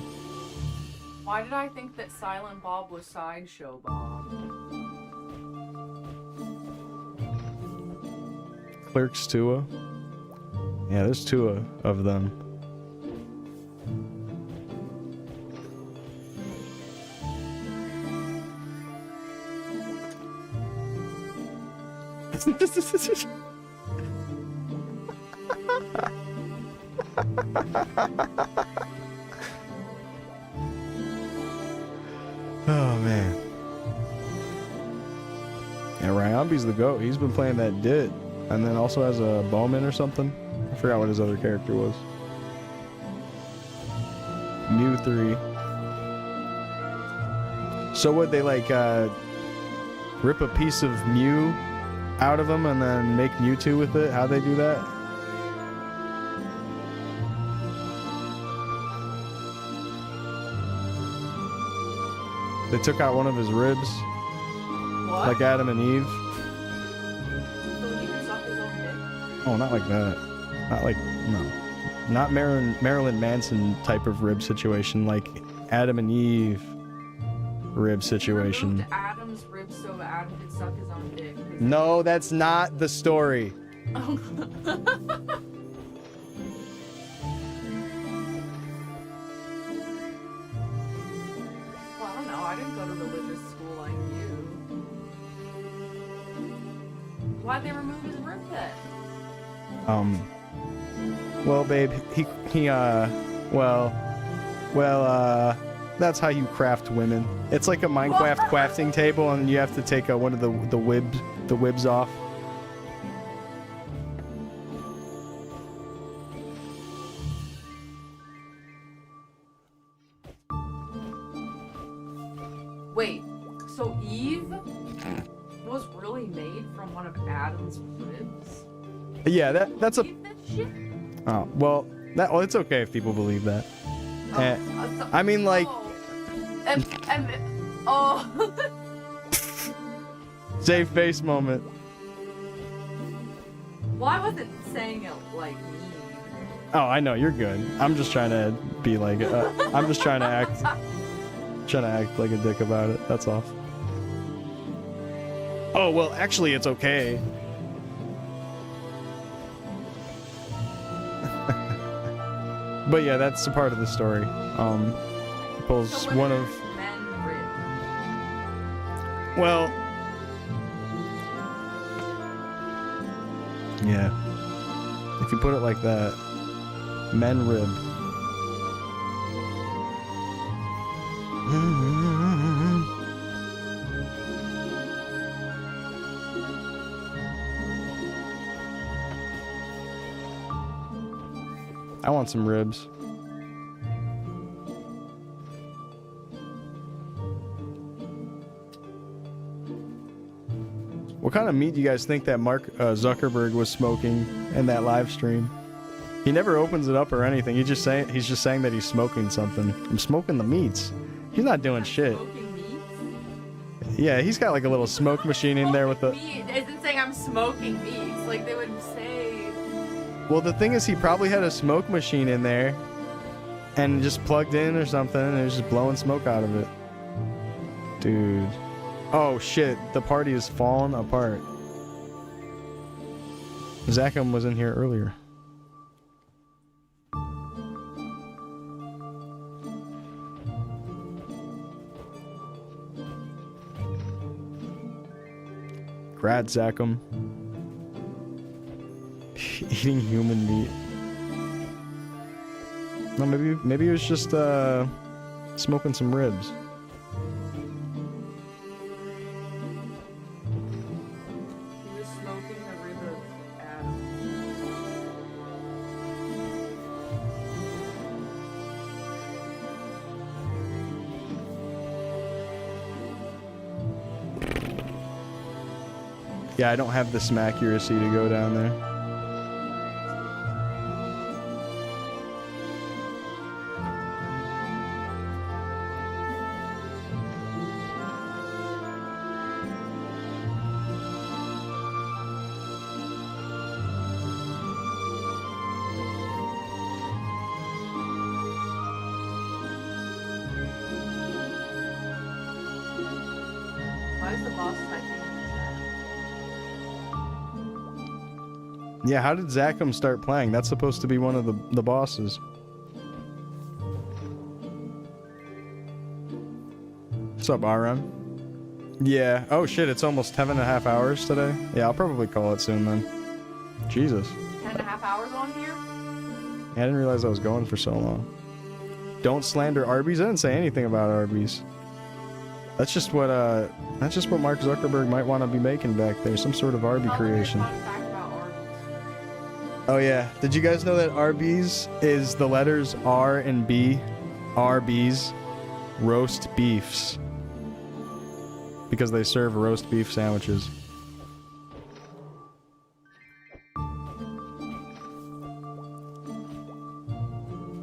Why did I think that Silent Bob was Sideshow Bob? Clerks 2. Yeah, there's 2 of them. Oh man. Yeah, Ryambi's the GOAT. He's been playing that Dit. And then also has a Bowman or something. I forgot what his other character was. Mew 3. So would they like rip a piece of Mew out of him and then make Mewtwo with it? How'd they do that? They took out one of his ribs. What? Like Adam and Eve. So he can suck his own dick? Oh, not like that. Not like, no. Not Marilyn Manson type of rib situation, like Adam and Eve rib situation. He removed Adam's ribs so Adam could suck his own dick. No, that's not the story. Oh. Well, I don't know. I didn't go to religious school like you. Why'd they remove his rib then? Well, babe, that's how you craft women. It's like a Minecraft crafting table, and you have to take one of the wibs off. Wait, so Eve was really made from one of Adam's ribs? Yeah, that's a. Believe this shit? Oh well, it's okay if people believe that. I mean, like. Oh. Save face moment. Well, I wasn't saying it like me. Oh, I know you're good. I'm just trying to be like. I'm just trying to act like a dick about it. That's all. Oh well, actually, it's okay. But yeah, that's a part of the story. Pulls So one of. Men rib. Well. Yeah. If you put it like that, men rib. I want some ribs. What kind of meat do you guys think that Mark Zuckerberg was smoking in that live stream? He never opens it up or anything. He's just saying that he's smoking something. I'm smoking the meats. He's not doing shit. Smoking meats? Yeah, he's got like a little smoke machine in there with the. Meat. It isn't saying I'm smoking meats. Like they would say. Well, the thing is, he probably had a smoke machine in there, and just plugged in or something, and it was just blowing smoke out of it. Dude. Oh shit, the party is falling apart. Zachem was in here earlier. Grad Zachem. Eating human meat. No, maybe he was just smoking some ribs. He was smoking the rib of Adam. Yeah, I don't have the smack accuracy to go down there. Why is the boss typing in the chat? Yeah, how did Zachem start playing? That's supposed to be one of the bosses. What's up, Aram? Yeah. Oh shit, it's almost 10.5 hours today. Yeah, I'll probably call it soon then. Jesus. 10.5 hours on here? Yeah, I didn't realize I was going for so long. Don't slander Arby's. I didn't say anything about Arby's. That's just what Mark Zuckerberg might want to be making back there. Some sort of Arby Tell them your creation. fun fact about Arby's. Oh yeah. Did you guys know that Arby's is the letters R and B? Arby's. Roast beefs. Because they serve roast beef sandwiches.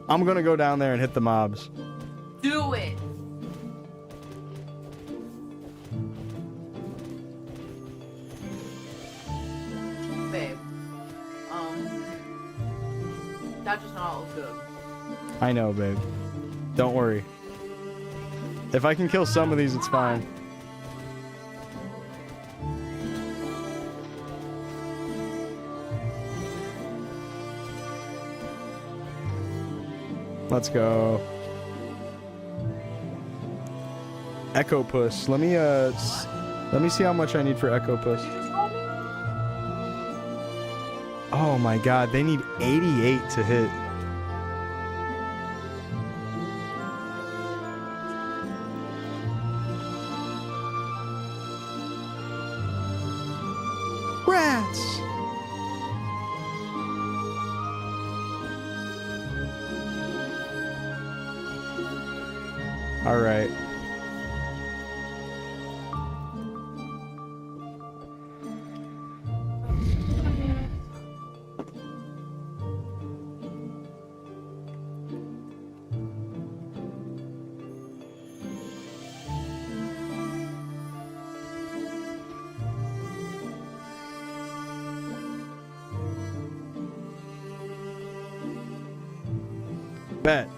I'm gonna go down there and hit the mobs. Do it! Babe. That just not look good. I know, babe. Don't worry. If I can kill some of these, it's fine. Let's go. Echo Puss. Let me see how much I need for Echo Puss. You just called me? Oh my god, they need 88 to hit. Rats! Alright. Bet.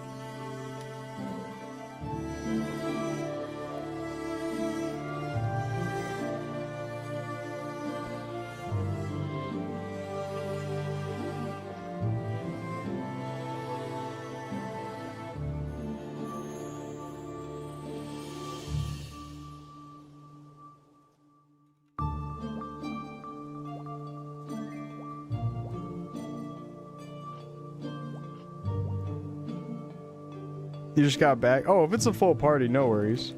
You just got back? Oh, if it's a full party, no worries.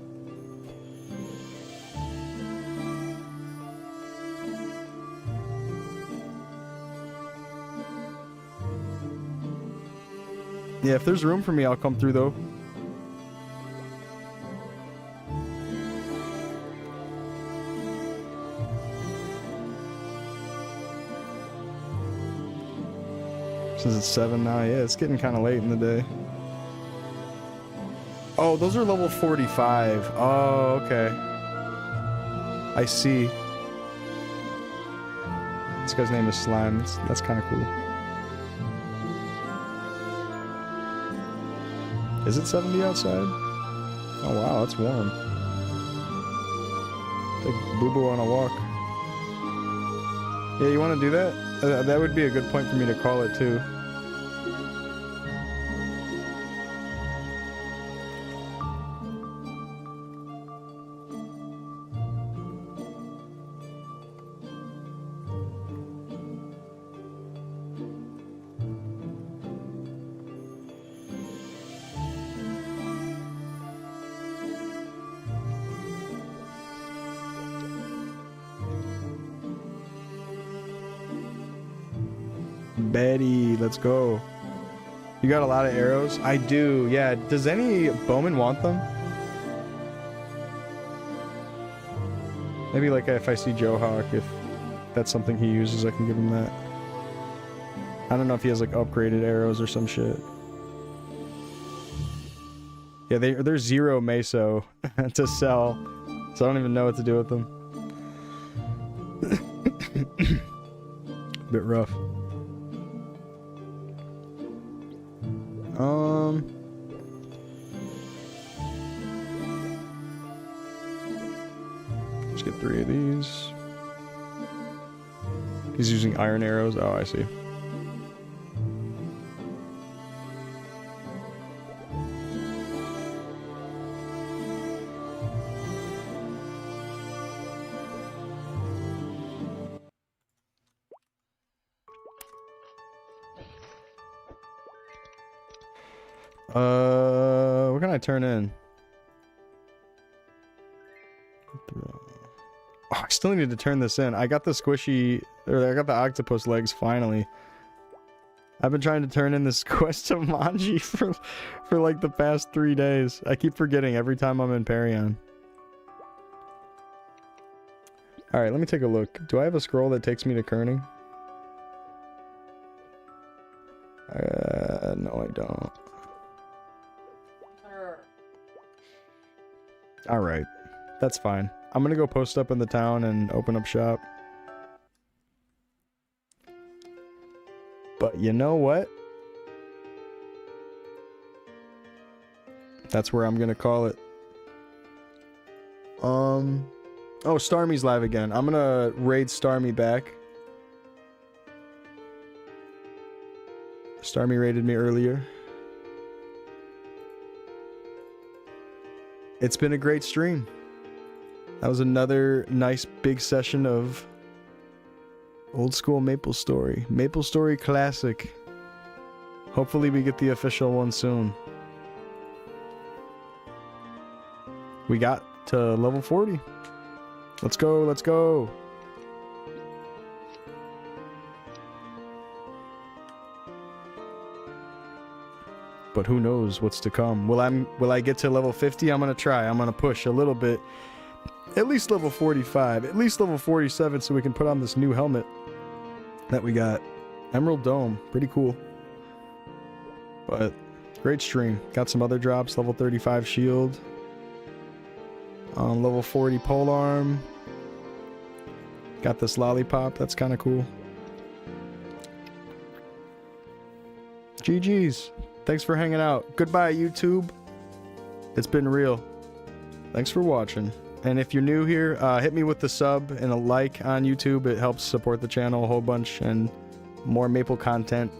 Yeah, if there's room for me, I'll come through though. Since it's 7 now, yeah, it's getting kind of late in the day. Oh, those are level 45. Oh, okay. I see. This guy's name is Slime. That's kind of cool. Is it 70 outside? Oh wow, it's warm. Take boo-boo on a walk. Yeah, you want to do that? That would be a good point for me to call it too. Betty, let's go. You got a lot of arrows? I do, yeah. Does any bowman want them? Maybe like if I see Joe Hawk, if that's something he uses, I can give him that. I don't know if he has like upgraded arrows or some shit. Yeah, they're 0 meso to sell, so I don't even know what to do with them. Bit rough. Let's get 3 of these. He's using iron arrows. Oh, I see. What can I turn in? Oh, I still need to turn this in. I got the squishy, or I got the octopus legs finally. I've been trying to turn in this quest to Manji for like the past 3 days. I keep forgetting every time I'm in Perion. Alright, let me take a look. Do I have a scroll that takes me to Kerning? No I don't. Alright, that's fine. I'm gonna go post up in the town and open up shop. But you know what? That's where I'm gonna call it. Oh, Starmie's live again. I'm gonna raid Starmie back. Starmie raided me earlier. it's been a great stream. That was another nice big session of old school Maplestory. Maplestory Classic. Hopefully we get the official one soon. We got to level 40. Let's go, let's go. But who knows what's to come. Will I get to level 50? I'm gonna try. I'm gonna push a little bit. At least level 45. At least level 47 so we can put on this new helmet that we got. Emerald Dome. Pretty cool. But great stream. Got some other drops. Level 35 shield. Level 40 polearm. Got this lollipop. That's kind of cool. GG's. Thanks for hanging out. Goodbye, YouTube. It's been real. Thanks for watching. And if you're new here, hit me with the sub and a like on YouTube. It helps support the channel a whole bunch and more Maple content.